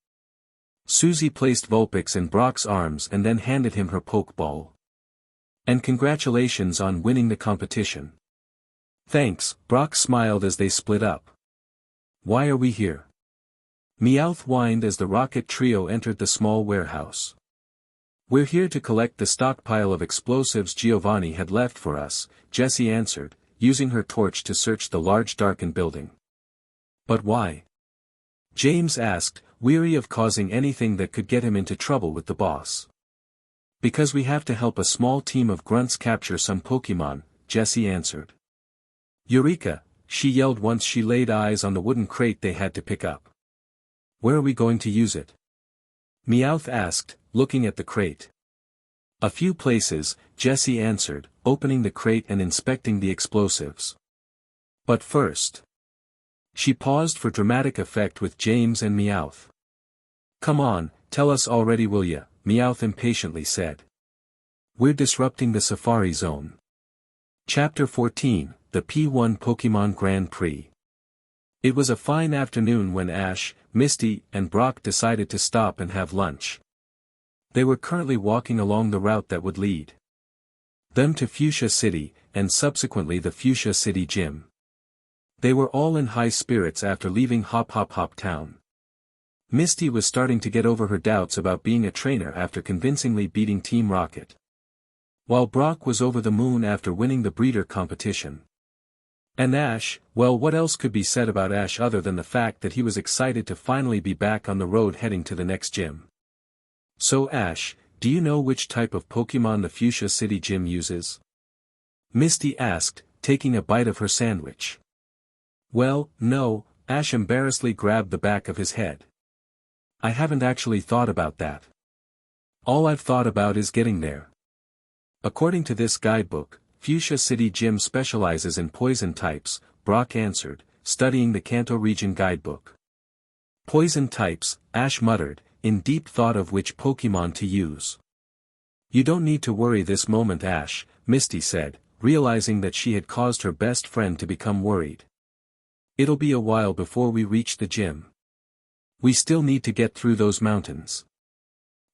Susie placed Vulpix in Brock's arms and then handed him her Pokeball. "And congratulations on winning the competition." "Thanks," Brock smiled as they split up. "Why are we here?" Meowth whined as the Rocket Trio entered the small warehouse. "We're here to collect the stockpile of explosives Giovanni had left for us," Jessie answered, using her torch to search the large darkened building. "But why?" James asked, weary of causing anything that could get him into trouble with the boss. "Because we have to help a small team of grunts capture some Pokémon," Jessie answered. "Eureka!" she yelled once she laid eyes on the wooden crate they had to pick up. "Where are we going to use it?" Meowth asked, looking at the crate. "A few places," Jessie answered, opening the crate and inspecting the explosives. "But first." She paused for dramatic effect with James and Meowth. "Come on, tell us already will ya?" Meowth impatiently said. "We're disrupting the Safari Zone." Chapter 14, The P1 Pokémon Grand Prix. It was a fine afternoon when Ash, Misty, and Brock decided to stop and have lunch. They were currently walking along the route that would lead them to Fuchsia City, and subsequently the Fuchsia City Gym. They were all in high spirits after leaving Hop Hop Hop Town. Misty was starting to get over her doubts about being a trainer after convincingly beating Team Rocket, while Brock was over the moon after winning the breeder competition. And Ash, well, what else could be said about Ash other than the fact that he was excited to finally be back on the road heading to the next gym. "So Ash, do you know which type of Pokémon the Fuchsia City Gym uses?" Misty asked, taking a bite of her sandwich. Well, no, Ash embarrassedly grabbed the back of his head. I haven't actually thought about that. All I've thought about is getting there. According to this guidebook, Fuchsia City Gym specializes in poison types, Brock answered, studying the Kanto region guidebook. Poison types, Ash muttered, in deep thought of which Pokémon to use. You don't need to worry this moment, Ash, Misty said, realizing that she had caused her best friend to become worried. It'll be a while before we reach the gym. We still need to get through those mountains.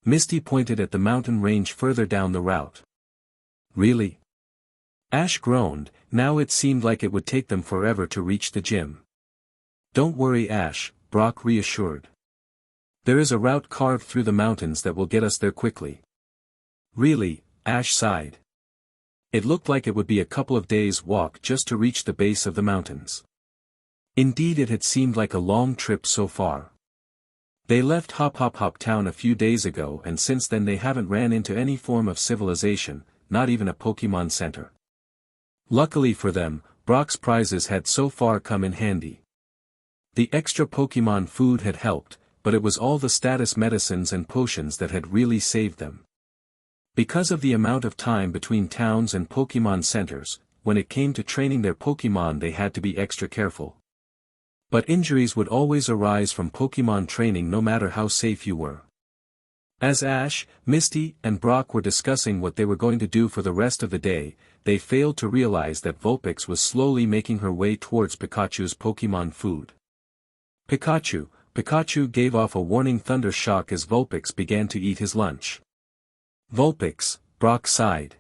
Misty pointed at the mountain range further down the route. Really? Ash groaned, now it seemed like it would take them forever to reach the gym. Don't worry, Ash, Brock reassured. There is a route carved through the mountains that will get us there quickly. Really? Ash sighed. It looked like it would be a couple of days' walk just to reach the base of the mountains. Indeed, it had seemed like a long trip so far. They left Hop Town a few days ago, and since then they haven't ran into any form of civilization, not even a Pokémon Center. Luckily for them, Brock's prizes had so far come in handy. The extra Pokémon food had helped, but it was all the status medicines and potions that had really saved them. Because of the amount of time between towns and Pokémon centers, when it came to training their Pokémon they had to be extra careful. But injuries would always arise from Pokémon training no matter how safe you were. As Ash, Misty, and Brock were discussing what they were going to do for the rest of the day, they failed to realize that Vulpix was slowly making her way towards Pikachu's Pokémon food. Pikachu gave off a warning thunder shock as Vulpix began to eat his lunch. Vulpix, Brock sighed.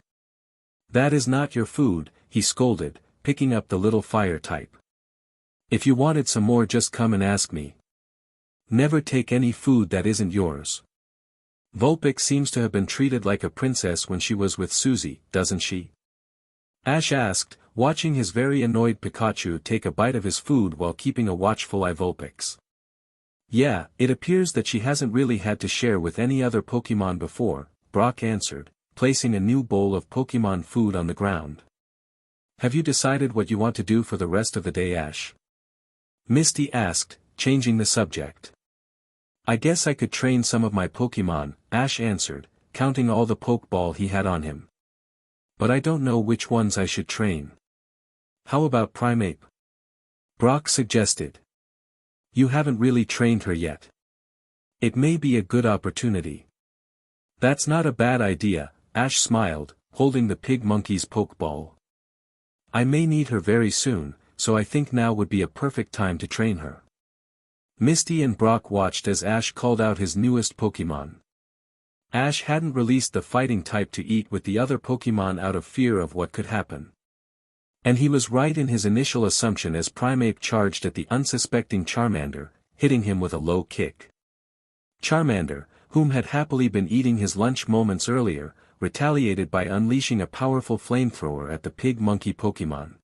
That is not your food, he scolded, picking up the little fire type. If you wanted some more, just come and ask me. Never take any food that isn't yours. Vulpix seems to have been treated like a princess when she was with Susie, doesn't she? Ash asked, watching his very annoyed Pikachu take a bite of his food while keeping a watchful eye. Vulpix. Yeah, it appears that she hasn't really had to share with any other Pokémon before, Brock answered, placing a new bowl of Pokémon food on the ground. Have you decided what you want to do for the rest of the day, Ash? Misty asked, changing the subject. I guess I could train some of my Pokémon, Ash answered, counting all the Pokeball he had on him. But I don't know which ones I should train. How about Primeape? Brock suggested. You haven't really trained her yet. It may be a good opportunity. That's not a bad idea, Ash smiled, holding the pig monkey's Pokeball. I may need her very soon, so I think now would be a perfect time to train her. Misty and Brock watched as Ash called out his newest Pokémon. Ash hadn't released the fighting type to eat with the other Pokémon out of fear of what could happen. And he was right in his initial assumption as Primeape charged at the unsuspecting Charmander, hitting him with a low kick. Charmander, whom had happily been eating his lunch moments earlier, retaliated by unleashing a powerful flamethrower at the pig monkey Pokémon.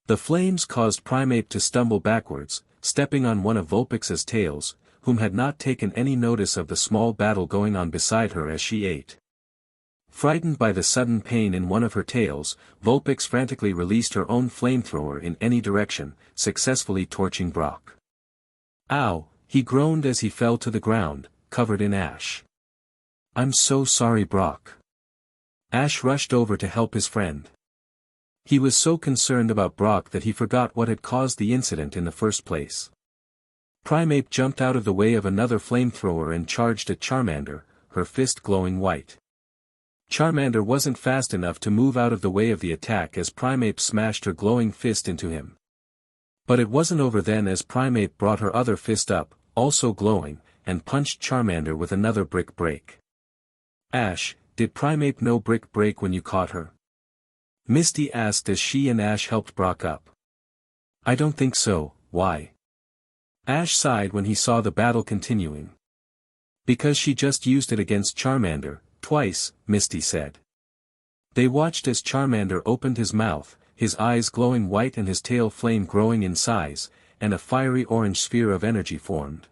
The flames caused Primeape to stumble backwards, stepping on one of Vulpix's tails, whom had not taken any notice of the small battle going on beside her as she ate. Frightened by the sudden pain in one of her tails, Vulpix frantically released her own flamethrower in any direction, successfully torching Brock. Ow, he groaned as he fell to the ground, covered in ash. I'm so sorry, Brock. Ash rushed over to help his friend. He was so concerned about Brock that he forgot what had caused the incident in the first place. Primeape jumped out of the way of another flamethrower and charged at Charmander, her fist glowing white. Charmander wasn't fast enough to move out of the way of the attack as Primeape smashed her glowing fist into him. But it wasn't over then as Primeape brought her other fist up, also glowing, and punched Charmander with another brick break. Ash, did Primeape know brick break when you caught her? Misty asked as she and Ash helped Brock up. I don't think so, why? Ash sighed when he saw the battle continuing. Because she just used it against Charmander, twice, Misty said. They watched as Charmander opened his mouth, his eyes glowing white and his tail flame growing in size, and a fiery orange sphere of energy formed.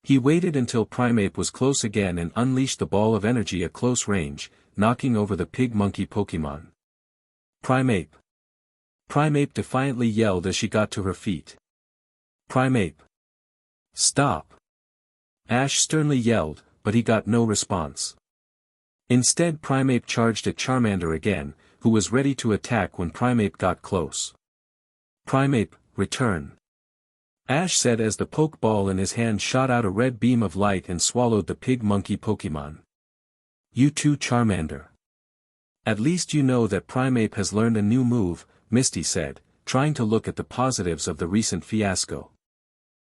He waited until Primeape was close again and unleashed the ball of energy at close range, knocking over the pig monkey Pokémon. Primeape. Primeape defiantly yelled as she got to her feet. Primeape. Stop. Ash sternly yelled, but he got no response. Instead Primeape charged at Charmander again, who was ready to attack when Primeape got close. Primeape, return. Ash said as the Pokeball in his hand shot out a red beam of light and swallowed the pig monkey Pokemon. You too, Charmander. At least you know that Primeape has learned a new move, Misty said, trying to look at the positives of the recent fiasco.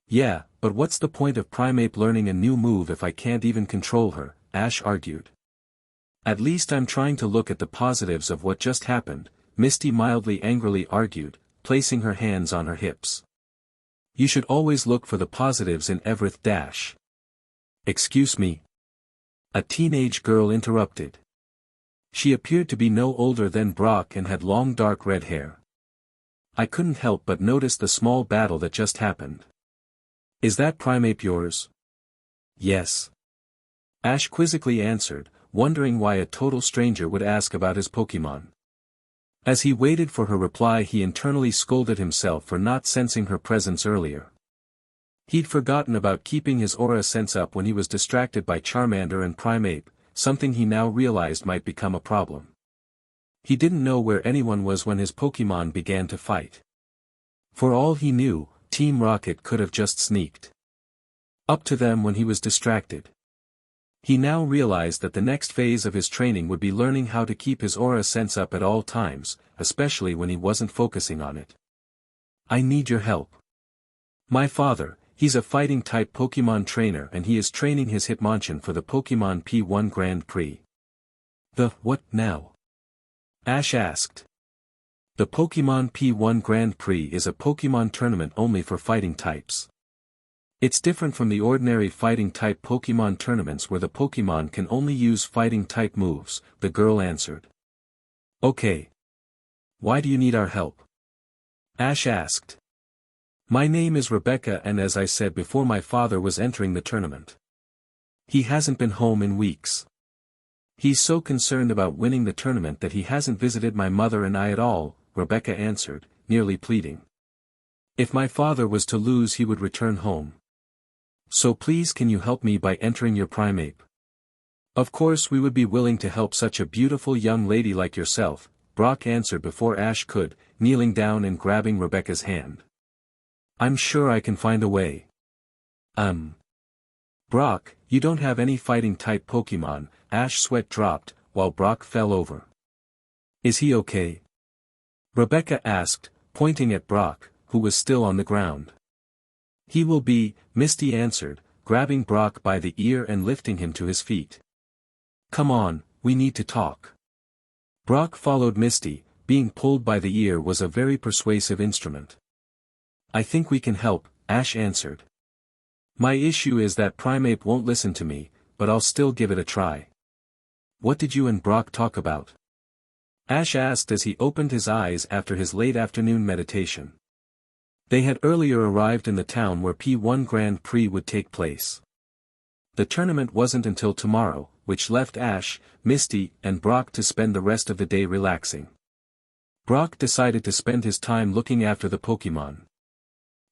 Yeah, but what's the point of Primeape learning a new move if I can't even control her, Ash argued. At least I'm trying to look at the positives of what just happened, Misty mildly angrily argued, placing her hands on her hips. You should always look for the positives in everything dash. Excuse me. A teenage girl interrupted. She appeared to be no older than Brock and had long dark red hair. I couldn't help but notice the small battle that just happened. Is that Primeape yours? Yes. Ash quizzically answered, wondering why a total stranger would ask about his Pokémon. As he waited for her reply he internally scolded himself for not sensing her presence earlier. He'd forgotten about keeping his aura sense up when he was distracted by Charmander and Primeape, something he now realized might become a problem. He didn't know where anyone was when his Pokémon began to fight. For all he knew, Team Rocket could have just sneaked up to them when he was distracted. He now realized that the next phase of his training would be learning how to keep his aura sense up at all times, especially when he wasn't focusing on it. I need your help. My father, he's a fighting-type Pokémon trainer and he is training his Hitmonchan for the Pokémon P1 Grand Prix. The what now? Ash asked. The Pokémon P1 Grand Prix is a Pokémon tournament only for fighting types. It's different from the ordinary fighting-type Pokémon tournaments where the Pokémon can only use fighting-type moves, the girl answered. Okay. Why do you need our help? Ash asked. My name is Rebecca and as I said before my father was entering the tournament. He hasn't been home in weeks. He's so concerned about winning the tournament that he hasn't visited my mother and I at all, Rebecca answered, nearly pleading. If my father was to lose he would return home. So please can you help me by entering your Primeape? Of course we would be willing to help such a beautiful young lady like yourself, Brock answered before Ash could, kneeling down and grabbing Rebecca's hand. I'm sure I can find a way. Brock, you don't have any fighting-type Pokémon, Ash's sweat dropped, while Brock fell over. Is he okay? Rebecca asked, pointing at Brock, who was still on the ground. He will be, Misty answered, grabbing Brock by the ear and lifting him to his feet. Come on, we need to talk. Brock followed Misty, being pulled by the ear was a very persuasive instrument. I think we can help, Ash answered. My issue is that Primeape won't listen to me, but I'll still give it a try. What did you and Brock talk about? Ash asked as he opened his eyes after his late afternoon meditation. They had earlier arrived in the town where P1 Grand Prix would take place. The tournament wasn't until tomorrow, which left Ash, Misty, and Brock to spend the rest of the day relaxing. Brock decided to spend his time looking after the Pokémon.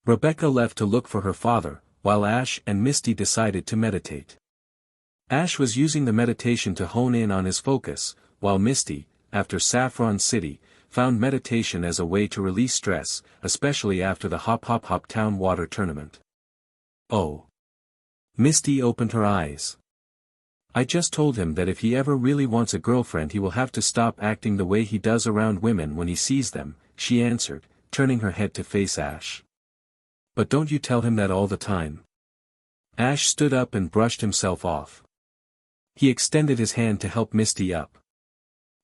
Rebecca left to look for her father, while Ash and Misty decided to meditate. Ash was using the meditation to hone in on his focus, while Misty, after Saffron City, found meditation as a way to release stress, especially after the Hop Town water tournament. Oh. Misty opened her eyes. I just told him that if he ever really wants a girlfriend he will have to stop acting the way he does around women when he sees them, she answered, turning her head to face Ash. But don't you tell him that all the time. Ash stood up and brushed himself off. He extended his hand to help Misty up.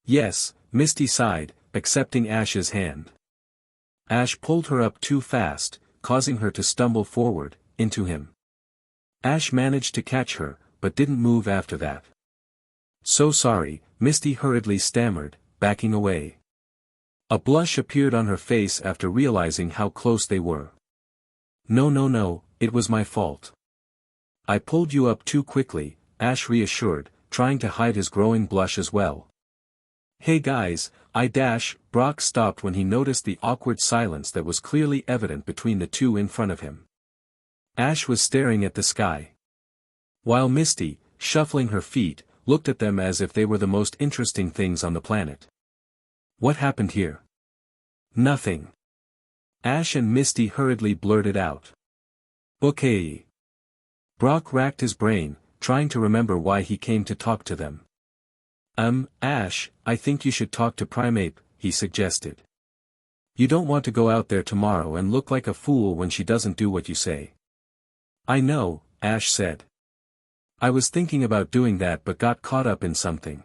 Yes, Misty sighed, accepting Ash's hand. Ash pulled her up too fast, causing her to stumble forward, into him. Ash managed to catch her, but didn't move after that. So sorry, Misty hurriedly stammered, backing away. A blush appeared on her face after realizing how close they were. No, it was my fault. I pulled you up too quickly, Ash reassured, trying to hide his growing blush as well. Hey guys, Brock stopped when he noticed the awkward silence that was clearly evident between the two in front of him. Ash was staring at the sky, while Misty, shuffling her feet, looked at them as if they were the most interesting things on the planet. What happened here? Nothing. Ash and Misty hurriedly blurted out. Okay. Brock racked his brain, trying to remember why he came to talk to them. Ash, I think you should talk to Primeape, he suggested. You don't want to go out there tomorrow and look like a fool when she doesn't do what you say. I know, Ash said. I was thinking about doing that but got caught up in something.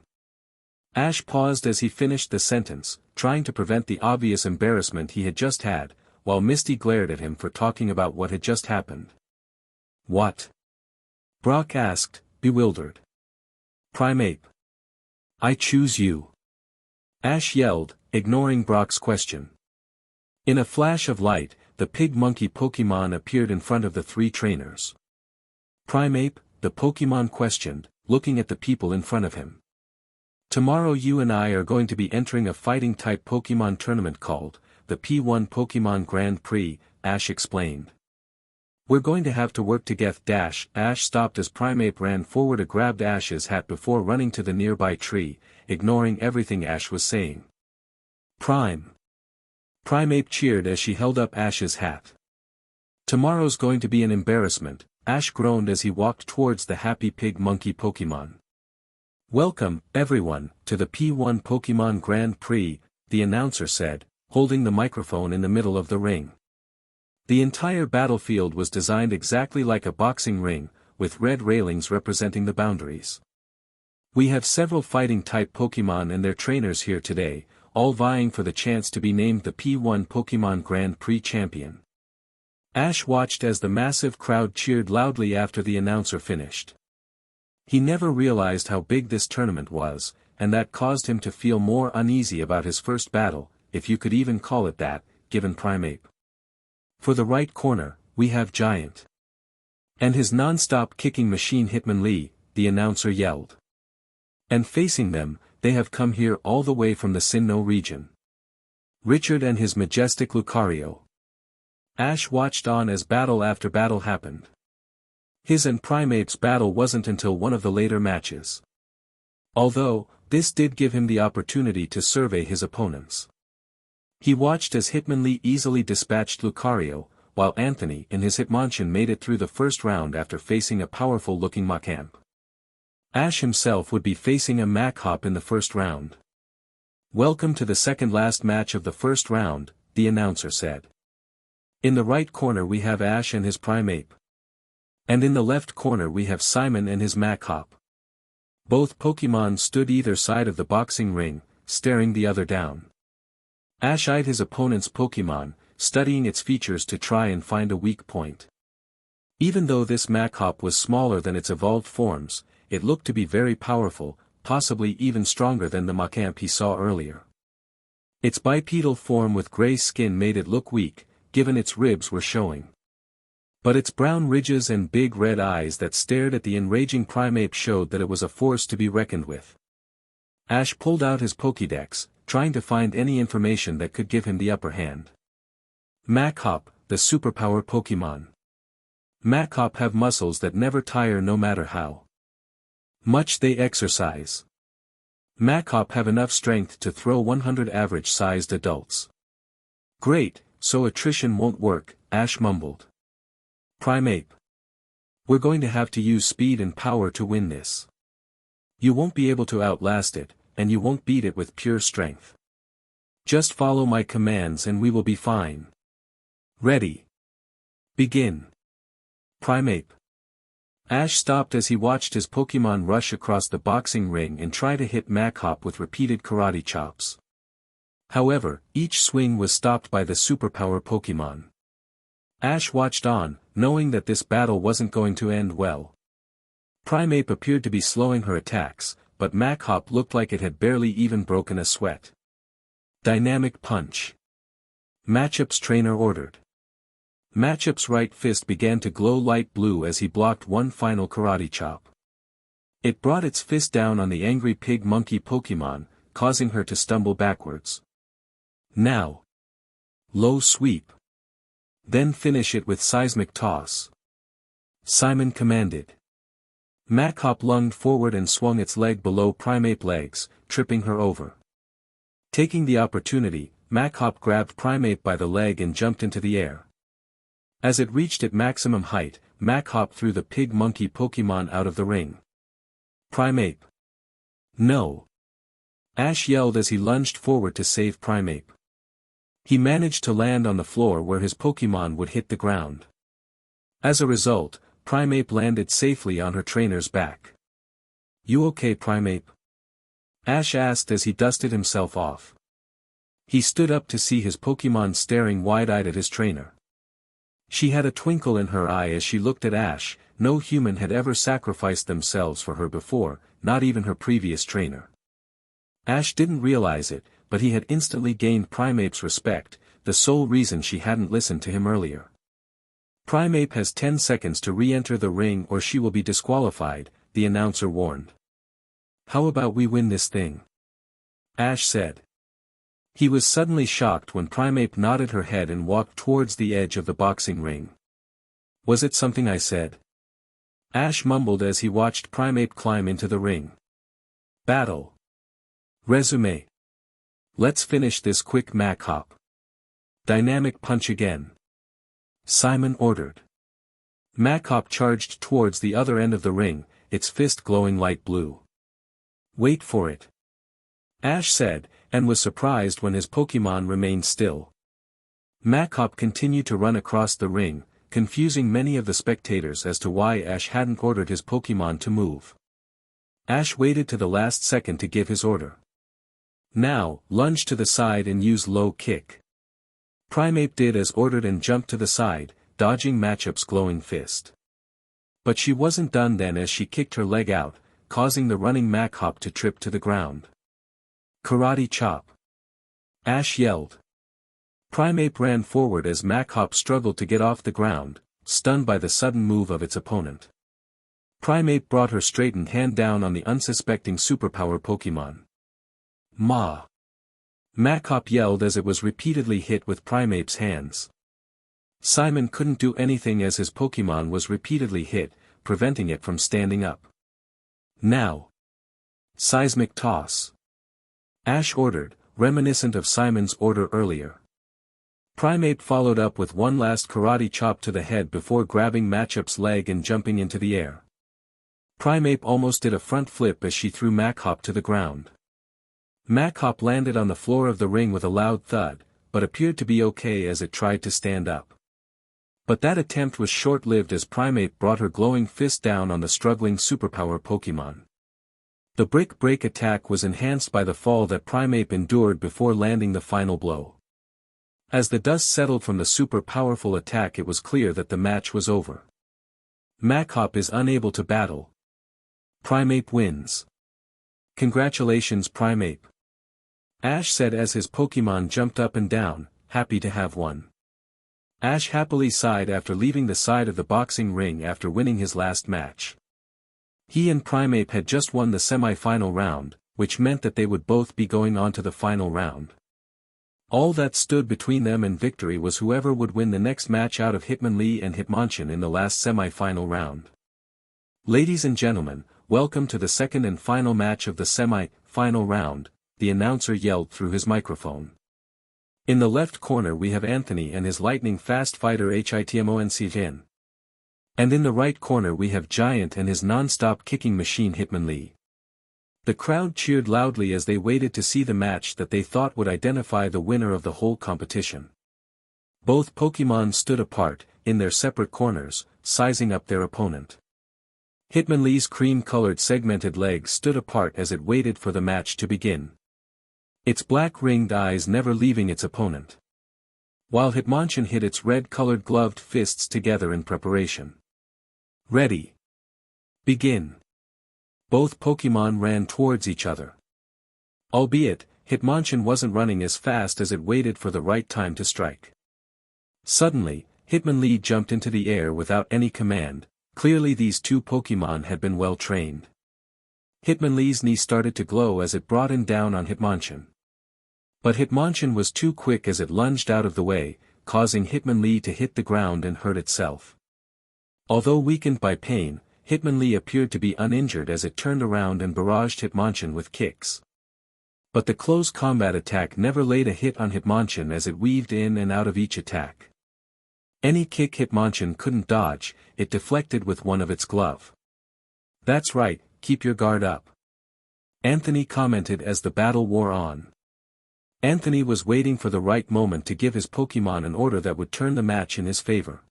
Ash paused as he finished the sentence, trying to prevent the obvious embarrassment he had just had, while Misty glared at him for talking about what had just happened. What? Brock asked, bewildered. Primeape. I choose you. Ash yelled, ignoring Brock's question. In a flash of light, the pig monkey Pokémon appeared in front of the three trainers. Primeape, the Pokémon questioned, looking at the people in front of him. Tomorrow you and I are going to be entering a fighting-type Pokémon tournament called the P1 Pokémon Grand Prix, Ash explained. We're going to have to work together. Ash stopped as Primeape ran forward and grabbed Ash's hat before running to the nearby tree, ignoring everything Ash was saying. Primeape cheered as she held up Ash's hat. Tomorrow's going to be an embarrassment, Ash groaned as he walked towards the happy pig monkey Pokémon. Welcome, everyone, to the P1 Pokémon Grand Prix, the announcer said, holding the microphone in the middle of the ring. The entire battlefield was designed exactly like a boxing ring, with red railings representing the boundaries. We have several fighting-type Pokémon and their trainers here today, all vying for the chance to be named the P1 Pokémon Grand Prix champion. Ash watched as the massive crowd cheered loudly after the announcer finished. He never realized how big this tournament was, and that caused him to feel more uneasy about his first battle, if you could even call it that, given Primeape. For the right corner, we have Giant. And his non-stop kicking machine Hitmonlee, the announcer yelled. And facing them, they have come here all the way from the Sinnoh region. Richard and his majestic Lucario. Ash watched on as battle after battle happened. His and Primeape's battle wasn't until one of the later matches. Although, this did give him the opportunity to survey his opponents. He watched as Hitmonlee easily dispatched Lucario, while Anthony and his Hitmonchan made it through the first round after facing a powerful-looking Machamp. Ash himself would be facing a Machop in the first round. Welcome to the second-last match of the first round, the announcer said. In the right corner we have Ash and his Primeape. And in the left corner we have Simon and his Machop. Both Pokémon stood either side of the boxing ring, staring the other down. Ash eyed his opponent's Pokémon, studying its features to try and find a weak point. Even though this Machop was smaller than its evolved forms, it looked to be very powerful, possibly even stronger than the Machamp he saw earlier. Its bipedal form with gray skin made it look weak, given its ribs were showing. But its brown ridges and big red eyes that stared at the enraging Primeape showed that it was a force to be reckoned with. Ash pulled out his Pokédex, trying to find any information that could give him the upper hand. Machop, the superpower Pokémon. Machop have muscles that never tire no matter how much they exercise. Machop have enough strength to throw 100 average-sized adults. Great, so attrition won't work, Ash mumbled. Primeape. We're going to have to use speed and power to win this. You won't be able to outlast it, and you won't beat it with pure strength. Just follow my commands and we will be fine. Ready. Begin. Primeape. Ash stopped as he watched his Pokémon rush across the boxing ring and try to hit Machop with repeated karate chops. However, each swing was stopped by the superpower Pokémon. Ash watched on, knowing that this battle wasn't going to end well. Primeape appeared to be slowing her attacks, but Machop looked like it had barely even broken a sweat. Dynamic Punch. Machop's trainer ordered. Machop's right fist began to glow light blue as he blocked one final karate chop. It brought its fist down on the angry pig monkey Pokémon, causing her to stumble backwards. Now. Low sweep. Then finish it with seismic toss. Simon commanded. Mach-Hop lunged forward and swung its leg below Primeape legs, tripping her over. Taking the opportunity, Mach-Hop grabbed Primeape by the leg and jumped into the air. As it reached its maximum height, Mach-Hop threw the pig-monkey Pokémon out of the ring. Primeape. No! Ash yelled as he lunged forward to save Primeape. He managed to land on the floor where his Pokémon would hit the ground. As a result, Primeape landed safely on her trainer's back. "You okay, Primeape?" Ash asked as he dusted himself off. He stood up to see his Pokémon staring wide-eyed at his trainer. She had a twinkle in her eye as she looked at Ash. No human had ever sacrificed themselves for her before, not even her previous trainer. Ash didn't realize it, but he had instantly gained Primeape's respect, the sole reason she hadn't listened to him earlier. "Primeape has 10 seconds to re-enter the ring or she will be disqualified," the announcer warned. "How about we win this thing?" Ash said. He was suddenly shocked when Primeape nodded her head and walked towards the edge of the boxing ring. "Was it something I said?" Ash mumbled as he watched Primeape climb into the ring. "Battle. Resume. Let's finish this quick, Mach-Hop. Dynamic punch again," Simon ordered. Mach-Hop charged towards the other end of the ring, its fist glowing light blue. "Wait for it," Ash said, and was surprised when his Pokémon remained still. Mach-Hop continued to run across the ring, confusing many of the spectators as to why Ash hadn't ordered his Pokémon to move. Ash waited to the last second to give his order. "Now, lunge to the side and use low kick." Primeape did as ordered and jumped to the side, dodging Mach-Hop's glowing fist. But she wasn't done then as she kicked her leg out, causing the running Mach-Hop to trip to the ground. "Karate chop!" Ash yelled. Primeape ran forward as Mach-Hop struggled to get off the ground, stunned by the sudden move of its opponent. Primeape brought her straightened hand down on the unsuspecting superpower Pokémon. "Ma!" Mach-Hop yelled as it was repeatedly hit with Primeape's hands. Simon couldn't do anything as his Pokémon was repeatedly hit, preventing it from standing up. "Now! Seismic toss!" Ash ordered, reminiscent of Simon's order earlier. Primeape followed up with one last karate chop to the head before grabbing Mach-Hop's leg and jumping into the air. Primeape almost did a front flip as she threw Mach-Hop to the ground. Mach-Hop landed on the floor of the ring with a loud thud, but appeared to be okay as it tried to stand up. But that attempt was short-lived as Primeape brought her glowing fist down on the struggling superpower Pokémon. The brick break attack was enhanced by the fall that Primeape endured before landing the final blow. As the dust settled from the super powerful attack, it was clear that the match was over. Mach-Hop is unable to battle. Primeape wins. "Congratulations, Primeape," Ash said as his Pokémon jumped up and down, happy to have won. Ash happily sighed after leaving the side of the boxing ring after winning his last match. He and Primeape had just won the semi-final round, which meant that they would both be going on to the final round. All that stood between them and victory was whoever would win the next match out of Hitmonlee and Hitmonchan in the last semi-final round. "Ladies and gentlemen, welcome to the second and final match of the semi-final round," the announcer yelled through his microphone. "In the left corner we have Anthony and his lightning-fast fighter Hitmonchan. And in the right corner we have Giant and his non-stop kicking machine Hitmonlee." The crowd cheered loudly as they waited to see the match that they thought would identify the winner of the whole competition. Both Pokémon stood apart, in their separate corners, sizing up their opponent. Hitmonlee's cream-colored segmented legs stood apart as it waited for the match to begin. Its black ringed eyes never leaving its opponent. While Hitmonchan hit its red-colored gloved fists together in preparation. "Ready. Begin." Both Pokémon ran towards each other. Albeit, Hitmonchan wasn't running as fast as it waited for the right time to strike. Suddenly, Hitmonlee jumped into the air without any command. Clearly these two Pokémon had been well trained. Hitmonlee's knee started to glow as it brought him down on Hitmonchan. But Hitmonchan was too quick as it lunged out of the way, causing Hitmonlee to hit the ground and hurt itself. Although weakened by pain, Hitmonlee appeared to be uninjured as it turned around and barraged Hitmonchan with kicks. But the close combat attack never laid a hit on Hitmonchan as it weaved in and out of each attack. Any kick Hitmonchan couldn't dodge, it deflected with one of its glove. "That's right, keep your guard up," Anthony commented as the battle wore on. Anthony was waiting for the right moment to give his Pokémon an order that would turn the match in his favor.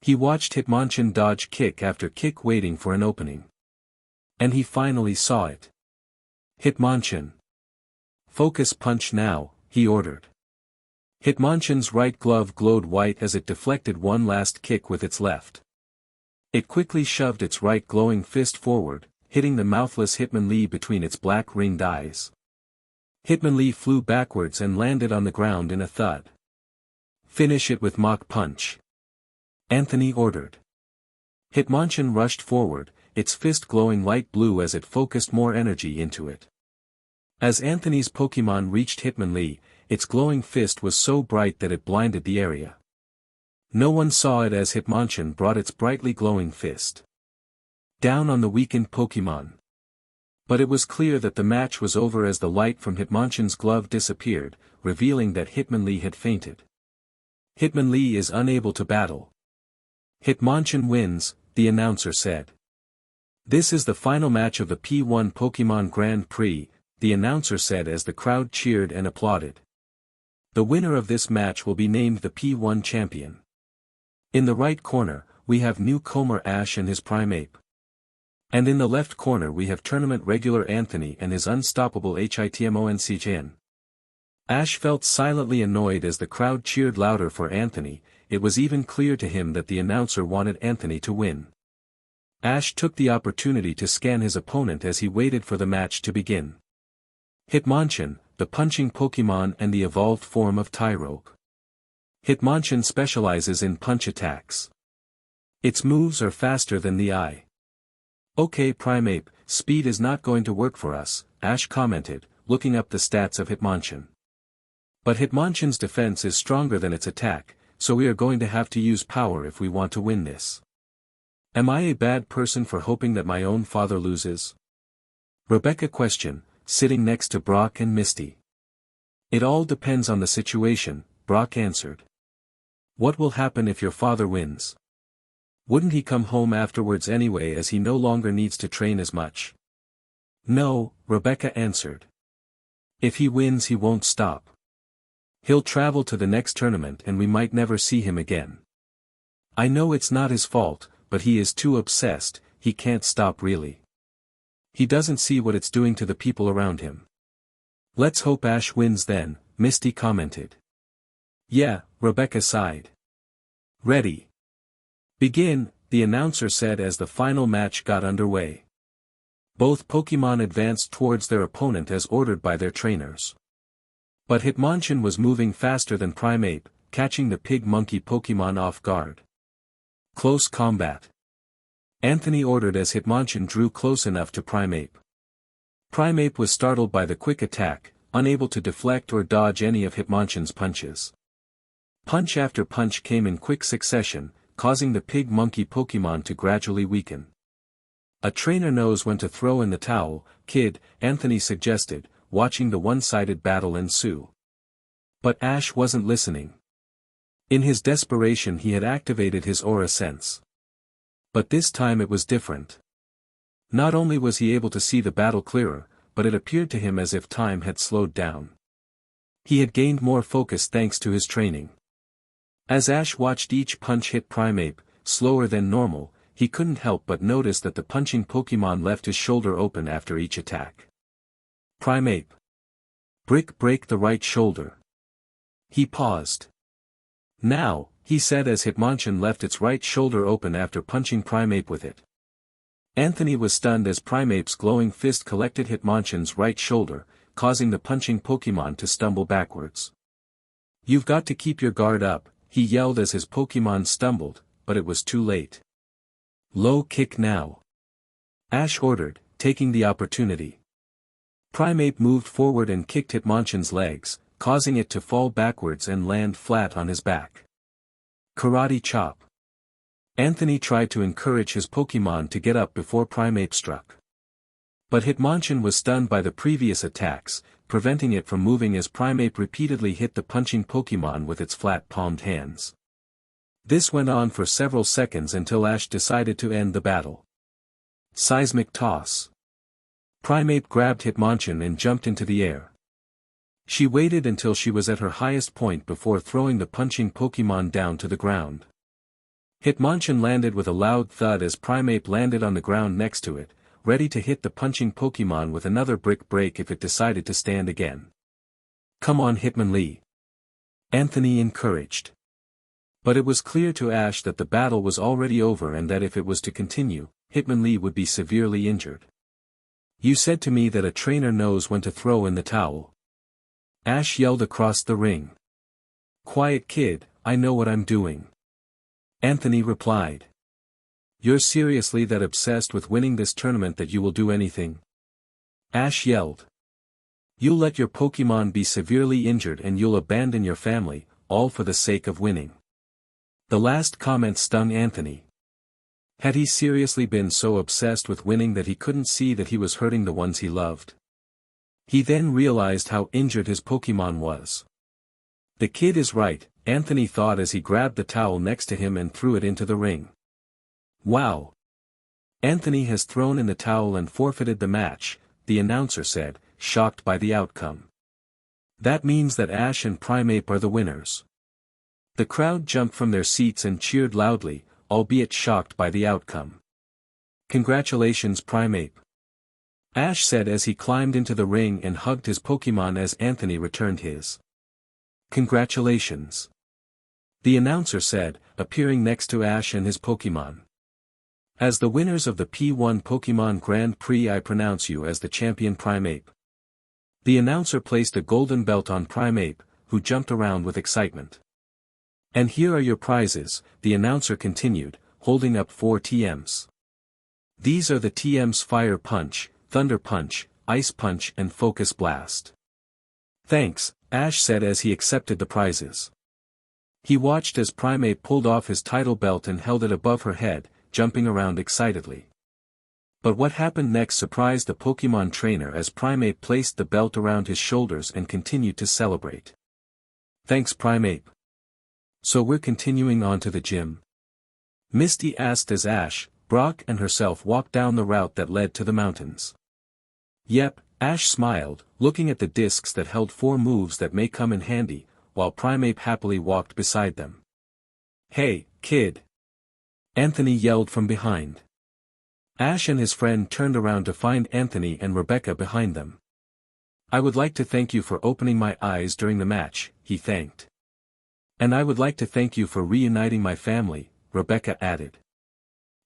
He watched Hitmonchan dodge kick after kick waiting for an opening. And he finally saw it. "Hitmonchan. Focus punch now," he ordered. Hitmonchan's right glove glowed white as it deflected one last kick with its left. It quickly shoved its right glowing fist forward, hitting the mouthless Hitmonlee between its black ringed eyes. Hitmonlee flew backwards and landed on the ground in a thud. "Finish it with Mach Punch," Anthony ordered. Hitmonchan rushed forward, its fist glowing light blue as it focused more energy into it. As Anthony's Pokémon reached Hitmonlee, its glowing fist was so bright that it blinded the area. No one saw it as Hitmonchan brought its brightly glowing fist down on the weakened Pokémon. But it was clear that the match was over as the light from Hitmonchan's glove disappeared, revealing that Hitmonlee had fainted. "Hitmonlee is unable to battle. Hitmonchan wins," the announcer said. "This is the final match of the P1 Pokémon Grand Prix," the announcer said as the crowd cheered and applauded. "The winner of this match will be named the P1 champion. In the right corner, we have newcomer Ash and his Primeape. And in the left corner we have tournament regular Anthony and his unstoppable Hitmonchan." Ash felt silently annoyed as the crowd cheered louder for Anthony. It was even clear to him that the announcer wanted Anthony to win. Ash took the opportunity to scan his opponent as he waited for the match to begin. Hitmonchan, the punching Pokémon and the evolved form of Tyrogue. Hitmonchan specializes in punch attacks. Its moves are faster than the eye. "Okay Primeape, speed is not going to work for us," Ash commented, looking up the stats of Hitmonchan. "But Hitmonchan's defense is stronger than its attack, so we are going to have to use power if we want to win this. Am I a bad person for hoping that my own father loses?" Rebecca questioned, sitting next to Brock and Misty. "It all depends on the situation," Brock answered. "What will happen if your father wins? Wouldn't he come home afterwards anyway as he no longer needs to train as much?" "No," Rebecca answered. "If he wins he won't stop. He'll travel to the next tournament and we might never see him again. I know it's not his fault, but he is too obsessed, he can't stop really. He doesn't see what it's doing to the people around him." "Let's hope Ash wins then," Misty commented. "Yeah," Rebecca sighed. "Ready. Begin," the announcer said as the final match got underway. Both Pokémon advanced towards their opponent as ordered by their trainers. But Hitmonchan was moving faster than Primeape, catching the pig monkey Pokémon off guard. "Close combat," Anthony ordered as Hitmonchan drew close enough to Primeape. Primeape was startled by the quick attack, unable to deflect or dodge any of Hitmonchan's punches. Punch after punch came in quick succession, causing the pig monkey Pokémon to gradually weaken. "A trainer knows when to throw in the towel, kid," Anthony suggested, watching the one-sided battle ensue. But Ash wasn't listening. In his desperation he had activated his aura sense. But this time it was different. Not only was he able to see the battle clearer, but it appeared to him as if time had slowed down. He had gained more focus thanks to his training. As Ash watched each punch hit Primeape, slower than normal, he couldn't help but notice that the punching Pokémon left his shoulder open after each attack. "Primeape. Break the right shoulder." He paused. "Now," he said as Hitmonchan left its right shoulder open after punching Primeape with it. Anthony was stunned as Primeape's glowing fist collected Hitmonchan's right shoulder, causing the punching Pokémon to stumble backwards. "You've got to keep your guard up," he yelled as his Pokémon stumbled, but it was too late. "Low kick now," Ash ordered, taking the opportunity. Primeape moved forward and kicked Hitmonchan's legs, causing it to fall backwards and land flat on his back. Karate chop. Anthony tried to encourage his Pokémon to get up before Primeape struck. But Hitmonchan was stunned by the previous attacks, preventing it from moving as Primeape repeatedly hit the punching Pokémon with its flat-palmed hands. This went on for several seconds until Ash decided to end the battle. Seismic toss. Primeape grabbed Hitmonchan and jumped into the air. She waited until she was at her highest point before throwing the punching Pokémon down to the ground. Hitmonchan landed with a loud thud as Primeape landed on the ground next to it, ready to hit the punching Pokémon with another brick break if it decided to stand again. "Come on, Hitmonlee," Anthony encouraged. But it was clear to Ash that the battle was already over and that if it was to continue, Hitmonlee would be severely injured. "You said to me that a trainer knows when to throw in the towel," Ash yelled across the ring. "Quiet kid, I know what I'm doing," Anthony replied. "You're seriously that obsessed with winning this tournament that you will do anything?" Ash yelled. "You'll let your Pokémon be severely injured and you'll abandon your family, all for the sake of winning." The last comment stung Anthony. Had he seriously been so obsessed with winning that he couldn't see that he was hurting the ones he loved? He then realized how injured his Pokémon was. The kid is right, Anthony thought as he grabbed the towel next to him and threw it into the ring. "Wow! Anthony has thrown in the towel and forfeited the match," the announcer said, shocked by the outcome. "That means that Ash and Primeape are the winners." The crowd jumped from their seats and cheered loudly, albeit shocked by the outcome. "Congratulations, Primeape," Ash said as he climbed into the ring and hugged his Pokémon as Anthony returned his. "Congratulations," the announcer said, appearing next to Ash and his Pokémon. "As the winners of the P1 Pokémon Grand Prix, I pronounce you as the champion Primeape." The announcer placed a golden belt on Primeape, who jumped around with excitement. "And here are your prizes," the announcer continued, holding up 4 TMs. "These are the TMs Fire Punch, Thunder Punch, Ice Punch and Focus Blast." "Thanks," Ash said as he accepted the prizes. He watched as Primeape pulled off his title belt and held it above her head, jumping around excitedly. But what happened next surprised the Pokémon trainer as Primeape placed the belt around his shoulders and continued to celebrate. "Thanks, Primeape. So we're continuing on to the gym?" Misty asked as Ash, Brock and herself walked down the route that led to the mountains. "Yep," Ash smiled, looking at the discs that held 4 moves that may come in handy, while Primeape happily walked beside them. "Hey, kid!" Anthony yelled from behind. Ash and his friend turned around to find Anthony and Rebecca behind them. "I would like to thank you for opening my eyes during the match," he thanked. "And I would like to thank you for reuniting my family," Rebecca added.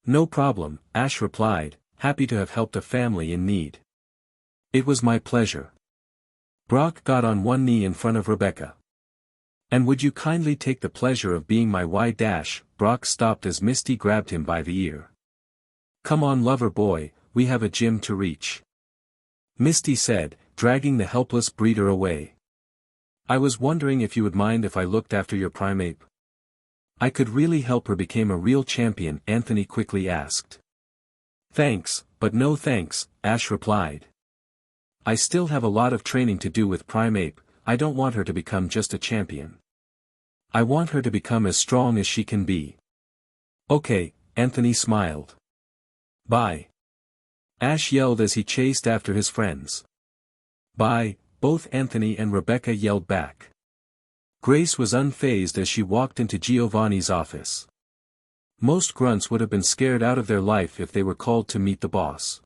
"No problem," Ash replied, happy to have helped a family in need. "It was my pleasure." Brock got on one knee in front of Rebecca. "And would you kindly take the pleasure of being my Y-? Brock stopped as Misty grabbed him by the ear. "Come on, lover boy, we have a gym to reach," Misty said, dragging the helpless breeder away. "I was wondering if you would mind if I looked after your Primeape. I could really help her become a real champion," Anthony quickly asked. "Thanks, but no thanks," Ash replied. "I still have a lot of training to do with Primeape. I don't want her to become just a champion. I want her to become as strong as she can be." "Okay," Anthony smiled. "Bye," Ash yelled as he chased after his friends. "Bye," both Anthony and Rebecca yelled back. Grace was unfazed as she walked into Giovanni's office. Most grunts would have been scared out of their life if they were called to meet the boss.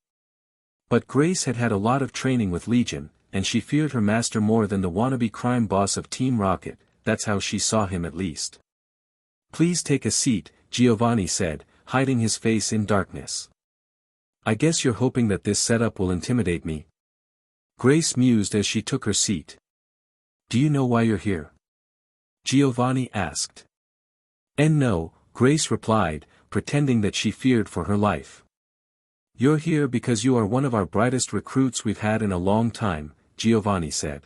But Grace had had a lot of training with Legion, and she feared her master more than the wannabe crime boss of Team Rocket. That's how she saw him at least. "Please take a seat," Giovanni said, hiding his face in darkness. "I guess you're hoping that this setup will intimidate me," Grace mused as she took her seat. "Do you know why you're here?" Giovanni asked. "And no," Grace replied, pretending that she feared for her life. You're here because you are one of our brightest recruits we've had in a long time, Giovanni said.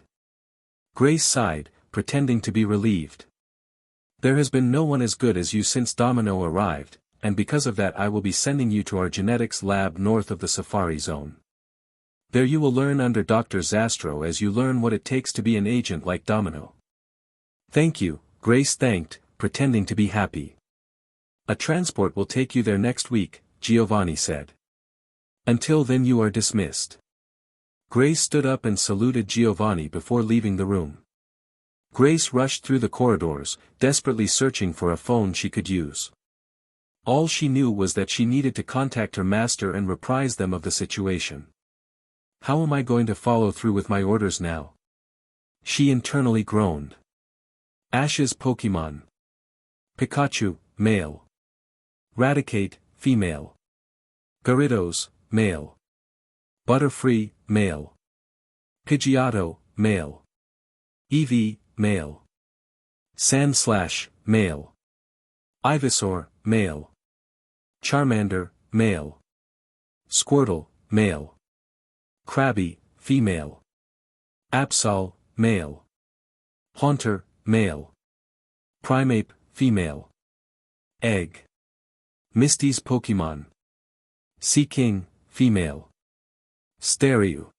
Grace sighed, pretending to be relieved. There has been no one as good as you since Domino arrived, and because of that I will be sending you to our genetics lab north of the Safari Zone. There you will learn under Dr. Zastro as you learn what it takes to be an agent like Domino. Thank you, Grace thanked, pretending to be happy. A transport will take you there next week, Giovanni said. Until then you are dismissed. Grace stood up and saluted Giovanni before leaving the room. Grace rushed through the corridors, desperately searching for a phone she could use. All she knew was that she needed to contact her master and reprise them of the situation. How am I going to follow through with my orders now? She internally groaned. Ash's Pokémon. Pikachu, male. Raticate, female. Gyarados, male. Butterfree, male. Pidgeotto, male. Eevee, male. Sandslash, male. Ivysaur, male. Charmander, male. Squirtle, male. Krabby, female. Absol, male. Haunter, male. Primeape, female. Egg. Misty's Pokémon. Seaking, female. Staryu.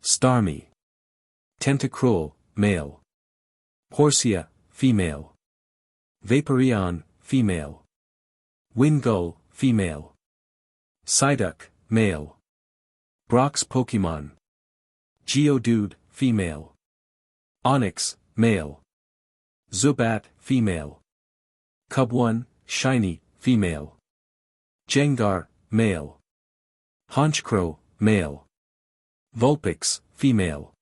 Starmie. Tentacruel, male. Horsia, female. Vaporeon, female. Wingull, female. Psyduck, male. Brock's Pokémon. Geodude, female. Onix, male. Zubat, female. Cubone, shiny, female. Gengar, male. Honchkrow, male. Vulpix, female.